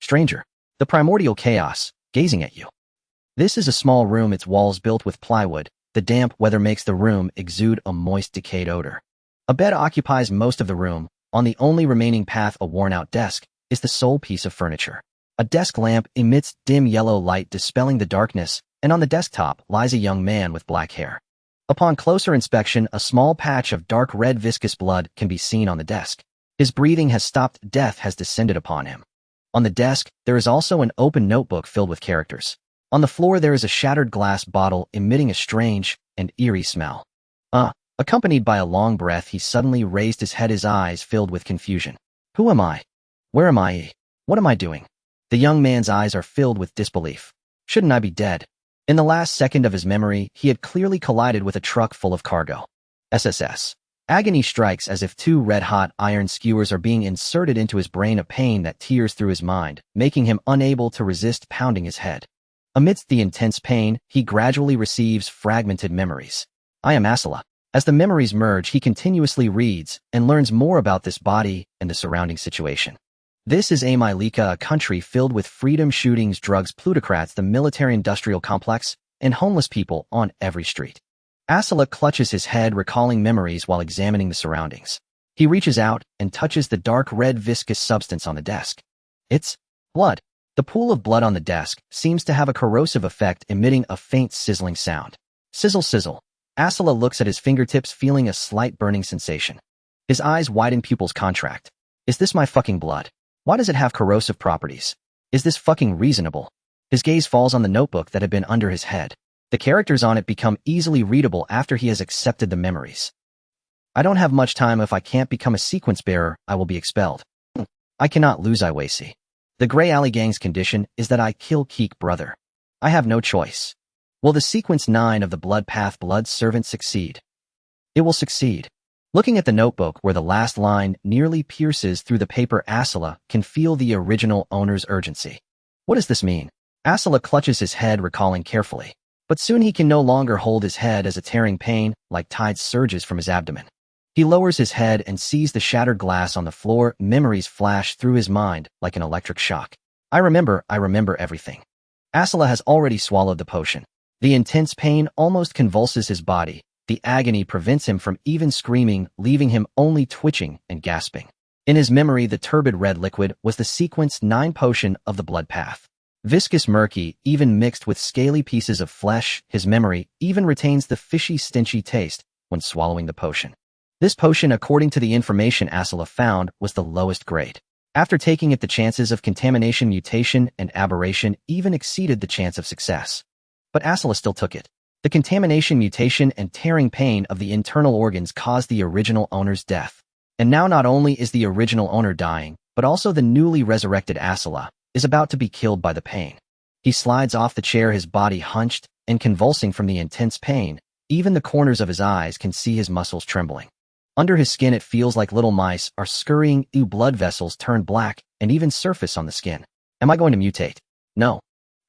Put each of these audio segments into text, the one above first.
Stranger. The primordial chaos, gazing at you. This is a small room, its walls built with plywood. The damp weather makes the room exude a moist, decayed odor. A bed occupies most of the room. On the only remaining path, a worn-out desk, is the sole piece of furniture. A desk lamp emits dim yellow light, dispelling the darkness, and on the desktop lies a young man with black hair. Upon closer inspection, a small patch of dark red viscous blood can be seen on the desk. His breathing has stopped. Death has descended upon him. On the desk, there is also an open notebook filled with characters. On the floor, there is a shattered glass bottle emitting a strange and eerie smell. Accompanied by a long breath, he suddenly raised his head, his eyes filled with confusion. Who am I? Where am I? What am I doing? The young man's eyes are filled with disbelief. Shouldn't I be dead? In the last second of his memory, he had clearly collided with a truck full of cargo. SSS. Agony strikes as if two red-hot iron skewers are being inserted into his brain, a pain that tears through his mind, making him unable to resist pounding his head. Amidst the intense pain, he gradually receives fragmented memories. I am Asla. As the memories merge, he continuously reads and learns more about this body and the surrounding situation. This is America, a country filled with freedom, shootings, drugs, plutocrats, the military-industrial complex, and homeless people on every street. Asla clutches his head, recalling memories while examining the surroundings. He reaches out and touches the dark red viscous substance on the desk. It's blood. The pool of blood on the desk seems to have a corrosive effect, emitting a faint sizzling sound. Sizzle, sizzle. Asla looks at his fingertips, feeling a slight burning sensation. His eyes widen, pupils contract. Is this my fucking blood? Why does it have corrosive properties? Is this fucking reasonable? His gaze falls on the notebook that had been under his head. The characters on it become easily readable after he has accepted the memories. I don't have much time. If I can't become a sequence bearer, I will be expelled. I cannot lose Iwasi. The Grey Alley Gang's condition is that I kill Keek brother. I have no choice. Will the sequence 9 of the blood path blood servant succeed? It will succeed. Looking at the notebook where the last line nearly pierces through the paper, Asla can feel the original owner's urgency. What does this mean? Asla clutches his head, recalling carefully. But soon he can no longer hold his head as a tearing pain, like tides, surges from his abdomen. He lowers his head and sees the shattered glass on the floor. Memories flash through his mind like an electric shock. I remember everything. Asla has already swallowed the potion. The intense pain almost convulses his body. The agony prevents him from even screaming, leaving him only twitching and gasping. In his memory, the turbid red liquid was the sequence 9 potion of the blood path. Viscous, murky, even mixed with scaly pieces of flesh, his memory even retains the fishy, stinchy taste when swallowing the potion. This potion, according to the information Asla found, was the lowest grade. After taking it, the chances of contamination, mutation, and aberration even exceeded the chance of success. But Asla still took it. The contamination, mutation, and tearing pain of the internal organs caused the original owner's death. And now not only is the original owner dying, but also the newly resurrected Asla is about to be killed by the pain. He slides off the chair, his body hunched and convulsing from the intense pain. Even the corners of his eyes can see his muscles trembling. Under his skin, it feels like little mice are scurrying. Blood vessels turn black and even surface on the skin. Am I going to mutate? No.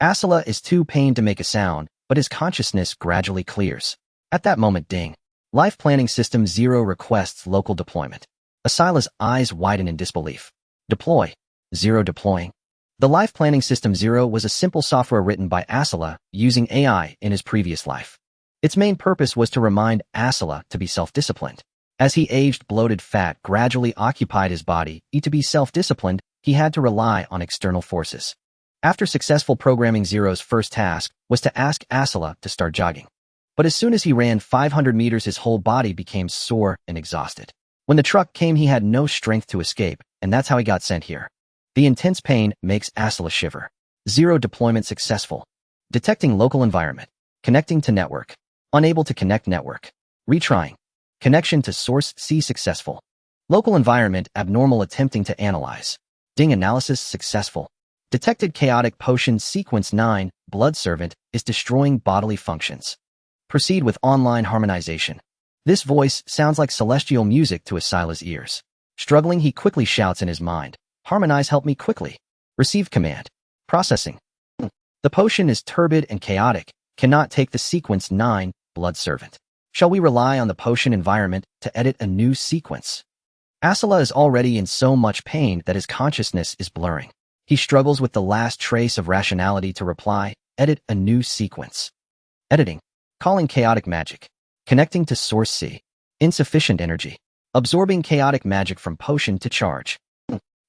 Asla is too pained to make a sound, but his consciousness gradually clears. At that moment, ding. Life Planning System 0 requests local deployment. Asla's eyes widen in disbelief. Deploy. 0 deploying. The Life Planning System 0 was a simple software written by Asla using AI in his previous life. Its main purpose was to remind Asla to be self-disciplined. As he aged, bloated fat gradually occupied his body. To be self-disciplined, he had to rely on external forces. After successful programming, Zero's first task was to ask Asla to start jogging. But as soon as he ran 500 meters, his whole body became sore and exhausted. When the truck came, he had no strength to escape, and that's how he got sent here. The intense pain makes Asla shiver. 0 deployment successful. Detecting local environment. Connecting to network. Unable to connect network. Retrying. Connection to source C successful. Local environment abnormal, attempting to analyze. Ding analysis successful. Detected chaotic potion sequence 9, blood servant, is destroying bodily functions. Proceed with online harmonization. This voice sounds like celestial music to Asla's ears. Struggling, he quickly shouts in his mind. Harmonize, help me quickly. Receive command. Processing. The potion is turbid and chaotic, cannot take the sequence 9, blood servant. Shall we rely on the potion environment to edit a new sequence? Asla is already in so much pain that his consciousness is blurring. He struggles with the last trace of rationality to reply, edit a new sequence. Editing. Calling chaotic magic. Connecting to source C. Insufficient energy. Absorbing chaotic magic from potion to charge.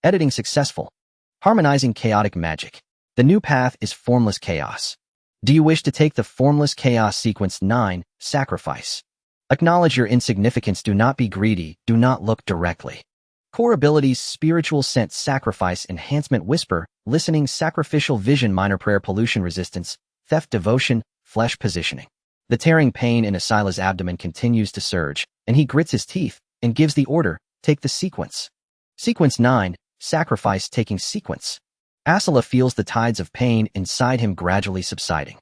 Editing successful. Harmonizing chaotic magic. The new path is formless chaos. Do you wish to take the formless chaos sequence 9, sacrifice? Acknowledge your insignificance. Do not be greedy. Do not look directly. Core abilities: spiritual sense, sacrifice, enhancement, whisper, listening, sacrificial vision, minor prayer, pollution resistance, theft, devotion, flesh positioning. The tearing pain in Asla's abdomen continues to surge, and he grits his teeth and gives the order, take the sequence. Sequence 9, sacrifice, taking sequence. Asla feels the tides of pain inside him gradually subsiding.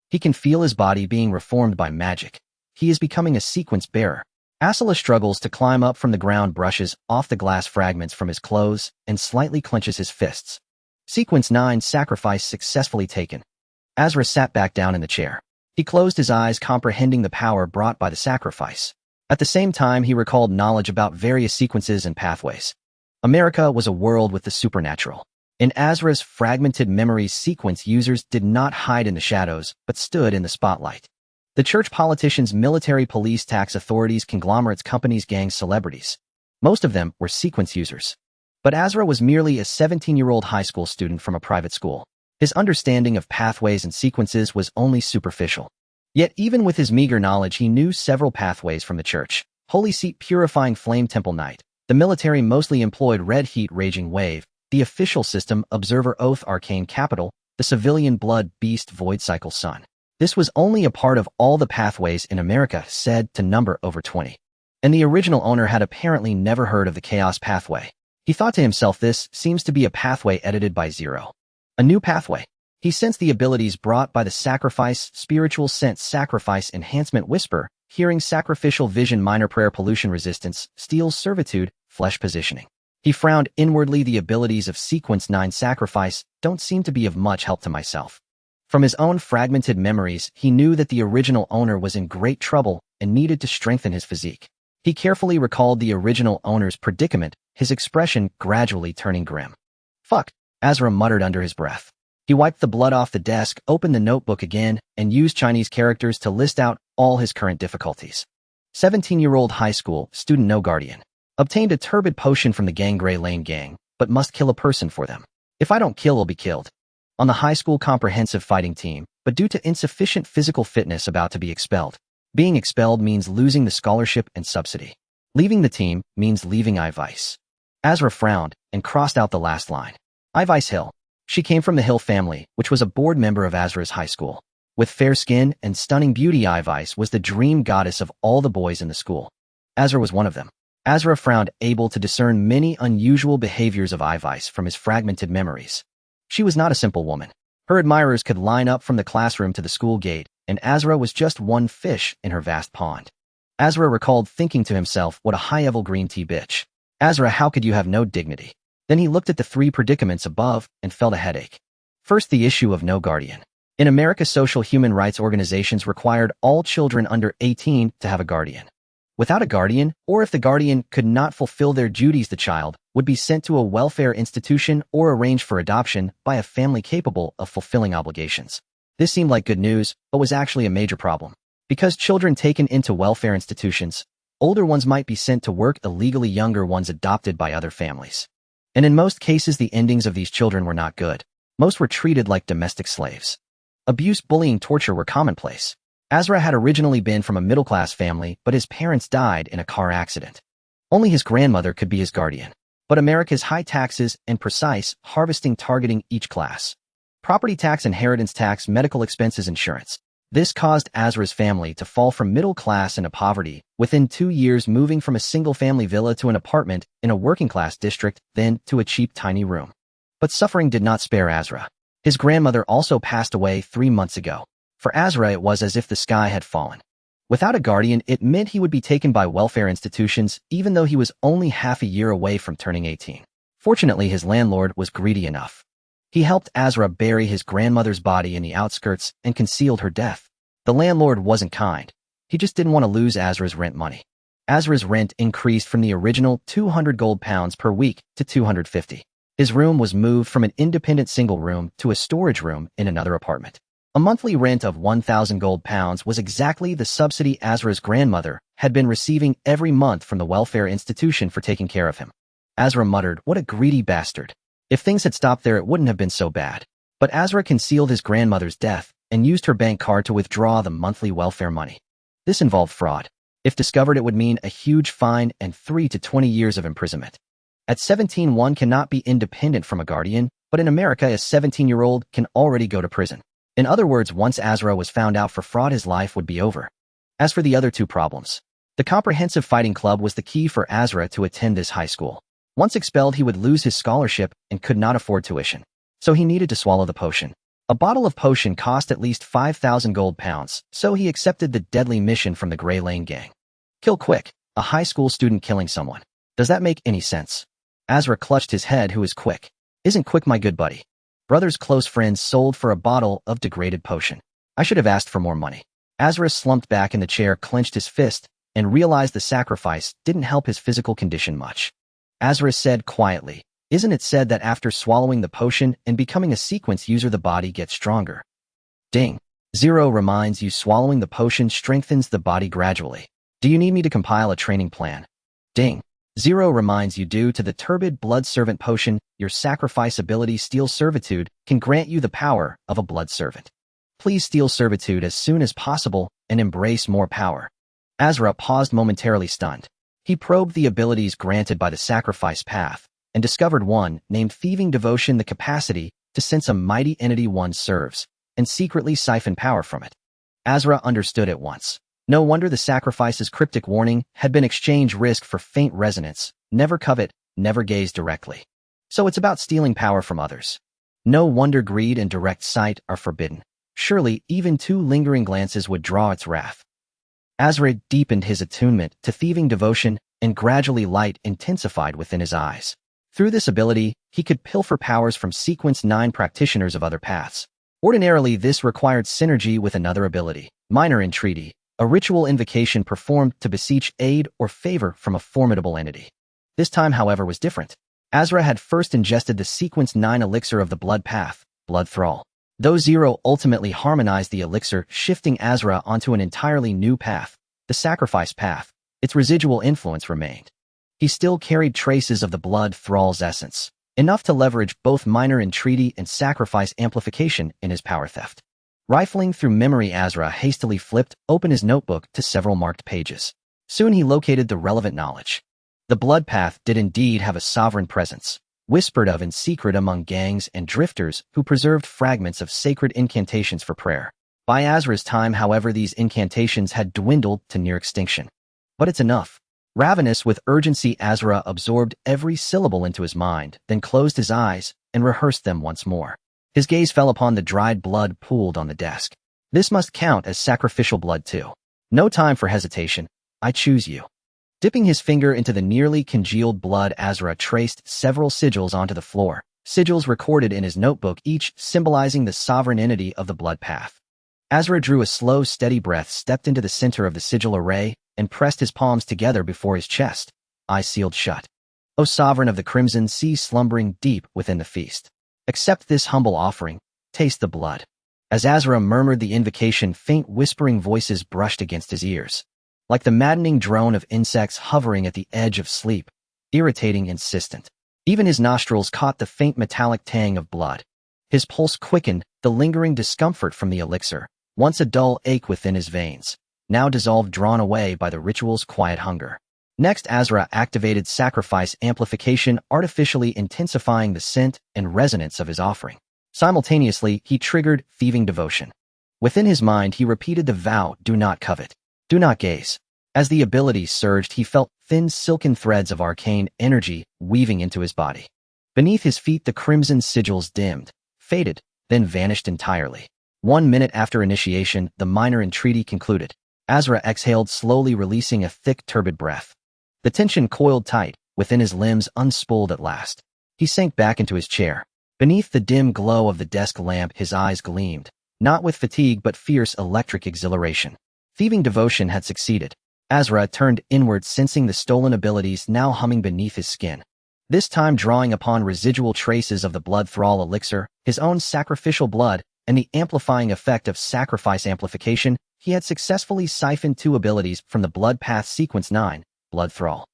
He can feel his body being reformed by magic. He is becoming a sequence bearer. Asla struggles to climb up from the ground, brushes off the glass fragments from his clothes, and slightly clenches his fists. Sequence 9, sacrifice, successfully taken. Asla sat back down in the chair. He closed his eyes, comprehending the power brought by the sacrifice. At the same time, he recalled knowledge about various sequences and pathways. America was a world with the supernatural. In Asra's fragmented memories, sequence users did not hide in the shadows, but stood in the spotlight. The church, politicians, military, police, tax authorities, conglomerates, companies, gangs, celebrities. Most of them were sequence users. But Asla was merely a 17-year-old high school student from a private school. His understanding of pathways and sequences was only superficial. Yet even with his meager knowledge, he knew several pathways from the church: Holy Seat, Purifying Flame, Temple Night. The military mostly employed Red Heat, Raging Wave. The official system, Observer, Oath, Arcane Capital. The civilian, Blood, Beast, Void Cycle, Sun. This was only a part of all the pathways in America, said to number over 20. And the original owner had apparently never heard of the Chaos Pathway. He thought to himself, this seems to be a pathway edited by Zero. A new pathway. He sensed the abilities brought by the sacrifice: spiritual sense, sacrifice, enhancement, whisper, hearing, sacrificial vision, minor prayer, pollution resistance, steel, servitude, flesh positioning. He frowned inwardly. The abilities of sequence 9, sacrifice, don't seem to be of much help to myself. From his own fragmented memories, he knew that the original owner was in great trouble and needed to strengthen his physique. He carefully recalled the original owner's predicament, his expression gradually turning grim. Fuck, Asla muttered under his breath. He wiped the blood off the desk, opened the notebook again, and used Chinese characters to list out all his current difficulties. 17-year-old high school student, no guardian. Obtained a turbid potion from the gang, Gray Lane gang, but must kill a person for them. If I don't kill, I'll be killed. On the high school comprehensive fighting team, but due to insufficient physical fitness, about to be expelled. Being expelled means losing the scholarship and subsidy. Leaving the team means leaving Ivice. Asla frowned and crossed out the last line. Ivice Hill. She came from the Hill family, which was a board member of Asla's high school. With fair skin and stunning beauty, Ivice was the dream goddess of all the boys in the school. Asla was one of them. Asla frowned, able to discern many unusual behaviors of Ivice from his fragmented memories. She was not a simple woman. Her admirers could line up from the classroom to the school gate, and Asla was just one fish in her vast pond. Asla recalled thinking to himself, what a high-level green tea bitch. Asla, how could you have no dignity? Then he looked at the 3 predicaments above and felt a headache. First, the issue of no guardian. In America, social human rights organizations required all children under 18 to have a guardian. Without a guardian, or if the guardian could not fulfill their duties, the child would be sent to a welfare institution or arranged for adoption by a family capable of fulfilling obligations. This seemed like good news, but was actually a major problem. Because children taken into welfare institutions, older ones might be sent to work illegally, younger ones adopted by other families. And in most cases, the endings of these children were not good. Most were treated like domestic slaves. Abuse, bullying, torture were commonplace. Asla had originally been from a middle-class family, but his parents died in a car accident. Only his grandmother could be his guardian. But America's high taxes and precise harvesting targeting each class. Property tax, inheritance tax, medical expenses, insurance. This caused Asra's family to fall from middle class into poverty, within 2 years moving from a single-family villa to an apartment in a working-class district, then to a cheap tiny room. But suffering did not spare Asla. His grandmother also passed away 3 months ago. For Asla, it was as if the sky had fallen. Without a guardian, it meant he would be taken by welfare institutions, even though he was only half a year away from turning 18. Fortunately, his landlord was greedy enough. He helped Asla bury his grandmother's body in the outskirts and concealed her death. The landlord wasn't kind. He just didn't want to lose Asla's rent money. Asla's rent increased from the original 200 gold pounds per week to 250. His room was moved from an independent single room to a storage room in another apartment. A monthly rent of 1,000 gold pounds was exactly the subsidy Azra's grandmother had been receiving every month from the welfare institution for taking care of him. Azra muttered, "What a greedy bastard. If things had stopped there, it wouldn't have been so bad." But Azra concealed his grandmother's death and used her bank card to withdraw the monthly welfare money. This involved fraud. If discovered, it would mean a huge fine and 3 to 20 years of imprisonment. At 17, one cannot be independent from a guardian, but in America, a 17-year-old can already go to prison. In other words, once Azra was found out for fraud, his life would be over. As for the other two problems, the comprehensive fighting club was the key for Azra to attend this high school. Once expelled, he would lose his scholarship and could not afford tuition. So he needed to swallow the potion. A bottle of potion cost at least 5,000 gold pounds, so he accepted the deadly mission from the Grey Lane gang. Kill Quick, a high school student killing someone. Does that make any sense? Azra clutched his head. Who is Quick? Isn't Quick my good buddy? Brother's close friends sold for a bottle of degraded potion. I should have asked for more money. Azra slumped back in the chair, clenched his fist, and realized the sacrifice didn't help his physical condition much. Azra said quietly, "Isn't it said that after swallowing the potion and becoming a sequence user, the body gets stronger?" Ding. 0 reminds you swallowing the potion strengthens the body gradually. Do you need me to compile a training plan? Ding. 0 reminds you due to the turbid blood servant potion, your sacrifice ability Steel Servitude can grant you the power of a blood servant. Please steal servitude as soon as possible and embrace more power. Azra paused momentarily, stunned. He probed the abilities granted by the sacrifice path and discovered one named Thieving Devotion, the capacity to sense a mighty entity one serves and secretly siphon power from it. Azra understood at once. No wonder the sacrifice's cryptic warning had been exchange risk for faint resonance, never covet, never gaze directly. So it's about stealing power from others. No wonder greed and direct sight are forbidden. Surely even 2 lingering glances would draw its wrath. Azra deepened his attunement to Thieving Devotion, and gradually light intensified within his eyes. Through this ability, he could pilfer powers from Sequence 9 practitioners of other paths. Ordinarily, this required synergy with another ability, Minor Entreaty, a ritual invocation performed to beseech aid or favor from a formidable entity. This time, however, was different. Azra had first ingested the Sequence 9 elixir of the blood path, Blood Thrall. Though 0 ultimately harmonized the elixir, shifting Azra onto an entirely new path, the sacrifice path, its residual influence remained. He still carried traces of the Blood Thrall's essence, enough to leverage both Minor Entreaty and sacrifice amplification in his power theft. Rifling through memory, Azra hastily flipped open his notebook to several marked pages. Soon he located the relevant knowledge. The blood path did indeed have a sovereign presence, whispered of in secret among gangs and drifters who preserved fragments of sacred incantations for prayer. By Azra's time, however, these incantations had dwindled to near extinction. But it's enough. Ravenous with urgency, Azra absorbed every syllable into his mind, then closed his eyes and rehearsed them once more. His gaze fell upon the dried blood pooled on the desk. This must count as sacrificial blood too. No time for hesitation. I choose you. Dipping his finger into the nearly congealed blood, Azra traced several sigils onto the floor, sigils recorded in his notebook, each symbolizing the sovereign entity of the blood path. Azra drew a slow, steady breath, stepped into the center of the sigil array, and pressed his palms together before his chest, eyes sealed shut. O sovereign of the crimson sea slumbering deep within the feast, accept this humble offering, taste the blood. As Azra murmured the invocation, faint whispering voices brushed against his ears, like the maddening drone of insects hovering at the edge of sleep, irritating, insistent. Even his nostrils caught the faint metallic tang of blood. His pulse quickened, the lingering discomfort from the elixir, once a dull ache within his veins, now dissolved, drawn away by the ritual's quiet hunger. Next, Azra activated sacrifice amplification, artificially intensifying the scent and resonance of his offering. Simultaneously, he triggered Thieving Devotion. Within his mind, he repeated the vow, do not covet, do not gaze. As the ability surged, he felt thin silken threads of arcane energy weaving into his body. Beneath his feet, the crimson sigils dimmed, faded, then vanished entirely. 1 minute after initiation, the Minor Entreaty concluded. Azra exhaled, slowly releasing a thick, turbid breath. The tension coiled tight, within his limbs unspooled at last. He sank back into his chair. Beneath the dim glow of the desk lamp, his eyes gleamed, not with fatigue but fierce electric exhilaration. Thieving Devotion had succeeded. Azra turned inward, sensing the stolen abilities now humming beneath his skin. this time drawing upon residual traces of the blood thrall elixir, his own sacrificial blood, and the amplifying effect of sacrifice amplification. He had successfully siphoned two abilities from the blood path sequence 9, blood thrall.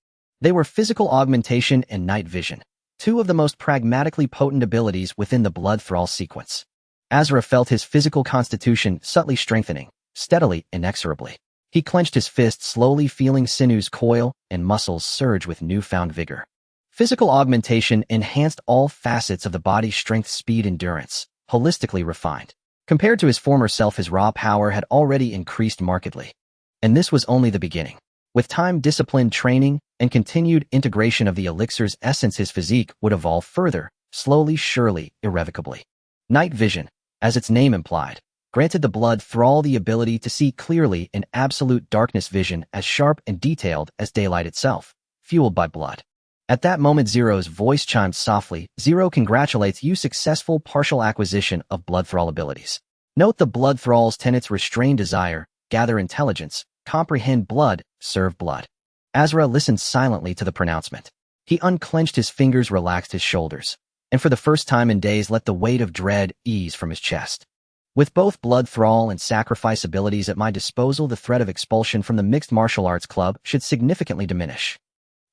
They were physical augmentation and night vision, two of the most pragmatically potent abilities within the blood thrall sequence. Asla felt his physical constitution subtly strengthening, steadily, inexorably. He clenched his fist, slowly feeling sinews coil and muscles surge with newfound vigor. Physical augmentation enhanced all facets of the body's strength, speed, endurance, holistically refined. Compared to his former self, his raw power had already increased markedly. And this was only the beginning. With time, disciplined training, and continued integration of the elixir's essence, his physique would evolve further, slowly, surely, irrevocably. Night vision, as its name implied, granted the blood thrall the ability to see clearly in absolute darkness, vision as sharp and detailed as daylight itself, fueled by blood. At that moment, Zero's voice chimed softly. Zero congratulates you, successful partial acquisition of blood thrall abilities. Note the blood thrall's tenets: restrain desire, gather intelligence, comprehend blood, serve blood. Asla listened silently to the pronouncement. He unclenched his fingers, relaxed his shoulders, and for the first time in days let the weight of dread ease from his chest. With both blood thrall and sacrifice abilities at my disposal, the threat of expulsion from the mixed martial arts club should significantly diminish.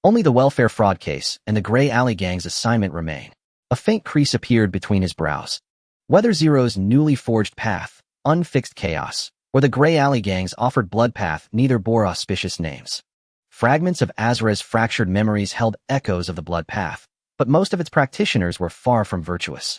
Only the welfare fraud case and the Grey Alley Gang's assignment remain. A faint crease appeared between his brows. Whether Zero's newly forged path, unfixed chaos, or the Grey Alley Gang's offered blood path, neither bore auspicious names. Fragments of Asla's fractured memories held echoes of the blood path, but most of its practitioners were far from virtuous.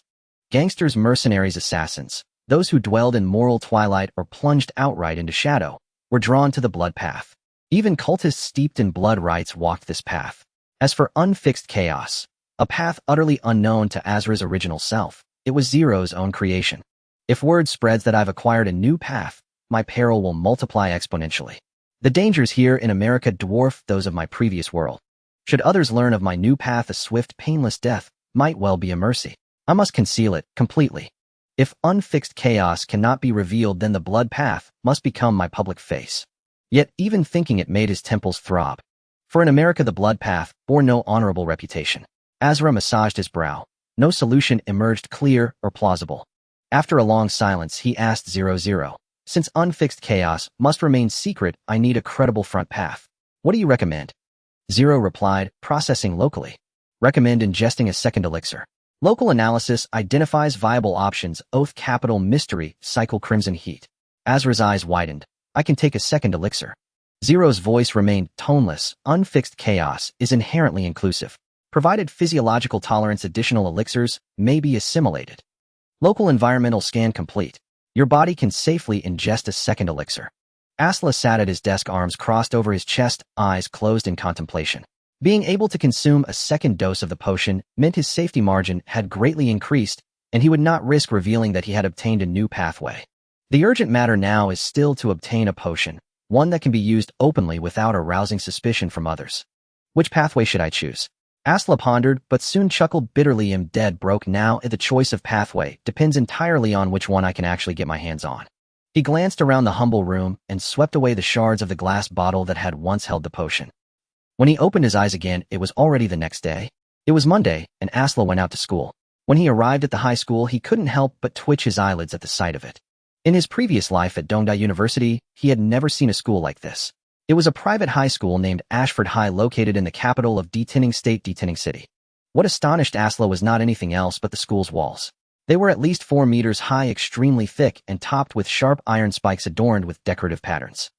Gangsters, mercenaries, assassins, those who dwelled in moral twilight or plunged outright into shadow, were drawn to the blood path. Even cultists steeped in blood rites walked this path. As for unfixed chaos, a path utterly unknown to Asla's original self, it was Zero's own creation. If word spreads that I've acquired a new path, my peril will multiply exponentially. The dangers here in America dwarf those of my previous world. Should others learn of my new path, a swift, painless death might well be a mercy. I must conceal it completely. If unfixed chaos cannot be revealed, then the blood path must become my public face. Yet even thinking it made his temples throb. For in America the blood path bore no honorable reputation. Asla massaged his brow. No solution emerged clear or plausible. After a long silence, he asked 00, since unfixed chaos must remain secret, I need a credible front path. What do you recommend? 0 replied, processing locally. Recommend ingesting a second elixir. Local analysis identifies viable options. Oath capital mystery, cycle crimson heat. Asla's eyes widened. I can take a second elixir. Zero's voice remained toneless. Unfixed chaos is inherently inclusive. Provided physiological tolerance, additional elixirs may be assimilated. Local environmental scan complete. Your body can safely ingest a second elixir. Asla sat at his desk, arms crossed over his chest, eyes closed in contemplation. Being able to consume a second dose of the potion meant his safety margin had greatly increased, and he would not risk revealing that he had obtained a new pathway. The urgent matter now is still to obtain a potion, one that can be used openly without arousing suspicion from others. Which pathway should I choose? Asla pondered, but soon chuckled bitterly. I'm dead broke now. The choice of pathway depends entirely on which one I can actually get my hands on. He glanced around the humble room and swept away the shards of the glass bottle that had once held the potion. When he opened his eyes again, it was already the next day. It was Monday, and Asla went out to school. When he arrived at the high school, he couldn't help but twitch his eyelids at the sight of it. In his previous life at Dongda University, he had never seen a school like this. It was a private high school named Ashford High, located in the capital of Detinning State, Detinning City. What astonished Asla was not anything else but the school's walls. They were at least 4 meters high, extremely thick, and topped with sharp iron spikes adorned with decorative patterns.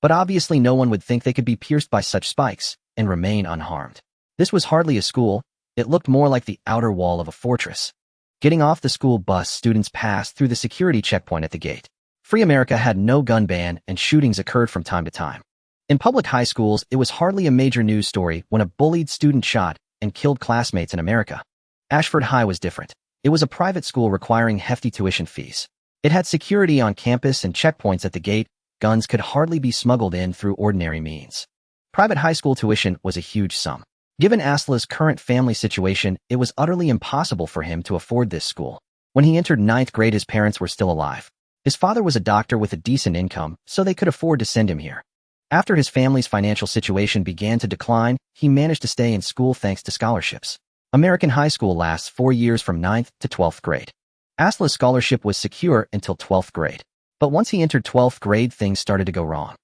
But obviously no one would think they could be pierced by such spikes and remain unharmed. This was hardly a school. It looked more like the outer wall of a fortress. Getting off the school bus, students passed through the security checkpoint at the gate. Free America had no gun ban, and shootings occurred from time to time. In public high schools, it was hardly a major news story when a bullied student shot and killed classmates in America. Ashford High was different. It was a private school requiring hefty tuition fees. It had security on campus and checkpoints at the gate. Guns could hardly be smuggled in through ordinary means. Private high school tuition was a huge sum. Given Asla's current family situation, it was utterly impossible for him to afford this school. When he entered 9th grade, his parents were still alive. His father was a doctor with a decent income, so they could afford to send him here. After his family's financial situation began to decline, he managed to stay in school thanks to scholarships. American high school lasts 4 years from 9th to 12th grade. Asla's scholarship was secure until 12th grade. But once he entered 12th grade, things started to go wrong.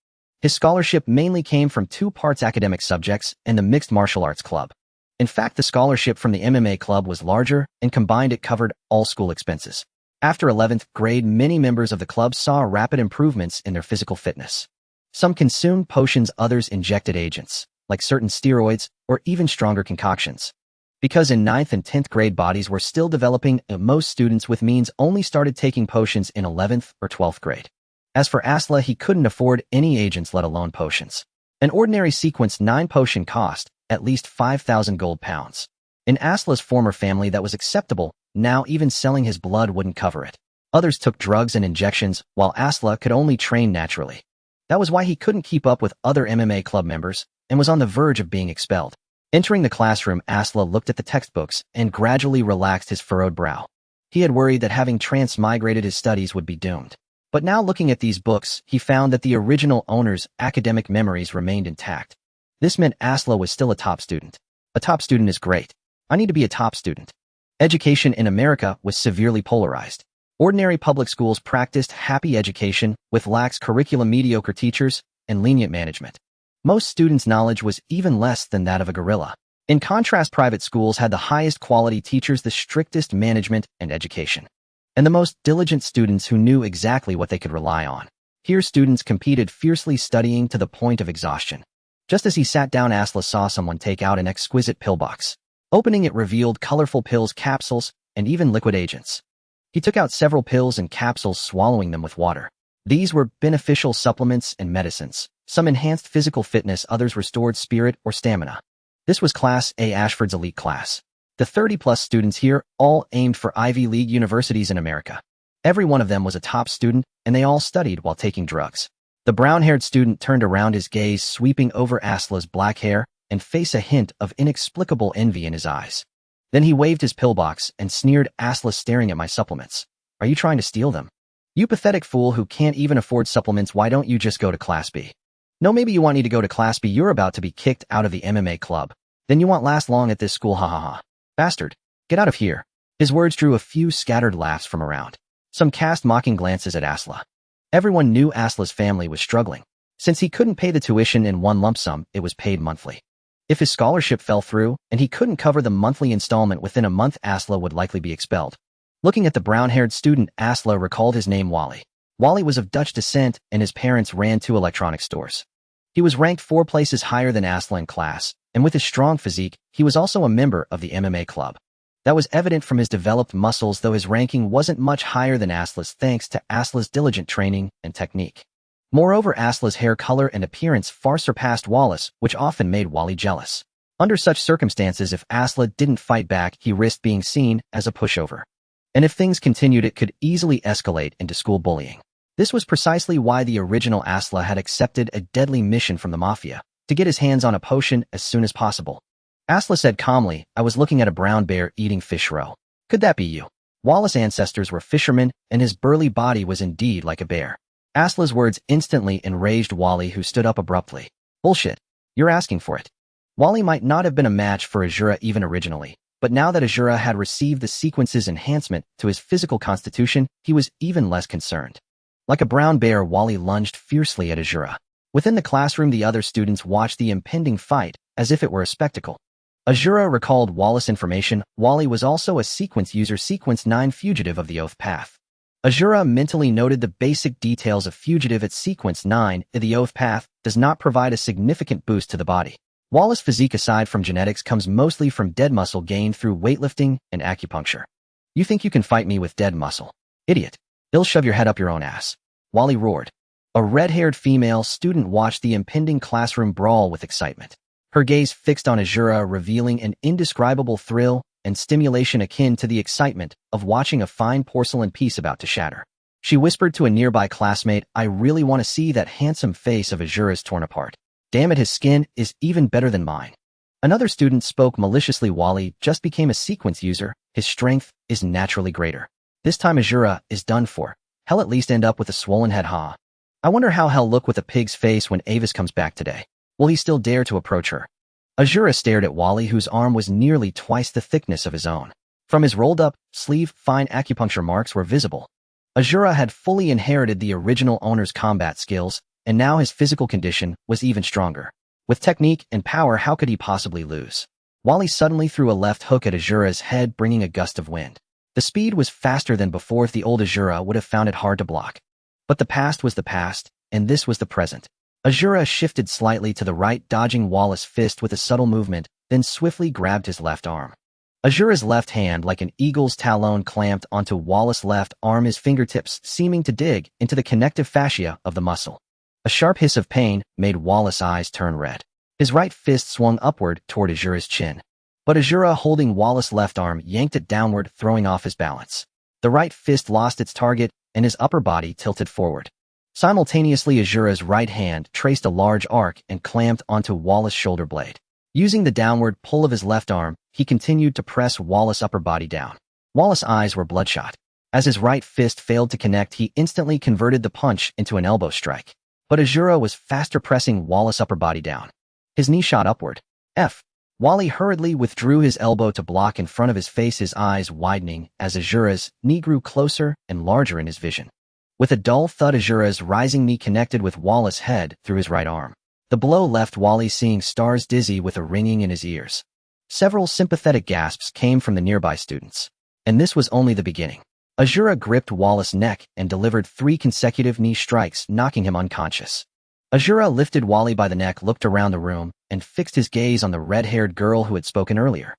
His scholarship mainly came from 2 parts academic subjects and the mixed martial arts club. In fact, the scholarship from the MMA club was larger, and combined it covered all school expenses. After 11th grade, many members of the club saw rapid improvements in their physical fitness. Some consumed potions, others injected agents, like certain steroids or even stronger concoctions. Because in 9th and 10th grade bodies were still developing, most students with means only started taking potions in 11th or 12th grade. As for Asla, he couldn't afford any agents, let alone potions. An ordinary sequence 9 potion cost at least 5,000 gold pounds. In Asla's former family that was acceptable, now even selling his blood wouldn't cover it. Others took drugs and injections, while Asla could only train naturally. That was why he couldn't keep up with other MMA club members and was on the verge of being expelled. Entering the classroom, Asla looked at the textbooks and gradually relaxed his furrowed brow. He had worried that having transmigrated his studies would be doomed. But now looking at these books, he found that the original owner's academic memories remained intact. This meant Asla was still a top student. A top student is great. I need to be a top student. Education in America was severely polarized. Ordinary public schools practiced happy education with lax curriculum, mediocre teachers, and lenient management. Most students' knowledge was even less than that of a gorilla. In contrast, private schools had the highest quality teachers, the strictest management and education, and the most diligent students who knew exactly what they could rely on. Here, students competed fiercely, studying to the point of exhaustion. Just as he sat down, Asla saw someone take out an exquisite pillbox. Opening it revealed colorful pills, capsules, and even liquid agents. He took out several pills and capsules, swallowing them with water. These were beneficial supplements and medicines. Some enhanced physical fitness, others restored spirit or stamina. This was Class A, Ashford's elite class. The 30-plus students here all aimed for Ivy League universities in America. Every one of them was a top student, and they all studied while taking drugs. The brown-haired student turned around, his gaze sweeping over Asla's black hair and face, a hint of inexplicable envy in his eyes. Then he waved his pillbox and sneered, "Asla, staring at my supplements. Are you trying to steal them? You pathetic fool who can't even afford supplements, why don't you just go to Class B? No, maybe you want me to go to Class B. You're about to be kicked out of the MMA club. Then you won't last long at this school, ha ha ha. Bastard, get out of here." His words drew a few scattered laughs from around. Some cast mocking glances at Asla. Everyone knew Asla's family was struggling. Since he couldn't pay the tuition in one lump sum, it was paid monthly. If his scholarship fell through and he couldn't cover the monthly installment within a month, Asla would likely be expelled. Looking at the brown-haired student, Asla recalled his name, Wally. Wally was of Dutch descent, and his parents ran 2 electronic stores. He was ranked 4 places higher than Asla in class, and with his strong physique, he was also a member of the MMA club. That was evident from his developed muscles, though his ranking wasn't much higher than Asla's thanks to Asla's diligent training and technique. Moreover, Asla's hair color and appearance far surpassed Wallace, which often made Wally jealous. Under such circumstances, if Asla didn't fight back, he risked being seen as a pushover. And if things continued, it could easily escalate into school bullying. This was precisely why the original Asla had accepted a deadly mission from the Mafia, to get his hands on a potion as soon as possible. Asla said calmly, "I was looking at a brown bear eating fish roe. Could that be you?" Wallace's ancestors were fishermen, and his burly body was indeed like a bear. Asla's words instantly enraged Wally, who stood up abruptly. "Bullshit. You're asking for it." Wally might not have been a match for Azura even originally, but now that Azura had received the sequence's enhancement to his physical constitution, he was even less concerned. Like a brown bear, Wally lunged fiercely at Azura. Within the classroom, the other students watched the impending fight as if it were a spectacle. Azura recalled Wallace information. Wally was also a sequence user, Sequence 9 fugitive of the Oath Path. Azura mentally noted the basic details of fugitive at Sequence 9. The Oath Path does not provide a significant boost to the body. Wallace's physique, aside from genetics, comes mostly from dead muscle gained through weightlifting and acupuncture. "You think you can fight me with dead muscle? Idiot. They'll shove your head up your own ass," Wally roared. A red-haired female student watched the impending classroom brawl with excitement. Her gaze fixed on Azura, revealing an indescribable thrill and stimulation akin to the excitement of watching a fine porcelain piece about to shatter. She whispered to a nearby classmate, "I really want to see that handsome face of Azura's torn apart. Damn it, his skin is even better than mine." Another student spoke maliciously, "Wally just became a sequence user. His strength is naturally greater. This time Azura is done for. He'll at least end up with a swollen head, huh? I wonder how he'll look with a pig's face when Avis comes back today. Will he still dare to approach her?" Azura stared at Wally, whose arm was nearly twice the thickness of his own. From his rolled-up sleeve, fine acupuncture marks were visible. Azura had fully inherited the original owner's combat skills, and now his physical condition was even stronger. With technique and power, how could he possibly lose? Wally suddenly threw a left hook at Azura's head, bringing a gust of wind. The speed was faster than before. If the old Azura would have found it hard to block. But the past was the past, and this was the present. Azura shifted slightly to the right, dodging Wallace's fist with a subtle movement, then swiftly grabbed his left arm. Azura's left hand, like an eagle's talon, clamped onto Wallace's left arm, his fingertips seeming to dig into the connective fascia of the muscle. A sharp hiss of pain made Wallace's eyes turn red. His right fist swung upward toward Azura's chin. But Azura, holding Wallace's left arm, yanked it downward, throwing off his balance. The right fist lost its target, and his upper body tilted forward. Simultaneously, Azura's right hand traced a large arc and clamped onto Wallace's shoulder blade. Using the downward pull of his left arm, he continued to press Wallace's upper body down. Wallace's eyes were bloodshot. As his right fist failed to connect, he instantly converted the punch into an elbow strike. But Azura was faster, pressing Wallace's upper body down. His knee shot upward. Wally hurriedly withdrew his elbow to block in front of his face, his eyes widening as Azura's knee grew closer and larger in his vision. With a dull thud, Azura's rising knee connected with Wallace's head through his right arm. The blow left Wally seeing stars, dizzy with a ringing in his ears. Several sympathetic gasps came from the nearby students. And this was only the beginning. Azura gripped Wallace's neck and delivered 3 consecutive knee strikes, knocking him unconscious. Azura lifted Wally by the neck, looked around the room, and fixed his gaze on the red-haired girl who had spoken earlier.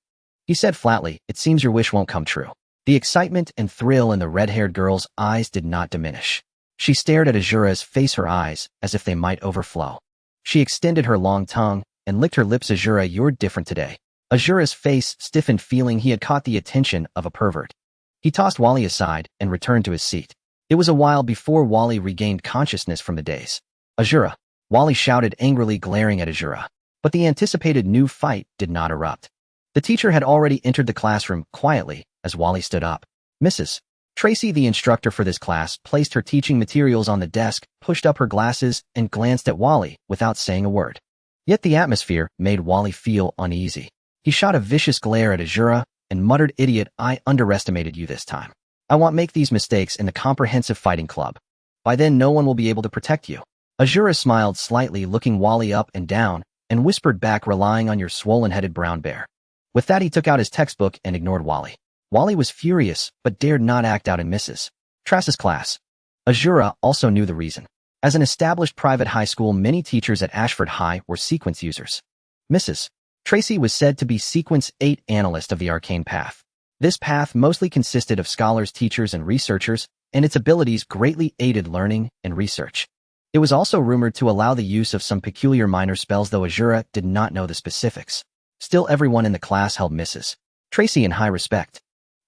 He said flatly, "It seems your wish won't come true." The excitement and thrill in the red-haired girl's eyes did not diminish. She stared at Azura's face, her eyes as if they might overflow. She extended her long tongue and licked her lips. "Azura, you're different today." Azura's face stiffened, feeling he had caught the attention of a pervert. He tossed Wally aside and returned to his seat. It was a while before Wally regained consciousness from the daze. "Azura!" Wally shouted angrily, glaring at Azura. But the anticipated new fight did not erupt. The teacher had already entered the classroom quietly as Wally stood up. Mrs. Tracy, the instructor for this class, placed her teaching materials on the desk, pushed up her glasses, and glanced at Wally without saying a word. Yet the atmosphere made Wally feel uneasy. He shot a vicious glare at Azura and muttered, "Idiot, I underestimated you this time. I won't make these mistakes in the comprehensive fighting club. By then no one will be able to protect you." Azura smiled slightly, looking Wally up and down, and whispered back, "Relying on your swollen-headed brown bear." With that, he took out his textbook and ignored Wally. Wally was furious, but dared not act out in Mrs. Trace's class. Azura also knew the reason. As an established private high school, many teachers at Ashford High were sequence users. Mrs. Tracy was said to be Sequence 8 analyst of the arcane path. This path mostly consisted of scholars, teachers, and researchers, and its abilities greatly aided learning and research. It was also rumored to allow the use of some peculiar minor spells, though Azura did not know the specifics. Still, everyone in the class held Mrs. Tracy in high respect.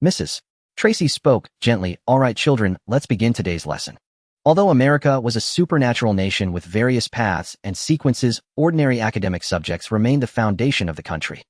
Mrs. Tracy spoke gently, "All right, children, let's begin today's lesson." Although America was a supernatural nation with various paths and sequences, ordinary academic subjects remained the foundation of the country.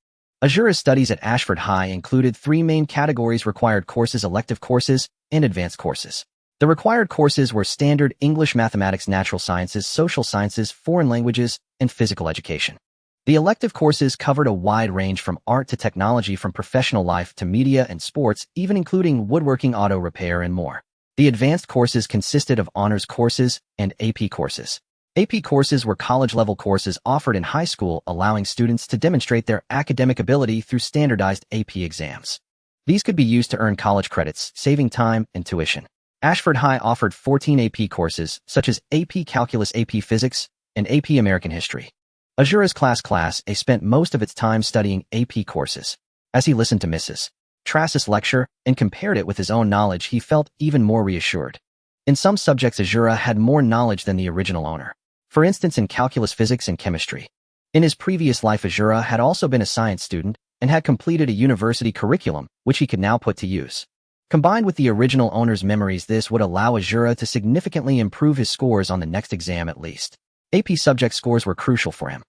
Azura's studies at Ashford High included 3 main categories: required courses, elective courses, and advanced courses. The required courses were standard English, mathematics, natural sciences, social sciences, foreign languages, and physical education. The elective courses covered a wide range from art to technology, from professional life to media and sports, even including woodworking, auto repair, and more. The advanced courses consisted of honors courses and AP courses. AP courses were college-level courses offered in high school, allowing students to demonstrate their academic ability through standardized AP exams. These could be used to earn college credits, saving time and tuition. Ashford High offered 14 AP courses, such as AP Calculus, AP Physics, and AP American History. Azura's class A spent most of its time studying AP courses. As he listened to Mrs. Trace's lecture and compared it with his own knowledge, he felt even more reassured. In some subjects, Azura had more knowledge than the original owner. For instance, in calculus, physics, and chemistry. In his previous life, Azura had also been a science student and had completed a university curriculum, which he could now put to use. Combined with the original owner's memories, this would allow Azura to significantly improve his scores on the next exam at least. AP subject scores were crucial for him.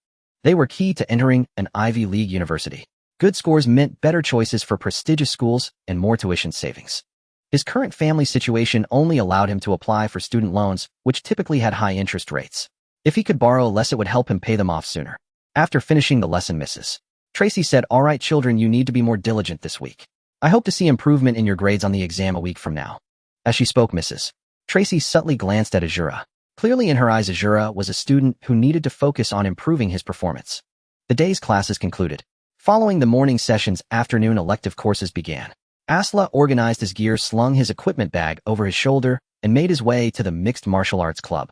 They were key to entering an Ivy League university. Good scores meant better choices for prestigious schools and more tuition savings. His current family situation only allowed him to apply for student loans, which typically had high interest rates. If he could borrow less, it would help him pay them off sooner. After finishing the lesson, Mrs. Tracy said, "All right, children, you need to be more diligent this week. I hope to see improvement in your grades on the exam a week from now." As she spoke, Mrs. Tracy subtly glanced at Azura. Clearly in her eyes, Azura was a student who needed to focus on improving his performance. The day's classes concluded. Following the morning sessions, afternoon elective courses began. Asla organized his gear, slung his equipment bag over his shoulder, and made his way to the Mixed Martial Arts Club.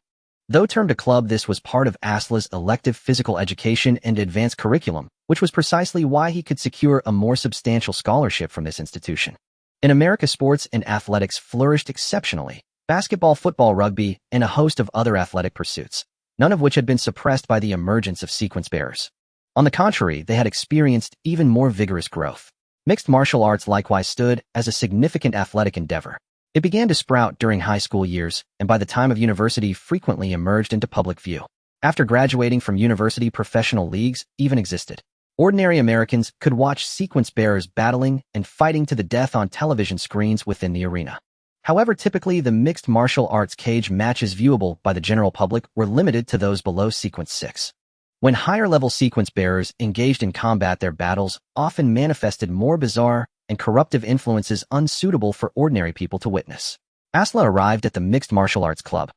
Though termed a club, this was part of Asla's elective physical education and advanced curriculum, which was precisely why he could secure a more substantial scholarship from this institution. In America, sports and athletics flourished exceptionally. Basketball, football, rugby, and a host of other athletic pursuits, none of which had been suppressed by the emergence of sequence bearers. On the contrary, they had experienced even more vigorous growth. Mixed martial arts likewise stood as a significant athletic endeavor. It began to sprout during high school years, and by the time of university frequently emerged into public view. After graduating from university, professional leagues even existed. Ordinary Americans could watch sequence bearers battling and fighting to the death on television screens within the arena. However, typically the mixed martial arts cage matches viewable by the general public were limited to those below sequence 6. When higher-level sequence bearers engaged in combat, their battles often manifested more bizarre and corruptive influences unsuitable for ordinary people to witness. Asla arrived at the Mixed Martial Arts Club.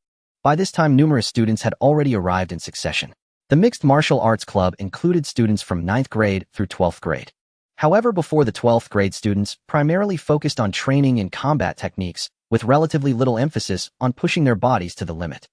By this time, numerous students had already arrived in succession. The Mixed Martial Arts Club included students from 9th grade through 12th grade. However, before the 12th grade, students primarily focused on training in combat techniques, with relatively little emphasis on pushing their bodies to the limit.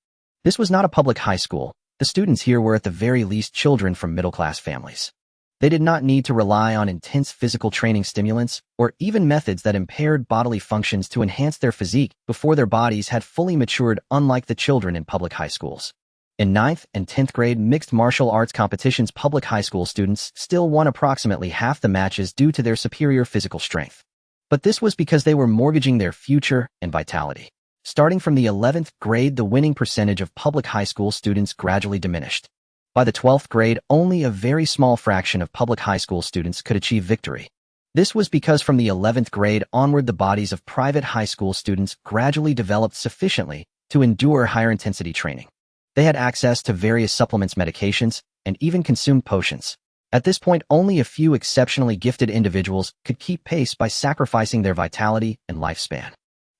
This was not a public high school. The students here were at the very least children from middle-class families. They did not need to rely on intense physical training stimulants or even methods that impaired bodily functions to enhance their physique before their bodies had fully matured, unlike the children in public high schools. In 9th and 10th grade mixed martial arts competitions, public high school students still won approximately half the matches due to their superior physical strength. But this was because they were mortgaging their future and vitality. Starting from the 11th grade, the winning percentage of public high school students gradually diminished. By the 12th grade, only a very small fraction of public high school students could achieve victory. This was because from the 11th grade onward, the bodies of private high school students gradually developed sufficiently to endure higher intensity training. They had access to various supplements, medications, and even consumed potions. At this point, only a few exceptionally gifted individuals could keep pace by sacrificing their vitality and lifespan.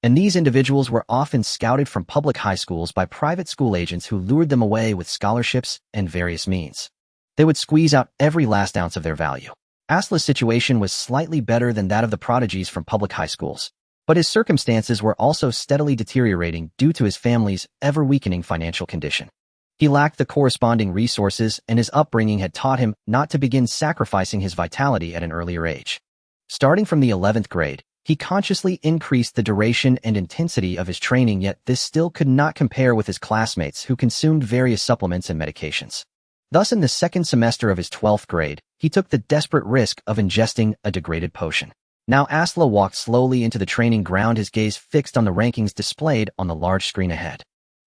And these individuals were often scouted from public high schools by private school agents who lured them away with scholarships and various means. They would squeeze out every last ounce of their value. Asla's situation was slightly better than that of the prodigies from public high schools, but his circumstances were also steadily deteriorating due to his family's ever-weakening financial condition. He lacked the corresponding resources, and his upbringing had taught him not to begin sacrificing his vitality at an earlier age. Starting from the 11th grade, he consciously increased the duration and intensity of his training, yet this still could not compare with his classmates who consumed various supplements and medications. Thus, in the second semester of his 12th grade, he took the desperate risk of ingesting a degraded potion. Now Asla walked slowly into the training ground, his gaze fixed on the rankings displayed on the large screen ahead.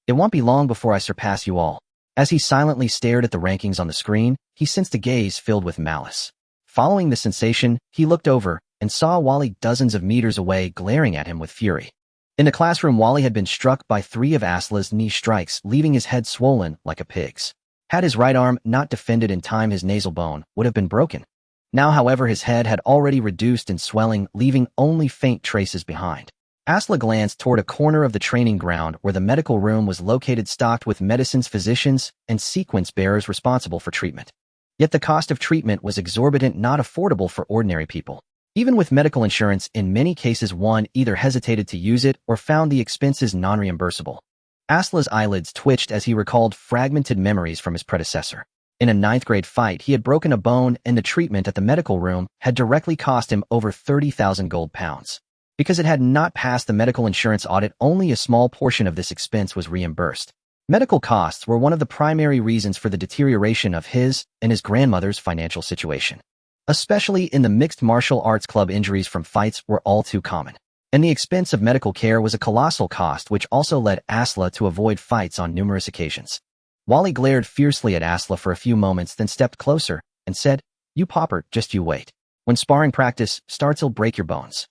"It won't be long before I surpass you all." As he silently stared at the rankings on the screen, he sensed a gaze filled with malice. Following the sensation, he looked over and saw Wally dozens of meters away, glaring at him with fury. In the classroom, Wally had been struck by 3 of Asla's knee strikes, leaving his head swollen like a pig's. Had his right arm not defended in time, his nasal bone would have been broken. Now, however, his head had already reduced in swelling, leaving only faint traces behind. Asla glanced toward a corner of the training ground where the medical room was located, stocked with medicines, physicians, and sequence bearers responsible for treatment. Yet the cost of treatment was exorbitant, not affordable for ordinary people. Even with medical insurance, in many cases one either hesitated to use it or found the expenses non-reimbursable. Asla's eyelids twitched as he recalled fragmented memories from his predecessor. In a 9th grade fight, he had broken a bone, and the treatment at the medical room had directly cost him over 30,000 gold pounds. Because it had not passed the medical insurance audit, only a small portion of this expense was reimbursed. Medical costs were one of the primary reasons for the deterioration of his and his grandmother's financial situation. Especially in the mixed martial arts club, injuries from fights were all too common. And the expense of medical care was a colossal cost, which also led Asla to avoid fights on numerous occasions. Wally glared fiercely at Asla for a few moments, then stepped closer and said, "You pauper, just you wait. When sparring practice starts, he'll break your bones."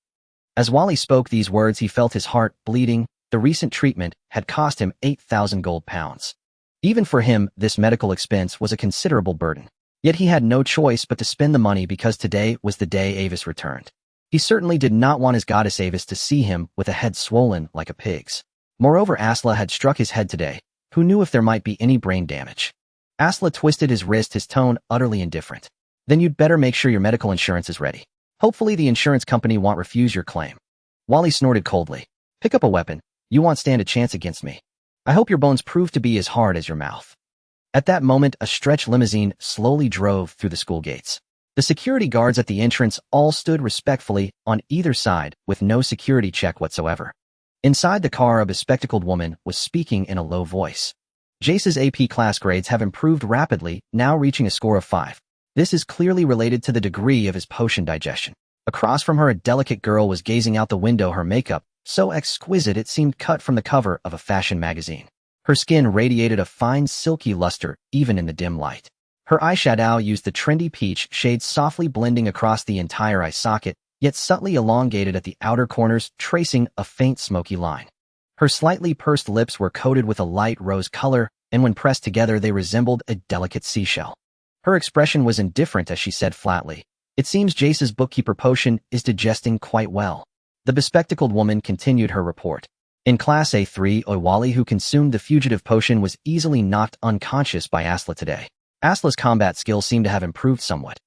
As Wally spoke these words, he felt his heart bleeding. The recent treatment had cost him 8,000 gold pounds. Even for him, this medical expense was a considerable burden. Yet he had no choice but to spend the money because today was the day Avis returned. He certainly did not want his goddess Avis to see him with a head swollen like a pig's. Moreover, Asla had struck his head today. Who knew if there might be any brain damage? Asla twisted his wrist, his tone utterly indifferent. Then you'd better make sure your medical insurance is ready. Hopefully the insurance company won't refuse your claim. Wally snorted coldly. Pick up a weapon. You won't stand a chance against me. I hope your bones prove to be as hard as your mouth. At that moment, a stretch limousine slowly drove through the school gates. The security guards at the entrance all stood respectfully on either side with no security check whatsoever. Inside the car, a bespectacled woman was speaking in a low voice. Jace's AP class grades have improved rapidly, now reaching a score of 5. This is clearly related to the degree of his potion digestion. Across from her, a delicate girl was gazing out the window, her makeup so exquisite it seemed cut from the cover of a fashion magazine. Her skin radiated a fine silky luster even in the dim light. Her eyeshadow used the trendy peach shade, softly blending across the entire eye socket, yet subtly elongated at the outer corners, tracing a faint smoky line. Her slightly pursed lips were coated with a light rose color, and when pressed together they resembled a delicate seashell. Her expression was indifferent as she said flatly, "It seems Jace's bookkeeper potion is digesting quite well." The bespectacled woman continued her report. In Class A3, Wally, who consumed the fugitive potion, was easily knocked unconscious by Asla today. Asla's combat skills seem to have improved somewhat.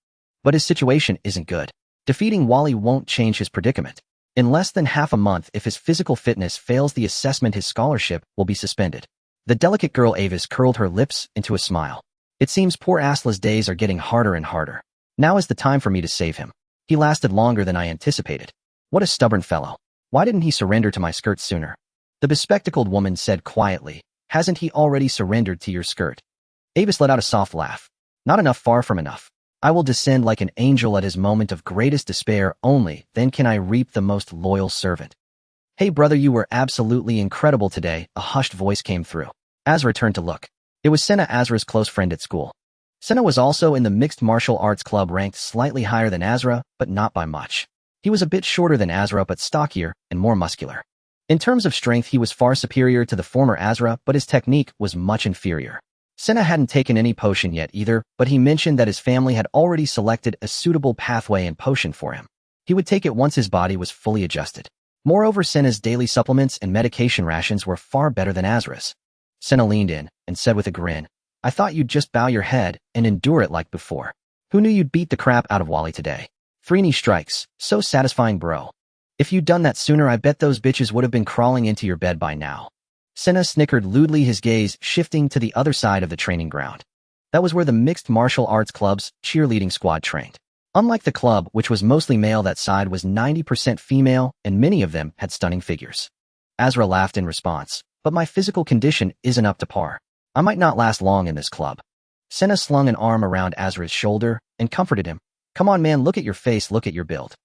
But his situation isn't good. Defeating Wally won't change his predicament. In less than half a month, if his physical fitness fails the assessment, his scholarship will be suspended. The delicate girl Avis curled her lips into a smile. It seems poor Asla's days are getting harder and harder. Now is the time for me to save him. He lasted longer than I anticipated. What a stubborn fellow. Why didn't he surrender to my skirt sooner? The bespectacled woman said quietly, "Hasn't he already surrendered to your skirt?" Avis let out a soft laugh. "Not enough, far from enough. I will descend like an angel at his moment of greatest despair, only then can I reap the most loyal servant." "Hey brother, you were absolutely incredible today," a hushed voice came through. Azra turned to look. It was Senna, Azra's close friend at school. Senna was also in the mixed martial arts club, ranked slightly higher than Azra, but not by much. He was a bit shorter than Azra, but stockier and more muscular. In terms of strength, he was far superior to the former Azra, but his technique was much inferior. Senna hadn't taken any potion yet either, but he mentioned that his family had already selected a suitable pathway and potion for him. He would take it once his body was fully adjusted. Moreover, Senna's daily supplements and medication rations were far better than Azra's. Senna leaned in and said with a grin, "I thought you'd just bow your head and endure it like before. Who knew you'd beat the crap out of Wally today? 3 knee strikes, so satisfying, bro. If you'd done that sooner, I bet those bitches would have been crawling into your bed by now." Senna snickered lewdly, his gaze shifting to the other side of the training ground. That was where the mixed martial arts club's cheerleading squad trained. Unlike the club, which was mostly male, that side was 90% female, and many of them had stunning figures. Azra laughed in response, "But my physical condition isn't up to par. I might not last long in this club." Senna slung an arm around Azra's shoulder and comforted him. "Come on, man, look at your face, look at your build.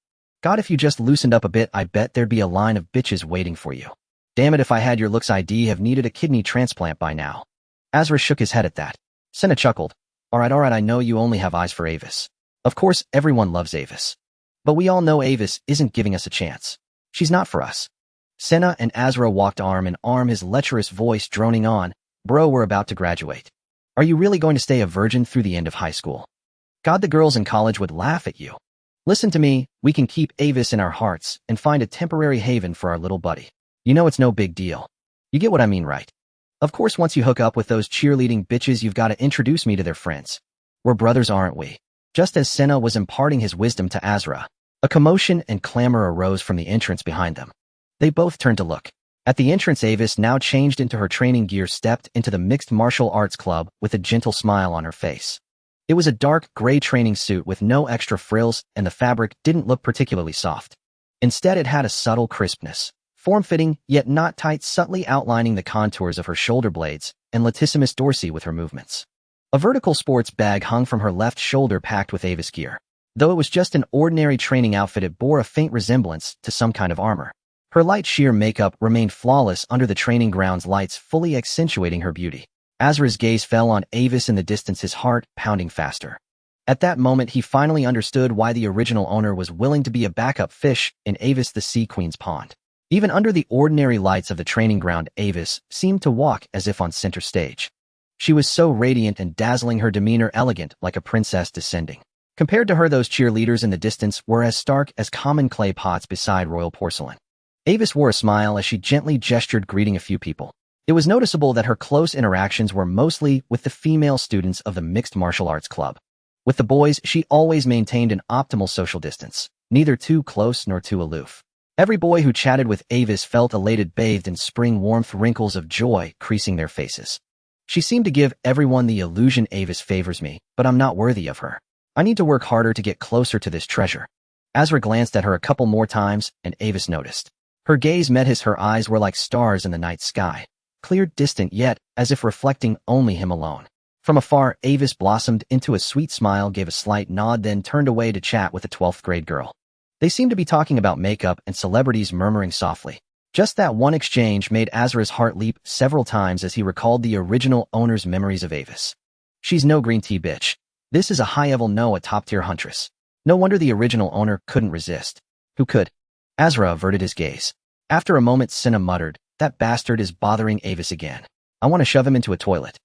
God, if you just loosened up a bit, I bet there'd be a line of bitches waiting for you. Damn it, if I had your looks, I'd have needed a kidney transplant by now." Azra shook his head at that. Senna chuckled. All right, I know you only have eyes for Avis. Of course, everyone loves Avis. But we all know Avis isn't giving us a chance. She's not for us." Senna and Azra walked arm in arm, his lecherous voice droning on, "Bro, we're about to graduate. Are you really going to stay a virgin through the end of high school? God, the girls in college would laugh at you. Listen to me, we can keep Avis in our hearts and find a temporary haven for our little buddy. You know it's no big deal. You get what I mean, right? Of course, once you hook up with those cheerleading bitches, you've got to introduce me to their friends. We're brothers, aren't we?" Just as Senna was imparting his wisdom to Azra, a commotion and clamor arose from the entrance behind them. They both turned to look. At the entrance, Avis, now changed into her training gear, stepped into the mixed martial arts club with a gentle smile on her face. It was a dark gray training suit with no extra frills, and the fabric didn't look particularly soft. Instead, it had a subtle crispness, form-fitting yet not tight, subtly outlining the contours of her shoulder blades and latissimus dorsi with her movements. A vertical sports bag hung from her left shoulder, packed with Avis gear. Though it was just an ordinary training outfit, it bore a faint resemblance to some kind of armor. Her light sheer makeup remained flawless under the training ground's lights, fully accentuating her beauty. Azra's gaze fell on Avis in the distance, his heart pounding faster. At that moment, he finally understood why the original owner was willing to be a backup fish in Avis the Sea Queen's pond. Even under the ordinary lights of the training ground, Avis seemed to walk as if on center stage. She was so radiant and dazzling, her demeanor elegant like a princess descending. Compared to her, those cheerleaders in the distance were as stark as common clay pots beside royal porcelain. Avis wore a smile as she gently gestured, greeting a few people. It was noticeable that her close interactions were mostly with the female students of the mixed martial arts club. With the boys, she always maintained an optimal social distance, neither too close nor too aloof. Every boy who chatted with Avis felt elated, bathed in spring warmth, wrinkles of joy creasing their faces. She seemed to give everyone the illusion, Avis favors me, but I'm not worthy of her. I need to work harder to get closer to this treasure. Asla glanced at her a couple more times, and Avis noticed. Her gaze met his. Her eyes were like stars in the night sky, clear, distant, yet as if reflecting only him alone. From afar, Avis blossomed into a sweet smile, gave a slight nod, then turned away to chat with a 12th grade girl. They seemed to be talking about makeup and celebrities, murmuring softly. Just that one exchange made Azra's heart leap several times as he recalled the original owner's memories of Avis. She's no green tea bitch. This is a high-level, no, a top-tier huntress. No wonder the original owner couldn't resist. Who could? Asla averted his gaze. After a moment, Senna muttered, that bastard is bothering Avis again. I want to shove him into a toilet.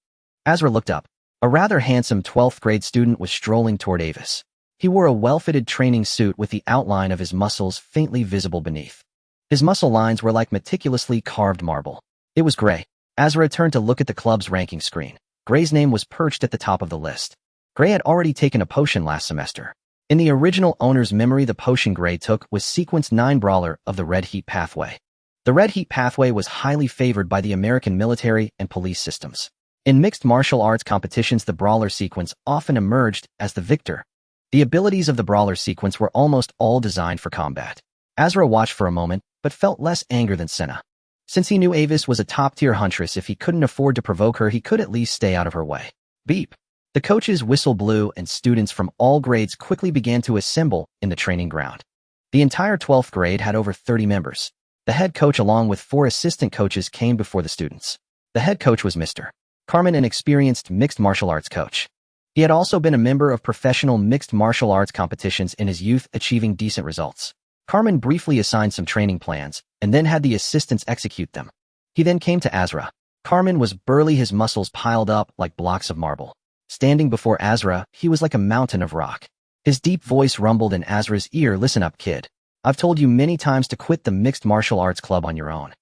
Asla looked up. A rather handsome 12th grade student was strolling toward Avis. He wore a well-fitted training suit with the outline of his muscles faintly visible beneath. His muscle lines were like meticulously carved marble. It was Gray. Asla turned to look at the club's ranking screen. Gray's name was perched at the top of the list. Gray had already taken a potion last semester. In the original owner's memory, the potion Gray took was Sequence 9 Brawler of the Red Heat Pathway. The Red Heat Pathway was highly favored by the American military and police systems. In mixed martial arts competitions, the Brawler sequence often emerged as the victor. The abilities of the Brawler sequence were almost all designed for combat. Asla watched for a moment, but felt less anger than Senna. Since he knew Avis was a top-tier huntress, if he couldn't afford to provoke her, he could at least stay out of her way. Beep. The coach's whistle blew, and students from all grades quickly began to assemble in the training ground. The entire 12th grade had over 30 members. The head coach, along with 4 assistant coaches, came before the students. The head coach was Mr. Carmen, an experienced mixed martial arts coach. He had also been a member of professional mixed martial arts competitions in his youth, achieving decent results. Carmen briefly assigned some training plans, and then had the assistants execute them. He then came to Asla. Carmen was burly, his muscles piled up like blocks of marble. Standing before Asla, he was like a mountain of rock. His deep voice rumbled in Asla's ear, listen up, kid. I've told you many times to quit the mixed martial arts club on your own.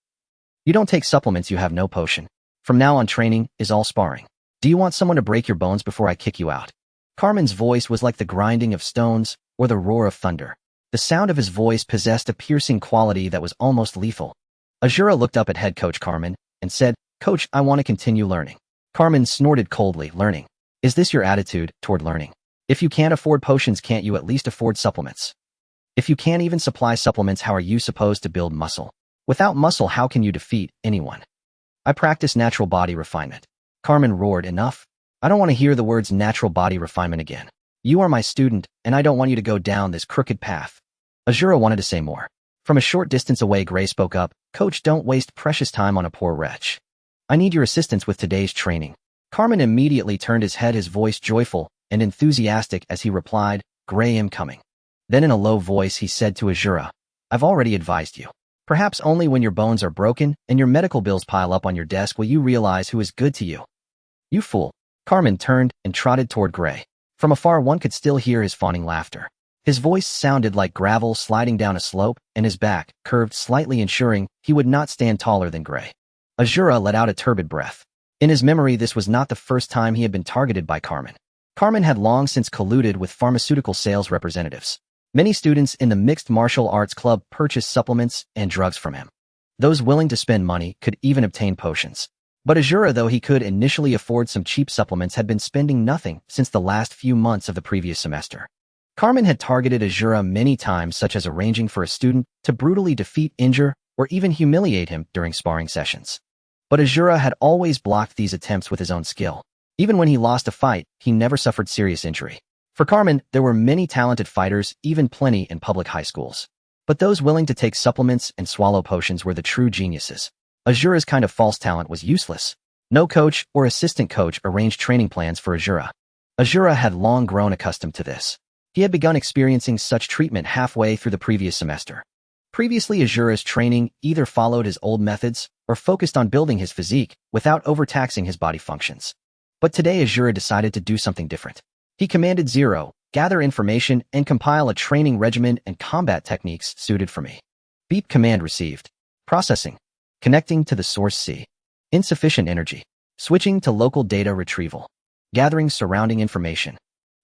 You don't take supplements, you have no potion. From now on, training is all sparring. Do you want someone to break your bones before I kick you out? Carmen's voice was like the grinding of stones or the roar of thunder. The sound of his voice possessed a piercing quality that was almost lethal. Azura looked up at head coach Carmen and said, Coach, I want to continue learning. Carmen snorted coldly, learning. Is this your attitude toward learning? If you can't afford potions, can't you at least afford supplements? If you can't even supply supplements, how are you supposed to build muscle? Without muscle, how can you defeat anyone? I practice natural body refinement. Carmen roared, enough. I don't want to hear the words natural body refinement again. You are my student, and I don't want you to go down this crooked path. Azura wanted to say more. From a short distance away, Gray spoke up, Coach, don't waste precious time on a poor wretch. I need your assistance with today's training. Carmen immediately turned his head, his voice joyful and enthusiastic as he replied, Gray, am coming. Then in a low voice he said to Azura, I've already advised you. Perhaps only when your bones are broken and your medical bills pile up on your desk will you realize who is good to you. You fool. Carmen turned and trotted toward Gray. From afar one could still hear his fawning laughter. His voice sounded like gravel sliding down a slope, and his back curved slightly, ensuring he would not stand taller than Gray. Azura let out a turbid breath. In his memory, this was not the first time he had been targeted by Carmen. Carmen had long since colluded with pharmaceutical sales representatives. Many students in the mixed martial arts club purchased supplements and drugs from him. Those willing to spend money could even obtain potions. But Azura, though he could initially afford some cheap supplements, had been spending nothing since the last few months of the previous semester. Carmen had targeted Azura many times, such as arranging for a student to brutally defeat, injure, or even humiliate him during sparring sessions. But Azura had always blocked these attempts with his own skill. Even when he lost a fight, he never suffered serious injury. For Carmen, there were many talented fighters, even plenty in public high schools. But those willing to take supplements and swallow potions were the true geniuses. Azura's kind of false talent was useless. No coach or assistant coach arranged training plans for Azura. Azura had long grown accustomed to this. He had begun experiencing such treatment halfway through the previous semester. Previously, Azura's training either followed his old methods or focused on building his physique without overtaxing his body functions. But today Azura decided to do something different. He commanded Zero, gather information and compile a training regimen and combat techniques suited for me. Beep command received. Processing. Connecting to the source C. Insufficient energy. Switching to local data retrieval. Gathering surrounding information.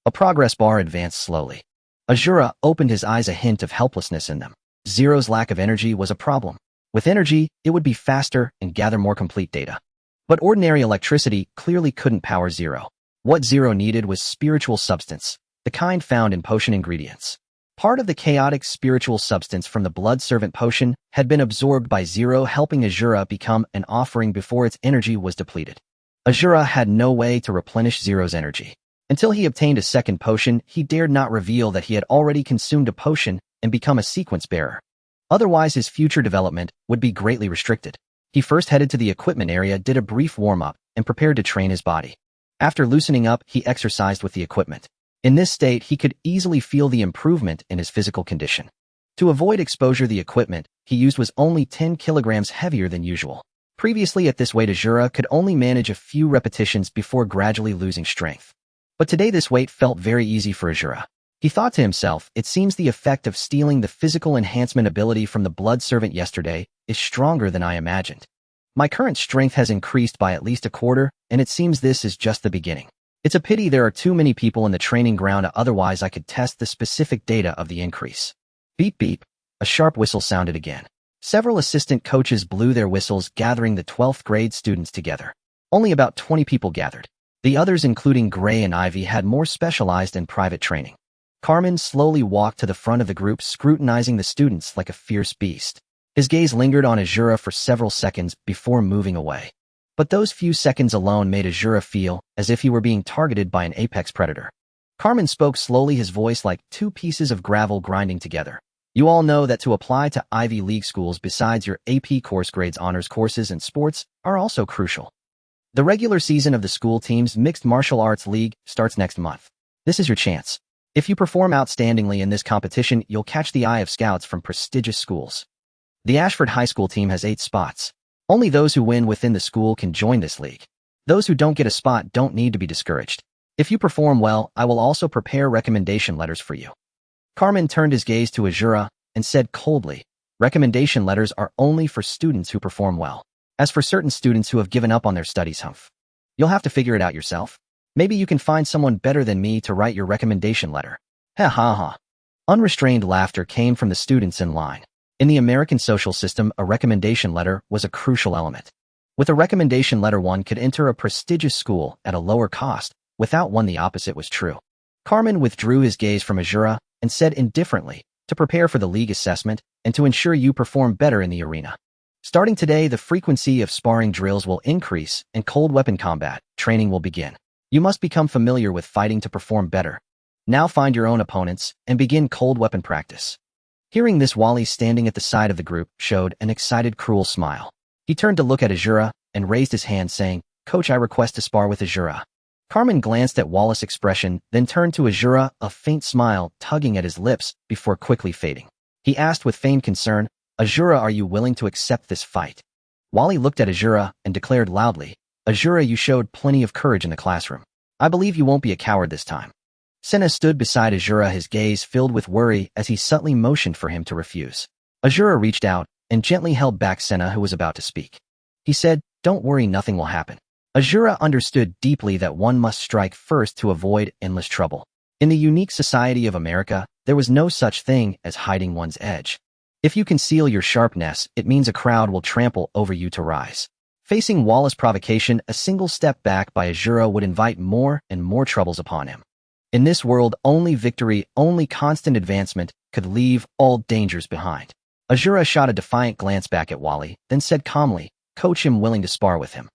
A progress bar advanced slowly. Azura opened his eyes, a hint of helplessness in them. Zero's lack of energy was a problem. With energy, it would be faster and gather more complete data. But ordinary electricity clearly couldn't power Zero. What Zero needed was spiritual substance, the kind found in potion ingredients. Part of the chaotic spiritual substance from the Blood Servant potion had been absorbed by Zero, helping Azura become an offering before its energy was depleted. Azura had no way to replenish Zero's energy. Until he obtained a second potion, he dared not reveal that he had already consumed a potion and become a sequence bearer. Otherwise, his future development would be greatly restricted. He first headed to the equipment area, did a brief warm-up, and prepared to train his body. After loosening up, he exercised with the equipment. In this state, he could easily feel the improvement in his physical condition. To avoid exposure, the equipment he used was only 10 kilograms heavier than usual. Previously, at this weight, Azura could only manage a few repetitions before gradually losing strength. But today this weight felt very easy for Azura. He thought to himself, it seems the effect of stealing the physical enhancement ability from the Blood Servant yesterday is stronger than I imagined. My current strength has increased by at least a quarter, and it seems this is just the beginning. It's a pity there are too many people in the training ground, otherwise I could test the specific data of the increase. Beep beep. A sharp whistle sounded again. Several assistant coaches blew their whistles, gathering the 12th grade students together. Only about 20 people gathered. The others, including Gray and Ivy, had more specialized and private training. Carmen slowly walked to the front of the group, scrutinizing the students like a fierce beast. His gaze lingered on Azura for several seconds before moving away. But those few seconds alone made Azura feel as if he were being targeted by an apex predator. Carmen spoke slowly, his voice like two pieces of gravel grinding together. You all know that to apply to Ivy League schools, besides your AP course grades, honors courses and sports are also crucial. The regular season of the school team's Mixed Martial Arts League starts next month. This is your chance. If you perform outstandingly in this competition, you'll catch the eye of scouts from prestigious schools. The Ashford High School team has 8 spots. Only those who win within the school can join this league. Those who don't get a spot don't need to be discouraged. If you perform well, I will also prepare recommendation letters for you. Carmen turned his gaze to Azura and said coldly, recommendation letters are only for students who perform well. As for certain students who have given up on their studies, you'll have to figure it out yourself. Maybe you can find someone better than me to write your recommendation letter. Ha ha ha. Unrestrained laughter came from the students in line. In the American social system, a recommendation letter was a crucial element. With a recommendation letter, one could enter a prestigious school at a lower cost. Without one, the opposite was true. Carmen withdrew his gaze from Azura and said indifferently, to prepare for the league assessment and to ensure you perform better in the arena. Starting today, the frequency of sparring drills will increase and cold weapon combat training will begin. You must become familiar with fighting to perform better. Now find your own opponents and begin cold weapon practice. Hearing this, Wally, standing at the side of the group, showed an excited, cruel smile. He turned to look at Azura and raised his hand, saying, Coach, I request to spar with Azura. Carmen glanced at Wallace's expression, then turned to Azura, a faint smile tugging at his lips before quickly fading. He asked with feigned concern, Azura, are you willing to accept this fight? Wally looked at Azura and declared loudly, Azura, you showed plenty of courage in the classroom. I believe you won't be a coward this time. Senna stood beside Azura, his gaze filled with worry as he subtly motioned for him to refuse. Azura reached out and gently held back Senna, who was about to speak. He said, Don't worry, nothing will happen. Azura understood deeply that one must strike first to avoid endless trouble. In the unique society of America, there was no such thing as hiding one's edge. If you conceal your sharpness, it means a crowd will trample over you to rise. Facing Wallace's provocation, a single step back by Azura would invite more and more troubles upon him. In this world, only victory, only constant advancement could leave all dangers behind. Azura shot a defiant glance back at Wally, then said calmly, Coach, I'm willing to spar with him.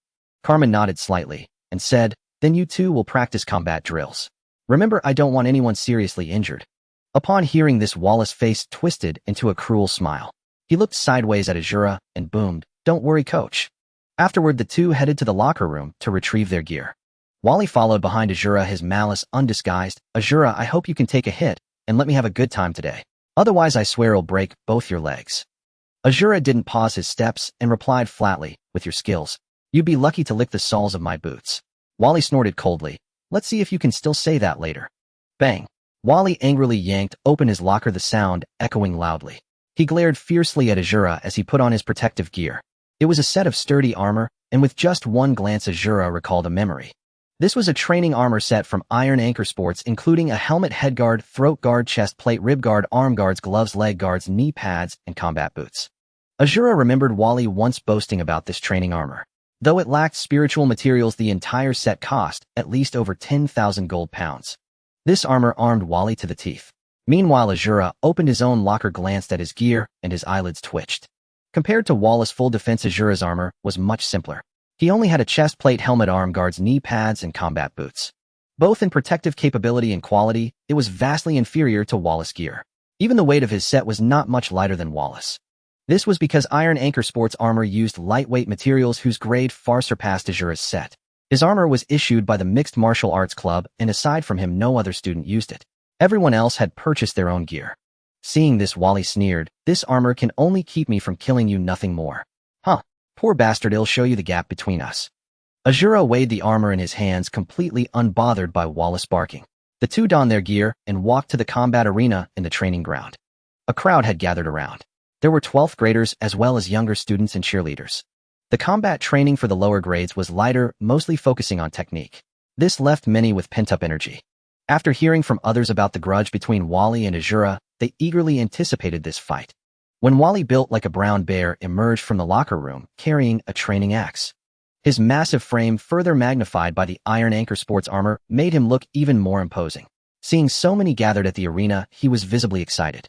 Carmen nodded slightly and said, Then you two will practice combat drills. Remember, I don't want anyone seriously injured. Upon hearing this, Wallace's face twisted into a cruel smile. He looked sideways at Azura and boomed, Don't worry, Coach. Afterward, the two headed to the locker room to retrieve their gear. Wally followed behind Azura, his malice undisguised. Azura, I hope you can take a hit and let me have a good time today. Otherwise, I swear I'll break both your legs. Azura didn't pause his steps and replied flatly, With your skills, you'd be lucky to lick the soles of my boots. Wally snorted coldly. Let's see if you can still say that later. Bang. Wally angrily yanked open his locker, the sound echoing loudly. He glared fiercely at Azura as he put on his protective gear. It was a set of sturdy armor, and with just one glance Azura recalled a memory. This was a training armor set from Iron Anchor Sports, including a helmet, headguard, throat guard, chest plate, rib guard, arm guards, gloves, leg guards, knee pads, and combat boots. Azura remembered Wally once boasting about this training armor. Though it lacked spiritual materials, the entire set cost at least over 10,000 gold pounds. This armor armed Wally to the teeth. Meanwhile, Azura opened his own locker, glanced at his gear, and his eyelids twitched. Compared to Wallace's full defense, Azura's armor was much simpler. He only had a chest plate, helmet, arm guards, knee pads, and combat boots. Both in protective capability and quality, it was vastly inferior to Wallace's gear. Even the weight of his set was not much lighter than Wallace. This was because Iron Anchor Sports armor used lightweight materials whose grade far surpassed Azura's set. His armor was issued by the Mixed Martial Arts Club, and aside from him, no other student used it. Everyone else had purchased their own gear. Seeing this, Wally sneered, "This armor can only keep me from killing you, nothing more." Huh. Poor bastard, it'll show you the gap between us. Azura weighed the armor in his hands, completely unbothered by Wallace barking. The two donned their gear and walked to the combat arena in the training ground. A crowd had gathered around. There were 12th graders as well as younger students and cheerleaders. The combat training for the lower grades was lighter, mostly focusing on technique. This left many with pent-up energy. After hearing from others about the grudge between Wally and Azura, they eagerly anticipated this fight. When Wally, built like a brown bear, emerged from the locker room, carrying a training axe. His massive frame, further magnified by the Iron Anchor Sports armor, made him look even more imposing. Seeing so many gathered at the arena, he was visibly excited.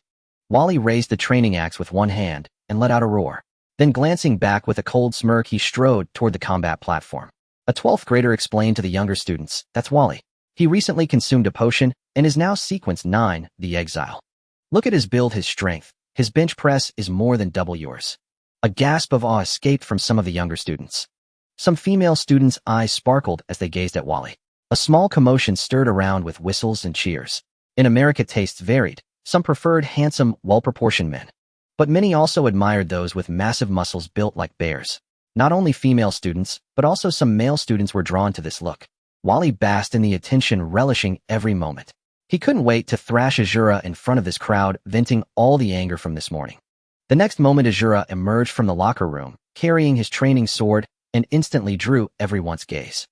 Wally raised the training axe with one hand and let out a roar. Then, glancing back with a cold smirk, he strode toward the combat platform. A 12th grader explained to the younger students, "That's Wally. He recently consumed a potion and is now sequence 9, the Exile. Look at his build, his strength. His bench press is more than double yours." A gasp of awe escaped from some of the younger students. Some female students' eyes sparkled as they gazed at Wally. A small commotion stirred around with whistles and cheers. In America, tastes varied. Some preferred handsome, well-proportioned men. But many also admired those with massive muscles built like bears. Not only female students, but also some male students were drawn to this look. Wally basked in the attention, relishing every moment. He couldn't wait to thrash Azura in front of this crowd, venting all the anger from this morning. The next moment, Azura emerged from the locker room, carrying his training sword, and instantly drew everyone's gaze.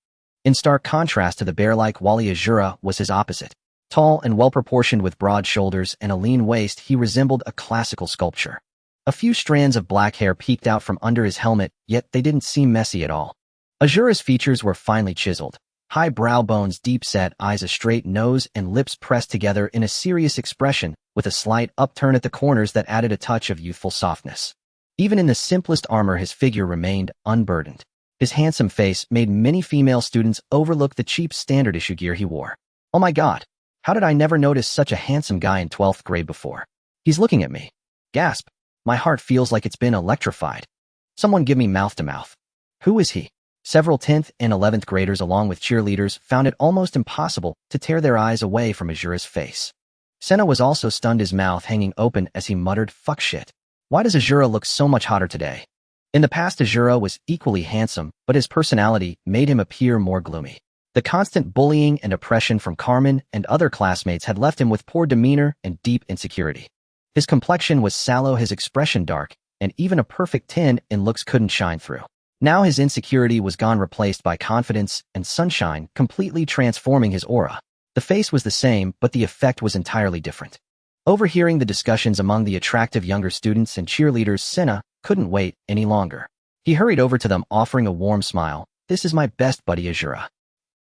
In stark contrast to the bear-like Wally, Azura was his opposite. Tall and well-proportioned with broad shoulders and a lean waist, he resembled a classical sculpture. A few strands of black hair peeked out from under his helmet, yet they didn't seem messy at all. Azura's features were finely chiseled. High brow bones, deep-set eyes, a straight nose, and lips pressed together in a serious expression, with a slight upturn at the corners that added a touch of youthful softness. Even in the simplest armor, his figure remained unburdened. His handsome face made many female students overlook the cheap standard-issue gear he wore. "Oh my God! How did I never notice such a handsome guy in 12th grade before? He's looking at me." Gasp. My heart feels like it's been electrified. Someone give me mouth-to-mouth. Who is he? Several 10th and 11th graders, along with cheerleaders, found it almost impossible to tear their eyes away from Azura's face. Senna was also stunned, his mouth hanging open as he muttered, "Fuck shit. Why does Azura look so much hotter today?" In the past, Azura was equally handsome, but his personality made him appear more gloomy. The constant bullying and oppression from Carmen and other classmates had left him with poor demeanor and deep insecurity. His complexion was sallow, his expression dark, and even a perfect 10 in looks couldn't shine through. Now his insecurity was gone, replaced by confidence and sunshine, completely transforming his aura. The face was the same, but the effect was entirely different. Overhearing the discussions among the attractive younger students and cheerleaders, Senna couldn't wait any longer. He hurried over to them, offering a warm smile. "This is my best buddy, Azura.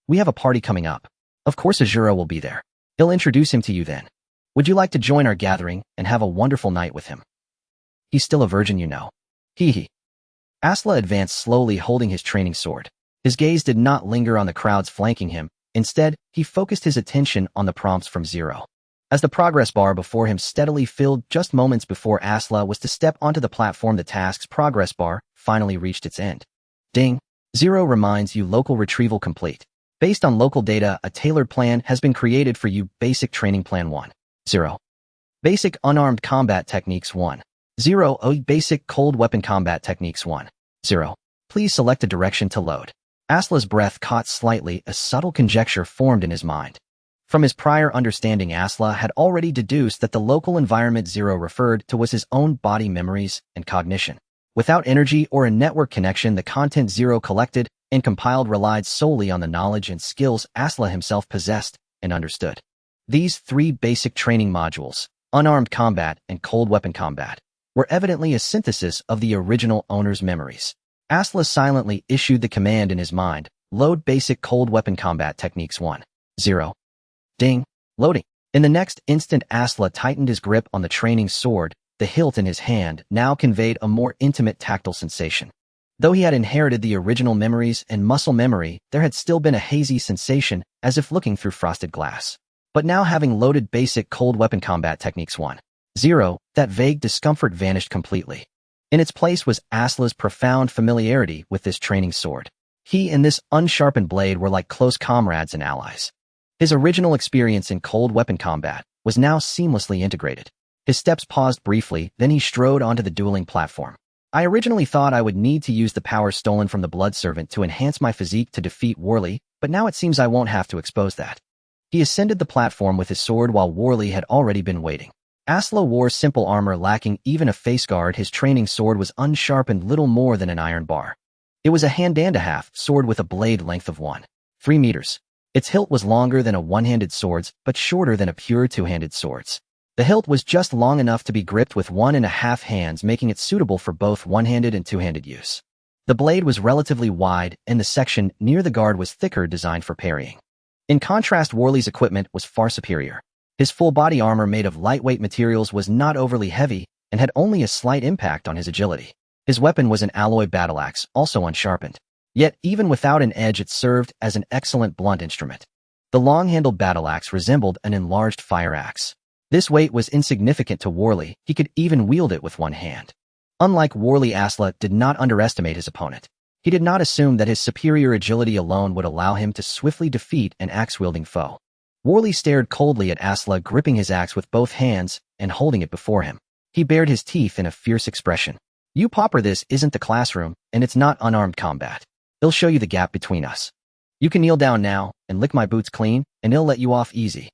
We have a party coming up. Of course Azura will be there. He'll introduce him to you then. Would you like to join our gathering and have a wonderful night with him? He's still a virgin, you know." Hee hee. Asla advanced slowly, holding his training sword. His gaze did not linger on the crowds flanking him. Instead, he focused his attention on the prompts from Zero. As the progress bar before him steadily filled just moments before Asla was to step onto the platform, the task's progress bar finally reached its end. Ding. Zero reminds you, local retrieval complete. Based on local data, a tailored plan has been created for you. Basic Training Plan 1. 0. Basic Unarmed Combat Techniques 1. 0. Basic Cold Weapon Combat Techniques 1. 0. Please select a direction to load. Asla's breath caught slightly, a subtle conjecture formed in his mind. From his prior understanding, Asla had already deduced that the local environment Zero referred to was his own body memories and cognition. Without energy or a network connection, the content Zero collected and compiled relied solely on the knowledge and skills Asla himself possessed and understood. These three basic training modules, unarmed combat and cold weapon combat, were evidently a synthesis of the original owner's memories. Asla silently issued the command in his mind, load basic cold weapon combat techniques 1. 0. Ding. Loading. In the next instant, Asla tightened his grip on the training sword. The hilt in his hand now conveyed a more intimate tactile sensation. Though he had inherited the original memories and muscle memory, there had still been a hazy sensation, as if looking through frosted glass. But now, having loaded basic cold weapon combat techniques 1. 0, that vague discomfort vanished completely. In its place was Asla's profound familiarity with this training sword. He and this unsharpened blade were like close comrades and allies. His original experience in cold weapon combat was now seamlessly integrated. His steps paused briefly, then he strode onto the dueling platform. I originally thought I would need to use the power stolen from the Blood Servant to enhance my physique to defeat Worley, but now it seems I won't have to expose that. He ascended the platform with his sword while Worley had already been waiting. Asla wore simple armor lacking even a face guard. His training sword was unsharpened, little more than an iron bar. It was a hand-and-a-half sword with a blade length of 1.3 meters. Its hilt was longer than a one-handed sword's, but shorter than a pure two-handed sword's. The hilt was just long enough to be gripped with 1.5 hands, making it suitable for both one-handed and two-handed use. The blade was relatively wide, and the section near the guard was thicker, designed for parrying. In contrast, Worley's equipment was far superior. His full-body armor, made of lightweight materials, was not overly heavy and had only a slight impact on his agility. His weapon was an alloy battle axe, also unsharpened. Yet, even without an edge, it served as an excellent blunt instrument. The long-handled battle axe resembled an enlarged fire axe. This weight was insignificant to Worley. He could even wield it with one hand. Unlike Worley, Asla did not underestimate his opponent. He did not assume that his superior agility alone would allow him to swiftly defeat an axe-wielding foe. Worley stared coldly at Asla, gripping his axe with both hands and holding it before him. He bared his teeth in a fierce expression. "You pauper, this isn't the classroom, and it's not unarmed combat. It'll show you the gap between us. You can kneel down now and lick my boots clean, and it'll let you off easy."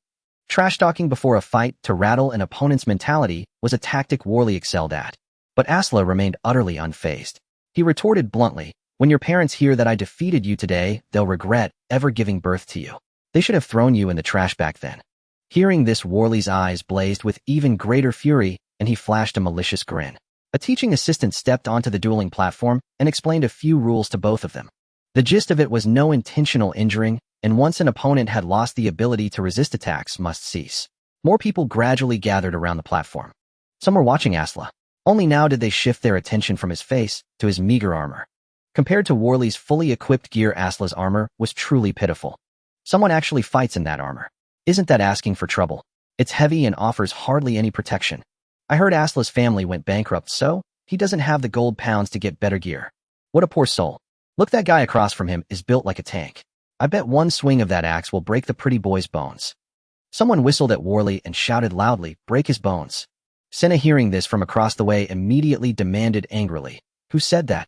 Trash-talking before a fight to rattle an opponent's mentality was a tactic Worley excelled at. But Asla remained utterly unfazed. He retorted bluntly, "When your parents hear that I defeated you today, they'll regret ever giving birth to you. They should have thrown you in the trash back then." Hearing this, Worley's eyes blazed with even greater fury, and he flashed a malicious grin. A teaching assistant stepped onto the dueling platform and explained a few rules to both of them. The gist of it was no intentional injuring, and once an opponent had lost the ability to resist attacks, must cease. More people gradually gathered around the platform. Some were watching Asla. Only now did they shift their attention from his face to his meager armor. Compared to Worley's fully equipped gear, Asla's armor was truly pitiful. Someone actually fights in that armor. Isn't that asking for trouble? It's heavy and offers hardly any protection. I heard Asla's family went bankrupt, so he doesn't have the gold pounds to get better gear. What a poor soul. Look, that guy across from him is built like a tank. I bet one swing of that axe will break the pretty boy's bones." Someone whistled at Worley and shouted loudly, "Break his bones." Senna, hearing this from across the way, immediately demanded angrily, "Who said that?"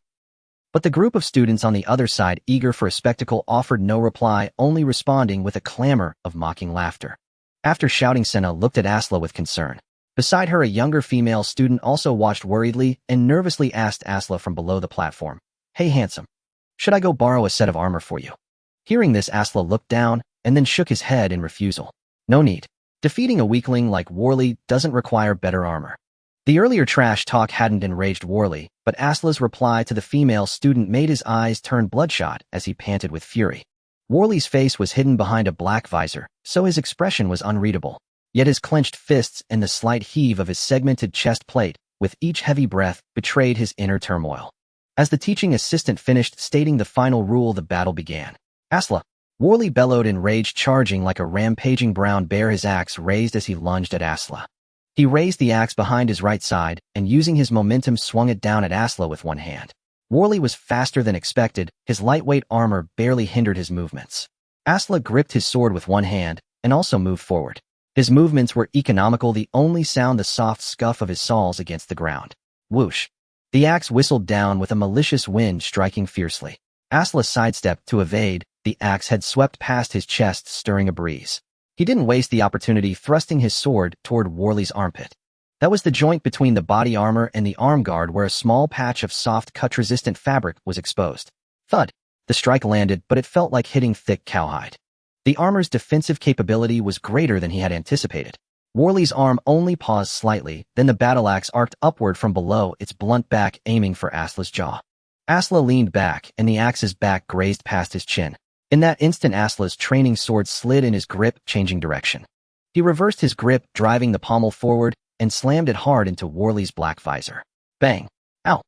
But the group of students on the other side, eager for a spectacle, offered no reply, only responding with a clamor of mocking laughter. After shouting, Senna looked at Asla with concern. Beside her, a younger female student also watched worriedly and nervously asked Asla from below the platform, "Hey, handsome, should I go borrow a set of armor for you?" Hearing this, Asla looked down and then shook his head in refusal. No need. Defeating a weakling like Worley doesn't require better armor. The earlier trash talk hadn't enraged Worley, but Asla's reply to the female student made his eyes turn bloodshot as he panted with fury. Worley's face was hidden behind a black visor, so his expression was unreadable. Yet his clenched fists and the slight heave of his segmented chest plate, with each heavy breath, betrayed his inner turmoil. As the teaching assistant finished stating the final rule, the battle began. "Asla!" Worley bellowed in rage, charging like a rampaging brown bear, his axe raised as he lunged at Asla. He raised the axe behind his right side and, using his momentum, swung it down at Asla with one hand. Worley was faster than expected. His lightweight armor barely hindered his movements. Asla gripped his sword with one hand and also moved forward. His movements were economical, the only sound the soft scuff of his saws against the ground. Whoosh! The axe whistled down with a malicious wind striking fiercely. Asla sidestepped to evade. The axe had swept past his chest, stirring a breeze. He didn't waste the opportunity, thrusting his sword toward Worley's armpit. That was the joint between the body armor and the arm guard where a small patch of soft, cut-resistant fabric was exposed. Thud! The strike landed, but it felt like hitting thick cowhide. The armor's defensive capability was greater than he had anticipated. Worley's arm only paused slightly, then the battle axe arced upward from below, its blunt back aiming for Asla's jaw. Asla leaned back, and the axe's back grazed past his chin. In that instant, Asla's training sword slid in his grip, changing direction. He reversed his grip, driving the pommel forward, and slammed it hard into Worley's black visor. Bang! Ow!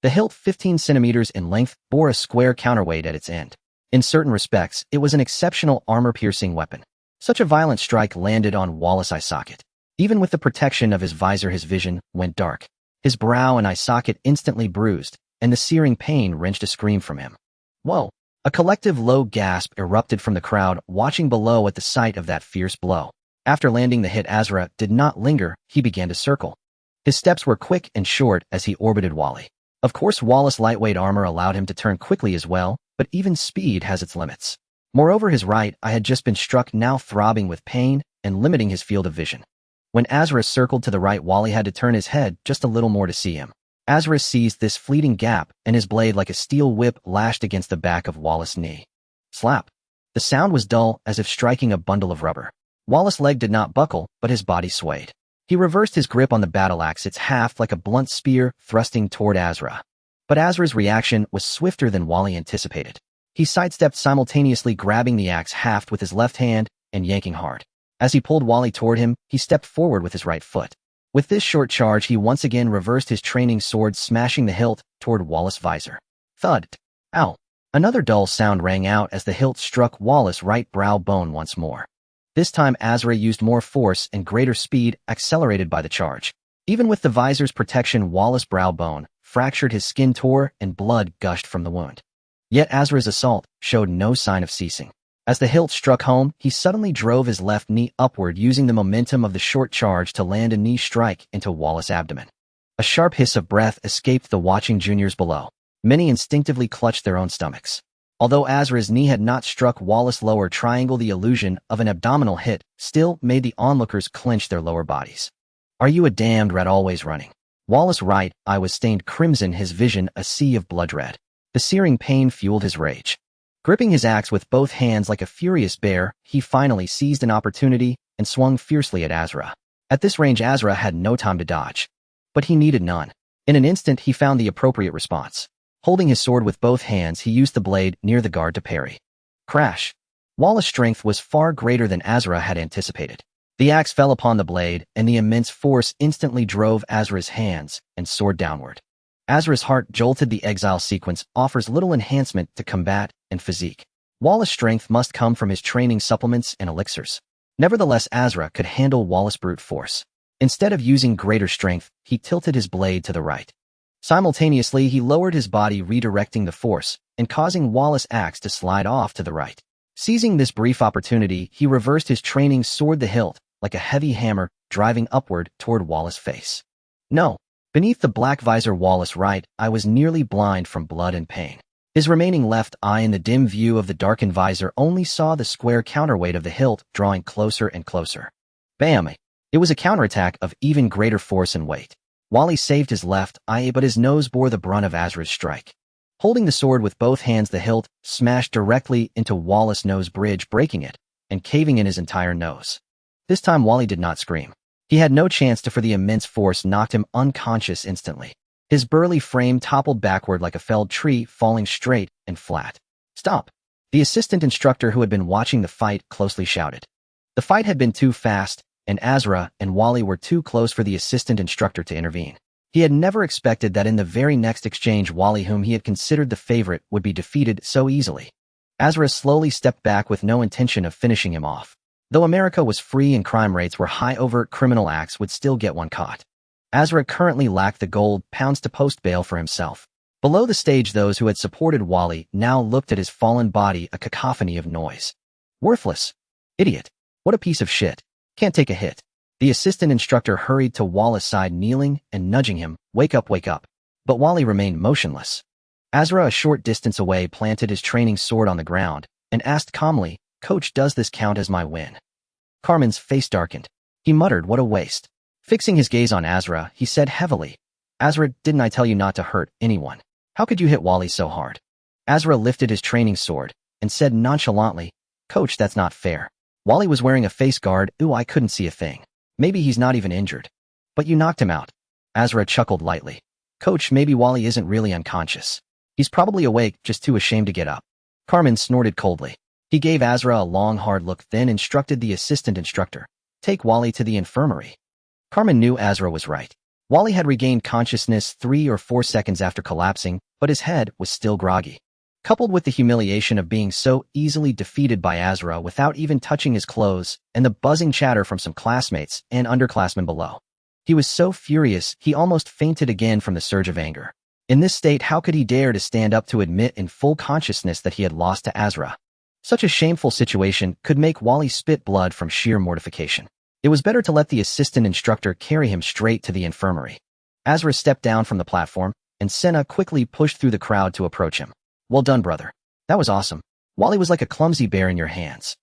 The hilt, 15 centimeters in length, bore a square counterweight at its end. In certain respects, it was an exceptional armor-piercing weapon. Such a violent strike landed on Wallace's eye socket. Even with the protection of his visor, his vision went dark. His brow and eye socket instantly bruised, and the searing pain wrenched a scream from him. Whoa! A collective low gasp erupted from the crowd, watching below at the sight of that fierce blow. After landing the hit, Asra did not linger, he began to circle. His steps were quick and short as he orbited Wally. Of course, Wallace's lightweight armor allowed him to turn quickly as well, but even speed has its limits. Moreover, his right eye had just been struck, now throbbing with pain and limiting his field of vision. When Azra circled to the right, Wally had to turn his head just a little more to see him. Azra seized this fleeting gap, and his blade, like a steel whip, lashed against the back of Wallace's knee. Slap! The sound was dull, as if striking a bundle of rubber. Wallace's leg did not buckle, but his body swayed. He reversed his grip on the battle axe, its haft like a blunt spear, thrusting toward Azra. But Azra's reaction was swifter than Wally anticipated. He sidestepped, simultaneously grabbing the axe haft with his left hand and yanking hard. As he pulled Wally toward him, he stepped forward with his right foot. With this short charge, he once again reversed his training sword, smashing the hilt toward Wallace's visor. Thud! Ow! Another dull sound rang out as the hilt struck Wallace's right brow bone once more. This time, Azra used more force and greater speed, accelerated by the charge. Even with the visor's protection, Wallace's brow bone fractured, his skin tore, and blood gushed from the wound. Yet Azra's assault showed no sign of ceasing. As the hilt struck home, he suddenly drove his left knee upward, using the momentum of the short charge to land a knee strike into Wallace's abdomen. A sharp hiss of breath escaped the watching juniors below. Many instinctively clutched their own stomachs. Although Azra's knee had not struck Wallace's lower triangle, the illusion of an abdominal hit still made the onlookers clench their lower bodies. "Are you a damned rat always running?" Wallace's right eye was stained crimson, his vision a sea of blood red. The searing pain fueled his rage. Gripping his axe with both hands like a furious bear, he finally seized an opportunity and swung fiercely at Azra. At this range, Azra had no time to dodge. But he needed none. In an instant, he found the appropriate response. Holding his sword with both hands, he used the blade near the guard to parry. Crash! Wallace's strength was far greater than Azra had anticipated. The axe fell upon the blade, and the immense force instantly drove Azra's hands and sword downward. Azra's heart jolted. The exile sequence offers little enhancement to combat and physique. Wallace's strength must come from his training supplements and elixirs. Nevertheless, Azra could handle Wallace's brute force. Instead of using greater strength, he tilted his blade to the right. Simultaneously, he lowered his body, redirecting the force and causing Wallace's axe to slide off to the right. Seizing this brief opportunity, he reversed his training sword, the hilt, like a heavy hammer, driving upward toward Wallace's face. No! Beneath the black visor, Wallace's right eye was nearly blind from blood and pain. His remaining left eye, in the dim view of the darkened visor, only saw the square counterweight of the hilt drawing closer and closer. Bam! It was a counterattack of even greater force and weight. Wally saved his left eye, but his nose bore the brunt of Azra's strike. Holding the sword with both hands, the hilt smashed directly into Wallace's nose bridge, breaking it and caving in his entire nose. This time, Wally did not scream. He had no chance to, for the immense force knocked him unconscious instantly. His burly frame toppled backward like a felled tree, falling straight and flat. "Stop!" The assistant instructor, who had been watching the fight closely, shouted. The fight had been too fast, and Azra and Wally were too close for the assistant instructor to intervene. He had never expected that in the very next exchange, Wally, whom he had considered the favorite, would be defeated so easily. Azra slowly stepped back with no intention of finishing him off. Though America was free and crime rates were high, overt criminal acts would still get one caught. Azra currently lacked the gold pounds to post bail for himself. Below the stage, those who had supported Wally now looked at his fallen body, a cacophony of noise. "Worthless! Idiot! What a piece of shit! Can't take a hit." The assistant instructor hurried to Wallace's side, kneeling and nudging him. Wake up, wake up." But Wally remained motionless. Azra, a short distance away, planted his training sword on the ground and asked calmly, "Coach, does this count as my win?" Carmen's face darkened. He muttered, "What a waste." Fixing his gaze on Azra, he said heavily, "Azra, didn't I tell you not to hurt anyone? How could you hit Wally so hard?" Azra lifted his training sword and said nonchalantly, "Coach, that's not fair. Wally was wearing a face guard. Ooh, I couldn't see a thing. Maybe he's not even injured. But you knocked him out." Azra chuckled lightly. "Coach, maybe Wally isn't really unconscious. He's probably awake, just too ashamed to get up." Carmen snorted coldly. He gave Azra a long, hard look, then instructed the assistant instructor, "Take Wally to the infirmary." Carmen knew Azra was right. Wally had regained consciousness 3 or 4 seconds after collapsing, but his head was still groggy. Coupled with the humiliation of being so easily defeated by Azra without even touching his clothes, and the buzzing chatter from some classmates and underclassmen below, he was so furious he almost fainted again from the surge of anger. In this state, how could he dare to stand up to admit in full consciousness that he had lost to Azra? Such a shameful situation could make Wally spit blood from sheer mortification. It was better to let the assistant instructor carry him straight to the infirmary. Azra stepped down from the platform, and Senna quickly pushed through the crowd to approach him. "Well done, brother. That was awesome. Wally was like a clumsy bear in your hands."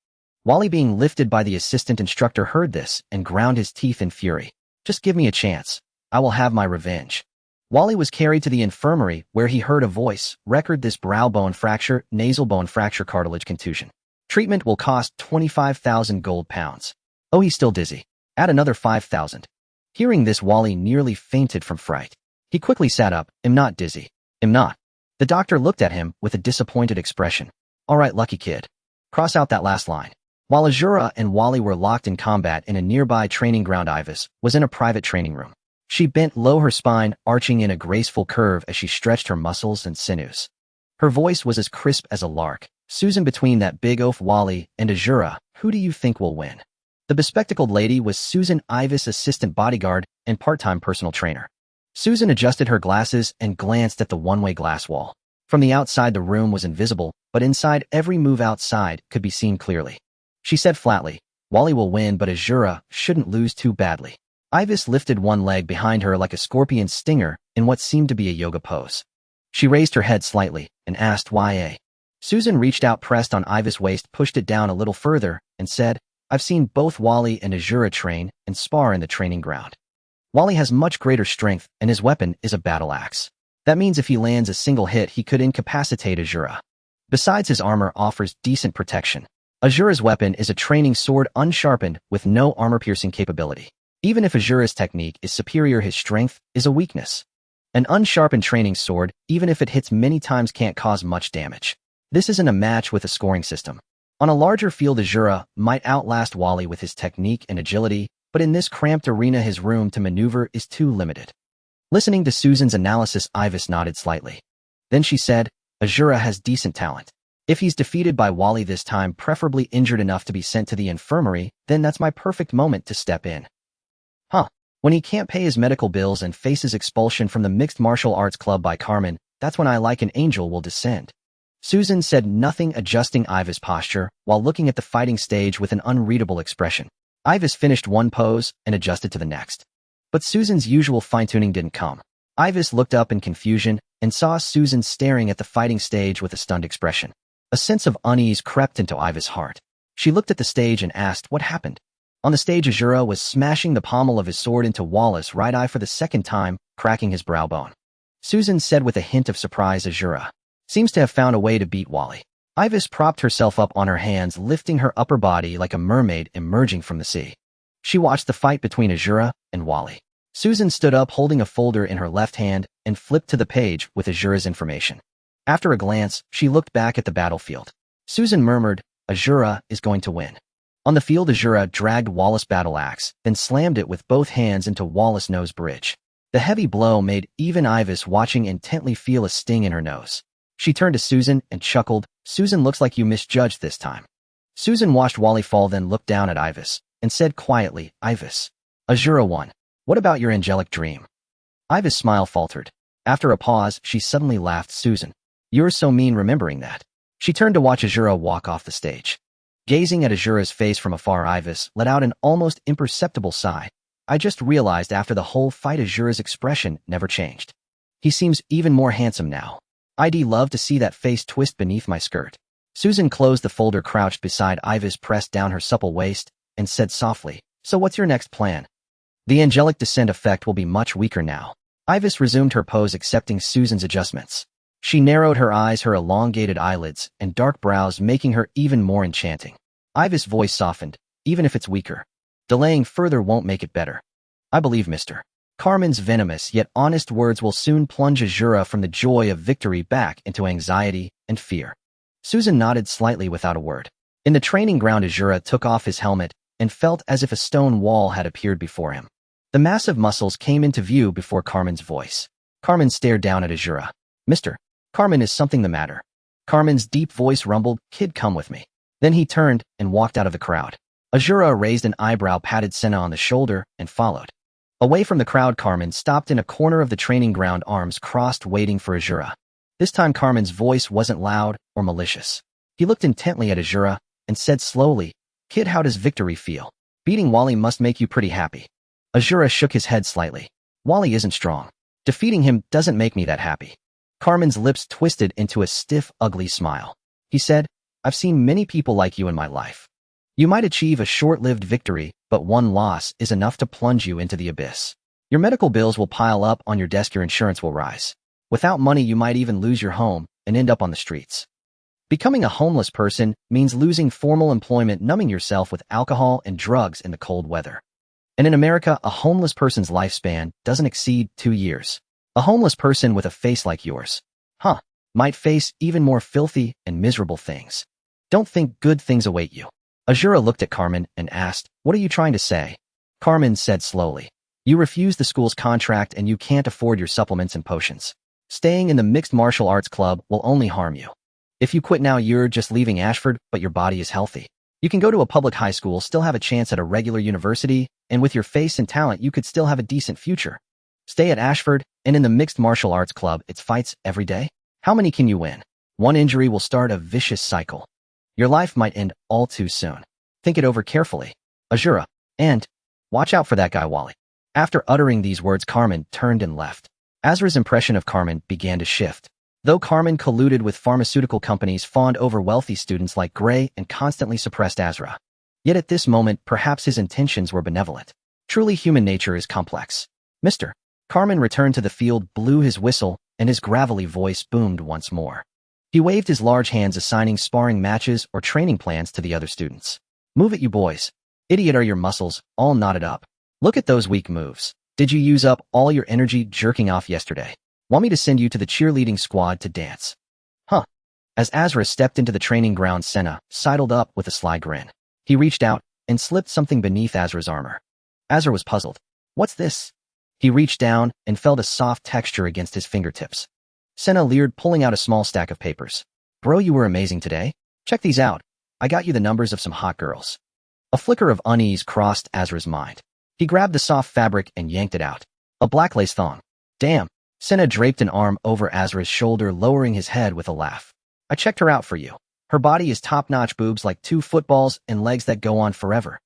Wally, being lifted by the assistant instructor, heard this and ground his teeth in fury. "Just give me a chance. I will have my revenge." Wally was carried to the infirmary, where he heard a voice, "Record this brow bone fracture, nasal bone fracture, cartilage contusion. Treatment will cost 25,000 gold pounds. Oh, he's still dizzy. Add another 5,000. Hearing this, Wally nearly fainted from fright. He quickly sat up. "I'm not dizzy. I'm not." The doctor looked at him with a disappointed expression. "All right, lucky kid. Cross out that last line." While Azura and Wally were locked in combat in a nearby training ground, Ivis was in a private training room. She bent low, her spine arching in a graceful curve as she stretched her muscles and sinews. Her voice was as crisp as a lark. "Susan, between that big oaf Wally and Azura, who do you think will win?" The bespectacled lady was Susan, Ivis' assistant bodyguard and part-time personal trainer. Susan adjusted her glasses and glanced at the one-way glass wall. From the outside, the room was invisible, but inside, every move outside could be seen clearly. She said flatly, "Wally will win, but Azura shouldn't lose too badly." Ivis lifted one leg behind her like a scorpion stinger in what seemed to be a yoga pose. She raised her head slightly and asked, "Why?" Susan reached out, pressed on Ivis' waist, pushed it down a little further, and said, "I've seen both Wally and Azura train and spar in the training ground. Wally has much greater strength, and his weapon is a battle axe. That means if he lands a single hit, he could incapacitate Azura. Besides, his armor offers decent protection. Azura's weapon is a training sword, unsharpened, with no armor-piercing capability. Even if Azura's technique is superior, his strength is a weakness. An unsharpened training sword, even if it hits many times, can't cause much damage. This isn't a match with a scoring system. On a larger field, Azura might outlast Wally with his technique and agility, but in this cramped arena, his room to maneuver is too limited." Listening to Susan's analysis, Ivis nodded slightly. Then she said, "Azura has decent talent. If he's defeated by Wally this time, preferably injured enough to be sent to the infirmary, then that's my perfect moment to step in." "Huh. When he can't pay his medical bills and faces expulsion from the mixed martial arts club by Carmen, that's when I like an angel will descend." Susan said nothing, adjusting Ivis' posture while looking at the fighting stage with an unreadable expression. Ivis finished one pose and adjusted to the next. But Susan's usual fine-tuning didn't come. Ivis looked up in confusion and saw Susan staring at the fighting stage with a stunned expression. A sense of unease crept into Ivis' heart. She looked at the stage and asked, "What happened?" On the stage, Azura was smashing the pommel of his sword into Wallace's right eye for the second time, cracking his brow bone. Susan said with a hint of surprise, "Azura seems to have found a way to beat Wally." Ivis propped herself up on her hands, lifting her upper body like a mermaid emerging from the sea. She watched the fight between Azura and Wally. Susan stood up, holding a folder in her left hand, and flipped to the page with Azura's information. After a glance, she looked back at the battlefield. Susan murmured, "Azura is going to win." On the field, Azura dragged Wallace's battle axe, then slammed it with both hands into Wallace's nose bridge. The heavy blow made even Ivis, watching intently, feel a sting in her nose. She turned to Susan and chuckled, "Susan, looks like you misjudged this time." Susan watched Wally fall, then looked down at Ivis and said quietly, "Ivis, Azura won. What about your angelic dream?" Ivis' smile faltered. After a pause, she suddenly laughed. "Susan, you're so mean remembering that." She turned to watch Azura walk off the stage. Gazing at Azura's face from afar, Ivis let out an almost imperceptible sigh. "I just realized after the whole fight, Azura's expression never changed. He seems even more handsome now." I'd love to see that face twist beneath my skirt. Susan closed the folder crouched beside Ivis, pressed down her supple waist, and said softly, "So what's your next plan?" The angelic descent effect will be much weaker now. Ivis resumed her pose, accepting Susan's adjustments. She narrowed her eyes, her elongated eyelids, and dark brows making her even more enchanting. Ivis' voice softened, "Even if it's weaker, delaying further won't make it better. I believe Mr. Carmen's venomous yet honest words will soon plunge Azura from the joy of victory back into anxiety and fear." Susan nodded slightly without a word. In the training ground, Azura took off his helmet and felt as if a stone wall had appeared before him. The massive muscles came into view before Carmen's voice. Carmen stared down at Azura. "Mr. Carmen, is something the matter?" Carmen's deep voice rumbled, "Kid, come with me." Then he turned and walked out of the crowd. Azura raised an eyebrow, patted Senna on the shoulder, and followed. Away from the crowd, Carmen stopped in a corner of the training ground, arms crossed, waiting for Azura. This time Carmen's voice wasn't loud or malicious. He looked intently at Azura and said slowly, "Kid, how does victory feel? Beating Wally must make you pretty happy." Azura shook his head slightly. "Wally isn't strong. Defeating him doesn't make me that happy." Carmen's lips twisted into a stiff, ugly smile. He said, "I've seen many people like you in my life. You might achieve a short-lived victory, but one loss is enough to plunge you into the abyss. Your medical bills will pile up on your desk, your insurance will rise. Without money, you might even lose your home and end up on the streets. Becoming a homeless person means losing formal employment, numbing yourself with alcohol and drugs in the cold weather. And in America, a homeless person's lifespan doesn't exceed 2 years. A homeless person with a face like yours, might face even more filthy and miserable things. Don't think good things await you." Azura looked at Carmen and asked, "What are you trying to say?" Carmen said slowly, "You refused the school's contract and you can't afford your supplements and potions. Staying in the mixed martial arts club will only harm you. If you quit now, you're just leaving Ashford, but your body is healthy. You can go to a public high school, still have a chance at a regular university, and with your face and talent, you could still have a decent future. Stay at Ashford, and in the mixed martial arts club, it's fights every day. How many can you win? One injury will start a vicious cycle. Your life might end all too soon. Think it over carefully, Azura, and watch out for that guy Wally." After uttering these words, Carmen turned and left. Azra's impression of Carmen began to shift. Though Carmen colluded with pharmaceutical companies, fawned over wealthy students like Gray, and constantly suppressed Azra. Yet at this moment, perhaps his intentions were benevolent. Truly, human nature is complex. "Mr. Carmen returned to the field, blew his whistle, and his gravelly voice boomed once more. He waved his large hands, assigning sparring matches or training plans to the other students. "Move it, you boys. Idiot are your muscles, all knotted up. Look at those weak moves. Did you use up all your energy jerking off yesterday? Want me to send you to the cheerleading squad to dance?" As Azra stepped into the training ground, Senna sidled up with a sly grin. He reached out and slipped something beneath Azra's armor. Azra was puzzled. "What's this?" He reached down and felt a soft texture against his fingertips. Senna leered, pulling out a small stack of papers. "Bro, you were amazing today. Check these out. I got you the numbers of some hot girls." A flicker of unease crossed Azra's mind. He grabbed the soft fabric and yanked it out. A black lace thong. "Damn." Senna draped an arm over Azra's shoulder, lowering his head with a laugh. "I checked her out for you. Her body is top-notch, boobs like 2 footballs and legs that go on forever.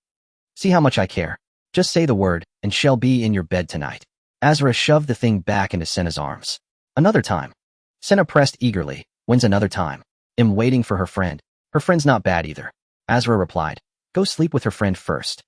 See how much I care. Just say the word, and she'll be in your bed tonight." Azra shoved the thing back into Senna's arms. "Another time." Senna pressed eagerly. "When's another time?" "I'm waiting for her friend." "Her friend's not bad either." Azra replied. "Go sleep with her friend first."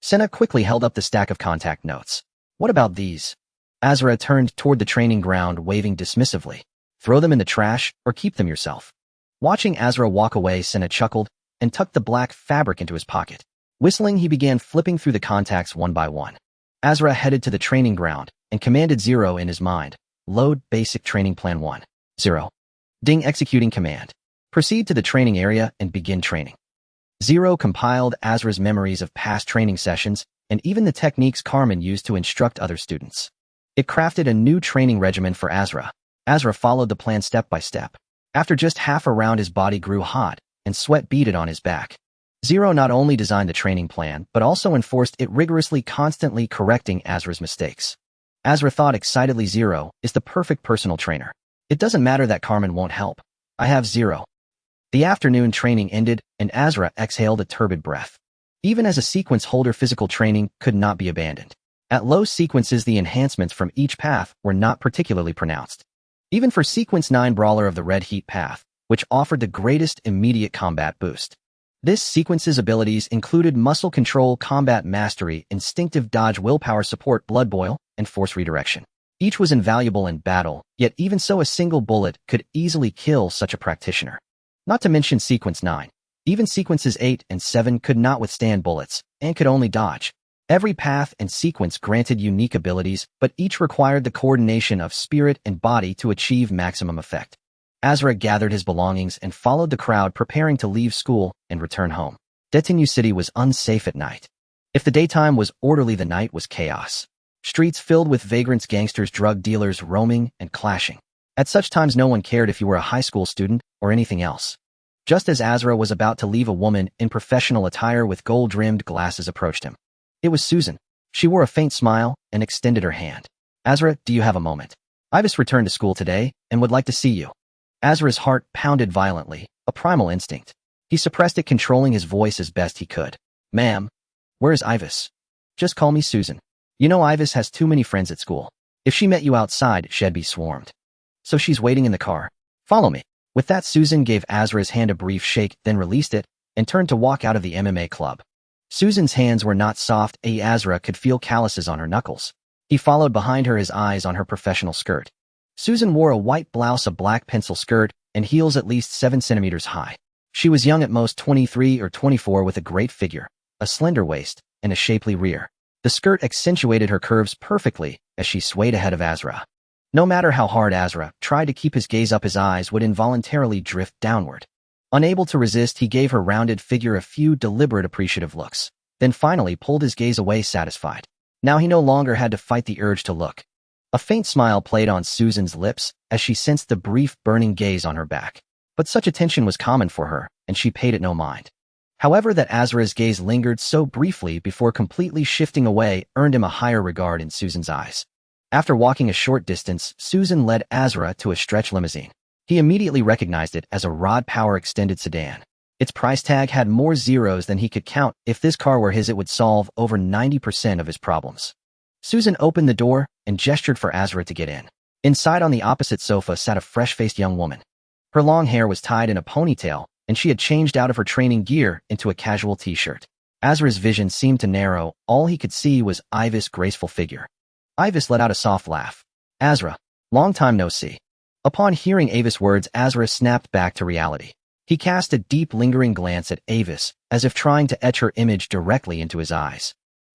Senna quickly held up the stack of contact notes. "What about these?" Azra turned toward the training ground, waving dismissively. "Throw them in the trash or keep them yourself." Watching Azra walk away, Senna chuckled and tucked the black fabric into his pocket. Whistling, he began flipping through the contacts one by one. Azra headed to the training ground and commanded Zero in his mind. "Load basic training plan 1. 0. Ding, executing command. Proceed to the training area and begin training." Zero compiled Azra's memories of past training sessions and even the techniques Carmen used to instruct other students. It crafted a new training regimen for Azra. Azra followed the plan step by step. After just half a round, his body grew hot and sweat beaded on his back. Zero not only designed the training plan, but also enforced it rigorously, constantly correcting Azra's mistakes. Azra thought excitedly, "Zero is the perfect personal trainer. It doesn't matter that Carmen won't help. I have Zero." The afternoon training ended, and Azra exhaled a turbid breath. Even as a sequence holder, physical training could not be abandoned. At low sequences, the enhancements from each path were not particularly pronounced. even for Sequence 9 Brawler of the Red Heat Path, which offered the greatest immediate combat boost. This sequence's abilities included muscle control, combat mastery, instinctive dodge, willpower support, blood boil, and force redirection. Each was invaluable in battle, yet even so a single bullet could easily kill such a practitioner. Not to mention Sequence 9. Even Sequences 8 and 7 could not withstand bullets, and could only dodge. Every path and sequence granted unique abilities, but each required the coordination of spirit and body to achieve maximum effect. Asla gathered his belongings and followed the crowd preparing to leave school and return home. Detenue City was unsafe at night. If the daytime was orderly, the night was chaos. Streets filled with vagrants, gangsters, drug dealers roaming and clashing. At such times no one cared if you were a high school student or anything else. Just as Asla was about to leave, a woman in professional attire with gold-rimmed glasses approached him. It was Susan. She wore a faint smile and extended her hand. Asla, do you have a moment? I've just returned to school today and would like to see you. Asla's heart pounded violently, a primal instinct. He suppressed it, controlling his voice as best he could. Ma'am, where is Ivis? Just call me Susan. You know Ivis has too many friends at school. If she met you outside, she'd be swarmed. So she's waiting in the car. Follow me. With that, Susan gave Asla's hand a brief shake, then released it, and turned to walk out of the MMA club. Susan's hands were not soft. Asla could feel calluses on her knuckles. He followed behind her, his eyes on her professional skirt. Susan wore a white blouse, a black pencil skirt, and heels at least 7 centimeters high. She was young, at most 23 or 24, with a great figure, a slender waist, and a shapely rear. The skirt accentuated her curves perfectly as she swayed ahead of Asla. No matter how hard Asla tried to keep his gaze up, his eyes would involuntarily drift downward. Unable to resist, he gave her rounded figure a few deliberate, appreciative looks, then finally pulled his gaze away, satisfied. Now he no longer had to fight the urge to look. A faint smile played on Susan's lips as she sensed the brief, burning gaze on her back. But such attention was common for her, and she paid it no mind. However, that Asla's gaze lingered so briefly before completely shifting away earned him a higher regard in Susan's eyes. After walking a short distance, Susan led Asla to a stretch limousine. He immediately recognized it as a Rod Power extended sedan. Its price tag had more zeros than he could count. If this car were his, it would solve over 90% of his problems. Susan opened the door and gestured for Asla to get in. Inside, on the opposite sofa, sat a fresh-faced young woman. Her long hair was tied in a ponytail, and she had changed out of her training gear into a casual t-shirt. Asla's vision seemed to narrow. All he could see was Ivis' graceful figure. Ivis let out a soft laugh. Asla, long time no see. Upon hearing Avis' words, Asla snapped back to reality. He cast a deep, lingering glance at Avis, as if trying to etch her image directly into his eyes.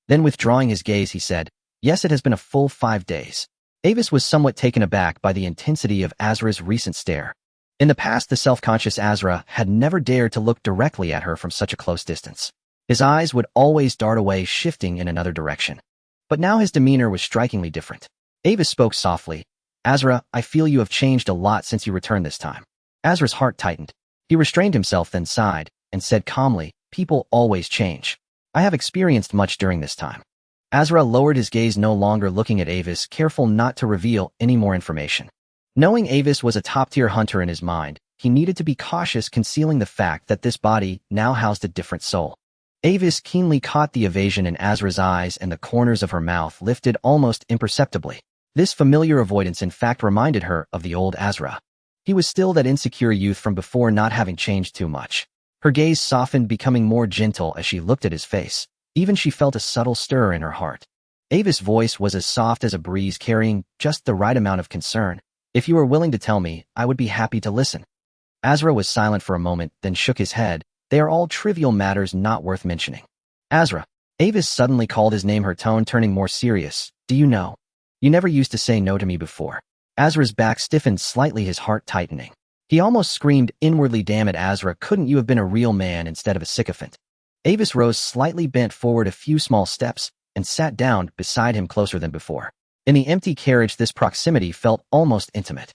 Then, withdrawing his gaze, he said, Yes, it has been a full 5 days. Avis was somewhat taken aback by the intensity of Asla's recent stare. In the past, the self-conscious Asla had never dared to look directly at her from such a close distance. His eyes would always dart away, shifting in another direction. But now his demeanor was strikingly different. Avis spoke softly. Asla, I feel you have changed a lot since you returned this time. Asla's heart tightened. He restrained himself, then sighed, and said calmly, People always change. I have experienced much during this time. Asla lowered his gaze, no longer looking at Avis, careful not to reveal any more information. Knowing Avis was a top-tier hunter in his mind, he needed to be cautious, concealing the fact that this body now housed a different soul. Avis keenly caught the evasion in Asla's eyes, and the corners of her mouth lifted almost imperceptibly. This familiar avoidance in fact reminded her of the old Asla. He was still that insecure youth from before, not having changed too much. Her gaze softened, becoming more gentle as she looked at his face. Even she felt a subtle stir in her heart. Avis' voice was as soft as a breeze, carrying just the right amount of concern. If you are willing to tell me, I would be happy to listen. Asla was silent for a moment, then shook his head. They are all trivial matters not worth mentioning. Asla. Avis suddenly called his name, her tone turning more serious. Do you know? You never used to say no to me before. Asla's back stiffened slightly, his heart tightening. He almost screamed inwardly, Damn it, Asla, couldn't you have been a real man instead of a sycophant? Avis rose slightly, bent forward a few small steps, and sat down beside him, closer than before. In the empty carriage, this proximity felt almost intimate.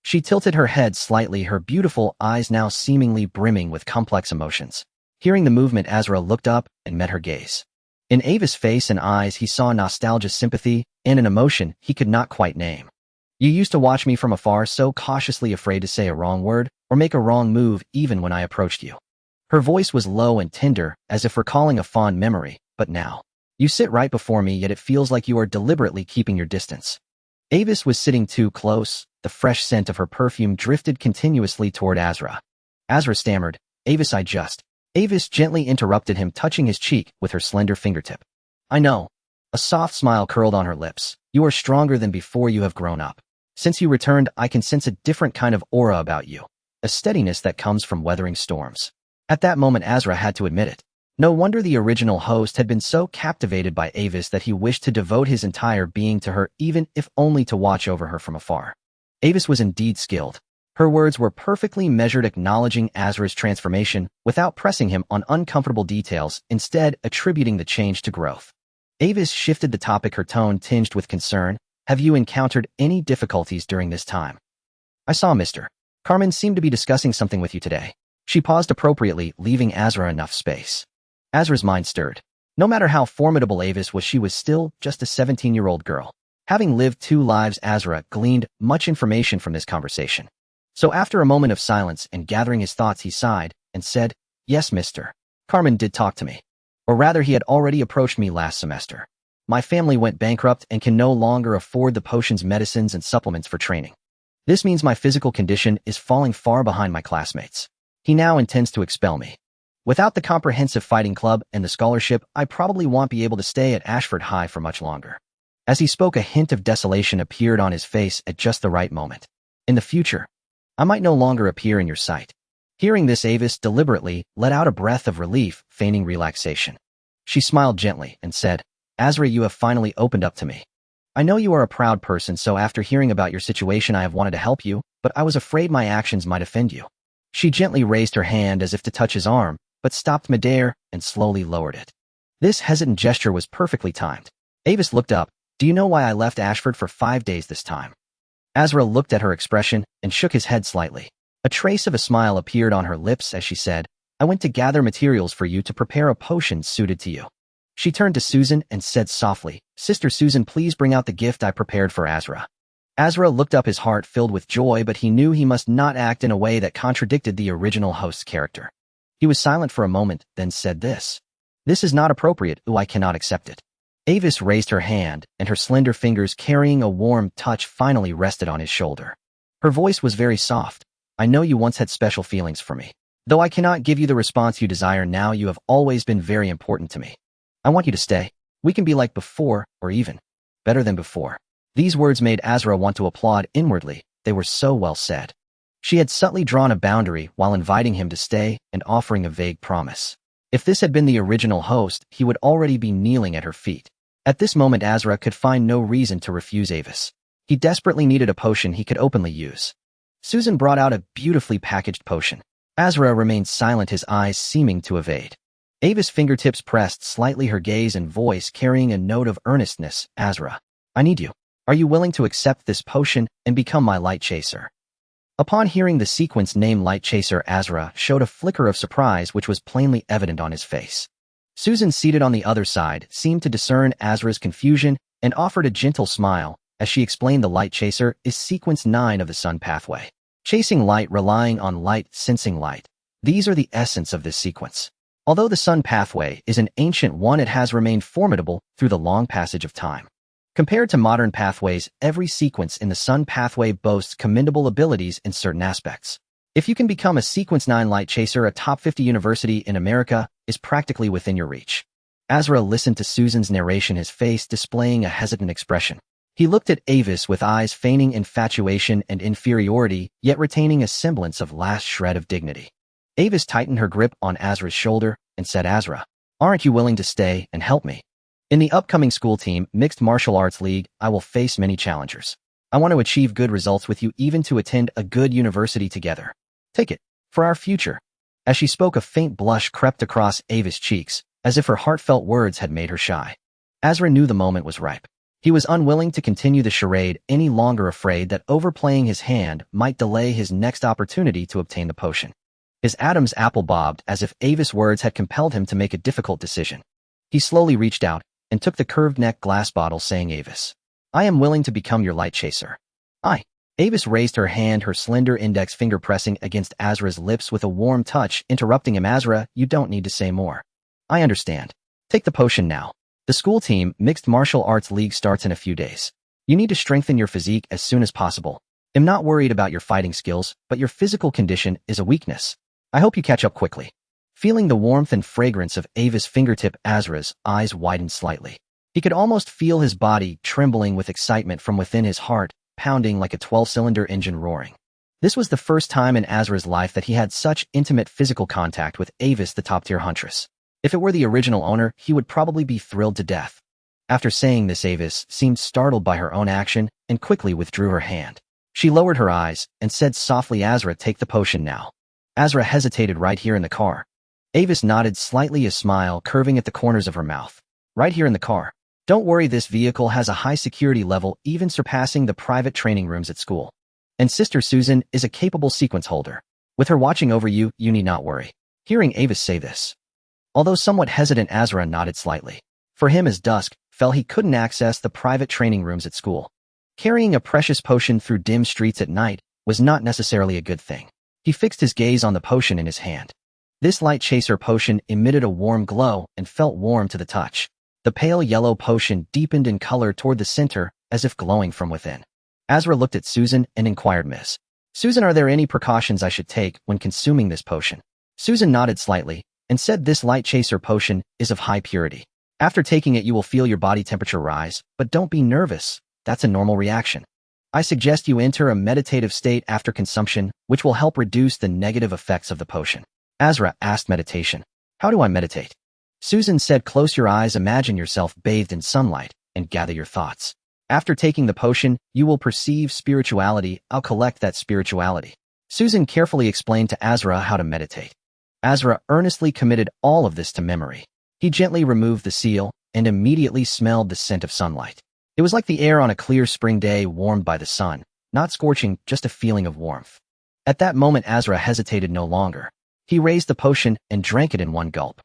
She tilted her head slightly, her beautiful eyes now seemingly brimming with complex emotions. Hearing the movement, Asla looked up and met her gaze. In Avis' face and eyes he saw nostalgia, sympathy, and an emotion he could not quite name. You used to watch me from afar, so cautiously, afraid to say a wrong word or make a wrong move even when I approached you. Her voice was low and tender, as if recalling a fond memory, but now, you sit right before me, yet it feels like you are deliberately keeping your distance. Avis was sitting too close, the fresh scent of her perfume drifted continuously toward Asra. Asra stammered, "Avis, Avis gently interrupted him, touching his cheek with her slender fingertip. "I know." A soft smile curled on her lips. "You are stronger than before. You have grown up. Since you returned, I can sense a different kind of aura about you, a steadiness that comes from weathering storms." At that moment, Asra had to admit it. No wonder the original host had been so captivated by Avis that he wished to devote his entire being to her, even if only to watch over her from afar. Avis was indeed skilled. Her words were perfectly measured, acknowledging Asra's transformation without pressing him on uncomfortable details, instead attributing the change to growth. Avis shifted the topic, her tone tinged with concern. "Have you encountered any difficulties during this time?" "I saw Mr. Carmen seemed to be discussing something with you today." She paused appropriately, leaving Asra enough space. Asra's mind stirred. No matter how formidable Avis was, she was still just a 17-year-old girl. Having lived 2 lives, Asra gleaned much information from this conversation. So after a moment of silence and gathering his thoughts, he sighed and said, "Yes, Mr. Carmen did talk to me. Or rather, he had already approached me last semester. My family went bankrupt and can no longer afford the potions, medicines, and supplements for training. This means my physical condition is falling far behind my classmates. He now intends to expel me. Without the comprehensive fighting club and the scholarship, I probably won't be able to stay at Ashford High for much longer." As he spoke, a hint of desolation appeared on his face at just the right moment. "In the future, I might no longer appear in your sight." Hearing this, Avis deliberately let out a breath of relief, feigning relaxation. She smiled gently and said, "Asra, you have finally opened up to me. I know you are a proud person, so after hearing about your situation, I have wanted to help you, but I was afraid my actions might offend you." She gently raised her hand as if to touch his arm, but stopped midair and slowly lowered it. This hesitant gesture was perfectly timed. Avis looked up. "Do you know why I left Ashford for 5 days this time?" Asra looked at her expression and shook his head slightly. A trace of a smile appeared on her lips as she said, "I went to gather materials for you to prepare a potion suited to you." She turned to Susan and said softly, "Sister Susan, please bring out the gift I prepared for Asra." Asra looked up, his heart filled with joy, but he knew he must not act in a way that contradicted the original host's character. He was silent for a moment, then said this is not appropriate. I cannot accept it." Avis raised her hand, and her slender fingers carrying a warm touch finally rested on his shoulder. Her voice was very soft. "I know you once had special feelings for me. Though I cannot give you the response you desire now, you have always been very important to me. I want you to stay. We can be like before, or even better than before." These words made Asra want to applaud inwardly. They were so well said. She had subtly drawn a boundary while inviting him to stay and offering a vague promise. If this had been the original host, he would already be kneeling at her feet. At this moment, Asra could find no reason to refuse Avis. He desperately needed a potion he could openly use. Susan brought out a beautifully packaged potion. Asra remained silent, his eyes seeming to evade. Avis' fingertips pressed slightly, her gaze and voice carrying a note of earnestness. "Asra, I need you. Are you willing to accept this potion and become my light chaser?" Upon hearing the sequence name Light Chaser, Asra showed a flicker of surprise which was plainly evident on his face. Susan, seated on the other side, seemed to discern Asra's confusion and offered a gentle smile as she explained the Light Chaser is sequence 9 of the Sun Pathway. Chasing light, relying on light, sensing light. These are the essence of this sequence. Although the Sun Pathway is an ancient one, it has remained formidable through the long passage of time. Compared to modern pathways, every sequence in the Sun Pathway boasts commendable abilities in certain aspects. If you can become a Sequence 9 Light Chaser, a top 50 university in America is practically within your reach. Asra listened to Susan's narration, his face displaying a hesitant expression. He looked at Avis with eyes feigning infatuation and inferiority, yet retaining a semblance of last shred of dignity. Avis tightened her grip on Asra's shoulder and said, "Asra, aren't you willing to stay and help me? In the upcoming school team, Mixed Martial Arts League, I will face many challengers. I want to achieve good results with you, even to attend a good university together. Take it, for our future." As she spoke, a faint blush crept across Avis' cheeks, as if her heartfelt words had made her shy. Asra knew the moment was ripe. He was unwilling to continue the charade any longer, afraid that overplaying his hand might delay his next opportunity to obtain the potion. His Adam's apple bobbed as if Avis' words had compelled him to make a difficult decision. He slowly reached out and took the curved neck glass bottle, saying, "Avis, I am willing to become your light chaser." Avis raised her hand, her slender index finger pressing against Asra's lips with a warm touch, interrupting him. "Asra, you don't need to say more. I understand. Take the potion now. The school team Mixed Martial Arts League starts in a few days. You need to strengthen your physique as soon as possible. am not worried about your fighting skills, but your physical condition is a weakness. I hope you catch up quickly. Feeling the warmth and fragrance of Ava's fingertip, Asra's eyes widened slightly. He could almost feel his body trembling with excitement from within, his heart pounding like a 12-cylinder engine roaring. This was the first time in Asra's life that he had such intimate physical contact with Avis, the top-tier huntress. If it were the original owner, he would probably be thrilled to death. After saying this, Avis seemed startled by her own action and quickly withdrew her hand. She lowered her eyes and said softly, "Asra, take the potion now." Asra hesitated. "Right here in the car." Avis nodded slightly, a smile curving at the corners of her mouth. "Right here in the car. Don't worry, this vehicle has a high security level, even surpassing the private training rooms at school. And Sister Susan is a capable sequence holder. With her watching over you, you need not worry." Hearing Avis say this, although somewhat hesitant, Asra nodded slightly. For him, as dusk fell, he couldn't access the private training rooms at school. Carrying a precious potion through dim streets at night was not necessarily a good thing. He fixed his gaze on the potion in his hand. This light chaser potion emitted a warm glow and felt warm to the touch. The pale yellow potion deepened in color toward the center, as if glowing from within. Asra looked at Susan and inquired, "Miss Susan, are there any precautions I should take when consuming this potion?" Susan nodded slightly and said, "This light chaser potion is of high purity. After taking it, you will feel your body temperature rise, but don't be nervous. That's a normal reaction. I suggest you enter a meditative state after consumption, which will help reduce the negative effects of the potion." Asra asked, "Meditation? How do I meditate?" Susan said, "Close your eyes, imagine yourself bathed in sunlight, and gather your thoughts. After taking the potion, you will perceive spirituality. I'll collect that spirituality." Susan carefully explained to Asra how to meditate. Asra earnestly committed all of this to memory. He gently removed the seal and immediately smelled the scent of sunlight. It was like the air on a clear spring day, warmed by the sun, not scorching, just a feeling of warmth. At that moment, Asra hesitated no longer. He raised the potion and drank it in one gulp.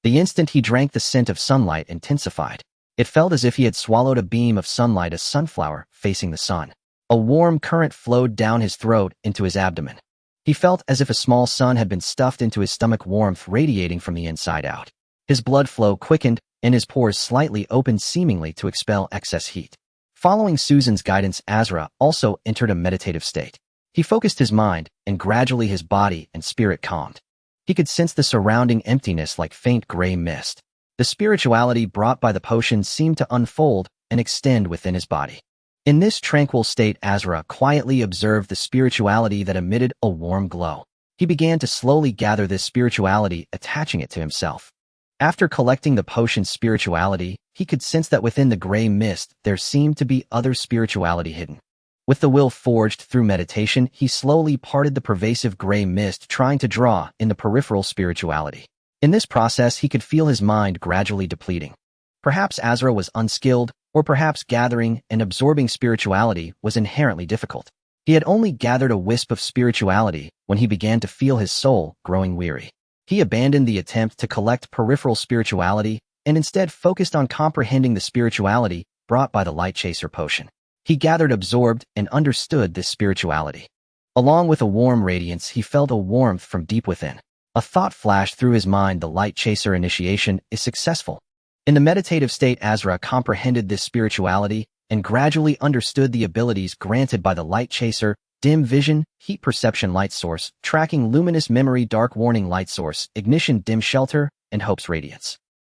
The instant he drank, the scent of sunlight intensified. It felt as if he had swallowed a beam of sunlight, a sunflower facing the sun. A warm current flowed down his throat into his abdomen. He felt as if a small sun had been stuffed into his stomach, warmth radiating from the inside out. His blood flow quickened, and his pores slightly opened, seemingly to expel excess heat. Following Susan's guidance, Asra also entered a meditative state. He focused his mind, and gradually his body and spirit calmed. He could sense the surrounding emptiness like faint gray mist. The spirituality brought by the potion seemed to unfold and extend within his body. In this tranquil state, Asra quietly observed the spirituality that emitted a warm glow. He began to slowly gather this spirituality, attaching it to himself. After collecting the potion's spirituality, he could sense that within the gray mist there seemed to be other spirituality hidden. With the will forged through meditation, he slowly parted the pervasive gray mist, trying to draw in the peripheral spirituality. In this process, he could feel his mind gradually depleting. Perhaps Asra was unskilled, or perhaps gathering and absorbing spirituality was inherently difficult. He had only gathered a wisp of spirituality when he began to feel his soul growing weary. He abandoned the attempt to collect peripheral spirituality and instead focused on comprehending the spirituality brought by the light chaser potion. He gathered, absorbed, and understood this spirituality. Along with a warm radiance, he felt a warmth from deep within. A thought flashed through his mind: the light chaser initiation is successful. In the meditative state, Asra comprehended this spirituality and gradually understood the abilities granted by the light chaser: dim vision, heat perception, light source, tracking, luminous memory, dark warning, light source, ignition, dim shelter, and hope's radiance.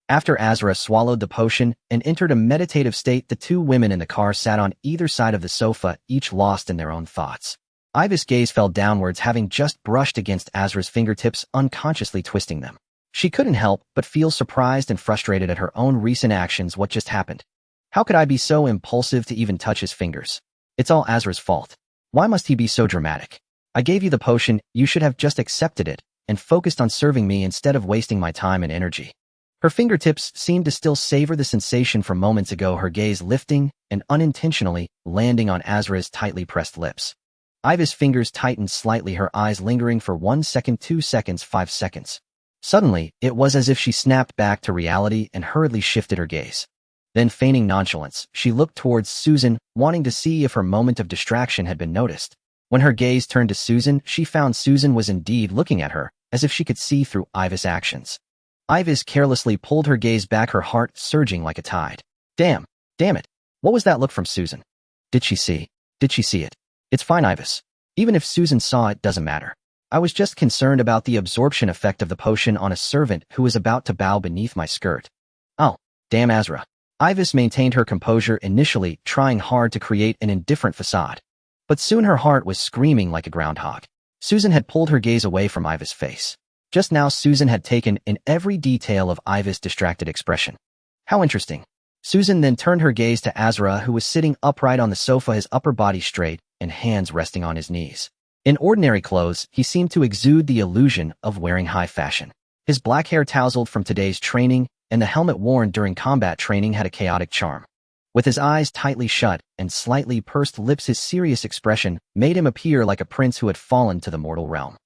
After Asra swallowed the potion and entered a meditative state, the two women in the car sat on either side of the sofa, each lost in their own thoughts. Iva's gaze fell downwards, having just brushed against Asra's fingertips, unconsciously twisting them. She couldn't help but feel surprised and frustrated at her own recent actions. What just happened? How could I be so impulsive to even touch his fingers? It's all Asra's fault. Why must he be so dramatic? I gave you the potion, you should have just accepted it and focused on serving me instead of wasting my time and energy. Her fingertips seemed to still savor the sensation from moments ago, her gaze lifting and unintentionally landing on Asra's tightly pressed lips. Iva's fingers tightened slightly, her eyes lingering for 1 second, 2 seconds, 5 seconds. Suddenly, it was as if she snapped back to reality and hurriedly shifted her gaze. Then, feigning nonchalance, she looked towards Susan, wanting to see if her moment of distraction had been noticed. When her gaze turned to Susan, she found Susan was indeed looking at her, as if she could see through Iva's actions. Ivis carelessly pulled her gaze back, her heart surging like a tide. Damn it. What was that look from Susan? Did she see it? It's fine, Ivis. Even if Susan saw it, doesn't matter. I was just concerned about the absorption effect of the potion on a servant who was about to bow beneath my skirt. Oh, damn Asra. Ivis maintained her composure initially, trying hard to create an indifferent facade. But soon her heart was screaming like a groundhog. Susan had pulled her gaze away from Ivis' face. Just now Susan had taken in every detail of Ivis' distracted expression. How interesting. Susan then turned her gaze to Azra, who was sitting upright on the sofa, his upper body straight and hands resting on his knees. In ordinary clothes, he seemed to exude the illusion of wearing high fashion. His black hair tousled from today's training, and the helmet worn during combat training had a chaotic charm. With his eyes tightly shut and slightly pursed lips, his serious expression made him appear like a prince who had fallen to the mortal realm.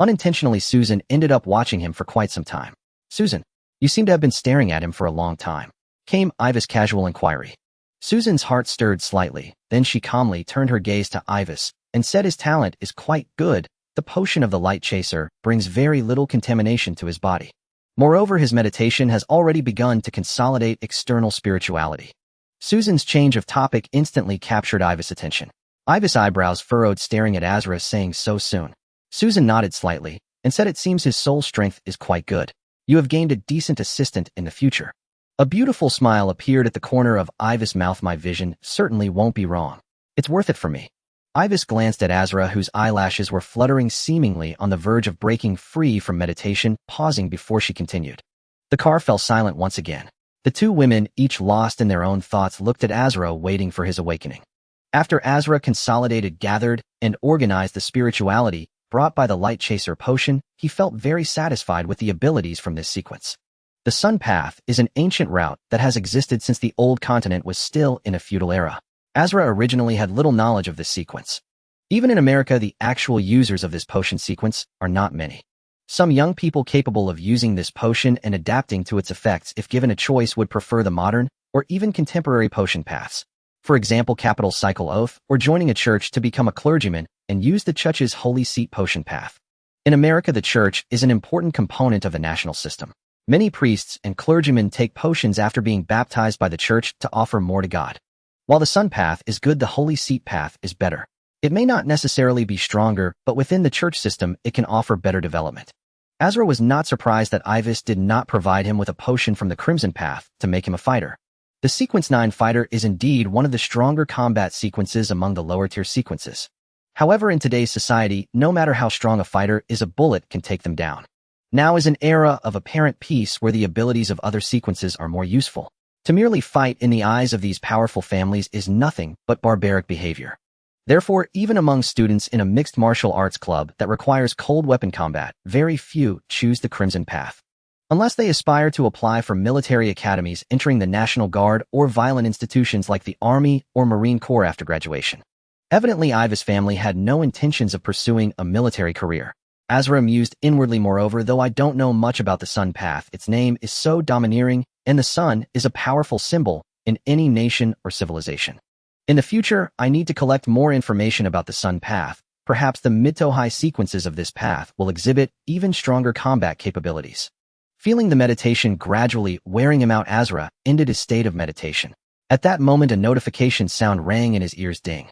Unintentionally, Susan ended up watching him for quite some time. Susan, you seem to have been staring at him for a long time, came Ivis' casual inquiry. Susan's heart stirred slightly, then she calmly turned her gaze to Ivis and said, his talent is quite good. The potion of the light chaser brings very little contamination to his body. Moreover, his meditation has already begun to consolidate external spirituality. Susan's change of topic instantly captured Ivis' attention. Ivis' eyebrows furrowed, staring at Azra, saying, so soon. Susan nodded slightly and said, it seems his soul strength is quite good. You have gained a decent assistant in the future. A beautiful smile appeared at the corner of Ivis' mouth. My vision certainly won't be wrong. It's worth it for me. Ivis glanced at Azra, whose eyelashes were fluttering, seemingly on the verge of breaking free from meditation, pausing before she continued. The car fell silent once again. The two women, each lost in their own thoughts, looked at Azra, waiting for his awakening. After Azra consolidated, gathered, and organized the spirituality brought by the light chaser potion, he felt very satisfied with the abilities from this sequence. The Sun Path is an ancient route that has existed since the old continent was still in a feudal era. Azra originally had little knowledge of this sequence. Even in America, the actual users of this potion sequence are not many. Some young people capable of using this potion and adapting to its effects, if given a choice, would prefer the modern or even contemporary potion paths. For example, capital cycle oath or joining a church to become a clergyman and use the church's holy seat potion path. In America, the church is an important component of the national system. Many priests and clergymen take potions after being baptized by the church to offer more to God. While the Sun Path is good, the Holy Seat Path is better. It may not necessarily be stronger, but within the church system, it can offer better development. Azra was not surprised that Ivis did not provide him with a potion from the Crimson Path to make him a fighter. The Sequence 9 fighter is indeed one of the stronger combat sequences among the lower-tier sequences. However, in today's society, no matter how strong a fighter is, a bullet can take them down. Now is an era of apparent peace where the abilities of other sequences are more useful. To merely fight in the eyes of these powerful families is nothing but barbaric behavior. Therefore, even among students in a mixed martial arts club that requires cold weapon combat, very few choose the Crimson Path. Unless they aspire to apply for military academies, entering the National Guard, or violent institutions like the Army or Marine Corps after graduation. Evidently, Ivis' family had no intentions of pursuing a military career. Azra mused inwardly, moreover, though I don't know much about the Sun Path, its name is so domineering, and the sun is a powerful symbol in any nation or civilization. In the future, I need to collect more information about the Sun Path. Perhaps the mid to high sequences of this path will exhibit even stronger combat capabilities. Feeling the meditation gradually wearing him out, Azra ended his state of meditation. At that moment, a notification sound rang in his ears. Ding.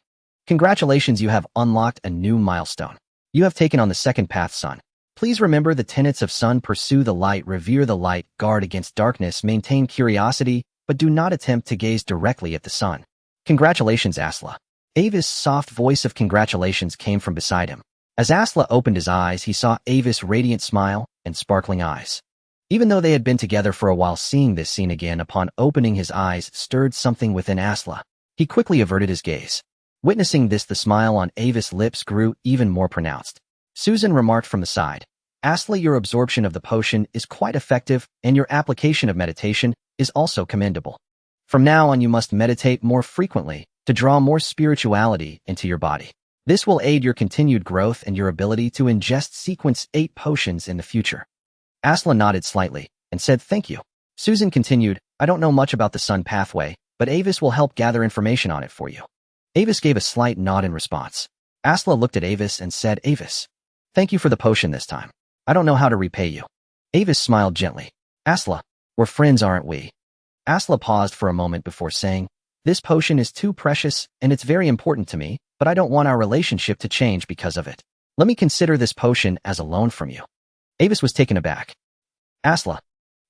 Congratulations, you have unlocked a new milestone. You have taken on the second path, Sun. Please remember the tenets of Sun: pursue the light, revere the light, guard against darkness, maintain curiosity, but do not attempt to gaze directly at the sun. Congratulations, Asla. Avis' soft voice of congratulations came from beside him. As Asla opened his eyes, he saw Avis' radiant smile and sparkling eyes. Even though they had been together for a while, seeing this scene again upon opening his eyes stirred something within Asla. He quickly averted his gaze. Witnessing this, the smile on Avis' lips grew even more pronounced. Susan remarked from the side, Asla, your absorption of the potion is quite effective, and your application of meditation is also commendable. From now on, you must meditate more frequently to draw more spirituality into your body. This will aid your continued growth and your ability to ingest Sequence 8 potions in the future. Asla nodded slightly and said thank you. Susan continued, I don't know much about the Sun Pathway, but Avis will help gather information on it for you. Avis gave a slight nod in response. Asla looked at Avis and said, Avis, thank you for the potion this time. I don't know how to repay you. Avis smiled gently. Asla, we're friends, aren't we? Asla paused for a moment before saying, this potion is too precious and it's very important to me, but I don't want our relationship to change because of it. Let me consider this potion as a loan from you. Avis was taken aback. Asla.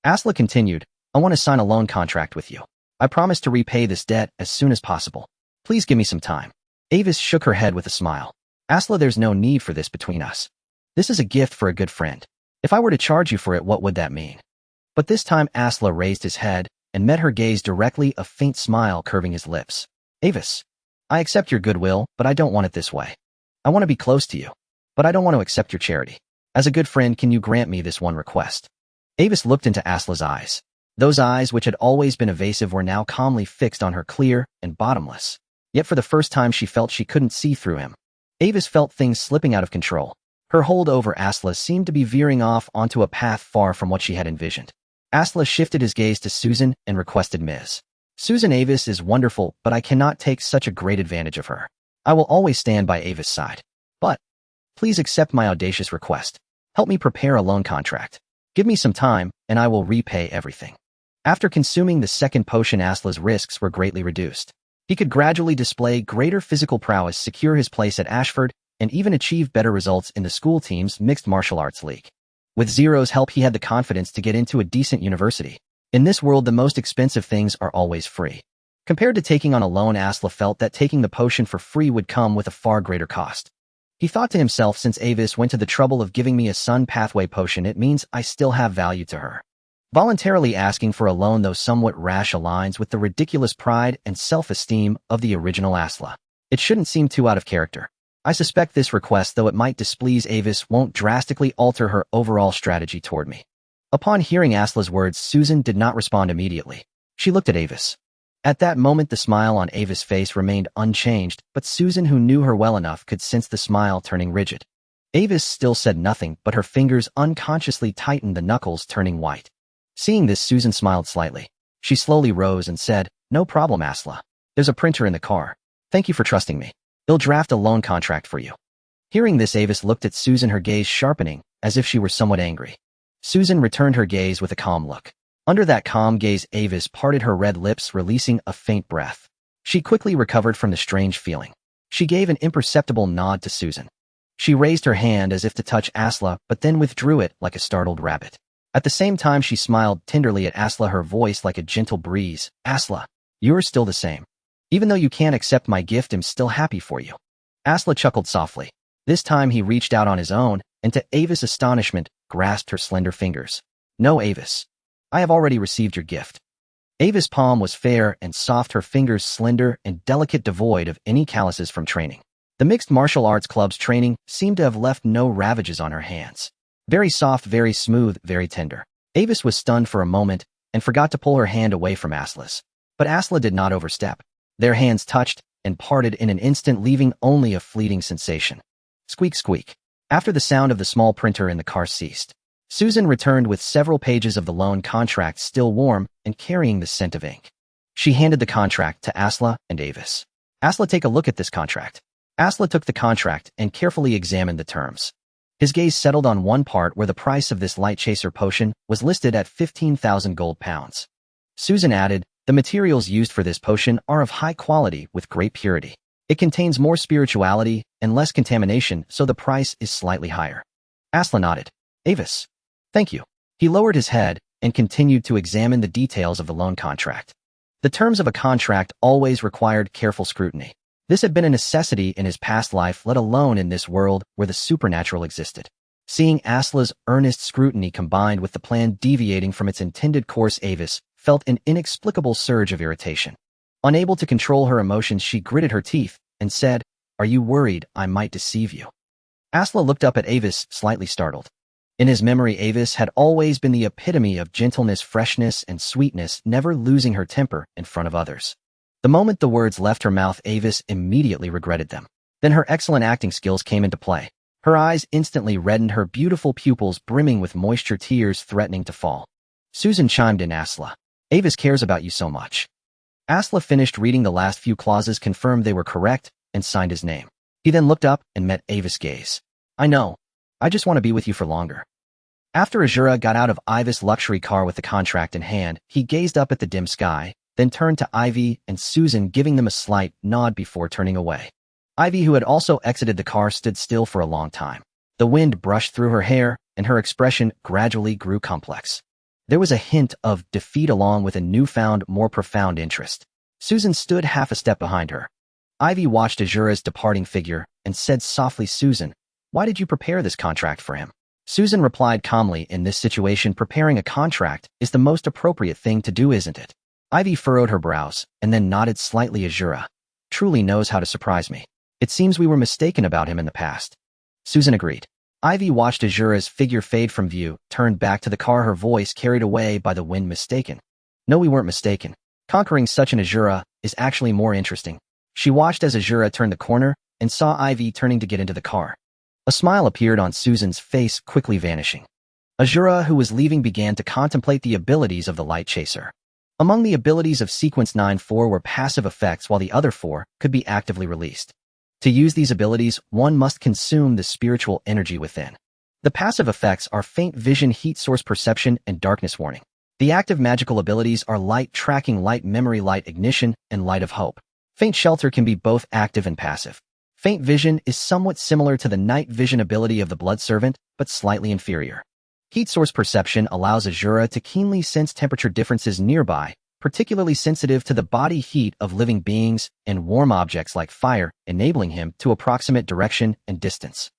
Asla continued, I want to sign a loan contract with you. I promise to repay this debt as soon as possible. Please give me some time. Avis shook her head with a smile. Asla, there's no need for this between us. This is a gift for a good friend. If I were to charge you for it, what would that mean? But this time Asla raised his head and met her gaze directly, a faint smile curving his lips. Avis, I accept your goodwill, but I don't want it this way. I want to be close to you, but I don't want to accept your charity. As a good friend, can you grant me this one request? Avis looked into Asla's eyes. Those eyes, which had always been evasive, were now calmly fixed on her, clear and bottomless. Yet for the first time she felt she couldn't see through him. Avis felt things slipping out of control. Her hold over Asla seemed to be veering off onto a path far from what she had envisioned. Asla shifted his gaze to Susan and requested, Ms. Susan, Avis is wonderful, but I cannot take such a great advantage of her. I will always stand by Avis' side. But please accept my audacious request. Help me prepare a loan contract. Give me some time, and I will repay everything. After consuming the second potion, Asla's risks were greatly reduced. He could gradually display greater physical prowess, secure his place at Ashford, and even achieve better results in the school team's mixed martial arts league. With Zero's help, he had the confidence to get into a decent university. In this world, the most expensive things are always free. Compared to taking on a loan, Asla felt that taking the potion for free would come with a far greater cost. He thought to himself, since Avis went to the trouble of giving me a sun pathway potion, it means I still have value to her. Voluntarily asking for a loan, though somewhat rash, aligns with the ridiculous pride and self-esteem of the original Asla. It shouldn't seem too out of character. I suspect this request, though it might displease Avis, won't drastically alter her overall strategy toward me. Upon hearing Asla's words, Susan did not respond immediately. She looked at Avis. At that moment, the smile on Avis' face remained unchanged, but Susan, who knew her well enough, could sense the smile turning rigid. Avis still said nothing, but her fingers unconsciously tightened, the knuckles turning white. Seeing this, Susan smiled slightly. She slowly rose and said, No problem, Asla. There's a printer in the car. Thank you for trusting me. He'll draft a loan contract for you. Hearing this, Avis looked at Susan, her gaze sharpening, as if she were somewhat angry. Susan returned her gaze with a calm look. Under that calm gaze, Avis parted her red lips, releasing a faint breath. She quickly recovered from the strange feeling. She gave an imperceptible nod to Susan. She raised her hand as if to touch Asla, but then withdrew it like a startled rabbit. At the same time, she smiled tenderly at Asla, her voice like a gentle breeze. Asla, you're still the same. Even though you can't accept my gift, I'm still happy for you. Asla chuckled softly. This time he reached out on his own, and to Avis' astonishment, grasped her slender fingers. No, Avis. I have already received your gift. Avis' palm was fair and soft, her fingers slender and delicate, devoid of any calluses from training. The mixed martial arts club's training seemed to have left no ravages on her hands. Very soft, very smooth, very tender. Avis was stunned for a moment and forgot to pull her hand away from Asla's. But Asla did not overstep. Their hands touched and parted in an instant, leaving only a fleeting sensation. Squeak, squeak. After the sound of the small printer in the car ceased, Susan returned with several pages of the loan contract, still warm and carrying the scent of ink. She handed the contract to Asla and Avis. Asla, take a look at this contract. Asla took the contract and carefully examined the terms. His gaze settled on one part where the price of this light chaser potion was listed at 15,000 gold pounds. Susan added, the materials used for this potion are of high quality with great purity. It contains more spirituality and less contamination, so the price is slightly higher. Asla nodded. Avis. Thank you. He lowered his head and continued to examine the details of the loan contract. The terms of a contract always required careful scrutiny. This had been a necessity in his past life, let alone in this world where the supernatural existed. Seeing Asla's earnest scrutiny combined with the plan deviating from its intended course, Avis felt an inexplicable surge of irritation. Unable to control her emotions, she gritted her teeth and said, Are you worried I might deceive you? Asla looked up at Avis, slightly startled. In his memory, Avis had always been the epitome of gentleness, freshness, and sweetness, never losing her temper in front of others. The moment the words left her mouth, Avis immediately regretted them. Then her excellent acting skills came into play. Her eyes instantly reddened, her beautiful pupils brimming with moisture, tears threatening to fall. Susan chimed in, Asla. Avis cares about you so much. Asla finished reading the last few clauses, confirmed they were correct, and signed his name. He then looked up and met Avis' gaze. I know. I just want to be with you for longer. After Azura got out of Ivis' luxury car with the contract in hand, he gazed up at the dim sky, then turned to Ivy and Susan, giving them a slight nod before turning away. Ivy, who had also exited the car, stood still for a long time. The wind brushed through her hair, and her expression gradually grew complex. There was a hint of defeat along with a newfound, more profound interest. Susan stood half a step behind her. Ivy watched Azura's departing figure and said softly, "Susan, why did you prepare this contract for him?" Susan replied calmly, "In this situation, preparing a contract is the most appropriate thing to do, isn't it?" Ivy furrowed her brows and then nodded slightly. "Azura truly knows how to surprise me. It seems we were mistaken about him in the past." Susan agreed. Ivy watched Azura's figure fade from view, turned back to the car, her voice carried away by the wind. "Mistaken? No, we weren't mistaken. Conquering such an Azura is actually more interesting." She watched as Azura turned the corner and saw Ivy turning to get into the car. A smile appeared on Susan's face, quickly vanishing. Azura, who was leaving, began to contemplate the abilities of the Light Chaser. Among the abilities of Sequence 9-4 were passive effects, while the other 4 could be actively released. To use these abilities, one must consume the spiritual energy within. The passive effects are Faint Vision, Heat Source Perception, and Darkness Warning. The active magical abilities are Light Tracking, Light Memory, Light Ignition, and Light of Hope. Faint Shelter can be both active and passive. Faint Vision is somewhat similar to the Night Vision ability of the Blood Servant, but slightly inferior. Heat Source Perception allows Azura to keenly sense temperature differences nearby, particularly sensitive to the body heat of living beings and warm objects like fire, enabling him to approximate direction and distance.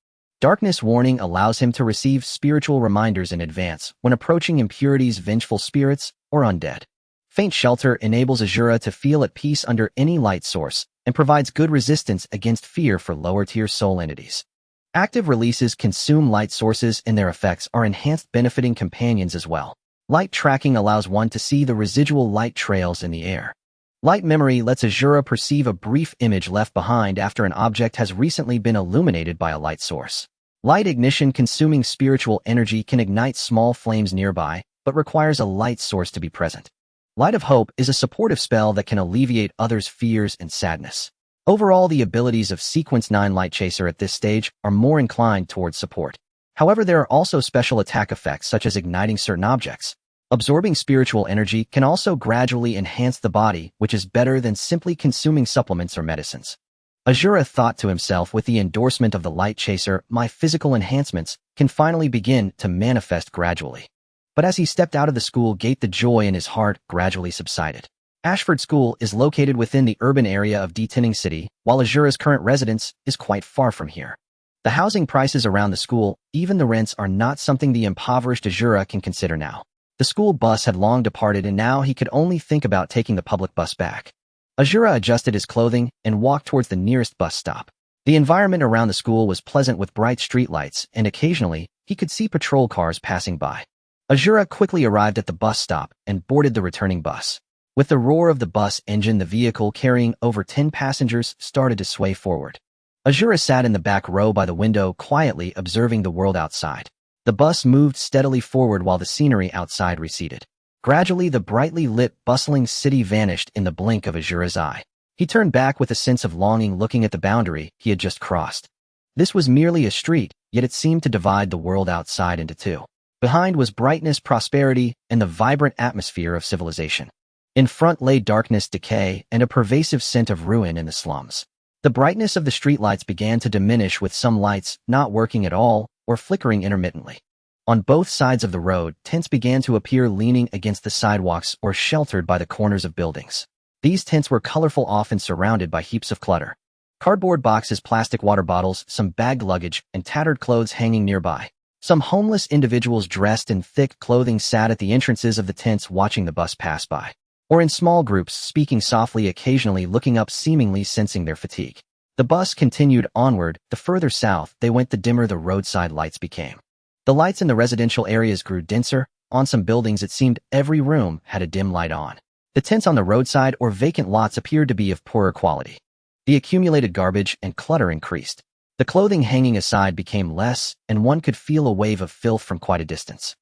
Darkness Warning allows him to receive spiritual reminders in advance when approaching impurities, vengeful spirits, or undead. Faint Shelter enables Azura to feel at peace under any light source and provides good resistance against fear for lower-tier soul entities. Active releases consume light sources, and their effects are enhanced, benefiting companions as well. Light Tracking allows one to see the residual light trails in the air. Light Memory lets Azura perceive a brief image left behind after an object has recently been illuminated by a light source. Light Ignition, consuming spiritual energy, can ignite small flames nearby, but requires a light source to be present. Light of Hope is a supportive spell that can alleviate others' fears and sadness. Overall, the abilities of Sequence 9 Light Chaser at this stage are more inclined towards support. However, there are also special attack effects such as igniting certain objects. Absorbing spiritual energy can also gradually enhance the body, which is better than simply consuming supplements or medicines. Azura thought to himself, with the endorsement of the Light Chaser, my physical enhancements can finally begin to manifest gradually. But as he stepped out of the school gate, the joy in his heart gradually subsided. Ashford School is located within the urban area of Detinning City, while Azura's current residence is quite far from here. The housing prices around the school, even the rents, are not something the impoverished Azura can consider now. The school bus had long departed, and now he could only think about taking the public bus back. Azura adjusted his clothing and walked towards the nearest bus stop. The environment around the school was pleasant with bright streetlights, and occasionally he could see patrol cars passing by. Azura quickly arrived at the bus stop and boarded the returning bus. With the roar of the bus engine, the vehicle carrying over 10 passengers started to sway forward. Azura sat in the back row by the window, quietly observing the world outside. The bus moved steadily forward while the scenery outside receded. Gradually, the brightly lit, bustling city vanished in the blink of Azura's eye. He turned back with a sense of longing, looking at the boundary he had just crossed. This was merely a street, yet it seemed to divide the world outside into two. Behind was brightness, prosperity, and the vibrant atmosphere of civilization. In front lay darkness, decay, and a pervasive scent of ruin in the slums. The brightness of the streetlights began to diminish, with some lights not working at all or flickering intermittently. On both sides of the road, tents began to appear, leaning against the sidewalks or sheltered by the corners of buildings. These tents were colorful, often surrounded by heaps of clutter. Cardboard boxes, plastic water bottles, some bagged luggage, and tattered clothes hanging nearby. Some homeless individuals dressed in thick clothing sat at the entrances of the tents, watching the bus pass by, or in small groups, speaking softly, occasionally looking up, seemingly sensing their fatigue. The bus continued onward. The further south they went, the dimmer the roadside lights became. The lights in the residential areas grew denser. On some buildings, it seemed every room had a dim light on. The tents on the roadside or vacant lots appeared to be of poorer quality. The accumulated garbage and clutter increased. The clothing hanging aside became less, and one could feel a wave of filth from quite a distance.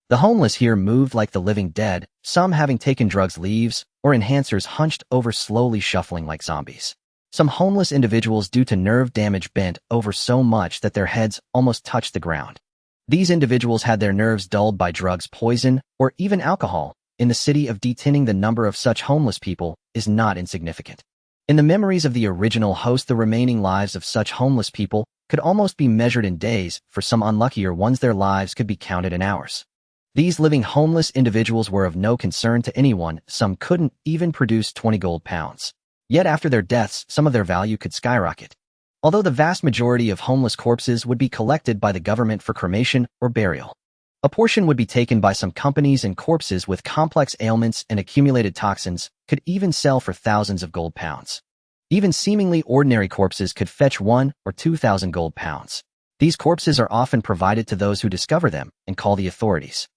The homeless here moved like the living dead, some having taken drugs, leaves, or enhancers, hunched over, slowly shuffling like zombies. Some homeless individuals, due to nerve damage, bent over so much that their heads almost touched the ground. These individuals had their nerves dulled by drugs, poison, or even alcohol. In the city of Detinning, the number of such homeless people is not insignificant. In the memories of the original host, the remaining lives of such homeless people could almost be measured in days. For some unluckier ones, their lives could be counted in hours. These living homeless individuals were of no concern to anyone. Some couldn't even produce 20 gold pounds. Yet after their deaths, some of their value could skyrocket. Although the vast majority of homeless corpses would be collected by the government for cremation or burial, a portion would be taken by some companies, and corpses with complex ailments and accumulated toxins could even sell for thousands of gold pounds. Even seemingly ordinary corpses could fetch 1,000 or 2,000 gold pounds. These corpses are often provided to those who discover them and call the authorities.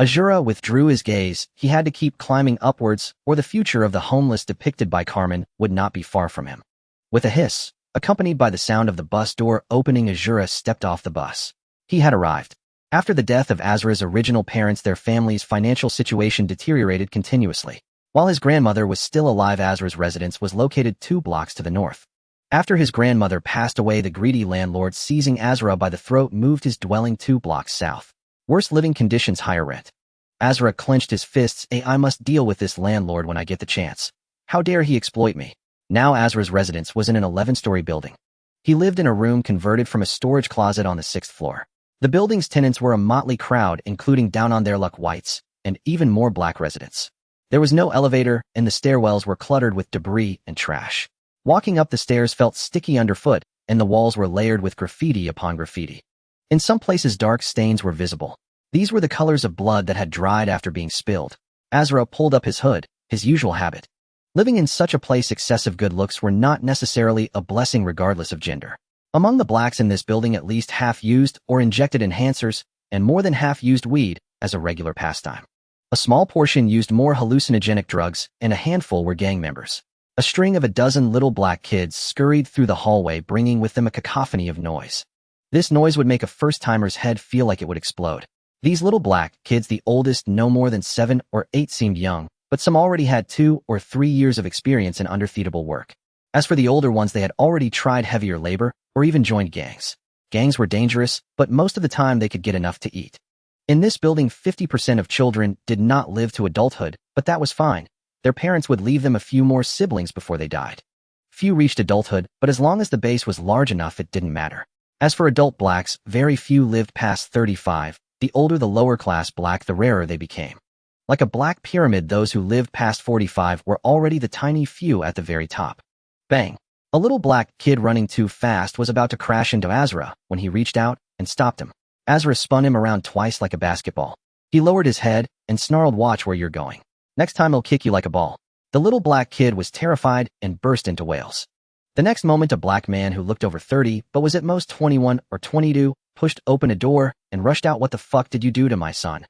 Azura withdrew his gaze. He had to keep climbing upwards, or the future of the homeless depicted by Carmen would not be far from him. With a hiss, accompanied by the sound of the bus door opening, Azura stepped off the bus. He had arrived. After the death of Azra's original parents, their family's financial situation deteriorated continuously. While his grandmother was still alive, Azra's residence was located 2 blocks to the north. After his grandmother passed away, the greedy landlord, seizing Azra by the throat, moved his dwelling 2 blocks south. Worse living conditions, higher rent. Azra clenched his fists. I must deal with this landlord when I get the chance. How dare he exploit me? Now Azra's residence was in an 11-story building. He lived in a room converted from a storage closet on the 6th floor. The building's tenants were a motley crowd, including down on their luck whites, and even more black residents. There was no elevator, and the stairwells were cluttered with debris and trash. Walking up the stairs felt sticky underfoot, and the walls were layered with graffiti upon graffiti. In some places, dark stains were visible. These were the colors of blood that had dried after being spilled. Azra pulled up his hood, his usual habit. Living in such a place, excessive good looks were not necessarily a blessing regardless of gender. Among the blacks in this building, at least half used or injected enhancers, and more than half used weed as a regular pastime. A small portion used more hallucinogenic drugs, and a handful were gang members. A string of a dozen little black kids scurried through the hallway, bringing with them a cacophony of noise. This noise would make a first-timer's head feel like it would explode. These little black kids, the oldest no more than 7 or 8, seemed young, but some already had 2 or 3 years of experience in underfeedable work. As for the older ones, they had already tried heavier labor or even joined gangs. Gangs were dangerous, but most of the time they could get enough to eat. In this building, 50% of children did not live to adulthood, but that was fine. Their parents would leave them a few more siblings before they died. Few reached adulthood, but as long as the base was large enough, it didn't matter. As for adult blacks, very few lived past 35. The older the lower class black, the rarer they became. Like a black pyramid, those who lived past 45 were already the tiny few at the very top. Bang! A little black kid running too fast was about to crash into Azra when he reached out and stopped him. Azra spun him around twice like a basketball. He lowered his head and snarled, "Watch where you're going. Next time I'll kick you like a ball." The little black kid was terrified and burst into wails. The next moment, a black man who looked over 30 but was at most 21 or 22 pushed open a door and rushed out. "What the fuck did you do to my son?"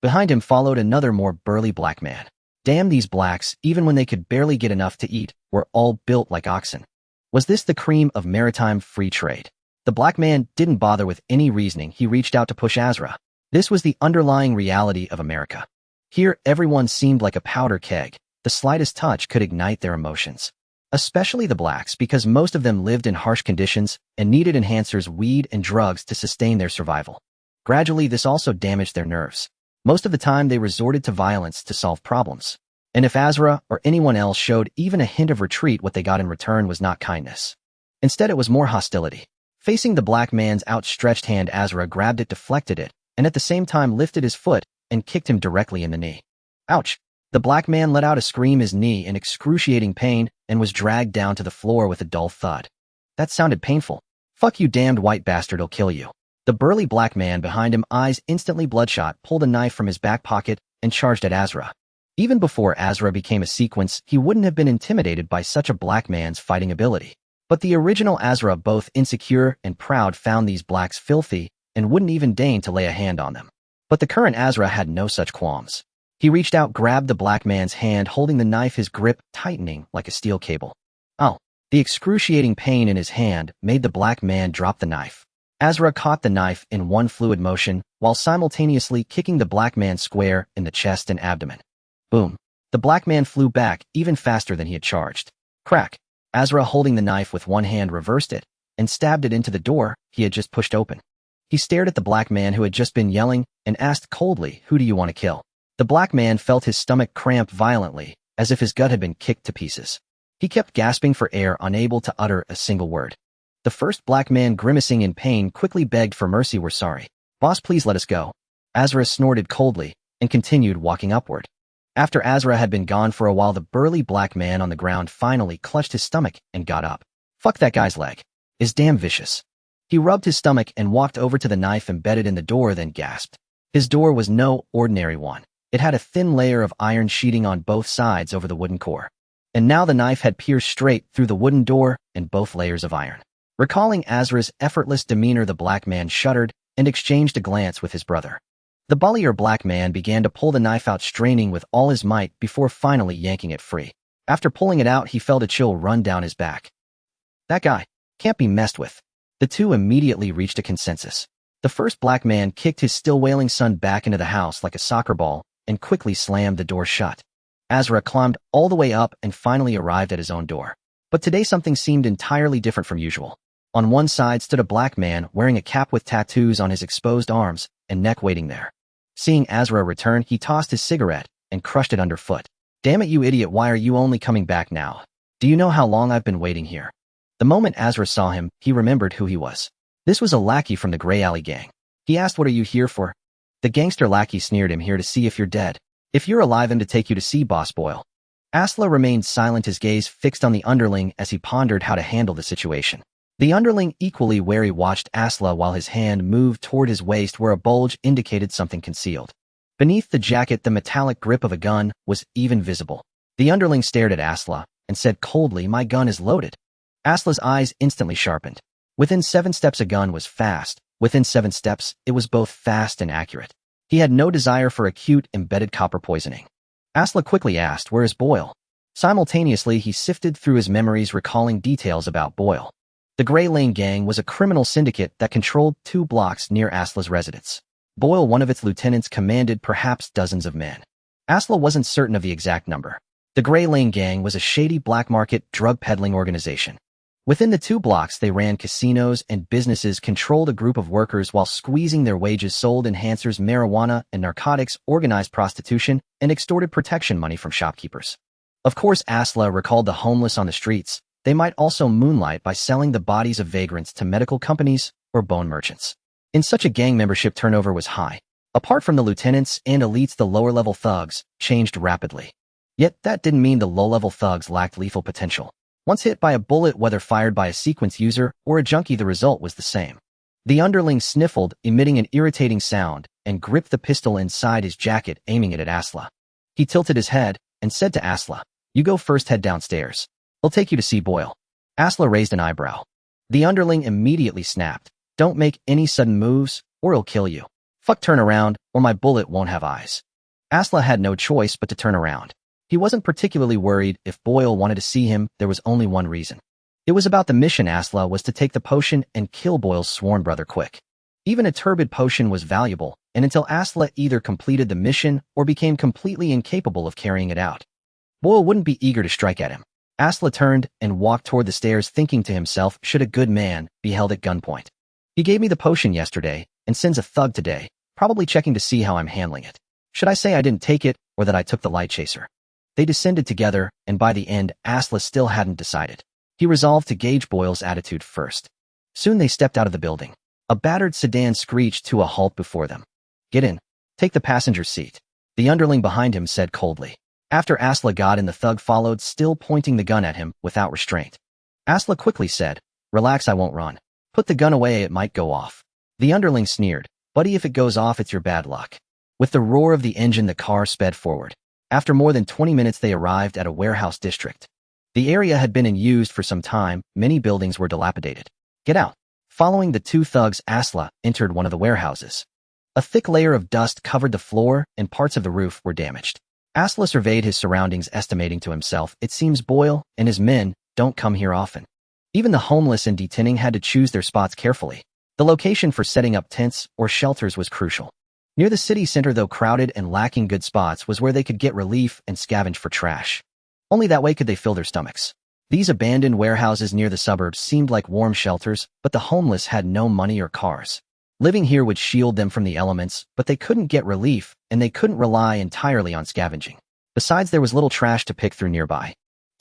Behind him followed another more burly black man. Damn, these blacks, even when they could barely get enough to eat, were all built like oxen. Was this the cream of maritime free trade? The black man didn't bother with any reasoning. He reached out to push Azra. This was the underlying reality of America. Here, everyone seemed like a powder keg. The slightest touch could ignite their emotions. Especially the blacks, because most of them lived in harsh conditions and needed enhancers, weed, and drugs to sustain their survival. Gradually, this also damaged their nerves. Most of the time, they resorted to violence to solve problems. And if Azra or anyone else showed even a hint of retreat, what they got in return was not kindness. Instead, it was more hostility. Facing the black man's outstretched hand, Azra grabbed it, deflected it, and at the same time lifted his foot and kicked him directly in the knee. Ouch! The black man let out a scream, his knee in excruciating pain, and was dragged down to the floor with a dull thud. That sounded painful. "Fuck you, damned white bastard, I'll kill you." The burly black man behind him, eyes instantly bloodshot, pulled a knife from his back pocket and charged at Azra. Even before Azra became a sequence, he wouldn't have been intimidated by such a black man's fighting ability. But the original Azra, both insecure and proud, found these blacks filthy and wouldn't even deign to lay a hand on them. But the current Azra had no such qualms. He reached out, grabbed the black man's hand, holding the knife, his grip tightening like a steel cable. Oh! The excruciating pain in his hand made the black man drop the knife. Azra caught the knife in one fluid motion, while simultaneously kicking the black man square in the chest and abdomen. Boom! The black man flew back even faster than he had charged. Crack! Azra, holding the knife with one hand, reversed it and stabbed it into the door he had just pushed open. He stared at the black man who had just been yelling and asked coldly, "Who do you want to kill?" The black man felt his stomach cramp violently, as if his gut had been kicked to pieces. He kept gasping for air, unable to utter a single word. The first black man, grimacing in pain, quickly begged for mercy. "We're sorry. Boss, please let us go." Asla snorted coldly and continued walking upward. After Asla had been gone for a while, the burly black man on the ground finally clutched his stomach and got up. "Fuck, that guy's leg is damn vicious." He rubbed his stomach and walked over to the knife embedded in the door, then gasped. His door was no ordinary one. It had a thin layer of iron sheeting on both sides over the wooden core. And now the knife had pierced straight through the wooden door and both layers of iron. Recalling Asra's effortless demeanor, the black man shuddered and exchanged a glance with his brother. The bullier black man began to pull the knife out, straining with all his might before finally yanking it free. After pulling it out, he felt a chill run down his back. "That guy can't be messed with." The two immediately reached a consensus. The first black man kicked his still wailing son back into the house like a soccer ball and quickly slammed the door shut. Asra climbed all the way up and finally arrived at his own door. But today something seemed entirely different from usual. On one side stood a black man wearing a cap with tattoos on his exposed arms and neck, waiting there. Seeing Asra return, he tossed his cigarette and crushed it underfoot. "Damn it, you idiot, why are you only coming back now? Do you know how long I've been waiting here?" The moment Asra saw him, he remembered who he was. This was a lackey from the Grey Alley gang. He asked, "What are you here for?" The gangster lackey sneered him, "Here to see if you're dead. If you're alive, and to take you to see Boss Boyle." Asla remained silent, his gaze fixed on the underling as he pondered how to handle the situation. The underling, equally wary, watched Asla while his hand moved toward his waist where a bulge indicated something concealed. Beneath the jacket, the metallic grip of a gun was even visible. The underling stared at Asla and said coldly, "My gun is loaded." Asla's eyes instantly sharpened. Within 7 steps, a gun was fast. Within 7 steps, it was both fast and accurate. He had no desire for acute embedded copper poisoning. Asla quickly asked, "Where is Boyle?" Simultaneously, he sifted through his memories, recalling details about Boyle. The Grey Lane Gang was a criminal syndicate that controlled 2 blocks near Asla's residence. Boyle, one of its lieutenants, commanded perhaps dozens of men. Asla wasn't certain of the exact number. The Grey Lane Gang was a shady black market drug peddling organization. Within the 2 blocks, they ran casinos and businesses, controlled a group of workers while squeezing their wages, sold enhancers, marijuana, and narcotics, organized prostitution, and extorted protection money from shopkeepers. Of course, Asla recalled the homeless on the streets. They might also moonlight by selling the bodies of vagrants to medical companies or bone merchants. In such a gang, membership turnover was high. Apart from the lieutenants and elites, the lower-level thugs changed rapidly. Yet that didn't mean the low-level thugs lacked lethal potential. Once hit by a bullet, whether fired by a sequence user or a junkie, the result was the same. The underling sniffled, emitting an irritating sound, and gripped the pistol inside his jacket, aiming it at Asla. He tilted his head and said to Asla, "You go first, head downstairs. I'll take you to see Boyle." Asla raised an eyebrow. The underling immediately snapped, "Don't make any sudden moves, or he'll kill you. Fuck, turn around, or my bullet won't have eyes." Asla had no choice but to turn around. He wasn't particularly worried if Boyle wanted to see him. There was only one reason. It was about the mission. Asla was to take the potion and kill Boyle's sworn brother quick. Even a turbid potion was valuable, and until Asla either completed the mission or became completely incapable of carrying it out, Boyle wouldn't be eager to strike at him. Asla turned and walked toward the stairs, thinking to himself, should a good man be held at gunpoint? He gave me the potion yesterday and sends a thug today, probably checking to see how I'm handling it. Should I say I didn't take it or that I took the light chaser? They descended together, and by the end, Asla still hadn't decided. He resolved to gauge Boyle's attitude first. Soon they stepped out of the building. A battered sedan screeched to a halt before them. "Get in. Take the passenger seat," the underling behind him said coldly. After Asla got in, the thug followed, still pointing the gun at him without restraint. Asla quickly said, "Relax, I won't run. Put the gun away, it might go off." The underling sneered, "Buddy, if it goes off, it's your bad luck." With the roar of the engine, the car sped forward. After more than 20 minutes, they arrived at a warehouse district. The area had been unused for some time. Many buildings were dilapidated. "Get out." Following the 2 thugs, Asla entered one of the warehouses. A thick layer of dust covered the floor, and parts of the roof were damaged. Asla surveyed his surroundings, estimating to himself, "It seems Boyle and his men don't come here often." Even the homeless and detaining had to choose their spots carefully. The location for setting up tents or shelters was crucial. Near the city center, though crowded and lacking good spots, was where they could get relief and scavenge for trash. Only that way could they fill their stomachs. These abandoned warehouses near the suburbs seemed like warm shelters, but the homeless had no money or cars. Living here would shield them from the elements, but they couldn't get relief, and they couldn't rely entirely on scavenging. Besides, there was little trash to pick through nearby.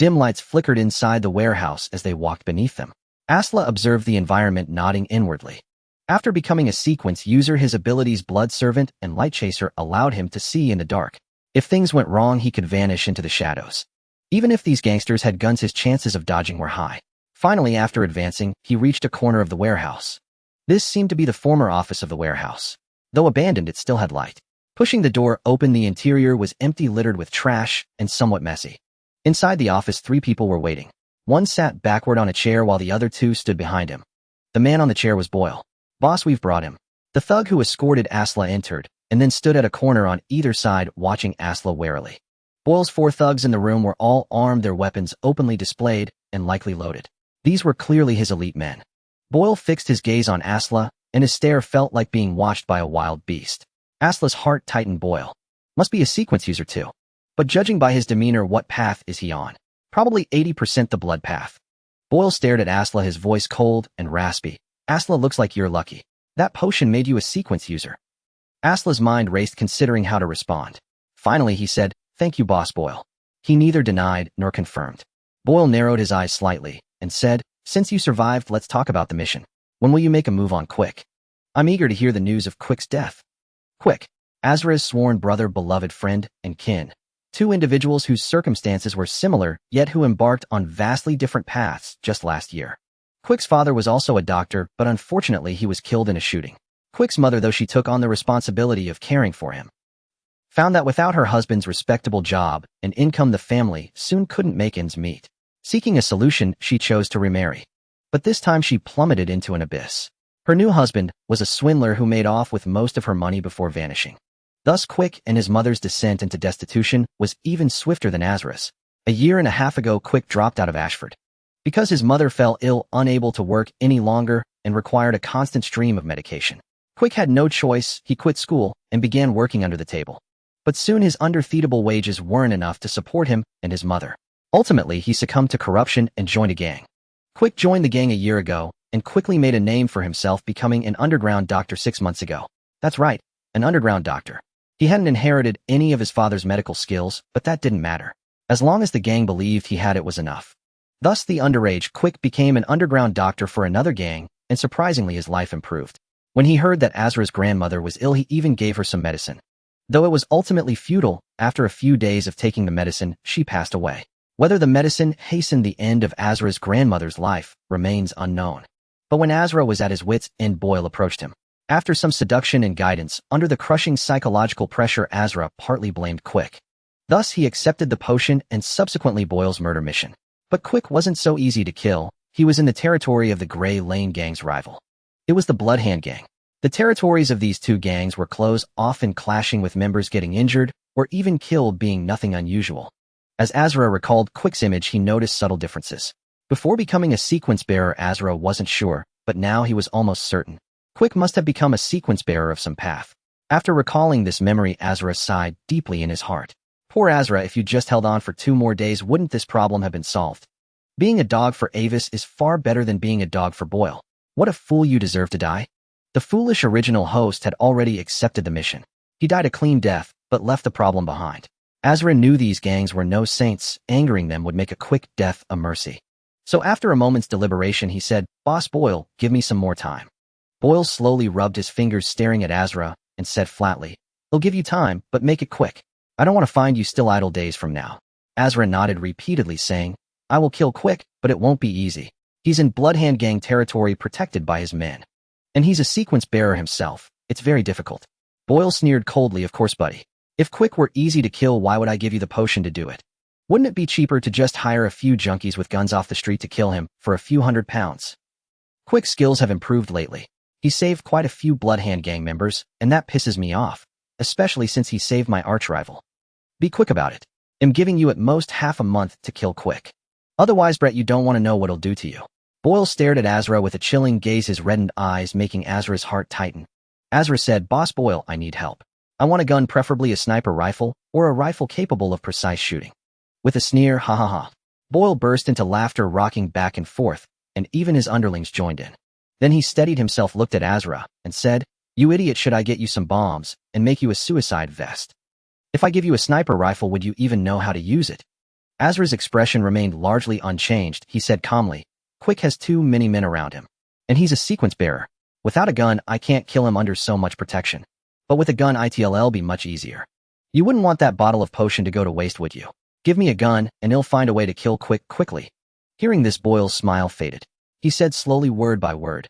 Dim lights flickered inside the warehouse as they walked beneath them. Asla observed the environment, nodding inwardly. After becoming a sequence user, his abilities Blood Servant and Light Chaser allowed him to see in the dark. If things went wrong, he could vanish into the shadows. Even if these gangsters had guns, his chances of dodging were high. Finally, after advancing, he reached a corner of the warehouse. This seemed to be the former office of the warehouse. Though abandoned, it still had light. Pushing the door open, the interior was empty, littered with trash, and somewhat messy. Inside the office, 3 people were waiting. One sat backward on a chair while the other 2 stood behind him. The man on the chair was Boyle. "Boss, we've brought him." The thug who escorted Asla entered, and then stood at a corner on either side, watching Asla warily. Boyle's 4 thugs in the room were all armed, their weapons openly displayed, and likely loaded. These were clearly his elite men. Boyle fixed his gaze on Asla, and his stare felt like being watched by a wild beast. Asla's heart tightened. Boyle must be a sequence user too. But judging by his demeanor, what path is he on? Probably 80% the blood path. Boyle stared at Asla, his voice cold and raspy. "Asla, looks like you're lucky. That potion made you a sequence user." Asla's mind raced, considering how to respond. Finally, he said, "Thank you, Boss Boyle." He neither denied nor confirmed. Boyle narrowed his eyes slightly and said, "Since you survived, let's talk about the mission. When will you make a move on Quick?" "I'm eager to hear the news of Quick's death." Quick, Azra's sworn brother, beloved friend, and kin. 2 individuals whose circumstances were similar, yet who embarked on vastly different paths just last year. Quick's father was also a doctor, but unfortunately he was killed in a shooting. Quick's mother, though she took on the responsibility of caring for him, found that without her husband's respectable job and income, the family soon couldn't make ends meet. Seeking a solution, she chose to remarry. But this time she plummeted into an abyss. Her new husband was a swindler who made off with most of her money before vanishing. Thus, Quick and his mother's descent into destitution was even swifter than Azra's. A year and a half ago, Quick dropped out of Ashford because his mother fell ill, unable to work any longer, and required a constant stream of medication. Quick had no choice. He quit school and began working under the table. But soon his undefeatable wages weren't enough to support him and his mother. Ultimately, he succumbed to corruption and joined a gang. Quick joined the gang a year ago and quickly made a name for himself, becoming an underground doctor 6 months ago. That's right, an underground doctor. He hadn't inherited any of his father's medical skills, but that didn't matter. As long as the gang believed he had it was enough. Thus, the underage Quick became an underground doctor for another gang, and surprisingly his life improved. When he heard that Azra's grandmother was ill, he even gave her some medicine. Though it was ultimately futile, after a few days of taking the medicine, she passed away. Whether the medicine hastened the end of Azra's grandmother's life remains unknown. But when Asla was at his wits' end, Boyle approached him. After some seduction and guidance, under the crushing psychological pressure, Asla partly blamed Quick. Thus, he accepted the potion and subsequently Boyle's murder mission. But Quick wasn't so easy to kill. He was in the territory of the Grey Lane Gang's rival. It was the Bloodhand Gang. The territories of these 2 gangs were close, often clashing, with members getting injured or even killed being nothing unusual. As Asla recalled Quick's image, he noticed subtle differences. Before becoming a sequence bearer, Asla wasn't sure, but now he was almost certain. Quick must have become a sequence bearer of some path. After recalling this memory, Asla sighed deeply in his heart. Poor Asla, if you just held on for 2 more days, wouldn't this problem have been solved? Being a dog for Avis is far better than being a dog for Boyle. What a fool, you deserve to die. The foolish original host had already accepted the mission. He died a clean death, but left the problem behind. Asla knew these gangs were no saints. Angering them would make a quick death a mercy. So after a moment's deliberation, he said, "Boss Boyle, give me some more time." Boyle slowly rubbed his fingers, staring at Asla, and said flatly, "I'll give you time, but make it quick. I don't want to find you still idle days from now." Asla nodded repeatedly, saying, "I will kill Quick, but it won't be easy. He's in Bloodhand Gang territory, protected by his men. And he's a sequence bearer himself. It's very difficult." Boyle sneered coldly, "Of course, buddy. If Quick were easy to kill, why would I give you the potion to do it? Wouldn't it be cheaper to just hire a few junkies with guns off the street to kill him for a few £100? Quick's skills have improved lately. He saved quite a few Bloodhand Gang members, and that pisses me off, especially since he saved my arch-rival. Be quick about it. I'm giving you at most half a month to kill Quick. Otherwise, Brett, you don't want to know what he'll do to you." Boyle stared at Asla with a chilling gaze, his reddened eyes making Asra's heart tighten. Asla said, "Boss Boyle, I need help. I want a gun, preferably a sniper rifle, or a rifle capable of precise shooting." With a sneer, "Ha ha ha." Boyle burst into laughter, rocking back and forth, and even his underlings joined in. Then he steadied himself, looked at Asla, and said, "You idiot, should I get you some bombs and make you a suicide vest? If I give you a sniper rifle, would you even know how to use it?" Azra's expression remained largely unchanged. He said calmly, Quick has too many men around him. And he's a sequence bearer. Without a gun, I can't kill him under so much protection. But with a gun, it'll be much easier. You wouldn't want that bottle of potion to go to waste, would you? Give me a gun, and he'll find a way to kill Quick quickly. Hearing this, Boyle's smile faded. He said slowly, word by word,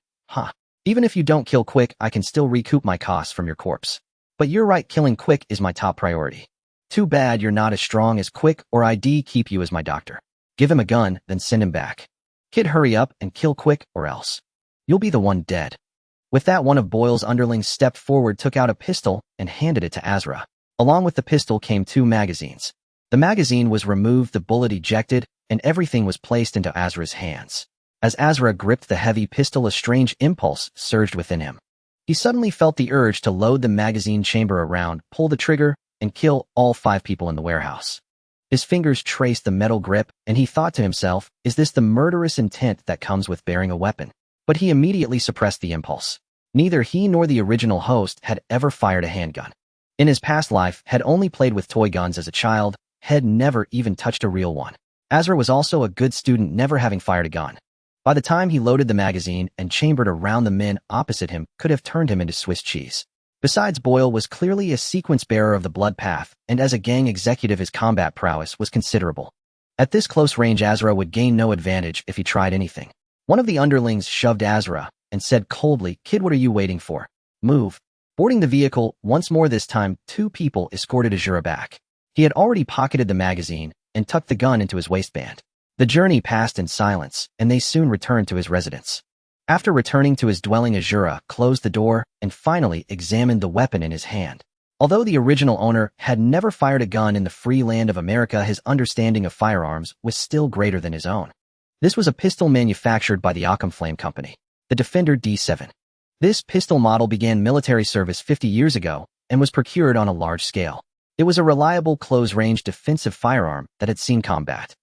Even if you don't kill Quick, I can still recoup my costs from your corpse. But you're right, killing Quick is my top priority. Too bad you're not as strong as Quick, or I'd keep you as my doctor. Give him a gun, then send him back. Kid, hurry up and kill Quick, or else you'll be the one dead. With that, one of Boyle's underlings stepped forward, took out a pistol, and handed it to Azra. Along with the pistol came 2 magazines. The magazine was removed, the bullet ejected, and everything was placed into Azra's hands. As Azra gripped the heavy pistol, a strange impulse surged within him. He suddenly felt the urge to load the magazine chamber around, pull the trigger, and kill all 5 people in the warehouse. His fingers traced the metal grip, and he thought to himself, is this the murderous intent that comes with bearing a weapon? But he immediately suppressed the impulse. Neither he nor the original host had ever fired a handgun. In his past life, had only played with toy guns as a child, had never even touched a real one. Azra was also a good student, never having fired a gun. By the time he loaded the magazine and chambered around, the men opposite him could have turned him into Swiss cheese. Besides, Boyle was clearly a sequence bearer of the blood path, and as a gang executive his combat prowess was considerable. At this close range, Azra would gain no advantage if he tried anything. One of the underlings shoved Azra and said coldly, Kid, what are you waiting for? Move. Boarding the vehicle, once more this time, 2 people escorted Azra back. He had already pocketed the magazine and tucked the gun into his waistband. The journey passed in silence, and they soon returned to his residence. After returning to his dwelling, Azura closed the door and finally examined the weapon in his hand. Although the original owner had never fired a gun in the free land of America, his understanding of firearms was still greater than his own. This was a pistol manufactured by the Occam Flame Company, the Defender D7. This pistol model began military service 50 years ago and was procured on a large scale. It was a reliable close-range defensive firearm that had seen combat.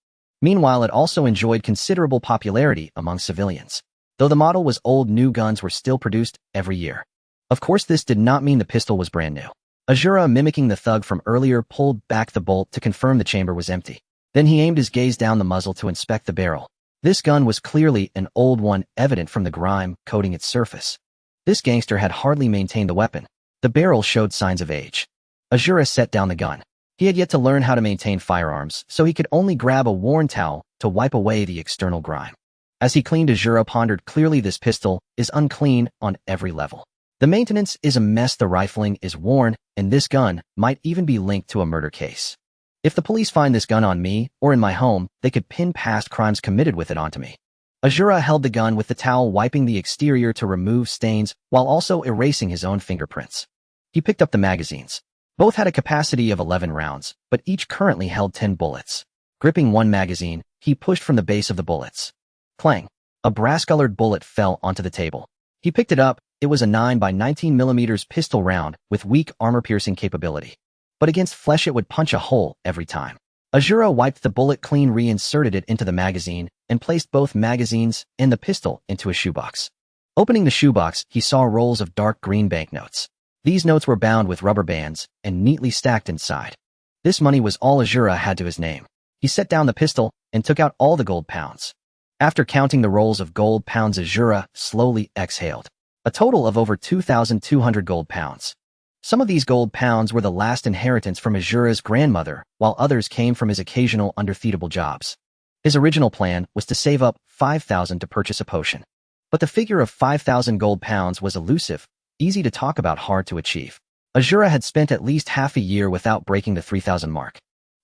Meanwhile, it also enjoyed considerable popularity among civilians. Though the model was old, new guns were still produced every year. Of course, this did not mean the pistol was brand new. Azura, mimicking the thug from earlier, pulled back the bolt to confirm the chamber was empty. Then he aimed his gaze down the muzzle to inspect the barrel. This gun was clearly an old one, evident from the grime coating its surface. This gangster had hardly maintained the weapon. The barrel showed signs of age. Azura set down the gun. He had yet to learn how to maintain firearms, so he could only grab a worn towel to wipe away the external grime. As he cleaned, Azura pondered, clearly this pistol is unclean on every level. The maintenance is a mess, the rifling is worn, and this gun might even be linked to a murder case. If the police find this gun on me or in my home, they could pin past crimes committed with it onto me. Azura held the gun with the towel, wiping the exterior to remove stains while also erasing his own fingerprints. He picked up the magazines. Both had a capacity of 11 rounds, but each currently held 10 bullets. Gripping one magazine, he pushed from the base of the bullets. Clang! A brass-colored bullet fell onto the table. He picked it up. It was a 9mm pistol round with weak armor-piercing capability. But against flesh it would punch a hole every time. Azura wiped the bullet clean, reinserted it into the magazine, and placed both magazines and the pistol into a shoebox. Opening the shoebox, he saw rolls of dark green banknotes. These notes were bound with rubber bands and neatly stacked inside. This money was all Azura had to his name. He set down the pistol and took out all the gold pounds. After counting the rolls of gold pounds, Azura slowly exhaled. A total of over 2,200 gold pounds. Some of these gold pounds were the last inheritance from Azura's grandmother, while others came from his occasional underfeedable jobs. His original plan was to save up 5,000 to purchase a potion. But the figure of 5,000 gold pounds was elusive, easy to talk about, hard to achieve. Azura had spent at least half a year without breaking the 3,000 mark.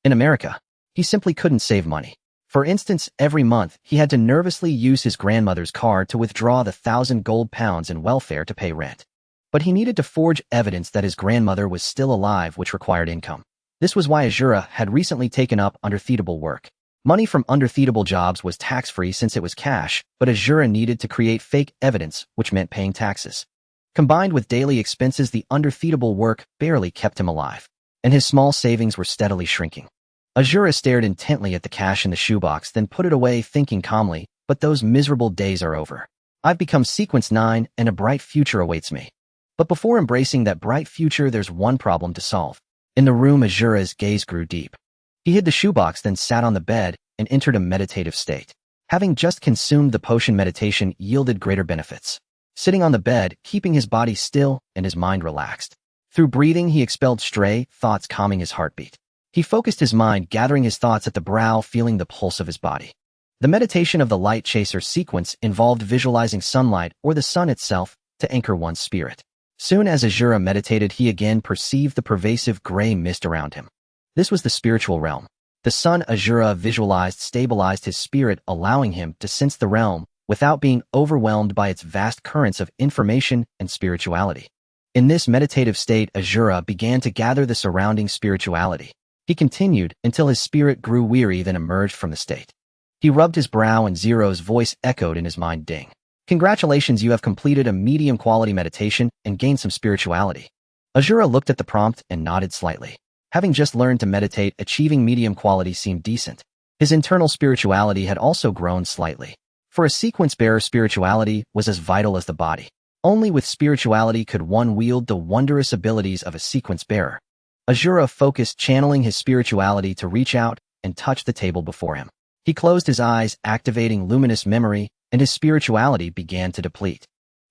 In America, he simply couldn't save money. For instance, every month, he had to nervously use his grandmother's card to withdraw the 1,000 gold pounds in welfare to pay rent. But he needed to forge evidence that his grandmother was still alive, which required income. This was why Azura had recently taken up underfeedable work. Money from underfeedable jobs was tax-free since it was cash, but Azura needed to create fake evidence, which meant paying taxes. Combined with daily expenses, the underfeedable work barely kept him alive, and his small savings were steadily shrinking. Azura stared intently at the cash in the shoebox, then put it away, thinking calmly, but those miserable days are over. I've become Sequence 9, and a bright future awaits me. But before embracing that bright future, there's one problem to solve. In the room, Azura's gaze grew deep. He hid the shoebox, then sat on the bed and entered a meditative state. Having just consumed the potion, meditation yielded greater benefits. Sitting on the bed, keeping his body still and his mind relaxed. Through breathing, he expelled stray thoughts, calming his heartbeat. He focused his mind, gathering his thoughts at the brow, feeling the pulse of his body. The meditation of the light chaser sequence involved visualizing sunlight or the sun itself to anchor one's spirit. Soon as Azura meditated, he again perceived the pervasive gray mist around him. This was the spiritual realm. The sun Azura visualized stabilized his spirit, allowing him to sense the realm without being overwhelmed by its vast currents of information and spirituality. In this meditative state, Azura began to gather the surrounding spirituality. He continued until his spirit grew weary, then emerged from the state. He rubbed his brow and Zero's voice echoed in his mind, "Ding. Congratulations, you have completed a medium-quality meditation and gained some spirituality." Azura looked at the prompt and nodded slightly. Having just learned to meditate, achieving medium quality seemed decent. His internal spirituality had also grown slightly. For a sequence bearer, spirituality was as vital as the body. Only with spirituality could one wield the wondrous abilities of a sequence bearer. Azura focused, channeling his spirituality to reach out and touch the table before him. He closed his eyes, activating luminous memory, and his spirituality began to deplete.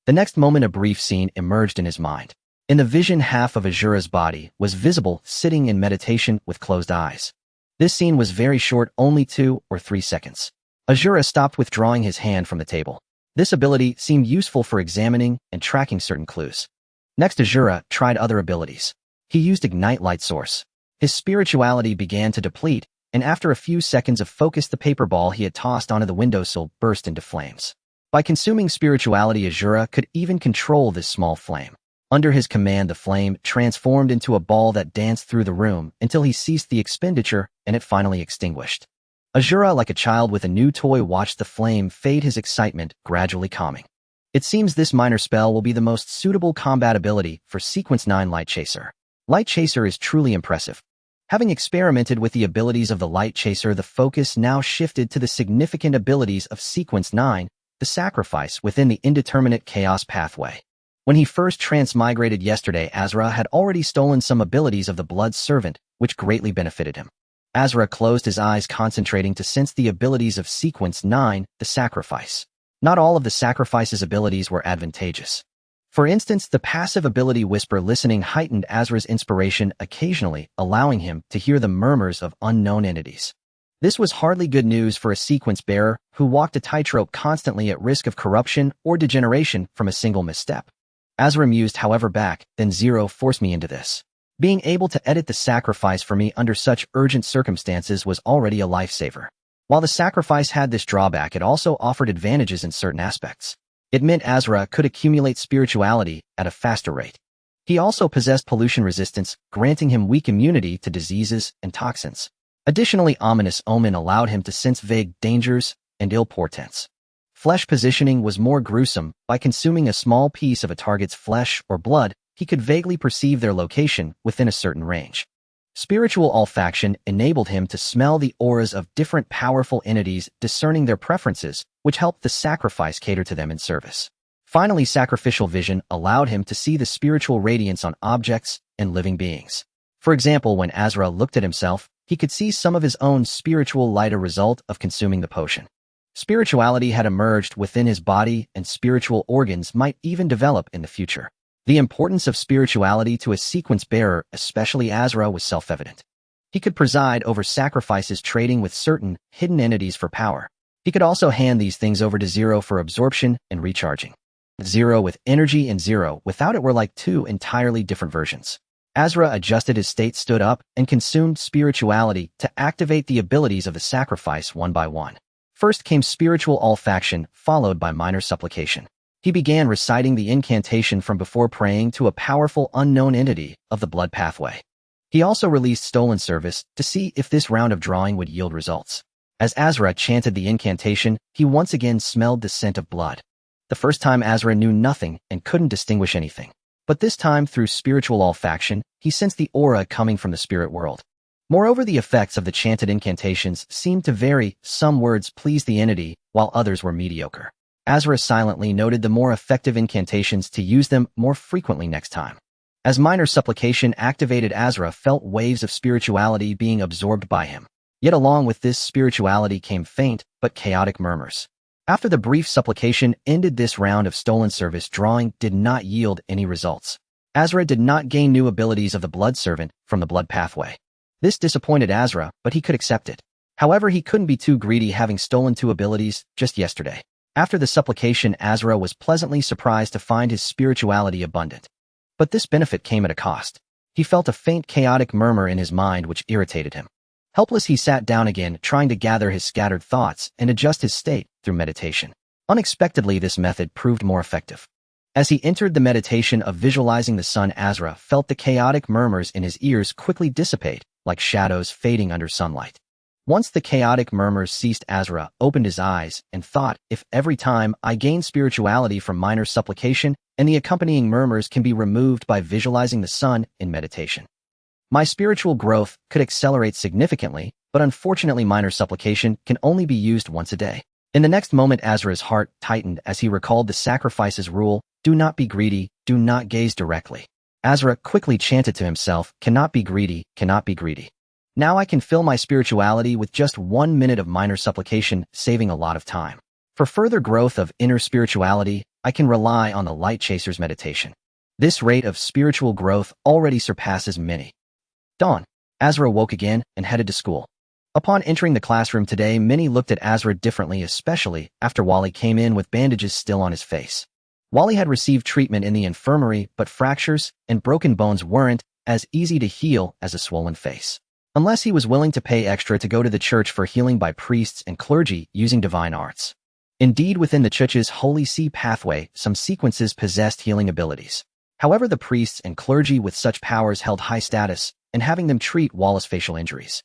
The next moment, a brief scene emerged in his mind. In the vision, half of Azura's body was visible, sitting in meditation with closed eyes. This scene was very short, only 2 or 3 seconds. Azura stopped, withdrawing his hand from the table. This ability seemed useful for examining and tracking certain clues. Next, Azura tried other abilities. He used Ignite Light Source. His spirituality began to deplete, and after a few seconds of focus, the paper ball he had tossed onto the windowsill burst into flames. By consuming spirituality, Azura could even control this small flame. Under his command, the flame transformed into a ball that danced through the room until he ceased the expenditure and it finally extinguished. Azura, like a child with a new toy, watched the flame fade, his excitement gradually calming. It seems this minor spell will be the most suitable combat ability for Sequence 9 Light Chaser. Light Chaser is truly impressive. Having experimented with the abilities of the Light Chaser, the focus now shifted to the significant abilities of Sequence 9, the sacrifice within the indeterminate chaos pathway. When he first transmigrated yesterday, Azra had already stolen some abilities of the Blood Servant, which greatly benefited him. Azra closed his eyes, concentrating to sense the abilities of Sequence 9, the sacrifice. Not all of the sacrifice's abilities were advantageous. For instance, the passive ability Whisper Listening heightened Azra's inspiration, occasionally allowing him to hear the murmurs of unknown entities. This was hardly good news for a sequence bearer who walked a tightrope, constantly at risk of corruption or degeneration from a single misstep. Azra mused, however, then Zero forced me into this. Being able to edit the sacrifice for me under such urgent circumstances was already a lifesaver. While the sacrifice had this drawback, it also offered advantages in certain aspects. It meant Azra could accumulate spirituality at a faster rate. He also possessed pollution resistance, granting him weak immunity to diseases and toxins. Additionally, Ominous Omen allowed him to sense vague dangers and ill portents. Flesh positioning was more gruesome. By consuming a small piece of a target's flesh or blood, he could vaguely perceive their location within a certain range. Spiritual olfaction enabled him to smell the auras of different powerful entities, discerning their preferences, which helped the sacrifice cater to them in service. Finally, sacrificial vision allowed him to see the spiritual radiance on objects and living beings. For example, when Azra looked at himself, he could see some of his own spiritual light, a result of consuming the potion. Spirituality had emerged within his body, and spiritual organs might even develop in the future. The importance of spirituality to a sequence bearer, especially Azra, was self-evident. He could preside over sacrifices, trading with certain hidden entities for power. He could also hand these things over to Zero for absorption and recharging. Zero with energy and Zero without it were like two entirely different versions. Azra adjusted his state, stood up, and consumed spirituality to activate the abilities of the sacrifice one by one. First came spiritual olfaction, followed by minor supplication. He began reciting the incantation from before, praying to a powerful unknown entity of the blood pathway. He also released Stolen Service to see if this round of drawing would yield results. As Azra chanted the incantation, he once again smelled the scent of blood. The first time Azra knew nothing and couldn't distinguish anything. But this time, through spiritual olfaction, he sensed the aura coming from the spirit world. Moreover, the effects of the chanted incantations seemed to vary. Some words pleased the entity, while others were mediocre. Azra silently noted the more effective incantations to use them more frequently next time. As minor supplication activated, Asra felt waves of spirituality being absorbed by him. Yet along with this spirituality came faint but chaotic murmurs. After the brief supplication ended, this round of stolen service drawing did not yield any results. Asra did not gain new abilities of the blood servant from the blood pathway. This disappointed Asra, but he could accept it. However, he couldn't be too greedy, having stolen 2 abilities just yesterday. After the supplication, Asra was pleasantly surprised to find his spirituality abundant. But this benefit came at a cost. He felt a faint chaotic murmur in his mind which irritated him. Helpless, he sat down again, trying to gather his scattered thoughts and adjust his state through meditation. Unexpectedly, this method proved more effective. As he entered the meditation of visualizing the sun, Asra felt the chaotic murmurs in his ears quickly dissipate, like shadows fading under sunlight. Once the chaotic murmurs ceased, Asra opened his eyes and thought, if every time I gain spirituality from minor supplication and the accompanying murmurs can be removed by visualizing the sun in meditation, my spiritual growth could accelerate significantly, but unfortunately minor supplication can only be used once a day. In the next moment, Asra's heart tightened as he recalled the sacrifice's rule, do not be greedy, do not gaze directly. Asra quickly chanted to himself, cannot be greedy, cannot be greedy. Now I can fill my spirituality with just 1 minute of minor supplication, saving a lot of time. For further growth of inner spirituality, I can rely on the Light Chaser's meditation. This rate of spiritual growth already surpasses many. Dawn. Asra woke again and headed to school. Upon entering the classroom today, many looked at Asra differently, especially after Wally came in with bandages still on his face. Wally had received treatment in the infirmary, but fractures and broken bones weren't as easy to heal as a swollen face. Unless he was willing to pay extra to go to the church for healing by priests and clergy using divine arts. Indeed, within the church's Holy See pathway, some sequences possessed healing abilities. However, the priests and clergy with such powers held high status, and having them treat Wallace's facial injuries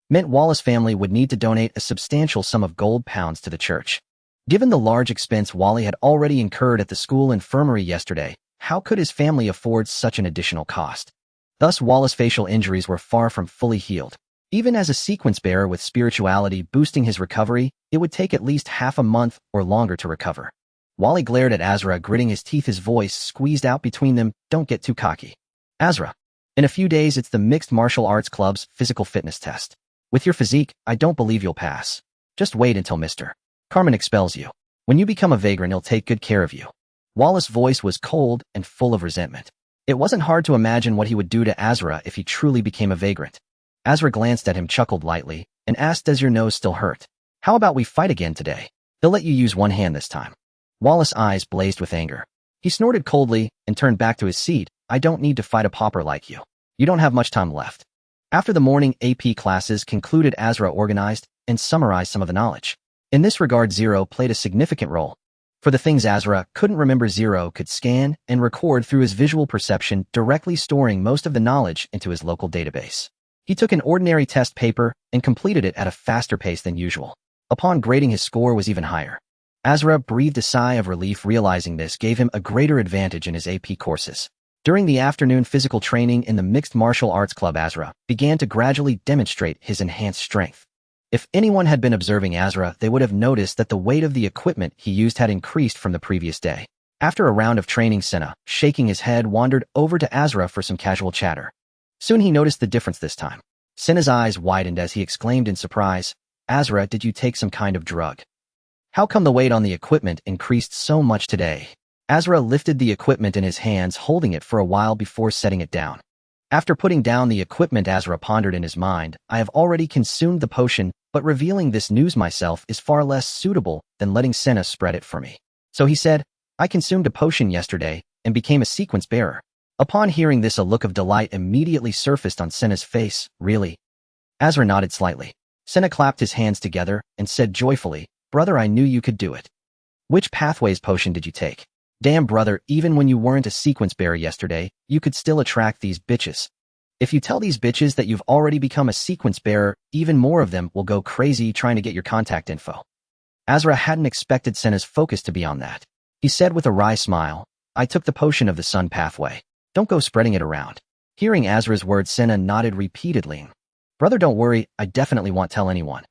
meant Wallace's family would need to donate a substantial sum of gold pounds to the church. Given the large expense Wally had already incurred at the school infirmary yesterday, how could his family afford such an additional cost? Thus, Wallace's facial injuries were far from fully healed. Even as a sequence bearer with spirituality boosting his recovery, it would take at least half a month or longer to recover. Wally glared at Asra, gritting his teeth, his voice squeezed out between them, don't get too cocky. Asra, in a few days it's the Mixed Martial Arts Club's physical fitness test. With your physique, I don't believe you'll pass. Just wait until Mr. Carmen expels you. When you become a vagrant, he'll take good care of you. Wallace's voice was cold and full of resentment. It wasn't hard to imagine what he would do to Asra if he truly became a vagrant. Asra glanced at him, chuckled lightly, and asked, does your nose still hurt? How about we fight again today? They'll let you use one hand this time. Wallace's eyes blazed with anger. He snorted coldly and turned back to his seat. I don't need to fight a pauper like you. You don't have much time left. After the morning AP classes concluded, Asra organized and summarized some of the knowledge. In this regard, Zero played a significant role. For the things Asra couldn't remember, Zero could scan and record through his visual perception, directly storing most of the knowledge into his local database. He took an ordinary test paper and completed it at a faster pace than usual. Upon grading, his score was even higher. Asra breathed a sigh of relief, realizing this gave him a greater advantage in his AP courses. During the afternoon physical training in the Mixed Martial Arts Club, Asra began to gradually demonstrate his enhanced strength. If anyone had been observing Asra, they would have noticed that the weight of the equipment he used had increased from the previous day. After a round of training, Senna, shaking his head, wandered over to Asra for some casual chatter. Soon he noticed the difference this time. Senna's eyes widened as he exclaimed in surprise, Asra, did you take some kind of drug? How come the weight on the equipment increased so much today? Asra lifted the equipment in his hands, holding it for a while before setting it down. After putting down the equipment, Asra pondered in his mind, I have already consumed the potion, but revealing this news myself is far less suitable than letting Senna spread it for me. So he said, I consumed a potion yesterday and became a sequence bearer. Upon hearing this, a look of delight immediately surfaced on Senna's face. Really? Asra nodded slightly. Senna clapped his hands together and said joyfully, brother, I knew you could do it. Which pathways potion did you take? Damn, brother, even when you weren't a sequence bearer yesterday, you could still attract these bitches. If you tell these bitches that you've already become a sequence bearer, even more of them will go crazy trying to get your contact info. Asra hadn't expected Senna's focus to be on that. He said with a wry smile, I took the potion of the sun pathway. Don't go spreading it around. Hearing Asra's words, Senna nodded repeatedly. Brother, don't worry, I definitely won't tell anyone.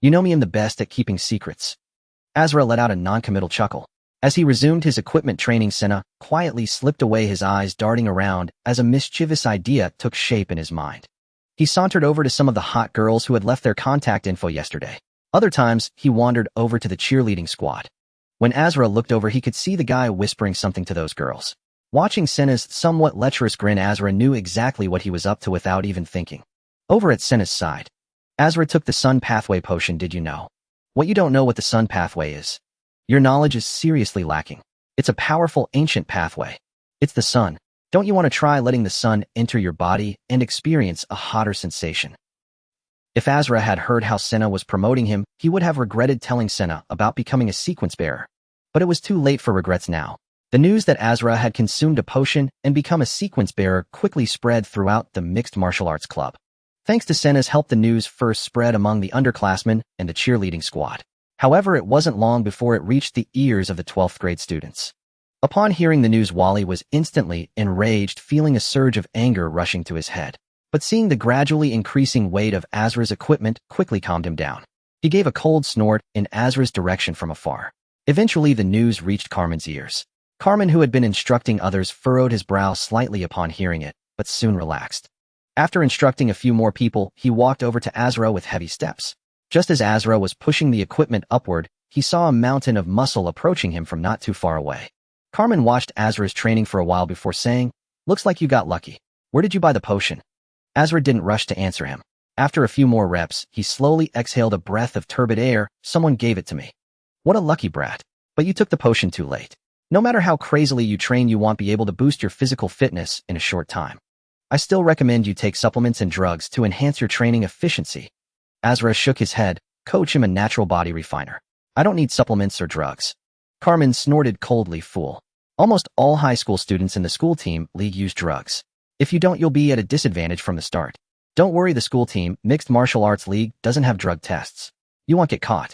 You know me, I'm the best at keeping secrets. Asra let out a non-committal chuckle. As he resumed his equipment training, Senna quietly slipped away, his eyes darting around as a mischievous idea took shape in his mind. He sauntered over to some of the hot girls who had left their contact info yesterday. Other times, he wandered over to the cheerleading squad. When Asla looked over, he could see the guy whispering something to those girls. Watching Senna's somewhat lecherous grin, Asla knew exactly what he was up to without even thinking. Over at Senna's side, Asla took the Sun Pathway potion. Did you know? What, you don't know what the Sun Pathway is? Your knowledge is seriously lacking. It's a powerful ancient pathway. It's the sun. Don't you want to try letting the sun enter your body and experience a hotter sensation? If Asla had heard how Senna was promoting him, he would have regretted telling Senna about becoming a sequence bearer. But it was too late for regrets now. The news that Asla had consumed a potion and become a sequence bearer quickly spread throughout the mixed martial arts club. Thanks to Senna's help, the news first spread among the underclassmen and the cheerleading squad. However, it wasn't long before it reached the ears of the 12th grade students. Upon hearing the news, Wally was instantly enraged, feeling a surge of anger rushing to his head. But seeing the gradually increasing weight of Asla's equipment quickly calmed him down. He gave a cold snort in Asla's direction from afar. Eventually, the news reached Carmen's ears. Carmen, who had been instructing others, furrowed his brow slightly upon hearing it, but soon relaxed. After instructing a few more people, he walked over to Asla with heavy steps. Just as Asla was pushing the equipment upward, he saw a mountain of muscle approaching him from not too far away. Carmen watched Asla's training for a while before saying, "Looks like you got lucky. Where did you buy the potion?" Asla didn't rush to answer him. After a few more reps, he slowly exhaled a breath of turbid air. "Someone gave it to me." "What a lucky brat. But you took the potion too late. No matter how crazily you train, you won't be able to boost your physical fitness in a short time. I still recommend you take supplements and drugs to enhance your training efficiency." Asla shook his head. "Coach, I'm a natural body refiner. I don't need supplements or drugs." Carmen snorted coldly. "Fool. Almost all high school students in the school team league use drugs. If you don't, you'll be at a disadvantage from the start. Don't worry, the school team, Mixed Martial Arts League, doesn't have drug tests. You won't get caught."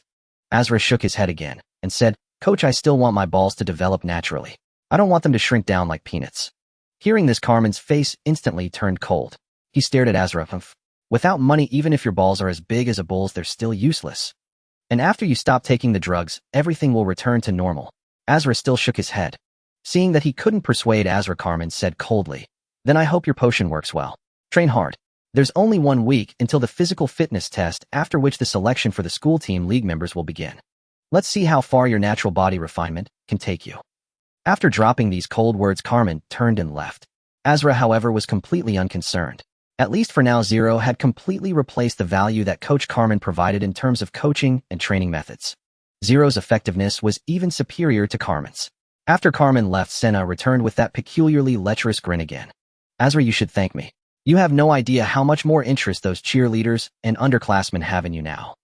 Asla shook his head again and said, "Coach, I still want my balls to develop naturally. I don't want them to shrink down like peanuts." Hearing this, Carmen's face instantly turned cold. He stared at Asla. "Without money, even if your balls are as big as a bull's, they're still useless. And after you stop taking the drugs, everything will return to normal." Asla still shook his head. Seeing that he couldn't persuade Asla, Carmen said coldly, "Then I hope your potion works well. Train hard. There's only 1 week until the physical fitness test, after which the selection for the school team league members will begin. Let's see how far your natural body refinement can take you." After dropping these cold words, Carmen turned and left. Asla, however, was completely unconcerned. At least for now, Zero had completely replaced the value that Coach Carmen provided in terms of coaching and training methods. Zero's effectiveness was even superior to Carmen's. After Carmen left, Senna returned with that peculiarly lecherous grin again. "Asla, you should thank me. You have no idea how much more interest those cheerleaders and underclassmen have in you now.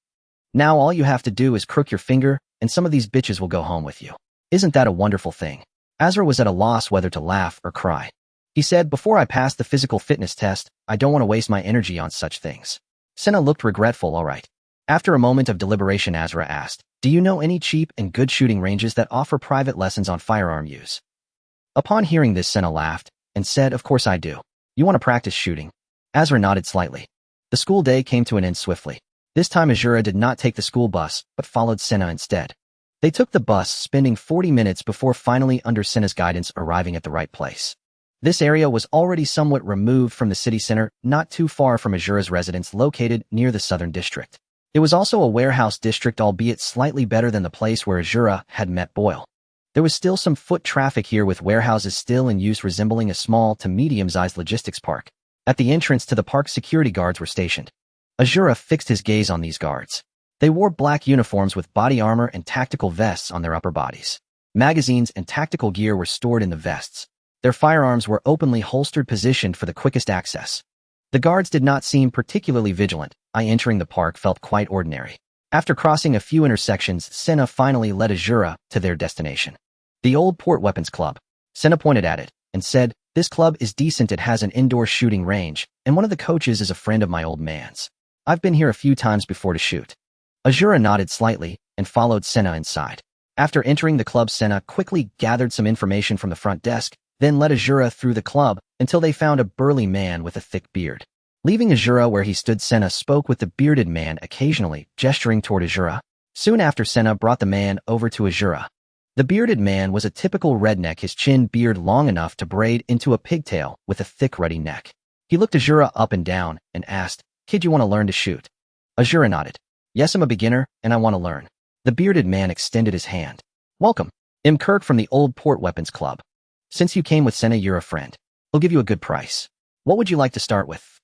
Now all you have to do is crook your finger, and some of these bitches will go home with you. Isn't that a wonderful thing?" Asla was at a loss whether to laugh or cry. He said, "Before I pass the physical fitness test, I don't want to waste my energy on such things." Senna looked regretful. "All right." After a moment of deliberation, Asla asked, "Do you know any cheap and good shooting ranges that offer private lessons on firearm use?" Upon hearing this, Senna laughed and said, "Of course I do. You want to practice shooting?" Asla nodded slightly. The school day came to an end swiftly. This time, Azura did not take the school bus, but followed Senna instead. They took the bus, spending 40 minutes before finally, under Senna's guidance, arriving at the right place. This area was already somewhat removed from the city center, not too far from Azura's residence located near the southern district. It was also a warehouse district, albeit slightly better than the place where Azura had met Boyle. There was still some foot traffic here, with warehouses still in use, resembling a small to medium-sized logistics park. At the entrance to the park, security guards were stationed. Azura fixed his gaze on these guards. They wore black uniforms with body armor and tactical vests on their upper bodies. Magazines and tactical gear were stored in the vests. Their firearms were openly holstered, positioned for the quickest access. The guards did not seem particularly vigilant. Entering the park felt quite ordinary. After crossing a few intersections, Senna finally led Azura to their destination. The Old Port Weapons Club. Senna pointed at it and said, "This club is decent. It has an indoor shooting range, and one of the coaches is a friend of my old man's. I've been here a few times before to shoot." Azura nodded slightly and followed Senna inside. After entering the club, Senna quickly gathered some information from the front desk, then led Azura through the club until they found a burly man with a thick beard. Leaving Azura where he stood, Senna spoke with the bearded man, occasionally gesturing toward Azura. Soon after, Senna brought the man over to Azura. The bearded man was a typical redneck, his chin beard long enough to braid into a pigtail with a thick ruddy neck. He looked Azura up and down and asked, "Kid, you want to learn to shoot?" Azura nodded. "Yes, I'm a beginner, and I want to learn." The bearded man extended his hand. "Welcome. I'm Kirk from the Old Port Weapons Club. Since you came with Senna, you're a friend. He'll give you a good price. What would you like to start with?"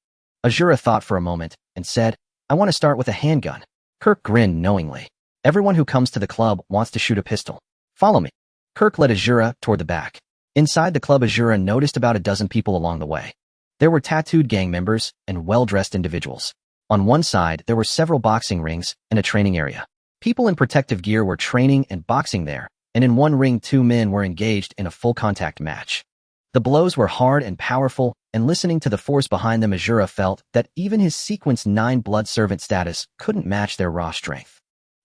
Azura thought for a moment and said, "I want to start with a handgun." Kirk grinned knowingly. Everyone who comes to the club wants to shoot a pistol. "Follow me." Kirk led Azura toward the back. Inside the club, Azura noticed about a dozen people along the way. There were tattooed gang members and well-dressed individuals. On one side, there were several boxing rings and a training area. People in protective gear were training and boxing there, and in one ring 2 men were engaged in a full-contact match. The blows were hard and powerful, and listening to the force behind them, Azura felt that even his Sequence 9 blood servant status couldn't match their raw strength.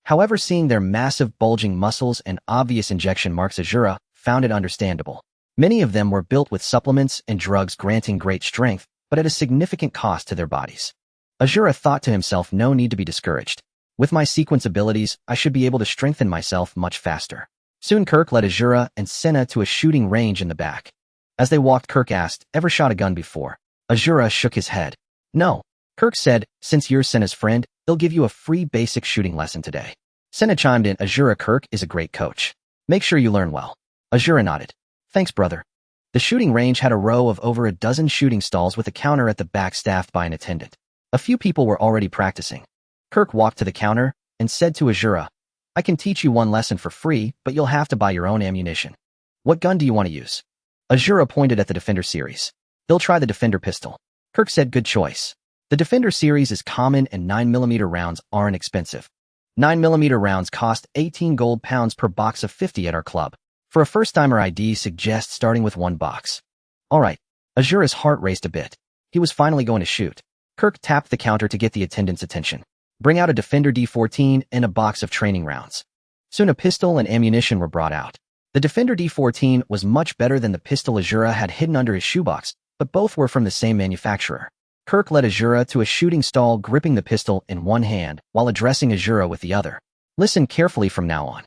However, seeing their massive bulging muscles and obvious injection marks, Azura found it understandable. Many of them were built with supplements and drugs granting great strength, but at a significant cost to their bodies. Azura thought to himself, no need to be discouraged. With my sequence abilities, I should be able to strengthen myself much faster. Soon Kirk led Azura and Senna to a shooting range in the back. As they walked, Kirk asked, "Ever shot a gun before?" Azura shook his head. "No." Kirk said, "Since you're Senna's friend, they'll give you a free basic shooting lesson today." Senna chimed in, "Azura, Kirk is a great coach. Make sure you learn well." Azura nodded. "Thanks, brother." The shooting range had a row of over a dozen shooting stalls with a counter at the back staffed by an attendant. A few people were already practicing. Kirk walked to the counter and said to Azura, "I can teach you one lesson for free, but you'll have to buy your own ammunition. What gun do you want to use?" Azura pointed at the Defender series. "They'll try the Defender pistol." Kirk said, "Good choice. The Defender series is common and 9mm rounds aren't expensive. 9mm rounds cost 18 gold pounds per box of 50 at our club. For a first-timer, ID suggests starting with 1 box. All right." Azura's heart raced a bit. He was finally going to shoot. Kirk tapped the counter to get the attendant's attention. "Bring out a Defender D14 and a box of training rounds." Soon a pistol and ammunition were brought out. The Defender D14 was much better than the pistol Azura had hidden under his shoebox, but both were from the same manufacturer. Kirk led Azura to a shooting stall, gripping the pistol in one hand while addressing Azura with the other. "Listen carefully from now on."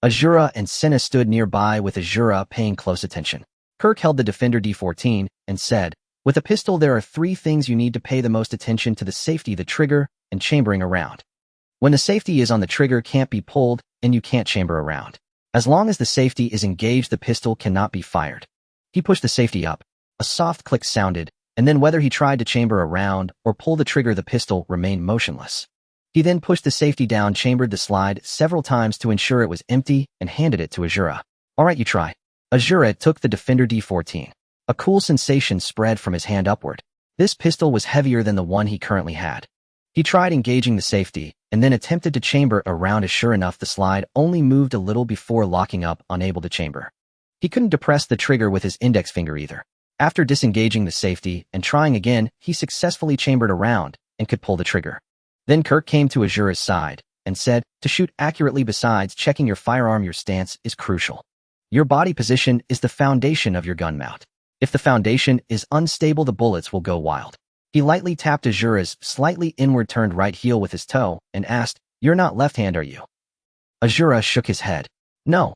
Azura and Senna stood nearby with Azura paying close attention. Kirk held the Defender D14 and said, "With a pistol, there are 3 things you need to pay the most attention to: the safety, the trigger, and chambering around. When the safety is on, the trigger can't be pulled and you can't chamber around. As long as the safety is engaged, the pistol cannot be fired." He pushed the safety up. A soft click sounded, and then whether he tried to chamber around or pull the trigger, the pistol remained motionless. He then pushed the safety down, chambered the slide several times to ensure it was empty, and handed it to Azura. "All right, you try." Azura took the Defender D14. A cool sensation spread from his hand upward. This pistol was heavier than the one he currently had. He tried engaging the safety, and then attempted to chamber around, as sure enough, the slide only moved a little before locking up, unable to chamber. He couldn't depress the trigger with his index finger either. After disengaging the safety and trying again, he successfully chambered around and could pull the trigger. Then Kirk came to Azura's side and said, "To shoot accurately, besides checking your firearm, your stance is crucial. Your body position is the foundation of your gun mount. If the foundation is unstable, the bullets will go wild." He lightly tapped Azura's slightly inward-turned right heel with his toe and asked, "You're not left-hand, are you?" Azura shook his head. "No."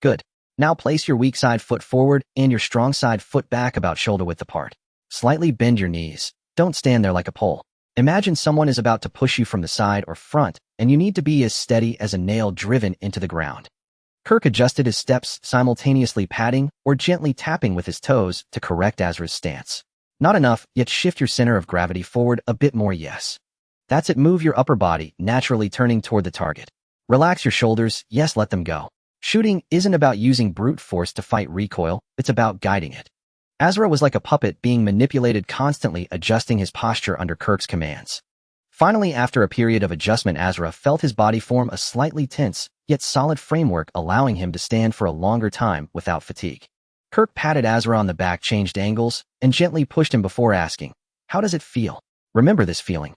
"Good. Now place your weak side foot forward and your strong side foot back about shoulder-width apart. Slightly bend your knees. Don't stand there like a pole. Imagine someone is about to push you from the side or front, and you need to be as steady as a nail driven into the ground." Kirk adjusted his steps, simultaneously patting or gently tapping with his toes to correct Azura's stance. "Not enough, yet shift your center of gravity forward a bit more, yes. That's it, move your upper body, naturally turning toward the target. Relax your shoulders, yes, let them go. Shooting isn't about using brute force to fight recoil, it's about guiding it." Azura was like a puppet being manipulated, constantly adjusting his posture under Kirk's commands. Finally, after a period of adjustment, Azura felt his body form a slightly tense, yet solid framework, allowing him to stand for a longer time without fatigue. Kirk patted Azura on the back, changed angles, and gently pushed him before asking, "How does it feel? Remember this feeling."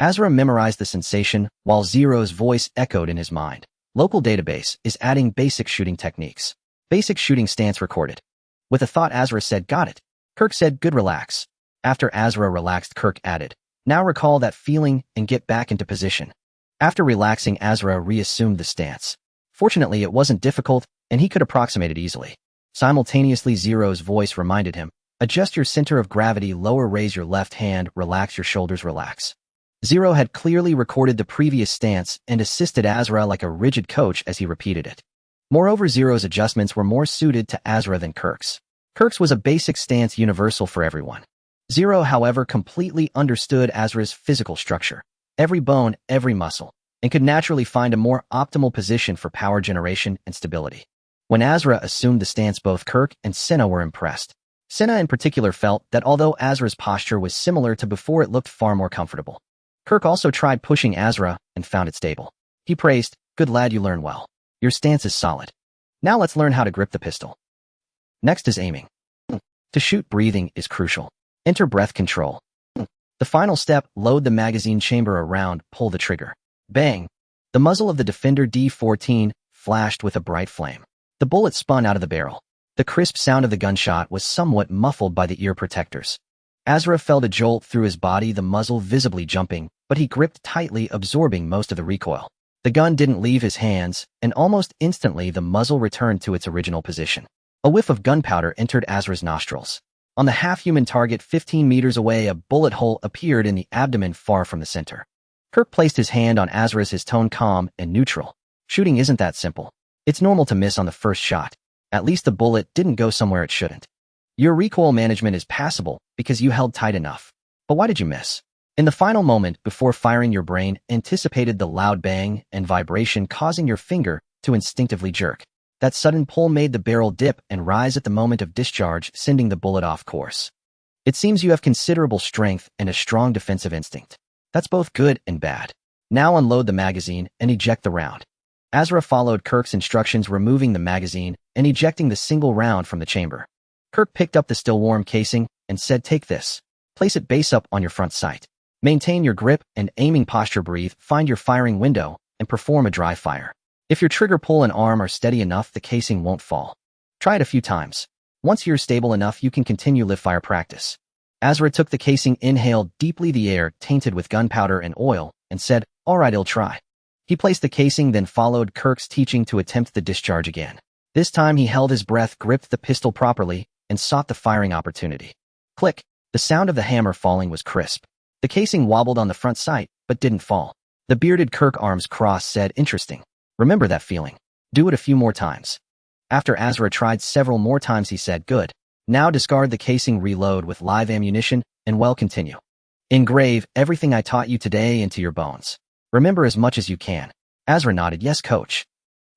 Azura memorized the sensation while Zero's voice echoed in his mind. Local database is adding basic shooting techniques. Basic shooting stance recorded. With a thought, Azura said, "Got it." Kirk said, "Good, relax." After Azura relaxed, Kirk added, "Now recall that feeling and get back into position." After relaxing, Azura reassumed the stance. Fortunately, it wasn't difficult, and he could approximate it easily. Simultaneously, Zero's voice reminded him, adjust your center of gravity lower, raise your left hand, relax your shoulders, relax. Zero had clearly recorded the previous stance and assisted Asla like a rigid coach as he repeated it. Moreover, Zero's adjustments were more suited to Asla than Kirk's. Kirk's was a basic stance universal for everyone. Zero, however, completely understood Asla's physical structure, every bone, every muscle, and could naturally find a more optimal position for power generation and stability. When Asla assumed the stance, both Kirk and Senna were impressed. Senna in particular felt that although Asla's posture was similar to before, it looked far more comfortable. Kirk also tried pushing Asla and found it stable. He praised, good lad, you learn well. Your stance is solid. Now let's learn how to grip the pistol. Next is aiming. To shoot, breathing is crucial. Enter breath control. The final step, load the magazine chamber around, pull the trigger. Bang! The muzzle of the Defender D14 flashed with a bright flame. The bullet spun out of the barrel. The crisp sound of the gunshot was somewhat muffled by the ear protectors. Asla felt a jolt through his body, the muzzle visibly jumping, but he gripped tightly, absorbing most of the recoil. The gun didn't leave his hands, and almost instantly the muzzle returned to its original position. A whiff of gunpowder entered Asla's nostrils. On the half-human target 15 meters away, a bullet hole appeared in the abdomen far from the center. Kirk placed his hand on Asla's, his tone calm and neutral. Shooting isn't that simple. It's normal to miss on the first shot. At least the bullet didn't go somewhere it shouldn't. Your recoil management is passable because you held tight enough. But why did you miss? In the final moment before firing, your brain anticipated the loud bang and vibration, causing your finger to instinctively jerk. That sudden pull made the barrel dip and rise at the moment of discharge, sending the bullet off course. It seems you have considerable strength and a strong defensive instinct. That's both good and bad. Now unload the magazine and eject the round. Asla followed Kirk's instructions, removing the magazine and ejecting the single round from the chamber. Kirk picked up the still warm casing and said, take this. Place it base up on your front sight. Maintain your grip and aiming posture, breathe, find your firing window, and perform a dry fire. If your trigger pull and arm are steady enough, the casing won't fall. Try it a few times. Once you're stable enough, you can continue live fire practice. Asla took the casing, inhaled deeply the air tainted with gunpowder and oil, and said, all right, I'll try. He placed the casing, then followed Kirk's teaching to attempt the discharge again. This time he held his breath, gripped the pistol properly, and sought the firing opportunity. Click! The sound of the hammer falling was crisp. The casing wobbled on the front sight, but didn't fall. The bearded Kirk, arms crossed, said, interesting. Remember that feeling. Do it a few more times. After Asla tried several more times, he said, good. Now discard the casing, reload with live ammunition, and continue. Engrave everything I taught you today into your bones. Remember as much as you can. Asla nodded, yes, coach.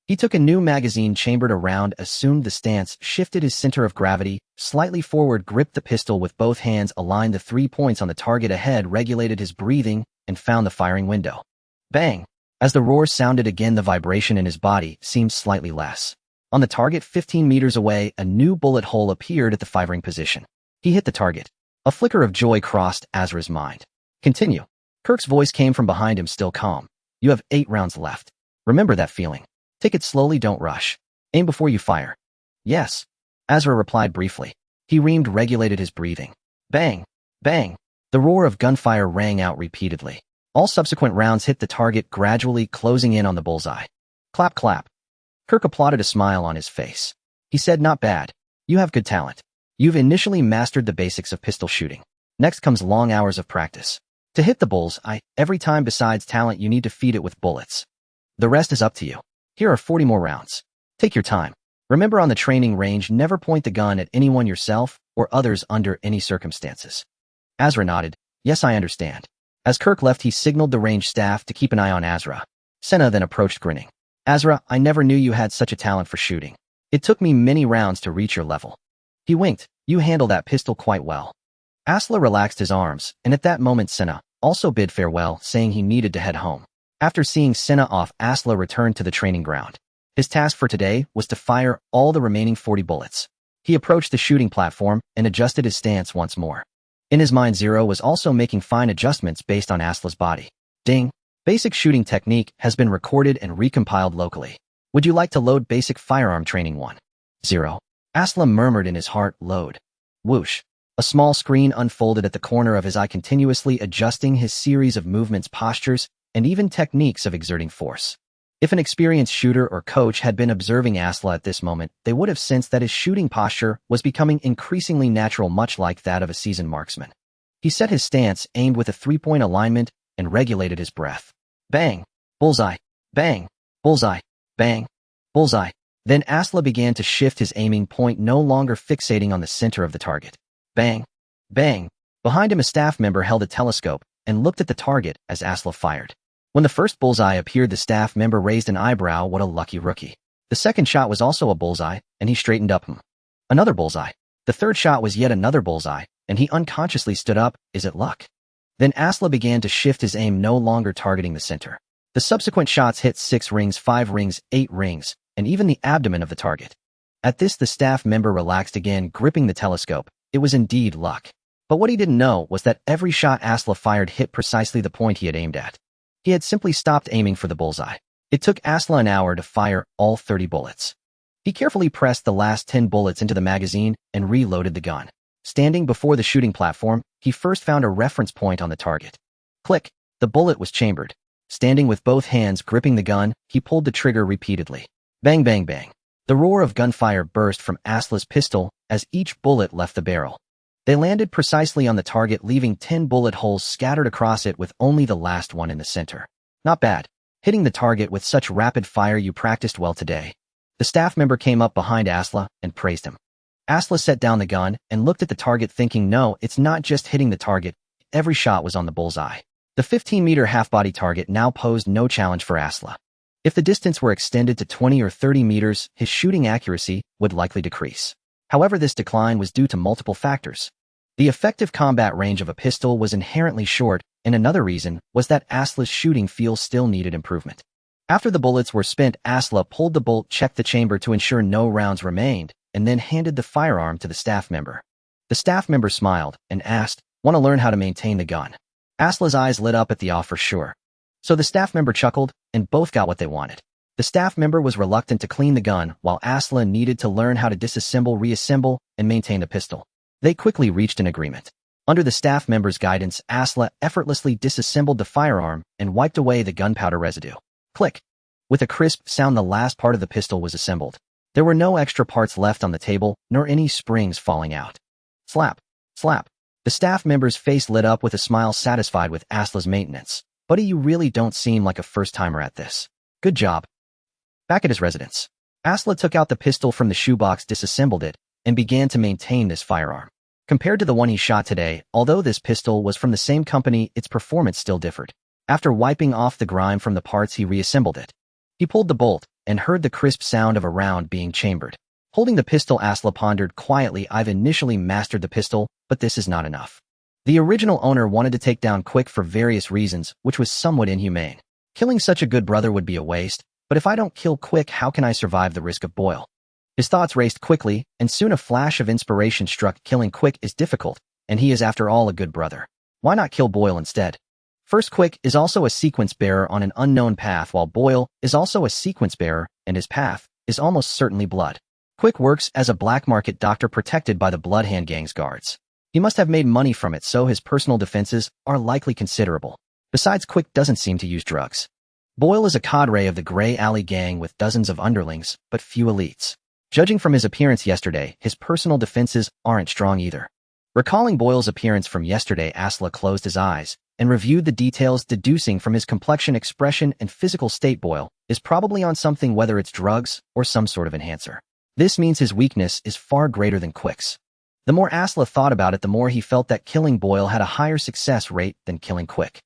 He took a new magazine, chambered around, assumed the stance, shifted his center of gravity, slightly forward, gripped the pistol with both hands, aligned the 3 points on the target ahead, regulated his breathing, and found the firing window. Bang! As the roar sounded again, the vibration in his body seemed slightly less. On the target 15 meters away, a new bullet hole appeared at the firing position. He hit the target. A flicker of joy crossed Asla's mind. Continue. Kirk's voice came from behind him, still calm. You have 8 rounds left. Remember that feeling. Take it slowly, don't rush. Aim before you fire. Yes. Asla replied briefly. He reamed, regulated his breathing. Bang! Bang! The roar of gunfire rang out repeatedly. All subsequent rounds hit the target, gradually closing in on the bullseye. Clap, clap. Kirk applauded, a smile on his face. He said, not bad. You have good talent. You've initially mastered the basics of pistol shooting. Next comes long hours of practice. To hit the bullseye, every time, besides talent, you need to feed it with bullets. The rest is up to you. Here are 40 more rounds. Take your time. Remember, on the training range, never point the gun at anyone, yourself or others, under any circumstances. Asla nodded. Yes, I understand. As Kirk left, he signaled the range staff to keep an eye on Asla. Senna then approached, grinning. Asla, I never knew you had such a talent for shooting. It took me many rounds to reach your level. He winked. You handle that pistol quite well. Asla relaxed his arms, and at that moment Senna also bid farewell, saying he needed to head home. After seeing Senna off, Asla returned to the training ground. His task for today was to fire all the remaining 40 bullets. He approached the shooting platform and adjusted his stance once more. In his mind, Zero was also making fine adjustments based on Asla's body. Ding! Basic shooting technique has been recorded and recompiled locally. Would you like to load basic firearm training 1? 0. Asla murmured in his heart, load. Whoosh! A small screen unfolded at the corner of his eye, continuously adjusting his series of movements, postures, and even techniques of exerting force. If an experienced shooter or coach had been observing Asla at this moment, they would have sensed that his shooting posture was becoming increasingly natural, much like that of a seasoned marksman. He set his stance, aimed with a three-point alignment, and regulated his breath. Bang! Bullseye! Bang! Bullseye! Bang! Bullseye! Then Asla began to shift his aiming point, no longer fixating on the center of the target. Bang! Bang! Behind him, a staff member held a telescope and looked at the target as Asla fired. When the first bullseye appeared, the staff member raised an eyebrow. What a lucky rookie. The second shot was also a bullseye, and he straightened up. Another bullseye. The third shot was yet another bullseye, and he unconsciously stood up. Is it luck? Then Asla began to shift his aim, no longer targeting the center. The subsequent shots hit 6 rings, 5 rings, 8 rings, and even the abdomen of the target. At this, the staff member relaxed again, gripping the telescope. It was indeed luck. But what he didn't know was that every shot Asla fired hit precisely the point he had aimed at. He had simply stopped aiming for the bullseye. It took Asla an hour to fire all 30 bullets. He carefully pressed the last 10 bullets into the magazine and reloaded the gun. Standing before the shooting platform, he first found a reference point on the target. Click! The bullet was chambered. Standing with both hands gripping the gun, he pulled the trigger repeatedly. Bang, bang, bang. The roar of gunfire burst from Asla's pistol as each bullet left the barrel. They landed precisely on the target, leaving 10 bullet holes scattered across it with only the last one in the center. Not bad. Hitting the target with such rapid fire, you practiced well today. The staff member came up behind Asla and praised him. Asla set down the gun and looked at the target, thinking, no, it's not just hitting the target. Every shot was on the bullseye. The 15-meter half-body target now posed no challenge for Asla. If the distance were extended to 20 or 30 meters, his shooting accuracy would likely decrease. However, this decline was due to multiple factors. The effective combat range of a pistol was inherently short, and another reason was that Asla's shooting feel still needed improvement. After the bullets were spent, Asla pulled the bolt, checked the chamber to ensure no rounds remained, and then handed the firearm to the staff member. The staff member smiled and asked, "Want to learn how to maintain the gun?" Asla's eyes lit up at the offer. Sure. So the staff member chuckled, and both got what they wanted. The staff member was reluctant to clean the gun, while Asla needed to learn how to disassemble, reassemble, and maintain the pistol. They quickly reached an agreement. Under the staff member's guidance, Asla effortlessly disassembled the firearm and wiped away the gunpowder residue. Click! With a crisp sound, the last part of the pistol was assembled. There were no extra parts left on the table, nor any springs falling out. Slap! Slap! The staff member's face lit up with a smile, satisfied with Asla's maintenance. Buddy, you really don't seem like a first-timer at this. Good job. Back at his residence, Asla took out the pistol from the shoebox, disassembled it, and began to maintain this firearm. Compared to the one he shot today, although this pistol was from the same company, its performance still differed. After wiping off the grime from the parts, he reassembled it. He pulled the bolt and heard the crisp sound of a round being chambered. Holding the pistol, Asla pondered quietly. I've initially mastered the pistol, but this is not enough. The original owner wanted to take down Quick for various reasons, which was somewhat inhumane. Killing such a good brother would be a waste, but if I don't kill Quick, how can I survive the risk of Boyle? His thoughts raced quickly, and soon a flash of inspiration struck. Killing Quick is difficult, and he is after all a good brother. Why not kill Boyle instead? First, Quick is also a sequence bearer on an unknown path, while Boyle is also a sequence bearer, and his path is almost certainly blood. Quick works as a black market doctor protected by the Bloodhand Gang's guards. He must have made money from it, so his personal defenses are likely considerable. Besides, Quick doesn't seem to use drugs. Boyle is a cadre of the Grey Alley Gang with dozens of underlings, but few elites. Judging from his appearance yesterday, his personal defenses aren't strong either. Recalling Boyle's appearance from yesterday, Asla closed his eyes and reviewed the details, deducing from his complexion, expression, and physical state Boyle is probably on something, whether it's drugs or some sort of enhancer. This means his weakness is far greater than Quick's. The more Asla thought about it, the more he felt that killing Boyle had a higher success rate than killing Quick.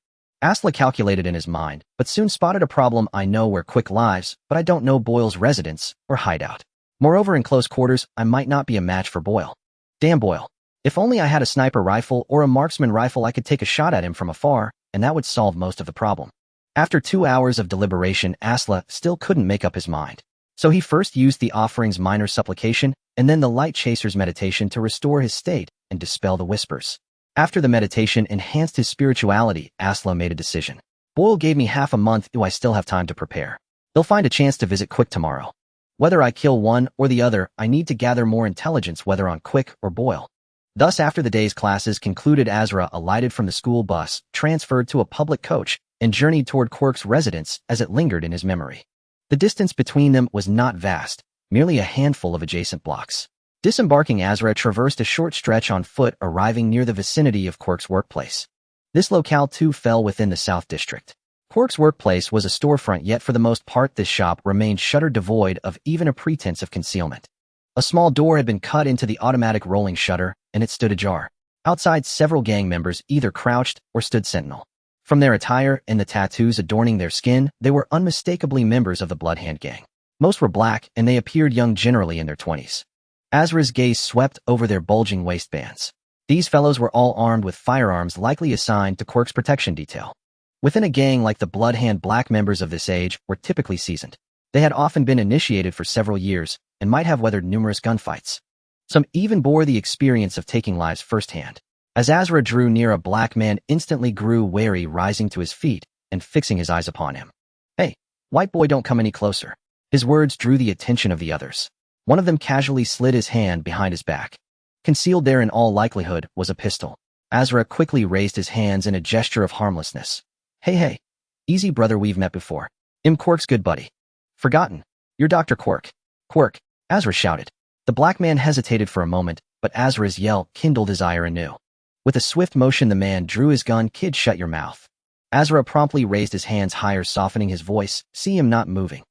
Asla calculated in his mind, but soon spotted a problem. I know where Quick lives, but I don't know Boyle's residence or hideout. Moreover, in close quarters, I might not be a match for Boyle. Damn Boyle. If only I had a sniper rifle or a marksman rifle, I could take a shot at him from afar, and that would solve most of the problem. After 2 hours of deliberation, Asla still couldn't make up his mind. So he first used the Offering's Minor Supplication, and then the Light Chaser's meditation to restore his state and dispel the whispers. After the meditation enhanced his spirituality, Asla made a decision. Boyle gave me half a month. Do I still have time to prepare? They'll find a chance to visit Quick tomorrow. Whether I kill one or the other, I need to gather more intelligence, whether on Quick or Boyle. Thus, after the day's classes concluded, Azra alighted from the school bus, transferred to a public coach, and journeyed toward Quirk's residence as it lingered in his memory. The distance between them was not vast, merely a handful of adjacent blocks. Disembarking, Asla traversed a short stretch on foot, arriving near the vicinity of Quark's workplace. This locale too fell within the South District. Quark's workplace was a storefront, yet for the most part this shop remained shuttered, devoid of even a pretense of concealment. A small door had been cut into the automatic rolling shutter, and it stood ajar. Outside, several gang members either crouched or stood sentinel. From their attire and the tattoos adorning their skin, they were unmistakably members of the Bloodhand Gang. Most were black, and they appeared young, generally in their 20s. Asra's gaze swept over their bulging waistbands. These fellows were all armed with firearms, likely assigned to Quark's protection detail. Within a gang like the Bloodhand, black members of this age were typically seasoned. They had often been initiated for several years and might have weathered numerous gunfights. Some even bore the experience of taking lives firsthand. As Asla drew near, a black man instantly grew wary, rising to his feet and fixing his eyes upon him. "Hey, white boy, don't come any closer." His words drew the attention of the others. One of them casually slid his hand behind his back. Concealed there, in all likelihood, was a pistol. Asla quickly raised his hands in a gesture of harmlessness. Hey, easy brother, we've met before. I'm Quark's good buddy." "Forgotten. You're Dr. Quark." "Quark," Asla shouted. The black man hesitated for a moment, but Asra's yell kindled his ire anew. With a swift motion, the man drew his gun. "Kid, shut your mouth." Asla promptly raised his hands higher, softening his voice. "See him not moving."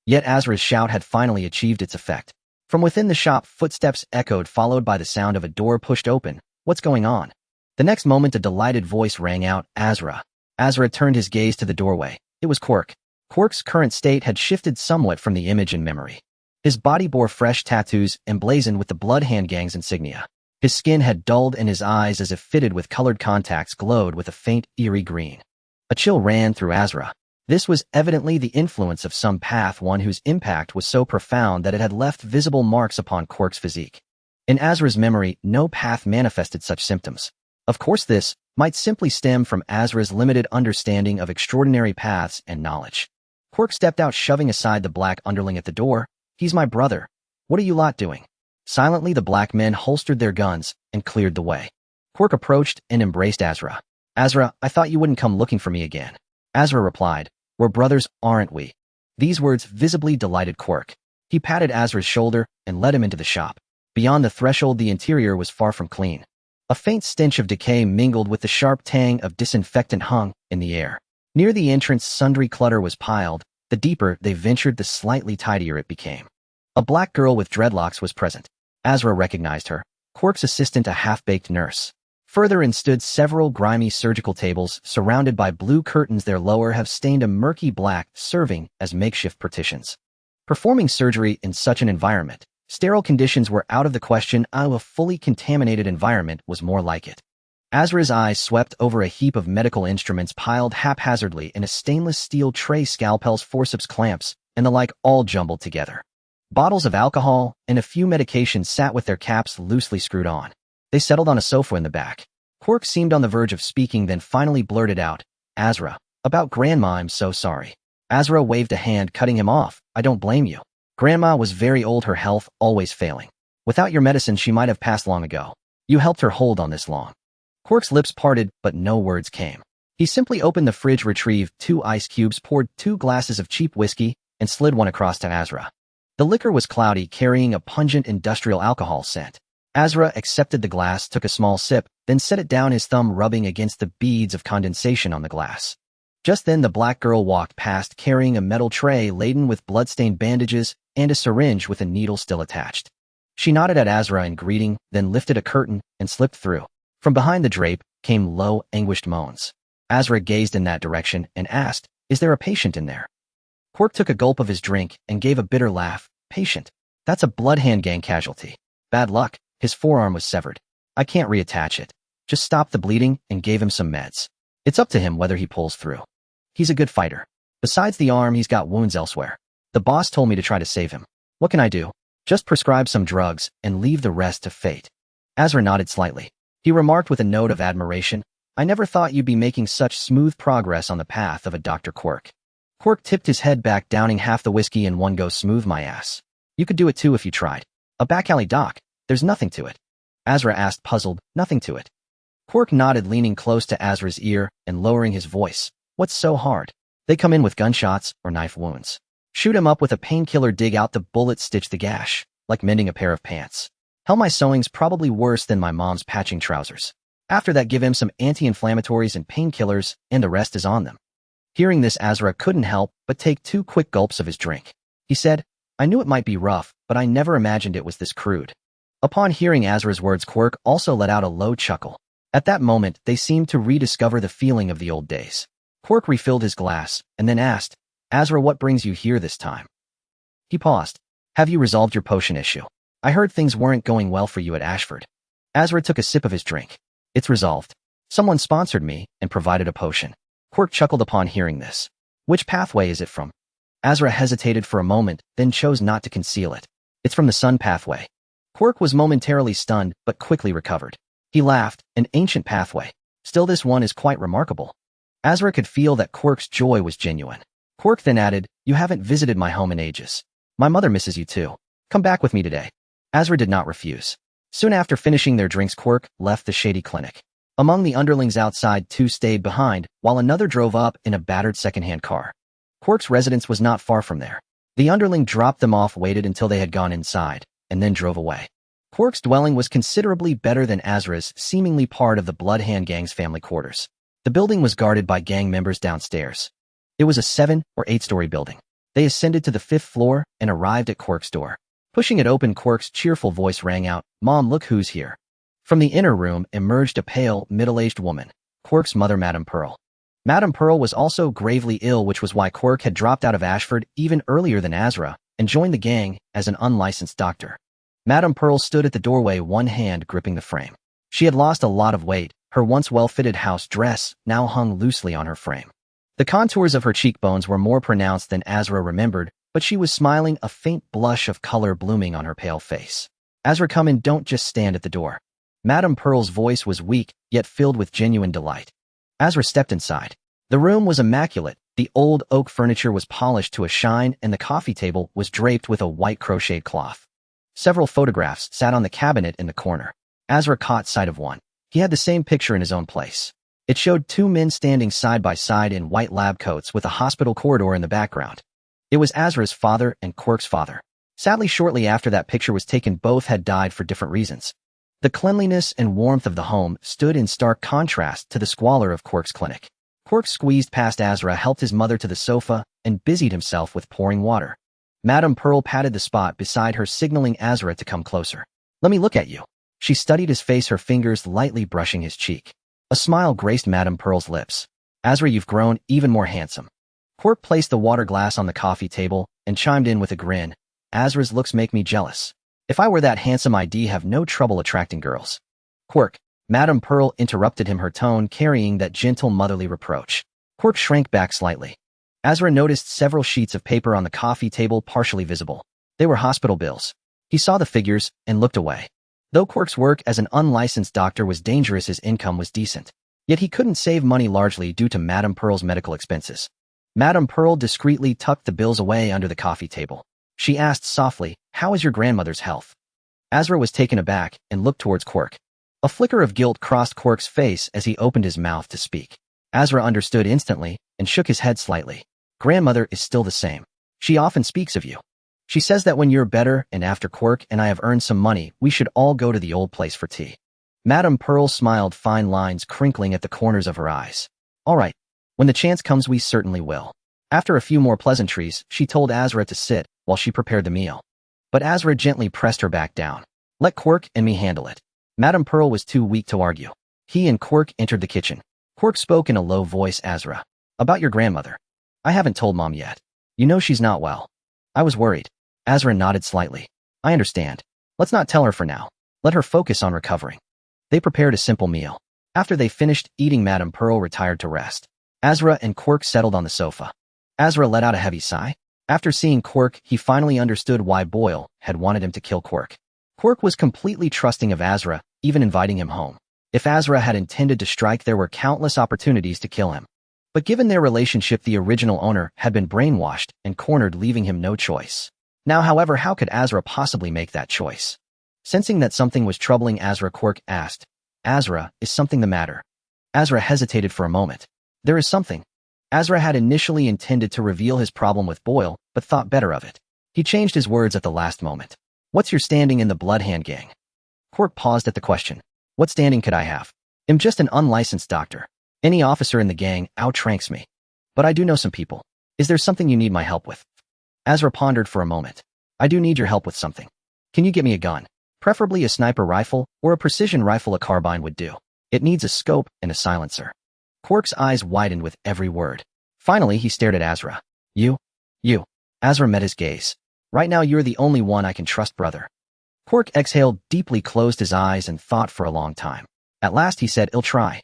Yet Asra's shout had finally achieved its effect. From within the shop, footsteps echoed, followed by the sound of a door pushed open. "What's going on?" The next moment, a delighted voice rang out, "Asla." Asla turned his gaze to the doorway. It was Quark. Quark's current state had shifted somewhat from the image in memory. His body bore fresh tattoos emblazoned with the Bloodhand Gang's insignia. His skin had dulled, and his eyes, as if fitted with colored contacts, glowed with a faint, eerie green. A chill ran through Asla. This was evidently the influence of some path, one whose impact was so profound that it had left visible marks upon Quark's physique. In Asra's memory, no path manifested such symptoms. Of course, this might simply stem from Asra's limited understanding of extraordinary paths and knowledge. Quark stepped out, shoving aside the black underling at the door. "He's my brother. What are you lot doing?" Silently, the black men holstered their guns and cleared the way. Quark approached and embraced Asla. "Asla, I thought you wouldn't come looking for me again." Asla replied, "We're brothers, aren't we?" These words visibly delighted Quark. He patted Asra's shoulder and led him into the shop. Beyond the threshold, the interior was far from clean. A faint stench of decay mingled with the sharp tang of disinfectant hung in the air. Near the entrance, sundry clutter was piled. The deeper they ventured, the slightly tidier it became. A black girl with dreadlocks was present. Asla recognized her. Quark's assistant, a half-baked nurse. Further in stood several grimy surgical tables surrounded by blue curtains, their lower half stained a murky black, serving as makeshift partitions. Performing surgery in such an environment, sterile conditions were out of the question. A fully contaminated environment was more like it. Asra's eyes swept over a heap of medical instruments piled haphazardly in a stainless steel tray, scalpels, forceps, clamps, and the like, all jumbled together. Bottles of alcohol and a few medications sat with their caps loosely screwed on. They settled on a sofa in the back. Quark seemed on the verge of speaking, then finally blurted out, "Asla, about Grandma, I'm so sorry." Asla waved a hand, cutting him off. "I don't blame you. Grandma was very old, her health always failing. Without your medicine, she might have passed long ago. You helped her hold on this long." Quark's lips parted, but no words came. He simply opened the fridge, retrieved 2 ice cubes, poured 2 glasses of cheap whiskey, and slid one across to Asla. The liquor was cloudy, carrying a pungent industrial alcohol scent. Asla accepted the glass, took a small sip, then set it down, his thumb rubbing against the beads of condensation on the glass. Just then the black girl walked past, carrying a metal tray laden with blood-stained bandages and a syringe with a needle still attached. She nodded at Asla in greeting, then lifted a curtain and slipped through. From behind the drape came low, anguished moans. Asla gazed in that direction and asked, "Is there a patient in there?" Quark took a gulp of his drink and gave a bitter laugh. "Patient? That's a Bloodhand Gang casualty. Bad luck. His forearm was severed. I can't reattach it. Just stop the bleeding and gave him some meds. It's up to him whether he pulls through. He's a good fighter. Besides the arm, he's got wounds elsewhere. The boss told me to try to save him. What can I do? Just prescribe some drugs and leave the rest to fate." Asla nodded slightly. He remarked with a note of admiration, "I never thought you'd be making such smooth progress on the path of a Dr. Quark." Quark tipped his head back, downing half the whiskey in one go. "Smooth my ass. You could do it too if you tried. A back alley doc. There's nothing to it." Asla asked, puzzled. "Nothing to it?" Quark nodded, leaning close to Asla's ear and lowering his voice. "What's so hard? They come in with gunshots or knife wounds. Shoot him up with a painkiller, dig out the bullet, stitch the gash, like mending a pair of pants. Hell, my sewing's probably worse than my mom's patching trousers. After that, give him some anti-inflammatories and painkillers, and the rest is on them. Hearing this, Asra couldn't help but take 2 quick gulps of his drink. He said, I knew it might be rough, but I never imagined it was this crude. Upon hearing Asra's words, Quirk also let out a low chuckle. At that moment, they seemed to rediscover the feeling of the old days. Quirk refilled his glass, and then asked, Asra, what brings you here this time? He paused. Have you resolved your potion issue? I heard things weren't going well for you at Ashford. Asra took a sip of his drink. It's resolved. Someone sponsored me and provided a potion. Quirk chuckled upon hearing this. Which pathway is it from? Asra hesitated for a moment, then chose not to conceal it. It's from the sun pathway. Quirk was momentarily stunned, but quickly recovered. He laughed. An ancient pathway. Still, this one is quite remarkable. Asra could feel that Quirk's joy was genuine. Quirk then added, You haven't visited my home in ages. My mother misses you too. Come back with me today. Asra did not refuse. Soon after finishing their drinks, Quirk left the shady clinic. Among the underlings outside, 2 stayed behind, while another drove up in a battered second-hand car. Quirk's residence was not far from there. The underling dropped them off, waited until they had gone inside, and then drove away. Quirk's dwelling was considerably better than Asra's, seemingly part of the Bloodhand Gang's family quarters. The building was guarded by gang members downstairs. It was a 7- or 8-story building. They ascended to the 5th floor and arrived at Quirk's door. Pushing it open, Quirk's cheerful voice rang out, Mom, look who's here. From the inner room emerged a pale, middle-aged woman, Quirk's mother, Madame Pearl. Madame Pearl was also gravely ill, which was why Quirk had dropped out of Ashford even earlier than Asra and joined the gang as an unlicensed doctor. Madame Pearl stood at the doorway, one hand gripping the frame. She had lost a lot of weight. Her once well-fitted house dress now hung loosely on her frame. The contours of her cheekbones were more pronounced than Asra remembered, but she was smiling, a faint blush of color blooming on her pale face. Asra, come in, don't just stand at the door. Madame Pearl's voice was weak, yet filled with genuine delight. Asra stepped inside. The room was immaculate. The old oak furniture was polished to a shine, and the coffee table was draped with a white crocheted cloth. Several photographs sat on the cabinet in the corner. Asra caught sight of one. He had the same picture in his own place. It showed 2 men standing side by side in white lab coats with a hospital corridor in the background. It was Asra's father and Quirk's father. Sadly, shortly after that picture was taken, both had died for different reasons. The cleanliness and warmth of the home stood in stark contrast to the squalor of Quirk's clinic. Quirk squeezed past Asra, helped his mother to the sofa, and busied himself with pouring water. Madame Pearl patted the spot beside her, signaling Asra to come closer. Let me look at you. She studied his face, her fingers lightly brushing his cheek. A smile graced Madame Pearl's lips. Asra, you've grown even more handsome. Quirk placed the water glass on the coffee table and chimed in with a grin. Asra's looks make me jealous. If I were that handsome, I'd have no trouble attracting girls. Quirk, Madame Pearl interrupted him, her tone carrying that gentle motherly reproach. Quirk shrank back slightly. Asra noticed several sheets of paper on the coffee table, partially visible. They were hospital bills. He saw the figures and looked away. Though Quirk's work as an unlicensed doctor was dangerous, his income was decent. Yet he couldn't save money, largely due to Madame Pearl's medical expenses. Madame Pearl discreetly tucked the bills away under the coffee table. She asked softly, How is your grandmother's health? Asra was taken aback and looked towards Quirk. A flicker of guilt crossed Quirk's face as he opened his mouth to speak. Asra understood instantly and shook his head slightly. Grandmother is still the same. She often speaks of you. She says that when you're better and after Quirk and I have earned some money, we should all go to the old place for tea. Madame Pearl smiled, fine lines crinkling at the corners of her eyes. All right. When the chance comes, we certainly will. After a few more pleasantries, she told Asra to sit while she prepared the meal. But Asra gently pressed her back down. Let Quirk and me handle it. Madame Pearl was too weak to argue. He and Quirk entered the kitchen. Quirk spoke in a low voice. Asra, about your grandmother. I haven't told Mom yet. You know she's not well. I was worried. Asra nodded slightly. I understand. Let's not tell her for now. Let her focus on recovering. They prepared a simple meal. After they finished eating, Madame Pearl retired to rest. Asra and Quirk settled on the sofa. Asra let out a heavy sigh. After seeing Quirk, he finally understood why Boyle had wanted him to kill Quirk. Quirk was completely trusting of Asra, even inviting him home. If Asra had intended to strike, there were countless opportunities to kill him. But given their relationship, the original owner had been brainwashed and cornered, leaving him no choice. Now, however, how could Asra possibly make that choice? Sensing that something was troubling Asra, Quirk asked, Asra, is something the matter? Asra hesitated for a moment. There is something. Asra had initially intended to reveal his problem with Boyle, but thought better of it. He changed his words at the last moment. What's your standing in the Bloodhand gang? Quark paused at the question. What standing could I have? I'm just an unlicensed doctor. Any officer in the gang outranks me. But I do know some people. Is there something you need my help with? Asra pondered for a moment. I do need your help with something. Can you get me a gun? Preferably a sniper rifle, or a precision rifle. A carbine would do. It needs a scope and a silencer. Quark's eyes widened with every word. Finally, he stared at Asra. You. Asra met his gaze. Right now you're the only one I can trust, brother. Quark exhaled deeply, closed his eyes, and thought for a long time. At last he said, I'll try.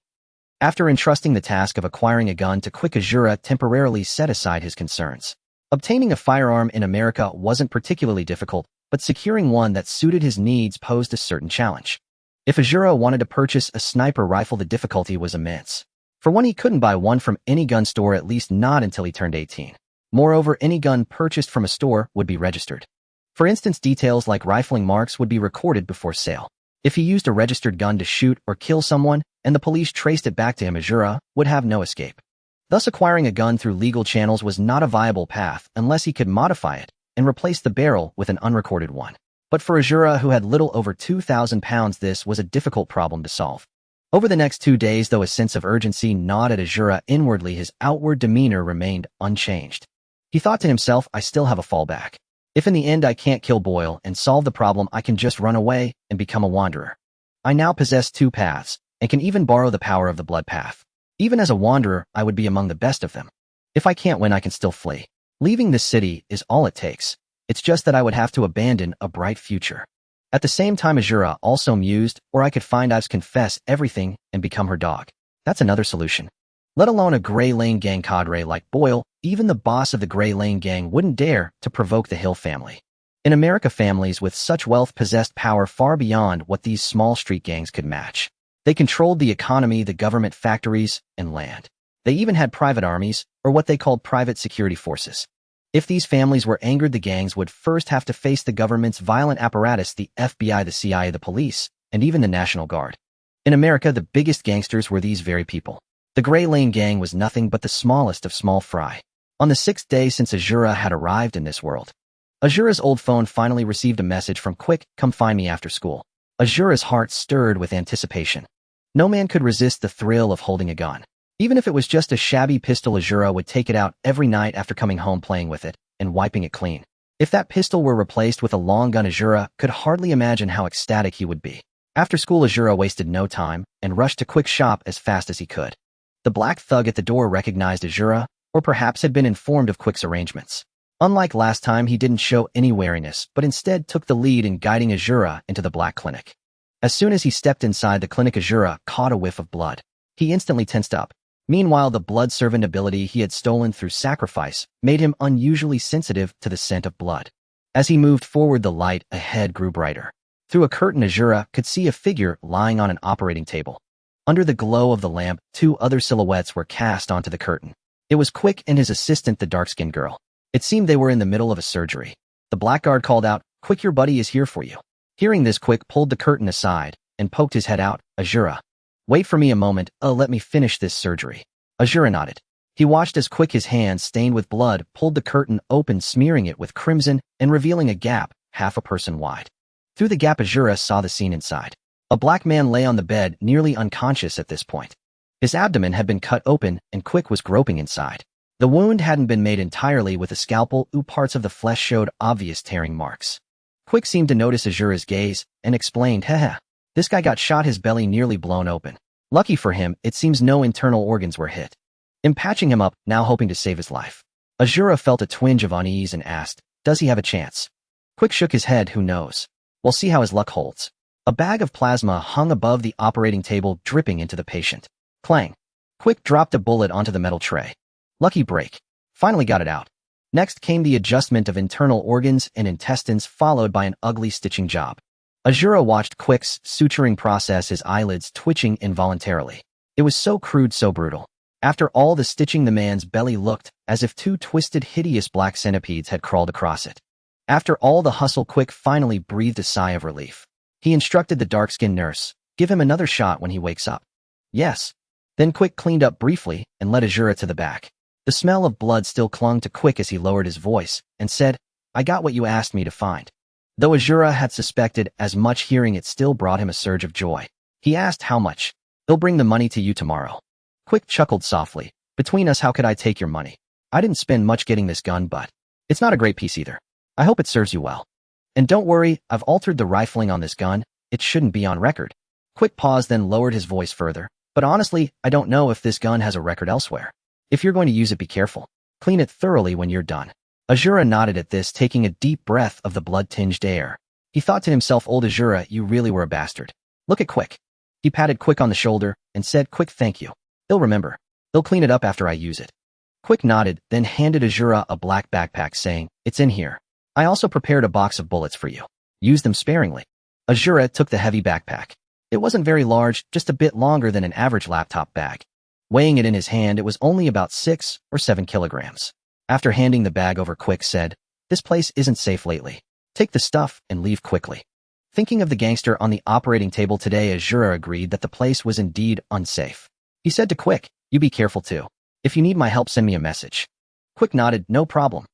After entrusting the task of acquiring a gun to Quick, Azura temporarily set aside his concerns. Obtaining a firearm in America wasn't particularly difficult, but securing one that suited his needs posed a certain challenge. If Azura wanted to purchase a sniper rifle, the difficulty was immense. For one, he couldn't buy one from any gun store, at least not until he turned 18. Moreover, any gun purchased from a store would be registered. For instance, details like rifling marks would be recorded before sale. If he used a registered gun to shoot or kill someone, and the police traced it back to him, Azura would have no escape. Thus, acquiring a gun through legal channels was not a viable path unless he could modify it and replace the barrel with an unrecorded one. But for Azura, who had little over 2,000 pounds, this was a difficult problem to solve. Over the next 2 days, though a sense of urgency gnawed at Azura inwardly, his outward demeanor remained unchanged. He thought to himself, I still have a fallback. If in the end I can't kill Boyle and solve the problem, I can just run away and become a wanderer. I now possess 2 paths, and can even borrow the power of the blood path. Even as a wanderer, I would be among the best of them. If I can't win, I can still flee. Leaving this city is all it takes. It's just that I would have to abandon a bright future. At the same time, Azura also mused, or I could find Ives, confess everything, and become her dog. That's another solution. Let alone a Grey Lane gang cadre like Boyle, even the boss of the Grey Lane gang wouldn't dare to provoke the Hill family. In America, families with such wealth possessed power far beyond what these small street gangs could match. They controlled the economy, the government, factories, and land. They even had private armies, or what they called private security forces. If these families were angered, the gangs would first have to face the government's violent apparatus, the FBI, the CIA, the police, and even the National Guard. In America, the biggest gangsters were these very people. The Grey Lane gang was nothing but the smallest of small fry. On the 6th day since Azura had arrived in this world, Azura's old phone finally received a message from Quick, come find me after school. Azura's heart stirred with anticipation. No man could resist the thrill of holding a gun. Even if it was just a shabby pistol, Azura would take it out every night after coming home, playing with it and wiping it clean. If that pistol were replaced with a long gun, Azura could hardly imagine how ecstatic he would be. After school, Azura wasted no time and rushed to Quick's shop as fast as he could. The black thug at the door recognized Azura, or perhaps had been informed of Quick's arrangements. Unlike last time, he didn't show any wariness, but instead took the lead in guiding Azura into the black clinic. As soon as he stepped inside the clinic, Azura caught a whiff of blood. He instantly tensed up. Meanwhile, the blood servant ability he had stolen through sacrifice made him unusually sensitive to the scent of blood. As he moved forward, the light ahead grew brighter. Through a curtain, Azura could see a figure lying on an operating table. Under the glow of the lamp, 2 other silhouettes were cast onto the curtain. It was Quick and his assistant, the dark-skinned girl. It seemed they were in the middle of a surgery. The blackguard called out, Quick, your buddy is here for you. Hearing this, Quick pulled the curtain aside and poked his head out. Azura, wait for me a moment. Let me finish this surgery. Azura nodded. He watched as Quick, his hands stained with blood, pulled the curtain open, smearing it with crimson and revealing a gap half a person wide. Through the gap, Azura saw the scene inside. A black man lay on the bed, nearly unconscious at this point. His abdomen had been cut open, and Quick was groping inside. The wound hadn't been made entirely with a scalpel. Parts of the flesh showed obvious tearing marks. Quick seemed to notice Azura's gaze and explained, Haha, this guy got shot, his belly nearly blown open. Lucky for him, it seems no internal organs were hit. I'm patching him up, now hoping to save his life. Azura felt a twinge of unease and asked, does he have a chance? Quick shook his head, who knows. We'll see how his luck holds. A bag of plasma hung above the operating table, dripping into the patient. Clang. Quick dropped a bullet onto the metal tray. Lucky break. Finally got it out. Next came the adjustment of internal organs and intestines, followed by an ugly stitching job. Azura watched Quick's suturing process, his eyelids twitching involuntarily. It was so crude, so brutal. After all the stitching, the man's belly looked as if 2 twisted, hideous black centipedes had crawled across it. After all the hustle, Quick finally breathed a sigh of relief. He instructed the dark-skinned nurse, give him another shot when he wakes up. Yes. Then Quick cleaned up briefly and led Azura to the back. The smell of blood still clung to Quick as he lowered his voice and said, "I got what you asked me to find." Though Azura had suspected as much, hearing it still brought him a surge of joy. He asked how much. "They'll bring the money to you tomorrow." Quick chuckled softly. "Between us, how could I take your money? I didn't spend much getting this gun, but it's not a great piece either. I hope it serves you well. And don't worry, I've altered the rifling on this gun. It shouldn't be on record." Quick paused, then lowered his voice further. "But honestly, I don't know if this gun has a record elsewhere. If you're going to use it, be careful. Clean it thoroughly when you're done." Azura nodded at this, taking a deep breath of the blood-tinged air. He thought to himself, "Old Azura, you really were a bastard. Look at Quick." He patted Quick on the shoulder and said, "Quick, thank you. They'll remember. They'll clean it up after I use it." Quick nodded, then handed Azura a black backpack, saying, "It's in here. I also prepared a box of bullets for you. Use them sparingly." Azura took the heavy backpack. It wasn't very large, just a bit longer than an average laptop bag. Weighing it in his hand, it was only about 6 or 7 kilograms. After handing the bag over, Quick said, "This place isn't safe lately. Take the stuff and leave quickly." Thinking of the gangster on the operating table today, Azura agreed that the place was indeed unsafe. He said to Quick, "You be careful too. If you need my help, send me a message." Quick nodded, "No problem."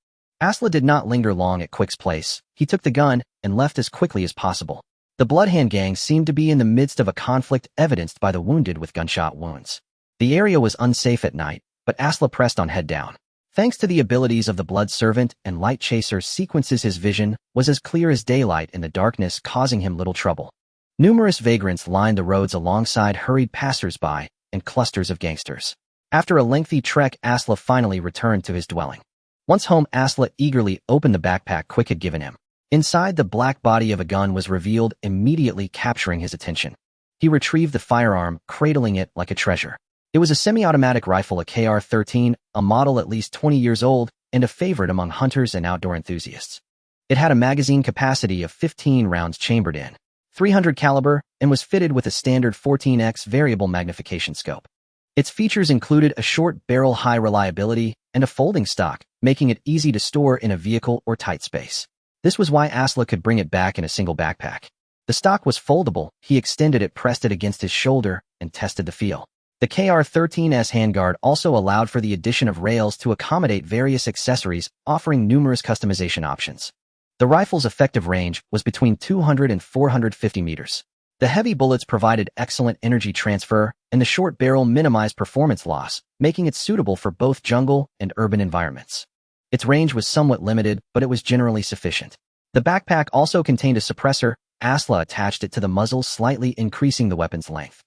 Asla did not linger long at Quick's place. He took the gun and left as quickly as possible. The Bloodhand gang seemed to be in the midst of a conflict, evidenced by the wounded with gunshot wounds. The area was unsafe at night, but Asla pressed on head down. Thanks to the abilities of the Blood Servant and Light Chaser sequences, his vision was as clear as daylight in the darkness, causing him little trouble. Numerous vagrants lined the roads alongside hurried passers-by and clusters of gangsters. After a lengthy trek, Asla finally returned to his dwelling. Once home, Asla eagerly opened the backpack Quick had given him. Inside, the black body of a gun was revealed, immediately capturing his attention. He retrieved the firearm, cradling it like a treasure. It was a semi-automatic rifle, a KR-13, a model at least 20 years old, and a favorite among hunters and outdoor enthusiasts. It had a magazine capacity of 15 rounds chambered in, 300 caliber, and was fitted with a standard 14x variable magnification scope. Its features included a short barrel, high reliability, and a folding stock, making it easy to store in a vehicle or tight space. This was why Asla could bring it back in a single backpack. The stock was foldable. He extended it, pressed it against his shoulder, and tested the feel. The KR-13's handguard also allowed for the addition of rails to accommodate various accessories, offering numerous customization options. The rifle's effective range was between 200 and 450 meters. The heavy bullets provided excellent energy transfer, and the short barrel minimized performance loss, making it suitable for both jungle and urban environments. Its range was somewhat limited, but it was generally sufficient. The backpack also contained a suppressor. Asla attached it to the muzzle, slightly increasing the weapon's length.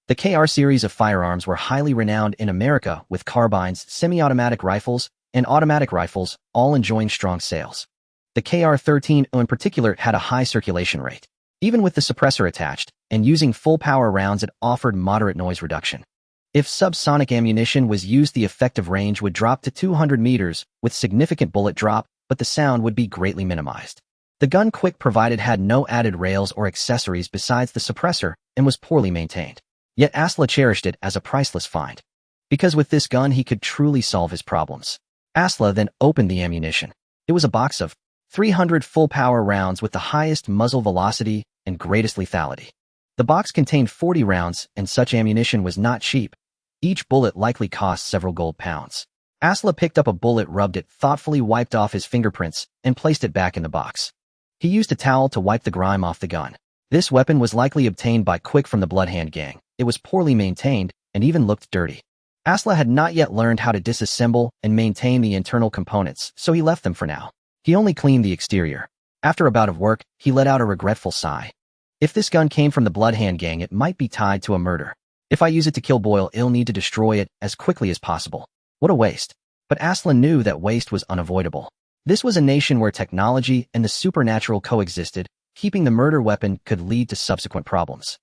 The KR series of firearms were highly renowned in America, with carbines, semi-automatic rifles, and automatic rifles all enjoying strong sales. The KR-13 in particular had a high circulation rate. Even with the suppressor attached, and using full-power rounds, it offered moderate noise reduction. If subsonic ammunition was used, the effective range would drop to 200 meters, with significant bullet drop, but the sound would be greatly minimized. The gun Quick provided had no added rails or accessories besides the suppressor, and was poorly maintained. Yet Asla cherished it as a priceless find. Because with this gun he could truly solve his problems. Asla then opened the ammunition. It was a box of 300 full-power rounds with the highest muzzle velocity and greatest lethality. The box contained 40 rounds, and such ammunition was not cheap. Each bullet likely cost several gold pounds. Asla picked up a bullet, rubbed it, thoughtfully wiped off his fingerprints, and placed it back in the box. He used a towel to wipe the grime off the gun. This weapon was likely obtained by Quick from the Bloodhand gang. It was poorly maintained and even looked dirty. Asla had not yet learned how to disassemble and maintain the internal components, so he left them for now. He only cleaned the exterior. After a bout of work, he let out a regretful sigh. If this gun came from the Bloodhand gang, it might be tied to a murder. If I use it to kill Boyle, I'll need to destroy it as quickly as possible. What a waste. But Asla knew that waste was unavoidable. This was a nation where technology and the supernatural coexisted. Keeping the murder weapon could lead to subsequent problems.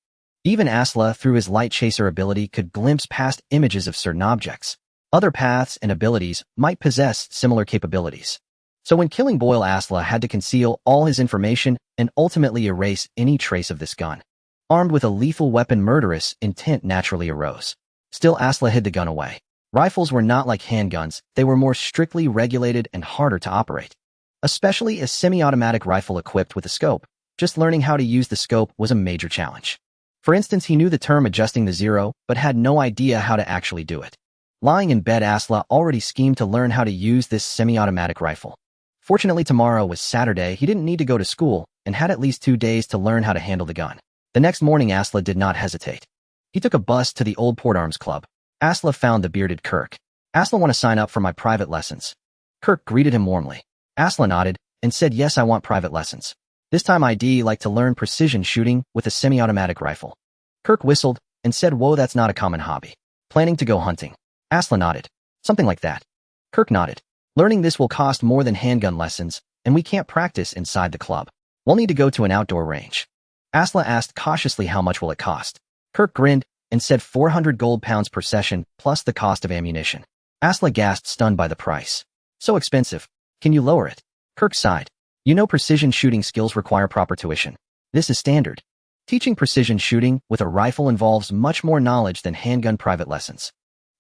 Even Asla, through his Light Chaser ability, could glimpse past images of certain objects. Other paths and abilities might possess similar capabilities. So when killing Boyle, Asla had to conceal all his information and ultimately erase any trace of this gun. Armed with a lethal weapon, murderous intent naturally arose. Still, Asla hid the gun away. Rifles were not like handguns. They were more strictly regulated and harder to operate. Especially a semi-automatic rifle equipped with a scope. Just learning how to use the scope was a major challenge. For instance, he knew the term adjusting the zero, but had no idea how to actually do it. Lying in bed, Asla already schemed to learn how to use this semi-automatic rifle. Fortunately, tomorrow was Saturday. He didn't need to go to school and had at least 2 days to learn how to handle the gun. The next morning, Asla did not hesitate. He took a bus to the Old Arms Club. Asla found the bearded Kirk. Asla, want to sign up for my private lessons? Kirk greeted him warmly. Asla nodded and said, yes, I want private lessons. This time I'd like to learn precision shooting with a semi-automatic rifle. Kirk whistled and said, whoa, that's not a common hobby. Planning to go hunting? Asla nodded. Something like that. Kirk nodded. Learning this will cost more than handgun lessons, and we can't practice inside the club. We'll need to go to an outdoor range. Asla asked cautiously, how much will it cost? Kirk grinned and said 400 gold pounds per session plus the cost of ammunition. Asla gasped, stunned by the price. So expensive. Can you lower it? Kirk sighed. You know, precision shooting skills require proper tuition. This is standard. Teaching precision shooting with a rifle involves much more knowledge than handgun private lessons.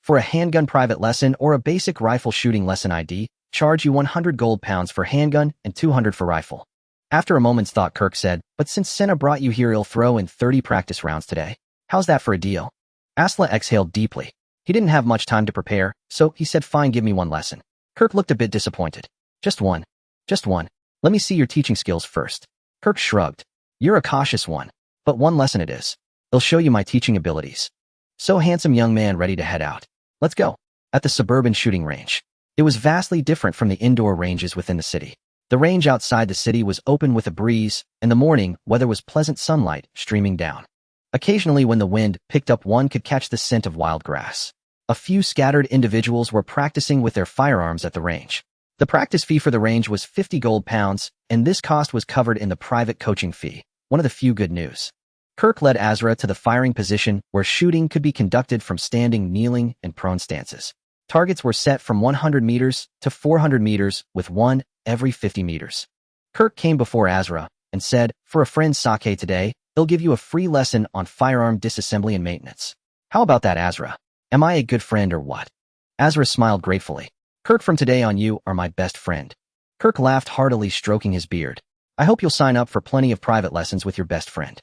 For a handgun private lesson or a basic rifle shooting lesson, I'd charge you 100 gold pounds for handgun and 200 for rifle. After a moment's thought, Kirk said, but since Senna brought you here, he'll throw in 30 practice rounds today. How's that for a deal? Asla exhaled deeply. He didn't have much time to prepare, so he said, fine, give me one lesson. Kirk looked a bit disappointed. Just one. Just one. Let me see your teaching skills first. Kirk shrugged. You're a cautious one, but one lesson it is. It'll show you my teaching abilities. So, handsome young man, ready to head out. Let's go. At the suburban shooting range. It was vastly different from the indoor ranges within the city. The range outside the city was open with a breeze, and the morning weather was pleasant, sunlight streaming down. Occasionally, when the wind picked up, one could catch the scent of wild grass. A few scattered individuals were practicing with their firearms at the range. The practice fee for the range was 50 gold pounds, and this cost was covered in the private coaching fee, one of the few good news. Kirk led Asra to the firing position where shooting could be conducted from standing, kneeling, and prone stances. Targets were set from 100 meters to 400 meters with one every 50 meters. Kirk came before Asra and said, for a friend's sake today, he'll give you a free lesson on firearm disassembly and maintenance. How about that, Asra? Am I a good friend or what? Asra smiled gratefully. Kirk, from today on, you are my best friend. Kirk laughed heartily, stroking his beard. I hope you'll sign up for plenty of private lessons with your best friend.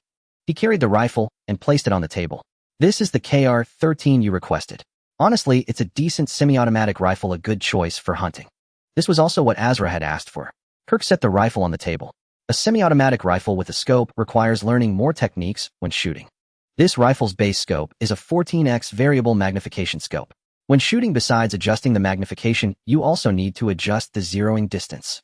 He carried the rifle and placed it on the table. This is the KR-13 you requested. Honestly, it's a decent semi-automatic rifle, a good choice for hunting. This was also what Asra had asked for. Kirk set the rifle on the table. A semi-automatic rifle with a scope requires learning more techniques when shooting. This rifle's base scope is a 14x variable magnification scope. When shooting, besides adjusting the magnification, you also need to adjust the zeroing distance.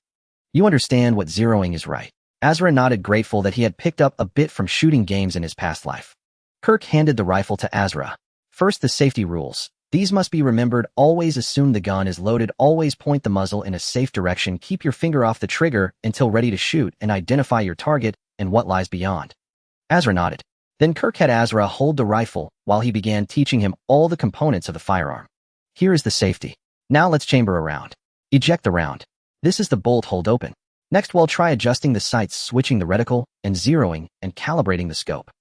You understand what zeroing is, right? Asra nodded, grateful that he had picked up a bit from shooting games in his past life. Kirk handed the rifle to Asra. First, the safety rules. These must be remembered. Always assume the gun is loaded. Always point the muzzle in a safe direction. Keep your finger off the trigger until ready to shoot, and identify your target and what lies beyond. Asra nodded. Then Kirk had Asra hold the rifle while he began teaching him all the components of the firearm. Here is the safety. Now let's chamber a round. Eject the round. This is the bolt, hold open. Next, we'll try adjusting the sights, switching the reticle, and zeroing and calibrating the scope.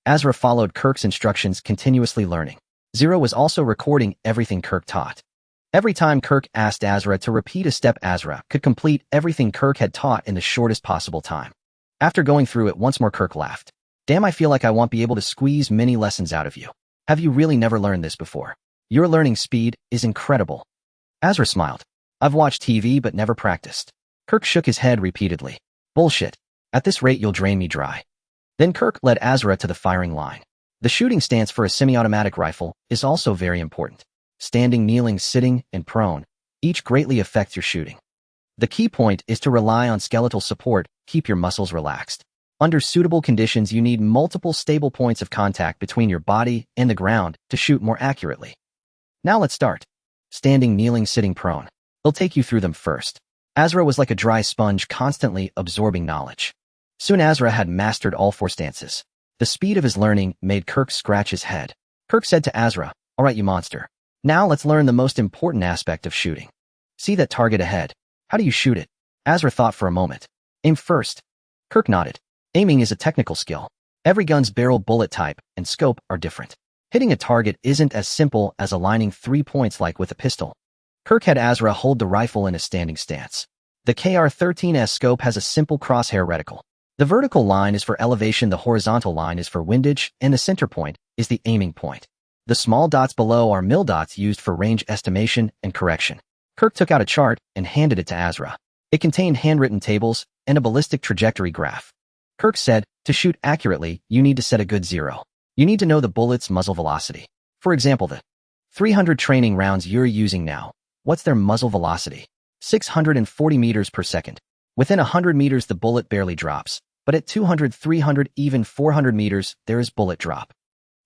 Asra followed Kirk's instructions, continuously learning. Zero was also recording everything Kirk taught. Every time Kirk asked Asra to repeat a step, Asra could complete everything Kirk had taught in the shortest possible time. After going through it once more, Kirk laughed. Damn, I feel like I won't be able to squeeze many lessons out of you. Have you really never learned this before? Your learning speed is incredible. Asra smiled. I've watched TV but never practiced. Kirk shook his head repeatedly. Bullshit. At this rate, you'll drain me dry. Then Kirk led Asra to the firing line. The shooting stance for a semi-automatic rifle is also very important. Standing, kneeling, sitting, and prone, each greatly affects your shooting. The key point is to rely on skeletal support, keep your muscles relaxed. Under suitable conditions, you need multiple stable points of contact between your body and the ground to shoot more accurately. Now let's start. Standing, kneeling, sitting, prone. They'll take you through them first. Asra was like a dry sponge, constantly absorbing knowledge. Soon Asra had mastered all 4 stances. The speed of his learning made Kirk scratch his head. Kirk said to Asra, all right, you monster. Now let's learn the most important aspect of shooting. See that target ahead. How do you shoot it? Asra thought for a moment. Aim first. Kirk nodded. Aiming is a technical skill. Every gun's barrel, bullet type, and scope are different. Hitting a target isn't as simple as aligning 3 points like with a pistol. Kirk had Asra hold the rifle in a standing stance. The KR-13's scope has a simple crosshair reticle. The vertical line is for elevation, the horizontal line is for windage, and the center point is the aiming point. The small dots below are mil dots used for range estimation and correction. Kirk took out a chart and handed it to Asla. It contained handwritten tables and a ballistic trajectory graph. Kirk said, to shoot accurately, you need to set a good 0. You need to know the bullet's muzzle velocity. For example, the 300 training rounds you're using now. What's their muzzle velocity? 640 meters per second. Within 100 meters, the bullet barely drops. But at 200, 300, even 400 meters, there is bullet drop.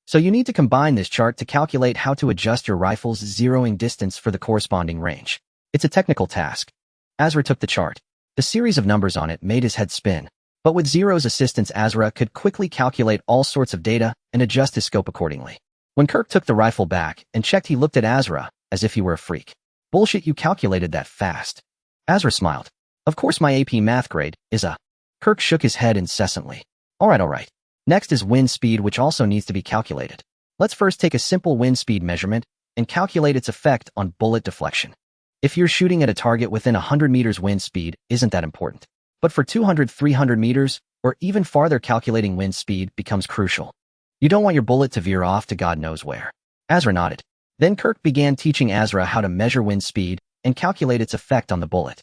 So you need to combine this chart to calculate how to adjust your rifle's zeroing distance for the corresponding range. It's a technical task. Asla took the chart. The series of numbers on it made his head spin. But with Zero's assistance, Asla could quickly calculate all sorts of data and adjust his scope accordingly. When Kirk took the rifle back and checked, he looked at Asla as if he were a freak. Bullshit, you calculated that fast. Asla smiled. Of course my AP math grade is a... Kirk shook his head incessantly. All right. Next is wind speed, which also needs to be calculated. Let's first take a simple wind speed measurement and calculate its effect on bullet deflection. If you're shooting at a target within 100 meters, wind speed isn't that important. But for 200, 300 meters, or even farther, calculating wind speed becomes crucial. You don't want your bullet to veer off to God knows where. Asla nodded. Then Kirk began teaching Asla how to measure wind speed and calculate its effect on the bullet.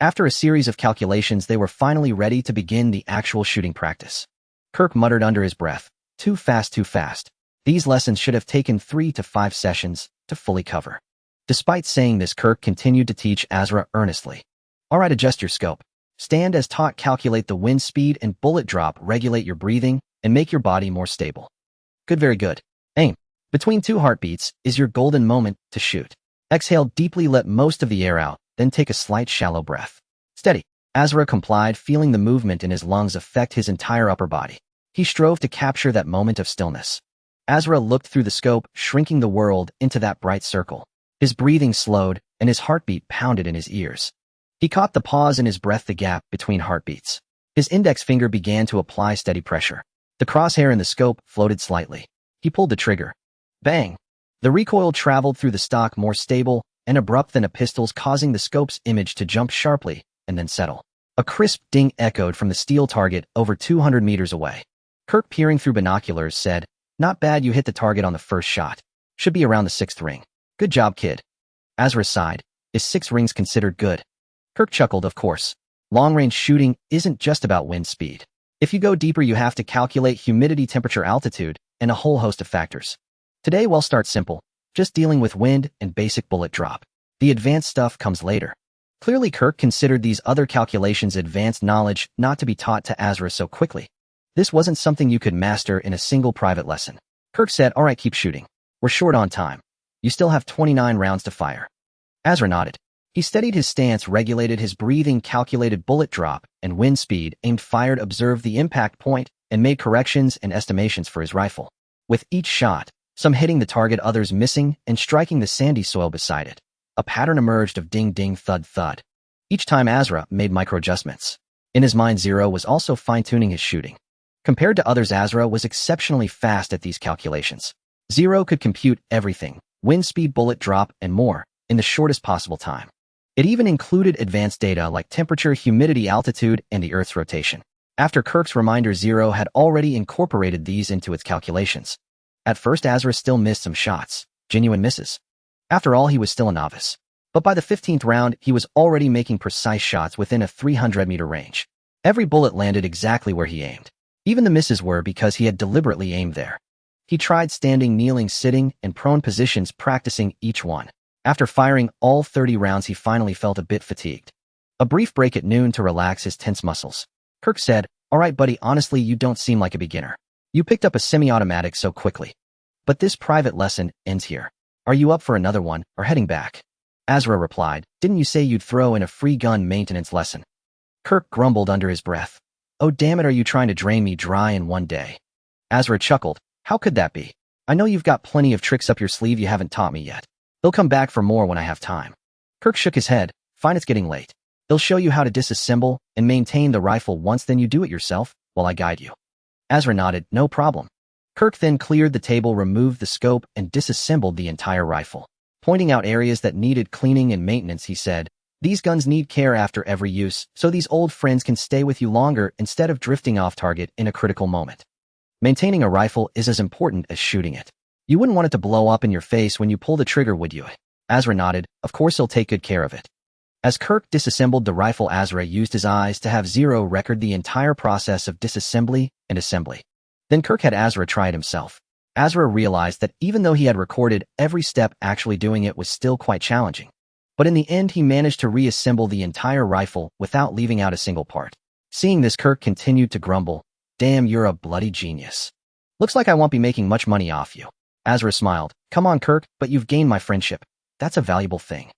After a series of calculations, they were finally ready to begin the actual shooting practice. Kirk muttered under his breath, too fast. These lessons should have taken 3 to 5 sessions to fully cover. Despite saying this, Kirk continued to teach Asla earnestly. All right, adjust your scope. Stand as taught, calculate the wind speed and bullet drop, regulate your breathing, and make your body more stable. Good, very good. Aim. Between 2 heartbeats is your golden moment to shoot. Exhale deeply, let most of the air out, then take a slight shallow breath. Steady. Asla complied, feeling the movement in his lungs affect his entire upper body. He strove to capture that moment of stillness. Asla looked through the scope, shrinking the world into that bright circle. His breathing slowed, and his heartbeat pounded in his ears. He caught the pause in his breath, the gap between heartbeats. His index finger began to apply steady pressure. The crosshair in the scope floated slightly. He pulled the trigger. Bang! The recoil traveled through the stock, more stable and abrupt than a pistol's, causing the scope's image to jump sharply and then settle. A crisp ding echoed from the steel target over 200 meters away. Kirk, peering through binoculars, said, "Not bad, you hit the target on the first shot. Should be around the 6th ring. Good job, kid." Asla sighed. Is 6 rings considered good? Kirk chuckled, of course. Long-range shooting isn't just about wind speed. If you go deeper, you have to calculate humidity, temperature, altitude, and a whole host of factors. Today, we'll start simple, just dealing with wind and basic bullet drop. The advanced stuff comes later. Clearly, Kirk considered these other calculations advanced knowledge, not to be taught to Asla so quickly. This wasn't something you could master in a single private lesson. Kirk said, all right, keep shooting. We're short on time. You still have 29 rounds to fire. Asla nodded. He steadied his stance, regulated his breathing, calculated bullet drop and wind speed, aimed, fired, observed the impact point, and made corrections and estimations for his rifle. With each shot, some hitting the target, others missing and striking the sandy soil beside it, a pattern emerged of ding, ding, thud, thud. Each time Asla made micro-adjustments. In his mind, Zero was also fine-tuning his shooting. Compared to others, Asla was exceptionally fast at these calculations. Zero could compute everything, wind speed, bullet drop, and more, in the shortest possible time. It even included advanced data like temperature, humidity, altitude, and the Earth's rotation. After Kirk's reminder, Zero had already incorporated these into its calculations. At first, Asla still missed some shots, genuine misses. After all, he was still a novice. But by the 15th round, he was already making precise shots within a 300-meter range. Every bullet landed exactly where he aimed. Even the misses were because he had deliberately aimed there. He tried standing, kneeling, sitting, and prone positions, practicing each one. After firing all 30 rounds, he finally felt a bit fatigued. A brief break at noon to relax his tense muscles. Kirk said, all right, buddy, honestly, you don't seem like a beginner. You picked up a semi-automatic so quickly. But this private lesson ends here. Are you up for another one, or heading back? Asla replied, didn't you say you'd throw in a free gun maintenance lesson? Kirk grumbled under his breath. Oh, damn it, are you trying to drain me dry in one day? Asla chuckled. How could that be? I know you've got plenty of tricks up your sleeve you haven't taught me yet. They'll come back for more when I have time. Kirk shook his head. Fine, it's getting late. They'll show you how to disassemble and maintain the rifle once, then you do it yourself while I guide you. Asla nodded. No problem. Kirk then cleared the table, removed the scope, and disassembled the entire rifle. Pointing out areas that needed cleaning and maintenance, he said, these guns need care after every use, so these old friends can stay with you longer instead of drifting off target in a critical moment. Maintaining a rifle is as important as shooting it. You wouldn't want it to blow up in your face when you pull the trigger, would you? Azra nodded. Of course he'll take good care of it. As Kirk disassembled the rifle, Azra used his eyes to have Zero record the entire process of disassembly and assembly. Then Kirk had Azra try it himself. Azra realized that even though he had recorded every step, actually doing it was still quite challenging. But in the end, he managed to reassemble the entire rifle without leaving out a single part. Seeing this, Kirk continued to grumble, "Damn, you're a bloody genius. Looks like I won't be making much money off you." Azra smiled. "Come on, Kirk, but you've gained my friendship. That's a valuable thing."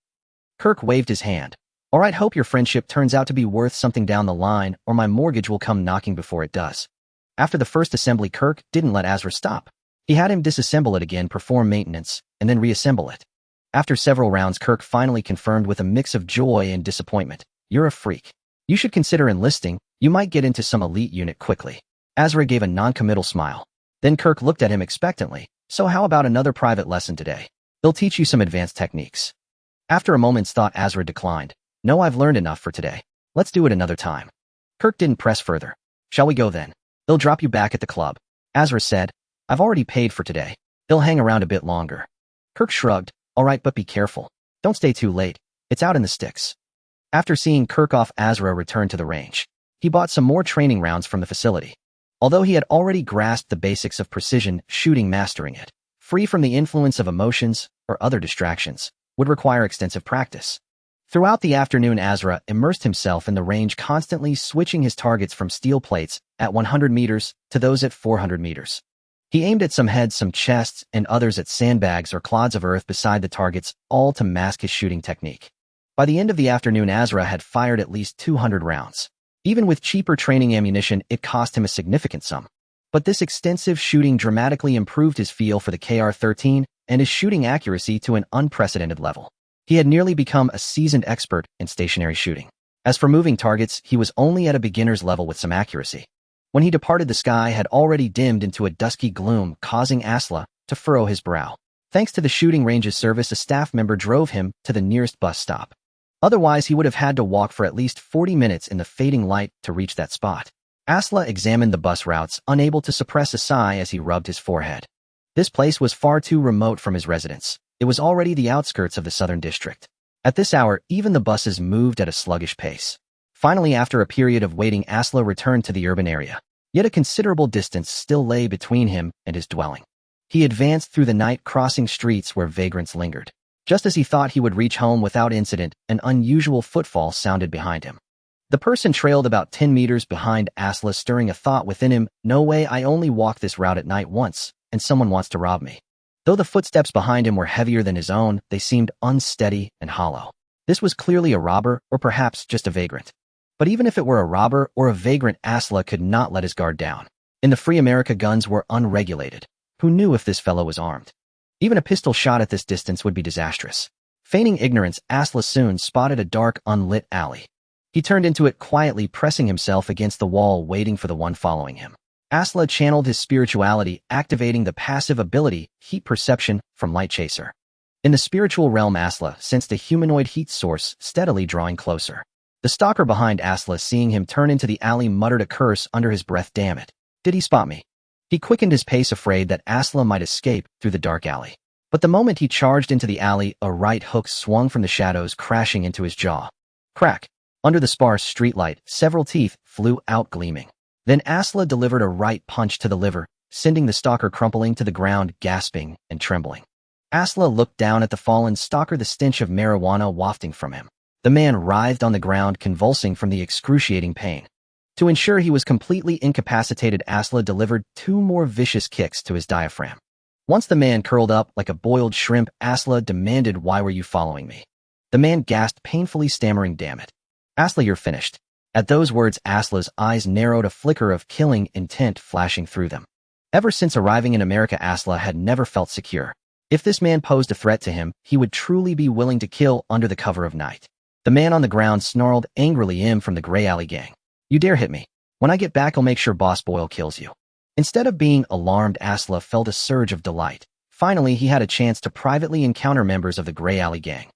Kirk waved his hand. "All right, hope your friendship turns out to be worth something down the line, or my mortgage will come knocking before it does." After the first assembly, Kirk didn't let Azra stop. He had him disassemble it again, perform maintenance, and then reassemble it. After several rounds, Kirk finally confirmed with a mix of joy and disappointment, "You're a freak. You should consider enlisting. You might get into some elite unit quickly." Azra gave a non-committal smile. Then Kirk looked at him expectantly. "So how about another private lesson today? They'll teach you some advanced techniques." After a moment's thought, Azra declined. "No, I've learned enough for today. Let's do it another time." Kirk didn't press further. "Shall we go then? They'll drop you back at the club." Azra said, "I've already paid for today. They'll hang around a bit longer." Kirk shrugged. "All right, but be careful. Don't stay too late. It's out in the sticks." After seeing Kirk off, Azra returned to the range. He bought some more training rounds from the facility. Although he had already grasped the basics of precision shooting, mastering it, free from the influence of emotions or other distractions, would require extensive practice. Throughout the afternoon, Azra immersed himself in the range, constantly switching his targets from steel plates at 100 meters to those at 400 meters. He aimed at some heads, some chests, and others at sandbags or clods of earth beside the targets, all to mask his shooting technique. By the end of the afternoon, Azra had fired at least 200 rounds. Even with cheaper training ammunition, it cost him a significant sum. But this extensive shooting dramatically improved his feel for the KR-13 and his shooting accuracy to an unprecedented level. He had nearly become a seasoned expert in stationary shooting. As for moving targets, he was only at a beginner's level with some accuracy. When he departed, the sky had already dimmed into a dusky gloom, causing Asla to furrow his brow. Thanks to the shooting range's service, a staff member drove him to the nearest bus stop. Otherwise, he would have had to walk for at least 40 minutes in the fading light to reach that spot. Asla examined the bus routes, unable to suppress a sigh as he rubbed his forehead. This place was far too remote from his residence. It was already the outskirts of the Southern District. At this hour, even the buses moved at a sluggish pace. Finally, after a period of waiting, Asla returned to the urban area. Yet a considerable distance still lay between him and his dwelling. He advanced through the night, crossing streets where vagrants lingered. Just as he thought he would reach home without incident, an unusual footfall sounded behind him. The person trailed about 10 meters behind Asla, stirring a thought within him. "No way, I only walked this route at night once, and someone wants to rob me." Though the footsteps behind him were heavier than his own, they seemed unsteady and hollow. This was clearly a robber, or perhaps just a vagrant. But even if it were a robber or a vagrant, Asla could not let his guard down. In the free America, guns were unregulated. Who knew if this fellow was armed? Even a pistol shot at this distance would be disastrous. Feigning ignorance, Asla soon spotted a dark, unlit alley. He turned into it quietly, pressing himself against the wall, waiting for the one following him. Asla channeled his spirituality, activating the passive ability, Heat Perception, from Light Chaser. In the spiritual realm, Asla sensed a humanoid heat source steadily drawing closer. The stalker behind Asla, seeing him turn into the alley, muttered a curse under his breath. "Damn it. Did he spot me?" He quickened his pace, afraid that Asla might escape through the dark alley. But the moment he charged into the alley, a right hook swung from the shadows, crashing into his jaw. Crack! Under the sparse streetlight, several teeth flew out, gleaming. Then Asla delivered a right punch to the liver, sending the stalker crumpling to the ground, gasping and trembling. Asla looked down at the fallen stalker, the stench of marijuana wafting from him. The man writhed on the ground, convulsing from the excruciating pain. To ensure he was completely incapacitated, Asla delivered 2 more vicious kicks to his diaphragm. Once the man curled up like a boiled shrimp, Asla demanded, "Why were you following me?" The man gasped, painfully stammering, "Damn it. Asla, you're finished." At those words, Asla's eyes narrowed, a flicker of killing intent flashing through them. Ever since arriving in America, Asla had never felt secure. If this man posed a threat to him, he would truly be willing to kill under the cover of night. The man on the ground snarled angrily, "Him from the Gray Alley Gang. You dare hit me. When I get back, I'll make sure Boss Boyle kills you." Instead of being alarmed, Asla felt a surge of delight. Finally, he had a chance to privately encounter members of the Gray Alley Gang.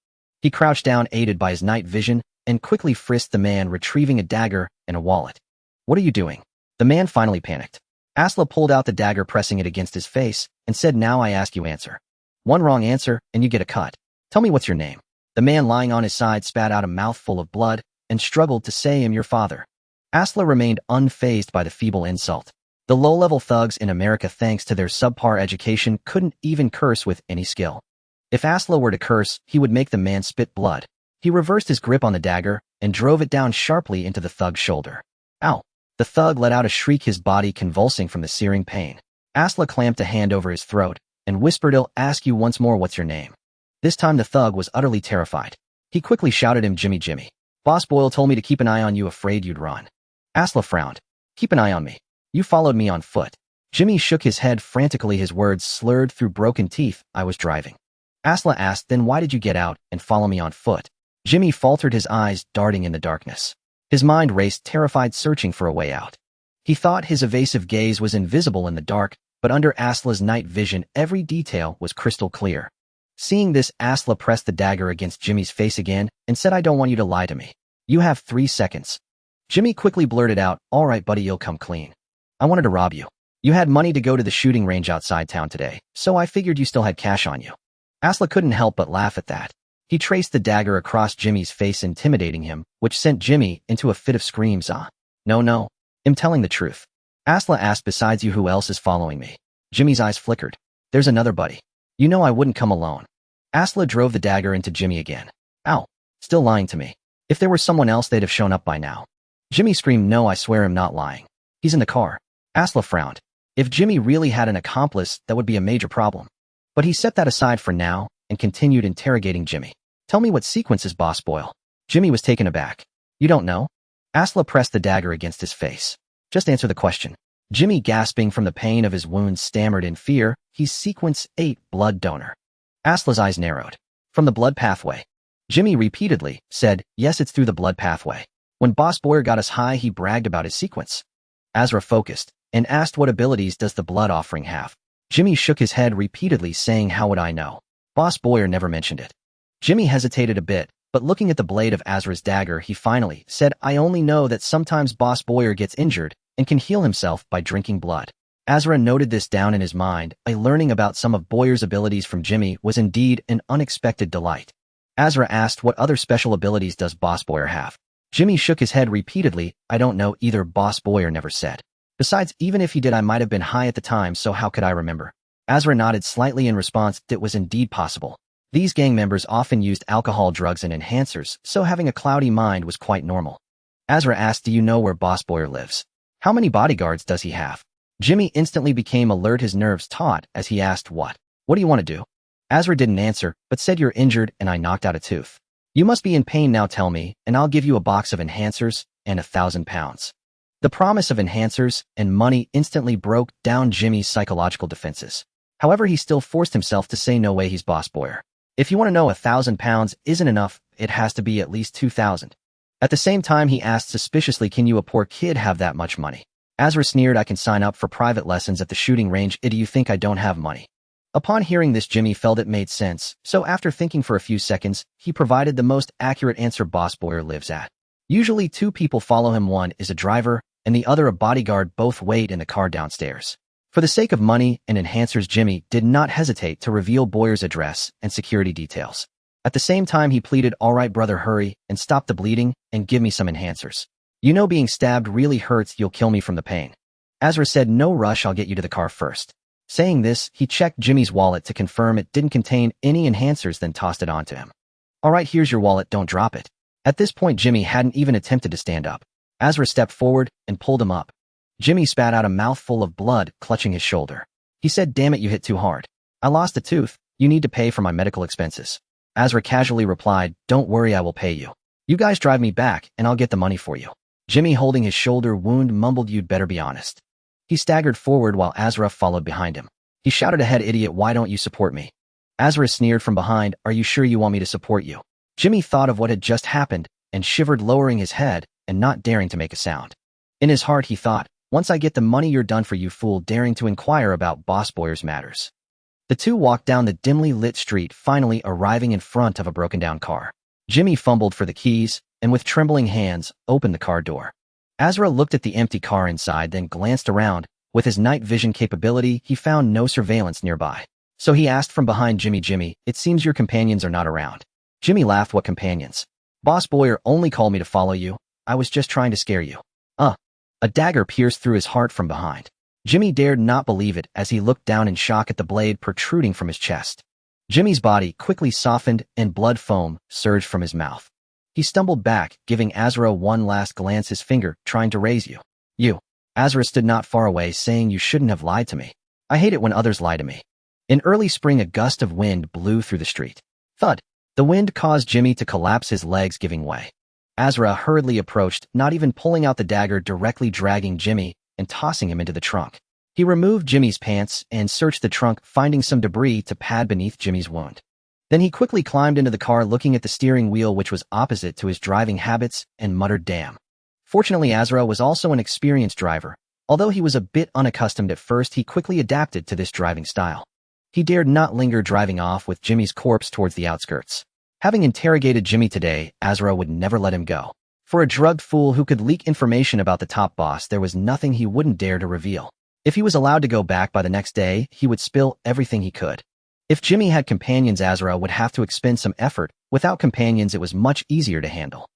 He crouched down, aided by his night vision, and quickly frisked the man, retrieving a dagger and a wallet. "What are you doing?" The man finally panicked. Asla pulled out the dagger, pressing it against his face, and said, "Now I ask you answer. One wrong answer, and you get a cut. Tell me what's your name." The man lying on his side spat out a mouthful of blood and struggled to say, "I'm your father." Asla remained unfazed by the feeble insult. The low-level thugs in America, thanks to their subpar education, couldn't even curse with any skill. If Asla were to curse, he would make the man spit blood. He reversed his grip on the dagger and drove it down sharply into the thug's shoulder. Ow! The thug let out a shriek, his body convulsing from the searing pain. Asla clamped a hand over his throat and whispered, "I'll ask you once more, what's your name?" This time the thug was utterly terrified. He quickly shouted him, "Jimmy, Jimmy. Boss Boyle told me to keep an eye on you, afraid you'd run." Asla frowned. "Keep an eye on me? You followed me on foot." Jimmy shook his head frantically, his words slurred through broken teeth. "I was driving." Asla asked, "Then why did you get out and follow me on foot?" Jimmy faltered, his eyes darting in the darkness. His mind raced, terrified, searching for a way out. He thought his evasive gaze was invisible in the dark, but under Asla's night vision, every detail was crystal clear. Seeing this, Asla pressed the dagger against Jimmy's face again and said, "I don't want you to lie to me. You have 3 seconds." Jimmy quickly blurted out, "All right, buddy, you'll come clean. I wanted to rob you. You had money to go to the shooting range outside town today, so I figured you still had cash on you." Asla couldn't help but laugh at that. He traced the dagger across Jimmy's face, intimidating him, which sent Jimmy into a fit of screams. No, I'm telling the truth." Asla asked, "Besides you, who else is following me?" Jimmy's eyes flickered. "There's another buddy. You know I wouldn't come alone." Asla drove the dagger into Jimmy again. "Ow, still lying to me. If there were someone else, they'd have shown up by now." Jimmy screamed, "No, I swear I'm not lying. He's in the car." Asla frowned. If Jimmy really had an accomplice, that would be a major problem. But he set that aside for now and continued interrogating Jimmy. "Tell me what sequence is Boss Boyle?" Jimmy was taken aback. "You don't know?" Asla pressed the dagger against his face. "Just answer the question." Jimmy, gasping from the pain of his wounds, stammered in fear, "He's sequence 8, blood donor." Asla's eyes narrowed. "From the blood pathway?" Jimmy repeatedly said, "Yes, it's through the blood pathway. When Boss Boyer got us high, he bragged about his sequence." Asra focused and asked, "What abilities does the blood offering have?" Jimmy shook his head repeatedly, saying, "How would I know? Boss Boyer never mentioned it." Jimmy hesitated a bit, but looking at the blade of Asra's dagger, he finally said, "I only know that sometimes Boss Boyer gets injured and can heal himself by drinking blood." Asra noted this down in his mind. Learning about some of Boyer's abilities from Jimmy was indeed an unexpected delight. Asra asked, "What other special abilities does Boss Boyer have?" Jimmy shook his head repeatedly. "I don't know either. Boss Boyer never said. Besides, even if he did, I might have been high at the time, so how could I remember?" Asra nodded slightly in response. It was indeed possible. These gang members often used alcohol, drugs, and enhancers, so having a cloudy mind was quite normal. Asra asked, "Do you know where Boss Boyer lives? How many bodyguards does he have?" Jimmy instantly became alert, his nerves taut, as he asked, What do you want to do?" Asra didn't answer, but said, "You're injured and I knocked out a tooth. You must be in pain now, tell me, and I'll give you a box of enhancers and 1,000 pounds. The promise of enhancers and money instantly broke down Jimmy's psychological defenses. However, he still forced himself to say, "No way, he's Boss Boyer. If you want to know, 1,000 pounds isn't enough, it has to be at least 2,000. At the same time, he asked suspiciously, "Can you, a poor kid, have that much money?" Asra sneered, "I can sign up for private lessons at the shooting range. Do you think I don't have money?" Upon hearing this, Jimmy felt it made sense, so after thinking for a few seconds, he provided the most accurate answer. Boss Boyer lives at. Usually 2 people follow him, one is a driver, and the other a bodyguard, both wait in the car downstairs. For the sake of money and enhancers, Jimmy did not hesitate to reveal Boyer's address and security details. At the same time, he pleaded, "All right, brother, hurry and stop the bleeding and give me some enhancers. You know being stabbed really hurts, you'll kill me from the pain." Asra said, "No rush, I'll get you to the car first." Saying this, he checked Jimmy's wallet to confirm it didn't contain any enhancers, then tossed it onto him. "All right, here's your wallet, don't drop it." At this point, Jimmy hadn't even attempted to stand up. Asra stepped forward and pulled him up. Jimmy spat out a mouthful of blood, clutching his shoulder. He said, "Damn it, you hit too hard. I lost a tooth. You need to pay for my medical expenses." Asra casually replied, "Don't worry, I will pay you. You guys drive me back, and I'll get the money for you." Jimmy, holding his shoulder wound, mumbled, "You'd better be honest." He staggered forward while Asra followed behind him. He shouted ahead, "Idiot, why don't you support me?" Asra sneered from behind, "Are you sure you want me to support you?" Jimmy thought of what had just happened and shivered, lowering his head and not daring to make a sound. In his heart, he thought, "Once I get the money, you're done for, you fool daring to inquire about Boss Boyer's matters." The two walked down the dimly lit street, finally arriving in front of a broken-down car. Jimmy fumbled for the keys and with trembling hands opened the car door. Asra looked at the empty car inside, then glanced around With his night vision capability, he found no surveillance nearby. So he asked from behind Jimmy, "It seems your companions are not around." Jimmy laughed. "What companions? Boss Boyer only called me to follow you. I was just trying to scare you." A dagger pierced through his heart from behind. Jimmy dared not believe it as he looked down in shock at the blade protruding from his chest. Jimmy's body quickly softened and blood foam surged from his mouth. He stumbled back, giving Azra one last glance, his finger trying to raise you. "You." Azra stood not far away, saying, "You shouldn't have lied to me. I hate it when others lie to me." In early spring, a gust of wind blew through the street. Thud. The wind caused Jimmy to collapse, his legs giving way. Azra hurriedly approached, not even pulling out the dagger, directly dragging Jimmy and tossing him into the trunk. He removed Jimmy's pants and searched the trunk, finding some debris to pad beneath Jimmy's wound. Then he quickly climbed into the car, looking at the steering wheel, which was opposite to his driving habits, and muttered, "Damn." Fortunately, Azra was also an experienced driver. Although he was a bit unaccustomed at first, he quickly adapted to this driving style. He dared not linger, driving off with Jimmy's corpse towards the outskirts. Having interrogated Jimmy today, Azra would never let him go. For a drugged fool who could leak information about the top boss, there was nothing he wouldn't dare to reveal. If he was allowed to go back by the next day, he would spill everything he could. If Jimmy had companions, Azra would have to expend some effort. Without companions, it was much easier to handle.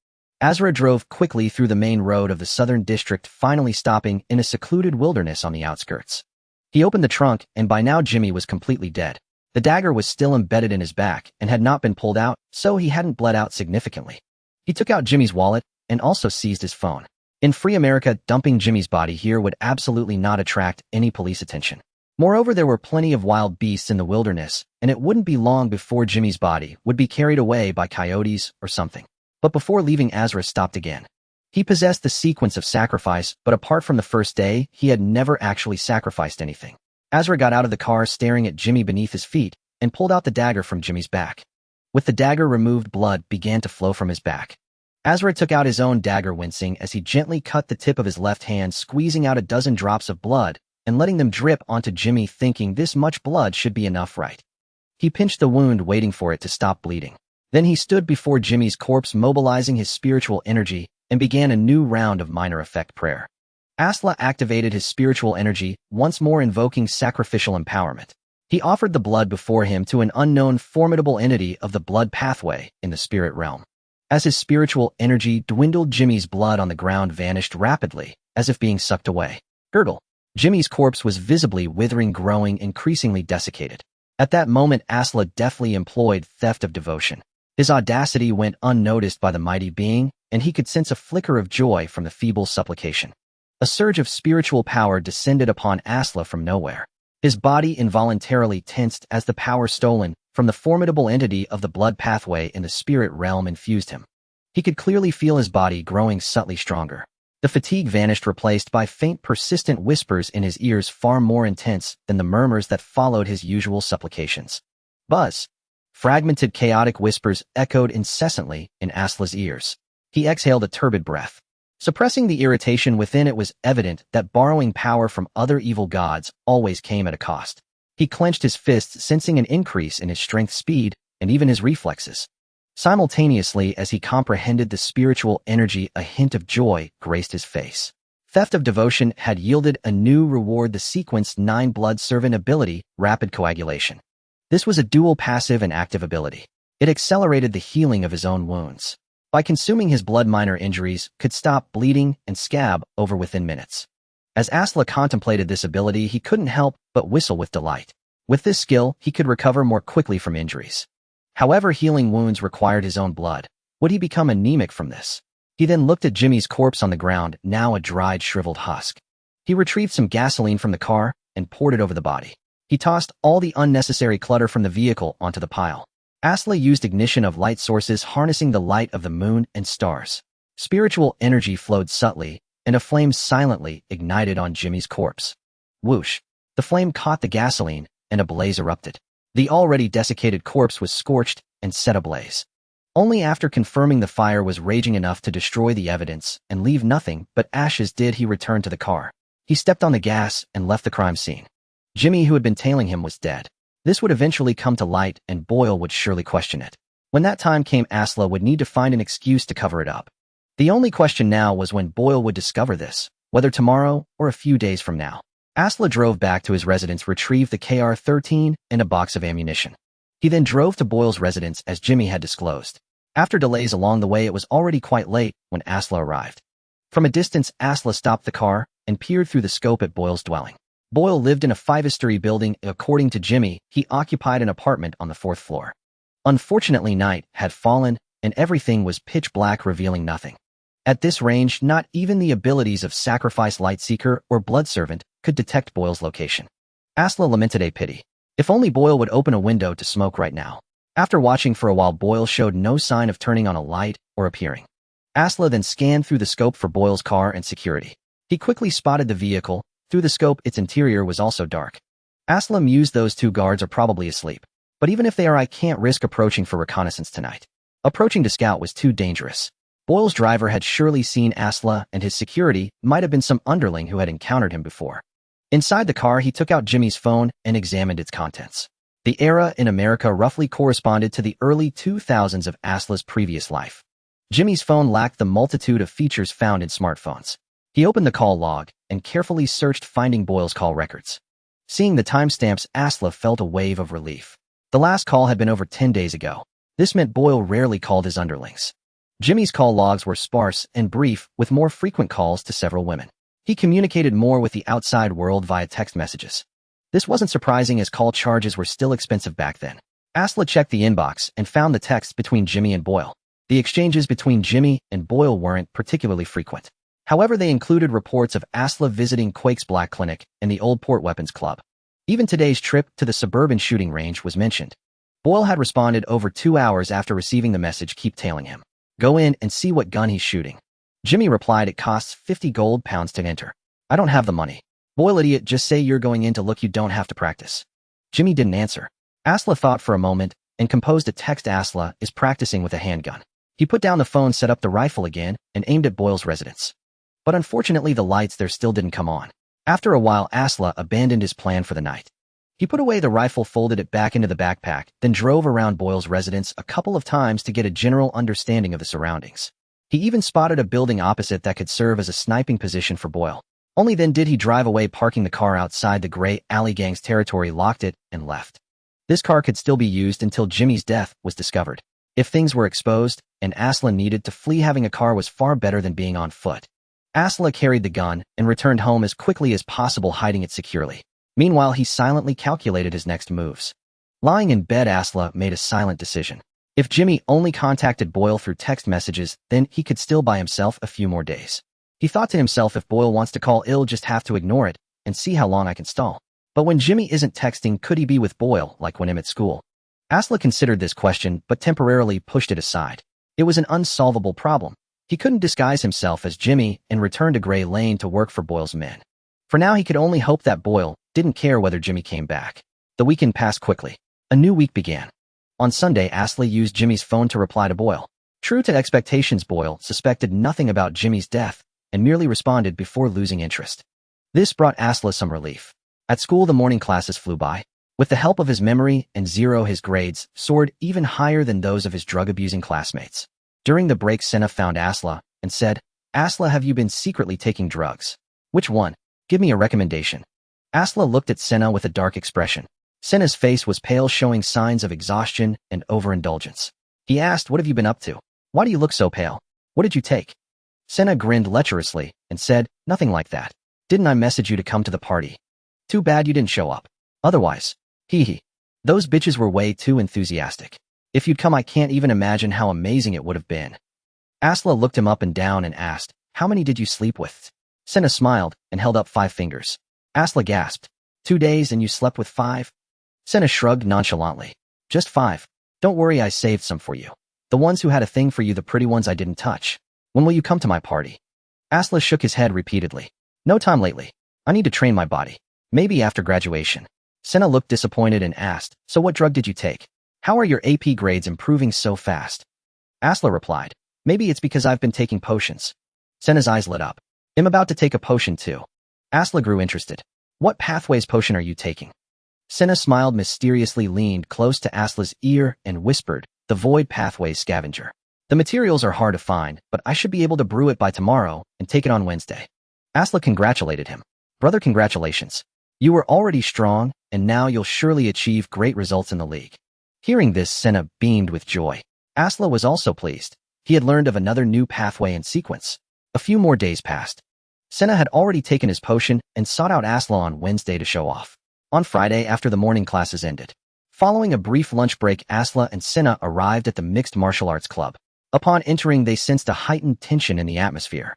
Azra drove quickly through the main road of the Southern District, finally stopping in a secluded wilderness on the outskirts. He opened the trunk, and by now Jimmy was completely dead. The dagger was still embedded in his back and had not been pulled out, so he hadn't bled out significantly. He took out Jimmy's wallet and also seized his phone. In free America, dumping Jimmy's body here would absolutely not attract any police attention. Moreover, there were plenty of wild beasts in the wilderness, and it wouldn't be long before Jimmy's body would be carried away by coyotes or something. But before leaving, Azra stopped again. He possessed the sequence of sacrifice, but apart from the first day, he had never actually sacrificed anything. Azra got out of the car, staring at Jimmy beneath his feet, and pulled out the dagger from Jimmy's back. With the dagger removed, blood began to flow from his back. Azra took out his own dagger, wincing as he gently cut the tip of his left hand, squeezing out a dozen drops of blood and letting them drip onto Jimmy, thinking this much blood should be enough, right? He pinched the wound, waiting for it to stop bleeding. Then he stood before Jimmy's corpse, mobilizing his spiritual energy, and began a new round of minor effect prayer. Asla activated his spiritual energy, once more invoking sacrificial empowerment. He offered the blood before him to an unknown formidable entity of the blood pathway in the spirit realm. As his spiritual energy dwindled, Jimmy's blood on the ground vanished rapidly, as if being sucked away. Gurgle. Jimmy's corpse was visibly withering, growing increasingly desiccated. At that moment, Asla deftly employed theft of devotion. His audacity went unnoticed by the mighty being, and he could sense a flicker of joy from the feeble supplication. A surge of spiritual power descended upon Asla from nowhere. His body involuntarily tensed as the power stolen from the formidable entity of the blood pathway in the spirit realm infused him. He could clearly feel his body growing subtly stronger. The fatigue vanished, replaced by faint, persistent whispers in his ears, far more intense than the murmurs that followed his usual supplications. Buzz. Fragmented, chaotic whispers echoed incessantly in Asla's ears. He exhaled a turbid breath. Suppressing the irritation within, it was evident that borrowing power from other evil gods always came at a cost. He clenched his fists, sensing an increase in his strength, speed, and even his reflexes. Simultaneously, as he comprehended the spiritual energy, a hint of joy graced his face. Theft of devotion had yielded a new reward, the sequence 9 blood servant ability, rapid coagulation. This was a dual passive and active ability. It accelerated the healing of his own wounds. By consuming his blood, minor injuries could stop bleeding and scab over within minutes. As Asla contemplated this ability, he couldn't help but whistle with delight. With this skill, he could recover more quickly from injuries. However, healing wounds required his own blood. Would he become anemic from this? He then looked at Jimmy's corpse on the ground, now a dried, shriveled husk. He retrieved some gasoline from the car and poured it over the body. He tossed all the unnecessary clutter from the vehicle onto the pile. Asla used ignition of light sources, harnessing the light of the moon and stars. Spiritual energy flowed subtly, and a flame silently ignited on Jimmy's corpse. Whoosh! The flame caught the gasoline, and a blaze erupted. The already desiccated corpse was scorched and set ablaze. Only after confirming the fire was raging enough to destroy the evidence and leave nothing but ashes did he return to the car. He stepped on the gas and left the crime scene. Jimmy, who had been tailing him, was dead. This would eventually come to light, and Boyle would surely question it. When that time came, Asla would need to find an excuse to cover it up. The only question now was when Boyle would discover this, whether tomorrow or a few days from now. Asla drove back to his residence, retrieved the KR-13 and a box of ammunition. He then drove to Boyle's residence as Jimmy had disclosed. After delays along the way, it was already quite late when Asla arrived. From a distance, Asla stopped the car and peered through the scope at Boyle's dwelling. Boyle lived in a five-story building. According to Jimmy, he occupied an apartment on the 4th floor. Unfortunately, night had fallen, and everything was pitch black, revealing nothing. At this range, not even the abilities of Sacrifice Lightseeker or Blood Servant could detect Boyle's location. Asla lamented a pity. If only Boyle would open a window to smoke right now. After watching for a while, Boyle showed no sign of turning on a light or appearing. Asla then scanned through the scope for Boyle's car and security. He quickly spotted the vehicle. Through the scope, its interior was also dark. Asla mused, those two guards are probably asleep. But even if they are, I can't risk approaching for reconnaissance tonight. Approaching to scout was too dangerous. Boyle's driver had surely seen Asla, and his security might have been some underling who had encountered him before. Inside the car, he took out Jimmy's phone and examined its contents. The era in America roughly corresponded to the early 2000s of Asla's previous life. Jimmy's phone lacked the multitude of features found in smartphones. He opened the call log and carefully searched, finding Boyle's call records. Seeing the timestamps, Asla felt a wave of relief. The last call had been over 10 days ago. This meant Boyle rarely called his underlings. Jimmy's call logs were sparse and brief, with more frequent calls to several women. He communicated more with the outside world via text messages. This wasn't surprising, as call charges were still expensive back then. Asla checked the inbox and found the texts between Jimmy and Boyle. The exchanges between Jimmy and Boyle weren't particularly frequent. However, they included reports of Asla visiting Quake's Black Clinic and the Old Port Weapons Club. Even today's trip to the suburban shooting range was mentioned. Boyle had responded over 2 hours after receiving the message, keep tailing him. Go in and see what gun he's shooting. Jimmy replied, it costs 50 gold pounds to enter. I don't have the money. Boyle, idiot, just say you're going in to look, you don't have to practice. Jimmy didn't answer. Asla thought for a moment and composed a text. Asla is practicing with a handgun. He put down the phone, set up the rifle again, and aimed at Boyle's residence. But unfortunately, the lights there still didn't come on. After a while, Asla abandoned his plan for the night. He put away the rifle, folded it back into the backpack, then drove around Boyle's residence a couple of times to get a general understanding of the surroundings. He even spotted a building opposite that could serve as a sniping position for Boyle. Only then did he drive away, parking the car outside the Grey Alley Gang's territory, locked it, and left. This car could still be used until Jimmy's death was discovered. If things were exposed and Asla needed to flee, having a car was far better than being on foot. Asla carried the gun and returned home as quickly as possible, hiding it securely. Meanwhile, he silently calculated his next moves. Lying in bed, Asla made a silent decision. If Jimmy only contacted Boyle through text messages, then he could still buy himself a few more days. He thought to himself, if Boyle wants to call, I'll just have to ignore it and see how long I can stall. But when Jimmy isn't texting, could he be with Boyle like when I'm at school? Asla considered this question but temporarily pushed it aside. It was an unsolvable problem. He couldn't disguise himself as Jimmy and return to Grey Lane to work for Boyle's men. For now, he could only hope that Boyle didn't care whether Jimmy came back. The weekend passed quickly. A new week began. On Sunday, Asla used Jimmy's phone to reply to Boyle. True to expectations, Boyle suspected nothing about Jimmy's death and merely responded before losing interest. This brought Asla some relief. At school, the morning classes flew by. With the help of his memory and Zero, his grades soared even higher than those of his drug-abusing classmates. During the break, Senna found Asla and said, Asla, have you been secretly taking drugs? Which one? Give me a recommendation. Asla looked at Senna with a dark expression. Senna's face was pale, showing signs of exhaustion and overindulgence. He asked, what have you been up to? Why do you look so pale? What did you take? Senna grinned lecherously and said, nothing like that. Didn't I message you to come to the party? Too bad you didn't show up. Otherwise, hee. Those bitches were way too enthusiastic. If you'd come, I can't even imagine how amazing it would have been. Asla looked him up and down and asked, how many did you sleep with? Senna smiled and held up 5 fingers. Asla gasped, 2 days and you slept with 5? Senna shrugged nonchalantly. Just 5. Don't worry, I saved some for you. The ones who had a thing for you, the pretty ones I didn't touch. When will you come to my party? Asla shook his head repeatedly. No time lately. I need to train my body. Maybe after graduation. Senna looked disappointed and asked, so what drug did you take? How are your AP grades improving so fast? Asla replied, maybe it's because I've been taking potions. Senna's eyes lit up. I'm about to take a potion too. Asla grew interested. What pathways potion are you taking? Senna smiled mysteriously, leaned close to Asla's ear and whispered, the Void Pathways Scavenger. The materials are hard to find, but I should be able to brew it by tomorrow and take it on Wednesday. Asla congratulated him. Brother, congratulations. You were already strong, and now you'll surely achieve great results in the league. Hearing this, Senna beamed with joy. Asla was also pleased. He had learned of another new pathway and sequence. A few more days passed. Senna had already taken his potion and sought out Asla on Wednesday to show off. On Friday, after the morning classes ended, following a brief lunch break, Asla and Senna arrived at the Mixed Martial Arts Club. Upon entering, they sensed a heightened tension in the atmosphere.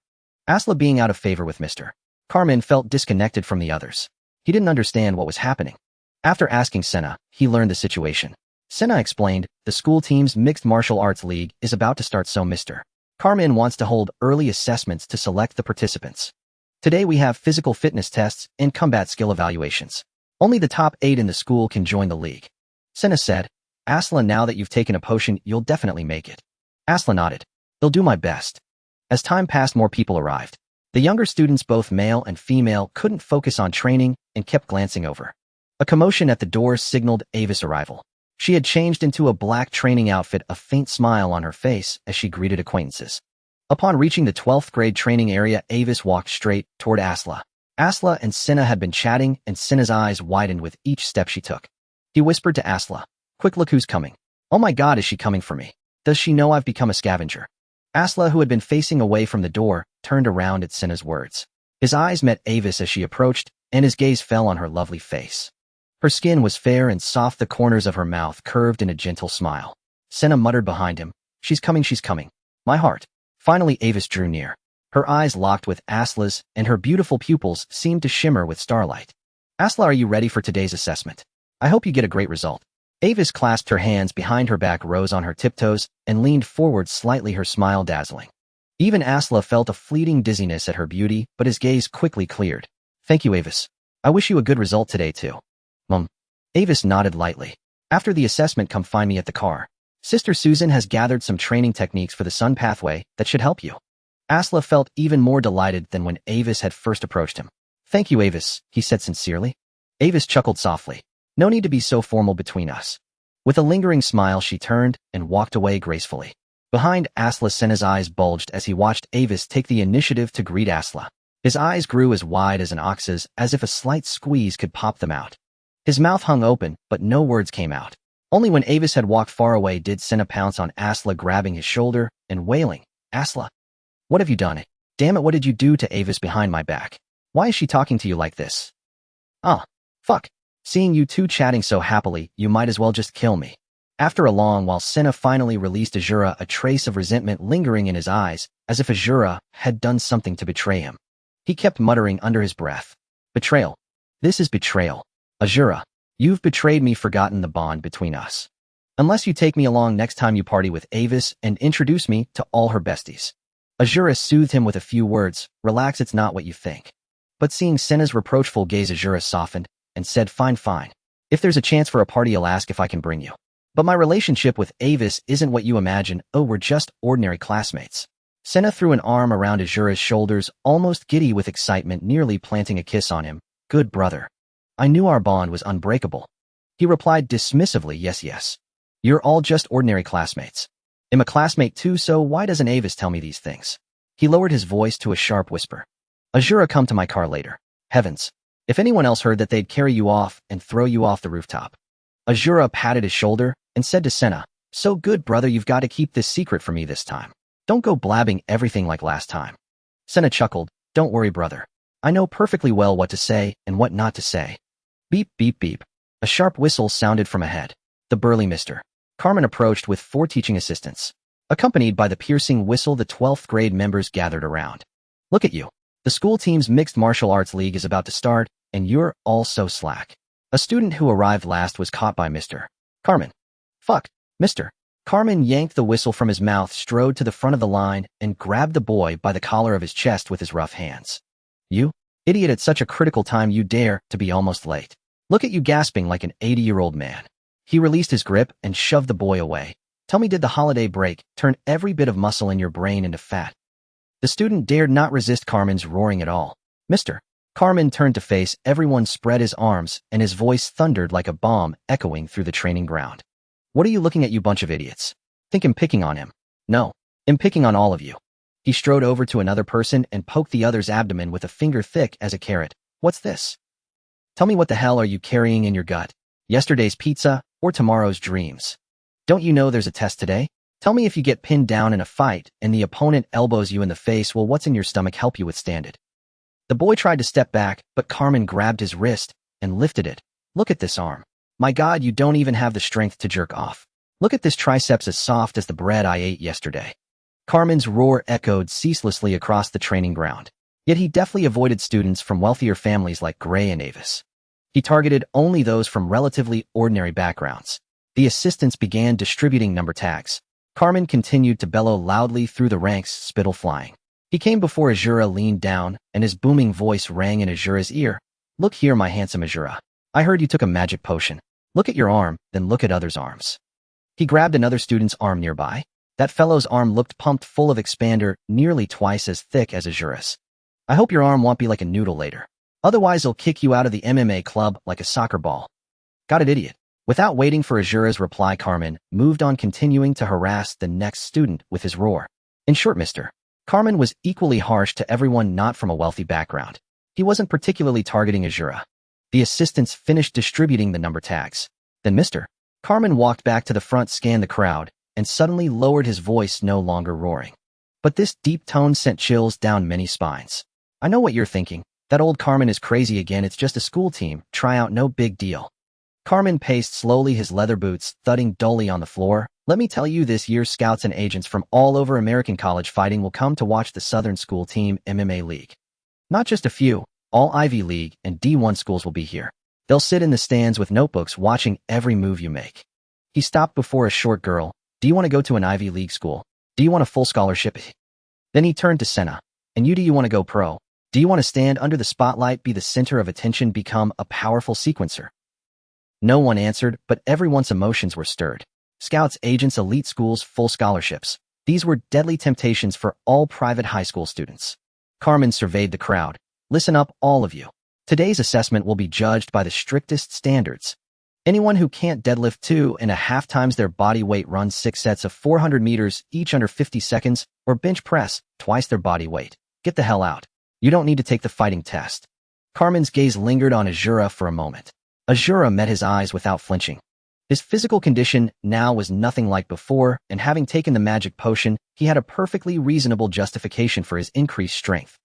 Asla, being out of favor with Mr. Carmen, felt disconnected from the others. He didn't understand what was happening. After asking Senna, he learned the situation. Senna explained, the school team's Mixed Martial Arts League is about to start, so Mr. Carmen wants to hold early assessments to select the participants. Today we have physical fitness tests and combat skill evaluations. Only the top 8 in the school can join the league. Senna said, Asla, now that you've taken a potion, you'll definitely make it. Asla nodded. They'll do my best. As time passed, more people arrived. The younger students, both male and female, couldn't focus on training and kept glancing over. A commotion at the doors signaled Avis' arrival. She had changed into a black training outfit, a faint smile on her face as she greeted acquaintances. Upon reaching the 12th grade training area, Avis walked straight toward Asla. Asla and Senna had been chatting, and Senna's eyes widened with each step she took. He whispered to Asla, quick, look who's coming. Oh my God, is she coming for me? Does she know I've become a scavenger? Asla, who had been facing away from the door, turned around at Senna's words. His eyes met Avis as she approached, and his gaze fell on her lovely face. Her skin was fair and soft, the corners of her mouth curved in a gentle smile. Senna muttered behind him, she's coming, she's coming. My heart. Finally, Avis drew near. Her eyes locked with Asla's, and her beautiful pupils seemed to shimmer with starlight. Asla, are you ready for today's assessment? I hope you get a great result. Avis clasped her hands behind her back, rose on her tiptoes, and leaned forward slightly, her smile dazzling. Even Asla felt a fleeting dizziness at her beauty, but his gaze quickly cleared. Thank you, Avis. I wish you a good result today, too. Avis nodded lightly. After the assessment, come find me at the car. Sister Susan has gathered some training techniques for the Sun Pathway that should help you. Asla felt even more delighted than when Avis had first approached him. Thank you, Avis, he said sincerely. Avis chuckled softly. No need to be so formal between us. With a lingering smile, she turned and walked away gracefully. Behind Asla, Senna's eyes bulged as he watched Avis take the initiative to greet Asla. His eyes grew as wide as an ox's, as if a slight squeeze could pop them out. His mouth hung open, but no words came out. Only when Avis had walked far away did Senna pounce on Asla, grabbing his shoulder and wailing, Asla, what have you done? Damn it, what did you do to Avis behind my back? Why is she talking to you like this? Fuck. Seeing you two chatting so happily, you might as well just kill me. After a long while, Senna finally released Azura, a trace of resentment lingering in his eyes, as if Azura had done something to betray him. He kept muttering under his breath. Betrayal. This is betrayal. Azura, you've betrayed me, forgotten the bond between us. Unless you take me along next time you party with Avis and introduce me to all her besties. Azura soothed him with a few words, relax, it's not what you think. But seeing Senna's reproachful gaze, Azura softened and said, fine. If there's a chance for a party, I'll ask if I can bring you. But my relationship with Avis isn't what you imagine. Oh, we're just ordinary classmates. Senna threw an arm around Azura's shoulders, almost giddy with excitement, nearly planting a kiss on him. Good brother. I knew our bond was unbreakable. He replied dismissively, yes. You're all just ordinary classmates. I'm a classmate too, so why doesn't Avis tell me these things? He lowered his voice to a sharp whisper. Azura, come to my car later. Heavens. If anyone else heard that, they'd carry you off and throw you off the rooftop. Azura patted his shoulder and said to Senna, so good brother, you've got to keep this secret from me this time. Don't go blabbing everything like last time. Senna chuckled, don't worry brother. I know perfectly well what to say and what not to say. Beep, beep, beep. A sharp whistle sounded from ahead. The burly Mr. Carmen approached with 4 teaching assistants. Accompanied by the piercing whistle, the 12th grade members gathered around. Look at you. The school team's Mixed Martial Arts League is about to start, and you're all so slack. A student who arrived last was caught by Mr. Carmen. Fuck. Mr. Carmen yanked the whistle from his mouth, strode to the front of the line, and grabbed the boy by the collar of his chest with his rough hands. You idiot, at such a critical time you dare to be almost late. Look at you gasping like an 80-year-old man. He released his grip and shoved the boy away. Tell me, did the holiday break turn every bit of muscle in your brain into fat? The student dared not resist Carmen's roaring at all. Mr. Carmen turned to face everyone, spread his arms, and his voice thundered like a bomb echoing through the training ground. What are you looking at, you bunch of idiots? Think I'm picking on him? No, I'm picking on all of you. He strode over to another person and poked the other's abdomen with a finger thick as a carrot. What's this? Tell me, what the hell are you carrying in your gut? Yesterday's pizza or tomorrow's dreams? Don't you know there's a test today? Tell me, if you get pinned down in a fight and the opponent elbows you in the face, will what's in your stomach help you withstand it? The boy tried to step back, but Carmen grabbed his wrist and lifted it. Look at this arm. My God, you don't even have the strength to jerk off. Look at this triceps, as soft as the bread I ate yesterday. Carmen's roar echoed ceaselessly across the training ground. Yet he deftly avoided students from wealthier families like Gray and Avis. He targeted only those from relatively ordinary backgrounds. The assistants began distributing number tags. Carmen continued to bellow loudly through the ranks, spittle flying. He came before Azura leaned down, and his booming voice rang in Azura's ear. Look here, my handsome Azura. I heard you took a magic potion. Look at your arm, then look at others' arms. He grabbed another student's arm nearby. That fellow's arm looked pumped full of expander, nearly twice as thick as Azura's. I hope your arm won't be like a noodle later. Otherwise, I'll kick you out of the MMA club like a soccer ball. Got it, idiot. Without waiting for Azura's reply, Carmen moved on, continuing to harass the next student with his roar. In short, Mr. Carmen was equally harsh to everyone not from a wealthy background. He wasn't particularly targeting Azura. The assistants finished distributing the number tags. Then Mr. Carmen walked back to the front, scanned the crowd, and suddenly lowered his voice, no longer roaring. But this deep tone sent chills down many spines. I know what you're thinking. That old Carmen is crazy again. It's just a school team tryout, no big deal. Carmen paced slowly, his leather boots thudding dully on the floor. Let me tell you, this year's scouts and agents from all over American college fighting will come to watch the Southern School Team MMA League. Not just a few, all Ivy League and D1 schools will be here. They'll sit in the stands with notebooks watching every move you make. He stopped before a short girl. Do you want to go to an Ivy League school? Do you want a full scholarship? Then he turned to Senna. And you, do you want to go pro? Do you want to stand under the spotlight, be the center of attention, become a powerful sequencer? No one answered, but everyone's emotions were stirred. Scouts, agents, elite schools, full scholarships. These were deadly temptations for all private high school students. Carmen surveyed the crowd. Listen up, all of you. Today's assessment will be judged by the strictest standards. Anyone who can't deadlift 2.5 times their body weight, run 6 sets of 400 meters each under 50 seconds, or bench press twice their body weight, get the hell out. You don't need to take the fighting test. Carmen's gaze lingered on Azura for a moment. Azura met his eyes without flinching. His physical condition now was nothing like before, and having taken the magic potion, he had a perfectly reasonable justification for his increased strength.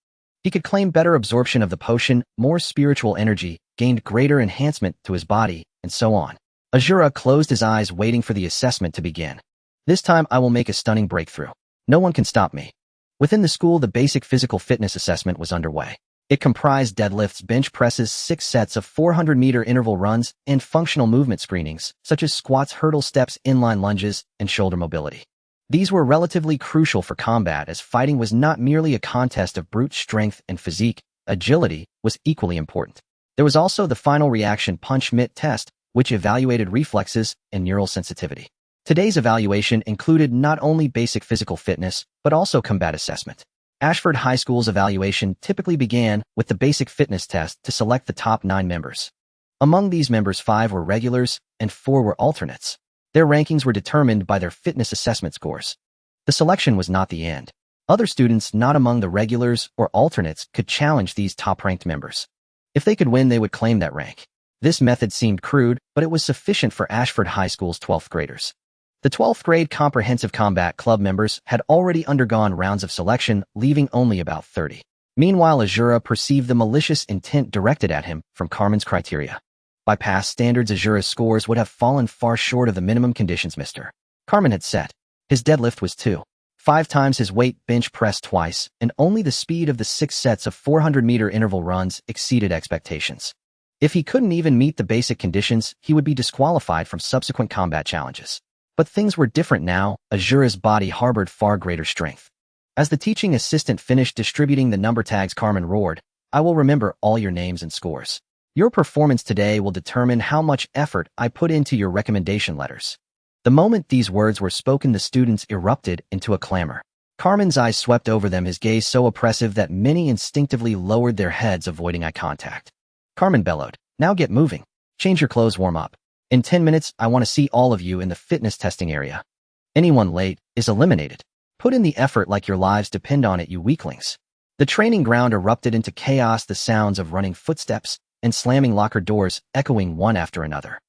He could claim better absorption of the potion, more spiritual energy, gained greater enhancement to his body, and so on. Azura closed his eyes, waiting for the assessment to begin. This time I will make a stunning breakthrough. No one can stop me. Within the school, the basic physical fitness assessment was underway. It comprised deadlifts, bench presses, 6 sets of 400-meter interval runs, and functional movement screenings, such as squats, hurdle steps, inline lunges, and shoulder mobility. These were relatively crucial for combat, as fighting was not merely a contest of brute strength and physique. Agility was equally important. There was also the final reaction punch-mitt test, which evaluated reflexes and neural sensitivity. Today's evaluation included not only basic physical fitness, but also combat assessment. Ashford High School's evaluation typically began with the basic fitness test to select the top 9 members. Among these members, 5 were regulars and 4 were alternates. Their rankings were determined by their fitness assessment scores. The selection was not the end. Other students not among the regulars or alternates could challenge these top-ranked members. If they could win, they would claim that rank. This method seemed crude, but it was sufficient for Ashford High School's 12th graders. The 12th grade Comprehensive Combat Club members had already undergone rounds of selection, leaving only about 30. Meanwhile, Azura perceived the malicious intent directed at him from Carmen's criteria. By past standards, Azura's scores would have fallen far short of the minimum conditions Mr. Carmen had set. His deadlift was 2.5 times his weight, bench press twice, and only the speed of the 6 sets of 400-meter interval runs exceeded expectations. If he couldn't even meet the basic conditions, he would be disqualified from subsequent combat challenges. But things were different now. Azura's body harbored far greater strength. As the teaching assistant finished distributing the number tags, Carmen roared, I will remember all your names and scores. Your performance today will determine how much effort I put into your recommendation letters. The moment these words were spoken, the students erupted into a clamor. Carmen's eyes swept over them, his gaze so oppressive that many instinctively lowered their heads, avoiding eye contact. Carmen bellowed, now get moving. Change your clothes, warm up. In 10 minutes, I want to see all of you in the fitness testing area. Anyone late is eliminated. Put in the effort like your lives depend on it, you weaklings. The training ground erupted into chaos, the sounds of running footsteps and slamming locker doors echoing one after another.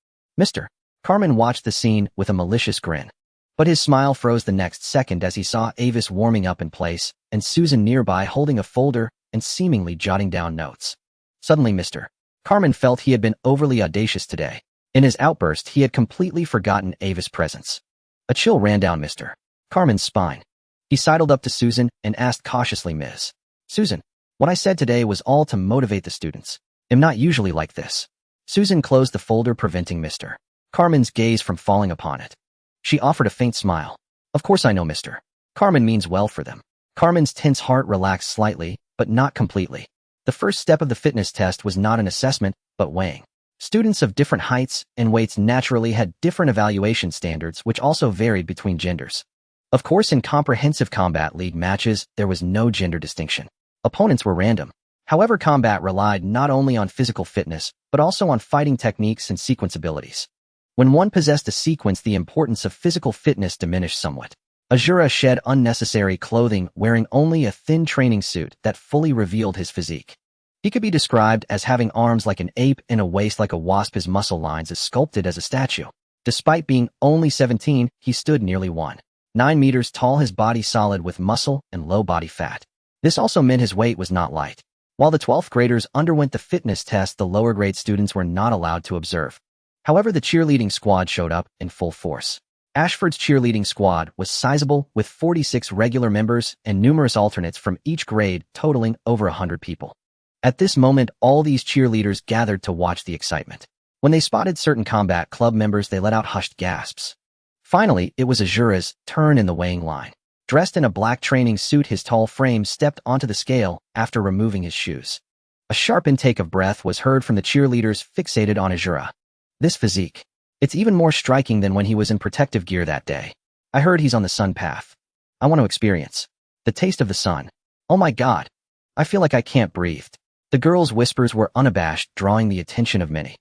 Mr. Carmen watched the scene with a malicious grin. But his smile froze the next second as he saw Avis warming up in place and Susan nearby holding a folder and seemingly jotting down notes. Suddenly Mr. Carmen felt he had been overly audacious today. In his outburst, he had completely forgotten Avis' presence. A chill ran down Mr. Carmen's spine. He sidled up to Susan and asked cautiously, Ms. Susan, what I said today was all to motivate the students. I'm not usually like this. Susan closed the folder, preventing Mr. Carmen's gaze from falling upon it. She offered a faint smile. Of course I know Mr. Carmen means well for them. Carmen's tense heart relaxed slightly, but not completely. The first step of the fitness test was not an assessment, but weighing. Students of different heights and weights naturally had different evaluation standards, which also varied between genders. Of course, in comprehensive combat league matches, there was no gender distinction. Opponents were random. However, combat relied not only on physical fitness, but also on fighting techniques and sequence abilities. When one possessed a sequence, the importance of physical fitness diminished somewhat. Azura shed unnecessary clothing, wearing only a thin training suit that fully revealed his physique. He could be described as having arms like an ape and a waist like a wasp, his muscle lines as sculpted as a statue. Despite being only 17, he stood nearly 1.9 meters tall, his body solid with muscle and low body fat. This also meant his weight was not light. While the 12th graders underwent the fitness test, the lower grade students were not allowed to observe. However, the cheerleading squad showed up in full force. Ashford's cheerleading squad was sizable, with 46 regular members and numerous alternates from each grade, totaling over 100 people. At this moment, all these cheerleaders gathered to watch the excitement. When they spotted certain combat club members, they let out hushed gasps. Finally, it was Azura's turn in the weighing line. Dressed in a black training suit, his tall frame stepped onto the scale after removing his shoes. A sharp intake of breath was heard from the cheerleaders fixated on Azura. This physique. It's even more striking than when he was in protective gear that day. I heard he's on the sun path. I want to experience the taste of the sun. Oh my God. I feel like I can't breathe. The girls' whispers were unabashed, drawing the attention of many.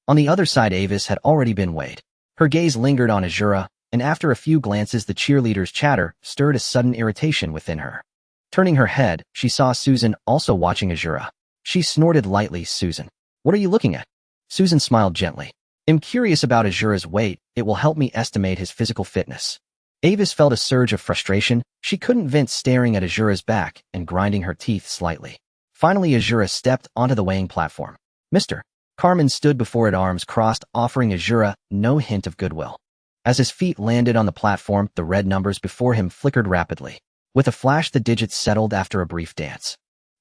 On the other side, Avis had already been weighed. Her gaze lingered on Azura, and after a few glances, the cheerleaders' chatter stirred a sudden irritation within her. Turning her head, she saw Susan also watching Azura. She snorted lightly. Susan, what are you looking at? Susan smiled gently. I'm curious about Azura's weight. It will help me estimate his physical fitness. Avis felt a surge of frustration. She couldn't vent, staring at Azura's back and grinding her teeth slightly. Finally, Azura stepped onto the weighing platform. Mr. Carmen stood before it, arms crossed, offering Azura no hint of goodwill. As his feet landed on the platform, the red numbers before him flickered rapidly. With a flash, the digits settled after a brief dance.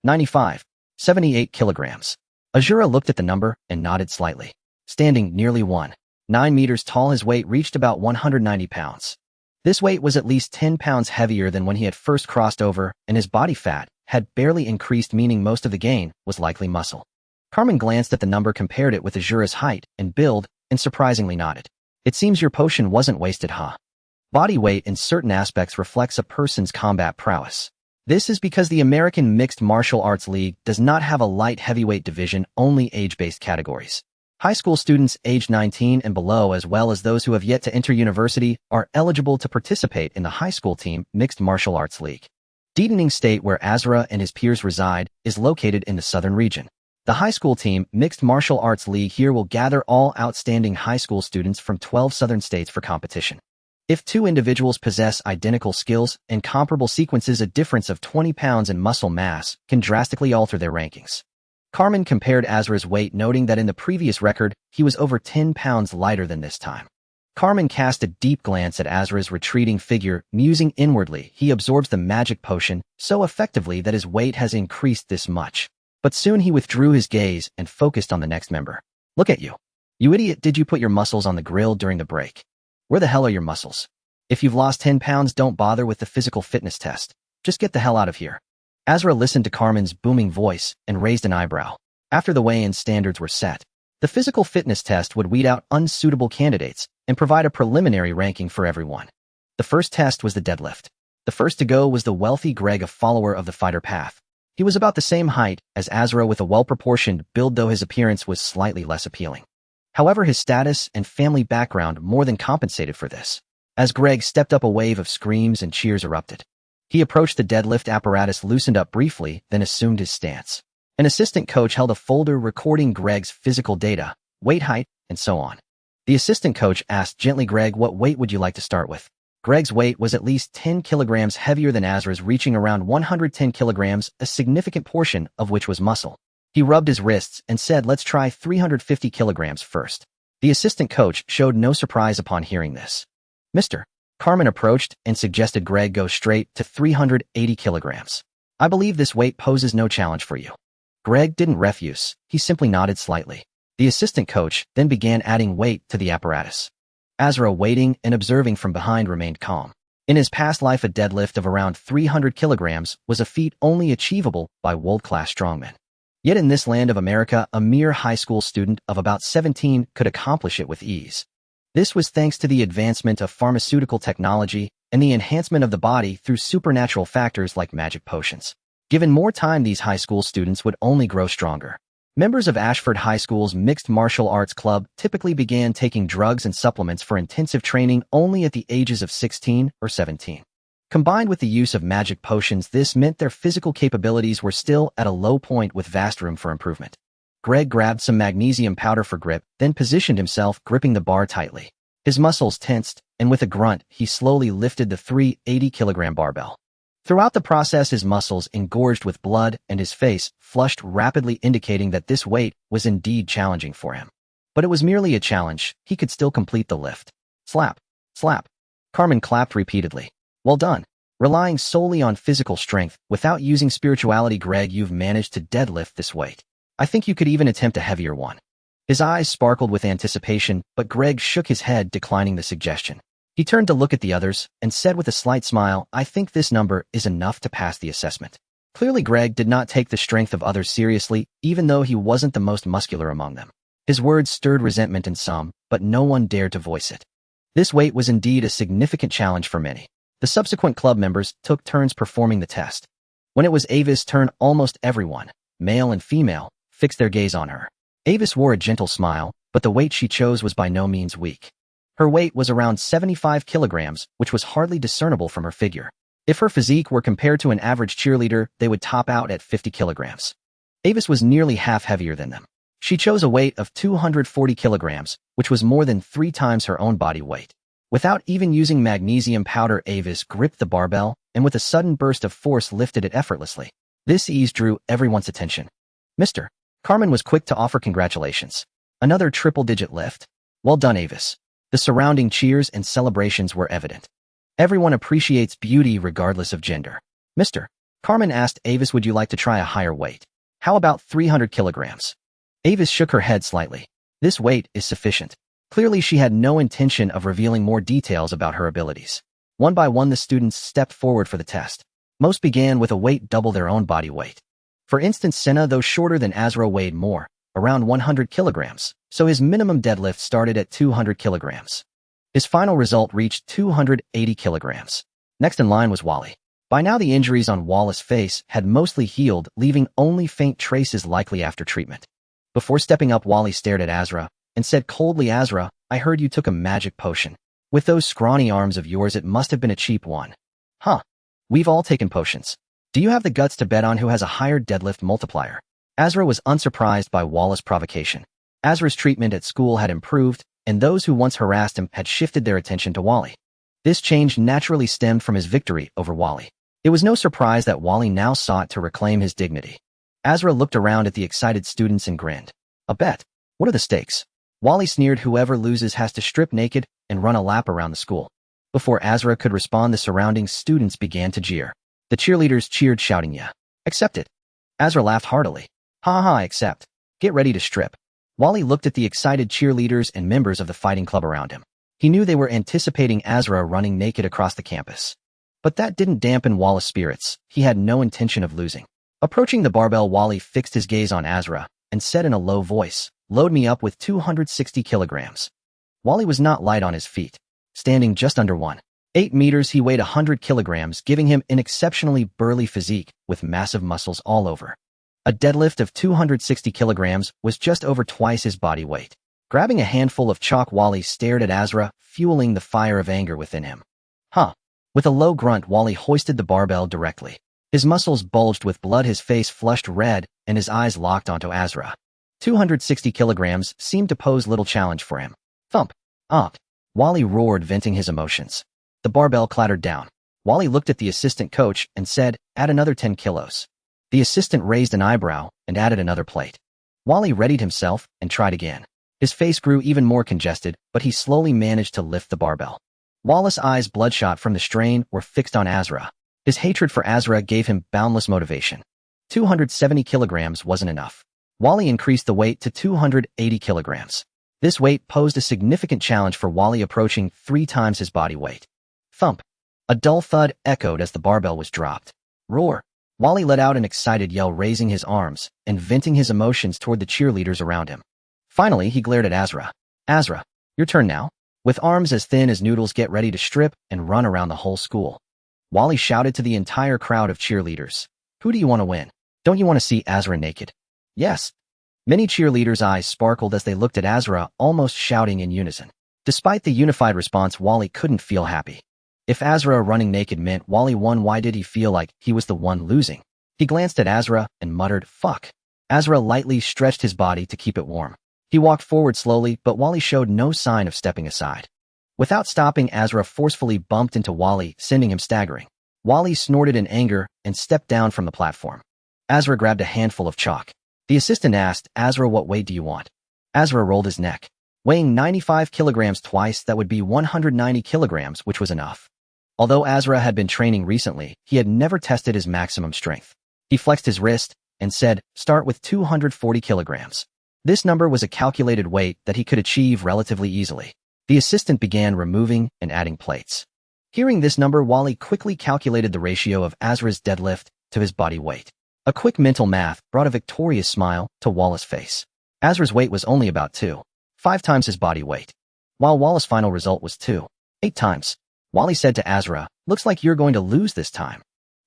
95.78 kilograms. Azura looked at the number and nodded slightly. Standing nearly 1.9 meters tall, his weight reached about 190 pounds. This weight was at least 10 pounds heavier than when he had first crossed over, and his body fat had barely increased, meaning most of the gain was likely muscle. Carmen glanced at the number, compared it with Azura's height and build, and surprisingly nodded. It seems your potion wasn't wasted, huh? Body weight in certain aspects reflects a person's combat prowess. This is because the American Mixed Martial Arts League does not have a light heavyweight division, only age-based categories. High school students aged 19 and below, as well as those who have yet to enter university, are eligible to participate in the high school team Mixed Martial Arts League. Deadening State, where Azra and his peers reside, is located in the southern region. The high school team Mixed Martial Arts League here will gather all outstanding high school students from 12 southern states for competition. If two individuals possess identical skills and comparable sequences, a difference of 20 pounds in muscle mass can drastically alter their rankings. Carmen compared Azra's weight, noting that in the previous record, he was over 10 pounds lighter than this time. Carmen cast a deep glance at Azra's retreating figure, musing inwardly. He absorbs the magic potion so effectively that his weight has increased this much. But soon he withdrew his gaze and focused on the next member. Look at you. You idiot, did you put your muscles on the grill during the break? Where the hell are your muscles? If you've lost 10 pounds, don't bother with the physical fitness test. Just get the hell out of here. Azra listened to Carmen's booming voice and raised an eyebrow. After the weigh-in standards were set, the physical fitness test would weed out unsuitable candidates and provide a preliminary ranking for everyone. The first test was the deadlift. The first to go was the wealthy Greg, a follower of the fighter path. He was about the same height as Azra, with a well-proportioned build, though his appearance was slightly less appealing. However, his status and family background more than compensated for this. As Greg stepped up, a wave of screams and cheers erupted. He approached the deadlift apparatus, loosened up briefly, then assumed his stance. An assistant coach held a folder recording Greg's physical data, weight, height, and so on. The assistant coach asked gently, Greg, what weight would you like to start with? Greg's weight was at least 10 kilograms heavier than Asra's, reaching around 110 kilograms, a significant portion of which was muscle. He rubbed his wrists and said, let's try 350 kilograms first. The assistant coach showed no surprise upon hearing this. Mr. Carmen approached and suggested Greg go straight to 380 kilograms. I believe this weight poses no challenge for you. Greg didn't refuse, he simply nodded slightly. The assistant coach then began adding weight to the apparatus. Asra, waiting and observing from behind, remained calm. In his past life, a deadlift of around 300 kilograms was a feat only achievable by world-class strongmen. Yet in this land of America, a mere high school student of about 17 could accomplish it with ease. This was thanks to the advancement of pharmaceutical technology and the enhancement of the body through supernatural factors like magic potions. Given more time, these high school students would only grow stronger. Members of Ashford High School's Mixed Martial Arts Club typically began taking drugs and supplements for intensive training only at the ages of 16 or 17. Combined with the use of magic potions, this meant their physical capabilities were still at a low point with vast room for improvement. Greg grabbed some magnesium powder for grip, then positioned himself, gripping the bar tightly. His muscles tensed, and with a grunt, he slowly lifted the 380-kilogram barbell. Throughout the process, his muscles engorged with blood and his face flushed rapidly, indicating that this weight was indeed challenging for him. But it was merely a challenge. He could still complete the lift. Slap, slap. Carmen clapped repeatedly. Well done. Relying solely on physical strength, without using spirituality, Greg, you've managed to deadlift this weight. I think you could even attempt a heavier one. His eyes sparkled with anticipation, but Greg shook his head, declining the suggestion. He turned to look at the others and said with a slight smile, I think this number is enough to pass the assessment. Clearly, Greg did not take the strength of others seriously, even though he wasn't the most muscular among them. His words stirred resentment in some, but no one dared to voice it. This weight was indeed a significant challenge for many. The subsequent club members took turns performing the test. When it was Ava's turn, almost everyone, male and female, fixed their gaze on her. Avis wore a gentle smile, but the weight she chose was by no means weak. Her weight was around 75 kilograms, which was hardly discernible from her figure. If her physique were compared to an average cheerleader, they would top out at 50 kilograms. Avis was nearly half heavier than them. She chose a weight of 240 kilograms, which was more than 3 times her own body weight. Without even using magnesium powder, Avis gripped the barbell and with a sudden burst of force lifted it effortlessly. This ease drew everyone's attention. Mr. Carmen was quick to offer congratulations. Another triple-digit lift. Well done, Avis. The surrounding cheers and celebrations were evident. Everyone appreciates beauty regardless of gender. Mr. Carmen asked Avis, would you like to try a higher weight? How about 300 kilograms? Avis shook her head slightly. This weight is sufficient. Clearly, she had no intention of revealing more details about her abilities. One by one, the students stepped forward for the test. Most began with a weight double their own body weight. For instance, Senna, though shorter than Azra, weighed more, around 100 kilograms, so his minimum deadlift started at 200 kilograms. His final result reached 280 kilograms. Next in line was Wally. By now, the injuries on Wallace's face had mostly healed, leaving only faint traces likely after treatment. Before stepping up, Wally stared at Azra and said coldly, Azra, I heard you took a magic potion. With those scrawny arms of yours, it must have been a cheap one. Huh. We've all taken potions. Do you have the guts to bet on who has a higher deadlift multiplier? Azra was unsurprised by Wallace's provocation. Azra's treatment at school had improved, and those who once harassed him had shifted their attention to Wally. This change naturally stemmed from his victory over Wally. It was no surprise that Wally now sought to reclaim his dignity. Azra looked around at the excited students and grinned. A bet. What are the stakes? Wally sneered, whoever loses has to strip naked and run a lap around the school. Before Azra could respond, the surrounding students began to jeer. The cheerleaders cheered, shouting, yeah, accept it. Azra laughed heartily. Ha ha, accept. Get ready to strip. Wally looked at the excited cheerleaders and members of the fighting club around him. He knew they were anticipating Azra running naked across the campus. But that didn't dampen Wallace's spirits. He had no intention of losing. Approaching the barbell, Wally fixed his gaze on Azra and said in a low voice, load me up with 260 kilograms. Wally was not light on his feet. Standing just under 1.8 meters, he weighed 100 kilograms, giving him an exceptionally burly physique with massive muscles all over. A deadlift of 260 kilograms was just over twice his body weight. Grabbing a handful of chalk, Wally stared at Azra, fueling the fire of anger within him. Huh. With a low grunt, Wally hoisted the barbell directly. His muscles bulged with blood, his face flushed red, and his eyes locked onto Asra. 260 kilograms seemed to pose little challenge for him. Thump! Up! Wally roared, venting his emotions. The barbell clattered down. Wally looked at the assistant coach and said, "Add another 10 kilos. The assistant raised an eyebrow and added another plate. Wally readied himself and tried again. His face grew even more congested, but he slowly managed to lift the barbell. Wallace's eyes, bloodshot from the strain, were fixed on Asra. His hatred for Asra gave him boundless motivation. 270 kilograms wasn't enough. Wally increased the weight to 280 kilograms. This weight posed a significant challenge for Wally, approaching 3 times his body weight. Thump! A dull thud echoed as the barbell was dropped. Roar! Wally let out an excited yell, raising his arms and venting his emotions toward the cheerleaders around him. Finally, he glared at Asra. "Asra, your turn now." With arms as thin as noodles, get ready to strip and run around the whole school. Wally shouted to the entire crowd of cheerleaders. "Who do you want to win? Don't you want to see Asra naked?" "Yes." Many cheerleaders' eyes sparkled as they looked at Asra, almost shouting in unison. Despite the unified response, Wally couldn't feel happy. If Asra running naked meant Wally won, why did he feel like he was the one losing? He glanced at Asra and muttered, "Fuck." Asra lightly stretched his body to keep it warm. He walked forward slowly, but Wally showed no sign of stepping aside. Without stopping, Asra forcefully bumped into Wally, sending him staggering. Wally snorted in anger and stepped down from the platform. Asra grabbed a handful of chalk. The assistant asked, "Asra, what weight do you want?" Asra rolled his neck. Weighing 95 kilograms twice, that would be 190 kilograms, which was enough. Although Asra had been training recently, he had never tested his maximum strength. He flexed his wrist and said, "Start with 240 kilograms. This number was a calculated weight that he could achieve relatively easily. The assistant began removing and adding plates. Hearing this number, Wally quickly calculated the ratio of Asra's deadlift to his body weight. A quick mental math brought a victorious smile to Wallace's face. Asra's weight was only about 2.5 times his body weight, while Wallace's final result was 2.8 times. Wally said to Asra, "Looks like you're going to lose this time."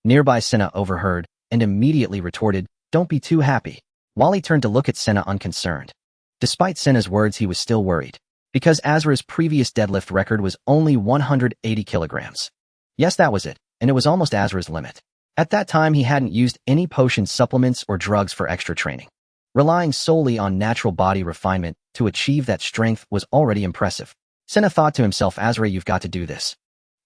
Nearby Senna overheard and immediately retorted, "Don't be too happy." Wally turned to look at Senna unconcerned. Despite Senna's words, he was still worried, because Asra's previous deadlift record was only 180 kilograms. Yes, that was it, and it was almost Asra's limit. At that time, he hadn't used any potions, supplements, or drugs for extra training. Relying solely on natural body refinement to achieve that strength was already impressive. Senna thought to himself, "Asra, you've got to do this.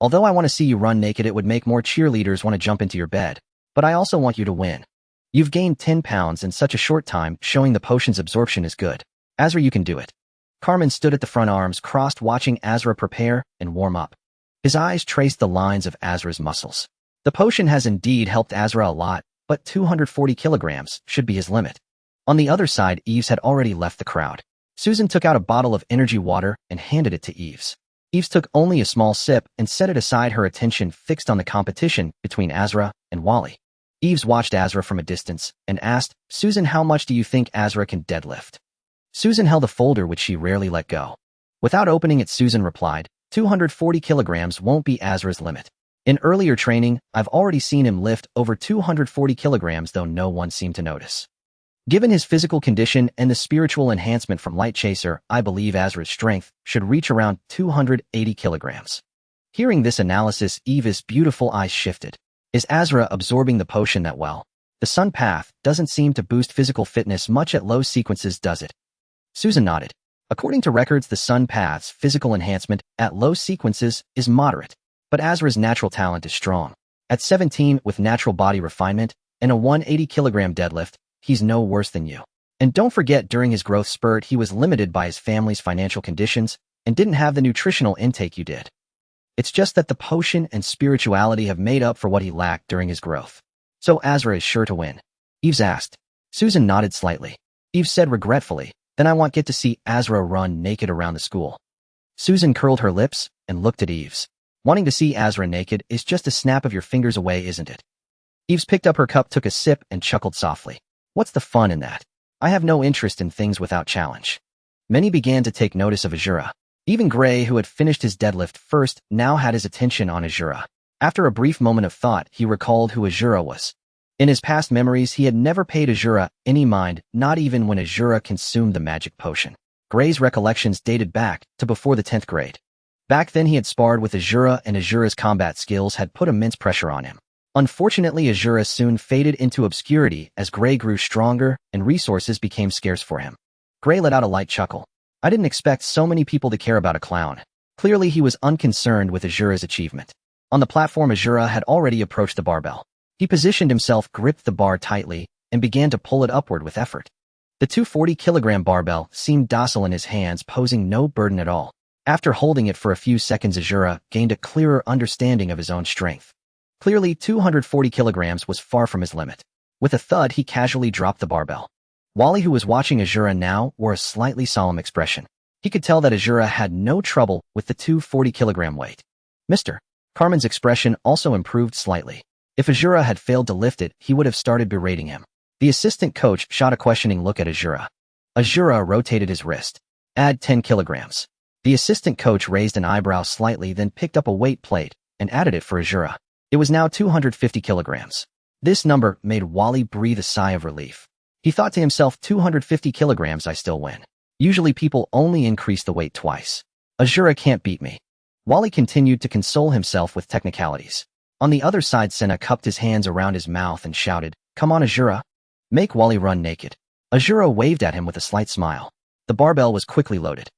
Although I want to see you run naked, it would make more cheerleaders want to jump into your bed. But I also want you to win. You've gained 10 pounds in such a short time, showing the potion's absorption is good. Asra, you can do it." Carmen stood at the front, arms crossed, watching Asra prepare and warm up. His eyes traced the lines of Asra's muscles. The potion has indeed helped Asra a lot, but 240 kilograms should be his limit. On the other side, Eves had already left the crowd. Susan took out a bottle of energy water and handed it to Eves. Eves took only a small sip and set it aside, her attention fixed on the competition between Asra and Wally. Eves watched Asra from a distance and asked, "Susan, how much do you think Asra can deadlift?" Susan held a folder which she rarely let go. Without opening it, Susan replied, 240 kilograms won't be Asra's limit. In earlier training, I've already seen him lift over 240 kilograms, though no one seemed to notice. Given his physical condition and the spiritual enhancement from Light Chaser, I believe Asra's strength should reach around 280 kilograms. Hearing this analysis, Eva's beautiful eyes shifted. Is Asra absorbing the potion that well? The Sun Path doesn't seem to boost physical fitness much at low sequences, does it? Susan nodded. According to records, the Sun Path's physical enhancement at low sequences is moderate, but Asra's natural talent is strong. At 17, with natural body refinement and a 180 kilogram deadlift, he's no worse than you. And don't forget, during his growth spurt, he was limited by his family's financial conditions and didn't have the nutritional intake you did. It's just that the potion and spirituality have made up for what he lacked during his growth. So Asra is sure to win? Eves asked. Susan nodded slightly. Eves said regretfully, "Then I won't get to see Asra run naked around the school." Susan curled her lips and looked at Eves. Wanting to see Asra naked is just a snap of your fingers away, isn't it? Eves picked up her cup, took a sip, and chuckled softly. What's the fun in that? I have no interest in things without challenge. Many began to take notice of Azura. Even Gray, who had finished his deadlift first, now had his attention on Azura. After a brief moment of thought, he recalled who Azura was. In his past memories, he had never paid Azura any mind, not even when Azura consumed the magic potion. Gray's recollections dated back to before the 10th grade. Back then he had sparred with Azura, and Azura's combat skills had put immense pressure on him. Unfortunately, Azura soon faded into obscurity as Gray grew stronger and resources became scarce for him. Gray let out a light chuckle. I didn't expect so many people to care about a clown. Clearly he was unconcerned with Azura's achievement. On the platform, Azura had already approached the barbell. He positioned himself, gripped the bar tightly, and began to pull it upward with effort. The 240-kilogram barbell seemed docile in his hands, posing no burden at all. After holding it for a few seconds, Azura gained a clearer understanding of his own strength. Clearly, 240 kilograms was far from his limit. With a thud, he casually dropped the barbell. Wally, who was watching Azura now, wore a slightly solemn expression. He could tell that Azura had no trouble with the 240-kilogram weight. Mr. Carmen's expression also improved slightly. If Azura had failed to lift it, he would have started berating him. The assistant coach shot a questioning look at Azura. Azura rotated his wrist. Add 10 kilograms. The assistant coach raised an eyebrow slightly, then picked up a weight plate and added it for Azura. It was now 250 kilograms. This number made Wally breathe a sigh of relief. He thought to himself, 250 kilograms, I still win. Usually people only increase the weight twice. Azura can't beat me. Wally continued to console himself with technicalities. On the other side, Senna cupped his hands around his mouth and shouted, Come on, Azura. Make Wally run naked. Azura waved at him with a slight smile. The barbell was quickly loaded.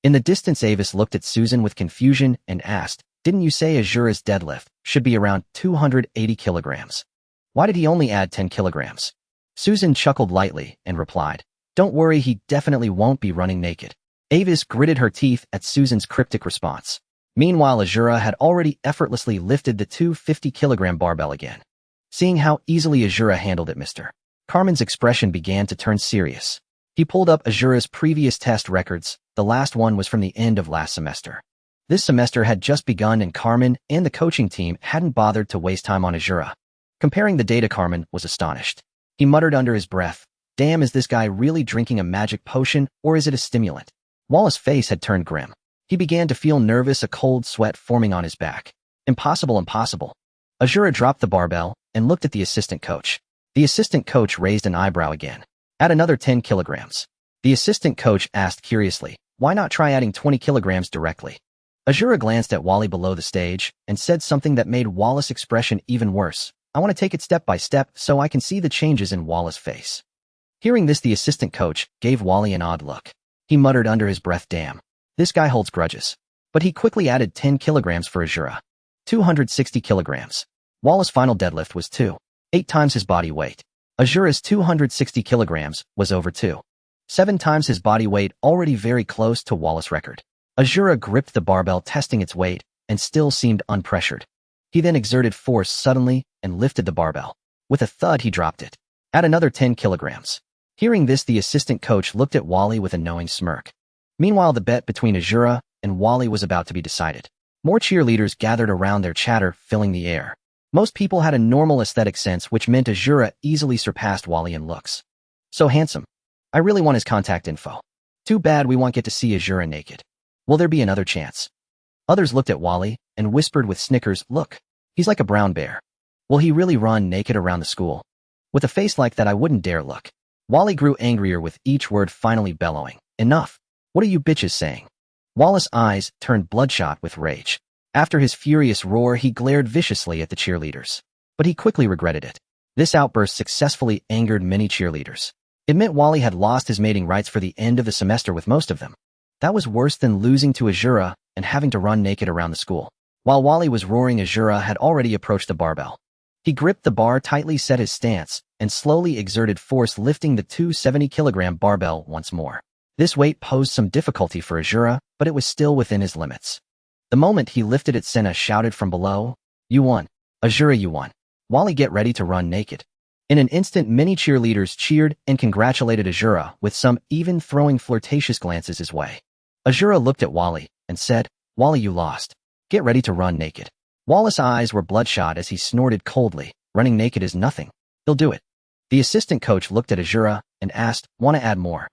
In the distance, Avis looked at Susan with confusion and asked, Didn't you say Azura's deadlift should be around 280 kilograms? Why did he only add 10 kilograms? Susan chuckled lightly and replied, Don't worry, he definitely won't be running naked. Avis gritted her teeth at Susan's cryptic response. Meanwhile, Azura had already effortlessly lifted the 250-kilogram barbell again. Seeing how easily Azura handled it, Mr. Carmen's expression began to turn serious. He pulled up Azura's previous test records. The last one was from the end of last semester. This semester had just begun, and Carmen and the coaching team hadn't bothered to waste time on Azura. Comparing the data, Carmen was astonished. He muttered under his breath, Damn, is this guy really drinking a magic potion, or is it a stimulant? Wallace's face had turned grim. He began to feel nervous, a cold sweat forming on his back. Impossible, impossible. Azura dropped the barbell and looked at the assistant coach. The assistant coach raised an eyebrow again. Add another 10 kilograms. The assistant coach asked curiously, Why not try adding 20 kilograms directly? Azura glanced at Wally below the stage and said something that made Wallace's expression even worse. I want to take it step by step so I can see the changes in Wallace's face. Hearing this, the assistant coach gave Wally an odd look. He muttered under his breath, Damn, this guy holds grudges. But he quickly added 10 kilograms for Azura. 260 kilograms. Wallace's final deadlift was 8 times his body weight. Azura's 260 kilograms was over 7 times his body weight, already very close to Wallace's record. Azura gripped the barbell, testing its weight, and still seemed unpressured. He then exerted force suddenly and lifted the barbell. With a thud, he dropped it. Add another 10 kilograms. Hearing this, the assistant coach looked at Wally with a knowing smirk. Meanwhile, the bet between Azura and Wally was about to be decided. More cheerleaders gathered around, their chatter filling the air. Most people had a normal aesthetic sense, which meant Azura easily surpassed Wally in looks. So handsome. I really want his contact info. Too bad we won't get to see Azura naked. Will there be another chance? Others looked at Wally and whispered with snickers, Look, he's like a brown bear. Will he really run naked around the school? With a face like that, I wouldn't dare look. Wally grew angrier with each word, finally bellowing, Enough. What are you bitches saying? Wallace's eyes turned bloodshot with rage. After his furious roar, he glared viciously at the cheerleaders. But he quickly regretted it. This outburst successfully angered many cheerleaders. It meant Wally had lost his mating rights for the end of the semester with most of them. That was worse than losing to Azura and having to run naked around the school. While Wally was roaring, Azura had already approached the barbell. He gripped the bar tightly, set his stance, and slowly exerted force, lifting the 270-kilogram barbell once more. This weight posed some difficulty for Azura, but it was still within his limits. The moment he lifted it, Senna shouted from below, You won. Azura, you won. Wally, get ready to run naked. In an instant, many cheerleaders cheered and congratulated Azura, with some even throwing flirtatious glances his way. Azura looked at Wally and said, Wally, you lost. Get ready to run naked. Wallace's eyes were bloodshot as he snorted coldly, Running naked is nothing. He'll do it. The assistant coach looked at Azura and asked, Want to add more?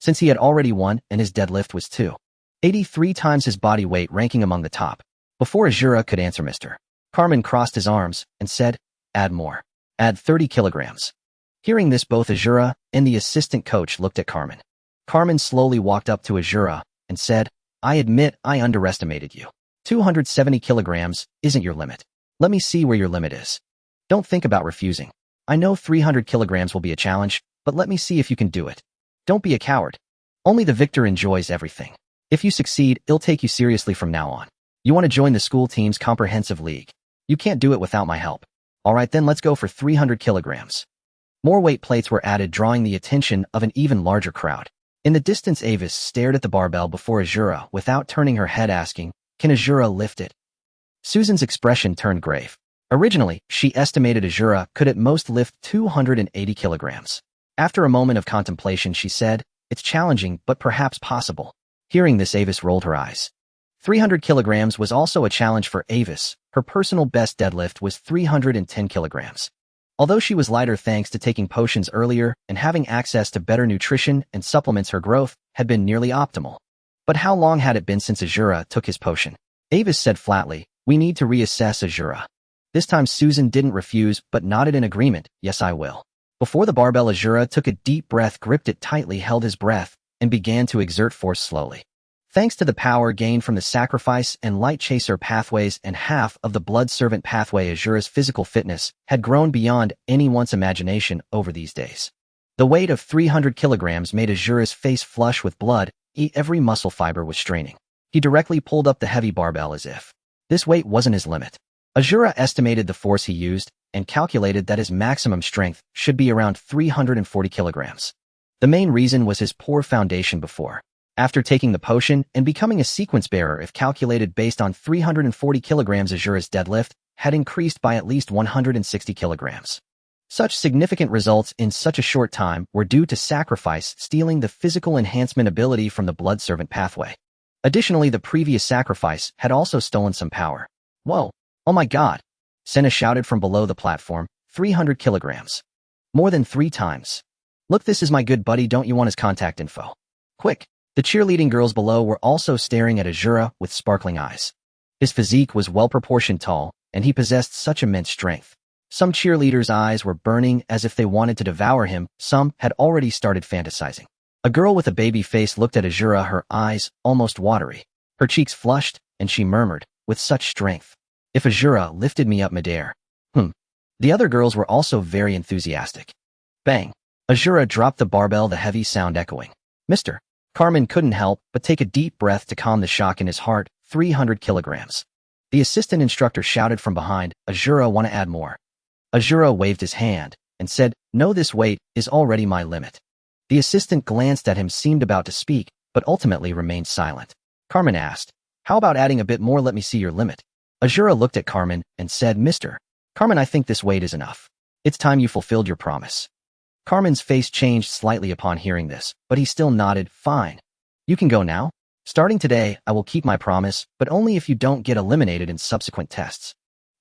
Since he had already won and his deadlift was 283 times his body weight, ranking among the top. Before Azura could answer, Mr. Carmen crossed his arms and said, Add more. Add 30 kilograms. Hearing this, both Azura and the assistant coach looked at Carmen. Carmen slowly walked up to Azura and said, I admit I underestimated you. 270 kilograms isn't your limit. Let me see where your limit is. Don't think about refusing. I know 300 kilograms will be a challenge, but let me see if you can do it. Don't be a coward. Only the victor enjoys everything. If you succeed, it'll take you seriously from now on. You want to join the school team's comprehensive league. You can't do it without my help. Alright then, let's go for 300 kilograms. More weight plates were added, drawing the attention of an even larger crowd. In the distance, Avis stared at the barbell before Azura without turning her head, asking, "Can Azura lift it?" Susan's expression turned grave. Originally, she estimated Azura could at most lift 280 kilograms. After a moment of contemplation, she said, "It's challenging, but perhaps possible." Hearing this, Avis rolled her eyes. 300 kilograms was also a challenge for Avis. Her personal best deadlift was 310 kilograms. Although she was lighter thanks to taking potions earlier and having access to better nutrition and supplements, her growth had been nearly optimal. But how long had it been since Azura took his potion? Avis said flatly, "We need to reassess Azura." This time Susan didn't refuse but nodded in agreement. "Yes, I will." Before the barbell, Azura took a deep breath, gripped it tightly, held his breath, and began to exert force slowly. Thanks to the power gained from the sacrifice and light chaser pathways and half of the blood servant pathway, Azura's physical fitness had grown beyond anyone's imagination over these days. The weight of 300 kilograms made Azura's face flush with blood. Every muscle fiber was straining. He directly pulled up the heavy barbell as if this weight wasn't his limit. Azura estimated the force he used and calculated that his maximum strength should be around 340 kilograms. The main reason was his poor foundation before. After taking the potion and becoming a sequence bearer, if calculated based on 340 kilograms, Azura's deadlift had increased by at least 160 kilograms. Such significant results in such a short time were due to sacrifice stealing the physical enhancement ability from the blood servant pathway. Additionally, the previous sacrifice had also stolen some power. "Whoa! Oh my god!" Senna shouted from below the platform. 300 kilograms. More than 3 times. "Look, this is my good buddy. Don't you want his contact info? Quick!" The cheerleading girls below were also staring at Azura with sparkling eyes. His physique was well-proportioned, tall, and he possessed such immense strength. Some cheerleaders' eyes were burning as if they wanted to devour him. Some had already started fantasizing. A girl with a baby face looked at Azura, her eyes almost watery. Her cheeks flushed, and she murmured, "With such strength. If Azura lifted me up midair." The other girls were also very enthusiastic. Bang! Azura dropped the barbell, the heavy sound echoing. "Mr. Carmen couldn't help but take a deep breath to calm the shock in his heart. 300 kilograms. The assistant instructor shouted from behind, "Azura, want to add more?" Azura waved his hand and said, "No, this weight is already my limit." The assistant glanced at him, seemed about to speak, but ultimately remained silent. Carmen asked, "How about adding a bit more? Let me see your limit." Azura looked at Carmen and said, "Mr. Carmen, I think this weight is enough. It's time you fulfilled your promise." Carmen's face changed slightly upon hearing this, but he still nodded. "Fine. You can go now. Starting today, I will keep my promise, but only if you don't get eliminated in subsequent tests."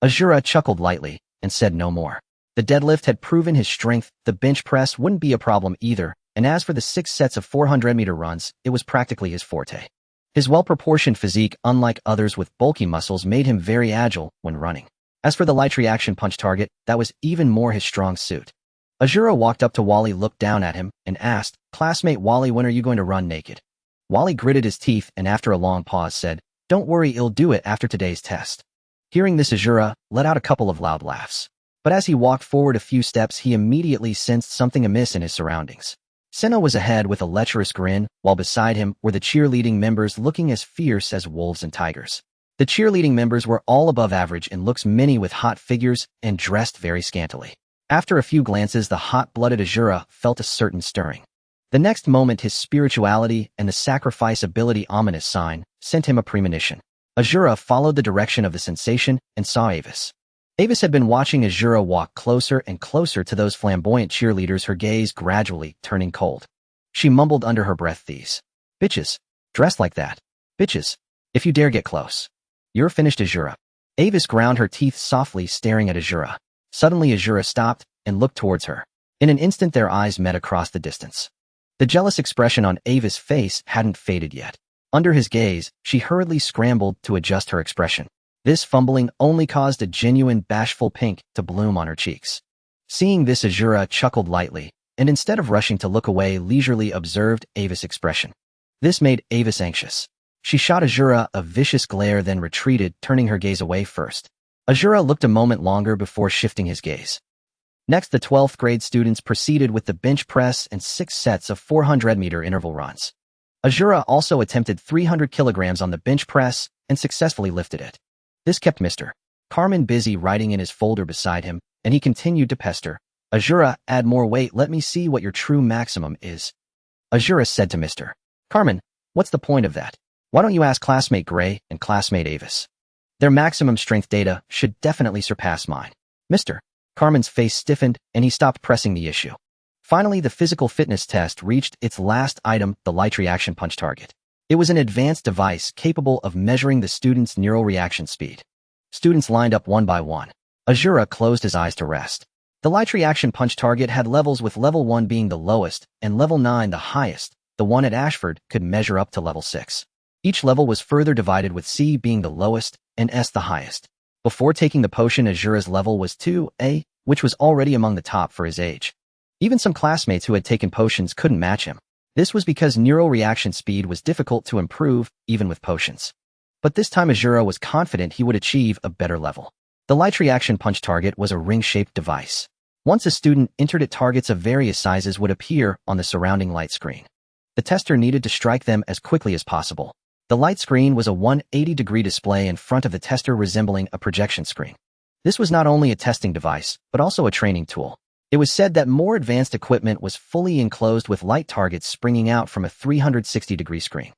Azura chuckled lightly and said no more. The deadlift had proven his strength. The bench press wouldn't be a problem either, and as for the 6 sets of 400-meter runs, it was practically his forte. His well-proportioned physique, unlike others with bulky muscles, made him very agile when running. As for the light reaction punch target, that was even more his strong suit. Azura walked up to Wally, looked down at him, and asked, "Classmate Wally, when are you going to run naked?" Wally gritted his teeth and after a long pause said, "Don't worry, I'll do it after today's test." Hearing this, Azura let out a couple of loud laughs. But as he walked forward a few steps, he immediately sensed something amiss in his surroundings. Senna was ahead with a lecherous grin, while beside him were the cheerleading members looking as fierce as wolves and tigers. The cheerleading members were all above average in looks, many with hot figures and dressed very scantily. After a few glances, the hot-blooded Azura felt a certain stirring. The next moment, his spirituality and the sacrifice ability, ominous sign, sent him a premonition. Azura followed the direction of the sensation and saw Avis. Avis had been watching Azura walk closer and closer to those flamboyant cheerleaders, her gaze gradually turning cold. She mumbled under her breath, "These bitches, dressed like that. Bitches, if you dare get close, you're finished." Azura. Avis ground her teeth softly, staring at Azura. Suddenly, Azura stopped and looked towards her. In an instant, their eyes met across the distance. The jealous expression on Avis' face hadn't faded yet. Under his gaze, she hurriedly scrambled to adjust her expression. This fumbling only caused a genuine bashful pink to bloom on her cheeks. Seeing this, Azura chuckled lightly, and instead of rushing to look away, leisurely observed Avis' expression. This made Avis anxious. She shot Azura a vicious glare, then retreated, turning her gaze away first. Azura looked a moment longer before shifting his gaze. Next, the 12th grade students proceeded with the bench press and 6 sets of 400-meter interval runs. Azura also attempted 300 kilograms on the bench press and successfully lifted it. This kept Mr. Carmen busy writing in his folder beside him, and he continued to pester. Azura, add more weight, let me see what your true maximum is. Azura said to Mr. Carmen, what's the point of that? Why don't you ask classmate Gray and classmate Avis? Their maximum strength data should definitely surpass mine. Mr. Carmen's face stiffened, and he stopped pressing the issue. Finally, the physical fitness test reached its last item, the light reaction punch target. It was an advanced device capable of measuring the student's neural reaction speed. Students lined up one by one. Azura closed his eyes to rest. The light reaction punch target had levels, with level 1 being the lowest and level 9 the highest. The one at Ashford could measure up to level 6. Each level was further divided, with C being the lowest and S the highest. Before taking the potion, Azura's level was 2A, which was already among the top for his age. Even some classmates who had taken potions couldn't match him. This was because neural reaction speed was difficult to improve, even with potions. But this time Azura was confident he would achieve a better level. The light reaction punch target was a ring-shaped device. Once a student entered it, targets of various sizes would appear on the surrounding light screen. The tester needed to strike them as quickly as possible. The light screen was a 180-degree display in front of the tester, resembling a projection screen. This was not only a testing device, but also a training tool. It was said that more advanced equipment was fully enclosed with light targets springing out from a 360-degree screen.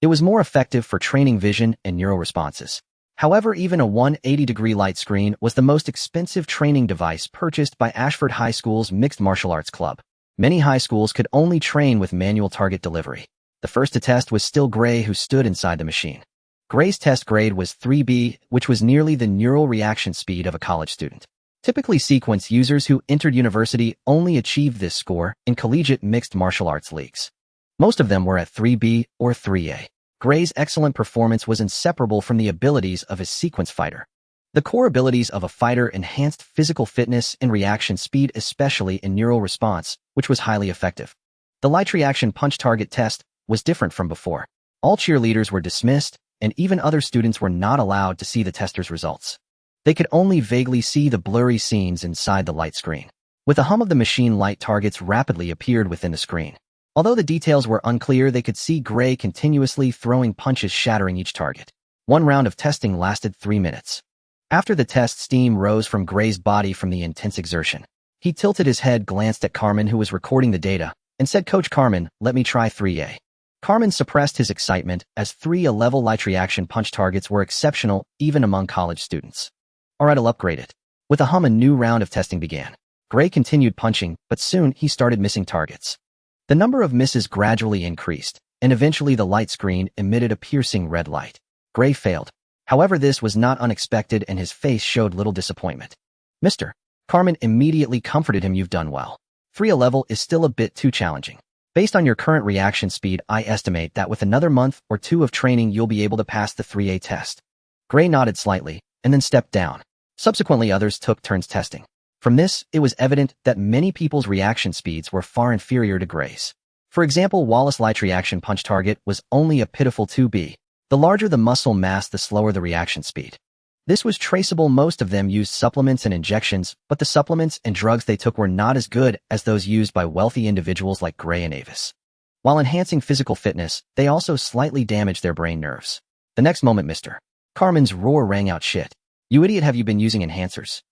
It was more effective for training vision and neural responses. However, even a 180-degree light screen was the most expensive training device purchased by Ashford High School's Mixed Martial Arts Club. Many high schools could only train with manual target delivery. The first to test was still Gray, who stood inside the machine. Gray's test grade was 3B, which was nearly the neural reaction speed of a college student. Typically, sequence users who entered university only achieved this score in collegiate mixed martial arts leagues. Most of them were at 3B or 3A. Gray's excellent performance was inseparable from the abilities of his sequence fighter. The core abilities of a fighter enhanced physical fitness and reaction speed, especially in neural response, which was highly effective. The light reaction punch target test was different from before. All cheerleaders were dismissed, and even other students were not allowed to see the tester's results. They could only vaguely see the blurry scenes inside the light screen. With a hum of the machine, light targets rapidly appeared within the screen. Although the details were unclear, they could see Gray continuously throwing punches, shattering each target. One round of testing lasted 3 minutes. After the test, steam rose from Gray's body from the intense exertion. He tilted his head, glanced at Carmen, who was recording the data, and said, "Coach Carmen, let me try 3A." Carmen suppressed his excitement, as 3A level light reaction punch targets were exceptional even among college students. "Alright, I'll upgrade it." With a hum, a new round of testing began. Gray continued punching, but soon he started missing targets. The number of misses gradually increased, and eventually the light screen emitted a piercing red light. Gray failed. However, this was not unexpected, and his face showed little disappointment. "Mr. Carmen immediately comforted him. "You've done well. 3A level is still a bit too challenging. Based on your current reaction speed, I estimate that with another month or 2 of training, you'll be able to pass the 3A test." Gray nodded slightly, and then stepped down. Subsequently, others took turns testing. From this, it was evident that many people's reaction speeds were far inferior to Gray's. For example, Wallace's light reaction punch target was only a pitiful 2B. The larger the muscle mass, the slower the reaction speed. This was traceable. Most of them used supplements and injections, but the supplements and drugs they took were not as good as those used by wealthy individuals like Gray and Avis. While enhancing physical fitness, they also slightly damaged their brain nerves. The next moment, Mr. Carmen's roar rang out. "Shit. You idiot, have you been using enhancers?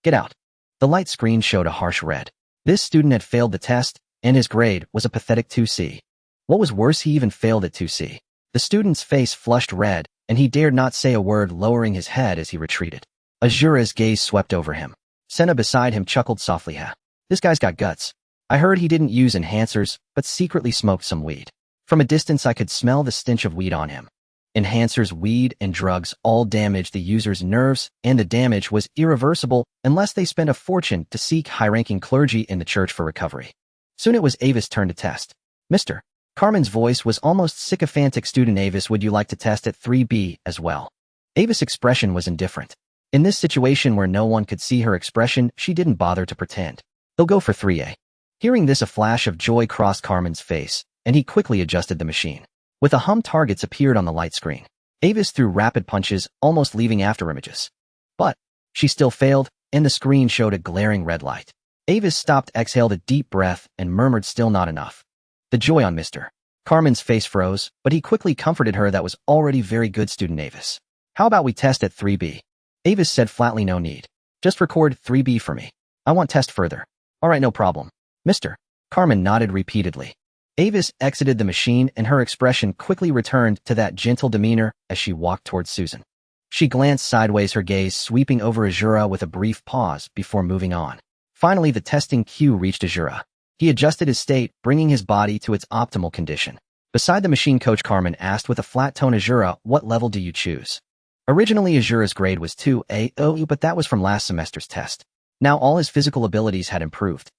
Get out." The light screen showed a harsh red. This student had failed the test, and his grade was a pathetic 2C. What was worse, he even failed at 2C. The student's face flushed red, and he dared not say a word, lowering his head as he retreated. Azura's gaze swept over him. Senna beside him chuckled softly. "Ha. This guy's got guts. I heard he didn't use enhancers, but secretly smoked some weed. From a distance I could smell the stench of weed on him." Enhancers, weed, and drugs all damaged the user's nerves, and the damage was irreversible unless they spent a fortune to seek high-ranking clergy in the church for recovery. Soon it was Avis' turn to test. "Mr. Carmen's voice was almost sycophantic. "Student Avis, would you like to test at 3B as well?" Avis' expression was indifferent. In this situation where no one could see her expression, she didn't bother to pretend. "They'll go for 3A. Hearing this, a flash of joy crossed Carmen's face, and he quickly adjusted the machine. With a hum, targets appeared on the light screen. Avis threw rapid punches, almost leaving afterimages. But she still failed, and the screen showed a glaring red light. Avis stopped, exhaled a deep breath, and murmured, "Still not enough." The joy on Mr. Carmen's face froze, but he quickly comforted her. "That was already very good, student Avis. How about we test at 3B? Avis said flatly, "No need. Just record 3B for me. I want test further." "All right, no problem." Mr. Carmen nodded repeatedly. Avis exited the machine, and her expression quickly returned to that gentle demeanor as she walked towards Susan. She glanced sideways, her gaze sweeping over Azura with a brief pause before moving on. Finally, the testing cue reached Azura. He adjusted his state, bringing his body to its optimal condition. Beside the machine, Coach Carmen asked with a flat tone, "Azura, what level do you choose?" Originally, Azura's grade was 2A, but that was from last semester's test. Now all his physical abilities had improved.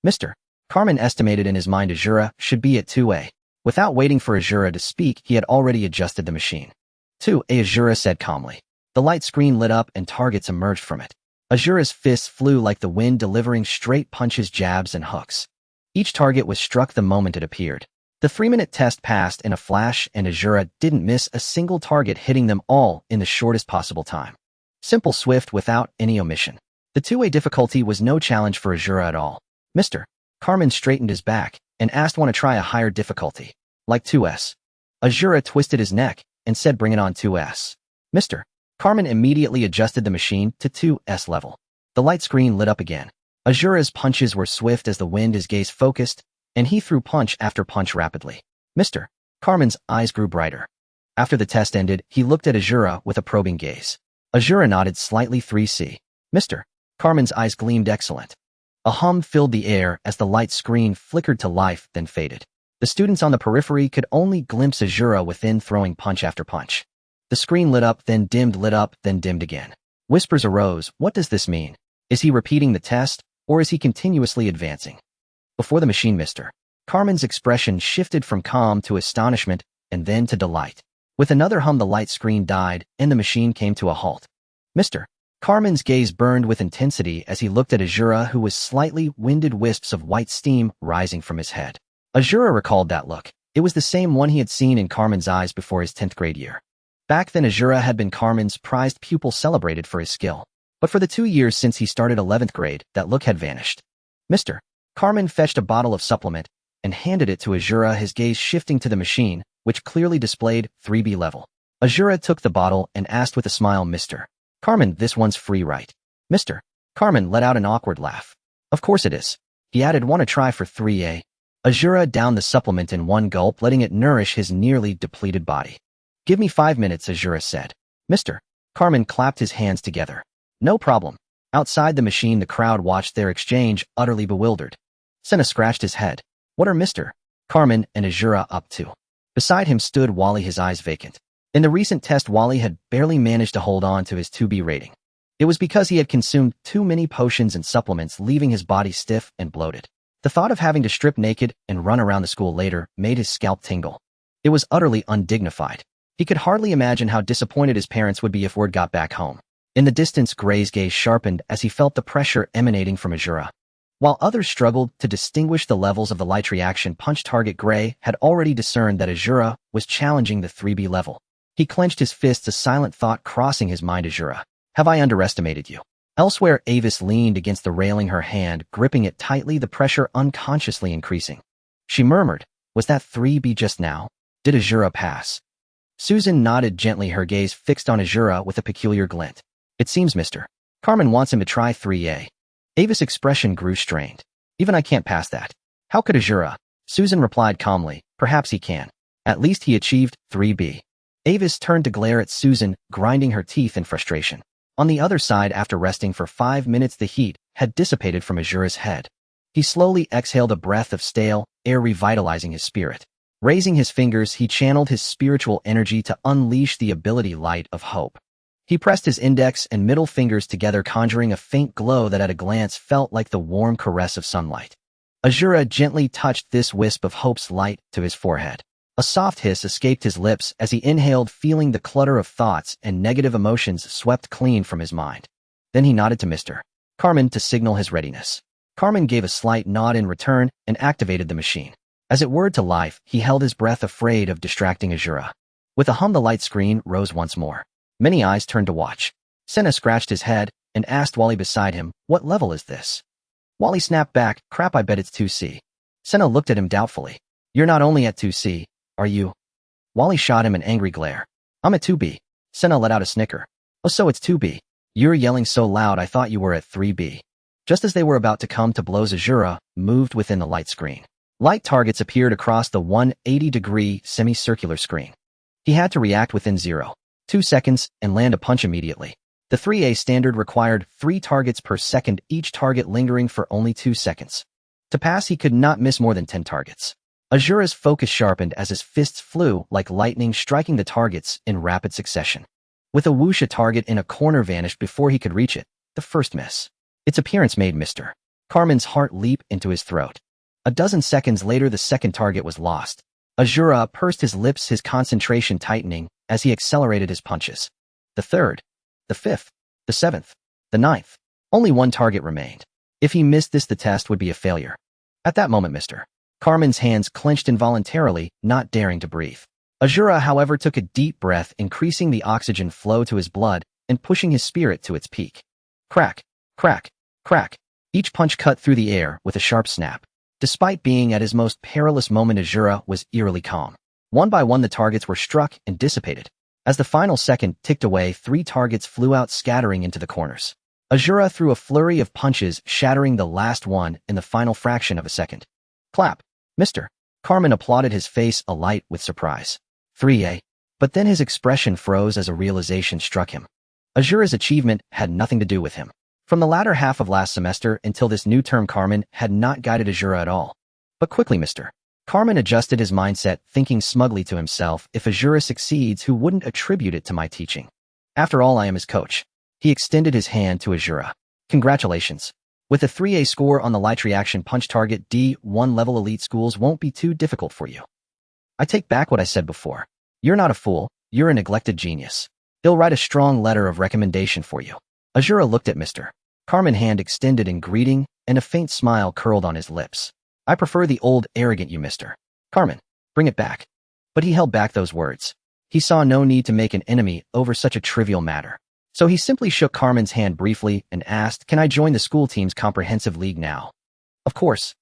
Mr. Carmen estimated in his mind Azura should be at 2A. Without waiting for Azura to speak, he had already adjusted the machine. 2A, Azura said calmly. The light screen lit up and targets emerged from it. Azura's fists flew like the wind, delivering straight punches, jabs, and hooks. Each target was struck the moment it appeared. The 3-minute test passed in a flash, and Azura didn't miss a single target, hitting them all in the shortest possible time. Simple, swift, without any omission. The 2A difficulty was no challenge for Azura at all. Mr. Carmen straightened his back and asked, "Want to try a higher difficulty? Like 2S? Azura twisted his neck and said, "Bring it on, 2S. Mr. Carmen immediately adjusted the machine to 2S level. The light screen lit up again. Azura's punches were swift as the wind, his gaze focused, and he threw punch after punch rapidly. Mr. Carmen's eyes grew brighter. After the test ended, he looked at Azura with a probing gaze. Azura nodded slightly. 3C. Mr. Carmen's eyes gleamed. Excellent. A hum filled the air as the light screen flickered to life, then faded. The students on the periphery could only glimpse Azura within, throwing punch after punch. The screen lit up, then dimmed, lit up, then dimmed again. Whispers arose. What does this mean? Is he repeating the test, or is he continuously advancing? Before the machine, Mr. Carmen's expression shifted from calm to astonishment and then to delight. With another hum, the light screen died, and the machine came to a halt. Mr. Carmen's gaze burned with intensity as he looked at Azura, who was slightly winded, wisps of white steam rising from his head. Azura recalled that look. It was the same one he had seen in Carmen's eyes before his 10th grade year. Back then, Azura had been Carmen's prized pupil, celebrated for his skill. But for the 2 years since he started 11th grade, that look had vanished. Mr. Carmen fetched a bottle of supplement and handed it to Azura, his gaze shifting to the machine, which clearly displayed 3B level. Azura took the bottle and asked with a smile, "Mr. Carmen, this one's free, right?" Mr. Carmen let out an awkward laugh. "Of course it is." He added, "Want to try for 3A? Azura downed the supplement in one gulp, letting it nourish his nearly depleted body. "Give me 5 minutes," Azura said. Mr. Carmen clapped his hands together. "No problem." Outside the machine, the crowd watched their exchange, utterly bewildered. Senna scratched his head. What are Mr. Carmen and Azura up to? Beside him stood Wally, his eyes vacant. In the recent test, Wally had barely managed to hold on to his 2B rating. It was because he had consumed too many potions and supplements, leaving his body stiff and bloated. The thought of having to strip naked and run around the school later made his scalp tingle. It was utterly undignified. He could hardly imagine how disappointed his parents would be if word got back home. In the distance, Gray's gaze sharpened as he felt the pressure emanating from Azura. While others struggled to distinguish the levels of the light reaction punch target, Gray had already discerned that Azura was challenging the 3B level. He clenched his fists, a silent thought crossing his mind. Azura, have I underestimated you? Elsewhere, Avis leaned against the railing, her hand gripping it tightly, the pressure unconsciously increasing. She murmured, "Was that 3B just now? Did Azura pass?" Susan nodded gently, her gaze fixed on Azura with a peculiar glint. "It seems Mr. Carmen wants him to try 3A. Avis' expression grew strained. "Even I can't pass that. How could Azura?" Susan replied calmly, "Perhaps he can. At least he achieved 3B. Avis turned to glare at Susan, grinding her teeth in frustration. On the other side, after resting for 5 minutes, the heat had dissipated from Azura's head. He slowly exhaled a breath of stale air, revitalizing his spirit. Raising his fingers, he channeled his spiritual energy to unleash the ability light of hope. He pressed his index and middle fingers together, conjuring a faint glow that at a glance felt like the warm caress of sunlight. Azura gently touched this wisp of hope's light to his forehead. A soft hiss escaped his lips as he inhaled, feeling the clutter of thoughts and negative emotions swept clean from his mind. Then he nodded to Mr. Carmen to signal his readiness. Carmen gave a slight nod in return and activated the machine. As it whirred to life, he held his breath, afraid of distracting Azura. With a hum, the light screen rose once more. Many eyes turned to watch. Senna scratched his head and asked Wally beside him, "What level is this?" Wally snapped back, "Crap, I bet it's 2C. Senna looked at him doubtfully. "You're not only at 2C, are you?" Wally shot him an angry glare. "I'm at 2B. Senna let out a snicker. "Oh, so it's 2B. You're yelling so loud I thought you were at 3B. Just as they were about to come to blows, Azura moved within the light screen. Light targets appeared across the 180-degree semicircular screen. He had to react within 0.2 seconds and land a punch immediately. The 3A standard required 3 targets per second, each target lingering for only 2 seconds. To pass, he could not miss more than 10 targets. Azura's focus sharpened as his fists flew like lightning, striking the targets in rapid succession. With a whoosh, a target in a corner vanished before he could reach it, the first miss. Its appearance made Mr. Carmen's heart leap into his throat. A dozen seconds later, the second target was lost. Azura pursed his lips, his concentration tightening as he accelerated his punches. The third, the fifth, the seventh, the ninth. Only one target remained. If he missed this, the test would be a failure. At that moment, Mr. Carmen's hands clenched involuntarily, not daring to breathe. Azura, however, took a deep breath, increasing the oxygen flow to his blood and pushing his spirit to its peak. Crack, crack, crack. Each punch cut through the air with a sharp snap. Despite being at his most perilous moment, Azura was eerily calm. One by one, the targets were struck and dissipated. As the final second ticked away, 3 targets flew out, scattering into the corners. Azura threw a flurry of punches, shattering the last one in the final fraction of a second. Clap. Mr. Carmen applauded, his face alight with surprise. 3A. But then his expression froze as a realization struck him. Azura's achievement had nothing to do with him. From the latter half of last semester until this new term, Carmen had not guided Azura at all. But quickly, Mr. Carmen adjusted his mindset, thinking smugly to himself, if Azura succeeds, who wouldn't attribute it to my teaching? After all, I am his coach. He extended his hand to Azura. Congratulations. With a 3A score on the light reaction punch target, D1 level elite schools won't be too difficult for you. I take back what I said before. You're not a fool, you're a neglected genius. He'll write a strong letter of recommendation for you. Azura looked at Mr. Carmen, hand extended in greeting, and a faint smile curled on his lips. I prefer the old arrogant you, Mr. Carmen. Bring it back. But he held back those words. He saw no need to make an enemy over such a trivial matter. So he simply shook Carmen's hand briefly and asked, "Can I join the school team's comprehensive league now?" Of course.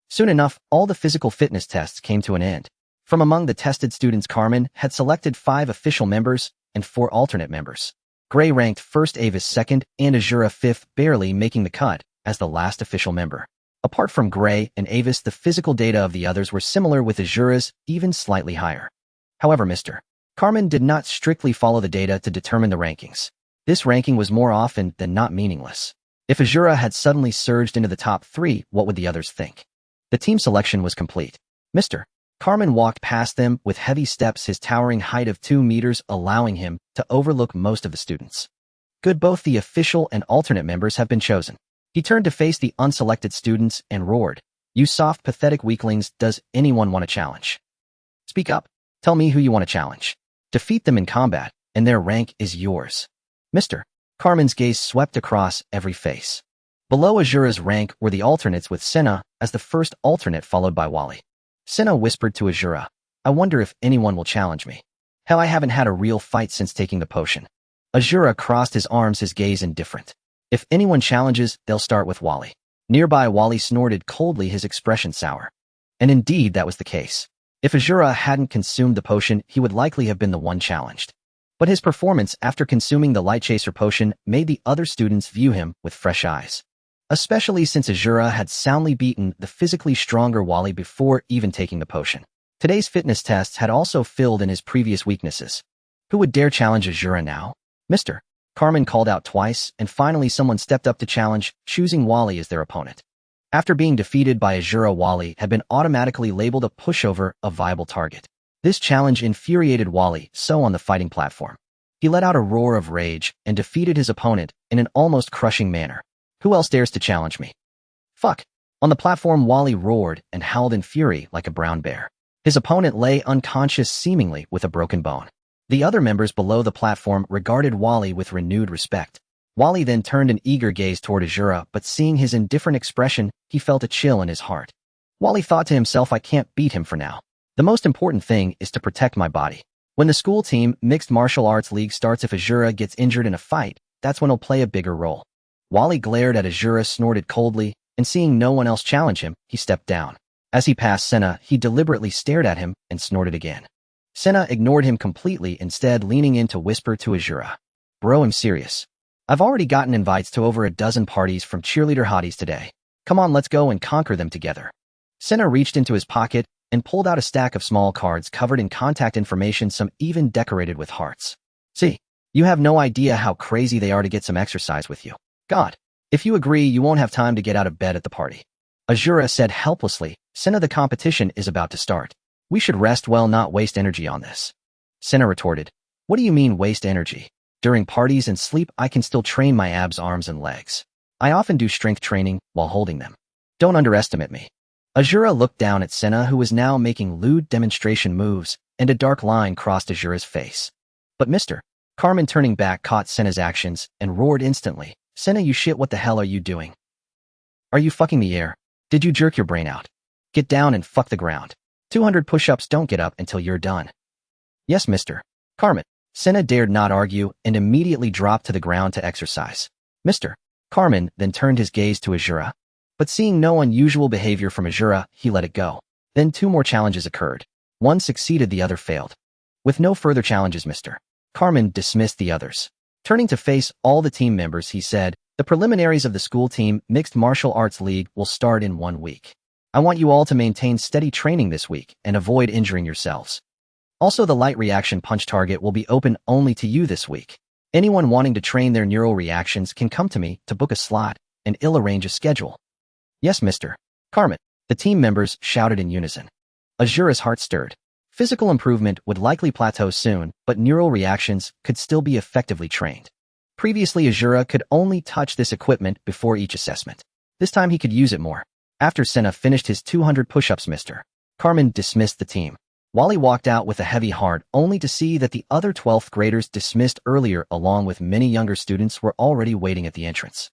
Soon enough, all the physical fitness tests came to an end. From among the tested students, Carmen had selected 5 official members and 4 alternate members. Gray ranked first, Avis second, and Azura fifth, barely making the cut as the last official member. Apart from Gray and Avis, the physical data of the others were similar, with Azura's even slightly higher. However, Mr. Carmen did not strictly follow the data to determine the rankings. This ranking was more often than not meaningless. If Azura had suddenly surged into the top 3, what would the others think? The team selection was complete. Mr. Carmen walked past them with heavy steps, his towering height of 2 meters allowing him to overlook most of the students. Good, both the official and alternate members have been chosen. He turned to face the unselected students and roared, "You soft, pathetic weaklings, does anyone want a challenge? Speak up. Tell me who you want to challenge. Defeat them in combat, and their rank is yours." Mr. Carmen's gaze swept across every face. Below Azura's rank were the alternates, with Senna as the first alternate, followed by Wally. Senna whispered to Azura, "I wonder if anyone will challenge me. Hell, I haven't had a real fight since taking the potion." Azura crossed his arms, his gaze indifferent. If anyone challenges, they'll start with Wally. Nearby, Wally snorted coldly, his expression sour. And indeed, that was the case. If Azura hadn't consumed the potion, he would likely have been the one challenged. But his performance after consuming the Light Chaser potion made the other students view him with fresh eyes. Especially since Azura had soundly beaten the physically stronger Wally before even taking the potion. Today's fitness tests had also filled in his previous weaknesses. Who would dare challenge Azura now? Mr. Carmen called out twice, and finally someone stepped up to challenge, choosing Wally as their opponent. After being defeated by Azura, Wally had been automatically labeled a pushover, a viable target. This challenge infuriated Wally, so on the fighting platform, he let out a roar of rage and defeated his opponent in an almost crushing manner. Who else dares to challenge me? Fuck. On the platform, Wally roared and howled in fury like a brown bear. His opponent lay unconscious, seemingly with a broken bone. The other members below the platform regarded Wally with renewed respect. Wally then turned an eager gaze toward Azura, but seeing his indifferent expression, he felt a chill in his heart. Wally thought to himself, I can't beat him for now. The most important thing is to protect my body. When the school team mixed martial arts league starts, if Azura gets injured in a fight, that's when he'll play a bigger role. Wally glared at Azura, snorted coldly, and seeing no one else challenge him, he stepped down. As he passed Senna, he deliberately stared at him and snorted again. Senna ignored him completely, instead leaning in to whisper to Azura. Bro, I'm serious. I've already gotten invites to over a dozen parties from cheerleader hotties today. Come on, let's go and conquer them together. Senna reached into his pocket and pulled out a stack of small cards covered in contact information, some even decorated with hearts. See, you have no idea how crazy they are to get some exercise with you. God, if you agree, you won't have time to get out of bed at the party. Azura said helplessly, Senna, the competition is about to start. We should rest well, not waste energy on this. Senna retorted, what do you mean waste energy? During parties and sleep, I can still train my abs, arms, and legs. I often do strength training while holding them. Don't underestimate me. Azura looked down at Senna, who was now making lewd demonstration moves, and a dark line crossed Azura's face. But Mr. Carmen, turning back, caught Senna's actions and roared instantly, Senna, you shit, what the hell are you doing? Are you fucking the air? Did you jerk your brain out? Get down and fuck the ground. 200 push-ups, don't get up until you're done. Yes, Mr. Carmen. Senna dared not argue and immediately dropped to the ground to exercise. Mr. Carmen then turned his gaze to Azura, but seeing no unusual behavior from Azura, he let it go. Then 2 more challenges occurred. One succeeded, the other failed. With no further challenges, Mr. Carmen dismissed the others. Turning to face all the team members, he said, the preliminaries of the school team mixed martial arts league will start in 1 week. I want you all to maintain steady training this week and avoid injuring yourselves. Also, the light reaction punch target will be open only to you this week. Anyone wanting to train their neural reactions can come to me to book a slot, and I'll arrange a schedule. Yes, Mr. Carmen. The team members shouted in unison. Azura's heart stirred. Physical improvement would likely plateau soon, but neural reactions could still be effectively trained. Previously, Azura could only touch this equipment before each assessment. This time he could use it more. After Senna finished his 200 push-ups, Mr. Carmen dismissed the team. Wally walked out with a heavy heart, only to see that the other 12th graders dismissed earlier, along with many younger students, were already waiting at the entrance.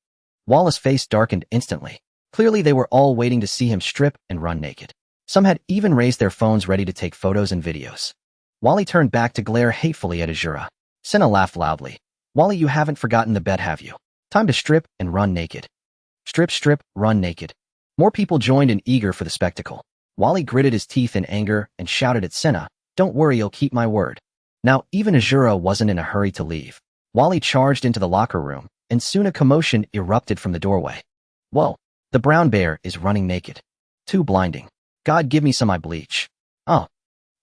Wallace's face darkened instantly. Clearly, they were all waiting to see him strip and run naked. Some had even raised their phones ready to take photos and videos. Wally turned back to glare hatefully at Azura. Senna laughed loudly. Wally, you haven't forgotten the bet, have you? Time to strip and run naked. Strip, strip, run naked. More people joined in, eager for the spectacle. Wally gritted his teeth in anger and shouted at Senna, don't worry, I'll keep my word. Now, even Azura wasn't in a hurry to leave. Wally charged into the locker room, and soon a commotion erupted from the doorway. Whoa, the brown bear is running naked. Too blinding. God, give me some eye bleach. Oh.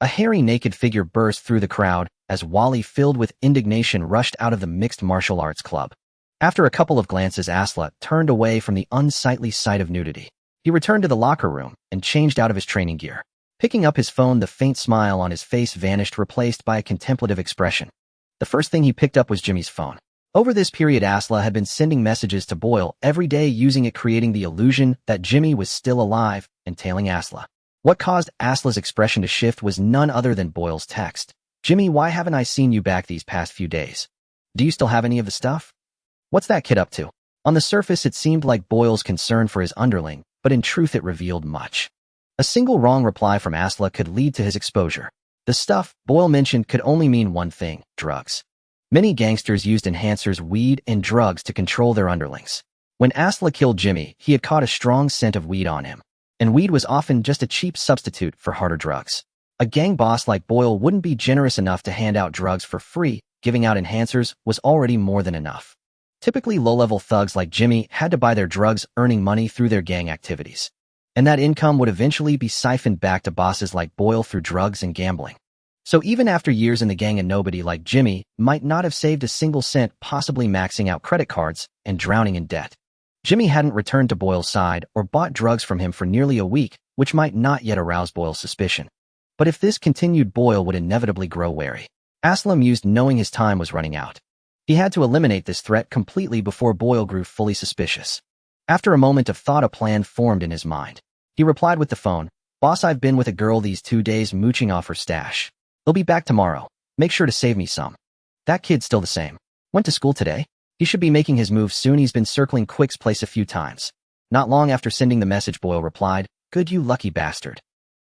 A hairy naked figure burst through the crowd as Wally, filled with indignation, rushed out of the mixed martial arts club. After a couple of glances, Asla turned away from the unsightly sight of nudity. He returned to the locker room and changed out of his training gear. Picking up his phone, the faint smile on his face vanished, replaced by a contemplative expression. The first thing he picked up was Jimmy's phone. Over this period, Asla had been sending messages to Boyle every day, using it, creating the illusion that Jimmy was still alive and tailing Asla. What caused Asla's expression to shift was none other than Boyle's text. Jimmy, why haven't I seen you back these past few days? Do you still have any of the stuff? What's that kid up to? On the surface, it seemed like Boyle's concern for his underling, but in truth it revealed much. A single wrong reply from Asla could lead to his exposure. The stuff Boyle mentioned could only mean one thing: drugs. Many gangsters used enhancers, weed, and drugs to control their underlings. When Asla killed Jimmy, he had caught a strong scent of weed on him. And weed was often just a cheap substitute for harder drugs. A gang boss like Boyle wouldn't be generous enough to hand out drugs for free. Giving out enhancers was already more than enough. Typically, low-level thugs like Jimmy had to buy their drugs, earning money through their gang activities. And that income would eventually be siphoned back to bosses like Boyle through drugs and gambling. So even after years in the gang, a nobody like Jimmy might not have saved a single cent, possibly maxing out credit cards and drowning in debt. Jimmy hadn't returned to Boyle's side or bought drugs from him for nearly a week, which might not yet arouse Boyle's suspicion. But if this continued, Boyle would inevitably grow wary. Asla mused, knowing his time was running out. He had to eliminate this threat completely before Boyle grew fully suspicious. After a moment of thought, a plan formed in his mind. He replied with the phone, "Boss, I've been with a girl these 2 days, mooching off her stash. They'll be back tomorrow. Make sure to save me some." That kid's still the same. Went to school today? He should be making his move soon. He's been circling Quick's place a few times. Not long after sending the message, Boyle replied, Good, you lucky bastard.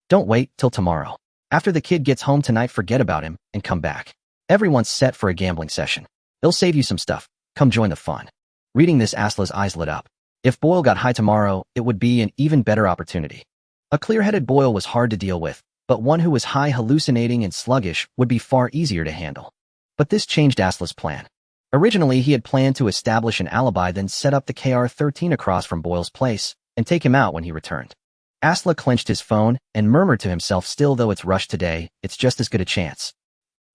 Don't wait till tomorrow. After the kid gets home tonight, forget about him and come back. Everyone's set for a gambling session. They'll save you some stuff. Come join the fun. Reading this, Asla's eyes lit up. If Boyle got high tomorrow, it would be an even better opportunity. A clear-headed Boyle was hard to deal with, but one who was high, hallucinating, and sluggish would be far easier to handle. But this changed Asla's plan. Originally, he had planned to establish an alibi, then set up the KR-13 across from Boyle's place and take him out when he returned. Asla clenched his phone and murmured to himself, still, though it's rushed today, it's just as good a chance.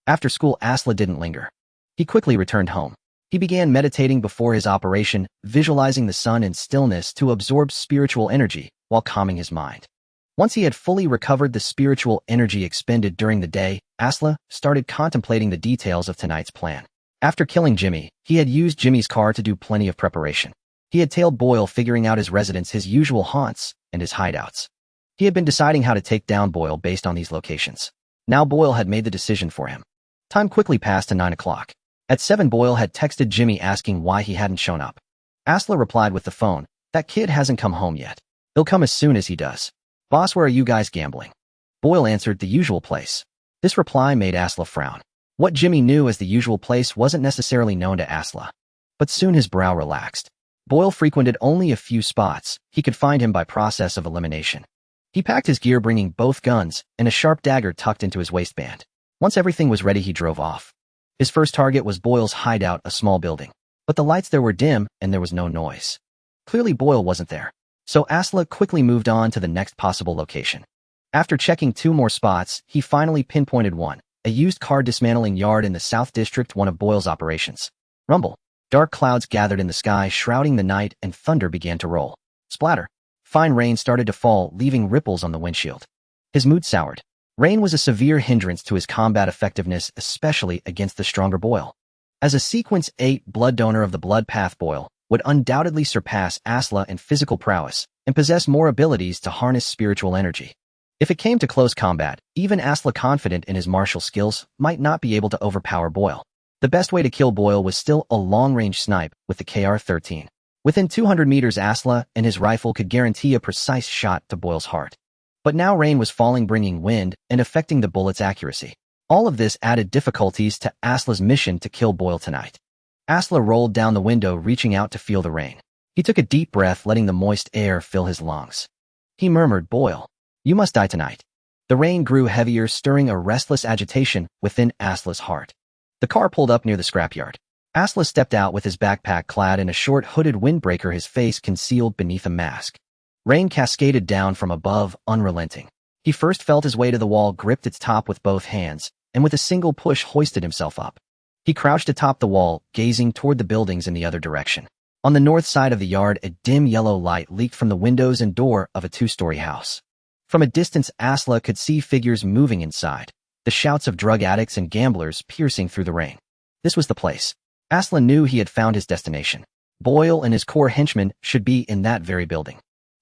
After school, Asla didn't linger. He quickly returned home. He began meditating before his operation, visualizing the sun and stillness to absorb spiritual energy while calming his mind. Once he had fully recovered the spiritual energy expended during the day, Asla started contemplating the details of tonight's plan. After killing Jimmy, he had used Jimmy's car to do plenty of preparation. He had tailed Boyle, figuring out his residence, his usual haunts, and his hideouts. He had been deciding how to take down Boyle based on these locations. Now Boyle had made the decision for him. Time quickly passed to 9 o'clock. At 7, Boyle had texted Jimmy asking why he hadn't shown up. Asla replied with the phone, "That kid hasn't come home yet. He'll come as soon as he does." "Boss, where are you guys gambling?" Boyle answered, "The usual place." This reply made Asla frown. What Jimmy knew as the usual place wasn't necessarily known to Asla. But soon his brow relaxed. Boyle frequented only a few spots. He could find him by process of elimination. He packed his gear, bringing both guns and a sharp dagger tucked into his waistband. Once everything was ready, he drove off. His first target was Boyle's hideout, a small building. But the lights there were dim, and there was no noise. Clearly Boyle wasn't there. So Asla quickly moved on to the next possible location. After checking 2 more spots, he finally pinpointed one, a used car dismantling yard in the South District, one of Boyle's operations. Rumble. Dark clouds gathered in the sky, shrouding the night, and thunder began to roll. Splatter. Fine rain started to fall, leaving ripples on the windshield. His mood soured. Rain was a severe hindrance to his combat effectiveness, especially against the stronger Boyle. As a Sequence 8 blood donor of the blood path, Boyle would undoubtedly surpass Asla in physical prowess and possess more abilities to harness spiritual energy. If it came to close combat, even Asla, confident in his martial skills, might not be able to overpower Boyle. The best way to kill Boyle was still a long-range snipe with the KR-13. Within 200 meters, Asla and his rifle could guarantee a precise shot to Boyle's heart. But now rain was falling, bringing wind and affecting the bullet's accuracy. All of this added difficulties to Asla's mission to kill Boyle tonight. Asla rolled down the window, reaching out to feel the rain. He took a deep breath, letting the moist air fill his lungs. He murmured, "Boyle, you must die tonight." The rain grew heavier, stirring a restless agitation within Asla's heart. The car pulled up near the scrapyard. Asla stepped out with his backpack clad in a short hooded windbreaker, his face concealed beneath a mask. Rain cascaded down from above, unrelenting. He first felt his way to the wall, gripped its top with both hands, and with a single push hoisted himself up. He crouched atop the wall, gazing toward the buildings in the other direction. On the north side of the yard, a dim yellow light leaked from the windows and door of a 2-story house. From a distance, Asla could see figures moving inside, the shouts of drug addicts and gamblers piercing through the rain. This was the place. Asla knew he had found his destination. Boyle and his core henchmen should be in that very building.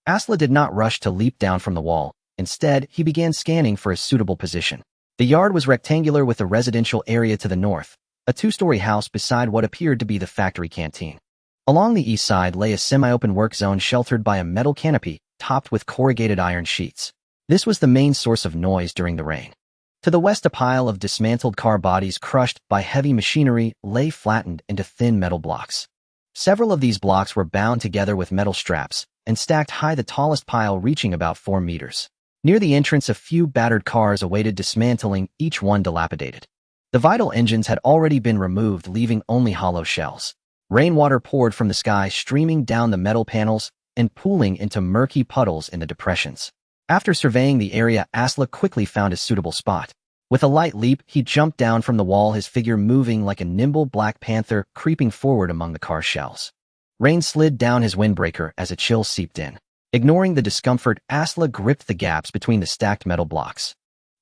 Asla did not rush to leap down from the wall. Instead, he began scanning for a suitable position. The yard was rectangular, with a residential area to the north, a 2-story house beside what appeared to be the factory canteen. Along the east side lay a semi-open work zone sheltered by a metal canopy topped with corrugated iron sheets. This was the main source of noise during the rain. To the west, a pile of dismantled car bodies crushed by heavy machinery lay flattened into thin metal blocks. Several of these blocks were bound together with metal straps and stacked high, the tallest pile reaching about 4 meters. Near the entrance, a few battered cars awaited dismantling, each one dilapidated. The vital engines had already been removed, leaving only hollow shells. Rainwater poured from the sky, streaming down the metal panels and pooling into murky puddles in the depressions. After surveying the area, Asla quickly found a suitable spot. With a light leap, he jumped down from the wall, his figure moving like a nimble black panther creeping forward among the car shells. Rain slid down his windbreaker as a chill seeped in. Ignoring the discomfort, Asla gripped the gaps between the stacked metal blocks.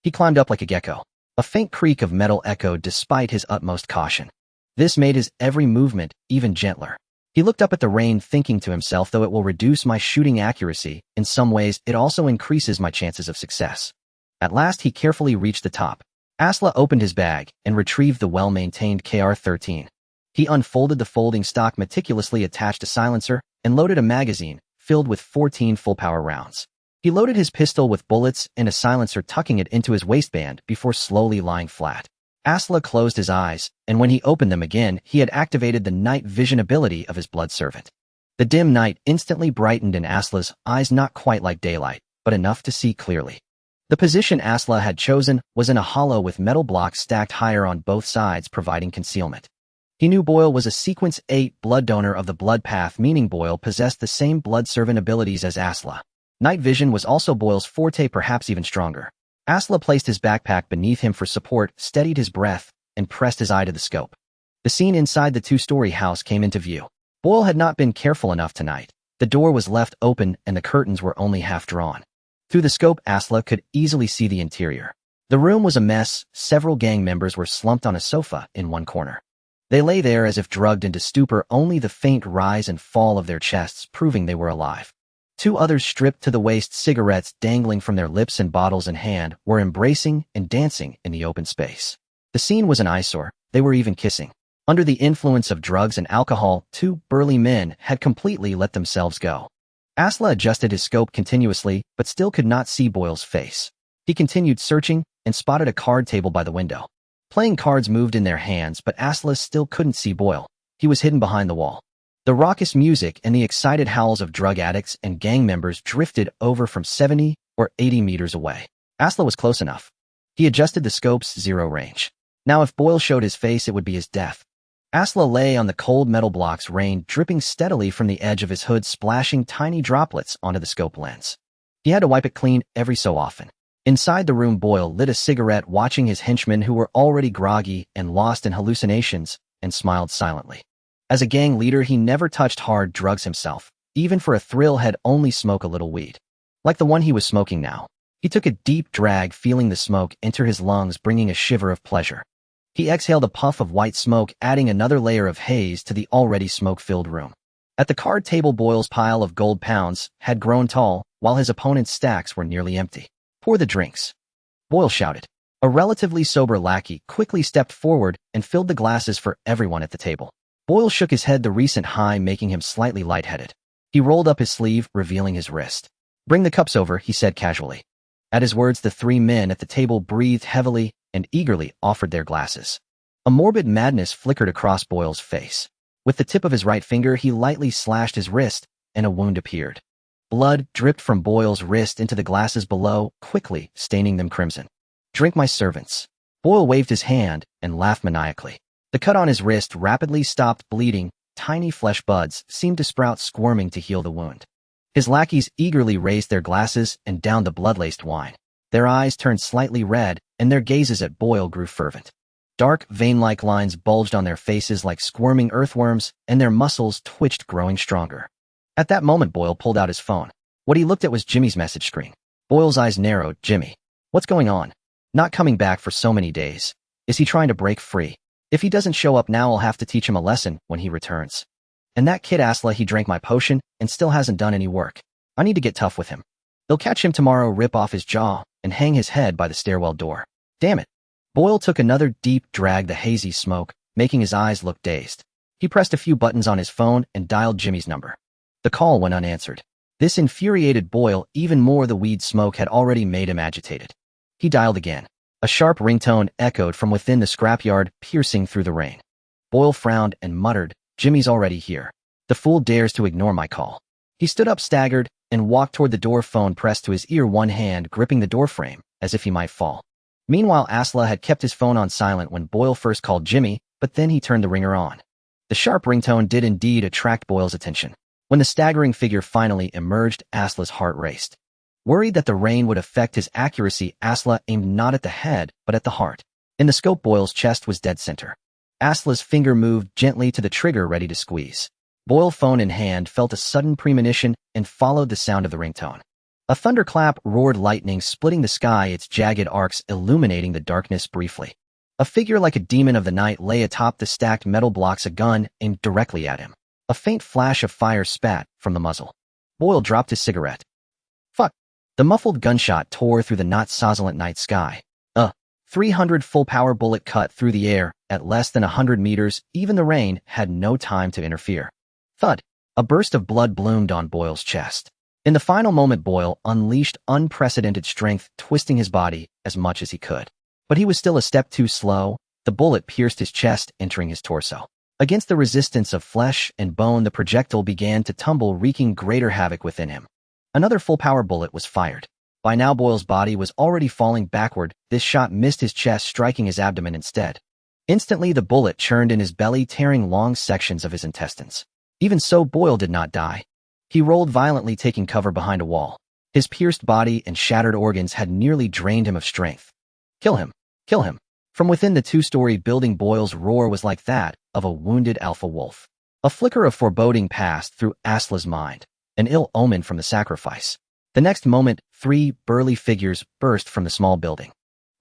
He climbed up like a gecko. A faint creak of metal echoed despite his utmost caution. This made his every movement even gentler. He looked up at the rain, thinking to himself, though it will reduce my shooting accuracy, in some ways it also increases my chances of success. At last he carefully reached the top. Asla opened his bag and retrieved the well-maintained KR-13. He unfolded the folding stock, meticulously attached a silencer, and loaded a magazine filled with 14 full-power rounds. He loaded his pistol with bullets and a silencer, tucking it into his waistband before slowly lying flat. Asla closed his eyes, and when he opened them again, he had activated the night vision ability of his blood servant. The dim night instantly brightened in Asla's eyes, not quite like daylight, but enough to see clearly. The position Asla had chosen was in a hollow with metal blocks stacked higher on both sides, providing concealment. He knew Boyle was a Sequence 8 blood donor of the blood path, meaning Boyle possessed the same blood servant abilities as Asla. Night vision was also Boyle's forte, perhaps even stronger. Asla placed his backpack beneath him for support, steadied his breath, and pressed his eye to the scope. The scene inside the two-story house came into view. Boyle had not been careful enough tonight. The door was left open and the curtains were only half drawn. Through the scope, Asla could easily see the interior. The room was a mess. Several gang members were slumped on a sofa in one corner. They lay there as if drugged into stupor, only the faint rise and fall of their chests proving they were alive. Two others, stripped to the waist, cigarettes dangling from their lips and bottles in hand, were embracing and dancing in the open space. The scene was an eyesore. They were even kissing. Under the influence of drugs and alcohol, two burly men had completely let themselves go. Asla adjusted his scope continuously, but still could not see Boyle's face. He continued searching and spotted a card table by the window. Playing cards moved in their hands, but Asla still couldn't see Boyle. He was hidden behind the wall. The raucous music and the excited howls of drug addicts and gang members drifted over from 70 or 80 meters away. Asla was close enough. He adjusted the scope's zero range. Now if Boyle showed his face, it would be his death. Asla lay on the cold metal blocks, rain dripping steadily from the edge of his hood, splashing tiny droplets onto the scope lens. He had to wipe it clean every so often. Inside the room, Boyle lit a cigarette, watching his henchmen, who were already groggy and lost in hallucinations, and smiled silently. As a gang leader, he never touched hard drugs himself. Even for a thrill, had only smoked a little weed. Like the one he was smoking now. He took a deep drag, feeling the smoke enter his lungs, bringing a shiver of pleasure. He exhaled a puff of white smoke, adding another layer of haze to the already smoke-filled room. At the card table, Boyle's pile of gold pounds had grown tall, while his opponent's stacks were nearly empty. "Pour the drinks," Boyle shouted. A relatively sober lackey quickly stepped forward and filled the glasses for everyone at the table. Boyle shook his head, the recent high making him slightly lightheaded. He rolled up his sleeve, revealing his wrist. "Bring the cups over," he said casually. At his words, the three men at the table breathed heavily and eagerly offered their glasses. A morbid madness flickered across Boyle's face. With the tip of his right finger, he lightly slashed his wrist, and a wound appeared. Blood dripped from Boyle's wrist into the glasses below, quickly staining them crimson. "Drink, my servants." Boyle waved his hand and laughed maniacally. The cut on his wrist rapidly stopped bleeding. Tiny flesh buds seemed to sprout, squirming to heal the wound. His lackeys eagerly raised their glasses and downed the blood-laced wine. Their eyes turned slightly red, and their gazes at Boyle grew fervent. Dark, vein-like lines bulged on their faces like squirming earthworms, and their muscles twitched, growing stronger. At that moment, Boyle pulled out his phone. What he looked at was Jimmy's message screen. Boyle's eyes narrowed. "Jimmy. What's going on? Not coming back for so many days. Is he trying to break free? If he doesn't show up now, I'll have to teach him a lesson when he returns. And that kid Asla, he drank my potion and still hasn't done any work. I need to get tough with him. They'll catch him tomorrow, rip off his jaw, and hang his head by the stairwell door. Damn it." Boyle took another deep drag, the hazy smoke making his eyes look dazed. He pressed a few buttons on his phone and dialed Jimmy's number. The call went unanswered. This infuriated Boyle even more. The weed smoke had already made him agitated. He dialed again. A sharp ringtone echoed from within the scrapyard, piercing through the rain. Boyle frowned and muttered, "Jimmy's already here. The fool dares to ignore my call." He stood up, staggered, and walked toward the door, phone pressed to his ear, one hand gripping the doorframe, as if he might fall. Meanwhile, Asla had kept his phone on silent when Boyle first called Jimmy, but then he turned the ringer on. The sharp ringtone did indeed attract Boyle's attention. When the staggering figure finally emerged, Asla's heart raced. Worried that the rain would affect his accuracy, Asla aimed not at the head, but at the heart. In the scope, Boyle's chest was dead center. Asla's finger moved gently to the trigger, ready to squeeze. Boyle, phone in hand, felt a sudden premonition and followed the sound of the ringtone. A thunderclap roared, lightning splitting the sky, its jagged arcs illuminating the darkness briefly. A figure like a demon of the night lay atop the stacked metal blocks, a gun aimed directly at him. A faint flash of fire spat from the muzzle. Boyle dropped his cigarette. Fuck. The muffled gunshot tore through the not sibilant night sky. 300 full-power bullet cut through the air at less than 100 meters. Even the rain had no time to interfere. Thud. A burst of blood bloomed on Boyle's chest. In the final moment, Boyle unleashed unprecedented strength, twisting his body as much as he could. But he was still a step too slow. The bullet pierced his chest, entering his torso. Against the resistance of flesh and bone, the projectile began to tumble, wreaking greater havoc within him. Another full-power bullet was fired. By now, Boyle's body was already falling backward. This shot missed his chest, striking his abdomen instead. Instantly, the bullet churned in his belly, tearing long sections of his intestines. Even so, Boyle did not die. He rolled violently, taking cover behind a wall. His pierced body and shattered organs had nearly drained him of strength. Kill him! Kill him! From within the two-story building, Boyle's roar was like that of a wounded alpha wolf. A flicker of foreboding passed through Asla's mind, an ill omen from the sacrifice. The next moment, 3 burly figures burst from the small building.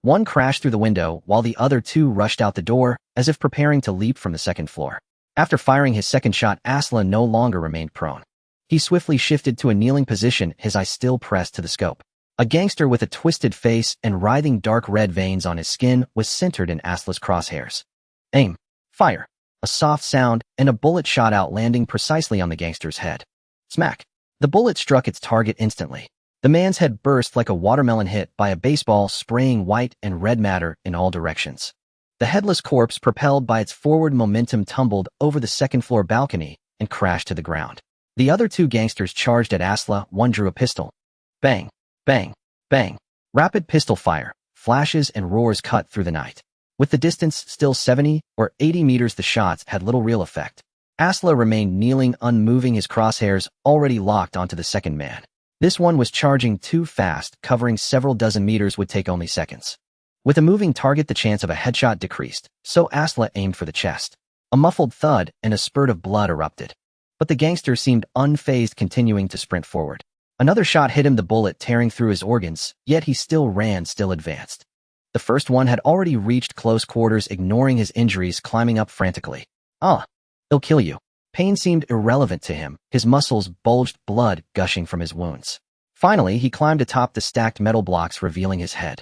One crashed through the window, while the other 2 rushed out the door, as if preparing to leap from the second floor. After firing his second shot, Asla no longer remained prone. He swiftly shifted to a kneeling position, his eyes still pressed to the scope. A gangster with a twisted face and writhing dark red veins on his skin was centered in Asla's crosshairs. Aim. Fire. A soft sound, and a bullet shot out, landing precisely on the gangster's head. Smack. The bullet struck its target instantly. The man's head burst like a watermelon hit by a baseball, spraying white and red matter in all directions. The headless corpse, propelled by its forward momentum, tumbled over the second-floor balcony and crashed to the ground. The other 2 gangsters charged at Asla. One drew a pistol. Bang, bang, bang. Rapid pistol fire, flashes and roars cut through the night. With the distance still 70 or 80 meters, the shots had little real effect. Asla remained kneeling, unmoving, his crosshairs already locked onto the second man. This one was charging too fast. Covering several dozen meters would take only seconds. With a moving target, the chance of a headshot decreased, so Asla aimed for the chest. A muffled thud and a spurt of blood erupted. But the gangster seemed unfazed, continuing to sprint forward. Another shot hit him, the bullet tearing through his organs, yet he still ran, still advanced. The first one had already reached close quarters, ignoring his injuries, climbing up frantically. He'll kill you. Pain seemed irrelevant to him. His muscles bulged, blood gushing from his wounds. Finally, he climbed atop the stacked metal blocks, revealing his head.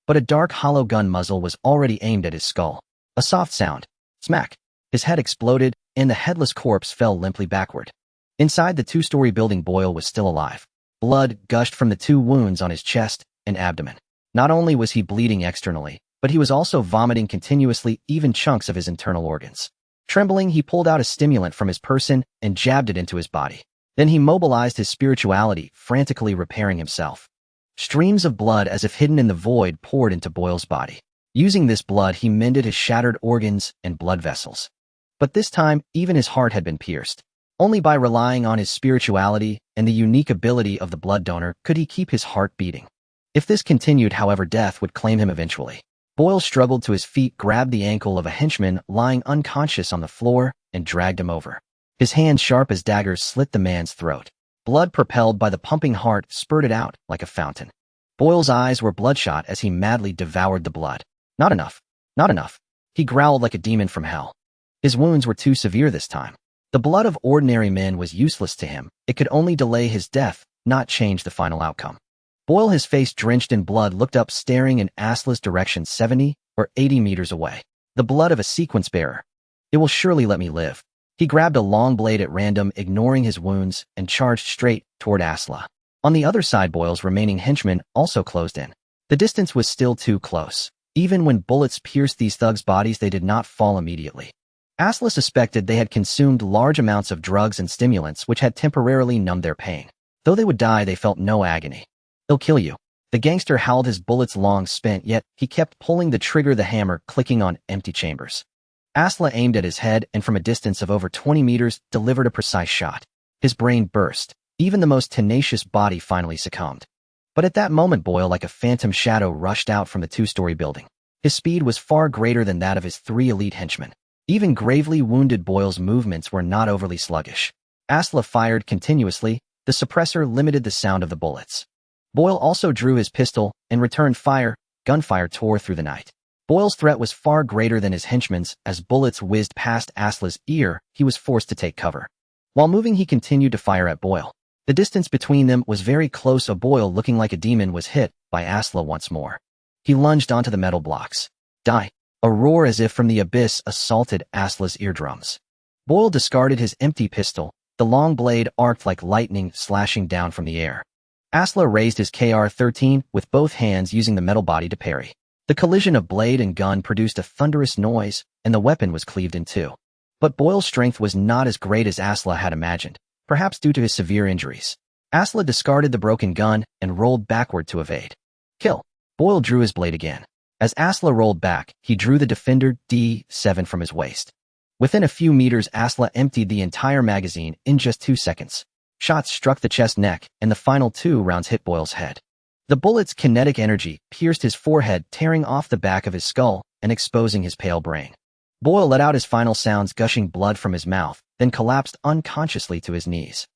But a dark, hollow gun muzzle was already aimed at his skull. A soft sound. Smack. His head exploded, and the headless corpse fell limply backward. Inside the 2-story building, Boyle was still alive. Blood gushed from the 2 wounds on his chest and abdomen. Not only was he bleeding externally, but he was also vomiting continuously, even chunks of his internal organs. Trembling, he pulled out a stimulant from his person and jabbed it into his body. Then he mobilized his spirituality, frantically repairing himself. Streams of blood, as if hidden in the void, poured into Boyle's body. Using this blood, he mended his shattered organs and blood vessels. But this time, even his heart had been pierced. Only by relying on his spirituality and the unique ability of the blood donor could he keep his heart beating. If this continued, however, death would claim him eventually. Boyle struggled to his feet, grabbed the ankle of a henchman lying unconscious on the floor, and dragged him over. His hands, sharp as daggers, slit the man's throat. Blood, propelled by the pumping heart, spurted out like a fountain. Boyle's eyes were bloodshot as he madly devoured the blood. Not enough. Not enough. He growled like a demon from hell. His wounds were too severe this time. The blood of ordinary men was useless to him. It could only delay his death, not change the final outcome. Boyle, his face drenched in blood, looked up, staring in Asla's direction, 70 or 80 meters away. The blood of a sequence bearer. It will surely let me live. He grabbed a long blade at random, ignoring his wounds, and charged straight toward Asla. On the other side, Boyle's remaining henchmen also closed in. The distance was still too close. Even when bullets pierced these thugs' bodies, they did not fall immediately. Asla suspected they had consumed large amounts of drugs and stimulants which had temporarily numbed their pain. Though they would die, they felt no agony. He'll kill you. The gangster howled, his bullets long spent, yet he kept pulling the trigger, the hammer clicking on empty chambers. Asla aimed at his head and from a distance of over 20 meters delivered a precise shot. His brain burst. Even the most tenacious body finally succumbed. But at that moment, Boyle, like a phantom shadow, rushed out from the 2-story building. His speed was far greater than that of his 3 elite henchmen. Even gravely wounded, Boyle's movements were not overly sluggish. Asla fired continuously. The suppressor limited the sound of the bullets. Boyle also drew his pistol and returned fire. Gunfire tore through the night. Boyle's threat was far greater than his henchmen's. As bullets whizzed past Asla's ear, he was forced to take cover. While moving, he continued to fire at Boyle. The distance between them was very close. Boyle, looking like a demon, was hit by Asla once more. He lunged onto the metal blocks. Die! A roar as if from the abyss assaulted Asla's eardrums. Boyle discarded his empty pistol The long blade arced like lightning, slashing down from the air. Asla raised his KR-13 with both hands, using the metal body to parry. The collision of blade and gun produced a thunderous noise, and the weapon was cleaved in two. But Boyle's strength was not as great as Asla had imagined, perhaps due to his severe injuries. Asla discarded the broken gun and rolled backward to evade. Kill. Boyle drew his blade again. As Asla rolled back, he drew the Defender D7 from his waist. Within a few meters, Asla emptied the entire magazine in just 2 seconds. Shots struck the chest, neck, and the final 2 rounds hit Boyle's head. The bullet's kinetic energy pierced his forehead, tearing off the back of his skull and exposing his pale brain. Boyle let out his final sounds, gushing blood from his mouth, then collapsed unconsciously to his knees.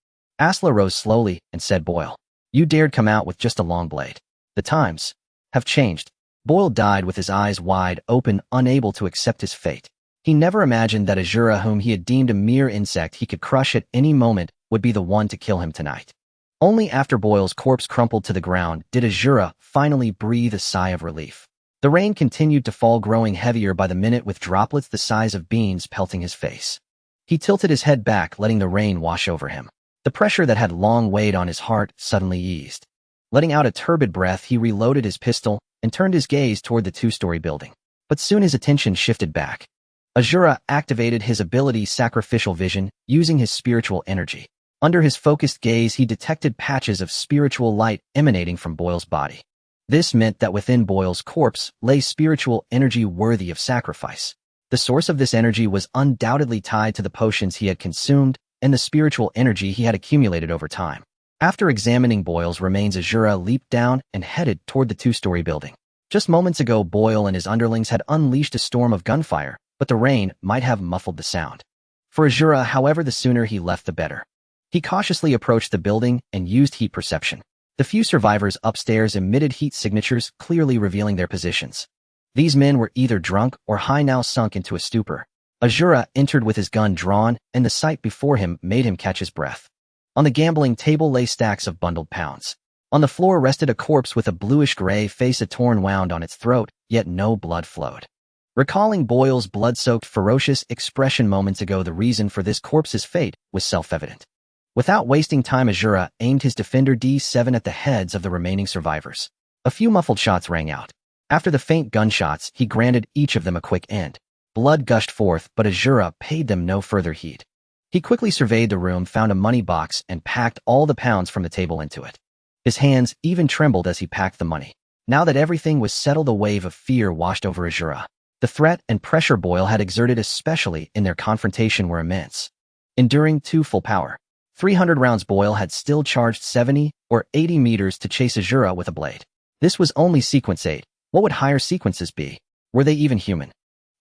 Asla rose slowly and said, "Boyle, you dared come out with just a long blade. The times have changed." Boyle died with his eyes wide open, unable to accept his fate. He never imagined that Azura, whom he had deemed a mere insect he could crush at any moment, would be the one to kill him tonight. Only after Boyle's corpse crumpled to the ground did Azura finally breathe a sigh of relief. The rain continued to fall, growing heavier by the minute, with droplets the size of beans pelting his face. He tilted his head back, letting the rain wash over him. The pressure that had long weighed on his heart suddenly eased. Letting out a turbid breath, he reloaded his pistol and turned his gaze toward the 2-story building. But soon his attention shifted back. Azura activated his ability Sacrificial Vision, using his spiritual energy. Under his focused gaze, he detected patches of spiritual light emanating from Boyle's body. This meant that within Boyle's corpse lay spiritual energy worthy of sacrifice. The source of this energy was undoubtedly tied to the potions he had consumed and the spiritual energy he had accumulated over time. After examining Boyle's remains, Azura leaped down and headed toward the 2-story building. Just moments ago, Boyle and his underlings had unleashed a storm of gunfire, but the rain might have muffled the sound. For Azura, however, the sooner he left, the better. He cautiously approached the building and used heat perception. The few survivors upstairs emitted heat signatures, clearly revealing their positions. These men were either drunk or high, now sunk into a stupor. Azura entered with his gun drawn, and the sight before him made him catch his breath. On the gambling table lay stacks of bundled pounds. On the floor rested a corpse with a bluish-gray face, a torn wound on its throat, yet no blood flowed. Recalling Boyle's blood-soaked, ferocious expression moments ago, the reason for this corpse's fate was self-evident. Without wasting time, Azura aimed his Defender D7 at the heads of the remaining survivors. A few muffled shots rang out. After the faint gunshots, he granted each of them a quick end. Blood gushed forth, but Azura paid them no further heed. He quickly surveyed the room, found a money box, and packed all the pounds from the table into it. His hands even trembled as he packed the money. Now that everything was settled, a wave of fear washed over Azura. The threat and pressure Boyle had exerted, especially in their confrontation, were immense. Enduring to full power. 300 rounds, Boyle had still charged 70 or 80 meters to chase Azura with a blade. This was only sequence 8. What would higher sequences be? Were they even human?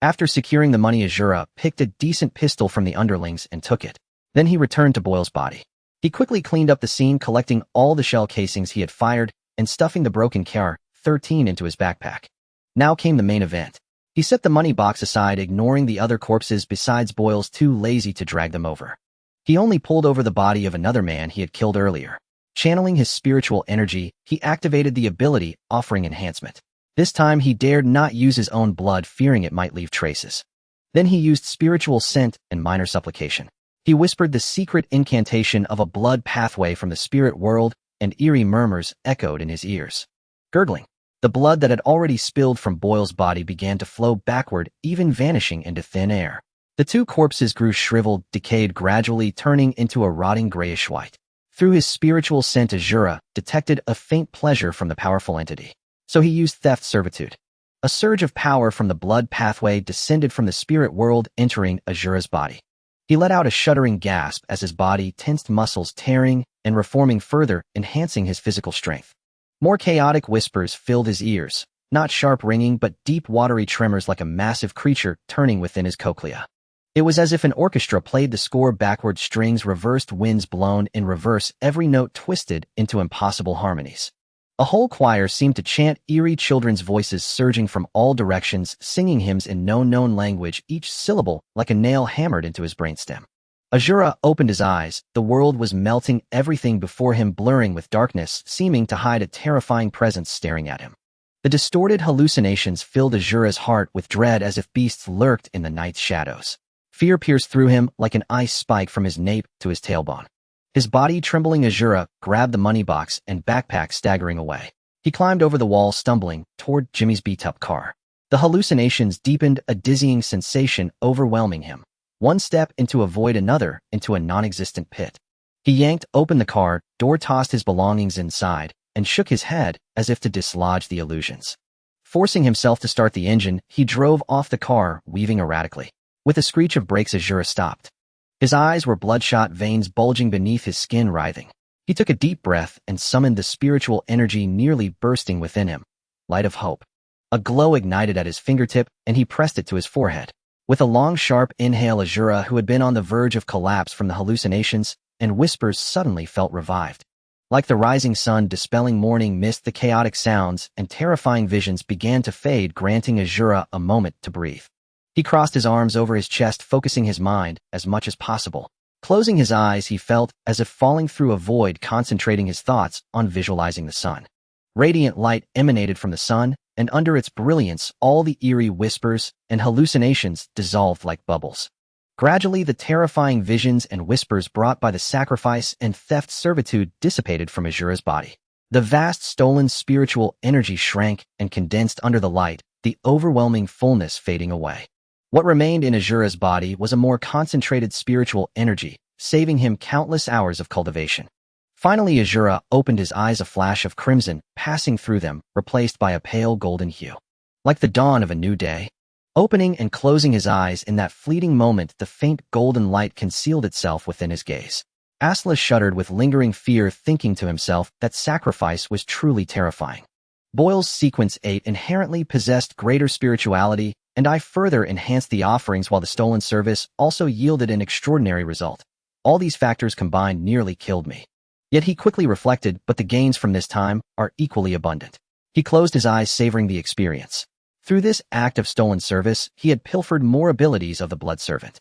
After securing the money, Azura picked a decent pistol from the underlings and took it. Then he returned to Boyle's body. He quickly cleaned up the scene, collecting all the shell casings he had fired and stuffing the broken KR-13 into his backpack. Now came the main event. He set the money box aside, ignoring the other corpses besides Boyle's, too lazy to drag them over. He only pulled over the body of another man he had killed earlier. Channeling his spiritual energy, he activated the ability offering enhancement. This time he dared not use his own blood, fearing it might leave traces. Then he used spiritual scent and minor supplication. He whispered the secret incantation of a blood pathway from the spirit world, and eerie murmurs echoed in his ears. Gurgling, the blood that had already spilled from Boyle's body began to flow backward, even vanishing into thin air. The 2 corpses grew shriveled, decayed, gradually turning into a rotting grayish-white. Through his spiritual scent, Azura detected a faint pleasure from the powerful entity. So he used theft servitude. A surge of power from the blood pathway descended from the spirit world, entering Azura's body. He let out a shuddering gasp as his body tensed, muscles tearing and reforming further, enhancing his physical strength. More chaotic whispers filled his ears, not sharp ringing but deep watery tremors, like a massive creature turning within his cochlea. It was as if an orchestra played the score backward, strings reversed, winds blown in reverse, every note twisted into impossible harmonies. A whole choir seemed to chant, eerie children's voices surging from all directions, singing hymns in no known language, each syllable like a nail hammered into his brainstem. Azura opened his eyes. The world was melting, everything before him blurring with darkness, seeming to hide a terrifying presence staring at him. The distorted hallucinations filled Azura's heart with dread, as if beasts lurked in the night's shadows. Fear pierced through him like an ice spike from his nape to his tailbone. His body trembling, Azura grabbed the money box and backpack, staggering away. He climbed over the wall, stumbling toward Jimmy's beat-up car. The hallucinations deepened, a dizzying sensation overwhelming him. One step into a void, another into a non-existent pit. He yanked open the car door, tossed his belongings inside, and shook his head as if to dislodge the illusions. Forcing himself to start the engine, he drove off the car, weaving erratically. With a screech of brakes, Azura stopped. His eyes were bloodshot, veins bulging beneath his skin writhing. He took a deep breath and summoned the spiritual energy nearly bursting within him. Light of hope. A glow ignited at his fingertip, and he pressed it to his forehead. With a long, sharp inhale, Azura, who had been on the verge of collapse from the hallucinations and whispers, suddenly felt revived. Like the rising sun dispelling morning mist, the chaotic sounds and terrifying visions began to fade, granting Azura a moment to breathe. He crossed his arms over his chest, focusing his mind as much as possible. Closing his eyes, he felt as if falling through a void, concentrating his thoughts on visualizing the sun. Radiant light emanated from the sun, and under its brilliance, all the eerie whispers and hallucinations dissolved like bubbles. Gradually, the terrifying visions and whispers brought by the sacrifice and theft servitude dissipated from Azura's body. The vast stolen spiritual energy shrank and condensed under the light, the overwhelming fullness fading away. What remained in Azura's body was a more concentrated spiritual energy, saving him countless hours of cultivation. Finally, Azura opened his eyes, a flash of crimson passing through them, replaced by a pale golden hue. Like the dawn of a new day. Opening and closing his eyes in that fleeting moment, the faint golden light concealed itself within his gaze. Asla shuddered with lingering fear, thinking to himself that sacrifice was truly terrifying. Boyle's sequence 8 inherently possessed greater spirituality, and I further enhanced the offerings, while the stolen service also yielded an extraordinary result. All these factors combined nearly killed me. Yet he quickly reflected, but the gains from this time are equally abundant. He closed his eyes, savoring the experience. Through this act of stolen service, he had pilfered more abilities of the blood servant.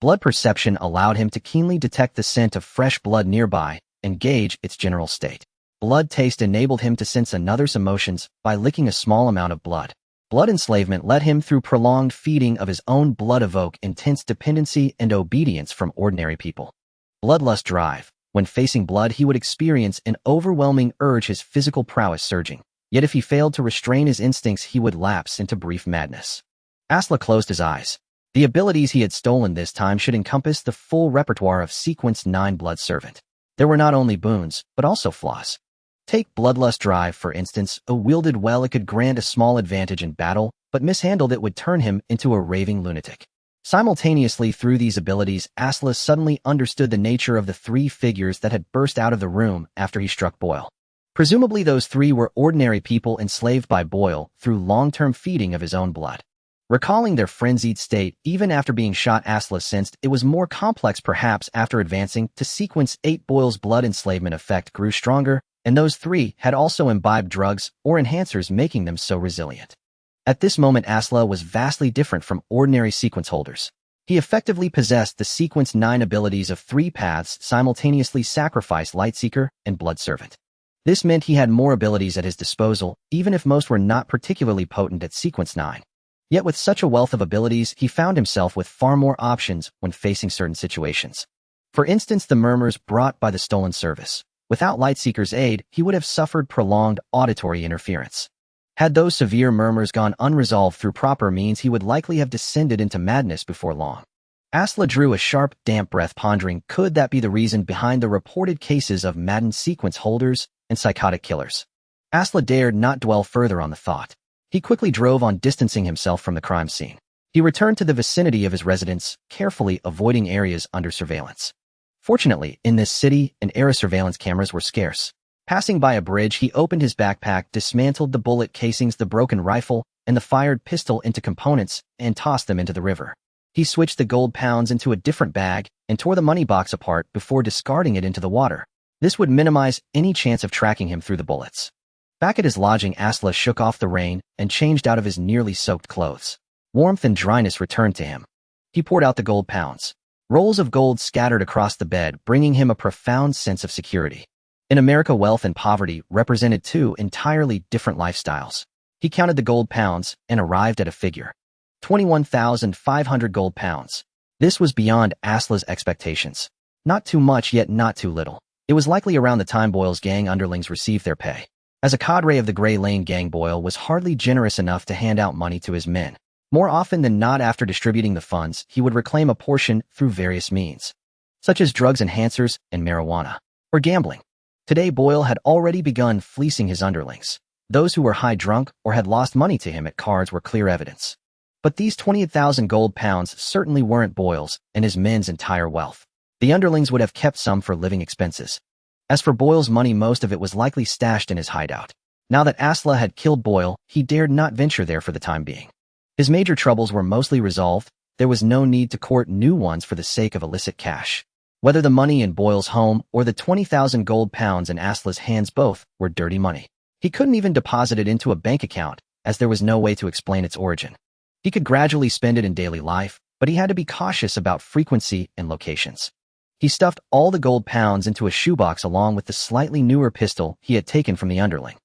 Blood perception allowed him to keenly detect the scent of fresh blood nearby and gauge its general state. Blood taste enabled him to sense another's emotions by licking a small amount of blood. Blood enslavement led him through prolonged feeding of his own blood, evoke intense dependency and obedience from ordinary people. Bloodlust drive. When facing blood, he would experience an overwhelming urge, his physical prowess surging. Yet if he failed to restrain his instincts, he would lapse into brief madness. Asla closed his eyes. The abilities he had stolen this time should encompass the full repertoire of Sequence 9 Blood Servant. There were not only boons, but also flaws. Take Bloodlust Drive, for instance. Wielded well, it could grant a small advantage in battle, but mishandled it would turn him into a raving lunatic. Simultaneously, through these abilities, Asla suddenly understood the nature of the three figures that had burst out of the room after he struck Boyle. Presumably those three were ordinary people enslaved by Boyle through long-term feeding of his own blood. Recalling their frenzied state even after being shot, Asla sensed it was more complex. Perhaps after advancing to Sequence 8, Boyle's blood enslavement effect grew stronger, and those three had also imbibed drugs or enhancers, making them so resilient. At this moment, Asla was vastly different from ordinary sequence holders. He effectively possessed the Sequence 9 abilities of three paths, simultaneously: Sacrifice, Lightseeker, and Blood Servant. This meant he had more abilities at his disposal, even if most were not particularly potent at Sequence 9. Yet with such a wealth of abilities, he found himself with far more options when facing certain situations. For instance, the murmurs brought by the stolen service. Without Lightseeker's aid, he would have suffered prolonged auditory interference. Had those severe murmurs gone unresolved through proper means, he would likely have descended into madness before long. Asla drew a sharp, damp breath, pondering, could that be the reason behind the reported cases of maddened sequence holders and psychotic killers? Asla dared not dwell further on the thought. He quickly drove on, distancing himself from the crime scene. He returned to the vicinity of his residence, carefully avoiding areas under surveillance. Fortunately, in this city, air surveillance cameras were scarce. Passing by a bridge, he opened his backpack, dismantled the bullet casings, the broken rifle, and the fired pistol into components, and tossed them into the river. He switched the gold pounds into a different bag and tore the money box apart before discarding it into the water. This would minimize any chance of tracking him through the bullets. Back at his lodging, Asla shook off the rain and changed out of his nearly soaked clothes. Warmth and dryness returned to him. He poured out the gold pounds. Rolls of gold scattered across the bed, bringing him a profound sense of security. In America, wealth and poverty represented two entirely different lifestyles. He counted the gold pounds and arrived at a figure. 21,500 gold pounds. This was beyond Asla's expectations. Not too much, yet not too little. It was likely around the time Boyle's gang underlings received their pay. As a cadre of the Grey Lane gang, Boyle was hardly generous enough to hand out money to his men. More often than not, after distributing the funds, he would reclaim a portion through various means, such as drugs enhancers and marijuana, or gambling. Today, Boyle had already begun fleecing his underlings. Those who were high drunk or had lost money to him at cards were clear evidence. But these 20,000 gold pounds certainly weren't Boyle's and his men's entire wealth. The underlings would have kept some for living expenses. As for Boyle's money, most of it was likely stashed in his hideout. Now that Asla had killed Boyle, he dared not venture there for the time being. His major troubles were mostly resolved. There was no need to court new ones for the sake of illicit cash. Whether the money in Boyle's home or the 20,000 gold pounds in Asla's hands, both were dirty money. He couldn't even deposit it into a bank account, as there was no way to explain its origin. He could gradually spend it in daily life, but he had to be cautious about frequency and locations. He stuffed all the gold pounds into a shoebox along with the slightly newer pistol he had taken from the underling.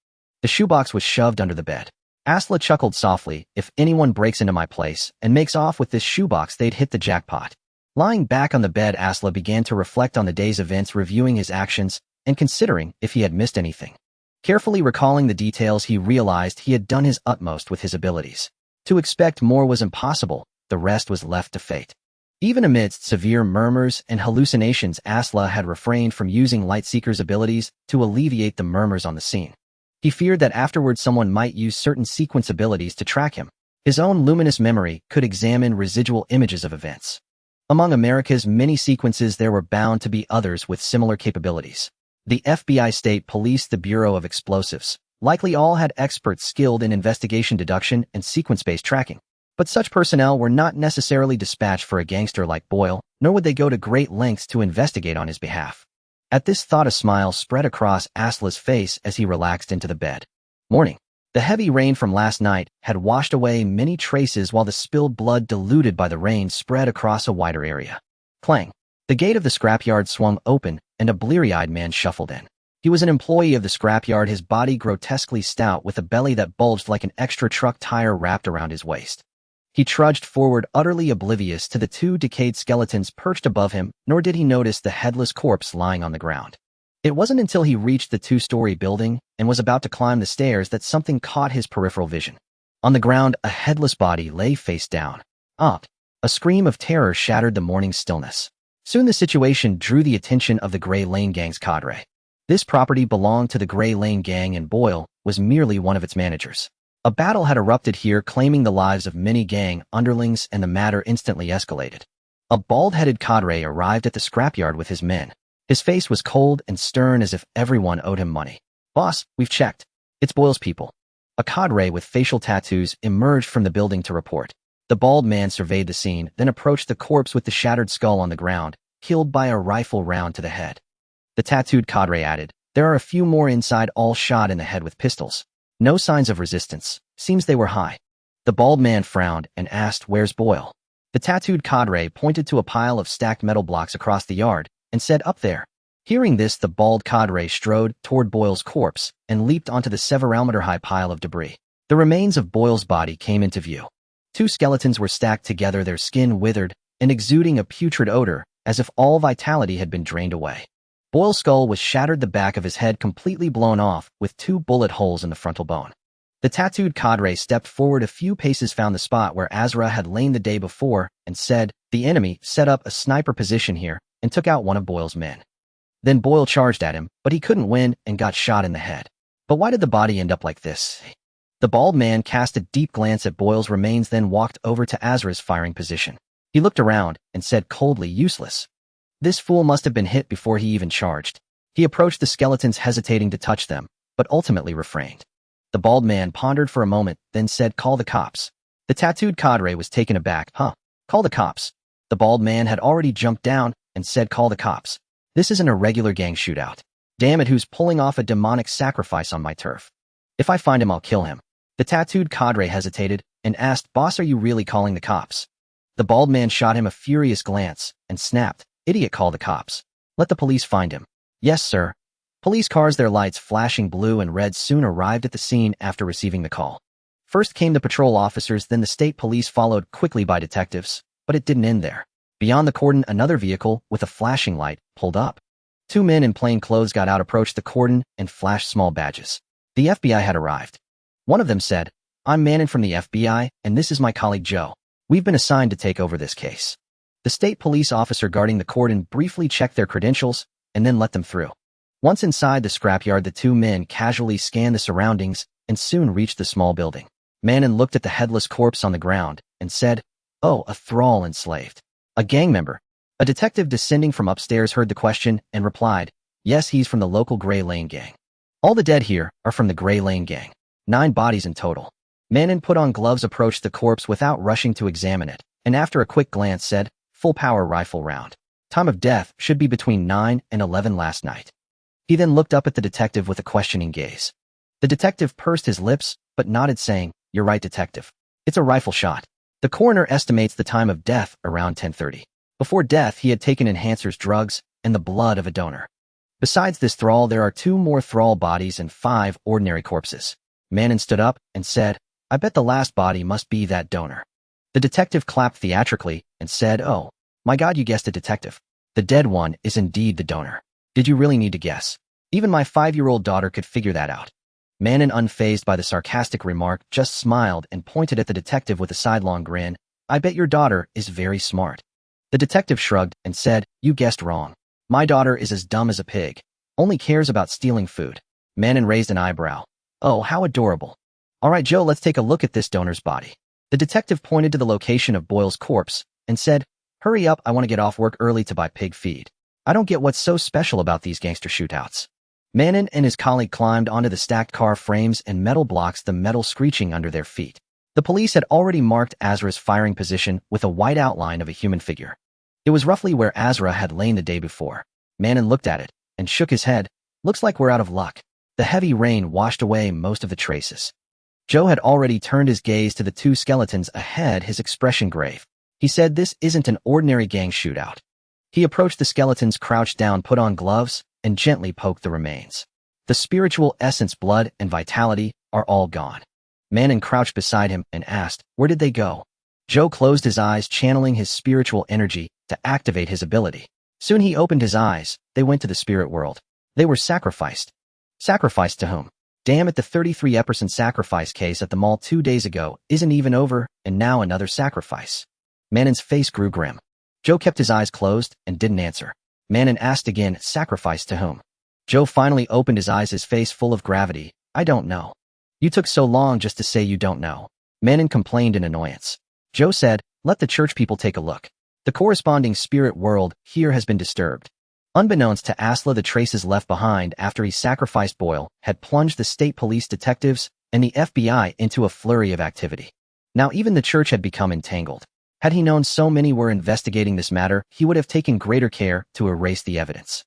The shoebox was shoved under the bed. Asla chuckled softly. If anyone breaks into my place and makes off with this shoebox, they'd hit the jackpot. Lying back on the bed, Asla began to reflect on the day's events, reviewing his actions and considering if he had missed anything. Carefully recalling the details, he realized he had done his utmost with his abilities. To expect more was impossible. The rest was left to fate. Even amidst severe murmurs and hallucinations, Asla had refrained from using Lightseeker's abilities to alleviate the murmurs on the scene. He feared that afterwards someone might use certain sequence abilities to track him. His own luminous memory could examine residual images of events. Among America's many sequences, there were bound to be others with similar capabilities. The FBI, State Police, the Bureau of Explosives, likely all had experts skilled in investigation, deduction, and sequence-based tracking. But such personnel were not necessarily dispatched for a gangster like Boyle, nor would they go to great lengths to investigate on his behalf. At this thought, a smile spread across Asla's face as he relaxed into the bed. Morning. The heavy rain from last night had washed away many traces, while the spilled blood diluted by the rain spread across a wider area. Clang. The gate of the scrapyard swung open, and a bleary-eyed man shuffled in. He was an employee of the scrapyard, his body grotesquely stout with a belly that bulged like an extra truck tire wrapped around his waist. He trudged forward, utterly oblivious to the two decayed skeletons perched above him, nor did he notice the headless corpse lying on the ground. It wasn't until he reached the two-story building and was about to climb the stairs that something caught his peripheral vision. On the ground, a headless body lay face down. A scream of terror shattered the morning stillness. Soon the situation drew the attention of the Grey Lane gang's cadre. This property belonged to the Grey Lane gang, and Boyle was merely one of its managers. A battle had erupted here, claiming the lives of many gang underlings, and the matter instantly escalated. A bald-headed cadre arrived at the scrapyard with his men. His face was cold and stern, as if everyone owed him money. Boss, we've checked. It's Boyle's people. A cadre with facial tattoos emerged from the building to report. The bald man surveyed the scene, then approached the corpse with the shattered skull on the ground, killed by a rifle round to the head. The tattooed cadre added, "There are a few more inside, all shot in the head with pistols. No signs of resistance. Seems they were high." The bald man frowned and asked, "Where's Boyle?" The tattooed cadre pointed to a pile of stacked metal blocks across the yard and said, "Up there." Hearing this, the bald cadre strode toward Boyle's corpse and leaped onto the several-meter-high pile of debris. The remains of Boyle's body came into view. Two skeletons were stacked together, their skin withered and exuding a putrid odor, as if all vitality had been drained away. Boyle's skull was shattered, the back of his head completely blown off, with 2 bullet holes in the frontal bone. The tattooed cadre stepped forward a few paces, found the spot where Azra had lain the day before, and said, "The enemy set up a sniper position here and took out one of Boyle's men. Then Boyle charged at him, but he couldn't win and got shot in the head. But why did the body end up like this?" The bald man cast a deep glance at Boyle's remains, then walked over to Azra's firing position. He looked around and said coldly, "Useless. This fool must have been hit before he even charged." He approached the skeletons, hesitating to touch them, but ultimately refrained. The bald man pondered for a moment, then said, "Call the cops." The tattooed cadre was taken aback. "Huh? Call the cops?" The bald man had already jumped down and said, "Call the cops. This isn't a regular gang shootout. Damn it, who's pulling off a demonic sacrifice on my turf? If I find him, I'll kill him." The tattooed cadre hesitated and asked, "Boss, are you really calling the cops?" The bald man shot him a furious glance and snapped, "Idiot, call the cops. Let the police find him." "Yes, sir." Police cars, their lights flashing blue and red, soon arrived at the scene after receiving the call. First came the patrol officers, then the state police, followed quickly by detectives, but it didn't end there. Beyond the cordon, another vehicle with a flashing light pulled up. Two men in plain clothes got out, approached the cordon, and flashed small badges. The FBI had arrived. One of them said, "I'm Manon from the FBI, and this is my colleague Joe. We've been assigned to take over this case." The state police officer guarding the cordon briefly checked their credentials and then let them through. Once inside the scrapyard, the two men casually scanned the surroundings and soon reached the small building. Manon looked at the headless corpse on the ground and said, "Oh, a thrall enslaved. A gang member." A detective descending from upstairs heard the question and replied, "Yes, he's from the local Gray Lane gang. All the dead here are from the Gray Lane gang. 9 bodies in total." Manon put on gloves, approached the corpse without rushing to examine it, and after a quick glance said, "Full power rifle round. Time of death should be between 9 and 11 last night." He then looked up at the detective with a questioning gaze. The detective pursed his lips, but nodded, saying, "You're right, detective. It's a rifle shot." The coroner estimates the time of death around 10:30. Before death, he had taken enhancers, drugs, and the blood of a donor. Besides this thrall, there are 2 more thrall bodies and 5 ordinary corpses. Manon stood up and said, "I bet the last body must be that donor." The detective clapped theatrically and said, "Oh, my God, you guessed it, detective. The dead one is indeed the donor. Did you really need to guess? Even my 5-year-old daughter could figure that out." Manon, unfazed by the sarcastic remark, just smiled and pointed at the detective with a sidelong grin. "I bet your daughter is very smart." The detective shrugged and said, "You guessed wrong. My daughter is as dumb as a pig, only cares about stealing food." Manon raised an eyebrow. "Oh, how adorable. All right, Joe, let's take a look at this donor's body." The detective pointed to the location of Boyle's corpse and said, "Hurry up, I want to get off work early to buy pig feed. I don't get what's so special about these gangster shootouts." Manon and his colleague climbed onto the stacked car frames and metal blocks, the metal screeching under their feet. The police had already marked Azra's firing position with a white outline of a human figure. It was roughly where Azra had lain the day before. Manon looked at it and shook his head. "Looks like we're out of luck." The heavy rain washed away most of the traces. Joe had already turned his gaze to the 2 skeletons ahead, his expression grave. He said, "This isn't an ordinary gang shootout." He approached the skeletons, crouched down, put on gloves, and gently poked the remains. The spiritual essence, blood, and vitality are all gone. Manon crouched beside him and asked, "Where did they go?" Joe closed his eyes, channeling his spiritual energy to activate his ability. Soon he opened his eyes. They went to the spirit world. They were sacrificed. Sacrificed to whom? Damn it, the 33 Epperson sacrifice case at the mall 2 days ago isn't even over, and now another sacrifice. Manon's face grew grim. Joe kept his eyes closed and didn't answer. Manon asked again, "Sacrifice to whom?" Joe finally opened his eyes, his face full of gravity. "I don't know." "You took so long just to say you don't know." Manon complained in annoyance. Joe said, "Let the church people take a look. The corresponding spirit world here has been disturbed." Unbeknownst to Asla, the traces left behind after he sacrificed Boyle had plunged the state police detectives and the FBI into a flurry of activity. Now even the church had become entangled. Had he known so many were investigating this matter, he would have taken greater care to erase the evidence.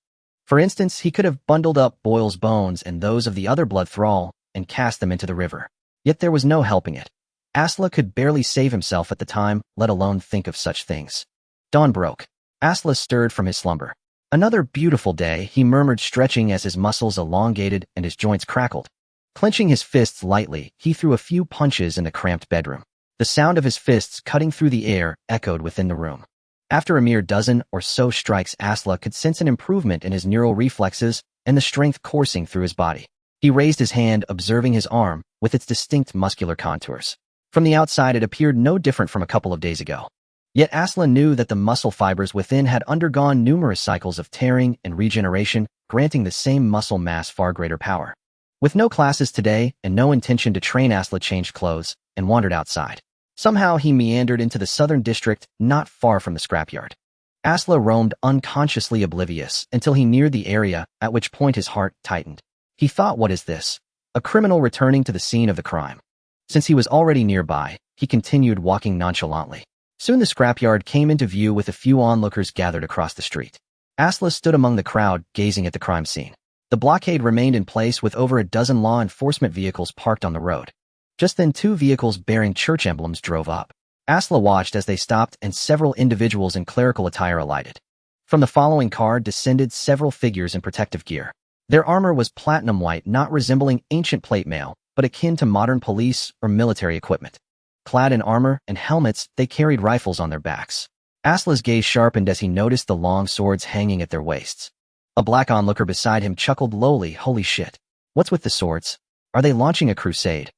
For instance, he could have bundled up Boyle's bones and those of the other blood thrall and cast them into the river. Yet there was no helping it. Asla could barely save himself at the time, let alone think of such things. Dawn broke. Asla stirred from his slumber. "Another beautiful day," he murmured, stretching as his muscles elongated and his joints crackled. Clenching his fists lightly, he threw a few punches in the cramped bedroom. The sound of his fists cutting through the air echoed within the room. After a mere dozen or so strikes, Asla could sense an improvement in his neural reflexes and the strength coursing through his body. He raised his hand, observing his arm with its distinct muscular contours. From the outside, it appeared no different from a couple of days ago. Yet Asla knew that the muscle fibers within had undergone numerous cycles of tearing and regeneration, granting the same muscle mass far greater power. With no classes today and no intention to train, Asla changed clothes and wandered outside. Somehow he meandered into the southern district, not far from the scrapyard. Asla roamed unconsciously oblivious until he neared the area, at which point his heart tightened. He thought, what is this? A criminal returning to the scene of the crime. Since he was already nearby, he continued walking nonchalantly. Soon the scrapyard came into view with a few onlookers gathered across the street. Asla stood among the crowd, gazing at the crime scene. The blockade remained in place with over a dozen law enforcement vehicles parked on the road. Just then 2 vehicles bearing church emblems drove up. Asla watched as they stopped and several individuals in clerical attire alighted. From the following car descended several figures in protective gear. Their armor was platinum white, not resembling ancient plate mail, but akin to modern police or military equipment. Clad in armor and helmets, they carried rifles on their backs. Asla's gaze sharpened as he noticed the long swords hanging at their waists. A black onlooker beside him chuckled lowly, "Holy shit. What's with the swords? Are they launching a crusade?"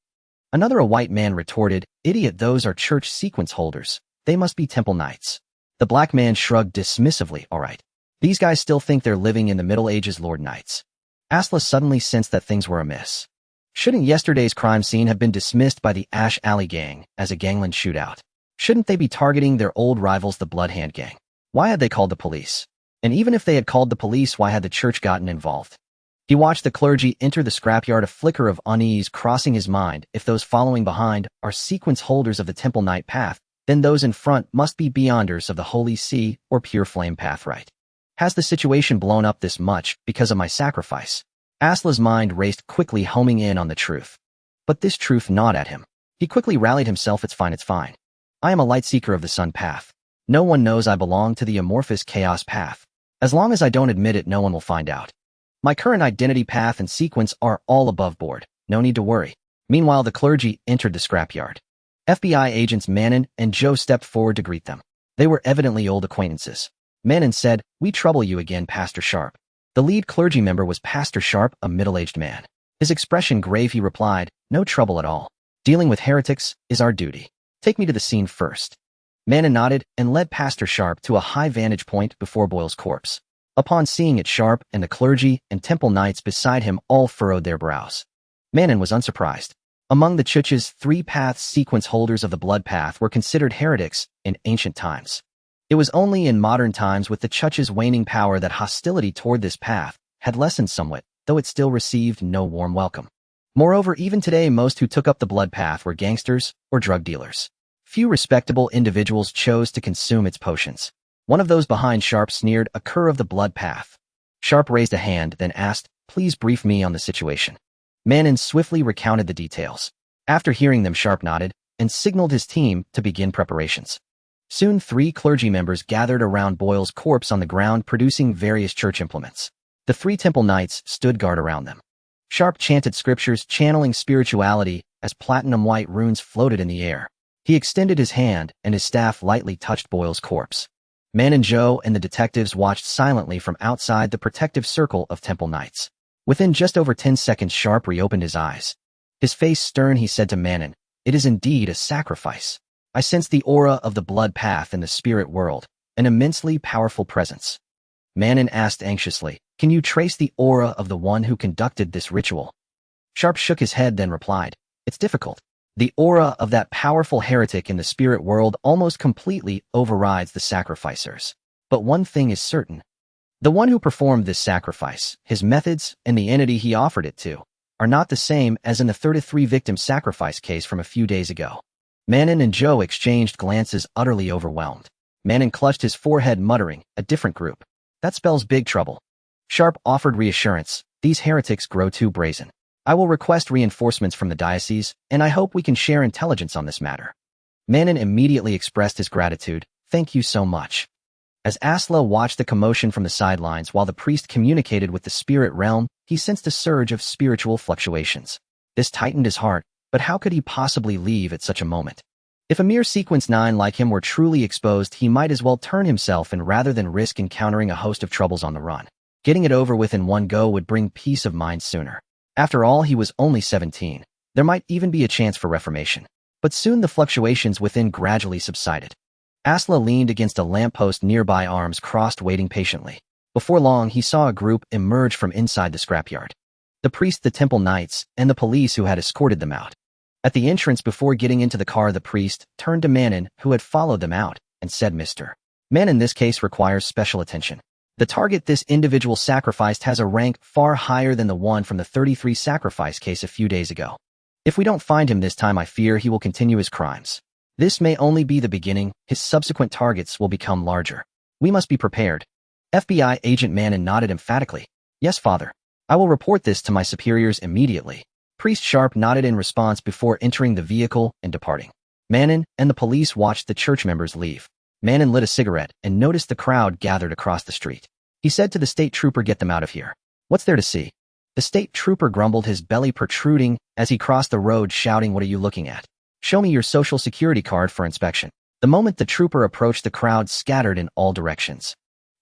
A white man retorted, "Idiot, those are church sequence holders. They must be temple knights." The black man shrugged dismissively, "All right. These guys still think they're living in the Middle Ages, Lord Knights." Asla suddenly sensed that things were amiss. Shouldn't yesterday's crime scene have been dismissed by the Ash Alley gang as a gangland shootout? Shouldn't they be targeting their old rivals, the Bloodhand gang? Why had they called the police? And even if they had called the police, why had the church gotten involved? He watched the clergy enter the scrapyard, a flicker of unease crossing his mind. If those following behind are sequence holders of the Temple Knight path, then those in front must be beyonders of the Holy See or Pure Flame path, right? Has the situation blown up this much because of my sacrifice? Asla's mind raced quickly, homing in on the truth. But this truth gnawed at him. He quickly rallied himself. It's fine, it's fine. I am a light seeker of the sun path. No one knows I belong to the amorphous chaos path. As long as I don't admit it, no one will find out. My current identity, path, and sequence are all above board. No need to worry. Meanwhile, the clergy entered the scrapyard. FBI agents Manon and Joe stepped forward to greet them. They were evidently old acquaintances. Manon said, "We trouble you again, Pastor Sharp." The lead clergy member was Pastor Sharp, a middle-aged man. His expression grave, he replied, "No trouble at all. Dealing with heretics is our duty. Take me to the scene first." Manon nodded and led Pastor Sharp to a high vantage point before Boyle's corpse. Upon seeing it, Sharp and the clergy and temple knights beside him all furrowed their brows. Manon was unsurprised. Among the church's 3 path sequence holders of the blood path were considered heretics in ancient times. It was only in modern times, with the church's waning power, that hostility toward this path had lessened somewhat, though it still received no warm welcome. Moreover, even today, most who took up the blood path were gangsters or drug dealers. Few respectable individuals chose to consume its potions. One of those behind Sharp sneered, "A cur of the blood path." Sharp raised a hand, then asked, "Please brief me on the situation." Manon swiftly recounted the details. After hearing them, Sharp nodded and signaled his team to begin preparations. Soon 3 clergy members gathered around Boyle's corpse on the ground, producing various church implements. The 3 temple knights stood guard around them. Sharp chanted scriptures, channeling spirituality as platinum white runes floated in the air. He extended his hand, and his staff lightly touched Boyle's corpse. Manon, Joe, and the detectives watched silently from outside the protective circle of temple knights. Within just over 10 seconds, Sharp reopened his eyes. His face stern, he said to Manon, "It is indeed a sacrifice. I sense the aura of the blood path in the spirit world, an immensely powerful presence." Manon asked anxiously, "Can you trace the aura of the one who conducted this ritual?" Sharp shook his head, then replied, "It's difficult. The aura of that powerful heretic in the spirit world almost completely overrides the sacrificers. But one thing is certain. The one who performed this sacrifice, his methods, and the entity he offered it to, are not the same as in the 33 victim sacrifice case from a few days ago." Manon and Joe exchanged glances, utterly overwhelmed. Manon clutched his forehead, muttering, "A different group. That spells big trouble." Sharp offered reassurance, "These heretics grow too brazen. I will request reinforcements from the diocese, and I hope we can share intelligence on this matter." Manon immediately expressed his gratitude, "Thank you so much." As Asla watched the commotion from the sidelines while the priest communicated with the spirit realm, he sensed a surge of spiritual fluctuations. This tightened his heart, but how could he possibly leave at such a moment? If a mere sequence 9 like him were truly exposed, he might as well turn himself in rather than risk encountering a host of troubles on the run. Getting it over with in one go would bring peace of mind sooner. After all, he was only 17. There might even be a chance for reformation. But soon the fluctuations within gradually subsided. Asla leaned against a lamppost nearby, arms crossed, waiting patiently. Before long, he saw a group emerge from inside the scrapyard. The priest, the temple knights, and the police who had escorted them out. At the entrance, before getting into the car, the priest turned to Manon, who had followed them out, and said, "Mr. Man, in this case requires special attention. The target this individual sacrificed has a rank far higher than the one from the 33 sacrifice case a few days ago. If we don't find him this time, I fear he will continue his crimes. This may only be the beginning. His subsequent targets will become larger. We must be prepared." FBI agent Manon nodded emphatically. "Yes, Father. I will report this to my superiors immediately." Priest Sharp nodded in response before entering the vehicle and departing. Manon and the police watched the church members leave. Manon lit a cigarette and noticed the crowd gathered across the street. He said to the state trooper, "Get them out of here. What's there to see?" The state trooper grumbled, his belly protruding as he crossed the road, shouting, "What are you looking at? Show me your social security card for inspection." The moment the trooper approached, the crowd scattered in all directions.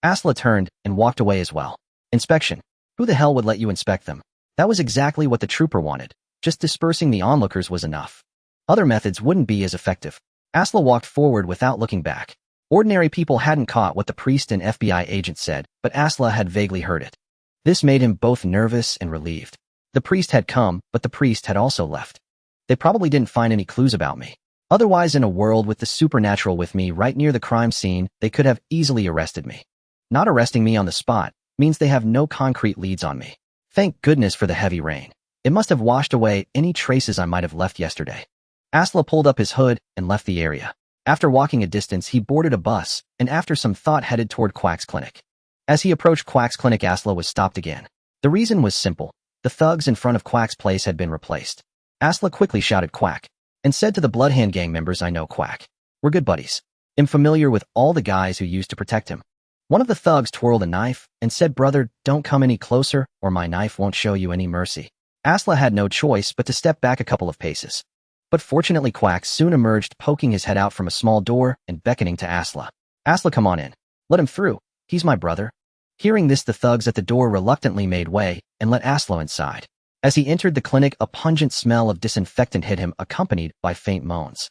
Asla turned and walked away as well. Inspection. Who the hell would let you inspect them? That was exactly what the trooper wanted. Just dispersing the onlookers was enough. Other methods wouldn't be as effective. Asla walked forward without looking back. Ordinary people hadn't caught what the priest and FBI agent said, but Asla had vaguely heard it. This made him both nervous and relieved. The priest had come, but the priest had also left. They probably didn't find any clues about me. Otherwise, in a world with the supernatural with me right near the crime scene, they could have easily arrested me. Not arresting me on the spot means they have no concrete leads on me. Thank goodness for the heavy rain. It must have washed away any traces I might have left yesterday. Asla pulled up his hood and left the area. After walking a distance, he boarded a bus and after some thought headed toward Quack's clinic. As he approached Quack's clinic, Asla was stopped again. The reason was simple. The thugs in front of Quack's place had been replaced. Asla quickly shouted Quack and said to the Bloodhand gang members, "I know Quack. We're good buddies. I'm familiar with all the guys who used to protect him." One of the thugs twirled a knife and said, "Brother, don't come any closer or my knife won't show you any mercy." Asla had no choice but to step back a couple of paces. But fortunately, Quack soon emerged, poking his head out from a small door and beckoning to Asla. "Asla, come on in. Let him through. He's my brother." Hearing this, the thugs at the door reluctantly made way and let Asla inside. As he entered the clinic, a pungent smell of disinfectant hit him, accompanied by faint moans.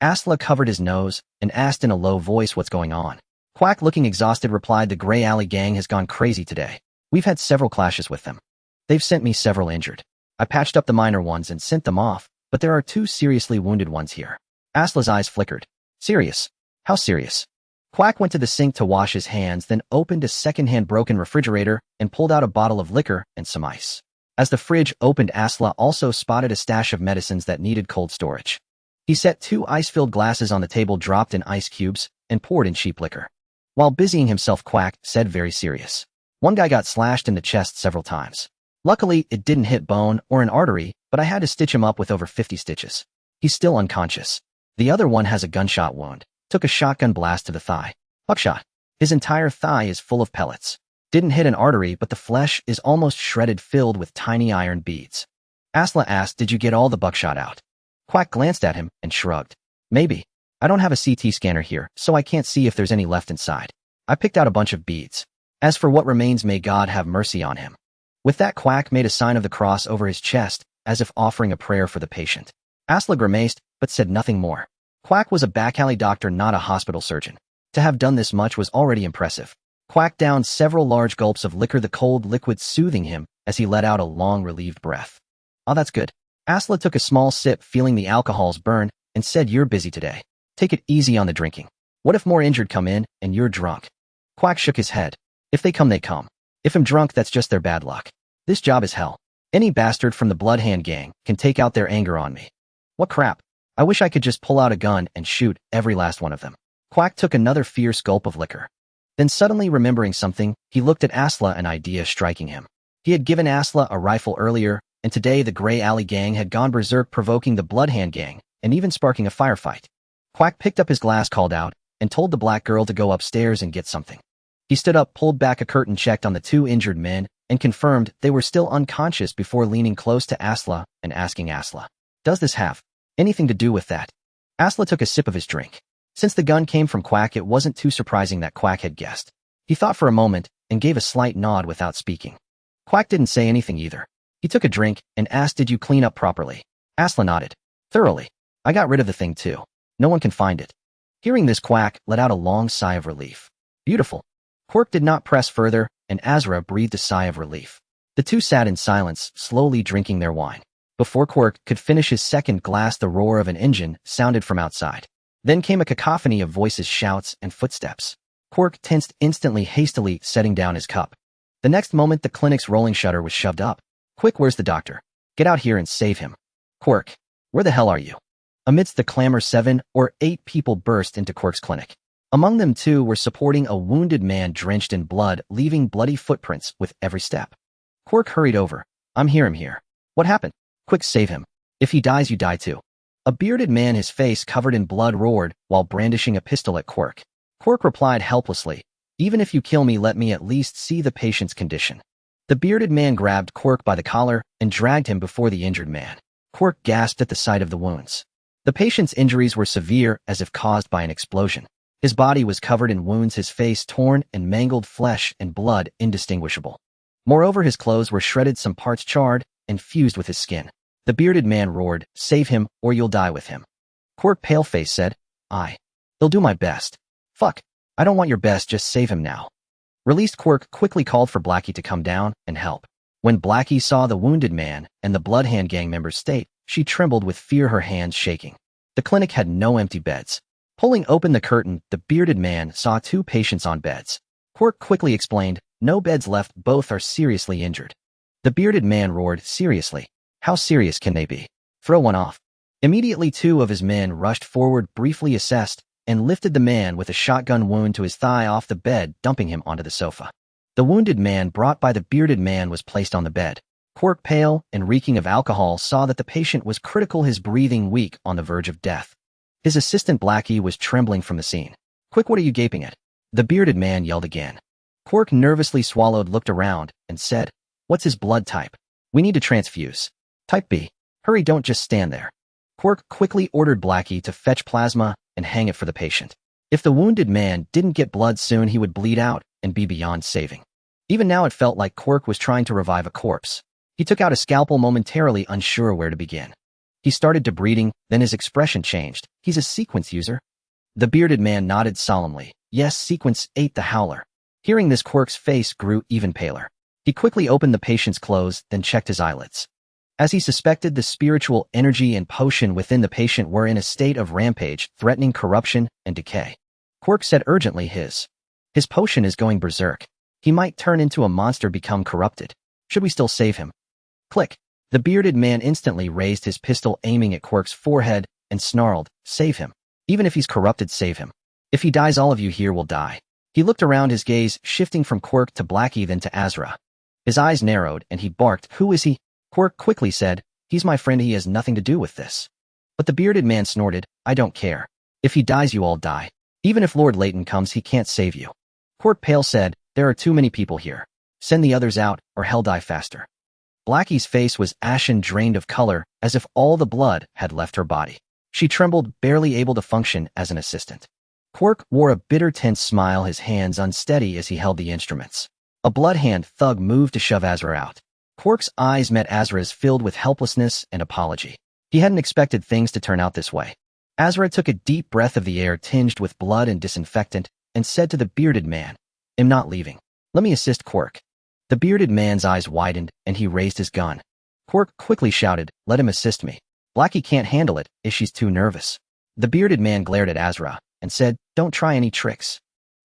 Asla covered his nose and asked in a low voice, "What's going on?" Quack, looking exhausted, replied, "The Grey Alley gang has gone crazy today. We've had several clashes with them. They've sent me several injured. I patched up the minor ones and sent them off, but there are 2 seriously wounded ones here." Asla's eyes flickered. "Serious? How serious?" Quack went to the sink to wash his hands, then opened a second-hand broken refrigerator and pulled out a bottle of liquor and some ice. As the fridge opened, Asla also spotted a stash of medicines that needed cold storage. He set 2 ice-filled glasses on the table, dropped in ice cubes, and poured in cheap liquor. While busying himself, Quack said, very serious, "One guy got slashed in the chest several times. Luckily, it didn't hit bone or an artery, but I had to stitch him up with over 50 stitches. He's still unconscious. The other one has a gunshot wound. Took a shotgun blast to the thigh. Buckshot. His entire thigh is full of pellets. Didn't hit an artery, but the flesh is almost shredded, filled with tiny iron beads." Asla asked, "Did you get all the buckshot out?" Quack glanced at him and shrugged. "Maybe. I don't have a CT scanner here, so I can't see if there's any left inside. I picked out a bunch of beads. As for what remains, may God have mercy on him." With that, Quack made a sign of the cross over his chest, as if offering a prayer for the patient. Asla grimaced, but said nothing more. Quack was a back alley doctor, not a hospital surgeon. To have done this much was already impressive. Quack downed several large gulps of liquor, the cold liquid soothing him as he let out a long, relieved breath. "Oh, that's good." Asla took a small sip, feeling the alcohol's burn, and said, "You're busy today. Take it easy on the drinking. What if more injured come in and you're drunk?" Quack shook his head. "If they come, they come. If I'm drunk, that's just their bad luck. This job is hell. Any bastard from the Bloodhand gang can take out their anger on me. What crap. I wish I could just pull out a gun and shoot every last one of them." Quack took another fierce gulp of liquor. Then, suddenly remembering something, he looked at Asla, an idea striking him. He had given Asla a rifle earlier, and today the Grey Alley gang had gone berserk, provoking the Bloodhand gang and even sparking a firefight. Quack picked up his glass, called out, and told the black girl to go upstairs and get something. He stood up, pulled back a curtain, checked on the 2 injured men, and confirmed they were still unconscious before leaning close to Asla and asking Asla, "Does this have anything to do with that?" Asla took a sip of his drink. Since the gun came from Quack, it wasn't too surprising that Quack had guessed. He thought for a moment and gave a slight nod without speaking. Quack didn't say anything either. He took a drink and asked, "Did you clean up properly?" Asla nodded. "Thoroughly. I got rid of the thing too. No one can find it." Hearing this, Quack let out a long sigh of relief. "Beautiful." Quirk did not press further, and Azra breathed a sigh of relief. The 2 sat in silence, slowly drinking their wine. Before Quirk could finish his second glass, the roar of an engine sounded from outside. Then came a cacophony of voices, shouts, and footsteps. Quirk tensed instantly, hastily setting down his cup. The next moment, the clinic's rolling shutter was shoved up. "Quick, where's the doctor? Get out here and save him." "Quirk, where the hell are you?" Amidst the clamor, 7 or 8 people burst into Quirk's clinic. Among them, 2 were supporting a wounded man drenched in blood, leaving bloody footprints with every step. Quirk hurried over. I'm here. What happened? Quick, save him. If he dies, you die too." A bearded man, his face covered in blood, roared while brandishing a pistol at Quirk. Quirk replied helplessly, "Even if you kill me, let me at least see the patient's condition." The bearded man grabbed Quirk by the collar and dragged him before the injured man. Quirk gasped at the sight of the wounds. The patient's injuries were severe, as if caused by an explosion. His body was covered in wounds, his face torn and mangled, flesh and blood indistinguishable. Moreover, his clothes were shredded, some parts charred and fused with his skin. The bearded man roared, "Save him, or you'll die with him." Quirk Paleface said, "He'll do my best." "Fuck, I don't want your best, just save him now." Released, Quirk quickly called for Blackie to come down and help. When Blackie saw the wounded man and the Bloodhand gang member's state, she trembled with fear, her hands shaking. The clinic had no empty beds. Pulling open the curtain, the bearded man saw 2 patients on beds. Quirk quickly explained, "No beds left, both are seriously injured." The bearded man roared, "Seriously? How serious can they be? Throw one off." Immediately 2 of his men rushed forward, briefly assessed, and lifted the man with a shotgun wound to his thigh off the bed, dumping him onto the sofa. The wounded man brought by the bearded man was placed on the bed. Quirk, pale and reeking of alcohol, saw that the patient was critical, his breathing weak, on the verge of death. His assistant Blackie was trembling from the scene. "Quick, what are you gaping at?" The bearded man yelled again. Quirk nervously swallowed, looked around, and said, "What's his blood type? We need to transfuse." "Type B. Hurry, don't just stand there." Quirk quickly ordered Blackie to fetch plasma and hang it for the patient. If the wounded man didn't get blood soon, he would bleed out and be beyond saving. Even now it felt like Quirk was trying to revive a corpse. He took out a scalpel, momentarily unsure where to begin. He started debreeding, then his expression changed. "He's a sequence user?" The bearded man nodded solemnly. "Yes, sequence 8, the Howler." Hearing this, Quirk's face grew even paler. He quickly opened the patient's clothes, then checked his eyelids. As he suspected, the spiritual energy and potion within the patient were in a state of rampage, threatening corruption and decay. Quirk said urgently, His potion is going berserk. He might turn into a monster, become corrupted. Should we still save him?" Click. The bearded man instantly raised his pistol, aiming at Quirk's forehead, and snarled, "Save him. Even if he's corrupted, save him. If he dies, all of you here will die." He looked around, his gaze shifting from Quirk to Blackie, then to Asra. His eyes narrowed, and he barked, "Who is he?" Quirk quickly said, "He's my friend, he has nothing to do with this." But the bearded man snorted, "I don't care. If he dies, you all die. Even if Lord Layton comes, he can't save you." Quirk Pale said, "There are too many people here. Send the others out, or hell die faster." Blackie's face was ashen, drained of color, as if all the blood had left her body. She trembled, barely able to function as an assistant. Quirk wore a bitter, tense smile, his hands unsteady as he held the instruments. A Bloodhand thug moved to shove Asra out. Quirk's eyes met Asra's, filled with helplessness and apology. He hadn't expected things to turn out this way. Asra took a deep breath of the air tinged with blood and disinfectant, and said to the bearded man, "I'm not leaving. Let me assist Quirk." The bearded man's eyes widened, and he raised his gun. Quirk quickly shouted, "Let him assist me. Blackie can't handle it if she's too nervous." The bearded man glared at Asra and said, "Don't try any tricks."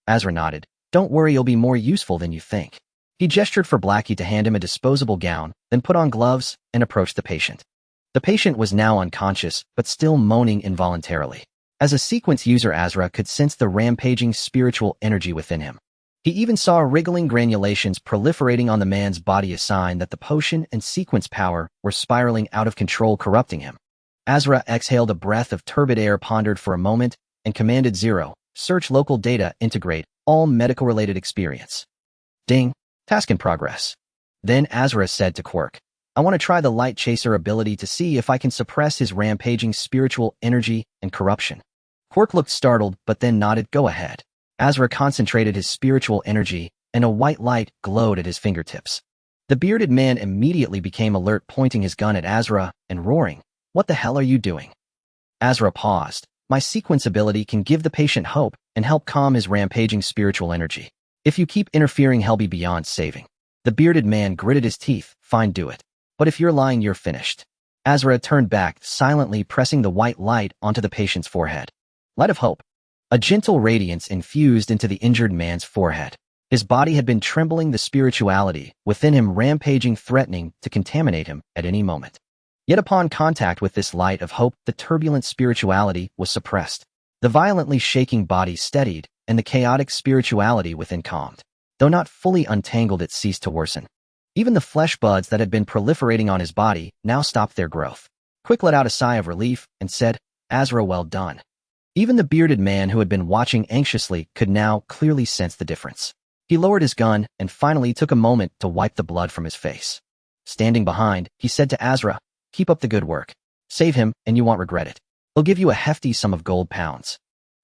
Asra nodded. "Don't worry, you'll be more useful than you think." He gestured for Blackie to hand him a disposable gown, then put on gloves and approached the patient. The patient was now unconscious, but still moaning involuntarily. As a sequence user, Asra could sense the rampaging spiritual energy within him. He even saw wriggling granulations proliferating on the man's body, a sign that the potion and sequence power were spiraling out of control, corrupting him. Asra exhaled a breath of turbid air, pondered for a moment, and commanded 0, search local data, integrate all medical-related experience. Ding. Task in progress. Then Asra said to Quirk, "I want to try the Light Chaser ability to see if I can suppress his rampaging spiritual energy and corruption." Quirk looked startled, but then nodded, "Go ahead." Asra concentrated his spiritual energy, and a white light glowed at his fingertips. The bearded man immediately became alert, pointing his gun at Asra and roaring, "What the hell are you doing?" Asra paused. "My sequence ability can give the patient hope and help calm his rampaging spiritual energy. If you keep interfering, he'll be beyond saving." The bearded man gritted his teeth. "Fine, do it. But if you're lying, you're finished." Asra turned back, silently pressing the white light onto the patient's forehead. Light of hope. A gentle radiance infused into the injured man's forehead. His body had been trembling, the spirituality within him rampaging, threatening to contaminate him at any moment. Yet upon contact with this light of hope, the turbulent spirituality was suppressed. The violently shaking body steadied, and the chaotic spirituality within calmed. Though not fully untangled, it ceased to worsen. Even the flesh buds that had been proliferating on his body now stopped their growth. Quick let out a sigh of relief and said, "Asra, well done." Even the bearded man, who had been watching anxiously, could now clearly sense the difference. He lowered his gun and finally took a moment to wipe the blood from his face. Standing behind, he said to Asra, "Keep up the good work. Save him, and you won't regret it." He'll give you a hefty sum of gold pounds.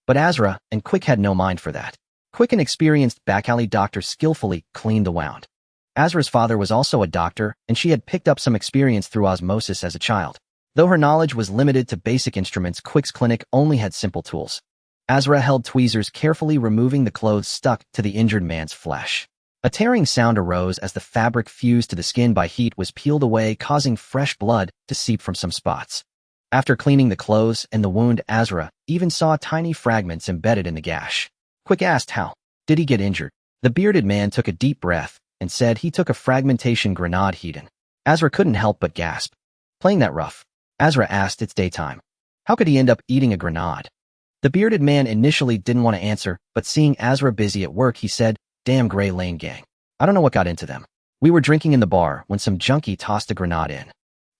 But Asra and Quick had no mind for that. Quick, an experienced back-alley doctor, skillfully cleaned the wound. Asra's father was also a doctor, and she had picked up some experience through osmosis as a child. Though her knowledge was limited to basic instruments, Quick's clinic only had simple tools. Asra held tweezers, carefully removing the clothes stuck to the injured man's flesh. A tearing sound arose as the fabric fused to the skin by heat was peeled away, causing fresh blood to seep from some spots. After cleaning the clothes and the wound, Asra even saw tiny fragments embedded in the gash. Quick asked how did he get injured. The bearded man took a deep breath and said he took a fragmentation grenade hidden. Asra couldn't help but gasp. Playing that rough? Asra asked. It's daytime. How could he end up eating a grenade? The bearded man initially didn't want to answer, but seeing Asra busy at work, he said, Damn Gray Lane gang. I don't know what got into them. We were drinking in the bar when some junkie tossed a grenade in.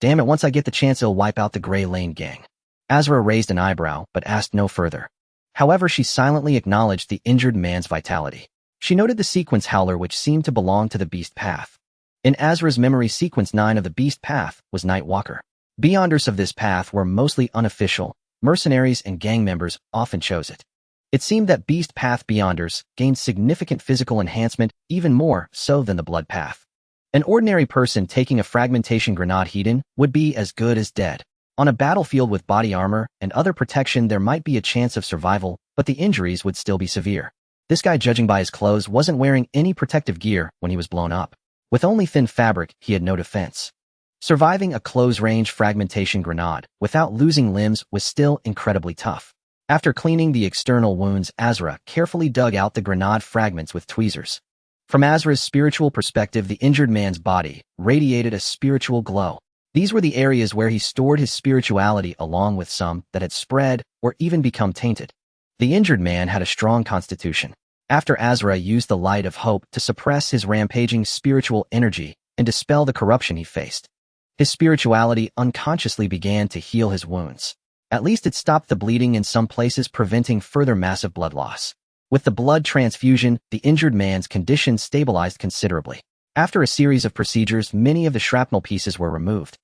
Damn it, once I get the chance, I'll wipe out the Gray Lane gang. Asra raised an eyebrow, but asked no further. However, she silently acknowledged the injured man's vitality. She noted the sequence howler, which seemed to belong to the beast path. In Asra's memory, sequence 9 of the beast path was Nightwalker. Beyonders of this path were mostly unofficial. Mercenaries and gang members often chose it. It seemed that beast path beyonders gained significant physical enhancement, even more so than the blood path. An ordinary person taking a fragmentation grenade hidden would be as good as dead. On a battlefield with body armor and other protection, there might be a chance of survival, but the injuries would still be severe. This guy, judging by his clothes, wasn't wearing any protective gear when he was blown up. With only thin fabric, he had no defense. Surviving a close-range fragmentation grenade without losing limbs was still incredibly tough. After cleaning the external wounds, Asra carefully dug out the grenade fragments with tweezers. From Asra's spiritual perspective, the injured man's body radiated a spiritual glow. These were the areas where he stored his spirituality, along with some that had spread or even become tainted. The injured man had a strong constitution. After Asra used the light of hope to suppress his rampaging spiritual energy and dispel the corruption he faced, his spirituality unconsciously began to heal his wounds. At least it stopped the bleeding in some places, preventing further massive blood loss. With the blood transfusion, the injured man's condition stabilized considerably. After a series of procedures, many of the shrapnel pieces were removed.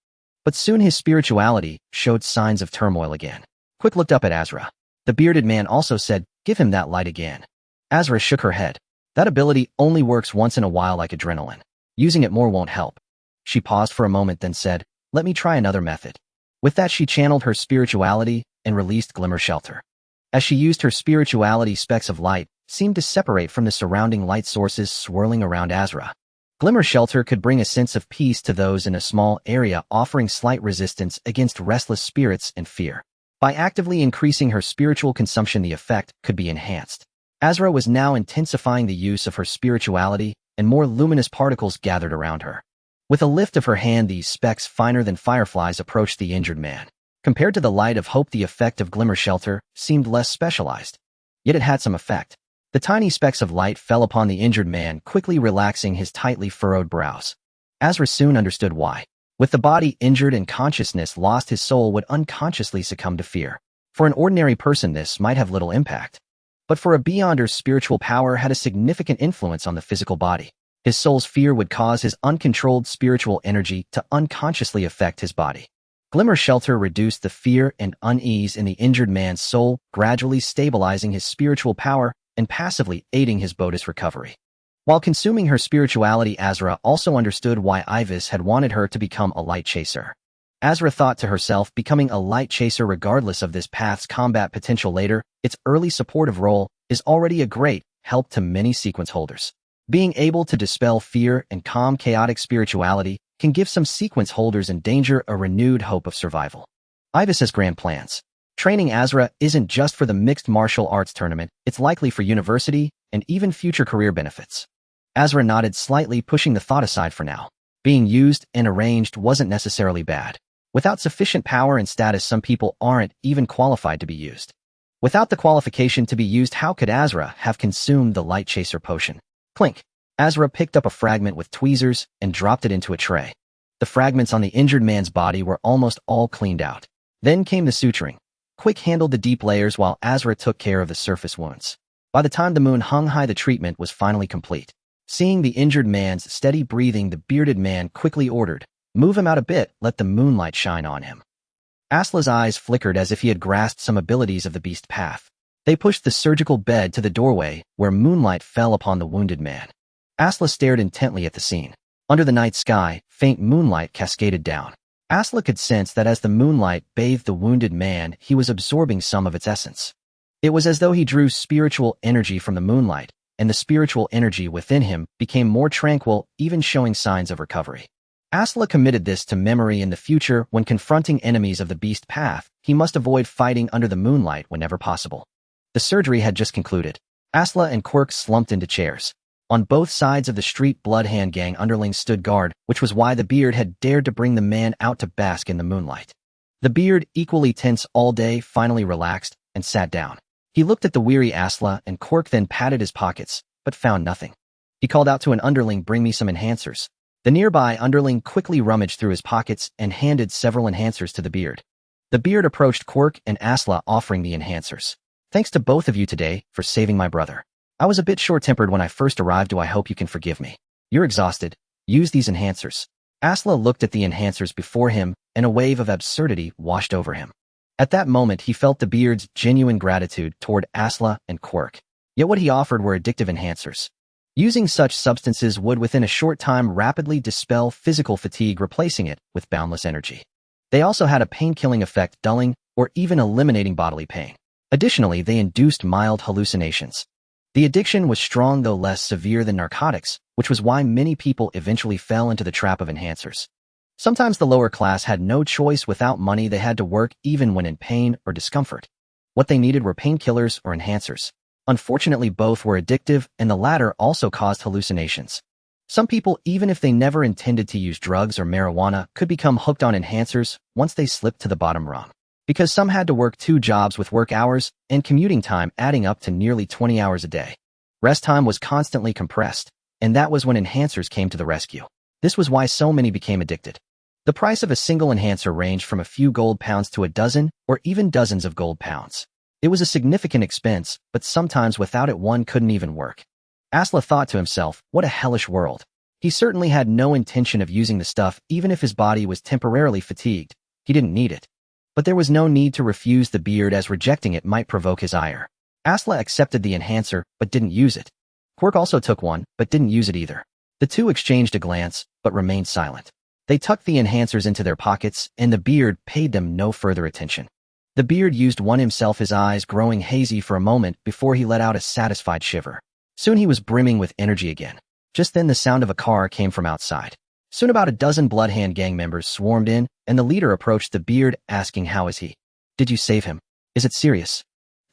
But soon his spirituality showed signs of turmoil again. Quick looked up at Asra. The bearded man also said, Give him that light again. Asra shook her head. That ability only works once in a while, like adrenaline. Using it more won't help. She paused for a moment, then said, Let me try another method. With that, she channeled her spirituality and released Glimmer Shelter. As she used her spirituality, specks of light seemed to separate from the surrounding light sources swirling around Asra. Glimmer Shelter could bring a sense of peace to those in a small area, offering slight resistance against restless spirits and fear. By actively increasing her spiritual consumption, the effect could be enhanced. Asra was now intensifying the use of her spirituality, and more luminous particles gathered around her. With a lift of her hand, these specks, finer than fireflies, approached the injured man. Compared to the light of hope, the effect of Glimmer Shelter seemed less specialized. Yet it had some effect. The tiny specks of light fell upon the injured man, quickly relaxing his tightly furrowed brows. Asra soon understood why. With the body injured and consciousness lost, his soul would unconsciously succumb to fear. For an ordinary person, this might have little impact. But for a Beyonder's, spiritual power had a significant influence on the physical body. His soul's fear would cause his uncontrolled spiritual energy to unconsciously affect his body. Glimmer Shelter reduced the fear and unease in the injured man's soul, gradually stabilizing his spiritual power and passively aiding his body's recovery. While consuming her spirituality, Asra also understood why Ivis had wanted her to become a light chaser. Asra thought to herself, becoming a light chaser, regardless of this path's combat potential later, its early supportive role is already a great help to many sequence holders. Being able to dispel fear and calm chaotic spirituality can give some sequence holders in danger a renewed hope of survival. Ivis has grand plans. Training Asra isn't just for the mixed martial arts tournament, it's likely for university and even future career benefits. Asra nodded slightly, pushing the thought aside for now. Being used and arranged wasn't necessarily bad. Without sufficient power and status, some people aren't even qualified to be used. Without the qualification to be used, how could Asra have consumed the light chaser potion? Clink. Asra picked up a fragment with tweezers and dropped it into a tray. The fragments on the injured man's body were almost all cleaned out. Then came the suturing. Quick handled the deep layers while Asra took care of the surface wounds. By the time the moon hung high, the treatment was finally complete. Seeing the injured man's steady breathing, the bearded man quickly ordered, "Move him out a bit, let the moonlight shine on him." Asla's eyes flickered as if he had grasped some abilities of the beast path. They pushed the surgical bed to the doorway, where moonlight fell upon the wounded man. Asla stared intently at the scene. Under the night sky, faint moonlight cascaded down. Asla could sense that as the moonlight bathed the wounded man, he was absorbing some of its essence. It was as though he drew spiritual energy from the moonlight, and the spiritual energy within him became more tranquil, even showing signs of recovery. Asla committed this to memory in the future. When confronting enemies of the beast path, he must avoid fighting under the moonlight whenever possible. The surgery had just concluded. Asla and Quirk slumped into chairs. On both sides of the street, Bloodhand Gang underlings stood guard, which was why the beard had dared to bring the man out to bask in the moonlight. The beard, equally tense all day, finally relaxed and sat down. He looked at the weary Asla and Quirk, then patted his pockets, but found nothing. He called out to an underling, "Bring me some enhancers." The nearby underling quickly rummaged through his pockets and handed several enhancers to the beard. The beard approached Quirk and Asla, offering the enhancers. "Thanks to both of you today for saving my brother. I was a bit short-tempered when I first arrived. I hope you can forgive me. You're exhausted. Use these enhancers." Asla looked at the enhancers before him, and a wave of absurdity washed over him. At that moment, he felt the beard's genuine gratitude toward Asla and Quirk. Yet what he offered were addictive enhancers. Using such substances would within a short time rapidly dispel physical fatigue, replacing it with boundless energy. They also had a pain-killing effect, dulling or even eliminating bodily pain. Additionally, they induced mild hallucinations. The addiction was strong though less severe than narcotics, which was why many people eventually fell into the trap of enhancers. Sometimes the lower class had no choice. Without money, they had to work even when in pain or discomfort. What they needed were painkillers or enhancers. Unfortunately, both were addictive, and the latter also caused hallucinations. Some people, even if they never intended to use drugs or marijuana, could become hooked on enhancers once they slipped to the bottom rung. Because some had to work 2 jobs with work hours and commuting time adding up to nearly 20 hours a day. Rest time was constantly compressed, and that was when enhancers came to the rescue. This was why so many became addicted. The price of a single enhancer ranged from a few gold pounds to a dozen or even dozens of gold pounds. It was a significant expense, but sometimes without it one couldn't even work. Asla thought to himself, what a hellish world. He certainly had no intention of using the stuff. Even if his body was temporarily fatigued, he didn't need it. But there was no need to refuse the beard, as rejecting it might provoke his ire. Asla accepted the enhancer, but didn't use it. Quirk also took one, but didn't use it either. The two exchanged a glance, but remained silent. They tucked the enhancers into their pockets, and the beard paid them no further attention. The beard used one himself, his eyes growing hazy for a moment before he let out a satisfied shiver. Soon he was brimming with energy again. Just then the sound of a car came from outside. Soon about a dozen Bloodhand Gang members swarmed in, and the leader approached the beard, asking, "How is he? Did you save him? Is it serious?"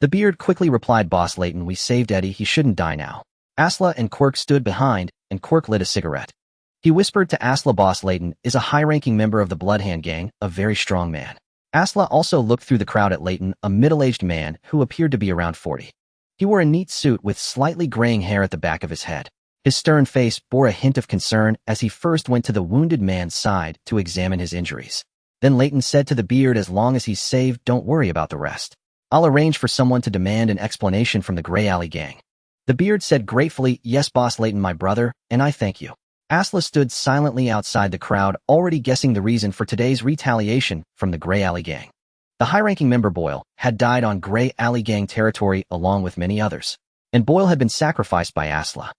The beard quickly replied, "Boss Layton, we saved Eddie. He shouldn't die now." Asla and Quirk stood behind, and Quirk lit a cigarette. He whispered to Asla, "Boss Layton is a high-ranking member of the Bloodhand Gang, a very strong man." Asla also looked through the crowd at Layton, a middle-aged man who appeared to be around 40. He wore a neat suit with slightly graying hair at the back of his head. His stern face bore a hint of concern as he first went to the wounded man's side to examine his injuries. Then Layton said to the beard, "As long as he's saved, don't worry about the rest. I'll arrange for someone to demand an explanation from the Grey Alley Gang." The beard said gratefully, "Yes, Boss Layton, my brother, and I thank you." Asla stood silently outside the crowd, already guessing the reason for today's retaliation from the Grey Alley Gang. The high-ranking member Boyle had died on Grey Alley Gang territory along with many others, and Boyle had been sacrificed by Asla.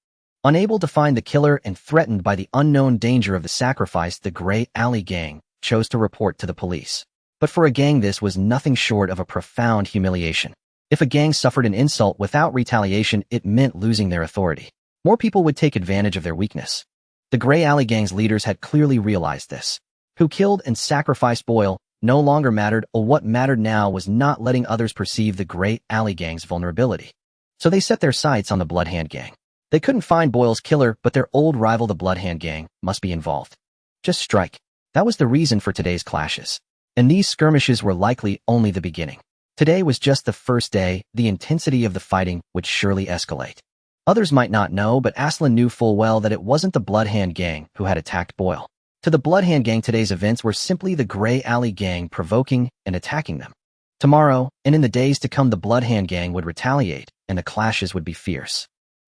Unable to find the killer and threatened by the unknown danger of the sacrifice, the Grey Alley Gang chose to report to the police. But for a gang, this was nothing short of a profound humiliation. If a gang suffered an insult without retaliation, it meant losing their authority. More people would take advantage of their weakness. The Grey Alley Gang's leaders had clearly realized this. Who killed and sacrificed Boyle no longer mattered, or what mattered now was not letting others perceive the Grey Alley Gang's vulnerability. So they set their sights on the Bloodhand Gang. They couldn't find Boyle's killer, but their old rival, the Bloodhand Gang, must be involved. Just strike. That was the reason for today's clashes. And these skirmishes were likely only the beginning. Today was just the first day. The intensity of the fighting would surely escalate. Others might not know, but Aslan knew full well that it wasn't the Bloodhand Gang who had attacked Boyle. To the Bloodhand Gang, today's events were simply the Grey Alley Gang provoking and attacking them. Tomorrow, and in the days to come, the Bloodhand Gang would retaliate, and the clashes would be fierce.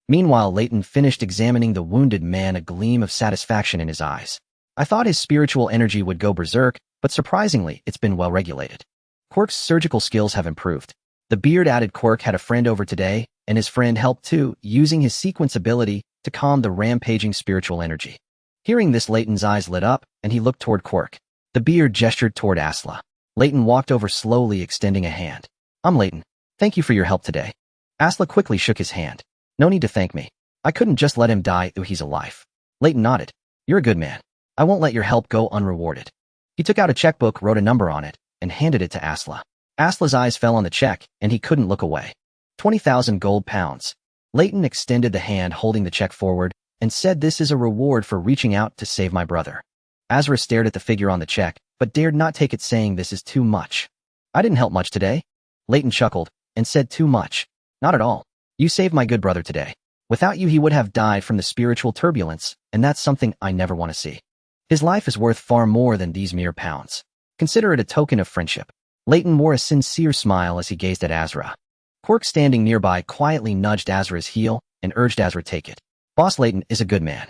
Meanwhile, Layton finished examining the wounded man, a gleam of satisfaction in his eyes. "I thought his spiritual energy would go berserk, but surprisingly, it's been well regulated. Quirk's surgical skills have improved. The beard-added Quirk had a friend over today, and his friend helped too, using his sequence ability to calm the rampaging spiritual energy. Hearing this, Leighton's eyes lit up, and he looked toward Quirk. The beard gestured toward Asla. Leighton walked over slowly, extending a hand. I'm Leighton. Thank you for your help today. Asla quickly shook his hand. No need to thank me. I couldn't just let him die though he's alive. Leighton nodded. You're a good man. I won't let your help go unrewarded. He took out a checkbook, wrote a number on it, and handed it to Asla. Asla's eyes fell on the check, and he couldn't look away. 20,000 gold pounds. Leighton extended the hand holding the check forward and said, this is a reward for reaching out to save my brother. Asra stared at the figure on the check, but dared not take it, saying this is too much. I didn't help much today. Leighton chuckled and said, too much. Not at all. You saved my good brother today. Without you he would have died from the spiritual turbulence, and that's something I never want to see. His life is worth far more than these mere pounds. Consider it a token of friendship. Leighton wore a sincere smile as he gazed at Asra. Quirk, standing nearby, quietly nudged Asra's heel and urged Asra take it. Boss Leighton is a good man.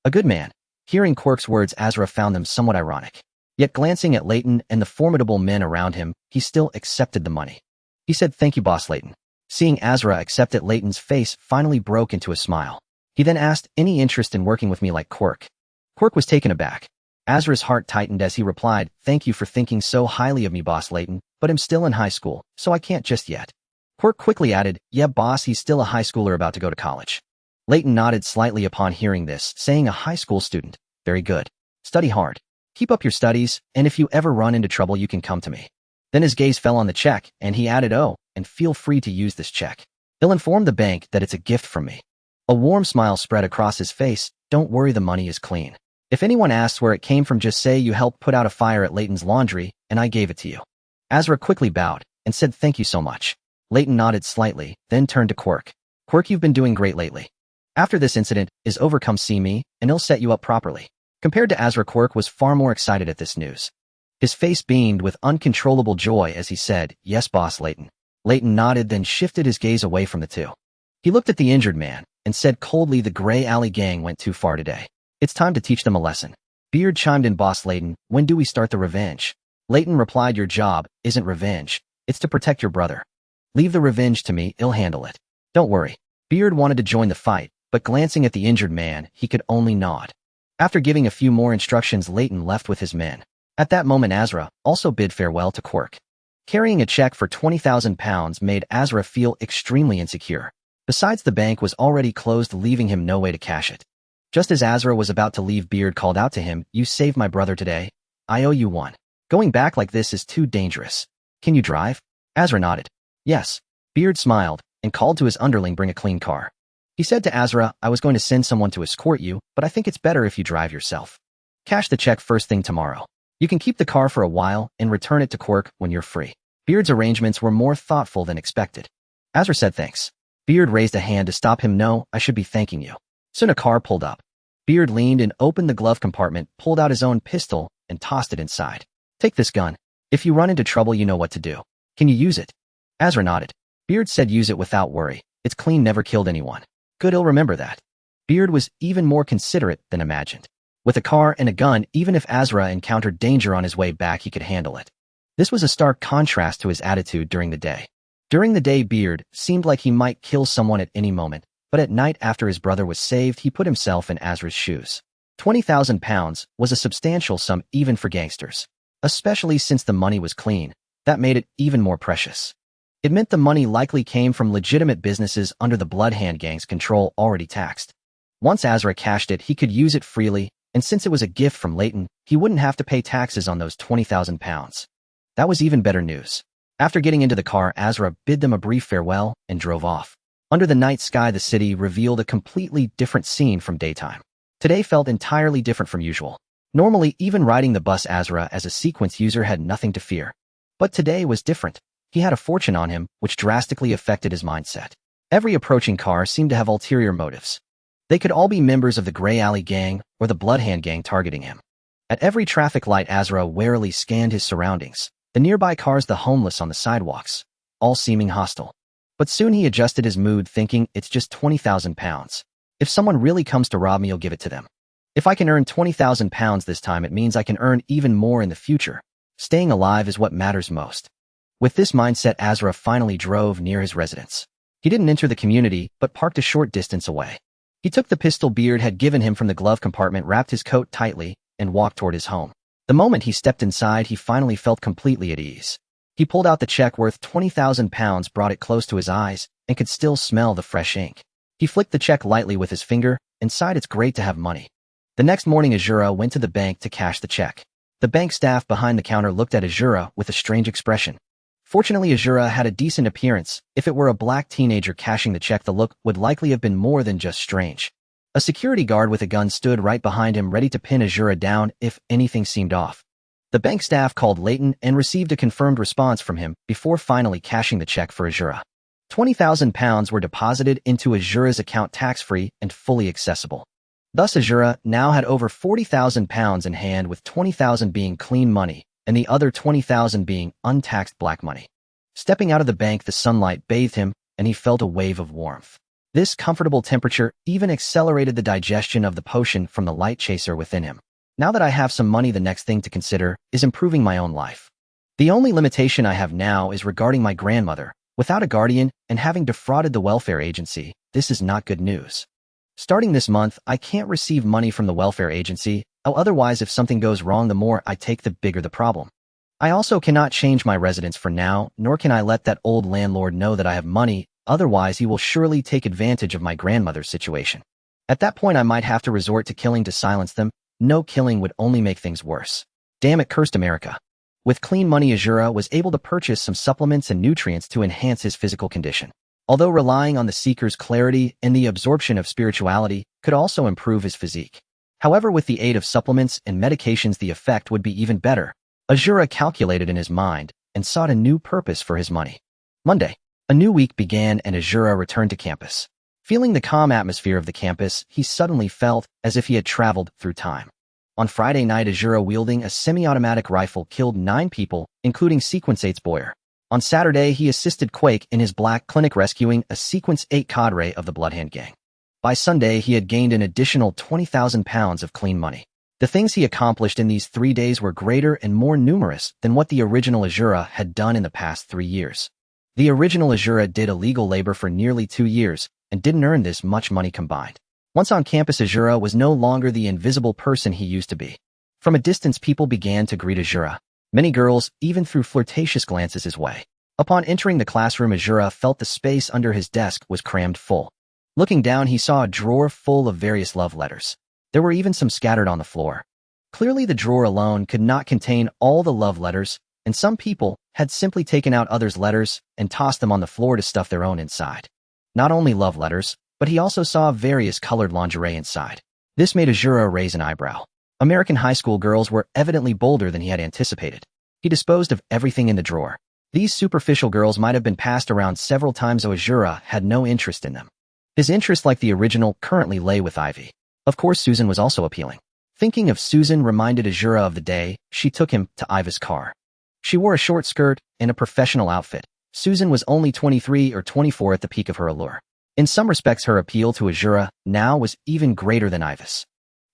A good man. Hearing Quirk's words, Asra found them somewhat ironic. Yet glancing at Leighton and the formidable men around him, he still accepted the money. He said, thank you, Boss Leighton. Seeing Asra accept it, Leighton's face finally broke into a smile. He then asked, any interest in working with me like Quirk? Quirk was taken aback. Asra's heart tightened as he replied, thank you for thinking so highly of me, Boss Leighton, but I'm still in high school, so I can't just yet. Quirk quickly added, yeah, boss, he's still a high schooler about to go to college. Leighton nodded slightly upon hearing this, saying, a high school student. Very good. Study hard. Keep up your studies, and if you ever run into trouble, you can come to me. Then his gaze fell on the check, and he added, oh, and feel free to use this check. He'll inform the bank that it's a gift from me. A warm smile spread across his face. Don't worry, the money is clean. If anyone asks where it came from, just say you helped put out a fire at Leighton's laundry, and I gave it to you. Asra quickly bowed and said, thank you so much. Leighton nodded slightly, then turned to Quirk. Quirk, you've been doing great lately. After this incident is over, come see me, and I'll set you up properly. Compared to Asra, Quirk was far more excited at this news. His face beamed with uncontrollable joy as he said, yes, Boss Leighton. Leighton nodded, then shifted his gaze away from the two. He looked at the injured man and said coldly, the Gray Alley gang went too far today. It's time to teach them a lesson. Beard chimed in, Boss Leighton, when do we start the revenge? Leighton replied, your job isn't revenge. It's to protect your brother. Leave the revenge to me, I'll handle it. Don't worry. Beard wanted to join the fight, but glancing at the injured man, he could only nod. After giving a few more instructions, Leighton left with his men. At that moment, Asra also bid farewell to Quirk. Carrying a check for 20,000 pounds made Asra feel extremely insecure. Besides, the bank was already closed, leaving him no way to cash it. Just as Asra was about to leave, Beard called out to him, you saved my brother today. I owe you one. Going back like this is too dangerous. Can you drive? Asra nodded. Yes. Beard smiled and called to his underling, bring a clean car. He said to Asra, I was going to send someone to escort you, but I think it's better if you drive yourself. Cash the check first thing tomorrow. You can keep the car for a while and return it to Quirk when you're free. Beard's arrangements were more thoughtful than expected. Asra said thanks. Beard raised a hand to stop him. No, I should be thanking you. Soon a car pulled up. Beard leaned and opened the glove compartment, pulled out his own pistol, and tossed it inside. Take this gun. If you run into trouble, you know what to do. Can you use it? Asra nodded. Beard said use it without worry. It's clean, never killed anyone. Good, I'll remember that. Beard was even more considerate than imagined. With a car and a gun, even if Asra encountered danger on his way back, he could handle it. This was a stark contrast to his attitude during the day. During the day, Beard seemed like he might kill someone at any moment, but at night, after his brother was saved, he put himself in Asra's shoes. 20,000 pounds was a substantial sum even for gangsters. Especially since the money was clean, that made it even more precious. It meant the money likely came from legitimate businesses under the Bloodhand gang's control, already taxed. Once Asra cashed it, he could use it freely, and since it was a gift from Leighton, he wouldn't have to pay taxes on those 20,000 pounds. That was even better news. After getting into the car, Asra bid them a brief farewell and drove off. Under the night sky, the city revealed a completely different scene from daytime. Today felt entirely different from usual. Normally, even riding the bus, Asra as a sequence user had nothing to fear. But today was different. He had a fortune on him, which drastically affected his mindset. Every approaching car seemed to have ulterior motives. They could all be members of the Gray Alley gang or the Bloodhand gang targeting him. At every traffic light, Asra warily scanned his surroundings. The nearby cars, the homeless on the sidewalks, all seeming hostile. But soon he adjusted his mood, thinking, it's just 20,000 pounds. If someone really comes to rob me, I'll give it to them. If I can earn 20,000 pounds this time, it means I can earn even more in the future. Staying alive is what matters most. With this mindset, Asra finally drove near his residence. He didn't enter the community, but parked a short distance away. He took the pistol Beard had given him from the glove compartment, wrapped his coat tightly, and walked toward his home. The moment he stepped inside, he finally felt completely at ease. He pulled out the check worth 20,000 pounds, brought it close to his eyes, and could still smell the fresh ink. He flicked the check lightly with his finger and sighed, "It's great to have money." The next morning, Azura went to the bank to cash the check. The bank staff behind the counter looked at Azura with a strange expression. Fortunately, Azura had a decent appearance. If it were a black teenager cashing the check, the look would likely have been more than just strange. A security guard with a gun stood right behind him, ready to pin Azura down if anything seemed off. The bank staff called Leighton and received a confirmed response from him before finally cashing the check for Azura. 20,000 pounds were deposited into Azura's account, tax-free and fully accessible. Thus, Azura now had over 40,000 pounds in hand, with 20,000 being clean money and the other 20,000 being untaxed black money. Stepping out of the bank, the sunlight bathed him, and he felt a wave of warmth. This comfortable temperature even accelerated the digestion of the potion from the light chaser within him. Now that I have some money, the next thing to consider is improving my own life. The only limitation I have now is regarding my grandmother. Without a guardian and having defrauded the welfare agency, this is not good news. Starting this month, I can't receive money from the welfare agency. Otherwise, if something goes wrong, the more I take, the bigger the problem. I also cannot change my residence for now, nor can I let that old landlord know that I have money. Otherwise, he will surely take advantage of my grandmother's situation. At that point, I might have to resort to killing to silence them. No killing would only make things worse. Damn it, cursed America. With clean money, Azura was able to purchase some supplements and nutrients to enhance his physical condition. Although relying on the Seeker's clarity and the absorption of spirituality could also improve his physique. However, with the aid of supplements and medications, the effect would be even better. Azura calculated in his mind and sought a new purpose for his money. Monday. A new week began and Azura returned to campus. Feeling the calm atmosphere of the campus, he suddenly felt as if he had traveled through time. On Friday night, Azura, wielding a semi-automatic rifle, killed 9 people, including Sequence 8's Boyer. On Saturday, he assisted Quake in his Black Clinic, rescuing a Sequence 8 cadre of the Bloodhand Gang. By Sunday, he had gained an additional 20,000 pounds of clean money. The things he accomplished in these 3 days were greater and more numerous than what the original Azura had done in the past 3 years. The original Azura did illegal labor for nearly 2 years and didn't earn this much money combined. Once on campus, Azura was no longer the invisible person he used to be. From a distance, people began to greet Azura. Many girls even threw flirtatious glances his way. Upon entering the classroom, Azura felt the space under his desk was crammed full. Looking down, he saw a drawer full of various love letters. There were even some scattered on the floor. Clearly, the drawer alone could not contain all the love letters, and some people had simply taken out others' letters and tossed them on the floor to stuff their own inside. Not only love letters, but he also saw various colored lingerie inside. This made Azura raise an eyebrow. American high school girls were evidently bolder than he had anticipated. He disposed of everything in the drawer. These superficial girls might have been passed around several times, though Azura had no interest in them. His interest, like the original, currently lay with Ivy. Of course, Susan was also appealing. Thinking of Susan reminded Azura of the day she took him to Ivy's car. She wore a short skirt and a professional outfit. Susan was only 23 or 24 at the peak of her allure. In some respects, her appeal to Azura now was even greater than Ivy's.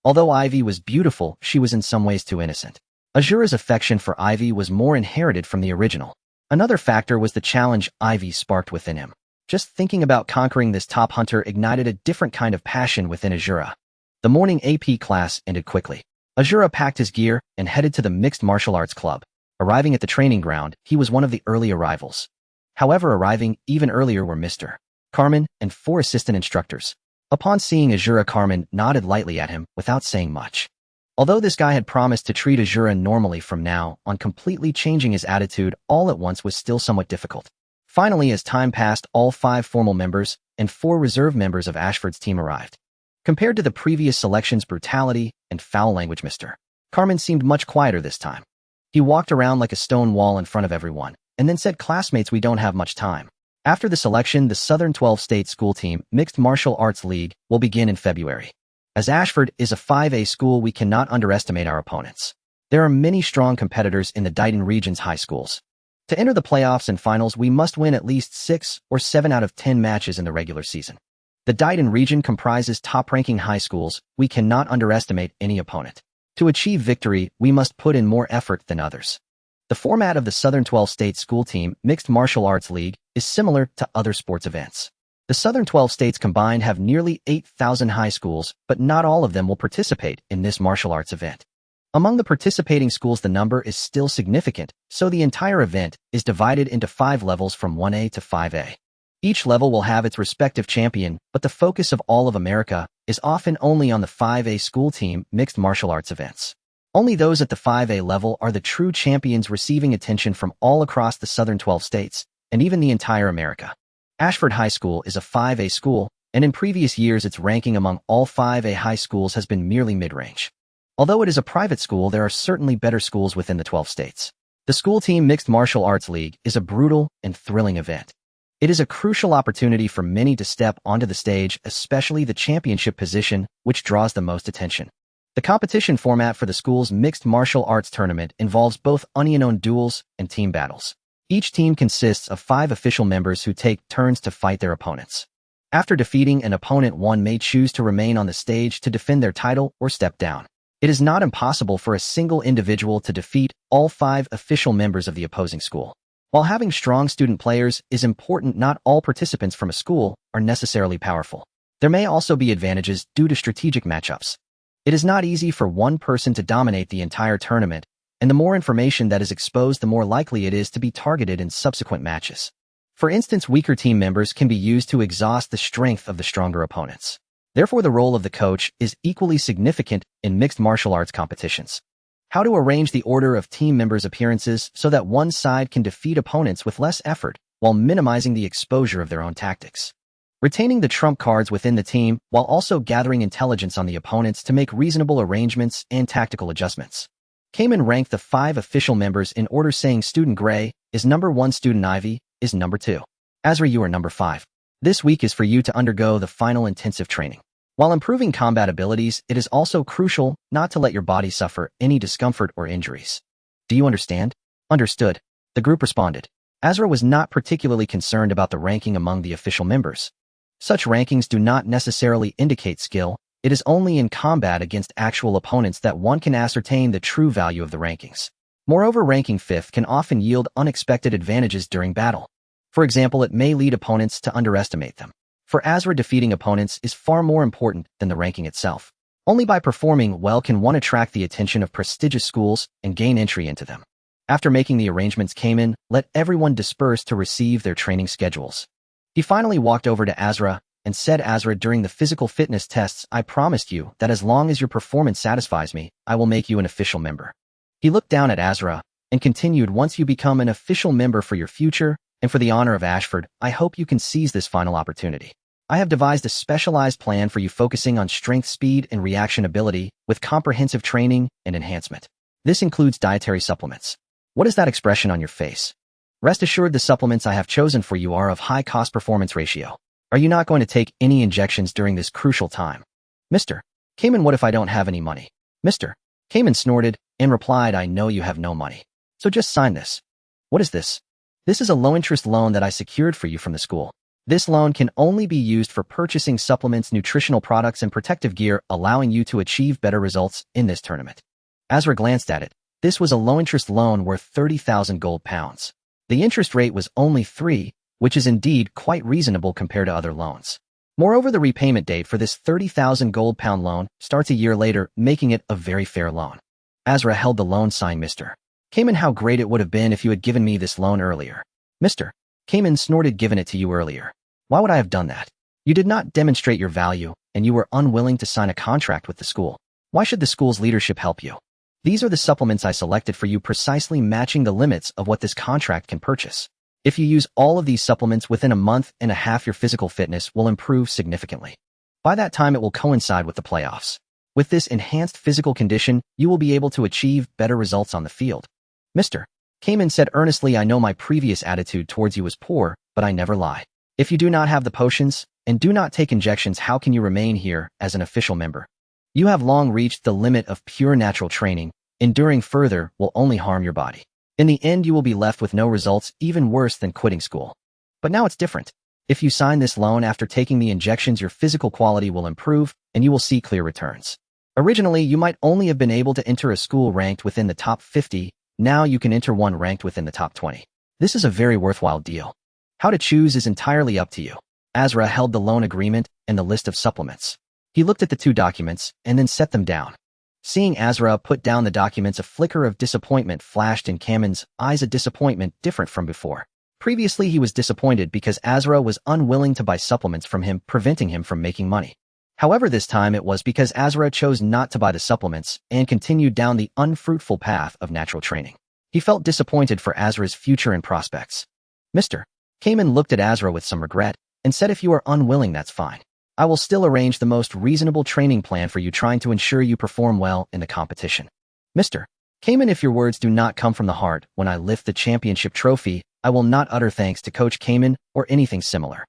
Although Ivy was beautiful, she was in some ways too innocent. Azura's affection for Ivy was more inherited from the original. Another factor was the challenge Ivy sparked within him. Just thinking about conquering this top hunter ignited a different kind of passion within Azura. The morning AP class ended quickly. Azura packed his gear and headed to the Mixed Martial Arts Club. Arriving at the training ground, he was one of the early arrivals. However, arriving even earlier were Mr. Carmen and 4 assistant instructors. Upon seeing Azura, Carmen nodded lightly at him without saying much. Although this guy had promised to treat Azura normally from now on, completely changing his attitude all at once was still somewhat difficult. Finally, as time passed, all 5 formal members and 4 reserve members of Ashford's team arrived. Compared to the previous selection's brutality and foul language, Mr. Carmen seemed much quieter this time. He walked around like a stone wall in front of everyone, and then said, "Classmates, we don't have much time." After the selection, the Southern 12 State School Team Mixed Martial Arts League will begin in February. As Ashford is a 5A school, we cannot underestimate our opponents. There are many strong competitors in the Dighton region's high schools. To enter the playoffs and finals, we must win at least 6 or 7 out of 10 matches in the regular season. The Dighton region comprises top-ranking high schools. We cannot underestimate any opponent. To achieve victory, we must put in more effort than others. The format of the Southern 12-State School Team Mixed Martial Arts League is similar to other sports events. The Southern 12 states combined have nearly 8,000 high schools, but not all of them will participate in this martial arts event. Among the participating schools, the number is still significant, so the entire event is divided into 5 levels from 1A to 5A. Each level will have its respective champion, but the focus of all of America is often only on the 5A School Team Mixed Martial Arts events. Only those at the 5A level are the true champions, receiving attention from all across the Southern 12 states, and even the entire America. Ashford High School is a 5A school, and in previous years its ranking among all 5A high schools has been merely mid-range. Although it is a private school, there are certainly better schools within the 12 states. The School Team Mixed Martial Arts League is a brutal and thrilling event. It is a crucial opportunity for many to step onto the stage, especially the championship position, which draws the most attention. The competition format for the school's mixed martial arts tournament involves both onion-owned duels and team battles. Each team consists of 5 official members who take turns to fight their opponents. After defeating an opponent, one may choose to remain on the stage to defend their title or step down. It is not impossible for a single individual to defeat all 5 official members of the opposing school. While having strong student players is important, not all participants from a school are necessarily powerful. There may also be advantages due to strategic matchups. It is not easy for one person to dominate the entire tournament, and the more information that is exposed, the more likely it is to be targeted in subsequent matches. For instance, weaker team members can be used to exhaust the strength of the stronger opponents. Therefore, the role of the coach is equally significant in mixed martial arts competitions. How to arrange the order of team members' appearances so that one side can defeat opponents with less effort while minimizing the exposure of their own tactics. Retaining the trump cards within the team while also gathering intelligence on the opponents to make reasonable arrangements and tactical adjustments. Kamen ranked the 5 official members in order, saying Student Gray is number 1, Student Ivy is number 2. Azra, you are number 5. This week is for you to undergo the final intensive training. While improving combat abilities, it is also crucial not to let your body suffer any discomfort or injuries. Do you understand? Understood. The group responded. Azra was not particularly concerned about the ranking among the official members. Such rankings do not necessarily indicate skill. It is only in combat against actual opponents that one can ascertain the true value of the rankings. Moreover, ranking 5th can often yield unexpected advantages during battle. For example, it may lead opponents to underestimate them. For Azra, defeating opponents is far more important than the ranking itself. Only by performing well can one attract the attention of prestigious schools and gain entry into them. After making the arrangements, Kamen let everyone disperse to receive their training schedules. He finally walked over to Azra and said, Azra, during the physical fitness tests, I promised you that as long as your performance satisfies me, I will make you an official member. He looked down at Azra and continued, once you become an official member, for your future and for the honor of Ashford, I hope you can seize this final opportunity. I have devised a specialized plan for you, focusing on strength, speed, and reaction ability with comprehensive training and enhancement. This includes dietary supplements. What is that expression on your face? Rest assured, the supplements I have chosen for you are of high cost-performance ratio. Are you not going to take any injections during this crucial time? Mr. Kamen, what if I don't have any money? Mr. Kamen snorted and replied, I know you have no money. So just sign this. What is this? This is a low-interest loan that I secured for you from the school. This loan can only be used for purchasing supplements, nutritional products, and protective gear, allowing you to achieve better results in this tournament. Azra glanced at it. This was a low-interest loan worth 30,000 gold pounds. The interest rate was only 3, which is indeed quite reasonable compared to other loans. Moreover, the repayment date for this 30,000 gold pound loan starts a year later, making it a very fair loan. Azra held the loan, signed, Mr. Kamen, how great it would have been if you had given me this loan earlier. Mr. Kamen snorted, given it to you earlier. Why would I have done that? You did not demonstrate your value, and you were unwilling to sign a contract with the school. Why should the school's leadership help you? These are the supplements I selected for you, precisely matching the limits of what this contract can purchase. If you use all of these supplements within a month and a half, your physical fitness will improve significantly. By that time, it will coincide with the playoffs. With this enhanced physical condition, you will be able to achieve better results on the field. Mr. Kamen said earnestly, I know my previous attitude towards you was poor, but I never lie. If you do not have the potions and do not take injections, how can you remain here as an official member? You have long reached the limit of pure natural training. Enduring further will only harm your body. In the end, you will be left with no results, even worse than quitting school. But now it's different. If you sign this loan after taking the injections, your physical quality will improve, and you will see clear returns. Originally, you might only have been able to enter a school ranked within the top 50, Now you can enter one ranked within the top 20. This is a very worthwhile deal. How to choose is entirely up to you. Asla held the loan agreement and the list of supplements. He looked at the two documents and then set them down. Seeing Asla put down the documents, a flicker of disappointment flashed in Kamen's eyes, a disappointment different from before. Previously, he was disappointed because Asla was unwilling to buy supplements from him, preventing him from making money. However, this time it was because Asla chose not to buy the supplements and continued down the unfruitful path of natural training. He felt disappointed for Asla's future and prospects. Mr. Kamen looked at Asla with some regret and said, if you are unwilling, that's fine. I will still arrange the most reasonable training plan for you, trying to ensure you perform well in the competition. Mr. Kamen, if your words do not come from the heart when I lift the championship trophy, I will not utter thanks to Coach Kamen or anything similar.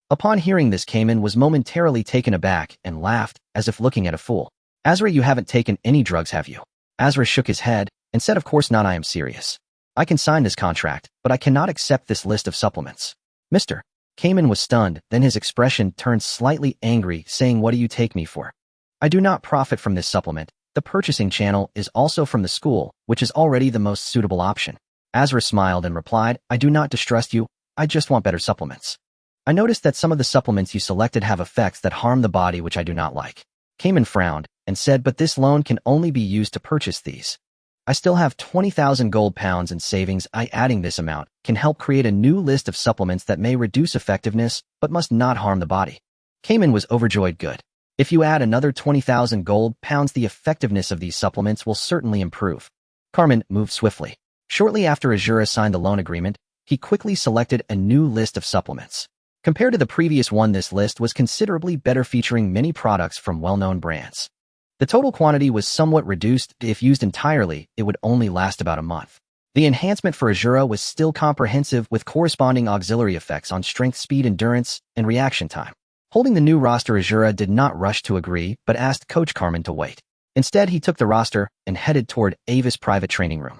Upon hearing this, Kamen was momentarily taken aback and laughed as if looking at a fool. Asla, you haven't taken any drugs, have you? Asla shook his head and said, of course not, I am serious. I can sign this contract, but I cannot accept this list of supplements. Mr. Kamen was stunned, then his expression turned slightly angry, saying, what do you take me for? I do not profit from this supplement. The purchasing channel is also from the school, which is already the most suitable option. Asla smiled and replied, I do not distrust you, I just want better supplements. I noticed that some of the supplements you selected have effects that harm the body, which I do not like. Kamen frowned and said, but this loan can only be used to purchase these. I still have 20,000 gold pounds in savings. Adding this amount can help create a new list of supplements that may reduce effectiveness but must not harm the body. Kamen was overjoyed. Good. If you add another 20,000 gold pounds, the effectiveness of these supplements will certainly improve. Carmen moved swiftly. Shortly after Asla signed the loan agreement, he quickly selected a new list of supplements. Compared to the previous one, this list was considerably better, featuring many products from well-known brands. The total quantity was somewhat reduced. If used entirely, it would only last about a month. The enhancement for Asla was still comprehensive, with corresponding auxiliary effects on strength, speed, endurance, and reaction time. Holding the new roster, Asla did not rush to agree, but asked Coach Carmen to wait. Instead, he took the roster and headed toward Ava's private training room.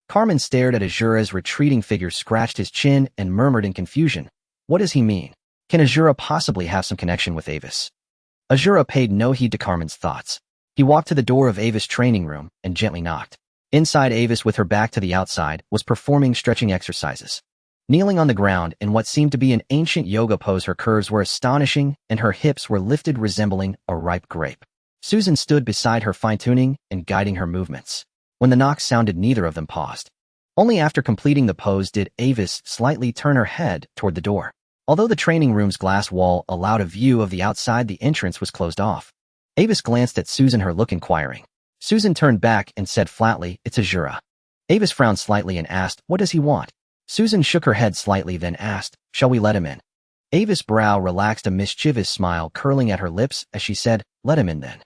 Carmen stared at Asura's retreating figure, scratched his chin, and murmured in confusion, what does he mean? Can Asla possibly have some connection with Avis? Asla paid no heed to Carmen's thoughts. He walked to the door of Ava's training room and gently knocked. Inside, Avis, with her back to the outside, was performing stretching exercises. Kneeling on the ground in what seemed to be an ancient yoga pose, her curves were astonishing and her hips were lifted, resembling a ripe grape. Susan stood beside her, fine-tuning and guiding her movements. When the knock sounded, neither of them paused. Only after completing the pose did Avis slightly turn her head toward the door. Although the training room's glass wall allowed a view of the outside, the entrance was closed off. Avis glanced at Susan, her look inquiring. Susan turned back and said flatly, it's Asla. Avis frowned slightly and asked, what does he want? Susan shook her head slightly, then asked, shall we let him in? Avis' brow relaxed, a mischievous smile curling at her lips as she said, let him in then.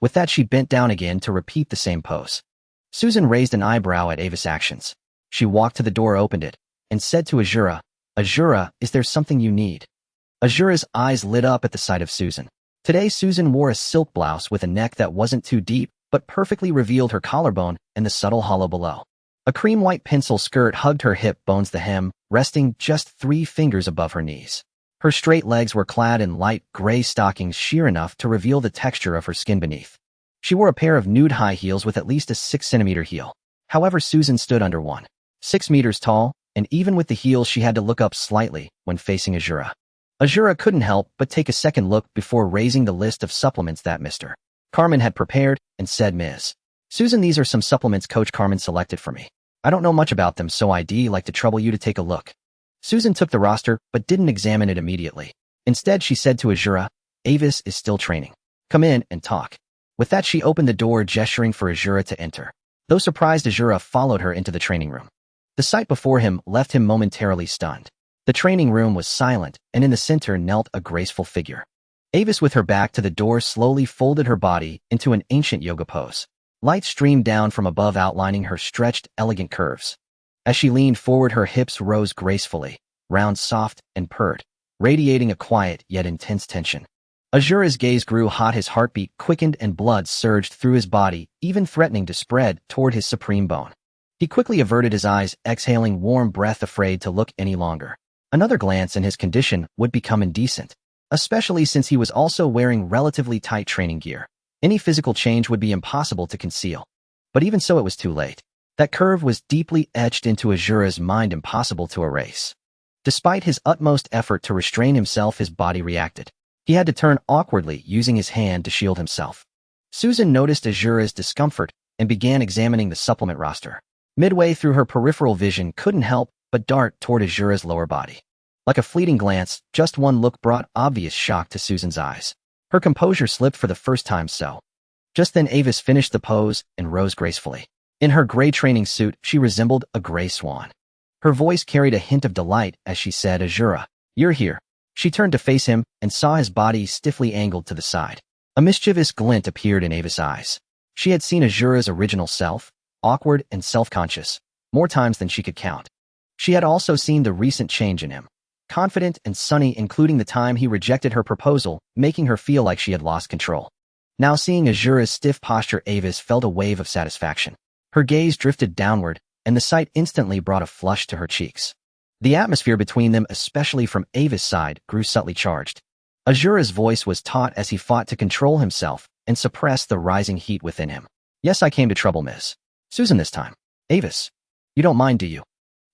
With that, she bent down again to repeat the same pose. Susan raised an eyebrow at Avis' actions. She walked to the door, opened it, and said to Asla, Asla, is there something you need? Asura's eyes lit up at the sight of Susan. Today, Susan wore a silk blouse with a neck that wasn't too deep, but perfectly revealed her collarbone and the subtle hollow below. A cream-white pencil skirt hugged her hip bones, the hem resting just 3 fingers above her knees. Her straight legs were clad in light gray stockings, sheer enough to reveal the texture of her skin beneath. She wore a pair of nude high heels with at least a 6-centimeter heel. However, Susan stood under 1.6 meters tall, and even with the heels, she had to look up slightly when facing Asla. Asla couldn't help but take a second look before raising the list of supplements that Mr. Carmen had prepared and said, Ms. Susan, these are some supplements Coach Carmen selected for me. I don't know much about them, so I'd like to trouble you to take a look. Susan took the roster but didn't examine it immediately. Instead, she said to Asla, Avis is still training. Come in and talk. With that, she opened the door, gesturing for Asla to enter. Though surprised, Asla followed her into the training room. The sight before him left him momentarily stunned. The training room was silent, and in the center knelt a graceful figure. Avis, with her back to the door, slowly folded her body into an ancient yoga pose. Light streamed down from above, outlining her stretched, elegant curves. As she leaned forward, her hips rose gracefully, round, soft, and purred, radiating a quiet yet intense tension. Asura's gaze grew hot, his heartbeat quickened, and blood surged through his body, even threatening to spread toward his supreme bone. He quickly averted his eyes, exhaling warm breath, afraid to look any longer. Another glance and his condition would become indecent, especially since he was also wearing relatively tight training gear. Any physical change would be impossible to conceal. But even so, it was too late. That curve was deeply etched into Azura's mind, impossible to erase. Despite his utmost effort to restrain himself, his body reacted. He had to turn awkwardly, using his hand to shield himself. Susan noticed Azura's discomfort and began examining the supplement roster. Midway through, her peripheral vision couldn't help but dart toward Azura's lower body. Like a fleeting glance, just one look brought obvious shock to Susan's eyes. Her composure slipped for the first time. Just then Avis finished the pose and rose gracefully. In her gray training suit, she resembled a gray swan. Her voice carried a hint of delight as she said, "Azura, you're here." She turned to face him and saw his body stiffly angled to the side. A mischievous glint appeared in Avis' eyes. She had seen Azura's original self, awkward and self-conscious, more times than she could count. She had also seen the recent change in him, confident and sunny, including the time he rejected her proposal, making her feel like she had lost control. Now seeing Azura's stiff posture, Avis felt a wave of satisfaction. Her gaze drifted downward, and the sight instantly brought a flush to her cheeks. The atmosphere between them, especially from Avis' side, grew subtly charged. Azura's voice was taut as he fought to control himself and suppress the rising heat within him. "Yes, I came to trouble Miss Susan this time." "Avis, you don't mind, do you?"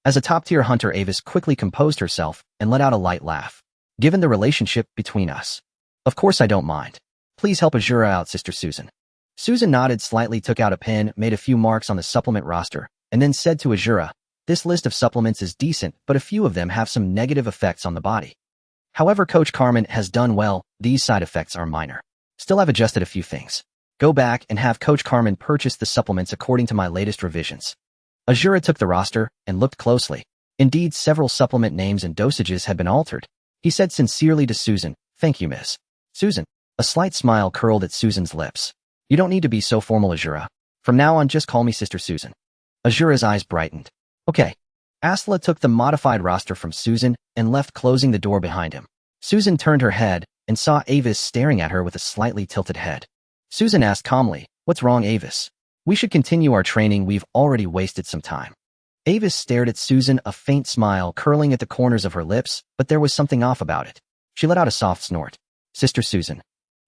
As a top-tier hunter, Avis quickly composed herself and let out a light laugh. "Given the relationship between us, of course I don't mind. Please help Azura out, Sister Susan." Susan nodded slightly, took out a pen, made a few marks on the supplement roster, and then said to Azura, "This list of supplements is decent, but a few of them have some negative effects on the body. However, Coach Carmen has done well. These side effects are minor. Still, I've adjusted a few things. Go back and have Coach Carmen purchase the supplements according to my latest revisions." Azura took the roster and looked closely. Indeed, several supplement names and dosages had been altered. He said sincerely to Susan, "Thank you, Miss Susan." A slight smile curled at Susan's lips. "You don't need to be so formal, Azura. From now on, just call me Sister Susan." Azura's eyes brightened. "Okay." Asla took the modified roster from Susan and left, closing the door behind him. Susan turned her head and saw Avis staring at her with a slightly tilted head. Susan asked calmly, "What's wrong, Avis? We should continue our training. We've already wasted some time." Avis stared at Susan, a faint smile curling at the corners of her lips, but there was something off about it. She let out a soft snort. "Sister Susan."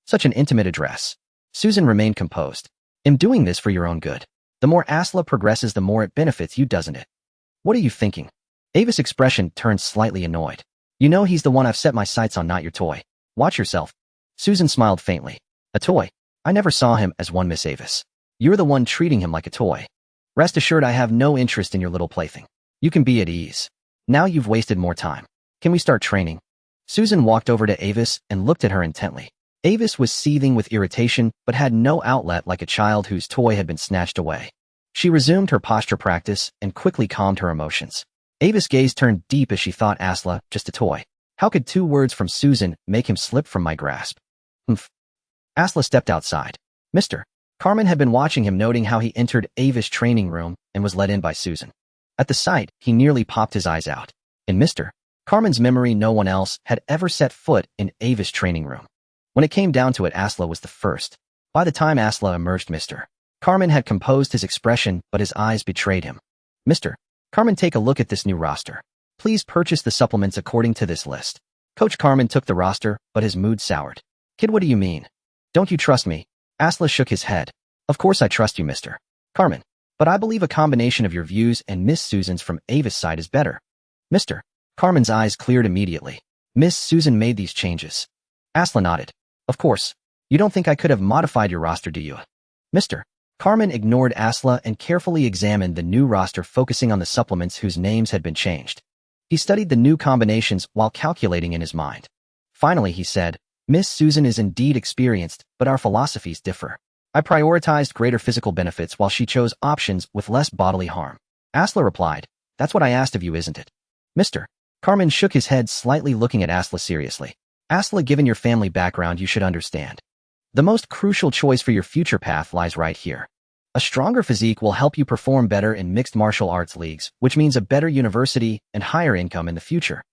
Such an intimate address. Susan remained composed. "I'm doing this for your own good. The more Asla progresses, the more it benefits you, doesn't it?" "What are you thinking?" Avis' expression turned slightly annoyed. "You know he's the one I've set my sights on, not your toy. Watch yourself." Susan smiled faintly. "A toy? I never saw him as one, Miss Avis. You're the one treating him like a toy. Rest assured, I have no interest in your little plaything. You can be at ease. Now you've wasted more time. Can we start training?" Susan walked over to Avis and looked at her intently. Avis was seething with irritation, but had no outlet, like a child whose toy had been snatched away. She resumed her posture practice and quickly calmed her emotions. Avis' gaze turned deep as she thought, "Asla, just a toy. How could 2 words from Susan make him slip from my grasp?" "Humph." Asla stepped outside. Mr. Carmen had been watching him, noting how he entered Avis' training room and was let in by Susan. At the sight, he nearly popped his eyes out. In Mr. Carmen's memory, no one else had ever set foot in Avis' training room. When it came down to it, Asla was the first. By the time Asla emerged, Mr. Carmen had composed his expression, but his eyes betrayed him. "Mr. Carmen, take a look at this new roster. Please purchase the supplements according to this list." Coach Carmen took the roster, but his mood soured. "Kid, what do you mean? Don't you trust me?" Asla shook his head. "Of course I trust you, Mr. Carmen, but I believe a combination of your views and Miss Susan's from Avis' side is better." Mr. Carmen's eyes cleared immediately. "Miss Susan made these changes." Asla nodded. "Of course. You don't think I could have modified your roster, do you?" Mr. Carmen ignored Asla and carefully examined the new roster, focusing on the supplements whose names had been changed. He studied the new combinations while calculating in his mind. Finally, he said, "Miss Susan is indeed experienced, but our philosophies differ. I prioritized greater physical benefits while she chose options with less bodily harm." Asla replied, "That's what I asked of you, isn't it?" Mr. Carmen shook his head slightly, looking at Asla seriously. "Asla, given your family background, you should understand. The most crucial choice for your future path lies right here. A stronger physique will help you perform better in mixed martial arts leagues, which means a better university and higher income in the future.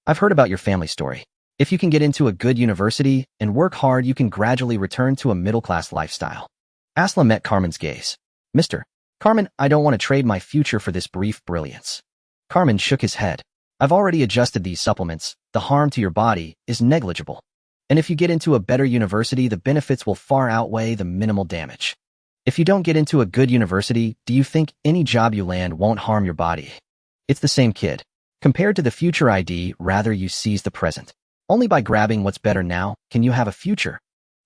I've heard about your family story. If you can get into a good university and work hard, you can gradually return to a middle-class lifestyle." Asla met Carmen's gaze. "Mr. Carmen, I don't want to trade my future for this brief brilliance." Carmen shook his head. "I've already adjusted these supplements. The harm to your body is negligible. And if you get into a better university, the benefits will far outweigh the minimal damage." If you don't get into a good university, do you think any job you land won't harm your body? It's the same kid. Compared to the future ID, rather you seize the present. Only by grabbing what's better now can you have a future.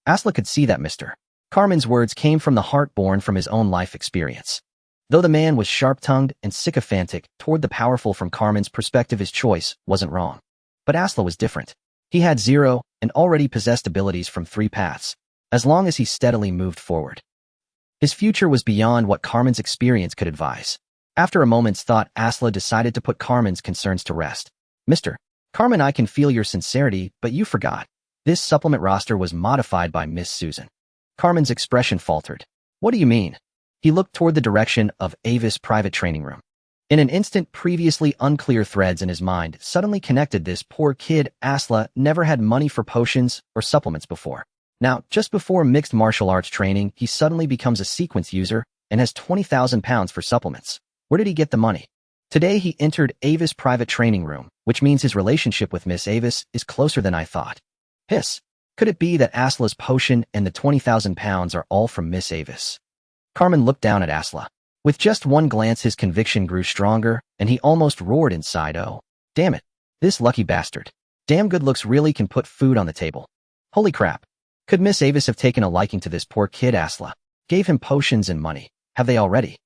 Asla could see that Mr. Carmen's words came from the heart born from his own life experience. Though the man was sharp-tongued and sycophantic toward the powerful, from Carmen's perspective his choice wasn't wrong. But Asla was different. He had 0 and already possessed abilities from 3 paths, as long as he steadily moved forward. His future was beyond what Carmen's experience could advise. After a moment's thought, Asla decided to put Carmen's concerns to rest. Mr. Carmen, I can feel your sincerity, but you forgot. This supplement roster was modified by Miss Susan. Carmen's expression faltered. What do you mean? He looked toward the direction of Avis' private training room. In an instant, previously unclear threads in his mind suddenly connected. This poor kid, Asla, never had money for potions or supplements before. Now, just before mixed martial arts training, he suddenly becomes a sequence user and has 20,000 pounds for supplements. Where did he get the money? Today he entered Avis' private training room, which means his relationship with Miss Avis is closer than I thought. Hiss. Could it be that Asla's potion and the 20,000 pounds are all from Miss Avis? Carmen looked down at Asla. With just one glance his conviction grew stronger, and he almost roared inside. Oh, damn it. This lucky bastard. Damn good looks really can put food on the table. Holy crap. Could Miss Avis have taken a liking to this poor kid? Asla gave him potions and money. Have they already?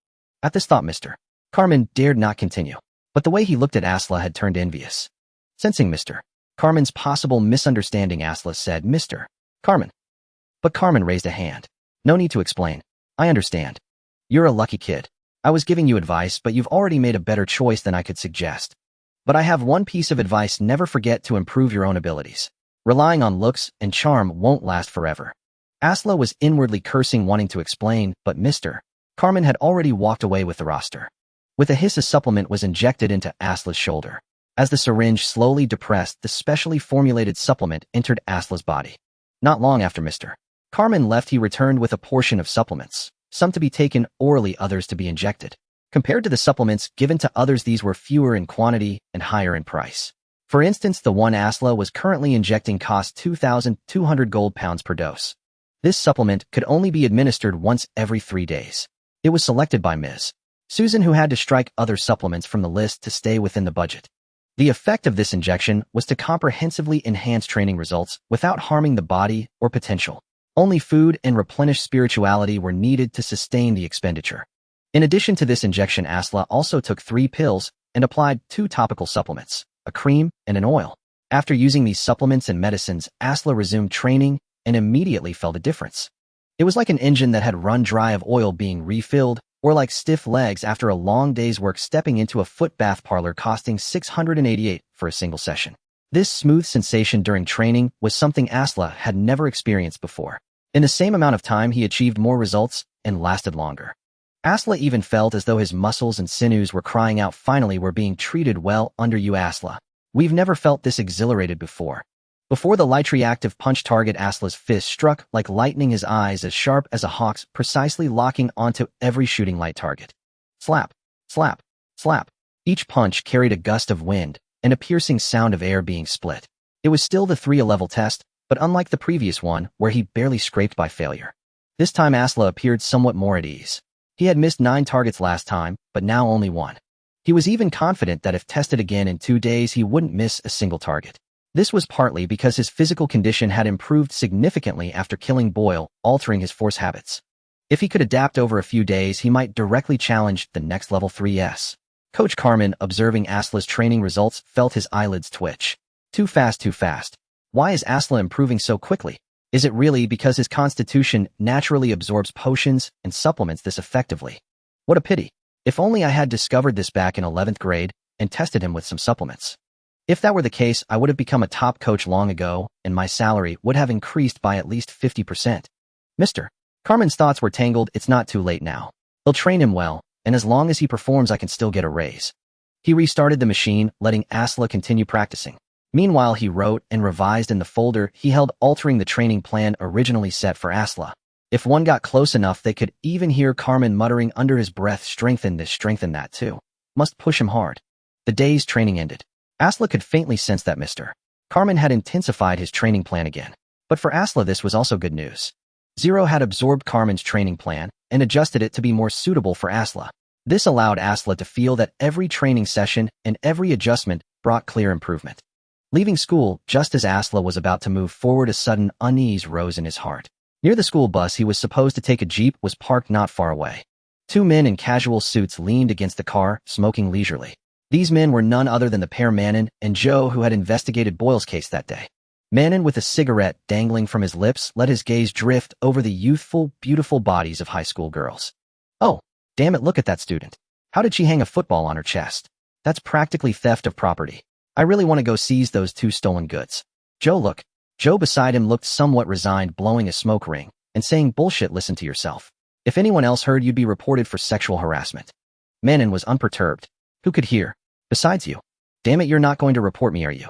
At this thought, Mr. Carmen dared not continue, but the way he looked at Asla had turned envious. Sensing Mr. Carmen's possible misunderstanding, Asla said, Mr. Carmen. But Carmen raised a hand. No need to explain. I understand. You're a lucky kid. I was giving you advice, but you've already made a better choice than I could suggest. But I have one piece of advice: never forget to improve your own abilities. Relying on looks and charm won't last forever. Asla was inwardly cursing, wanting to explain, but Mr. Carmen had already walked away with the roster. With a hiss, a supplement was injected into Asla's shoulder. As the syringe slowly depressed, the specially formulated supplement entered Asla's body. Not long after Mr. Carmen left, he returned with a portion of supplements, some to be taken orally, others to be injected. Compared to the supplements given to others, these were fewer in quantity and higher in price. For instance, the one Asla was currently injecting cost 2,200 gold pounds per dose. This supplement could only be administered once every 3 days. It was selected by Ms. Susan, who had to strike other supplements from the list to stay within the budget. The effect of this injection was to comprehensively enhance training results without harming the body or potential. Only food and replenished spirituality were needed to sustain the expenditure. In addition to this injection, Asla also took 3 pills and applied 2 topical supplements, a cream and an oil. After using these supplements and medicines, Asla resumed training and immediately felt a difference. It was like an engine that had run dry of oil being refilled, or like stiff legs after a long day's work stepping into a foot bath parlor costing 688 for a single session. This smooth sensation during training was something Asla had never experienced before. In the same amount of time, he achieved more results and lasted longer. Asla even felt as though his muscles and sinews were crying out, finally we're being treated well under you, Asla. We've never felt this exhilarated before. Before the light reactive punch target, Asla's fist struck like lightning, his eyes as sharp as a hawk's, precisely locking onto every shooting light target. Slap, slap, slap. Each punch carried a gust of wind and a piercing sound of air being split. It was still the 3-level test, but unlike the previous one, where he barely scraped by failure. This time Asla appeared somewhat more at ease. He had missed 9 targets last time, but now only 1. He was even confident that if tested again in 2 days, he wouldn't miss a single target. This was partly because his physical condition had improved significantly after killing Boyle, altering his force habits. If he could adapt over a few days, he might directly challenge the next level 3S. Coach Carmen, observing Asla's training results, felt his eyelids twitch. Too fast, too fast. Why is Asla improving so quickly? Is it really because his constitution naturally absorbs potions and supplements this effectively? What a pity. If only I had discovered this back in 11th grade and tested him with some supplements. If that were the case, I would have become a top coach long ago, and my salary would have increased by at least 50%. Mr. Carmen's thoughts were tangled. It's not too late now. They'll train him well, and as long as he performs, I can still get a raise. He restarted the machine, letting Asla continue practicing. Meanwhile, he wrote and revised in the folder he held, altering the training plan originally set for Asla. If one got close enough, they could even hear Carmen muttering under his breath, strengthen this, strengthen that too. Must push him hard. The day's training ended. Asla could faintly sense that Mr. Carmen had intensified his training plan again. But for Asla, this was also good news. Zero had absorbed Carmen's training plan, and adjusted it to be more suitable for Asla. This allowed Asla to feel that every training session and every adjustment brought clear improvement. Leaving school, just as Asla was about to move forward, a sudden unease rose in his heart. Near the school bus he was supposed to take, a jeep was parked not far away. Two men in casual suits leaned against the car, smoking leisurely. These men were none other than the pair Manon and Joe who had investigated Boyle's case that day. Manon, with a cigarette dangling from his lips, let his gaze drift over the youthful, beautiful bodies of high school girls. Oh, damn it, look at that student. How did she hang a football on her chest? That's practically theft of property. I really want to go seize those two stolen goods. Joe, look. Joe beside him looked somewhat resigned, blowing a smoke ring and saying, bullshit, listen to yourself. If anyone else heard, you'd be reported for sexual harassment. Manon was unperturbed. Who could hear? Besides you. Damn it, you're not going to report me, are you?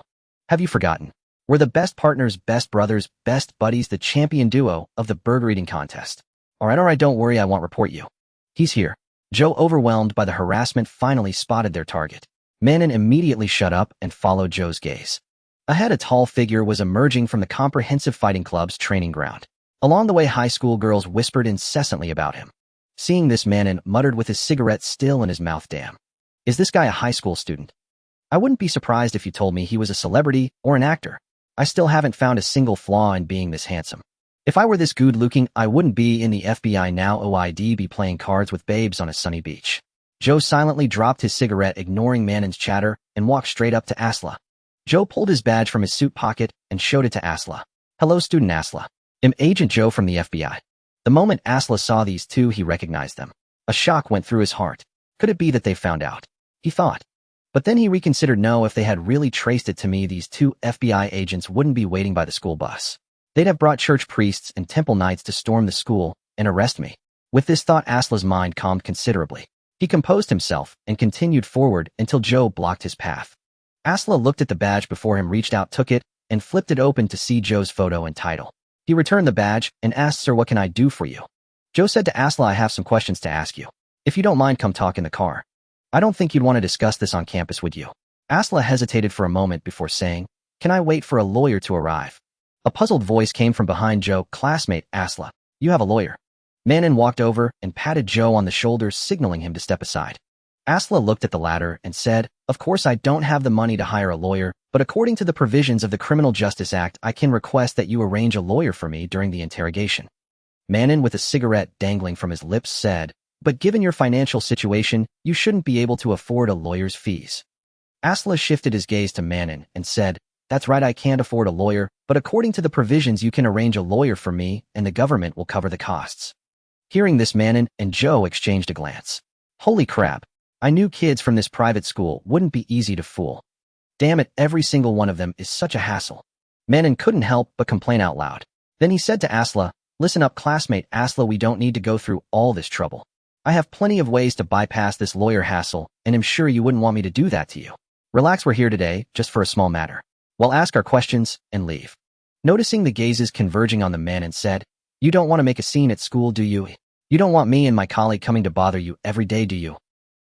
Have you forgotten? We're the best partners, best brothers, best buddies, the champion duo of the bird reading contest. Alright, don't worry, I won't report you. He's here. Joe, overwhelmed by the harassment, finally spotted their target. Manon immediately shut up and followed Joe's gaze. Ahead, a tall figure was emerging from the Comprehensive Fighting Club's training ground. Along the way, high school girls whispered incessantly about him. Seeing this, Manon muttered with his cigarette still in his mouth, damn. Is this guy a high school student? I wouldn't be surprised if you told me he was a celebrity or an actor. I still haven't found a single flaw in being this handsome. If I were this good-looking, I wouldn't be in the FBI now. I'd be playing cards with babes on a sunny beach. Joe silently dropped his cigarette, ignoring Manon's chatter, and walked straight up to Asla. Joe pulled his badge from his suit pocket and showed it to Asla. Hello, student Asla. I'm Agent Joe from the FBI. The moment Asla saw these two, he recognized them. A shock went through his heart. Could it be that they found out? He thought. But then he reconsidered. No, if they had really traced it to me, these two FBI agents wouldn't be waiting by the school bus. They'd have brought church priests and temple knights to storm the school and arrest me. With this thought, Asla's mind calmed considerably. He composed himself and continued forward until Joe blocked his path. Asla looked at the badge before him, reached out, took it, and flipped it open to see Joe's photo and title. He returned the badge and asked, Sir, what can I do for you? Joe said to Asla, I have some questions to ask you. If you don't mind, come talk in the car. I don't think you'd want to discuss this on campus, would you? Asla hesitated for a moment before saying, Can I wait for a lawyer to arrive? A puzzled voice came from behind Joe. Classmate, Asla, you have a lawyer. Manon walked over and patted Joe on the shoulder, signaling him to step aside. Asla looked at the latter and said, Of course I don't have the money to hire a lawyer, but according to the provisions of the Criminal Justice Act, I can request that you arrange a lawyer for me during the interrogation. Manon, with a cigarette dangling from his lips, said, But given your financial situation, you shouldn't be able to afford a lawyer's fees. Asla shifted his gaze to Manon and said, That's right, I can't afford a lawyer, but according to the provisions you can arrange a lawyer for me and the government will cover the costs. Hearing this, Manon and Joe exchanged a glance. Holy crap. I knew kids from this private school wouldn't be easy to fool. Damn it, every single one of them is such a hassle. Manon couldn't help but complain out loud. Then he said to Asla, Listen up, classmate Asla, we don't need to go through all this trouble. I have plenty of ways to bypass this lawyer hassle, and I'm sure you wouldn't want me to do that to you. Relax, we're here today, just for a small matter. We'll ask our questions and leave. Noticing the gazes converging on the Manon said, You don't want to make a scene at school, do you? You don't want me and my colleague coming to bother you every day, do you?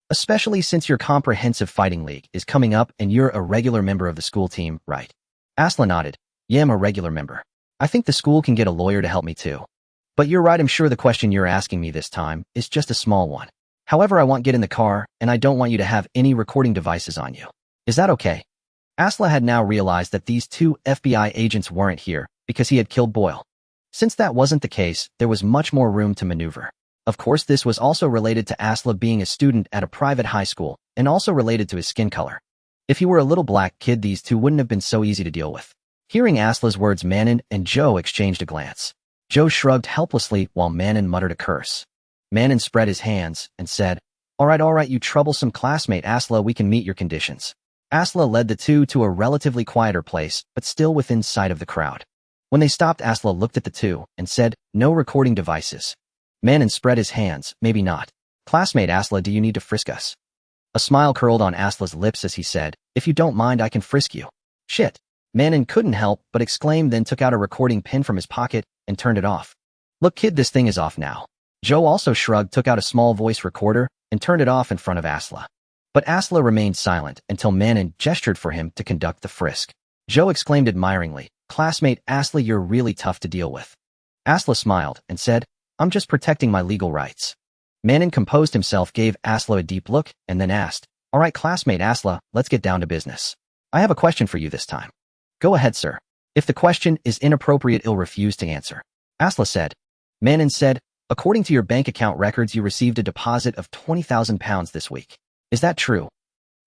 Especially since your comprehensive fighting league is coming up and you're a regular member of the school team, right? Asla nodded. Yeah, I'm a regular member. I think the school can get a lawyer to help me too. But you're right, I'm sure the question you're asking me this time is just a small one. However, I won't get in the car, and I don't want you to have any recording devices on you. Is that okay? Asla had now realized that these two FBI agents weren't here because he had killed Boyle. Since that wasn't the case, there was much more room to maneuver. Of course, this was also related to Asla being a student at a private high school, and also related to his skin color. If he were a little black kid, these two wouldn't have been so easy to deal with. Hearing Asla's words, Manon and Joe exchanged a glance. Joe shrugged helplessly while Manon muttered a curse. Manon spread his hands and said, All right, you troublesome classmate Asla, we can meet your conditions. Asla led the two to a relatively quieter place, but still within sight of the crowd. When they stopped, Asla looked at the two and said, No recording devices. Manon spread his hands, Maybe not. Classmate Asla, do you need to frisk us? A smile curled on Asla's lips as he said, If you don't mind, I can frisk you. Shit. Manon couldn't help but exclaim, then took out a recording pin from his pocket and turned it off. Look, kid, this thing is off now. Joe also shrugged, took out a small voice recorder, and turned it off in front of Asla. But Asla remained silent until Manon gestured for him to conduct the frisk. Joe exclaimed admiringly, Classmate Asla, you're really tough to deal with. Asla smiled and said, I'm just protecting my legal rights. Manon composed himself, gave Asla a deep look, and then asked, all right, classmate Asla, let's get down to business. I have a question for you this time. Go ahead, sir. If the question is inappropriate, I'll refuse to answer. Asla said. Manon said, according to your bank account records, you received a deposit of £20,000 this week. Is that true?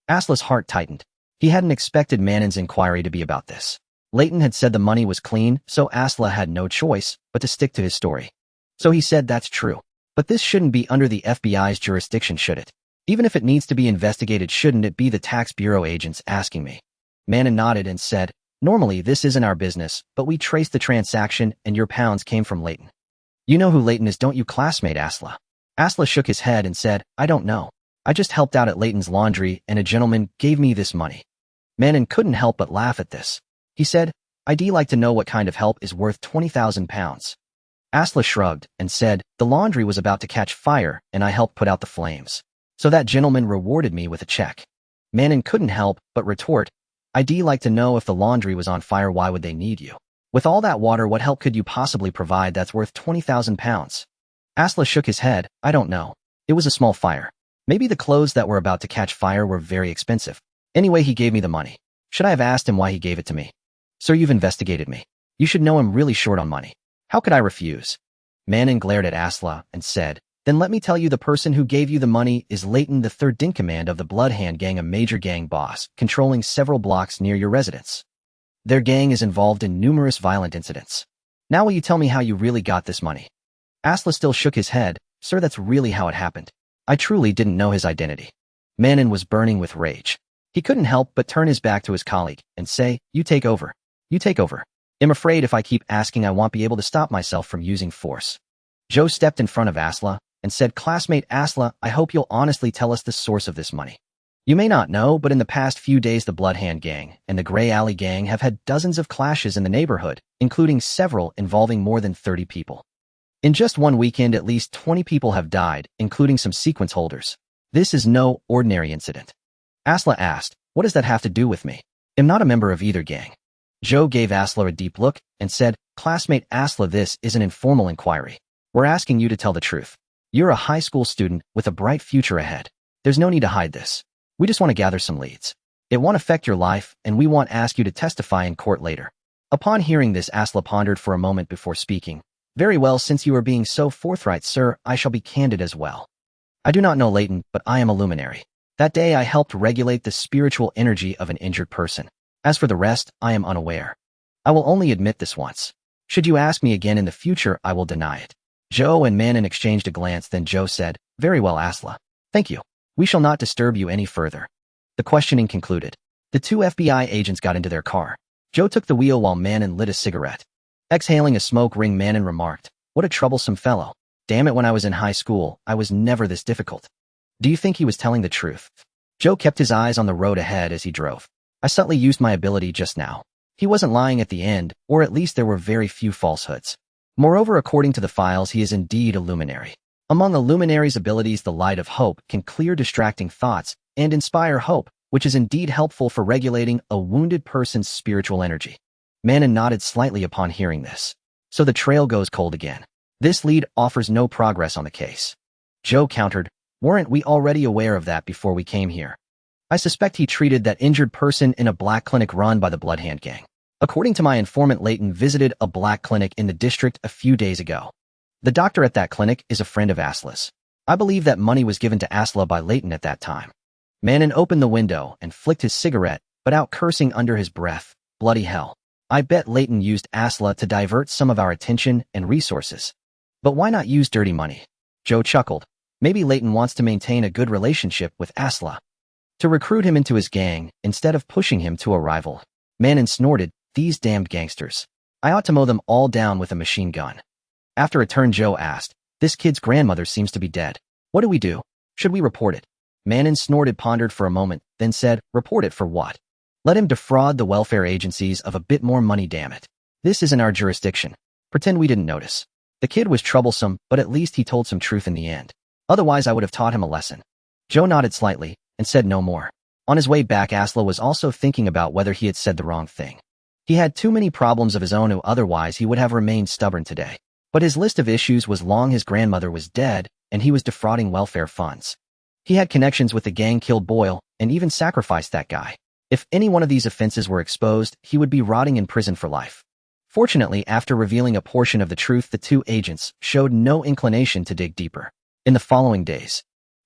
Asla's heart tightened. He hadn't expected Manon's inquiry to be about this. Leighton had said the money was clean, so Asla had no choice but to stick to his story. So he said that's true. But this shouldn't be under the FBI's jurisdiction, should it? Even if it needs to be investigated, shouldn't it be the tax bureau agents asking me? Manon nodded and said, normally this isn't our business, but we traced the transaction and your pounds came from Leighton. You know who Leighton is, don't you, classmate Asla? Asla shook his head and said, I don't know. I just helped out at Leighton's laundry and a gentleman gave me this money. Manon couldn't help but laugh at this. He said, I'd like to know what kind of help is worth £20,000. Asla shrugged and said, the laundry was about to catch fire and I helped put out the flames. So that gentleman rewarded me with a check. Manon couldn't help but retort, I'd like to know if the laundry was on fire, why would they need you? With all that water, what help could you possibly provide that's worth £20,000? Asla shook his head, I don't know. It was a small fire. Maybe the clothes that were about to catch fire were very expensive. Anyway, he gave me the money. Should I have asked him why he gave it to me? Sir, you've investigated me. You should know I'm really short on money. How could I refuse? Manon glared at Asla and said, then let me tell you, the person who gave you the money is Leighton, the third in command of the Bloodhand Gang, a major gang boss, controlling several blocks near your residence. Their gang is involved in numerous violent incidents. Now will you tell me how you really got this money? Asla still shook his head, sir, that's really how it happened. I truly didn't know his identity. Manon was burning with rage. He couldn't help but turn his back to his colleague and say, you take over. You take over. I'm afraid if I keep asking, I won't be able to stop myself from using force. Joe stepped in front of Asla and said, classmate Asla, I hope you'll honestly tell us the source of this money. You may not know, but in the past few days, the Bloodhand Gang and the Grey Alley Gang have had dozens of clashes in the neighborhood, including several involving more than 30 people. In just one weekend, at least 20 people have died, including some sequence holders. This is no ordinary incident. Asla asked, what does that have to do with me? I'm not a member of either gang. Joe gave Asla a deep look and said, classmate Asla, this is an informal inquiry. We're asking you to tell the truth. You're a high school student with a bright future ahead. There's no need to hide this. We just want to gather some leads. It won't affect your life, and we won't ask you to testify in court later. Upon hearing this, Asla pondered for a moment before speaking. Very well, since you are being so forthright, sir, I shall be candid as well. I do not know Leighton, but I am a luminary. That day I helped regulate the spiritual energy of an injured person. As for the rest, I am unaware. I will only admit this once. Should you ask me again in the future, I will deny it. Joe and Manon exchanged a glance, then Joe said, very well, Asla. Thank you. We shall not disturb you any further. The questioning concluded. The two FBI agents got into their car. Joe took the wheel while Manon lit a cigarette. Exhaling a smoke ring, Manon remarked, what a troublesome fellow. Damn it, when I was in high school, I was never this difficult. Do you think he was telling the truth? Joe kept his eyes on the road ahead as he drove. I subtly used my ability just now. He wasn't lying at the end, or at least there were very few falsehoods. Moreover, according to the files, he is indeed a luminary. Among a luminary's abilities, the light of hope can clear distracting thoughts and inspire hope, which is indeed helpful for regulating a wounded person's spiritual energy. Manon nodded slightly upon hearing this. So the trail goes cold again. This lead offers no progress on the case. Joe countered, weren't we already aware of that before we came here? I suspect he treated that injured person in a black clinic run by the Bloodhand Gang. According to my informant, Leighton visited a black clinic in the district a few days ago. The doctor at that clinic is a friend of Asla's. I believe that money was given to Asla by Leighton at that time. Manon opened the window and flicked his cigarette, but out cursing under his breath, bloody hell. I bet Leighton used Asla to divert some of our attention and resources. But why not use dirty money? Joe chuckled. Maybe Leighton wants to maintain a good relationship with Asla. To recruit him into his gang instead of pushing him to a rival. Manon snorted, these damned gangsters. I ought to mow them all down with a machine gun. After a turn, Joe asked, this kid's grandmother seems to be dead. What do we do? Should we report it? Manon snorted, pondered for a moment, then said, report it for what? Let him defraud the welfare agencies of a bit more money, damn it. This isn't our jurisdiction. Pretend we didn't notice. The kid was troublesome, but at least he told some truth in the end. Otherwise, I would have taught him a lesson. Joe nodded slightly and said no more. On his way back, Asla was also thinking about whether he had said the wrong thing. He had too many problems of his own, or otherwise he would have remained stubborn today. But his list of issues was long. His grandmother was dead, and he was defrauding welfare funds. He had connections with the gang killed Boyle, and even sacrificed that guy. If any one of these offenses were exposed, he would be rotting in prison for life. Fortunately, after revealing a portion of the truth, the two agents showed no inclination to dig deeper. In the following days,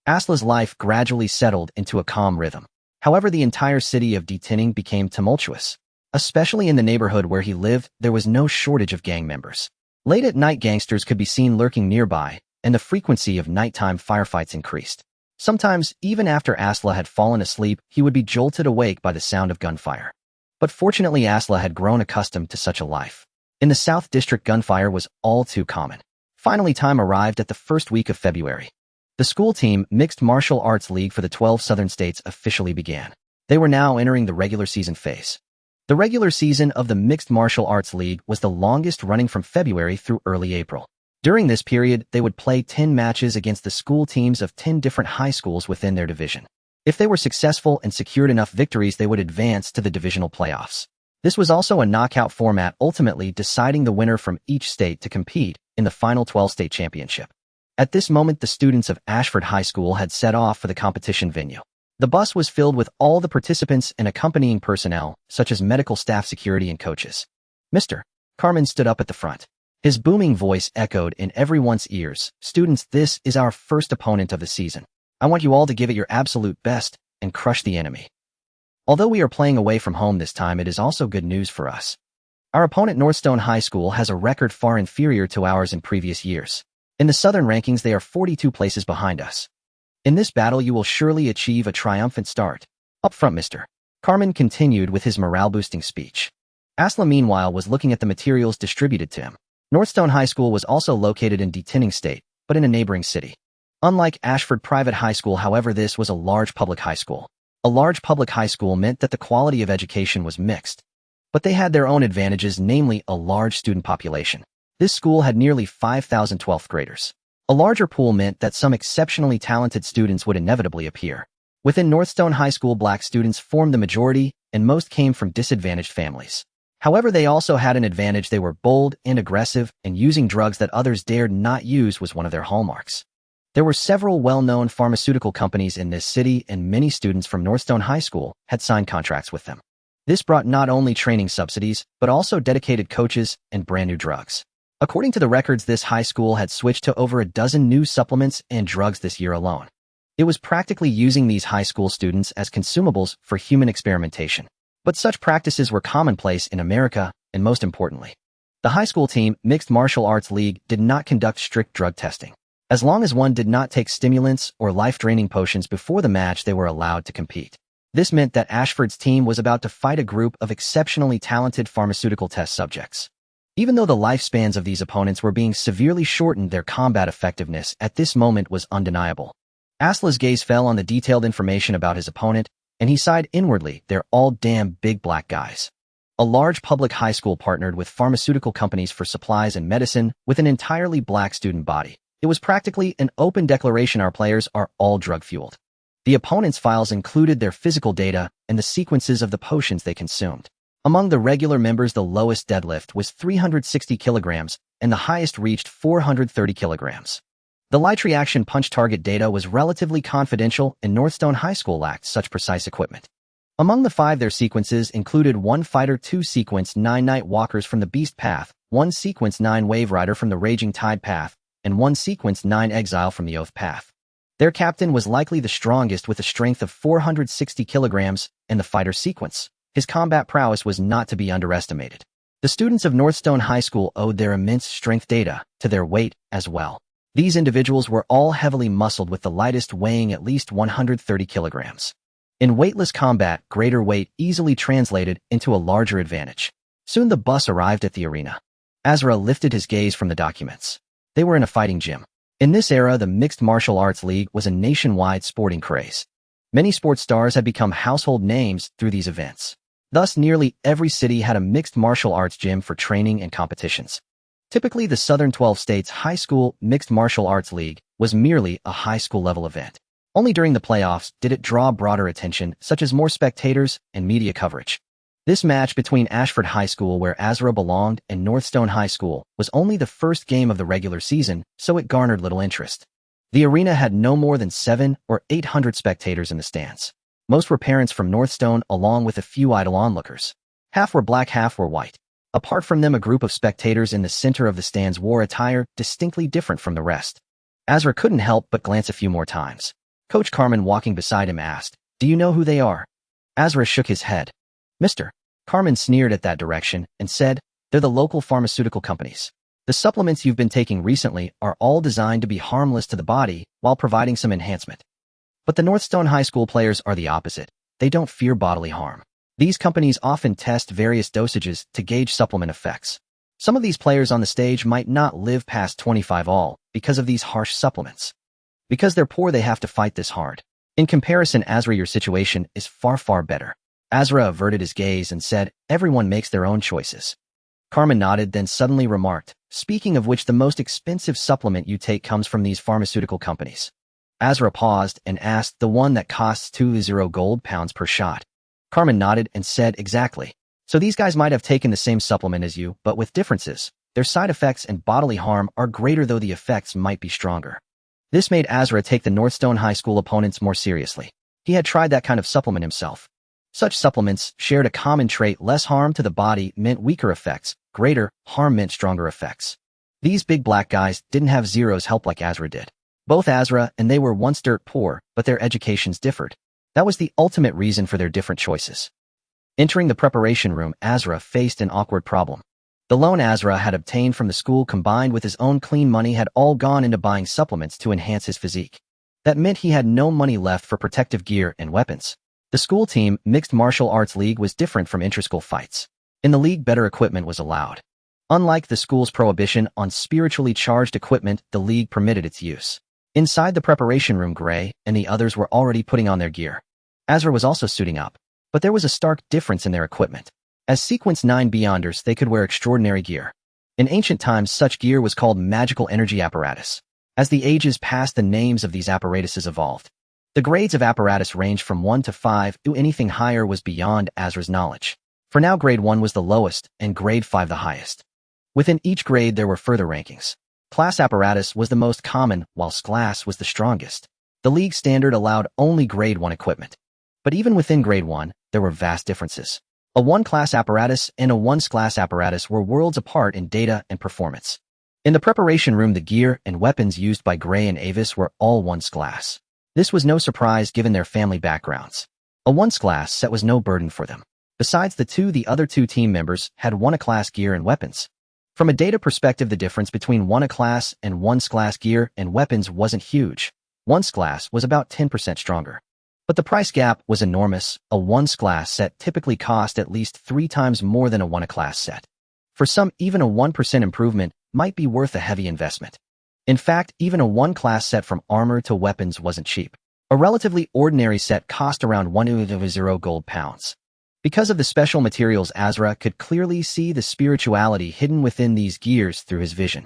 Asla's life gradually settled into a calm rhythm. However, the entire city of Detinning became tumultuous. Especially in the neighborhood where he lived, there was no shortage of gang members. Late at night, gangsters could be seen lurking nearby, and the frequency of nighttime firefights increased. Sometimes, even after Asla had fallen asleep, he would be jolted awake by the sound of gunfire. But fortunately, Asla had grown accustomed to such a life. In the South District, gunfire was all too common. Finally, time arrived at the first week of February. The school team Mixed Martial Arts League for the 12 southern states officially began. They were now entering the regular season phase. The regular season of the Mixed Martial Arts League was the longest running from February through early April. During this period, they would play 10 matches against the school teams of 10 different high schools within their division. If they were successful and secured enough victories, they would advance to the divisional playoffs. This was also a knockout format, ultimately deciding the winner from each state to compete in the final 12-state championship. At this moment, the students of Ashford High School had set off for the competition venue. The bus was filled with all the participants and accompanying personnel, such as medical staff, security, and coaches. Mr. Carmen stood up at the front. His booming voice echoed in everyone's ears. Students, this is our first opponent of the season. I want you all to give it your absolute best and crush the enemy. Although we are playing away from home this time, it is also good news for us. Our opponent, Northstone High School, has a record far inferior to ours in previous years. In the Southern rankings, they are 42 places behind us. In this battle, you will surely achieve a triumphant start. Up front, Mr. Carmen continued with his morale-boosting speech. Asla, meanwhile, was looking at the materials distributed to him. Northstone High School was also located in Detinning State, but in a neighboring city. Unlike Ashford Private High School, however, this was a large public high school. A large public high school meant that the quality of education was mixed. But they had their own advantages, namely a large student population. This school had nearly 5,000 12th graders. A larger pool meant that some exceptionally talented students would inevitably appear. Within Northstone High School, black students formed the majority, and most came from disadvantaged families. However, they also had an advantage. They were bold and aggressive, and using drugs that others dared not use was one of their hallmarks. There were several well-known pharmaceutical companies in this city, and many students from Northstone High School had signed contracts with them. This brought not only training subsidies, but also dedicated coaches and brand new drugs. According to the records, this high school had switched to over a dozen new supplements and drugs this year alone. It was practically using these high school students as consumables for human experimentation. But such practices were commonplace in America, and most importantly, the high school team Mixed Martial Arts League did not conduct strict drug testing. As long as one did not take stimulants or life-draining potions before the match, they were allowed to compete. This meant that Ashford's team was about to fight a group of exceptionally talented pharmaceutical test subjects. Even though the lifespans of these opponents were being severely shortened, their combat effectiveness at this moment was undeniable. Asla's gaze fell on the detailed information about his opponent, and he sighed inwardly. They're all damn big black guys. A large public high school partnered with pharmaceutical companies for supplies and medicine with an entirely black student body. It was practically an open declaration: our players are all drug-fueled. The opponents' files included their physical data and the sequences of the potions they consumed. Among the regular members, the lowest deadlift was 360 kilograms, and the highest reached 430 kilograms. The light reaction punch target data was relatively confidential, and Northstone High School lacked such precise equipment. Among the 5, their sequences included 1 Fighter 2 Sequence 9 Night Walkers from the Beast Path, 1 Sequence 9 Wave Rider from the Raging Tide Path, and 1 Sequence 9 Exile from the Oath Path. Their captain was likely the strongest with a strength of 460 kilograms, and the fighter sequence. His combat prowess was not to be underestimated. The students of Northstone High School owed their immense strength data to their weight as well. These individuals were all heavily muscled, with the lightest weighing at least 130 kilograms. In weightless combat, greater weight easily translated into a larger advantage. Soon the bus arrived at the arena. Azra lifted his gaze from the documents. They were in a fighting gym. In this era, the Mixed Martial Arts League was a nationwide sporting craze. Many sports stars had become household names through these events. Thus, nearly every city had a mixed martial arts gym for training and competitions. Typically, the Southern 12 States High School Mixed Martial Arts League was merely a high school level event. Only during the playoffs did it draw broader attention, such as more spectators and media coverage. This match between Ashford High School, where Asla belonged, and Northstone High School was only the first game of the regular season, so it garnered little interest. The arena had no more than 700 or 800 spectators in the stands. Most were parents from Northstone, along with a few idle onlookers. Half were black, half were white. Apart from them, a group of spectators in the center of the stands wore attire distinctly different from the rest. Asla couldn't help but glance a few more times. Coach Carmen, walking beside him, asked, "Do you know who they are?" Asla shook his head. "Mister." Carmen sneered at that direction and said, "They're the local pharmaceutical companies. The supplements you've been taking recently are all designed to be harmless to the body while providing some enhancement. But the Northstone High School players are the opposite. They don't fear bodily harm. These companies often test various dosages to gauge supplement effects. Some of these players on the stage might not live past 25 all because of these harsh supplements. Because they're poor, they have to fight this hard. In comparison, Asla, your situation is far, far better." Asla averted his gaze and said, "Everyone makes their own choices." Carmen nodded, then suddenly remarked, "Speaking of which, the most expensive supplement you take comes from these pharmaceutical companies." Asla paused and asked, "The one that costs 20 gold pounds per shot?" Carmen nodded and said, "Exactly. So these guys might have taken the same supplement as you, but with differences. Their side effects and bodily harm are greater, though the effects might be stronger." This made Asla take the Northstone High School opponents more seriously. He had tried that kind of supplement himself. Such supplements shared a common trait: less harm to the body meant weaker effects, greater harm meant stronger effects. These big black guys didn't have Zero's help like Asla did. Both Asla and they were once dirt poor, but their educations differed. That was the ultimate reason for their different choices. Entering the preparation room, Asla faced an awkward problem. The loan Asla had obtained from the school, combined with his own clean money, had all gone into buying supplements to enhance his physique. That meant he had no money left for protective gear and weapons. The school team, Mixed Martial Arts League, was different from inter-school fights. In the league, better equipment was allowed. Unlike the school's prohibition on spiritually charged equipment, the league permitted its use. Inside the preparation room, Gray and the others were already putting on their gear. Asla was also suiting up, but there was a stark difference in their equipment. As Sequence 9 Beyonders, they could wear extraordinary gear. In ancient times, such gear was called magical energy apparatus. As the ages passed, the names of these apparatuses evolved. The grades of apparatus ranged from 1 to 5, anything higher was beyond Asla's knowledge. For now, grade 1 was the lowest, and grade 5 the highest. Within each grade there were further rankings. Class apparatus was the most common, whilst class was the strongest. The league standard allowed only grade 1 equipment. But even within grade 1, there were vast differences. A 1-class apparatus and a 1-class apparatus were worlds apart in data and performance. In the preparation room, the gear and weapons used by Gray and Avis were all 1-class. This was no surprise given their family backgrounds. A 1-class set was no burden for them. Besides the other two team members had 1-class gear and weapons. From a data perspective, the difference between 1-class and 1-class gear and weapons wasn't huge. 1-class was about 10% stronger. But the price gap was enormous. A 1-class set typically cost at least 3 times more than a 1-class set. For some, even a 1% improvement might be worth a heavy investment. In fact, even a 1-class set from armor to weapons wasn't cheap. A relatively ordinary set cost around 100 gold pounds. Because of the special materials, Asla could clearly see the spirituality hidden within these gears through his vision.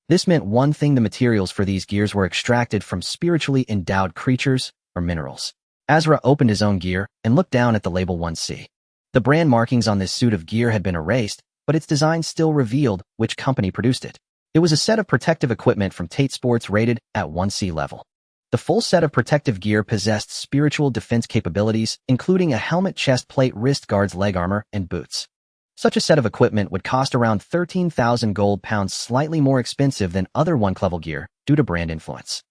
This meant one thing: the materials for these gears were extracted from spiritually endowed creatures or minerals. Asla opened his own gear and looked down at the label 1C. The brand markings on this suit of gear had been erased, but its design still revealed which company produced it. It was a set of protective equipment from Tate Sports rated at 1C level. The full set of protective gear possessed spiritual defense capabilities, including a helmet, chest plate, wrist guards, leg armor, and boots. Such a set of equipment would cost around 13,000 gold pounds, slightly more expensive than other 1-level gear due to brand influence.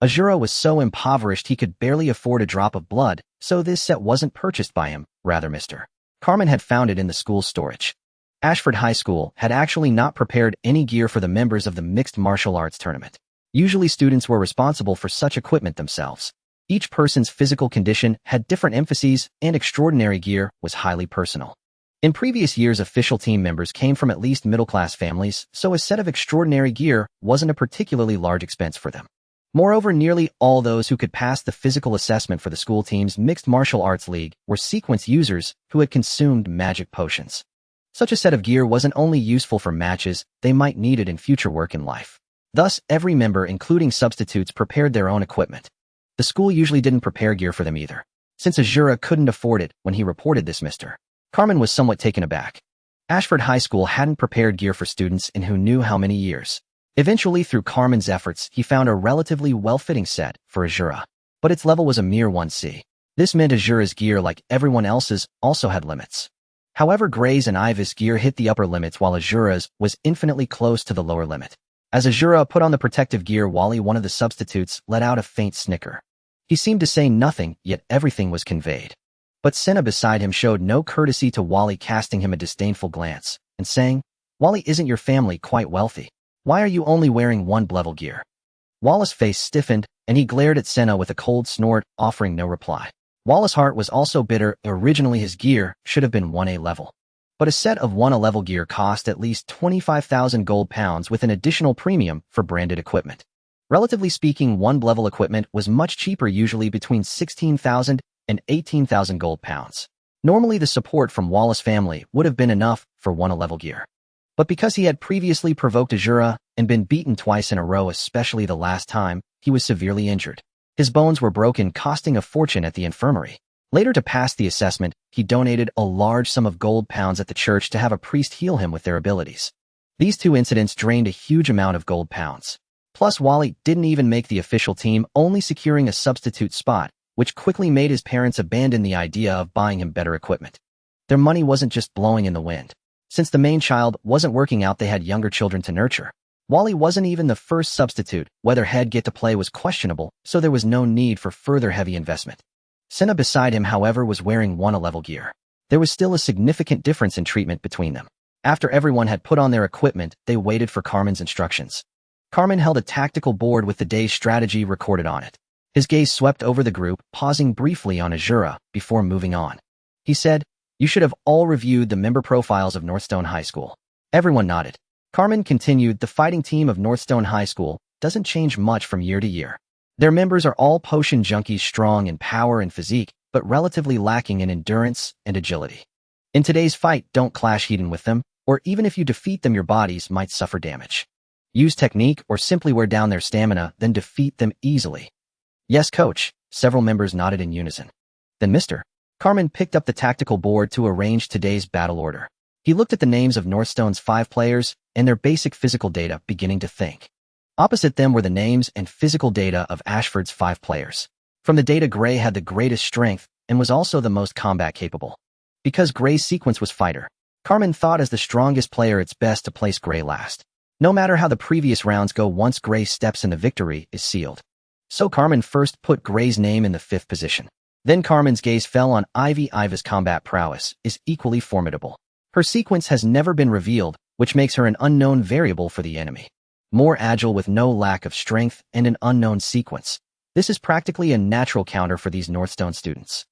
Ajura was so impoverished he could barely afford a drop of blood, so this set wasn't purchased by him, rather Mr. Carmen had found it in the school's storage. Ashford High School had actually not prepared any gear for the members of the mixed martial arts tournament. Usually students were responsible for such equipment themselves. Each person's physical condition had different emphases, and extraordinary gear was highly personal. In previous years, official team members came from at least middle-class families, so a set of extraordinary gear wasn't a particularly large expense for them. Moreover, nearly all those who could pass the physical assessment for the school team's Mixed Martial Arts League were sequence users who had consumed magic potions. Such a set of gear wasn't only useful for matches, they might need it in future work in life. Thus, every member, including substitutes, prepared their own equipment. The school usually didn't prepare gear for them either. Since Ajura couldn't afford it, when he reported this, Mr. Carmen was somewhat taken aback. Ashford High School hadn't prepared gear for students in who knew how many years. Eventually, through Carmen's efforts, he found a relatively well-fitting set for Azura. But its level was a mere 1C. This meant Azura's gear, like everyone else's, also had limits. However, Gray's and Ivis' gear hit the upper limits while Azura's was infinitely close to the lower limit. As Azura put on the protective gear, Wally, one of the substitutes, let out a faint snicker. He seemed to say nothing, yet everything was conveyed. But Senna beside him showed no courtesy to Wally, casting him a disdainful glance and saying, "Wally, isn't your family quite wealthy? Why are you only wearing 1 level gear?" Wallace's face stiffened, and he glared at Senna with a cold snort, offering no reply. Wallace's heart was also bitter. Originally his gear should have been 1A level. But a set of 1A level gear cost at least 25,000 gold pounds with an additional premium for branded equipment. Relatively speaking, 1 level equipment was much cheaper, usually between 16,000 and 18,000 gold pounds. Normally the support from Wallace's family would have been enough for 1A level gear. But because he had previously provoked Azura and been beaten twice in a row, especially the last time, he was severely injured. His bones were broken, costing a fortune at the infirmary. Later, to pass the assessment, he donated a large sum of gold pounds at the church to have a priest heal him with their abilities. These 2 incidents drained a huge amount of gold pounds. Plus, Wally didn't even make the official team, only securing a substitute spot, which quickly made his parents abandon the idea of buying him better equipment. Their money wasn't just blowing in the wind. Since the main child wasn't working out, they had younger children to nurture. Wally wasn't even the first substitute. Whether he'd get to play was questionable, so there was no need for further heavy investment. Senna beside him, however, was wearing 1A level gear. There was still a significant difference in treatment between them. After everyone had put on their equipment, they waited for Carmen's instructions. Carmen held a tactical board with the day's strategy recorded on it. His gaze swept over the group, pausing briefly on Azura before moving on. He said, "You should have all reviewed the member profiles of Northstone High School." Everyone nodded. Carmen continued, "The fighting team of Northstone High School doesn't change much from year to year. Their members are all potion junkies, strong in power and physique, but relatively lacking in endurance and agility. In today's fight, don't clash Hedon with them, or even if you defeat them, your bodies might suffer damage. Use technique or simply wear down their stamina, then defeat them easily." "Yes, coach," several members nodded in unison. Then Mr. Carmen picked up the tactical board to arrange today's battle order. He looked at the names of Northstone's 5 players and their basic physical data, beginning to think. Opposite them were the names and physical data of Ashford's 5 players. From the data, Gray had the greatest strength and was also the most combat capable. Because Gray's sequence was fighter, Carmen thought as the strongest player it's best to place Gray last. No matter how the previous rounds go, once Gray steps in, the victory is sealed. So Carmen first put Gray's name in the 5th position. Then Carmen's gaze fell on Ivy. Ivy's combat prowess is equally formidable. Her sequence has never been revealed, which makes her an unknown variable for the enemy. More agile with no lack of strength and an unknown sequence. This is practically a natural counter for these Northstone students.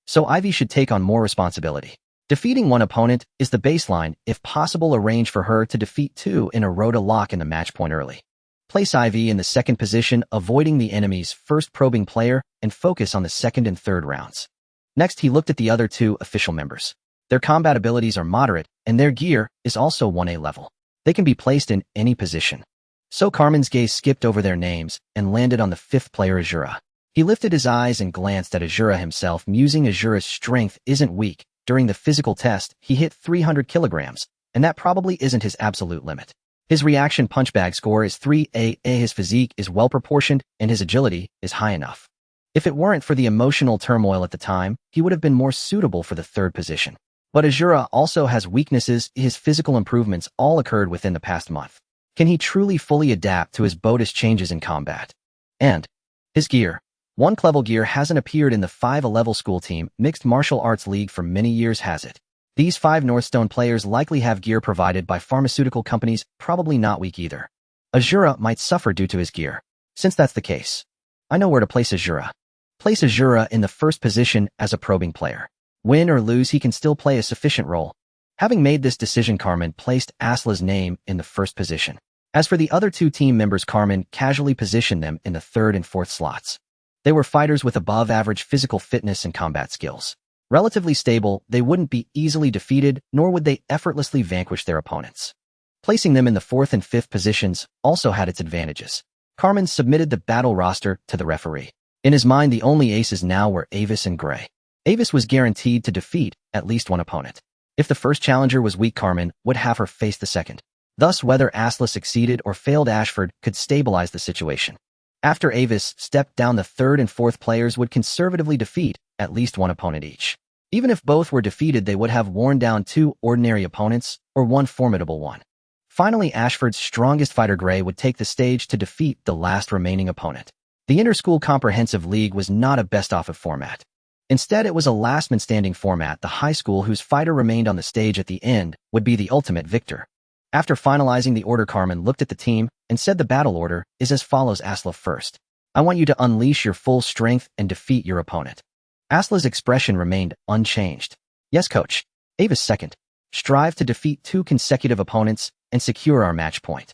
So Ivy should take on more responsibility. Defeating 1 opponent is the baseline. If possible, arrange for her to defeat 2 in a row to lock in the match point early. Place Ivy in the 2nd position, avoiding the enemy's first probing player, and focus on the 2nd and 3rd rounds. Next, he looked at the other 2 official members. Their combat abilities are moderate, and their gear is also 1A level. They can be placed in any position. So Carmen's gaze skipped over their names and landed on the 5th player, Azura. He lifted his eyes and glanced at Azura himself, musing. Azura's strength isn't weak. During the physical test, he hit 300 kilograms, and that probably isn't his absolute limit. His reaction punch bag score is 3A. His physique is well proportioned, and his agility is high enough. If it weren't for the emotional turmoil at the time, he would have been more suitable for the 3rd position. But Azura also has weaknesses. His physical improvements all occurred within the past month. Can he truly fully adapt to his boldest changes in combat? And his gear. 1 level gear hasn't appeared in the 5A level school team mixed martial arts league for many years, has it? These 5 Northstone players likely have gear provided by pharmaceutical companies, probably not weak either. Azura might suffer due to his gear. Since that's the case, I know where to place Azura. Place Azura in the 1st position as a probing player. Win or lose, he can still play a sufficient role. Having made this decision, Carmen placed Asla's name in the 1st position. As for the other 2 team members, Carmen casually positioned them in the 3rd and 4th slots. They were fighters with above-average physical fitness and combat skills. Relatively stable, they wouldn't be easily defeated, nor would they effortlessly vanquish their opponents. Placing them in the 4th and 5th positions also had its advantages. Carmen submitted the battle roster to the referee. In his mind, the only aces now were Avis and Gray. Avis was guaranteed to defeat at least 1 opponent. If the first challenger was weak, Carmen would have her face the second. Thus, whether Asla succeeded or failed, Ashford could stabilize the situation. After Avis stepped down, the third and fourth players would conservatively defeat at least one opponent each. Even if both were defeated, they would have worn down 2 ordinary opponents or 1 formidable one. Finally, Ashford's strongest fighter, Gray, would take the stage to defeat the last remaining opponent. The Inter-School Comprehensive League was not a best-of format. Instead, it was a last-man-standing format. The high school whose fighter remained on the stage at the end would be the ultimate victor. After finalizing the order, Carmen looked at the team and said the battle order is as follows. Asla first. I want you to unleash your full strength and defeat your opponent. Asla's expression remained unchanged. Yes, coach. Avis second. Strive to defeat 2 consecutive opponents and secure our match point.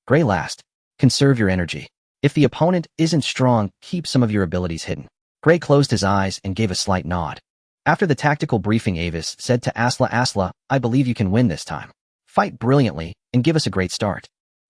Gray last. Conserve your energy. If the opponent isn't strong, keep some of your abilities hidden. Gray closed his eyes and gave a slight nod. After the tactical briefing, Avis said to Asla, Asla, I believe you can win this time. Fight brilliantly and give us a great start.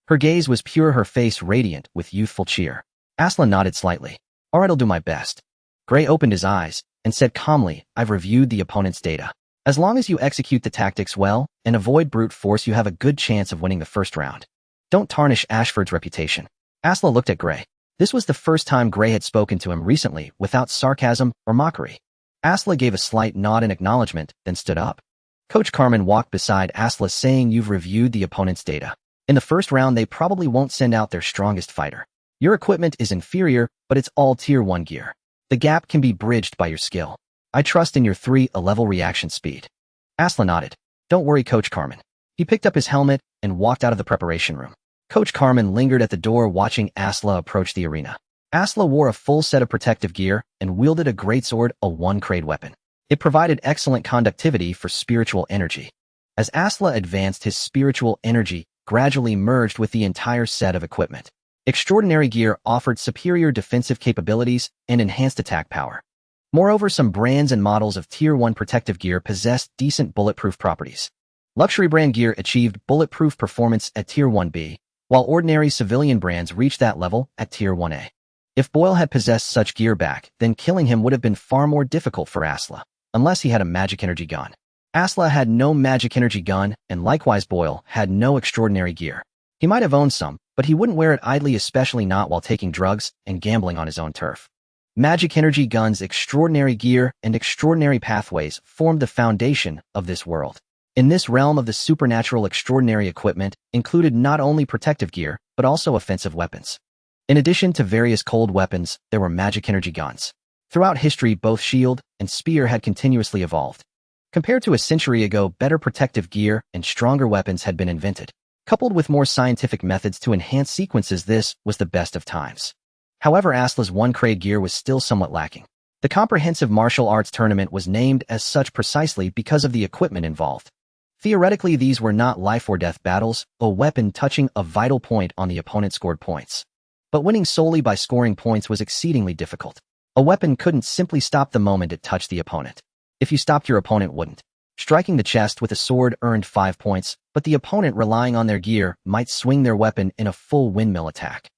Her gaze was pure, her face radiant with youthful cheer. Asla nodded slightly. All right, I'll do my best. Gray opened his eyes and said calmly, I've reviewed the opponent's data. As long as you execute the tactics well and avoid brute force, you have a good chance of winning the first round. Don't tarnish Ashford's reputation. Asla looked at Gray. This was the first time Gray had spoken to him recently without sarcasm or mockery. Asla gave a slight nod in acknowledgement, then stood up. Coach Carmen walked beside Asla, saying, You've reviewed the opponent's data. In the first round, they probably won't send out their strongest fighter. Your equipment is inferior, but it's all Tier 1 gear. The gap can be bridged by your skill. I trust in your 3-level reaction speed. Asla nodded. Don't worry, Coach Carmen. He picked up his helmet and walked out of the preparation room. Coach Carmen lingered at the door, watching Asla approach the arena. Asla wore a full set of protective gear and wielded a greatsword, a 1-grade weapon. It provided excellent conductivity for spiritual energy. As Asla advanced, his spiritual energy gradually merged with the entire set of equipment. Extraordinary gear offered superior defensive capabilities and enhanced attack power. Moreover, some brands and models of Tier 1 protective gear possessed decent bulletproof properties. Luxury brand gear achieved bulletproof performance at Tier 1B, while ordinary civilian brands reached that level at Tier 1A. If Boyle had possessed such gear back, then killing him would have been far more difficult for Asla, unless he had a magic energy gun. Asla had no magic energy gun, and likewise Boyle had no extraordinary gear. He might have owned some, but he wouldn't wear it idly, especially not while taking drugs and gambling on his own turf. Magic energy guns, extraordinary gear, and extraordinary pathways formed the foundation of this world. In this realm of the supernatural, extraordinary equipment included not only protective gear, but also offensive weapons. In addition to various cold weapons, there were magic energy guns. Throughout history, both shield and spear had continuously evolved. Compared to a century ago, better protective gear and stronger weapons had been invented. Coupled with more scientific methods to enhance sequences, this was the best of times. However, Asla's 1-grade gear was still somewhat lacking. The Comprehensive Martial Arts Tournament was named as such precisely because of the equipment involved. Theoretically, these were not life-or-death battles. A weapon touching a vital point on the opponent scored points. But winning solely by scoring points was exceedingly difficult. A weapon couldn't simply stop the moment it touched the opponent. If you stopped, your opponent wouldn't. Striking the chest with a sword earned 5 points, but the opponent, relying on their gear, might swing their weapon in a full windmill attack.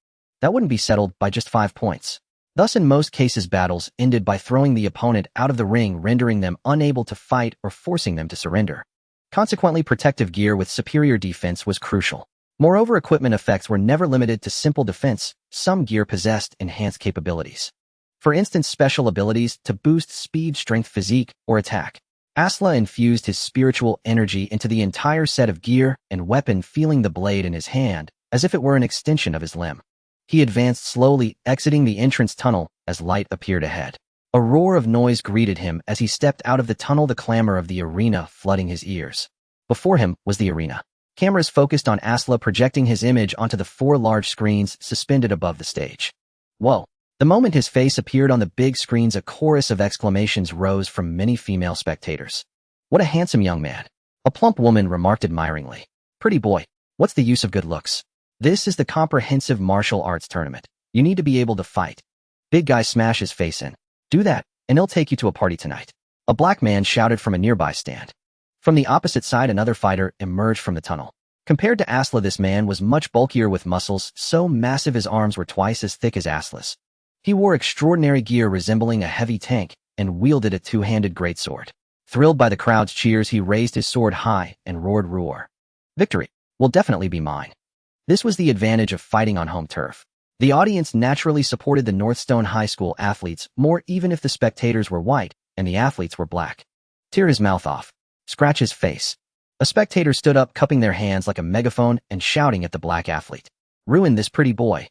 That wouldn't be settled by just 5 points. Thus, in most cases, battles ended by throwing the opponent out of the ring, rendering them unable to fight or forcing them to surrender. Consequently, protective gear with superior defense was crucial. Moreover, equipment effects were never limited to simple defense. Some gear possessed enhanced capabilities. For instance, special abilities to boost speed, strength, physique, or attack. Asla infused his spiritual energy into the entire set of gear and weapon, feeling the blade in his hand as if it were an extension of his limb. He advanced slowly, exiting the entrance tunnel as light appeared ahead. A roar of noise greeted him as he stepped out of the tunnel, the clamor of the arena flooding his ears. Before him was the arena. Cameras focused on Asla, projecting his image onto the 4 large screens suspended above the stage. Whoa! The moment his face appeared on the big screens, a chorus of exclamations rose from many female spectators. What a handsome young man! A plump woman remarked admiringly. Pretty boy, what's the use of good looks? This is the Comprehensive Martial Arts Tournament. You need to be able to fight. Big guy, smash his face in. Do that, and he'll take you to a party tonight. A black man shouted from a nearby stand. From the opposite side, another fighter emerged from the tunnel. Compared to Asla, this man was much bulkier, with muscles so massive his arms were twice as thick as Asla's. He wore extraordinary gear resembling a heavy tank and wielded a 2-handed greatsword. Thrilled by the crowd's cheers, he raised his sword high and roared roar. Victory will definitely be mine. This was the advantage of fighting on home turf. The audience naturally supported the Northstone High School athletes more, even if the spectators were white and the athletes were black. Tear his mouth off. Scratch his face. A spectator stood up, cupping their hands like a megaphone and shouting at the black athlete. Ruin this pretty boy.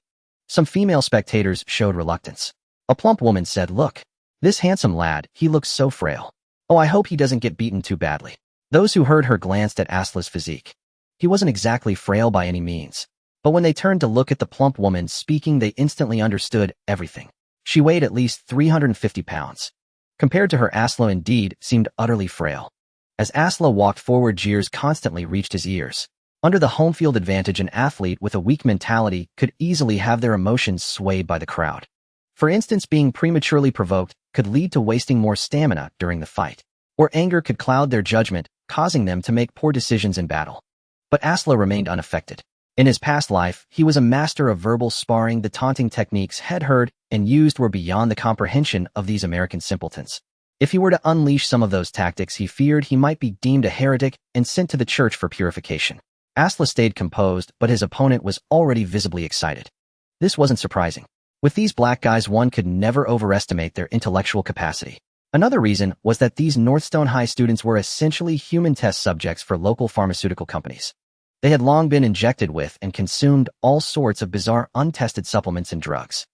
Some female spectators showed reluctance. A plump woman said, look, this handsome lad, he looks so frail. Oh, I hope he doesn't get beaten too badly. Those who heard her glanced at Asla's physique. He wasn't exactly frail by any means. But when they turned to look at the plump woman speaking, they instantly understood everything. She weighed at least 350 pounds. Compared to her, Asla indeed seemed utterly frail. As Asla walked forward, jeers constantly reached his ears. Under the home field advantage, an athlete with a weak mentality could easily have their emotions swayed by the crowd. For instance, being prematurely provoked could lead to wasting more stamina during the fight, or anger could cloud their judgment, causing them to make poor decisions in battle. But Asla remained unaffected. In his past life, he was a master of verbal sparring. The taunting techniques he'd heard and used were beyond the comprehension of these American simpletons. If he were to unleash some of those tactics, he feared he might be deemed a heretic and sent to the church for purification. Asla stayed composed, but his opponent was already visibly excited. This wasn't surprising. With these black guys, one could never overestimate their intellectual capacity. Another reason was that these Northstone High students were essentially human test subjects for local pharmaceutical companies. They had long been injected with and consumed all sorts of bizarre untested supplements and drugs.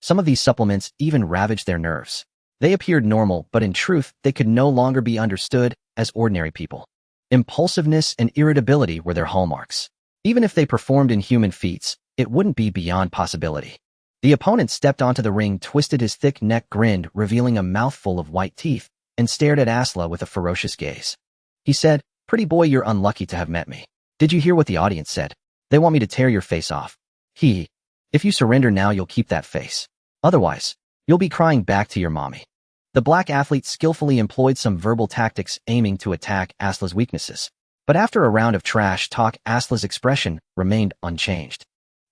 Some of these supplements even ravaged their nerves. They appeared normal, but in truth, they could no longer be understood as ordinary people. Impulsiveness and irritability were their hallmarks. Even if they performed inhuman feats, it wouldn't be beyond possibility. The opponent stepped onto the ring, twisted his thick neck, grinned, revealing a mouthful of white teeth, and stared at Asla with a ferocious gaze. He said, "Pretty boy, you're unlucky to have met me. Did you hear what the audience said? They want me to tear your face off. If you surrender now, you'll keep that face. Otherwise, you'll be crying back to your mommy." The black athlete skillfully employed some verbal tactics aiming to attack Asla's weaknesses. But after a round of trash talk, Asla's expression remained unchanged.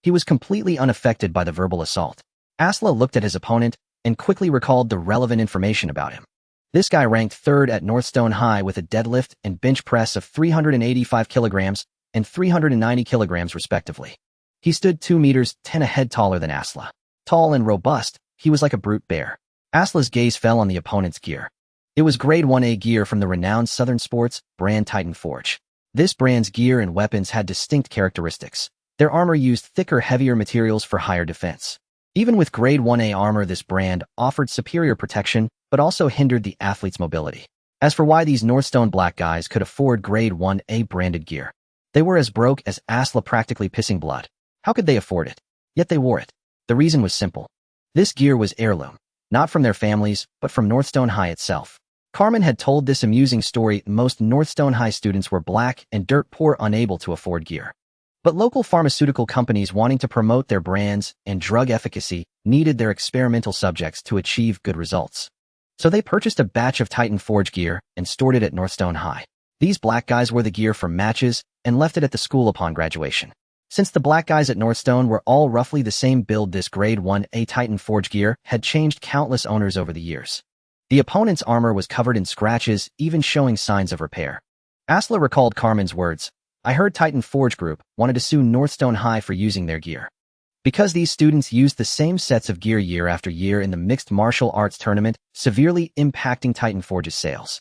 He was completely unaffected by the verbal assault. Asla looked at his opponent and quickly recalled the relevant information about him. This guy ranked third at Northstone High with a deadlift and bench press of 385 kilograms and 390 kilograms respectively. He stood 2 meters 10 a head taller than Asla. Tall and robust, he was like a brute bear. Asla's gaze fell on the opponent's gear. It was grade 1A gear from the renowned Southern Sports brand Titan Forge. This brand's gear and weapons had distinct characteristics. Their armor used thicker, heavier materials for higher defense. Even with grade 1A armor, this brand offered superior protection, but also hindered the athlete's mobility. As for why these Northstone black guys could afford grade 1A branded gear, they were as broke as Asla, practically pissing blood. How could they afford it? Yet they wore it. The reason was simple. This gear was heirloom, not from their families, but from Northstone High itself. Carmen had told this amusing story. Most Northstone High students were black and dirt poor, unable to afford gear. But local pharmaceutical companies, wanting to promote their brands and drug efficacy, needed their experimental subjects to achieve good results. So they purchased a batch of Titan Forge gear and stored it at Northstone High. These black guys wore the gear for matches and left it at the school upon graduation. Since the black guys at Northstone were all roughly the same build, this grade 1A Titan Forge gear had changed countless owners over the years. The opponent's armor was covered in scratches, even showing signs of repair. Asla recalled Carmen's words, "I heard Titan Forge Group wanted to sue Northstone High for using their gear. Because these students used the same sets of gear year after year in the mixed martial arts tournament, severely impacting Titan Forge's sales."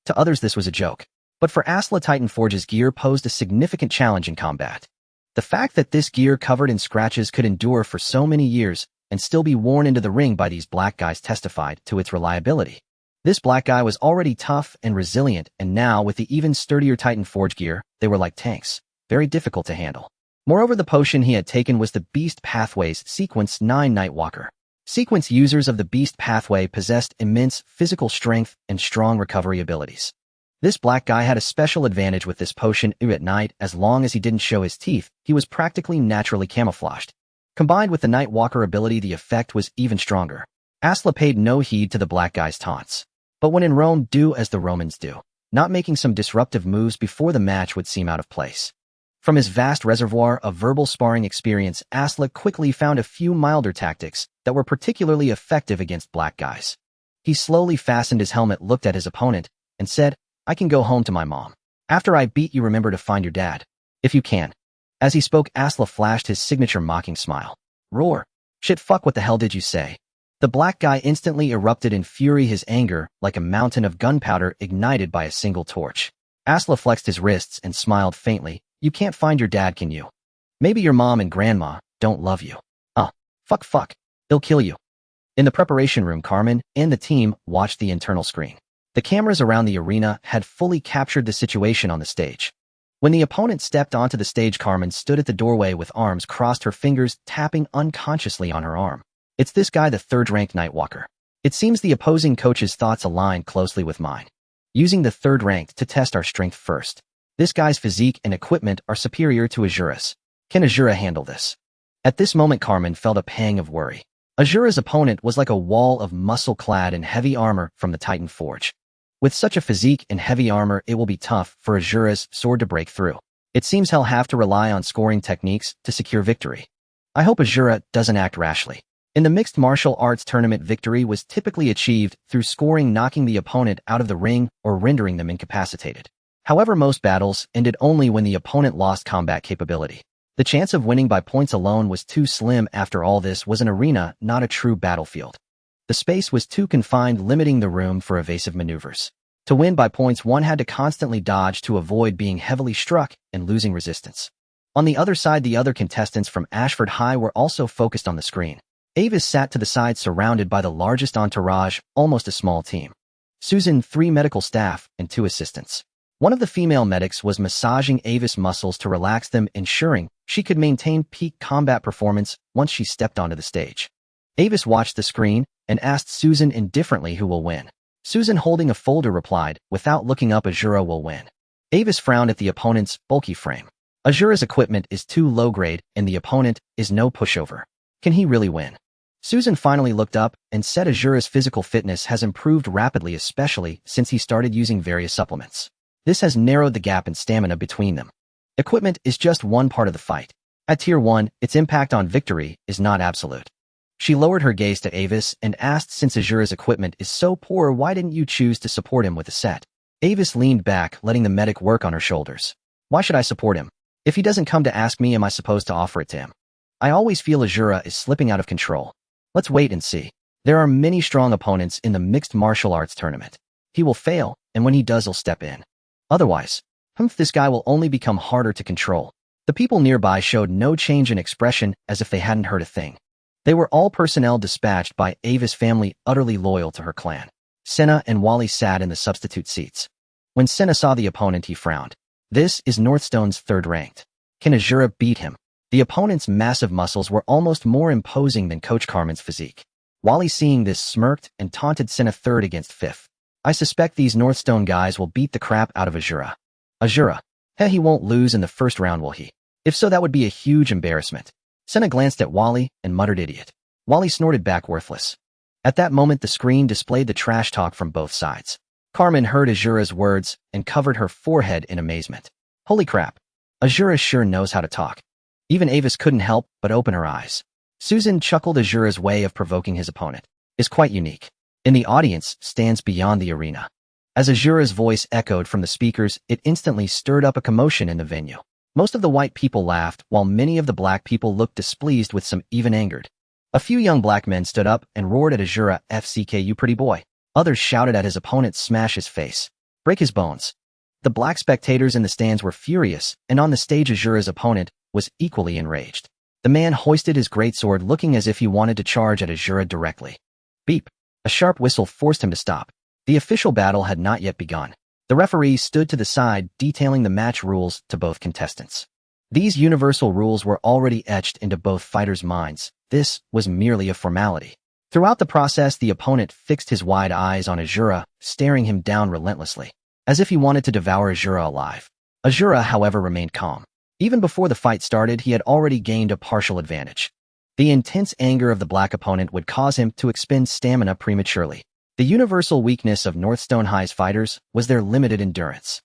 To others, this was a joke. But for Asla, Titan Forge's gear posed a significant challenge in combat. The fact that this gear covered in scratches could endure for so many years and still be worn into the ring by these black guys testified to its reliability. This black guy was already tough and resilient, and now with the even sturdier Titan Forge gear, they were like tanks, very difficult to handle. Moreover, the potion he had taken was the Beast Pathway's Sequence 9 Nightwalker. Sequence users of the Beast Pathway possessed immense physical strength and strong recovery abilities. This black guy had a special advantage with this potion. At night, as long as he didn't show his teeth, he was practically naturally camouflaged. Combined with the Nightwalker ability, the effect was even stronger. Asla paid no heed to the black guy's taunts. But when in Rome, do as the Romans do. Not making some disruptive moves before the match would seem out of place. From his vast reservoir of verbal sparring experience, Asla quickly found a few milder tactics that were particularly effective against black guys. He slowly fastened his helmet, looked at his opponent, and said, I can go home to my mom. After I beat you, remember to find your dad. If you can. As he spoke, Asla flashed his signature mocking smile. Roar. Shit, fuck, what the hell did you say? The black guy instantly erupted in fury, his anger like a mountain of gunpowder ignited by a single torch. Asla flexed his wrists and smiled faintly. You can't find your dad, can you? Maybe your mom and grandma don't love you. Fuck. They'll kill you. In the preparation room, Carmen and the team watched the internal screen. The cameras around the arena had fully captured the situation on the stage. When the opponent stepped onto the stage, Carmen stood at the doorway with arms crossed, her fingers tapping unconsciously on her arm. It's this guy, the third-ranked Nightwalker. It seems the opposing coach's thoughts align closely with mine. Using the third-ranked to test our strength first. This guy's physique and equipment are superior to Azura's. Can Azura handle this? At this moment, Carmen felt a pang of worry. Azura's opponent was like a wall of muscle clad in heavy armor from the Titan Forge. With such a physique and heavy armor, it will be tough for Azura's sword to break through. It seems he'll have to rely on scoring techniques to secure victory. I hope Azura doesn't act rashly. In the mixed martial arts tournament, victory was typically achieved through scoring, knocking the opponent out of the ring or rendering them incapacitated. However, most battles ended only when the opponent lost combat capability. The chance of winning by points alone was too slim. After all, this was an arena, not a true battlefield. The space was too confined, limiting the room for evasive maneuvers. To win by points, one had to constantly dodge to avoid being heavily struck and losing resistance. On the other side, the other contestants from Ashford High were also focused on the screen. Avis sat to the side, surrounded by the largest entourage, almost a small team. Susan, 3 medical staff, and 2 assistants. One of the female medics was massaging Avis' muscles to relax them, ensuring she could maintain peak combat performance once she stepped onto the stage. Avis watched the screen and asked Susan indifferently who will win. Susan, holding a folder, replied, without looking up, Azura will win. Avis frowned at the opponent's bulky frame. Azura's equipment is too low grade and the opponent is no pushover. Can he really win? Susan finally looked up and said Azura's physical fitness has improved rapidly, especially since he started using various supplements. This has narrowed the gap in stamina between them. Equipment is just one part of the fight. At Tier 1, its impact on victory is not absolute. She lowered her gaze to Avis and asked, since Azura's equipment is so poor, why didn't you choose to support him with a set? Avis leaned back, letting the medic work on her shoulders. Why should I support him? If he doesn't come to ask me, am I supposed to offer it to him? I always feel Azura is slipping out of control. Let's wait and see. There are many strong opponents in the mixed martial arts tournament. He will fail, and when he does, I'll step in. Otherwise, this guy will only become harder to control. The people nearby showed no change in expression, as if they hadn't heard a thing. They were all personnel dispatched by Ava's family, utterly loyal to her clan. Senna and Wally sat in the substitute seats. When Senna saw the opponent, he frowned. This is Northstone's third-ranked. Can Azura beat him? The opponent's massive muscles were almost more imposing than Coach Carmen's physique. Wally, seeing this, smirked and taunted Senna, third against fifth. I suspect these Northstone guys will beat the crap out of Azura. Azura? He won't lose in the first round, will he? If so, that would be a huge embarrassment. Senna glanced at Wally and muttered, idiot. Wally snorted back, worthless. At that moment, the screen displayed the trash talk from both sides. Carmen heard Azura's words and covered her forehead in amazement. Holy crap. Azura sure knows how to talk. Even Avis couldn't help but open her eyes. Susan chuckled. Azura's way of provoking his opponent is quite unique. In the audience stands beyond the arena. As Azura's voice echoed from the speakers, it instantly stirred up a commotion in the venue. Most of the white people laughed, while many of the black people looked displeased, with some even angered. A few young black men stood up and roared at Azura, FCK, you pretty boy. Others shouted at his opponent, smash his face. Break his bones. The black spectators in the stands were furious, and on the stage Azura's opponent was equally enraged. The man hoisted his greatsword, looking as if he wanted to charge at Azura directly. Beep. A sharp whistle forced him to stop. The official battle had not yet begun. The referee stood to the side, detailing the match rules to both contestants. These universal rules were already etched into both fighters' minds. This was merely a formality. Throughout the process, the opponent fixed his wide eyes on Azura, staring him down relentlessly, as if he wanted to devour Azura alive. Azura, however, remained calm. Even before the fight started, he had already gained a partial advantage. The intense anger of the black opponent would cause him to expend stamina prematurely. The universal weakness of Northstone High's fighters was their limited endurance.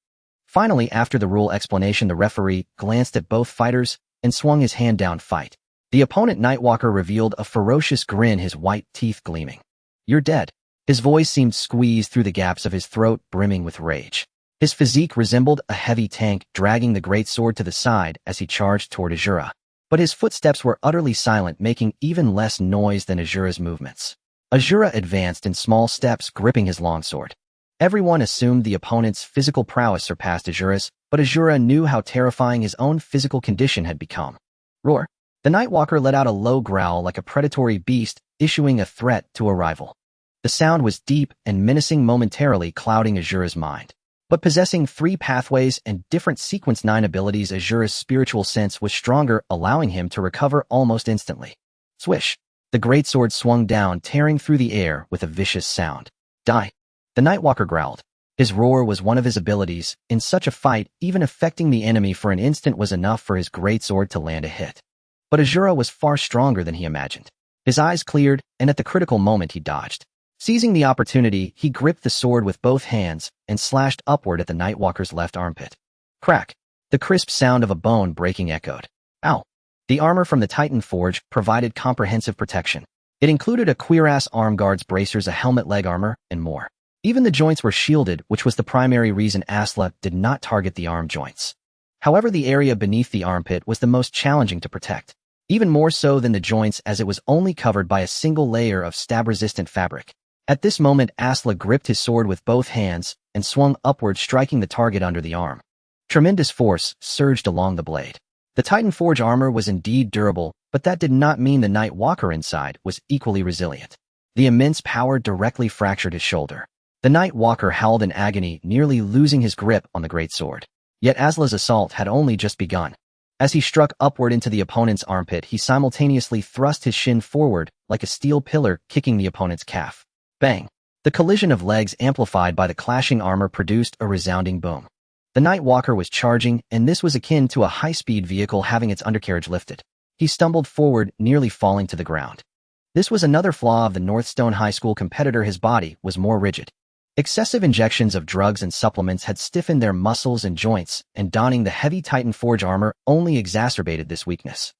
Finally, after the rule explanation, the referee glanced at both fighters and swung his hand down, fight. The opponent, Nightwalker, revealed a ferocious grin, his white teeth gleaming. You're dead. His voice seemed squeezed through the gaps of his throat, brimming with rage. His physique resembled a heavy tank dragging the great sword to the side as he charged toward Azura. But his footsteps were utterly silent, making even less noise than Azura's movements. Azura advanced in small steps, gripping his longsword. Everyone assumed the opponent's physical prowess surpassed Azura's, but Azura knew how terrifying his own physical condition had become. Roar! The Nightwalker let out a low growl like a predatory beast, issuing a threat to a rival. The sound was deep and menacing, momentarily clouding Azura's mind. But possessing 3 pathways and different Sequence 9 abilities, Azura's spiritual sense was stronger, allowing him to recover almost instantly. Swish! The greatsword swung down, tearing through the air with a vicious sound. Die! The Nightwalker growled. His roar was one of his abilities. In such a fight, even affecting the enemy for an instant was enough for his greatsword to land a hit. But Azura was far stronger than he imagined. His eyes cleared, and at the critical moment he dodged. Seizing the opportunity, he gripped the sword with both hands and slashed upward at the Nightwalker's left armpit. Crack! The crisp sound of a bone breaking echoed. Ow! The armor from the Titan Forge provided comprehensive protection. It included a cuirass, arm guards, bracers, a helmet, leg armor, and more. Even the joints were shielded, which was the primary reason Asla did not target the arm joints. However, the area beneath the armpit was the most challenging to protect, even more so than the joints, as it was only covered by a single layer of stab-resistant fabric. At this moment, Asla gripped his sword with both hands and swung upward, striking the target under the arm. Tremendous force surged along the blade. The Titan Forge armor was indeed durable, but that did not mean the Nightwalker inside was equally resilient. The immense power directly fractured his shoulder. The Nightwalker howled in agony, nearly losing his grip on the greatsword. Yet Asla's assault had only just begun. As he struck upward into the opponent's armpit, he simultaneously thrust his shin forward like a steel pillar, kicking the opponent's calf. Bang! The collision of legs amplified by the clashing armor produced a resounding boom. The Nightwalker was charging, and this was akin to a high-speed vehicle having its undercarriage lifted. He stumbled forward, nearly falling to the ground. This was another flaw of the Northstone High School competitor. His body was more rigid. Excessive injections of drugs and supplements had stiffened their muscles and joints, and donning the heavy Titan Forge armor only exacerbated this weakness.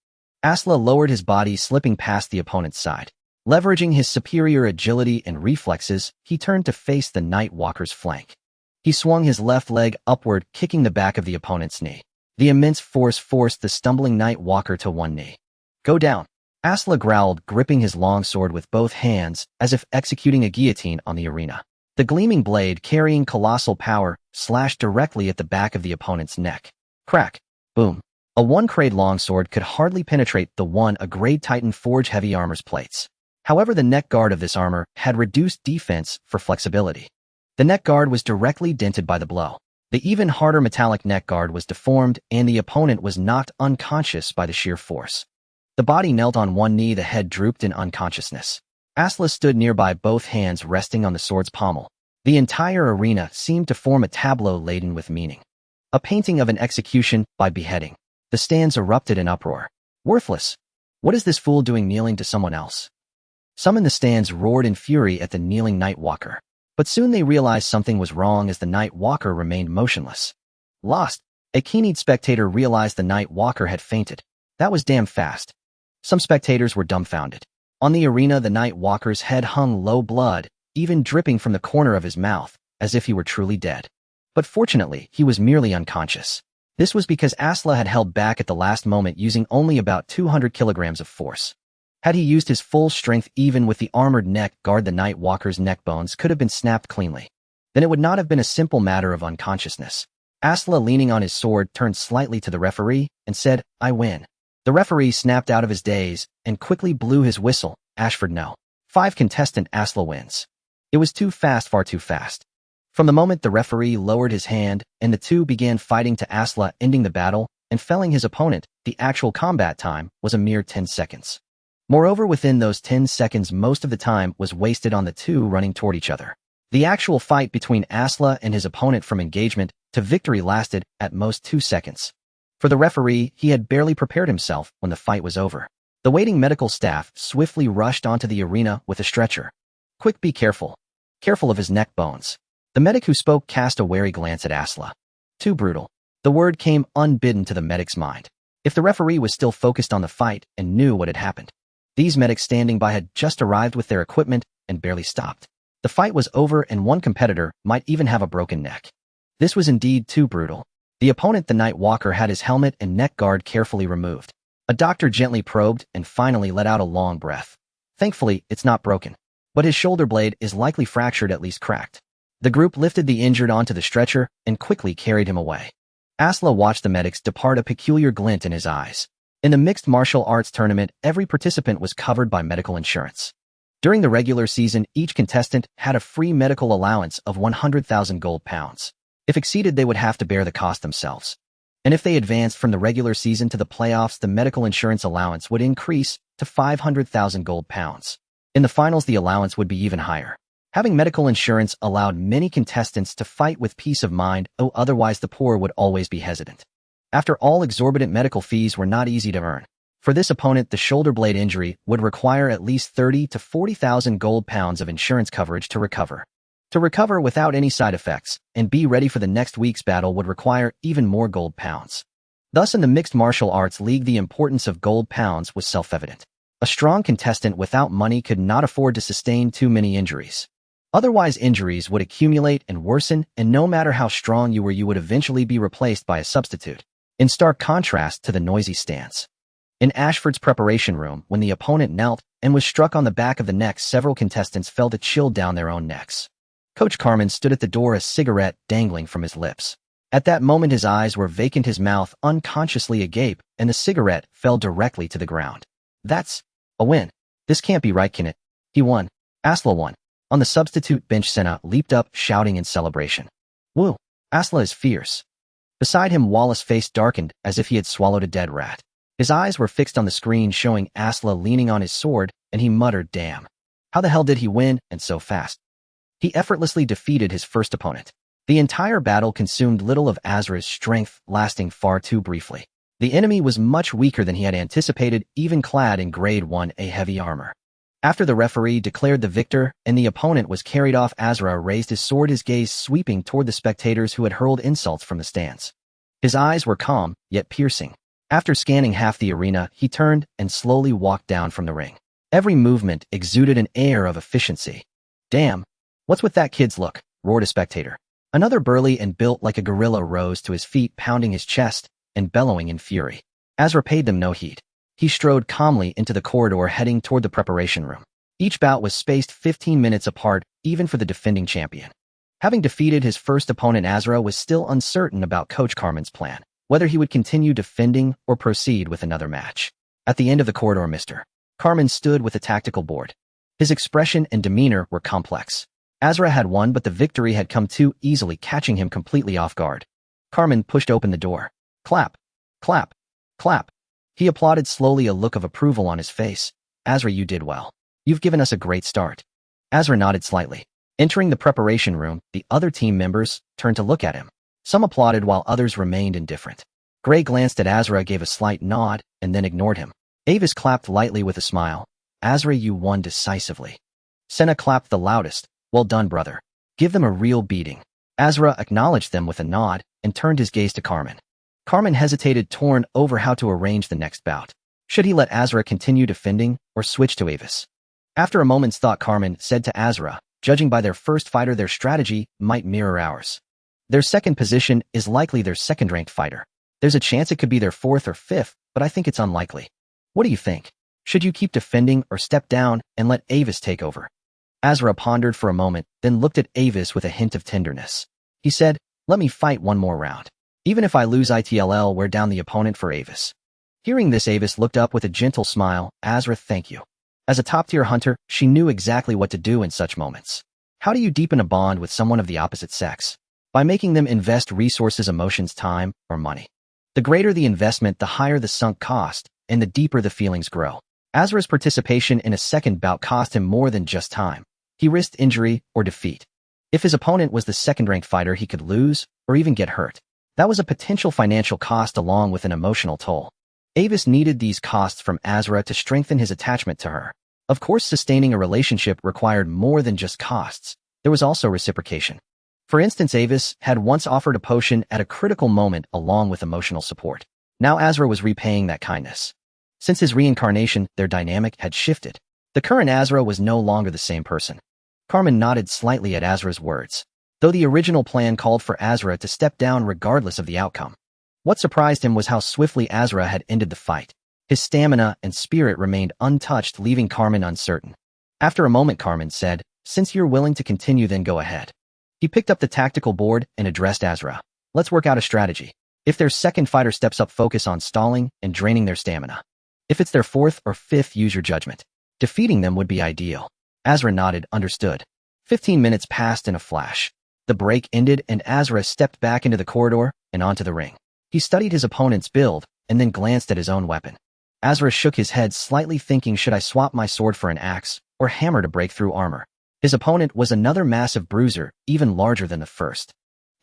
Asla lowered his body, slipping past the opponent's side. Leveraging his superior agility and reflexes, he turned to face the Nightwalker's flank. He swung his left leg upward, kicking the back of the opponent's knee. The immense force forced the stumbling Nightwalker to one knee. Go down! Asla growled, gripping his longsword with both hands, as if executing a guillotine on the arena. The gleaming blade, carrying colossal power, slashed directly at the back of the opponent's neck. Crack! Boom! A 1-grade longsword could hardly penetrate a grade Titan Forge heavy armor's plates. However, the neck guard of this armor had reduced defense for flexibility. The neck guard was directly dented by the blow. The even harder metallic neck guard was deformed, and the opponent was knocked unconscious by the sheer force. The body knelt on one knee, the head drooped in unconsciousness. Asla stood nearby, both hands resting on the sword's pommel. The entire arena seemed to form a tableau laden with meaning. A painting of an execution by beheading. The stands erupted in uproar. Worthless! What is this fool doing kneeling to someone else? Some in the stands roared in fury at the kneeling Nightwalker. But soon they realized something was wrong as the Nightwalker remained motionless. Lost! A keen-eyed spectator realized the Nightwalker had fainted. That was damn fast. Some spectators were dumbfounded. On the arena, the Nightwalker's head hung low, blood even dripping from the corner of his mouth, as if he were truly dead. But fortunately, he was merely unconscious. This was because Asla had held back at the last moment, using only about 200 kilograms of force. Had he used his full strength, even with the armored neck guard, the Nightwalker's neck bones could have been snapped cleanly. Then it would not have been a simple matter of unconsciousness. Asla, leaning on his sword, turned slightly to the referee and said, "I win." The referee snapped out of his daze and quickly blew his whistle. Ashford, no. 5 contestant, Asla wins. It was too fast, far too fast. From the moment the referee lowered his hand and the two began fighting to Asla ending the battle and felling his opponent, the actual combat time was a mere 10 seconds. Moreover, within those 10 seconds, most of the time was wasted on the two running toward each other. The actual fight between Asla and his opponent from engagement to victory lasted at most 2 seconds. For the referee, he had barely prepared himself when the fight was over. The waiting medical staff swiftly rushed onto the arena with a stretcher. Quick, be careful. Careful of his neck bones. The medic who spoke cast a wary glance at Asla. Too brutal. The word came unbidden to the medic's mind. If the referee was still focused on the fight and knew what had happened. These medics standing by had just arrived with their equipment and barely stopped. The fight was over and one competitor might even have a broken neck. This was indeed too brutal. The opponent, the Night Walker, had his helmet and neck guard carefully removed. A doctor gently probed and finally let out a long breath. Thankfully, it's not broken. But his shoulder blade is likely fractured, at least cracked. The group lifted the injured onto the stretcher and quickly carried him away. Asla watched the medics depart, a peculiar glint in his eyes. In the mixed martial arts tournament, every participant was covered by medical insurance. During the regular season, each contestant had a free medical allowance of 100,000 gold pounds. If exceeded, they would have to bear the cost themselves. And if they advanced from the regular season to the playoffs, the medical insurance allowance would increase to 500,000 gold pounds. In the finals, the allowance would be even higher. Having medical insurance allowed many contestants to fight with peace of mind, otherwise the poor would always be hesitant. After all, exorbitant medical fees were not easy to earn. For this opponent, the shoulder blade injury would require at least 30 to 40,000 gold pounds of insurance coverage to recover. To recover without any side effects and be ready for the next week's battle would require even more gold pounds. Thus, in the Mixed Martial Arts League, the importance of gold pounds was self-evident. A strong contestant without money could not afford to sustain too many injuries. Otherwise, injuries would accumulate and worsen, and no matter how strong you were, you would eventually be replaced by a substitute. In stark contrast to the noisy stance. In Ashford's preparation room, when the opponent knelt and was struck on the back of the neck, several contestants felt a chill down their own necks. Coach Carmen stood at the door, a cigarette dangling from his lips. At that moment, his eyes were vacant, his mouth unconsciously agape, and the cigarette fell directly to the ground. That's a win. This can't be right, can it? He won. Asla won. On the substitute bench, Senna leaped up, shouting in celebration. Woo! Asla is fierce. Beside him, Wallace's face darkened as if he had swallowed a dead rat. His eyes were fixed on the screen, showing Asla leaning on his sword, and he muttered, "Damn. How the hell did he win, and so fast?" He effortlessly defeated his first opponent. The entire battle consumed little of Azra's strength, lasting far too briefly. The enemy was much weaker than he had anticipated, even clad in Grade 1A heavy armor. After the referee declared the victor and the opponent was carried off, Azra raised his sword, his gaze sweeping toward the spectators who had hurled insults from the stands. His eyes were calm, yet piercing. After scanning half the arena, he turned and slowly walked down from the ring. Every movement exuded an air of efficiency. "Damn! What's with that kid's look?" roared a spectator. Another, burly and built like a gorilla, rose to his feet, pounding his chest and bellowing in fury. Azra paid them no heed. He strode calmly into the corridor, heading toward the preparation room. Each bout was spaced 15 minutes apart, even for the defending champion. Having defeated his first opponent, Azra was still uncertain about Coach Carmen's plan, whether he would continue defending or proceed with another match. At the end of the corridor, Mr. Carmen stood with a tactical board. His expression and demeanor were complex. Azra had won, but the victory had come too easily, catching him completely off guard. Carmen pushed open the door. Clap, clap, clap. He applauded slowly, a look of approval on his face. "Azra, you did well. You've given us a great start." Azra nodded slightly. Entering the preparation room, the other team members turned to look at him. Some applauded while others remained indifferent. Gray glanced at Azra, gave a slight nod, and then ignored him. Avis clapped lightly with a smile. "Azra, you won decisively." Senna clapped the loudest. "Well done, brother. Give them a real beating." Azra acknowledged them with a nod and turned his gaze to Carmen. Carmen hesitated, torn over how to arrange the next bout. Should he let Azra continue defending or switch to Avis? After a moment's thought, Carmen said to Azra, "Judging by their first fighter, their strategy might mirror ours. Their second position is likely their second-ranked fighter. There's a chance it could be their fourth or fifth, but I think it's unlikely. What do you think? Should you keep defending or step down and let Avis take over?" Azra pondered for a moment, then looked at Avis with a hint of tenderness. He said, "Let me fight one more round. Even if I lose, ITLL wear down the opponent for Avis." Hearing this, Avis looked up with a gentle smile. "Azra, thank you." As a top-tier hunter, she knew exactly what to do in such moments. How do you deepen a bond with someone of the opposite sex? By making them invest resources, emotions, time, or money. The greater the investment, the higher the sunk cost, and the deeper the feelings grow. Azra's participation in a second bout cost him more than just time. He risked injury or defeat. If his opponent was the second-ranked fighter, he could lose or even get hurt. That was a potential financial cost along with an emotional toll. Avis needed these costs from Azra to strengthen his attachment to her. Of course, sustaining a relationship required more than just costs. There was also reciprocation. For instance, Avis had once offered a potion at a critical moment along with emotional support. Now Azra was repaying that kindness. Since his reincarnation, their dynamic had shifted. The current Azra was no longer the same person. Carmen nodded slightly at Azra's words, though the original plan called for Azra to step down regardless of the outcome. What surprised him was how swiftly Azra had ended the fight. His stamina and spirit remained untouched, leaving Carmen uncertain. After a moment, Carmen said, "Since you're willing to continue, then go ahead." He picked up the tactical board and addressed Azra. "Let's work out a strategy. If their second fighter steps up, focus on stalling and draining their stamina. If it's their fourth or fifth, use your judgment. Defeating them would be ideal." Azra nodded, understood. 15 minutes passed in a flash. The break ended and Azra stepped back into the corridor and onto the ring. He studied his opponent's build and then glanced at his own weapon. Azra shook his head slightly, thinking, should I swap my sword for an axe or hammer to break through armor? His opponent was another massive bruiser, even larger than the first.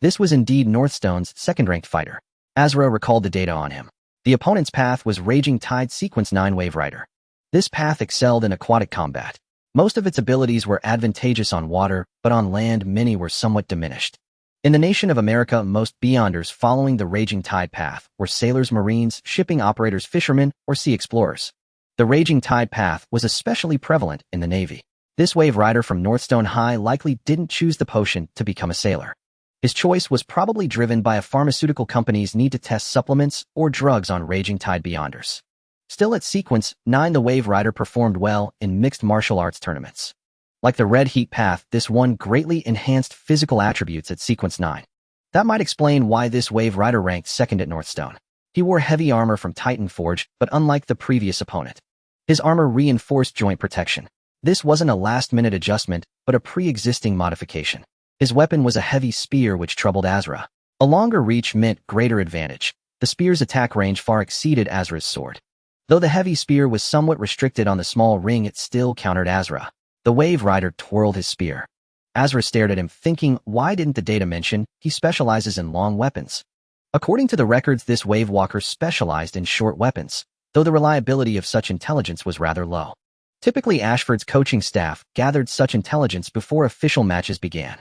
This was indeed Northstone's second-ranked fighter. Azra recalled the data on him. The opponent's path was Raging Tide Sequence 9 Wave Rider. This path excelled in aquatic combat. Most of its abilities were advantageous on water, but on land many were somewhat diminished. In the nation of America, most Beyonders following the Raging Tide path were sailors, marines, shipping operators, fishermen, or sea explorers. The Raging Tide path was especially prevalent in the Navy. This wave rider from Northstone High likely didn't choose the potion to become a sailor. His choice was probably driven by a pharmaceutical company's need to test supplements or drugs on Raging Tide Beyonders. Still, at Sequence 9, the wave rider performed well in mixed martial arts tournaments. Like the Red Heat path, this one greatly enhanced physical attributes at Sequence 9. That might explain why this wave rider ranked second at Northstone. He wore heavy armor from Titan Forge, but unlike the previous opponent, his armor reinforced joint protection. This wasn't a last-minute adjustment, but a pre-existing modification. His weapon was a heavy spear which troubled Azra. A longer reach meant greater advantage. The spear's attack range far exceeded Azra's sword. Though the heavy spear was somewhat restricted on the small ring, it still countered Azra. The wave rider twirled his spear. Azra stared at him, thinking, why didn't the data mention he specializes in long weapons? According to the records, this wave walker specialized in short weapons, though the reliability of such intelligence was rather low. Typically, Ashford's coaching staff gathered such intelligence before official matches began.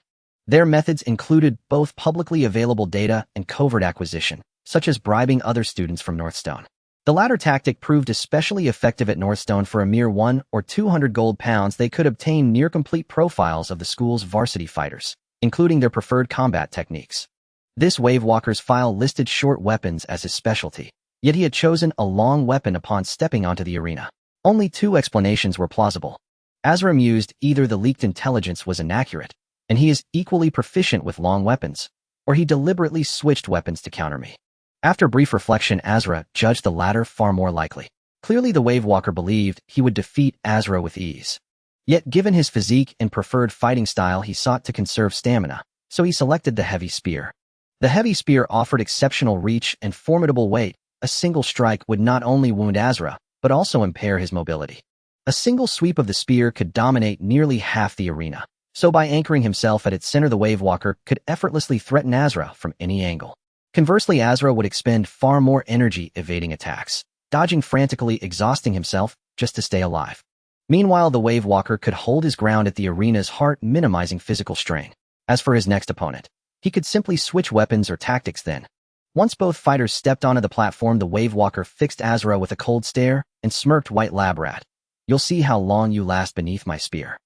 Their methods included both publicly available data and covert acquisition, such as bribing other students from Northstone. The latter tactic proved especially effective at Northstone. For a mere 100 or 200 gold pounds, they could obtain near-complete profiles of the school's varsity fighters, including their preferred combat techniques. This wave walker's file listed short weapons as his specialty, yet he had chosen a long weapon upon stepping onto the arena. Only two explanations were plausible. Azra mused, either the leaked intelligence was inaccurate, and he is equally proficient with long weapons, or he deliberately switched weapons to counter me. After brief reflection, Azra judged the latter far more likely. Clearly, the wave walker believed he would defeat Azra with ease. Yet, given his physique and preferred fighting style, he sought to conserve stamina, so he selected the heavy spear. The heavy spear offered exceptional reach and formidable weight. A single strike would not only wound Azra, but also impair his mobility. A single sweep of the spear could dominate nearly half the arena, so by anchoring himself at its center, the wave walker could effortlessly threaten Azra from any angle. Conversely, Azra would expend far more energy evading attacks, dodging frantically, exhausting himself just to stay alive. Meanwhile, the wave walker could hold his ground at the arena's heart, minimizing physical strain. As for his next opponent, he could simply switch weapons or tactics then. Once both fighters stepped onto the platform, the wave walker fixed Azra with a cold stare and smirked, "White lab rat. You'll see how long you last beneath my spear.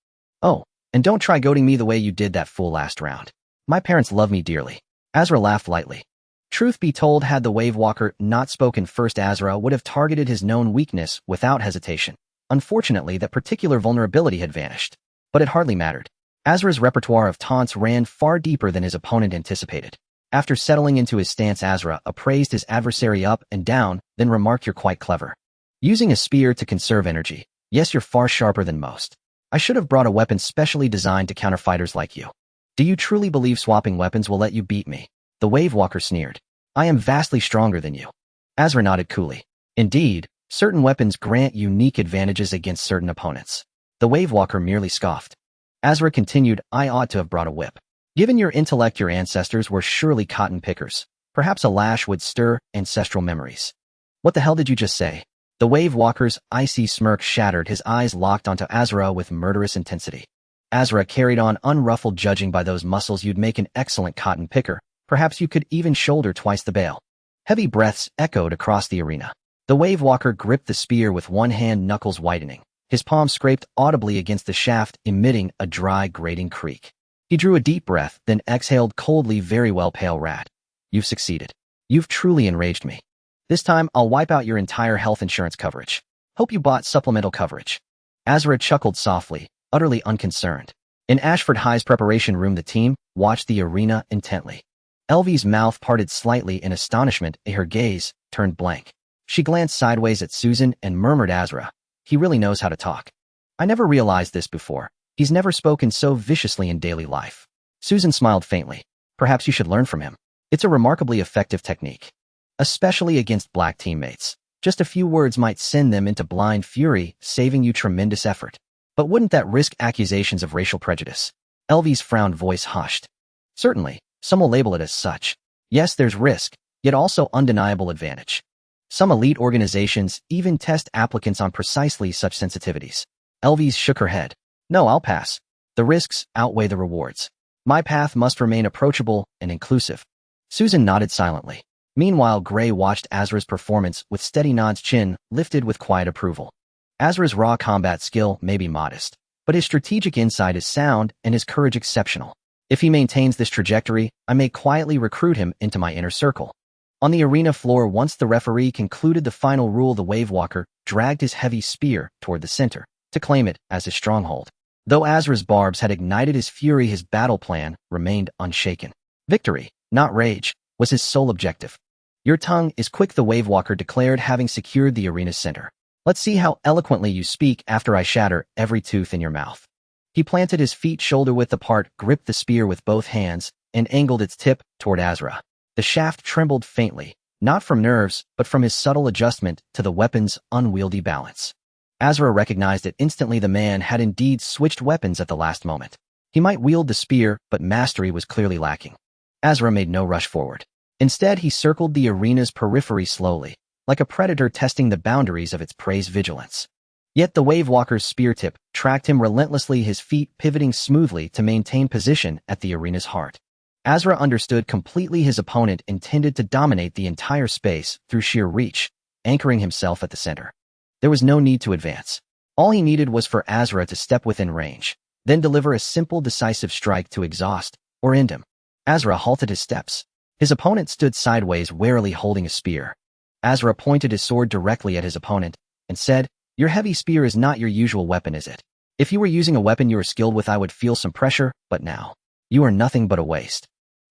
Oh, and don't try goading me the way you did that fool last round. My parents love me dearly." Azra laughed lightly. Truth be told, had the wave walker not spoken first, Azra would have targeted his known weakness without hesitation. Unfortunately, that particular vulnerability had vanished. But it hardly mattered. Azra's repertoire of taunts ran far deeper than his opponent anticipated. After settling into his stance, Azra appraised his adversary up and down, then remarked, "You're quite clever. Using a spear to conserve energy. Yes, you're far sharper than most. I should have brought a weapon specially designed to counter fighters like you. Do you truly believe swapping weapons will let you beat me?" The wave walker sneered. "I am vastly stronger than you." Azra nodded coolly. "Indeed, certain weapons grant unique advantages against certain opponents." The wave walker merely scoffed. Azra continued, "I ought to have brought a whip. Given your intellect, your ancestors were surely cotton pickers. Perhaps a lash would stir ancestral memories." "What the hell did you just say?" The wave walker's icy smirk shattered. His eyes locked onto Azra with murderous intensity. Azra carried on, unruffled. "Judging by those muscles, you'd make an excellent cotton picker. Perhaps you could even shoulder twice the bale." Heavy breaths echoed across the arena. The wave walker gripped the spear with one hand, knuckles whitening. His palm scraped audibly against the shaft, emitting a dry, grating creak. He drew a deep breath, then exhaled coldly. Very well, pale rat. You've succeeded. You've truly enraged me. This time, I'll wipe out your entire health insurance coverage. Hope you bought supplemental coverage. Asla chuckled softly, utterly unconcerned. In Ashford High's preparation room, the team watched the arena intently. Elvie's mouth parted slightly in astonishment, and her gaze turned blank. She glanced sideways at Susan and murmured, Asla, he really knows how to talk. I never realized this before. He's never spoken so viciously in daily life. Susan smiled faintly. Perhaps you should learn from him. It's a remarkably effective technique. Especially against black teammates. Just a few words might send them into blind fury, saving you tremendous effort. But wouldn't that risk accusations of racial prejudice? Elvie's frowned voice hushed. Certainly, some will label it as such. Yes, there's risk, yet also undeniable advantage. Some elite organizations even test applicants on precisely such sensitivities. Elvie shook her head. No, I'll pass. The risks outweigh the rewards. My path must remain approachable and inclusive. Susan nodded silently. Meanwhile, Gray watched Asra's performance with steady nods, chin lifted with quiet approval. Asra's raw combat skill may be modest, but his strategic insight is sound and his courage exceptional. If he maintains this trajectory, I may quietly recruit him into my inner circle. On the arena floor, once the referee concluded the final rule, the Wavewalker dragged his heavy spear toward the center to claim it as his stronghold. Though Asra's barbs had ignited his fury, his battle plan remained unshaken. Victory, not rage, was his sole objective. Your tongue is quick, the Wavewalker declared, having secured the arena's center. Let's see how eloquently you speak after I shatter every tooth in your mouth. He planted his feet shoulder-width apart, gripped the spear with both hands, and angled its tip toward Asla. The shaft trembled faintly, not from nerves, but from his subtle adjustment to the weapon's unwieldy balance. Asla recognized it instantly. The man had indeed switched weapons at the last moment. He might wield the spear, but mastery was clearly lacking. Asla made no rush forward. Instead, he circled the arena's periphery slowly, like a predator testing the boundaries of its prey's vigilance. Yet the Wavewalker's spear tip tracked him relentlessly, his feet pivoting smoothly to maintain position at the arena's heart. Asla understood completely his opponent intended to dominate the entire space through sheer reach, anchoring himself at the center. There was no need to advance. All he needed was for Asla to step within range, then deliver a simple, decisive strike to exhaust or end him. Asla halted his steps. His opponent stood sideways, warily holding a spear. Asla pointed his sword directly at his opponent and said, Your heavy spear is not your usual weapon, is it? If you were using a weapon you were skilled with, I would feel some pressure, but now, you are nothing but a waste.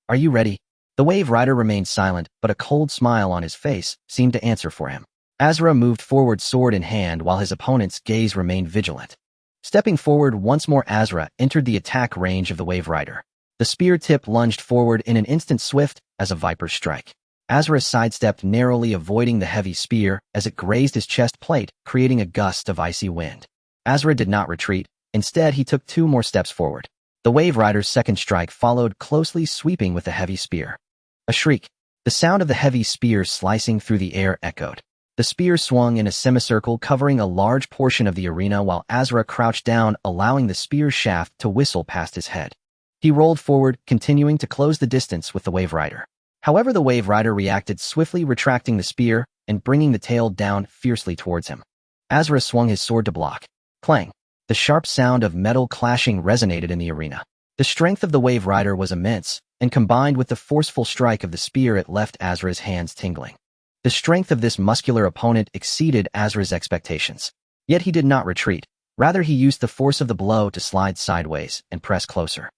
Are you ready? The Wave Rider remained silent, but a cold smile on his face seemed to answer for him. Asla moved forward, sword in hand, while his opponent's gaze remained vigilant. Stepping forward once more, Asla entered the attack range of the Wave Rider. The spear tip lunged forward in an instant, swift as a viper's strike. Asla sidestepped narrowly, avoiding the heavy spear as it grazed his chest plate, creating a gust of icy wind. Asla did not retreat. Instead, he took 2 more steps forward. The Wave Rider's second strike followed closely, sweeping with the heavy spear. A shriek. The sound of the heavy spear slicing through the air echoed. The spear swung in a semicircle, covering a large portion of the arena while Asla crouched down, allowing the spear shaft to whistle past his head. He rolled forward, continuing to close the distance with the Wave Rider. However, the Wave Rider reacted swiftly, retracting the spear and bringing the tail down fiercely towards him. Asla swung his sword to block. Clang! The sharp sound of metal clashing resonated in the arena. The strength of the Wave Rider was immense, and combined with the forceful strike of the spear, it left Asla's hands tingling. The strength of this muscular opponent exceeded Asla's expectations. Yet he did not retreat. Rather, he used the force of the blow to slide sideways and press closer.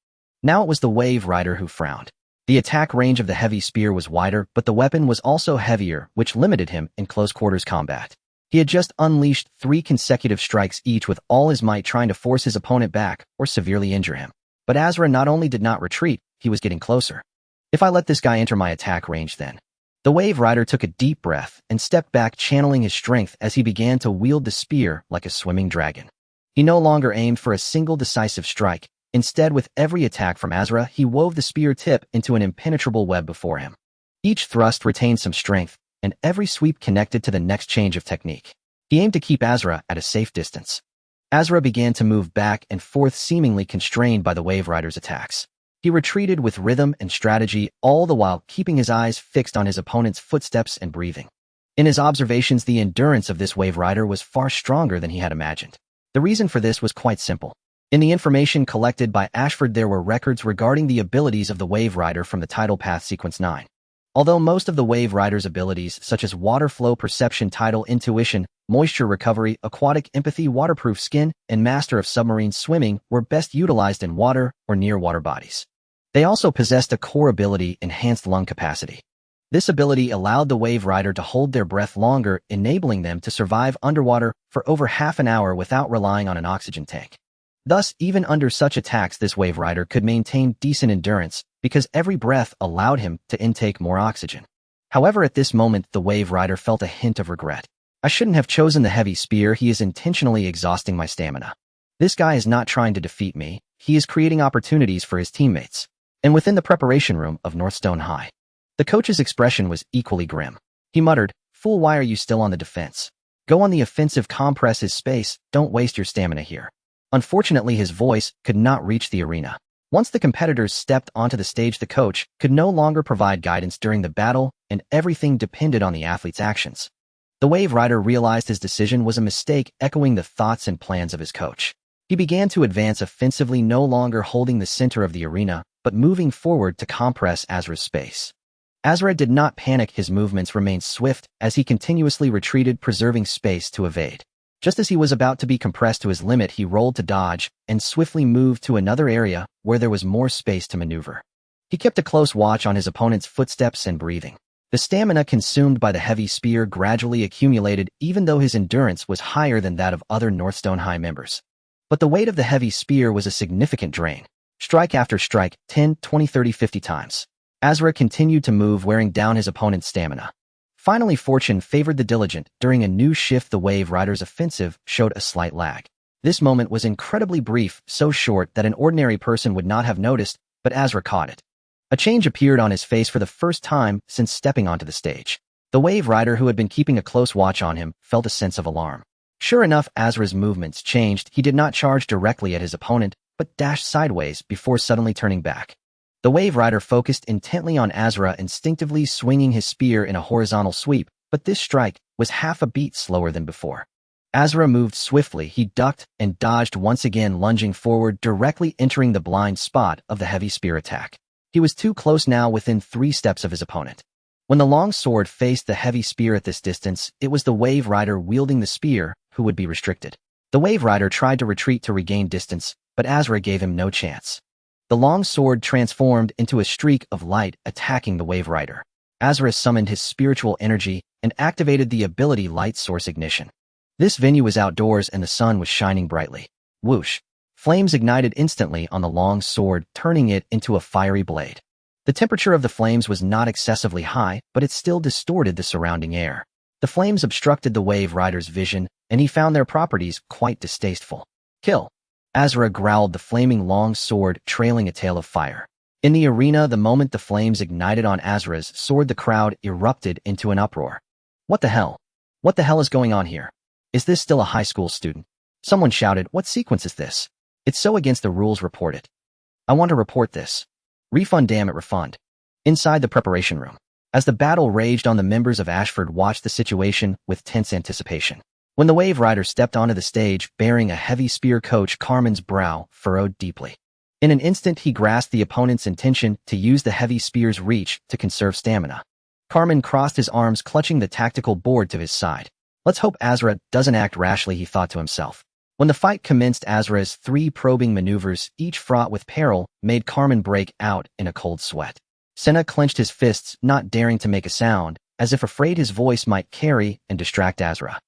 Now it was the Wave Rider who frowned. The attack range of the heavy spear was wider, but the weapon was also heavier, which limited him in close-quarters combat. He had just unleashed 3 consecutive strikes, each with all his might, trying to force his opponent back or severely injure him. But Asla not only did not retreat, he was getting closer. If I let this guy enter my attack range, then... The Wave Rider took a deep breath and stepped back, channeling his strength as he began to wield the spear like a swimming dragon. He no longer aimed for a single decisive strike. Instead, with every attack from Asla, he wove the spear tip into an impenetrable web before him. Each thrust retained some strength, and every sweep connected to the next change of technique. He aimed to keep Asla at a safe distance. Asla began to move back and forth, seemingly constrained by the Wave Rider's attacks. He retreated with rhythm and strategy, all the while keeping his eyes fixed on his opponent's footsteps and breathing. In his observations, the endurance of this Wave Rider was far stronger than he had imagined. The reason for this was quite simple. In the information collected by Ashford, there were records regarding the abilities of the Wave Rider from the Tidal Path Sequence 9. Although most of the Wave Rider's abilities, such as water flow perception, tidal intuition, moisture recovery, aquatic empathy, waterproof skin, and master of submarine swimming, were best utilized in water or near water bodies. They also possessed a core ability, enhanced lung capacity. This ability allowed the Wave Rider to hold their breath longer, enabling them to survive underwater for over half an hour without relying on an oxygen tank. Thus, even under such attacks, this Wave Rider could maintain decent endurance because every breath allowed him to intake more oxygen. However, at this moment, the Wave Rider felt a hint of regret. I shouldn't have chosen the heavy spear. He is intentionally exhausting my stamina. This guy is not trying to defeat me. He is creating opportunities for his teammates. And within the preparation room of Northstone High, the coach's expression was equally grim. He muttered, "Fool, why are you still on the defense? Go on the offensive, compress his space, don't waste your stamina here." Unfortunately, his voice could not reach the arena. Once the competitors stepped onto the stage, the coach could no longer provide guidance during the battle, and everything depended on the athlete's actions. The Wave Rider realized his decision was a mistake, echoing the thoughts and plans of his coach. He began to advance offensively, no longer holding the center of the arena, but moving forward to compress Azra's space. Azra did not panic. His movements remained swift as he continuously retreated, preserving space to evade. Just as he was about to be compressed to his limit, he rolled to dodge and swiftly moved to another area where there was more space to maneuver. He kept a close watch on his opponent's footsteps and breathing. The stamina consumed by the heavy spear gradually accumulated, even though his endurance was higher than that of other Northstone High members. But the weight of the heavy spear was a significant drain. Strike after strike, 10, 20, 30, 50 times. Azra continued to move, wearing down his opponent's stamina. Finally, fortune favored the diligent. During a new shift, the Wave Rider's offensive showed a slight lag. This moment was incredibly brief, so short that an ordinary person would not have noticed, but Azra caught it. A change appeared on his face for the first time since stepping onto the stage. The Wave Rider, who had been keeping a close watch on him, felt a sense of alarm. Sure enough, Azra's movements changed. He did not charge directly at his opponent, but dashed sideways before suddenly turning back. The Wave Rider focused intently on Azra, instinctively swinging his spear in a horizontal sweep, but this strike was half a beat slower than before. Azra moved swiftly. He ducked and dodged once again, lunging forward, directly entering the blind spot of the heavy spear attack. He was too close now, within 3 steps of his opponent. When the long sword faced the heavy spear at this distance, it was the Wave Rider wielding the spear who would be restricted. The Wave Rider tried to retreat to regain distance, but Azra gave him no chance. The long sword transformed into a streak of light, attacking the Wave Rider. Azra summoned his spiritual energy and activated the ability Light Source Ignition. This venue was outdoors and the sun was shining brightly. Whoosh! Flames ignited instantly on the long sword, turning it into a fiery blade. The temperature of the flames was not excessively high, but it still distorted the surrounding air. The flames obstructed the Wave Rider's vision, and he found their properties quite distasteful. Kill! Azra growled, the flaming long sword trailing a tail of fire. In the arena, the moment the flames ignited on Azra's sword, the crowd erupted into an uproar. What the hell? What the hell is going on here? Is this still a high school student? Someone shouted, "What sequence is this? It's so against the rules, report it." I want to report this. Refund, damn it, refund. Inside the preparation room, as the battle raged on, the members of Ashford watched the situation with tense anticipation. When the Wave Rider stepped onto the stage, bearing a heavy spear, Coach Carmen's brow furrowed deeply. In an instant, he grasped the opponent's intention to use the heavy spear's reach to conserve stamina. Carmen crossed his arms, clutching the tactical board to his side. Let's hope Azra doesn't act rashly, he thought to himself. When the fight commenced, Azra's 3 probing maneuvers, each fraught with peril, made Carmen break out in a cold sweat. Senna clenched his fists, not daring to make a sound, as if afraid his voice might carry and distract Azra.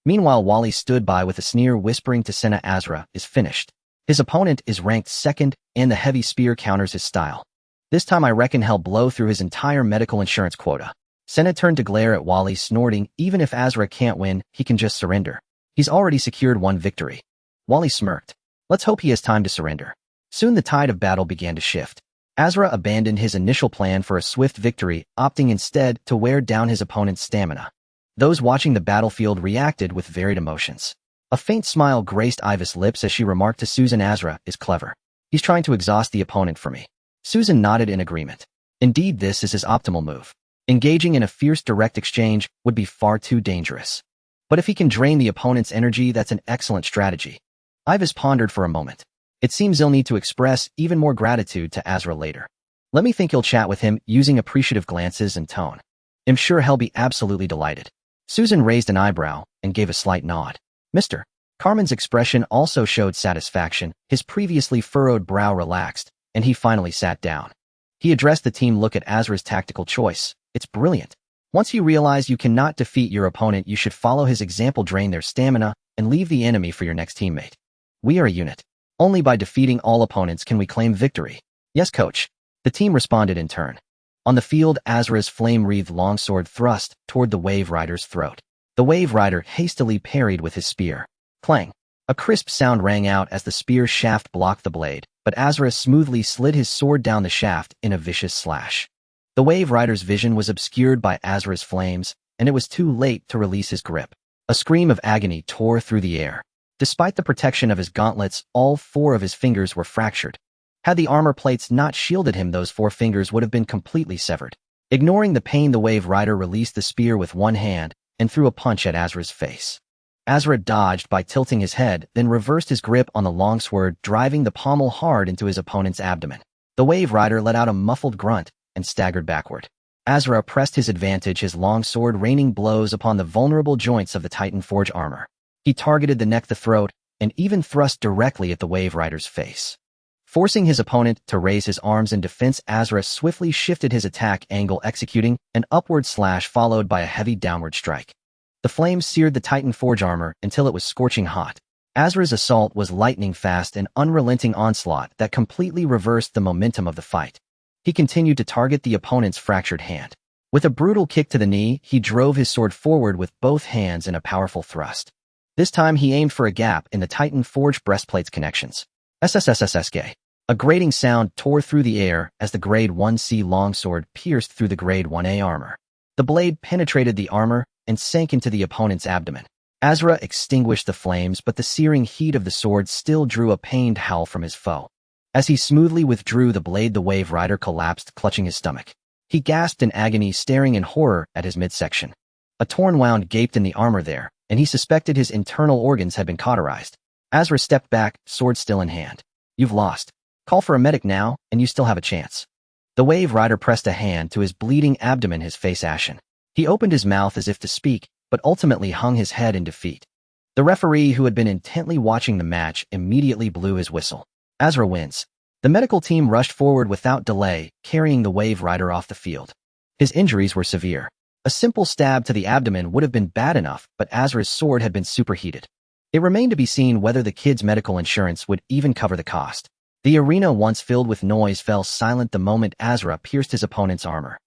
Meanwhile, Wally stood by with a sneer, whispering to Senna, "Azra is finished. His opponent is ranked 2nd, and the heavy spear counters his style. This time I reckon he'll blow through his entire medical insurance quota." Senna turned to glare at Wally, snorting, "Even if Azra can't win, he can just surrender. He's already secured 1 victory." Wally smirked. Let's hope he has time to surrender. Soon the tide of battle began to shift. Azra abandoned his initial plan for a swift victory, opting instead to wear down his opponent's stamina. Those watching the battlefield reacted with varied emotions. A faint smile graced Iva's lips as she remarked to Susan, "Azra is clever. He's trying to exhaust the opponent for me." Susan nodded in agreement. Indeed, this is his optimal move. Engaging in a fierce direct exchange would be far too dangerous. But if he can drain the opponent's energy, that's an excellent strategy. Ivis pondered for a moment. It seems he'll need to express even more gratitude to Asla later. Let me think he'll chat with him using appreciative glances and tone. I'm sure he'll be absolutely delighted. Susan raised an eyebrow and gave a slight nod. Mr. Carmen's expression also showed satisfaction. His previously furrowed brow relaxed, and he finally sat down. He addressed the team. Look at Asra's tactical choice. It's brilliant. Once you realize you cannot defeat your opponent, you should follow his example, drain their stamina, and leave the enemy for your next teammate. We are a unit. Only by defeating all opponents can we claim victory. Yes, coach. The team responded in turn. On the field, Asra's flame-wreathed longsword thrust toward the Wave Rider's throat. The Wave Rider hastily parried with his spear. Clang! A crisp sound rang out as the spear's shaft blocked the blade, but Asra smoothly slid his sword down the shaft in a vicious slash. The Wave Rider's vision was obscured by Asra's flames, and it was too late to release his grip. A scream of agony tore through the air. Despite the protection of his gauntlets, all 4 of his fingers were fractured. Had the armor plates not shielded him, those 4 fingers would have been completely severed. Ignoring the pain, the Wave Rider released the spear with one hand and threw a punch at Asra's face. Asra dodged by tilting his head, then reversed his grip on the longsword, driving the pommel hard into his opponent's abdomen. The Wave Rider let out a muffled grunt and staggered backward. Asra pressed his advantage, his longsword raining blows upon the vulnerable joints of the Titan Forge armor. He targeted the neck, the throat, and even thrust directly at the Wave Rider's face. Forcing his opponent to raise his arms in defense, Asra swiftly shifted his attack angle, executing an upward slash followed by a heavy downward strike. The flames seared the Titan Forge armor until it was scorching hot. Asra's assault was lightning fast, an unrelenting onslaught that completely reversed the momentum of the fight. He continued to target the opponent's fractured hand. With a brutal kick to the knee, he drove his sword forward with both hands in a powerful thrust. This time he aimed for a gap in the Titan Forge breastplate's connections. SSSSSK. A grating sound tore through the air as the Grade 1C longsword pierced through the Grade 1A armor. The blade penetrated the armor and sank into the opponent's abdomen. Asra extinguished the flames, but the searing heat of the sword still drew a pained howl from his foe. As he smoothly withdrew the blade, the Wave Rider collapsed, clutching his stomach. He gasped in agony, staring in horror at his midsection. A torn wound gaped in the armor there, and he suspected his internal organs had been cauterized. Asra stepped back, sword still in hand. You've lost. Call for a medic now, and you still have a chance. The Wave Rider pressed a hand to his bleeding abdomen, his face ashen. He opened his mouth as if to speak, but ultimately hung his head in defeat. The referee, who had been intently watching the match, immediately blew his whistle. Asra wins. The medical team rushed forward without delay, carrying the Wave Rider off the field. His injuries were severe. A simple stab to the abdomen would have been bad enough, but Asra's sword had been superheated. It remained to be seen whether the kid's medical insurance would even cover the cost. The arena, once filled with noise, fell silent the moment Asra pierced his opponent's armor.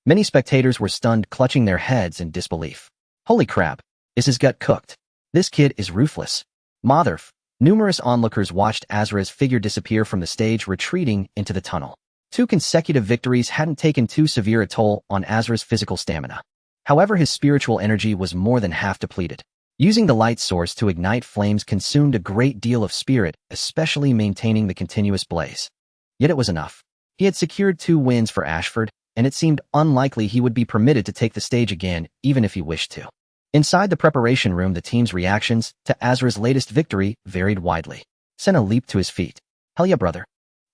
Many spectators were stunned, clutching their heads in disbelief. Holy crap! Is his gut cooked? This kid is ruthless. Motherf. Numerous onlookers watched Asra's figure disappear from the stage, retreating into the tunnel. 2 consecutive victories hadn't taken too severe a toll on Asra's physical stamina. However, his spiritual energy was more than half depleted. Using the light source to ignite flames consumed a great deal of spirit, especially maintaining the continuous blaze. Yet it was enough. He had secured 2 wins for Ashford, and it seemed unlikely he would be permitted to take the stage again, even if he wished to. Inside the preparation room, the team's reactions to Asra's latest victory varied widely. Senna leaped to his feet. Hell yeah, brother.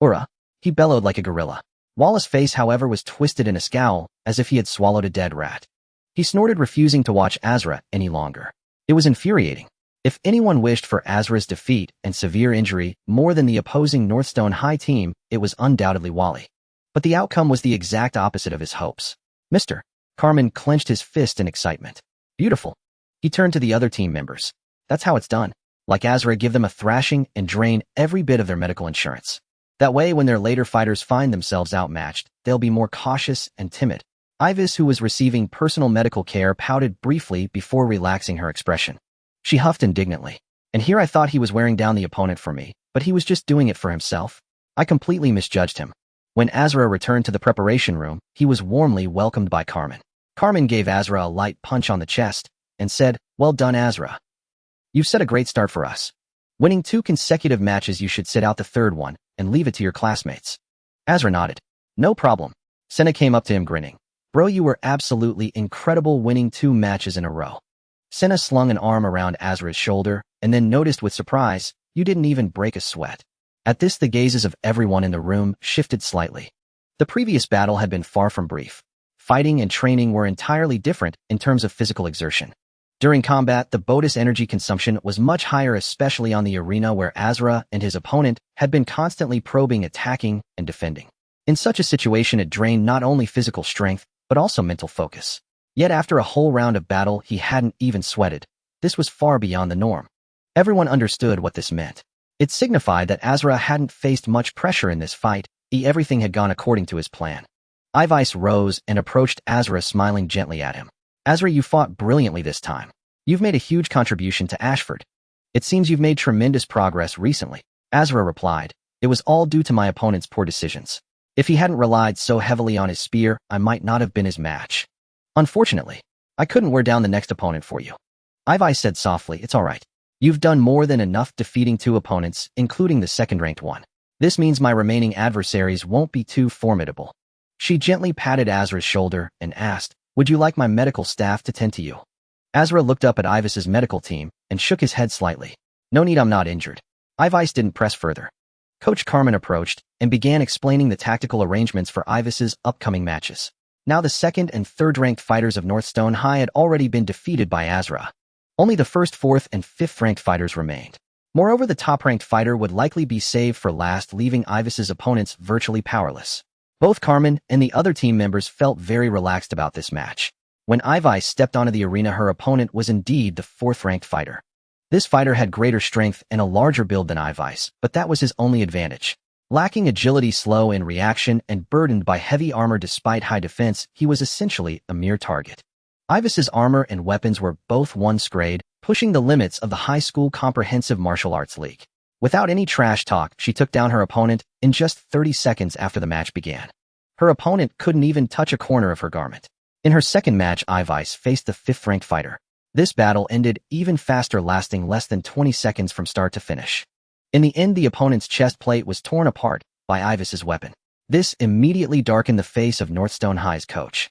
Ura. He bellowed like a gorilla. Wallace's face, however, was twisted in a scowl, as if he had swallowed a dead rat. He snorted, refusing to watch Asra any longer. It was infuriating. If anyone wished for Asra's defeat and severe injury more than the opposing Northstone High team, it was undoubtedly Wally. But the outcome was the exact opposite of his hopes. Mr. Carmen clenched his fist in excitement. Beautiful. He turned to the other team members. That's how it's done. Like Asra, give them a thrashing and drain every bit of their medical insurance. That way, when their later fighters find themselves outmatched, they'll be more cautious and timid. Ivis, who was receiving personal medical care, pouted briefly before relaxing her expression. She huffed indignantly. And here I thought he was wearing down the opponent for me, but he was just doing it for himself. I completely misjudged him. When Asra returned to the preparation room, he was warmly welcomed by Carmen. Carmen gave Asra a light punch on the chest and said, "Well done, Asra. You've set a great start for us. Winning 2 consecutive matches, you should sit out the 3rd one and leave it to your classmates." Asra nodded. "No problem." Senna came up to him, grinning. "Bro, you were absolutely incredible, winning 2 matches in a row." Senna slung an arm around Asra's shoulder and then noticed with surprise, You didn't even break a sweat. At this, the gazes of everyone in the room shifted slightly. The previous battle had been far from brief. Fighting and training were entirely different in terms of physical exertion. During combat, the bonus energy consumption was much higher, especially on the arena where Asla and his opponent had been constantly probing, attacking, and defending. In such a situation, it drained not only physical strength, but also mental focus. Yet after a whole round of battle, he hadn't even sweated. This was far beyond the norm. Everyone understood what this meant. It signified that Asla hadn't faced much pressure in this fight. Everything had gone according to his plan. Ivice rose and approached Asla, smiling gently at him. Asla, you fought brilliantly this time. You've made a huge contribution to Ashford. It seems you've made tremendous progress recently. Asla replied. It was all due to my opponent's poor decisions. If he hadn't relied so heavily on his spear, I might not have been his match. Unfortunately, I couldn't wear down the next opponent for you. Ivice said softly, it's all right. You've done more than enough defeating 2 opponents, including the second-ranked one. This means my remaining adversaries won't be too formidable. She gently patted Asra's shoulder and asked, would you like my medical staff to tend to you? Asla looked up at Ivice's medical team and shook his head slightly. No need, I'm not injured. Ivice didn't press further. Coach Carmen approached and began explaining the tactical arrangements for Ivice's upcoming matches. Now the second and third-ranked fighters of Northstone High had already been defeated by Asla. Only the first, fourth, and fifth-ranked fighters remained. Moreover, the top-ranked fighter would likely be saved for last, leaving Ivice's opponents virtually powerless. Both Carmen and the other team members felt very relaxed about this match. When Ivice stepped onto the arena, her opponent was indeed the fourth-ranked fighter. This fighter had greater strength and a larger build than Ivice, but that was his only advantage. Lacking agility, slow in reaction, and burdened by heavy armor despite high defense, he was essentially a mere target. Ivice's armor and weapons were both 1st grade, pushing the limits of the high school comprehensive martial arts league. Without any trash talk, she took down her opponent in just 30 seconds after the match began. Her opponent couldn't even touch a corner of her garment. In her second match, Ivice faced the 5th-ranked fighter. This battle ended even faster, lasting less than 20 seconds from start to finish. In the end, the opponent's chest plate was torn apart by Ivice's weapon. This immediately darkened the face of Northstone High's coach.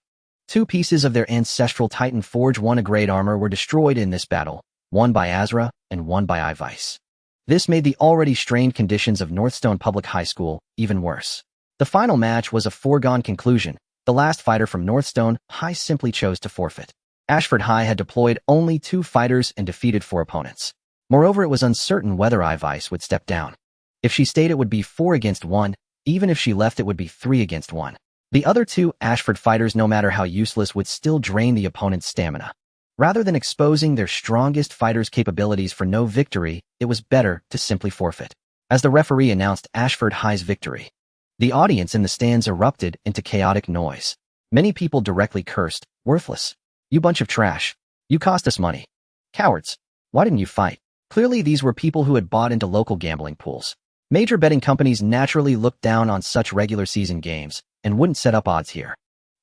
2 pieces of their ancestral Titan Forge 1-grade armor were destroyed in this battle, one by Asla and one by Ivice. This made the already strained conditions of Northstone Public High School even worse. The final match was a foregone conclusion. The last fighter from Northstone High simply chose to forfeit. Ashford High had deployed only 2 fighters and defeated 4 opponents. Moreover, it was uncertain whether Ivice would step down. If she stayed, it would be 4 against 1. Even if she left, it would be 3 against 1. The other 2 Ashford fighters, no matter how useless, would still drain the opponent's stamina. Rather than exposing their strongest fighter's capabilities for no victory, it was better to simply forfeit. As the referee announced Ashford High's victory, the audience in the stands erupted into chaotic noise. Many people directly cursed, worthless. You bunch of trash. You cost us money. Cowards. Why didn't you fight? Clearly, these were people who had bought into local gambling pools. Major betting companies naturally looked down on such regular season games and wouldn't set up odds here.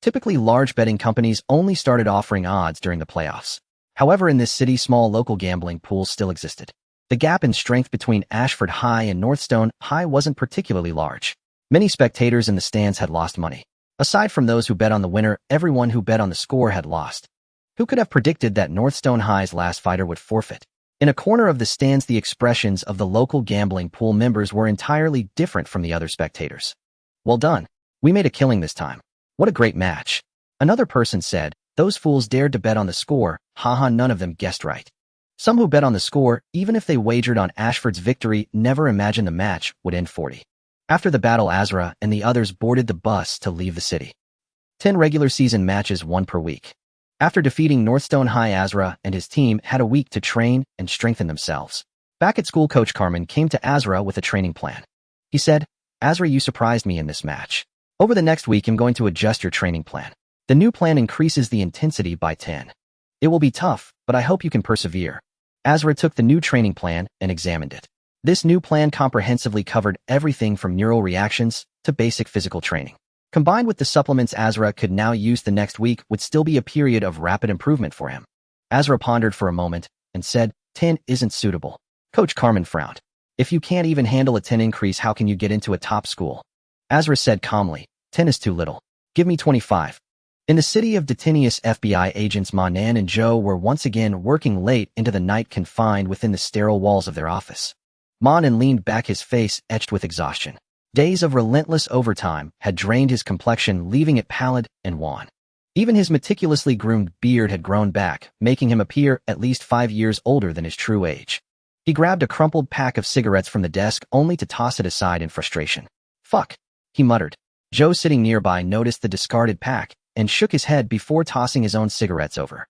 Typically, large betting companies only started offering odds during the playoffs. However, in this city, small local gambling pools still existed. The gap in strength between Ashford High and Northstone High wasn't particularly large. Many spectators in the stands had lost money. Aside from those who bet on the winner, everyone who bet on the score had lost. Who could have predicted that Northstone High's last fighter would forfeit? In a corner of the stands, the expressions of the local gambling pool members were entirely different from the other spectators. Well done. We made a killing this time. What a great match. Another person said, those fools dared to bet on the score, haha, none of them guessed right. Some who bet on the score, even if they wagered on Ashford's victory, never imagined the match would end 40. After the battle, Asla and the others boarded the bus to leave the city. 10 regular season matches, 1 per week. After defeating Northstone High, Asla and his team had a week to train and strengthen themselves. Back at school, Coach Carmen came to Asla with a training plan. He said, Asla, you surprised me in this match. Over the next week, I'm going to adjust your training plan. The new plan increases the intensity by 10. It will be tough, but I hope you can persevere. Asla took the new training plan and examined it. This new plan comprehensively covered everything from neural reactions to basic physical training. Combined with the supplements Asla could now use, the next week would still be a period of rapid improvement for him. Asla pondered for a moment and said, 10 isn't suitable. Coach Carmen frowned. If you can't even handle a 10 increase, how can you get into a top school? Asla said calmly, 10 is too little. Give me 25. In the city of Detinius, FBI agents Manan and Joe were once again working late into the night, confined within the sterile walls of their office. Monin leaned back, his face etched with exhaustion. Days of relentless overtime had drained his complexion, leaving it pallid and wan. Even his meticulously groomed beard had grown back, making him appear at least 5 years older than his true age. He grabbed a crumpled pack of cigarettes from the desk only to toss it aside in frustration. "Fuck," he muttered. Joe, sitting nearby, noticed the discarded pack and shook his head before tossing his own cigarettes over.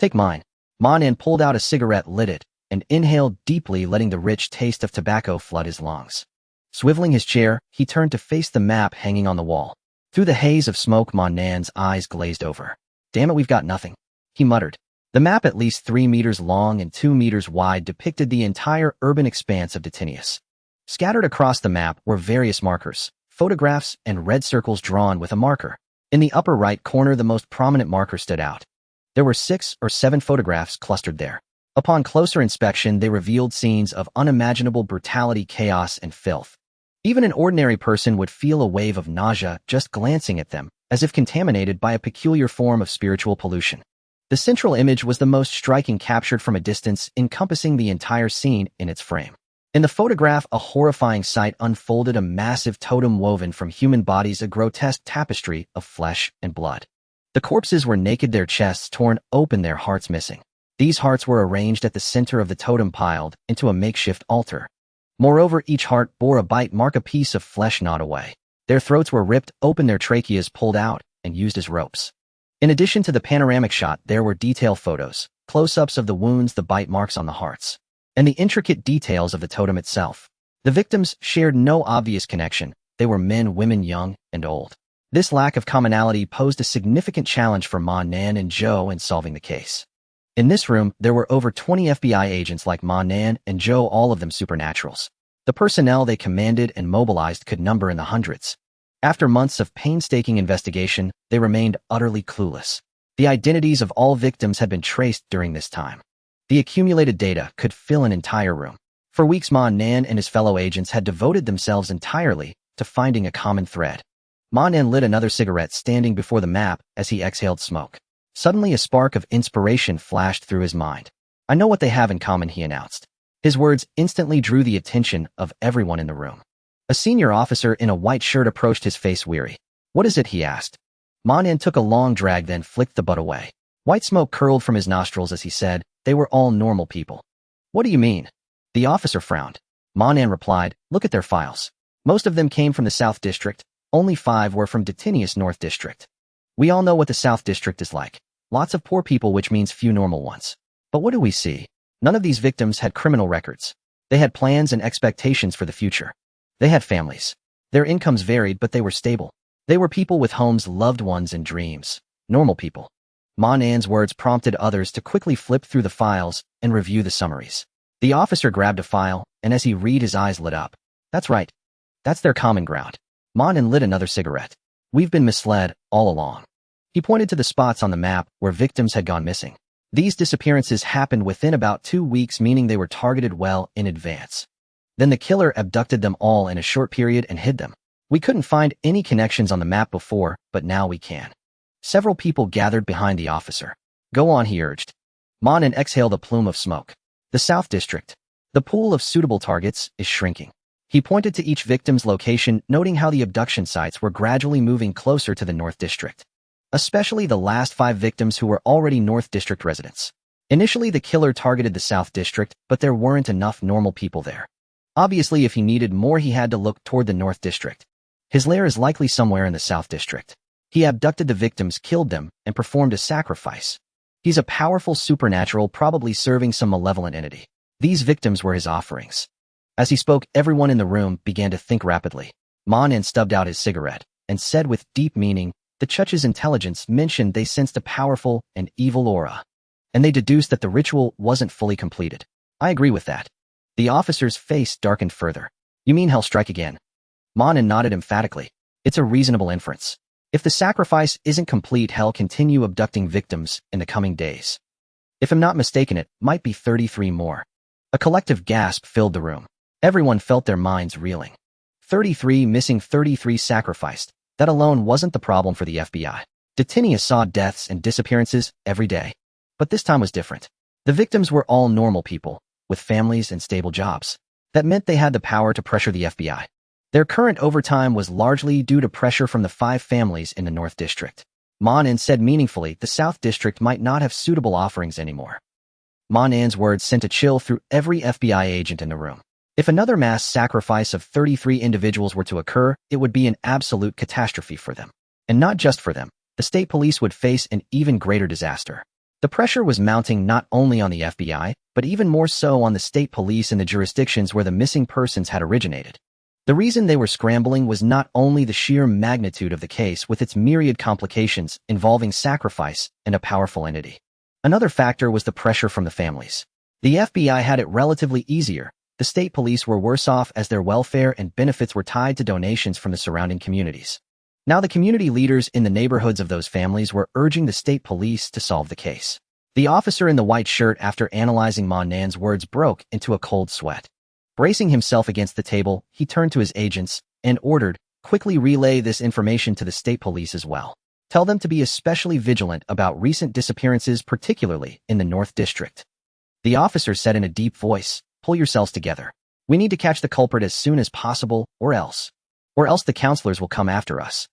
"Take mine." Monin pulled out a cigarette, lit it, and inhaled deeply, letting the rich taste of tobacco flood his lungs. Swiveling his chair, he turned to face the map hanging on the wall. Through the haze of smoke, Monin's eyes glazed over. "Damn it, we've got nothing," he muttered. The map, at least 3 meters long and 2 meters wide, depicted the entire urban expanse of Detinius. Scattered across the map were various markers, photographs, and red circles drawn with a marker. In the upper right corner, the most prominent marker stood out. There were 6 or 7 photographs clustered there. Upon closer inspection, they revealed scenes of unimaginable brutality, chaos, and filth. Even an ordinary person would feel a wave of nausea just glancing at them, as if contaminated by a peculiar form of spiritual pollution. The central image was the most striking, captured from a distance, encompassing the entire scene in its frame. In the photograph, a horrifying sight unfolded: a massive totem woven from human bodies, a grotesque tapestry of flesh and blood. The corpses were naked, their chests torn open, their hearts missing. These hearts were arranged at the center of the totem, piled into a makeshift altar. Moreover, each heart bore a bite mark, a piece of flesh gnawed away. Their throats were ripped open, their tracheas pulled out and used as ropes. In addition to the panoramic shot, there were detail photos, close-ups of the wounds, the bite marks on the hearts, and the intricate details of the totem itself. The victims shared no obvious connection. They were men, women, young and old. This lack of commonality posed a significant challenge for Monin and Joe in solving the case. In this room, there were over 20 FBI agents like Monin and Joe, all of them supernaturals. The personnel they commanded and mobilized could number in the hundreds. After months of painstaking investigation, they remained utterly clueless. The identities of all victims had been traced during this time. The accumulated data could fill an entire room. For weeks, Monin and his fellow agents had devoted themselves entirely to finding a common thread. Monin lit another cigarette, standing before the map as he exhaled smoke. Suddenly, a spark of inspiration flashed through his mind. "I know what they have in common," he announced. His words instantly drew the attention of everyone in the room. A senior officer in a white shirt approached, his face weary. "What is it?" he asked. Monin took a long drag, then flicked the butt away. White smoke curled from his nostrils as he said, "They were all normal people." "What do you mean?" The officer frowned. Monin replied, "Look at their files. Most of them came from the South District. Only 5 were from Detinius North District. We all know what the South District is like. Lots of poor people, which means few normal ones. But what do we see? None of these victims had criminal records. They had plans and expectations for the future. They had families. Their incomes varied, but they were stable. They were people with homes, loved ones, and dreams. Normal people." Monin's words prompted others to quickly flip through the files and review the summaries. The officer grabbed a file, and as he read, his eyes lit up. "That's right. That's their common ground." Monin lit another cigarette. "We've been misled all along." He pointed to the spots on the map where victims had gone missing. These disappearances happened within about 2 weeks, meaning they were targeted well in advance. Then the killer abducted them all in a short period and hid them. We couldn't find any connections on the map before, but now we can. Several people gathered behind the officer. "Go on," he urged. Monin exhaled a plume of smoke. "The South District. The pool of suitable targets is shrinking." He pointed to each victim's location, noting how the abduction sites were gradually moving closer to the North District. Especially the last 5 victims who were already North District residents. Initially, the killer targeted the South District, but there weren't enough normal people there. Obviously, if he needed more, he had to look toward the North District. His lair is likely somewhere in the South District. He abducted the victims, killed them, and performed a sacrifice. He's a powerful supernatural, probably serving some malevolent entity. These victims were his offerings. As he spoke, everyone in the room began to think rapidly. Monin stubbed out his cigarette and said with deep meaning, "The Church's intelligence mentioned they sensed a powerful and evil aura, and they deduced that the ritual wasn't fully completed." "I agree with that." The officer's face darkened further. "You mean hell strike again?" Monin nodded emphatically. "It's a reasonable inference. If the sacrifice isn't complete, hell continue abducting victims in the coming days. If I'm not mistaken, it might be 33 more." A collective gasp filled the room. Everyone felt their minds reeling. 33 missing, 33 sacrificed. That alone wasn't the problem for the FBI. Detinius saw deaths and disappearances every day. But this time was different. The victims were all normal people, with families and stable jobs. That meant they had the power to pressure the FBI. Their current overtime was largely due to pressure from the 5 families in the North District. Monan said meaningfully the South District might not have suitable offerings anymore. Monan's words sent a chill through every FBI agent in the room. If another mass sacrifice of 33 individuals were to occur, it would be an absolute catastrophe for them. And not just for them. The state police would face an even greater disaster. The pressure was mounting not only on the FBI, but even more so on the state police in the jurisdictions where the missing persons had originated. The reason they were scrambling was not only the sheer magnitude of the case with its myriad complications involving sacrifice and a powerful entity. Another factor was the pressure from the families. The FBI had it relatively easier. The state police were worse off as their welfare and benefits were tied to donations from the surrounding communities. Now the community leaders in the neighborhoods of those families were urging the state police to solve the case. The officer in the white shirt, after analyzing Monan's words, broke into a cold sweat. Bracing himself against the table, he turned to his agents and ordered, "Quickly relay this information to the state police as well. Tell them to be especially vigilant about recent disappearances, particularly in the North District." The officer said in a deep voice, "Pull yourselves together. We need to catch the culprit as soon as possible, or else the counselors will come after us."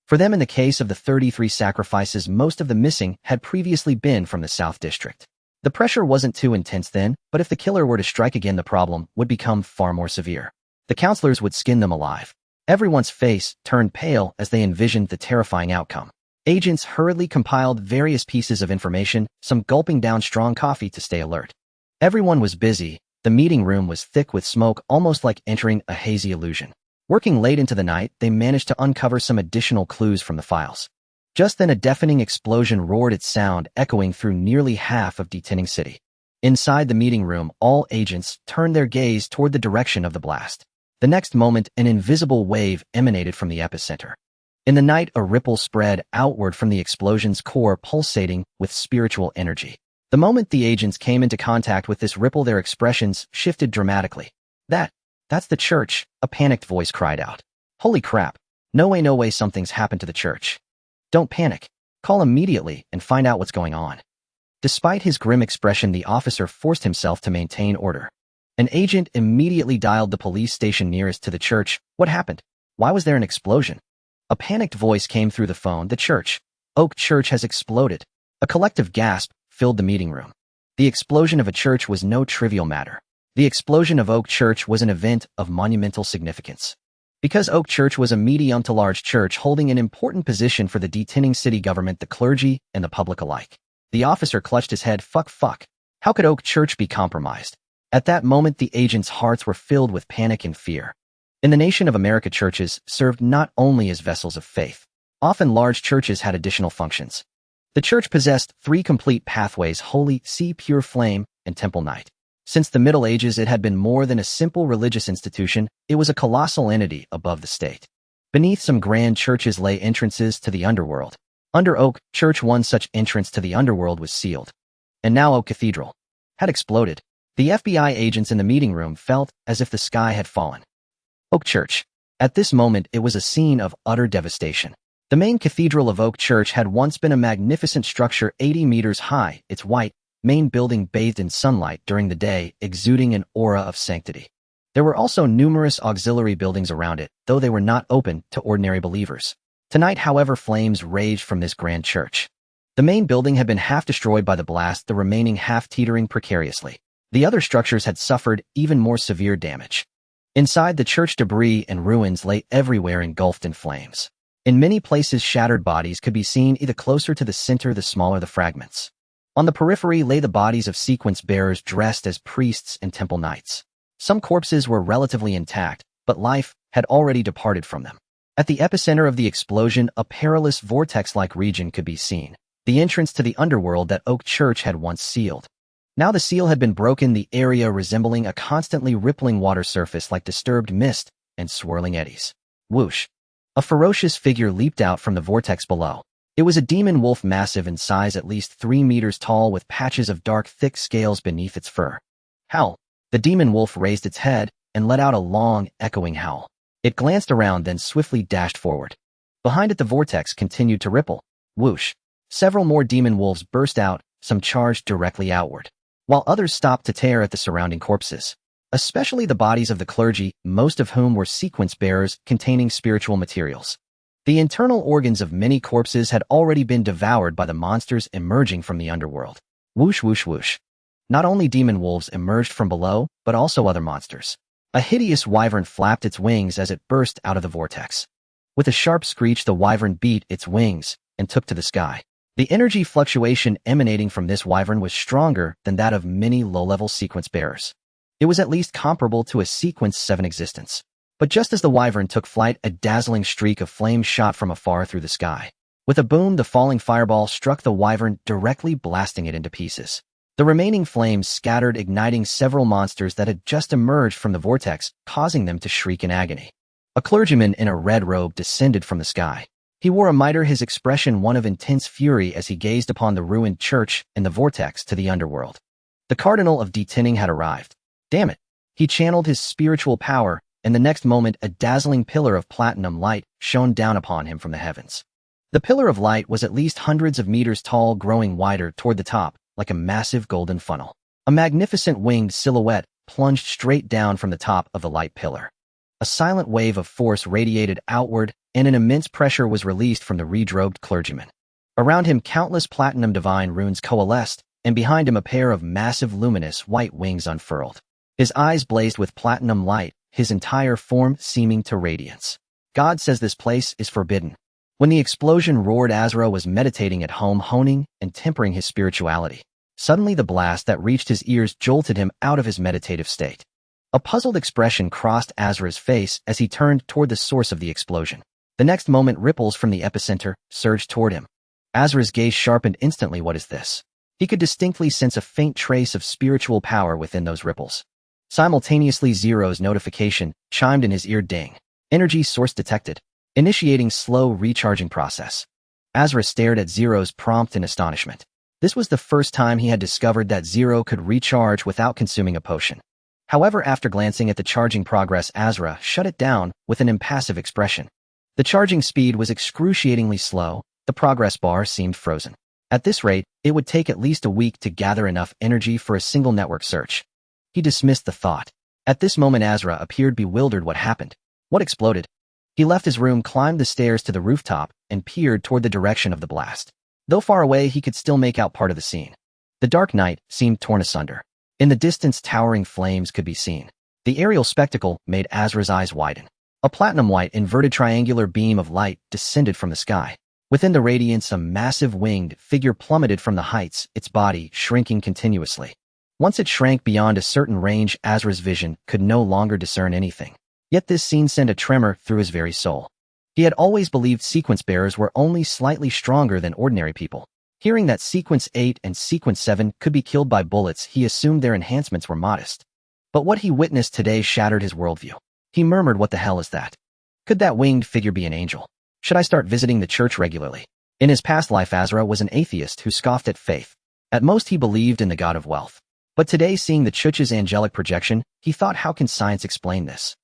For them, in the case of the 33 sacrifices, most of the missing had previously been from the South District. The pressure wasn't too intense then, but if the killer were to strike again, the problem would become far more severe. The counselors would skin them alive. Everyone's face turned pale as they envisioned the terrifying outcome. Agents hurriedly compiled various pieces of information, some gulping down strong coffee to stay alert. Everyone was busy. The meeting room was thick with smoke, almost like entering a hazy illusion. Working late into the night, they managed to uncover some additional clues from the files. Just then a deafening explosion roared, its sound echoing through nearly half of Detenning City. Inside the meeting room, all agents turned their gaze toward the direction of the blast. The next moment, an invisible wave emanated from the epicenter. In the night, a ripple spread outward from the explosion's core, pulsating with spiritual energy. The moment the agents came into contact with this ripple, their expressions shifted dramatically. That's the church," a panicked voice cried out. "Holy crap. No way, something's happened to the church. Don't panic. Call immediately and find out what's going on." Despite his grim expression, the officer forced himself to maintain order. An agent immediately dialed the police station nearest to the church. "What happened? Why was there an explosion?" A panicked voice came through the phone. "The church. Oak Church has exploded." A collective gasp filled the meeting room. The explosion of a church was no trivial matter. The explosion of Oak Church was an event of monumental significance. Because Oak Church was a medium to large church holding an important position for the Detenning City government, the clergy, and the public alike. The officer clutched his head. Fuck. How could Oak Church be compromised? At that moment, the agents' hearts were filled with panic and fear. In the nation of America, churches served not only as vessels of faith. Often large churches had additional functions. The church possessed 3 complete pathways: holy, sea, pure flame, and temple night. Since the Middle Ages, it had been more than a simple religious institution. It was a colossal entity above the state. Beneath some grand churches lay entrances to the underworld. Under Oak Church, one such entrance to the underworld was sealed. And now Oak Cathedral had exploded. The FBI agents in the meeting room felt as if the sky had fallen. Oak Church. At this moment, it was a scene of utter devastation. The main cathedral of Oak Church had once been a magnificent structure 80 meters high. Its white main building bathed in sunlight during the day, exuding an aura of sanctity. There were also numerous auxiliary buildings around it, though they were not open to ordinary believers. Tonight, however, flames raged from this grand church. The main building had been half destroyed by the blast, the remaining half teetering precariously. The other structures had suffered even more severe damage. Inside the church, debris and ruins lay everywhere, engulfed in flames. In many places, shattered bodies could be seen. The closer to the center, the smaller the fragments. On the periphery lay the bodies of sequence bearers dressed as priests and temple knights. Some corpses were relatively intact, but life had already departed from them. At the epicenter of the explosion, a perilous vortex-like region could be seen, the entrance to the underworld that Oak Church had once sealed. Now the seal had been broken, the area resembling a constantly rippling water surface like disturbed mist and swirling eddies. Whoosh! A ferocious figure leaped out from the vortex below. It was a demon wolf, massive in size, at least 3 meters tall, with patches of dark, thick scales beneath its fur. Howl! The demon wolf raised its head and let out a long, echoing howl. It glanced around, then swiftly dashed forward. Behind it, the vortex continued to ripple. Whoosh! Several more demon wolves burst out, some charged directly outward, while others stopped to tear at the surrounding corpses. especially the bodies of the clergy, most of whom were sequence bearers containing spiritual materials. The internal organs of many corpses had already been devoured by the monsters emerging from the underworld. Whoosh, whoosh, whoosh. Not only demon wolves emerged from below, but also other monsters. A hideous wyvern flapped its wings as it burst out of the vortex. With a sharp screech, the wyvern beat its wings and took to the sky. The energy fluctuation emanating from this wyvern was stronger than that of many low-level sequence bearers. It was at least comparable to a sequence 7 existence. But just as the wyvern took flight, a dazzling streak of flame shot from afar through the sky. With a boom, the falling fireball struck the wyvern, directly blasting it into pieces. The remaining flames scattered, igniting several monsters that had just emerged from the vortex, causing them to shriek in agony. A clergyman in a red robe descended from the sky. He wore a mitre, his expression one of intense fury as he gazed upon the ruined church and the vortex to the underworld. The Cardinal of Detinning had arrived. Damn it! He channeled his spiritual power, and the next moment a dazzling pillar of platinum light shone down upon him from the heavens. The pillar of light was at least hundreds of meters tall, growing wider toward the top, like a massive golden funnel. A magnificent winged silhouette plunged straight down from the top of the light pillar. A silent wave of force radiated outward, and an immense pressure was released from the red-robed clergyman. Around him, countless platinum divine runes coalesced, and behind him a pair of massive luminous white wings unfurled. His eyes blazed with platinum light, his entire form seeming to radiance. God says this place is forbidden. When the explosion roared, Asla was meditating at home, honing and tempering his spirituality. Suddenly the blast that reached his ears jolted him out of his meditative state. A puzzled expression crossed Asra's face as he turned toward the source of the explosion. The next moment, ripples from the epicenter surged toward him. Asra's gaze sharpened instantly. What is this? He could distinctly sense a faint trace of spiritual power within those ripples. Simultaneously, Zero's notification chimed in his ear. Ding. Energy source detected. Initiating slow recharging process. Asla stared at Zero's prompt in astonishment. This was the first time he had discovered that Zero could recharge without consuming a potion. However, after glancing at the charging progress, Asla shut it down with an impassive expression. The charging speed was excruciatingly slow. The progress bar seemed frozen. At this rate, it would take at least a week to gather enough energy for a single network search. He dismissed the thought. At this moment, Asla appeared bewildered. What happened? What exploded? He left his room, climbed the stairs to the rooftop, and peered toward the direction of the blast. Though far away, he could still make out part of the scene. The dark night seemed torn asunder. In the distance, towering flames could be seen. The aerial spectacle made Asra's eyes widen. A platinum-white inverted triangular beam of light descended from the sky. Within the radiance, a massive winged figure plummeted from the heights, its body shrinking continuously. Once it shrank beyond a certain range, Asra's vision could no longer discern anything. Yet this scene sent a tremor through his very soul. He had always believed sequence bearers were only slightly stronger than ordinary people. Hearing that sequence 8 and sequence 7 could be killed by bullets, he assumed their enhancements were modest. But what he witnessed today shattered his worldview. He murmured, what the hell is that? Could that winged figure be an angel? Should I start visiting the church regularly? In his past life, Asla was an atheist who scoffed at faith. At most, he believed in the god of wealth. But today, seeing the church's angelic projection, he thought, how can science explain this?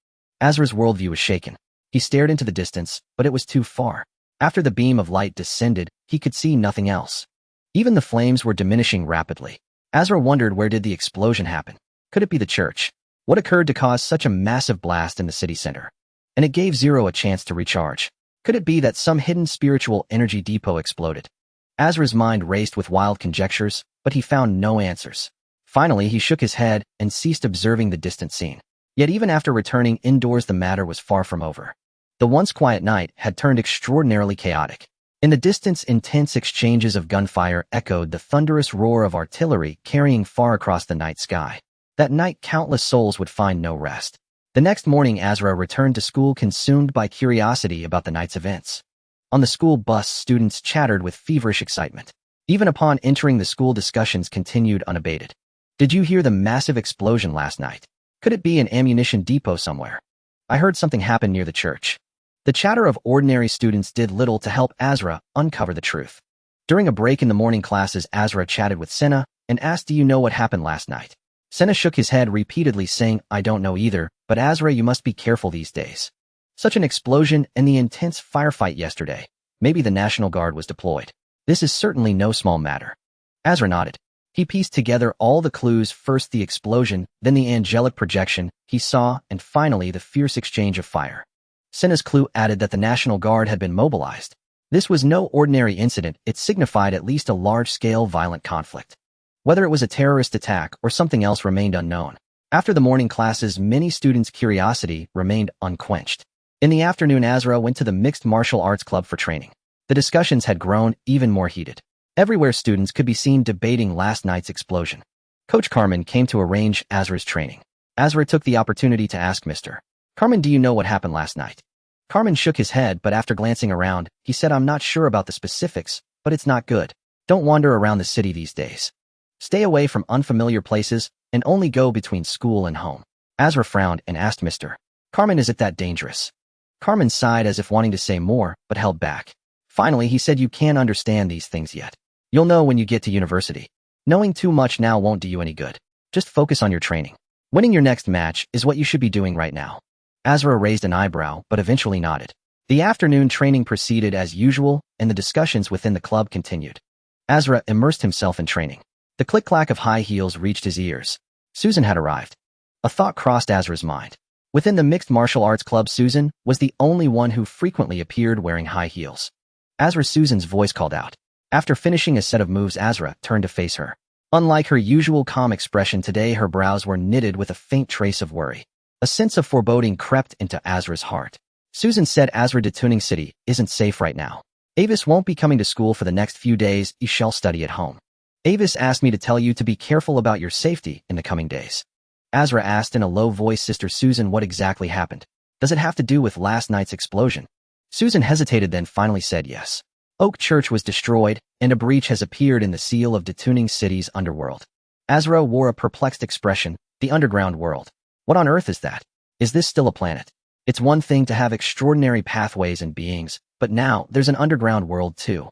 Asra's worldview was shaken. He stared into the distance, but it was too far. After the beam of light descended, he could see nothing else. Even the flames were diminishing rapidly. Asla wondered, where did the explosion happen? Could it be the church? What occurred to cause such a massive blast in the city center? And it gave Zero a chance to recharge. Could it be that some hidden spiritual energy depot exploded? Asra's mind raced with wild conjectures, but he found no answers. Finally, he shook his head and ceased observing the distant scene. Yet even after returning indoors, the matter was far from over. The once quiet night had turned extraordinarily chaotic. In the distance, intense exchanges of gunfire echoed the thunderous roar of artillery carrying far across the night sky. That night, countless souls would find no rest. The next morning, Asla returned to school, consumed by curiosity about the night's events. On the school bus, students chattered with feverish excitement. Even upon entering the school, discussions continued unabated. Did you hear the massive explosion last night? Could it be an ammunition depot somewhere? I heard something happen near the church. The chatter of ordinary students did little to help Asla uncover the truth. During a break in the morning classes, Asla chatted with Senna and asked, do you know what happened last night? Senna shook his head repeatedly, saying, I don't know either, but Asla, you must be careful these days. Such an explosion and the intense firefight yesterday. Maybe the National Guard was deployed. This is certainly no small matter. Asla nodded. He pieced together all the clues, first the explosion, then the angelic projection he saw, and finally the fierce exchange of fire. Senna's clue added that the National Guard had been mobilized. This was no ordinary incident, it signified at least a large-scale violent conflict. Whether it was a terrorist attack or something else remained unknown. After the morning classes, many students' curiosity remained unquenched. In the afternoon, Asra went to the Mixed Martial Arts Club for training. The discussions had grown even more heated. Everywhere students could be seen debating last night's explosion. Coach Carmen came to arrange Asra's training. Asra took the opportunity to ask Mr. Carmen, do you know what happened last night? Carmen shook his head, but after glancing around, he said, I'm not sure about the specifics, but it's not good. Don't wander around the city these days. Stay away from unfamiliar places and only go between school and home. Asra frowned and asked Mr. Carmen, is it that dangerous? Carmen sighed as if wanting to say more, but held back. Finally, he said, you can't understand these things yet. You'll know when you get to university. Knowing too much now won't do you any good. Just focus on your training. Winning your next match is what you should be doing right now. Asra raised an eyebrow, but eventually nodded. The afternoon training proceeded as usual, and the discussions within the club continued. Asra immersed himself in training. The click-clack of high heels reached his ears. Susan had arrived. A thought crossed Asra's mind. Within the Mixed Martial Arts Club, Susan was the only one who frequently appeared wearing high heels. Susan's voice called out. After finishing a set of moves, Asra turned to face her. Unlike her usual calm expression today, her brows were knitted with a faint trace of worry. A sense of foreboding crept into Asra's heart. Susan said, Asra, Tuning City isn't safe right now. Avis won't be coming to school for the next few days. You shall study at home. Avis asked me to tell you to be careful about your safety in the coming days. Asra asked in a low voice, Sister Susan, what exactly happened? Does it have to do with last night's explosion? Susan hesitated, then finally said yes. Oak Church was destroyed, and a breach has appeared in the seal of Tuning City's underworld. Asra wore a perplexed expression. The underground world. What on earth is that? Is this still a planet? It's one thing to have extraordinary pathways and beings, but now there's an underground world too.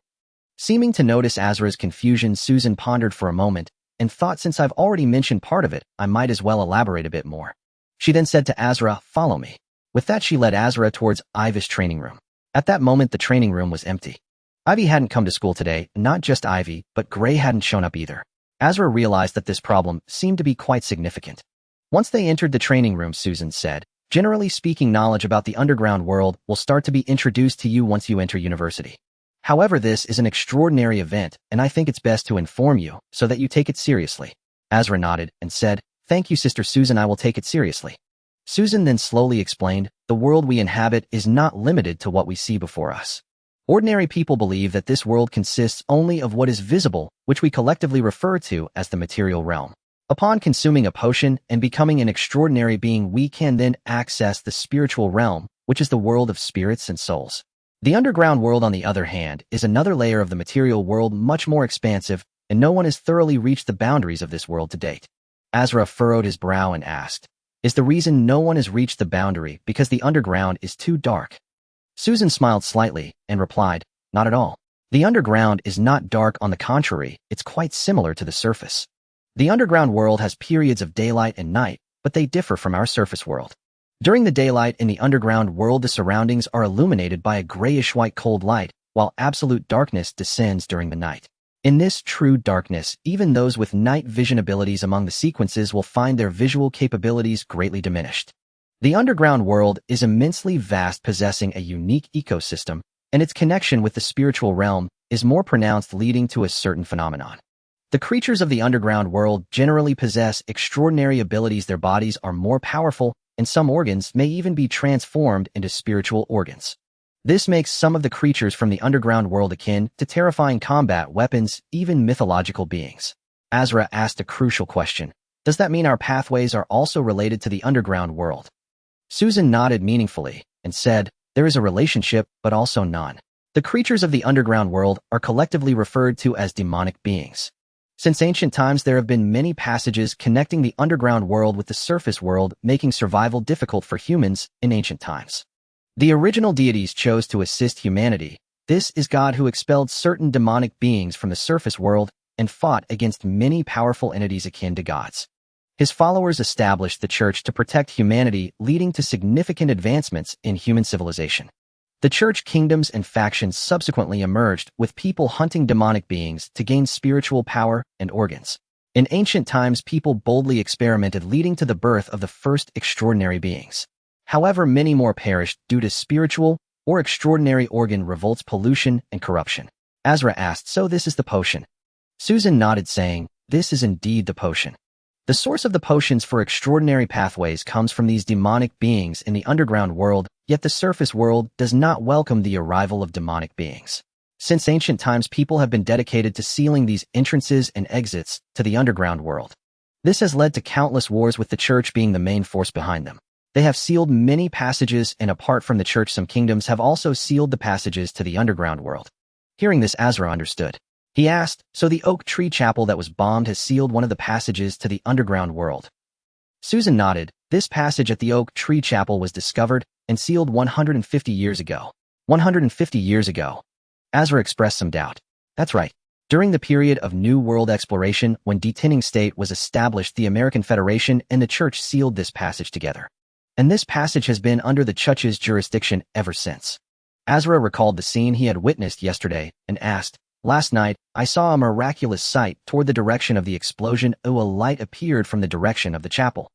Seeming to notice Asra's confusion, Susan pondered for a moment and thought, since I've already mentioned part of it, I might as well elaborate a bit more. She then said to Asra, follow me. With that, she led Asra towards Ivy's training room. At that moment, the training room was empty. Ivy hadn't come to school today, not just Ivy, but Gray hadn't shown up either. Asra realized that this problem seemed to be quite significant. Once they entered the training room, Susan said, generally speaking, knowledge about the underground world will start to be introduced to you once you enter university. However, this is an extraordinary event, and I think it's best to inform you so that you take it seriously. Asra nodded and said, thank you, Sister Susan, I will take it seriously. Susan then slowly explained, the world we inhabit is not limited to what we see before us. Ordinary people believe that this world consists only of what is visible, which we collectively refer to as the material realm. Upon consuming a potion and becoming an extraordinary being, we can then access the spiritual realm, which is the world of spirits and souls. The underground world, on the other hand, is another layer of the material world, much more expansive, and no one has thoroughly reached the boundaries of this world to date. Asra furrowed his brow and asked, is the reason no one has reached the boundary because the underground is too dark? Susan smiled slightly and replied, not at all. The underground is not dark, on the contrary, it's quite similar to the surface. The underground world has periods of daylight and night, but they differ from our surface world. During the daylight in the underground world, the surroundings are illuminated by a grayish-white cold light, while absolute darkness descends during the night. In this true darkness, even those with night vision abilities among the sequences will find their visual capabilities greatly diminished. The underground world is immensely vast, possessing a unique ecosystem, and its connection with the spiritual realm is more pronounced, leading to a certain phenomenon. The creatures of the underground world generally possess extraordinary abilities. Their bodies are more powerful, and some organs may even be transformed into spiritual organs. This makes some of the creatures from the underground world akin to terrifying combat weapons, even mythological beings. Asra asked a crucial question. Does that mean our pathways are also related to the underground world? Susan nodded meaningfully and said, there is a relationship, but also none. The creatures of the underground world are collectively referred to as demonic beings. Since ancient times, there have been many passages connecting the underground world with the surface world, making survival difficult for humans in ancient times. The original deities chose to assist humanity. This is God who expelled certain demonic beings from the surface world and fought against many powerful entities akin to gods. His followers established the church to protect humanity, leading to significant advancements in human civilization. The church kingdoms and factions subsequently emerged, with people hunting demonic beings to gain spiritual power and organs. In ancient times, people boldly experimented, leading to the birth of the first extraordinary beings. However, many more perished due to spiritual or extraordinary organ revolts, pollution, and corruption. Asla asked, "So this is the potion?" Susan nodded, saying, "This is indeed the potion." The source of the potions for extraordinary pathways comes from these demonic beings in the underground world, yet the surface world does not welcome the arrival of demonic beings. Since ancient times, people have been dedicated to sealing these entrances and exits to the underground world. This has led to countless wars, with the church being the main force behind them. They have sealed many passages, and apart from the church, some kingdoms have also sealed the passages to the underground world. Hearing this, Asla understood. He asked, "So the oak tree chapel that was bombed has sealed one of the passages to the underground world?" Susan nodded. "This passage at the oak tree chapel was discovered and sealed 150 years ago. 150 years ago? Asla expressed some doubt. "That's right. During the period of New World exploration, when decaying state was established, the American Federation and the church sealed this passage together. And this passage has been under the church's jurisdiction ever since." Asla recalled the scene he had witnessed yesterday and asked, "Last night, I saw a miraculous sight toward the direction of the explosion. A light appeared from the direction of the chapel."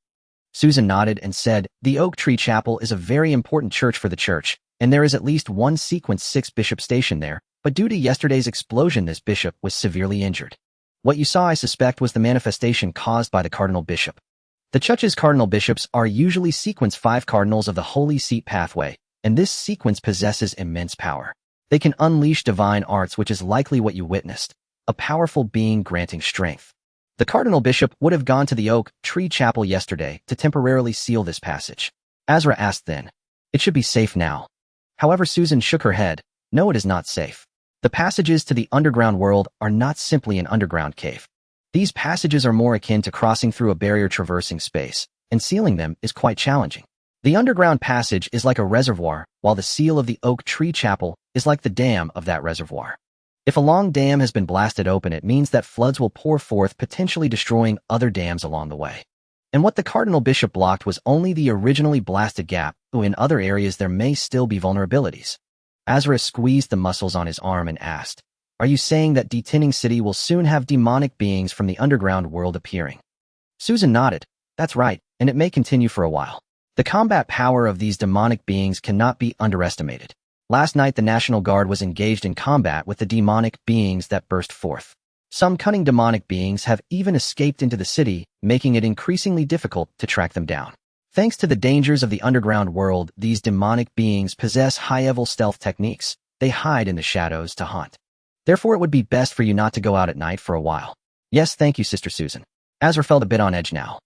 Susan nodded and said, "The Oak Tree Chapel is a very important church for the church, and there is at least one Sequence 6 bishop stationed there, but due to yesterday's explosion, this bishop was severely injured. What you saw, I suspect, was the manifestation caused by the cardinal bishop. The church's cardinal bishops are usually Sequence 5 cardinals of the Holy Seat pathway, and this sequence possesses immense power. They can unleash divine arts, which is likely what you witnessed, a powerful being granting strength. The cardinal bishop would have gone to the Oak Tree Chapel yesterday to temporarily seal this passage." Asla asked then, "It should be safe now." However, Susan shook her head. "No, it is not safe. The passages to the underground world are not simply an underground cave. These passages are more akin to crossing through a barrier, traversing space, and sealing them is quite challenging. The underground passage is like a reservoir, while the seal of the Oak Tree Chapel is like the dam of that reservoir. If a long dam has been blasted open, it means that floods will pour forth, potentially destroying other dams along the way. And what the cardinal bishop blocked was only the originally blasted gap, though in other areas there may still be vulnerabilities." Asla squeezed the muscles on his arm and asked, "Are you saying that Decaying City will soon have demonic beings from the underground world appearing?" Susan nodded. "That's right, and it may continue for a while. The combat power of these demonic beings cannot be underestimated. Last night, the National Guard was engaged in combat with the demonic beings that burst forth. Some cunning demonic beings have even escaped into the city, making it increasingly difficult to track them down. Thanks to the dangers of the underground world, these demonic beings possess high-level stealth techniques. They hide in the shadows to hunt. Therefore, it would be best for you not to go out at night for a while." "Yes, thank you, Sister Susan." Asla felt a bit on edge now.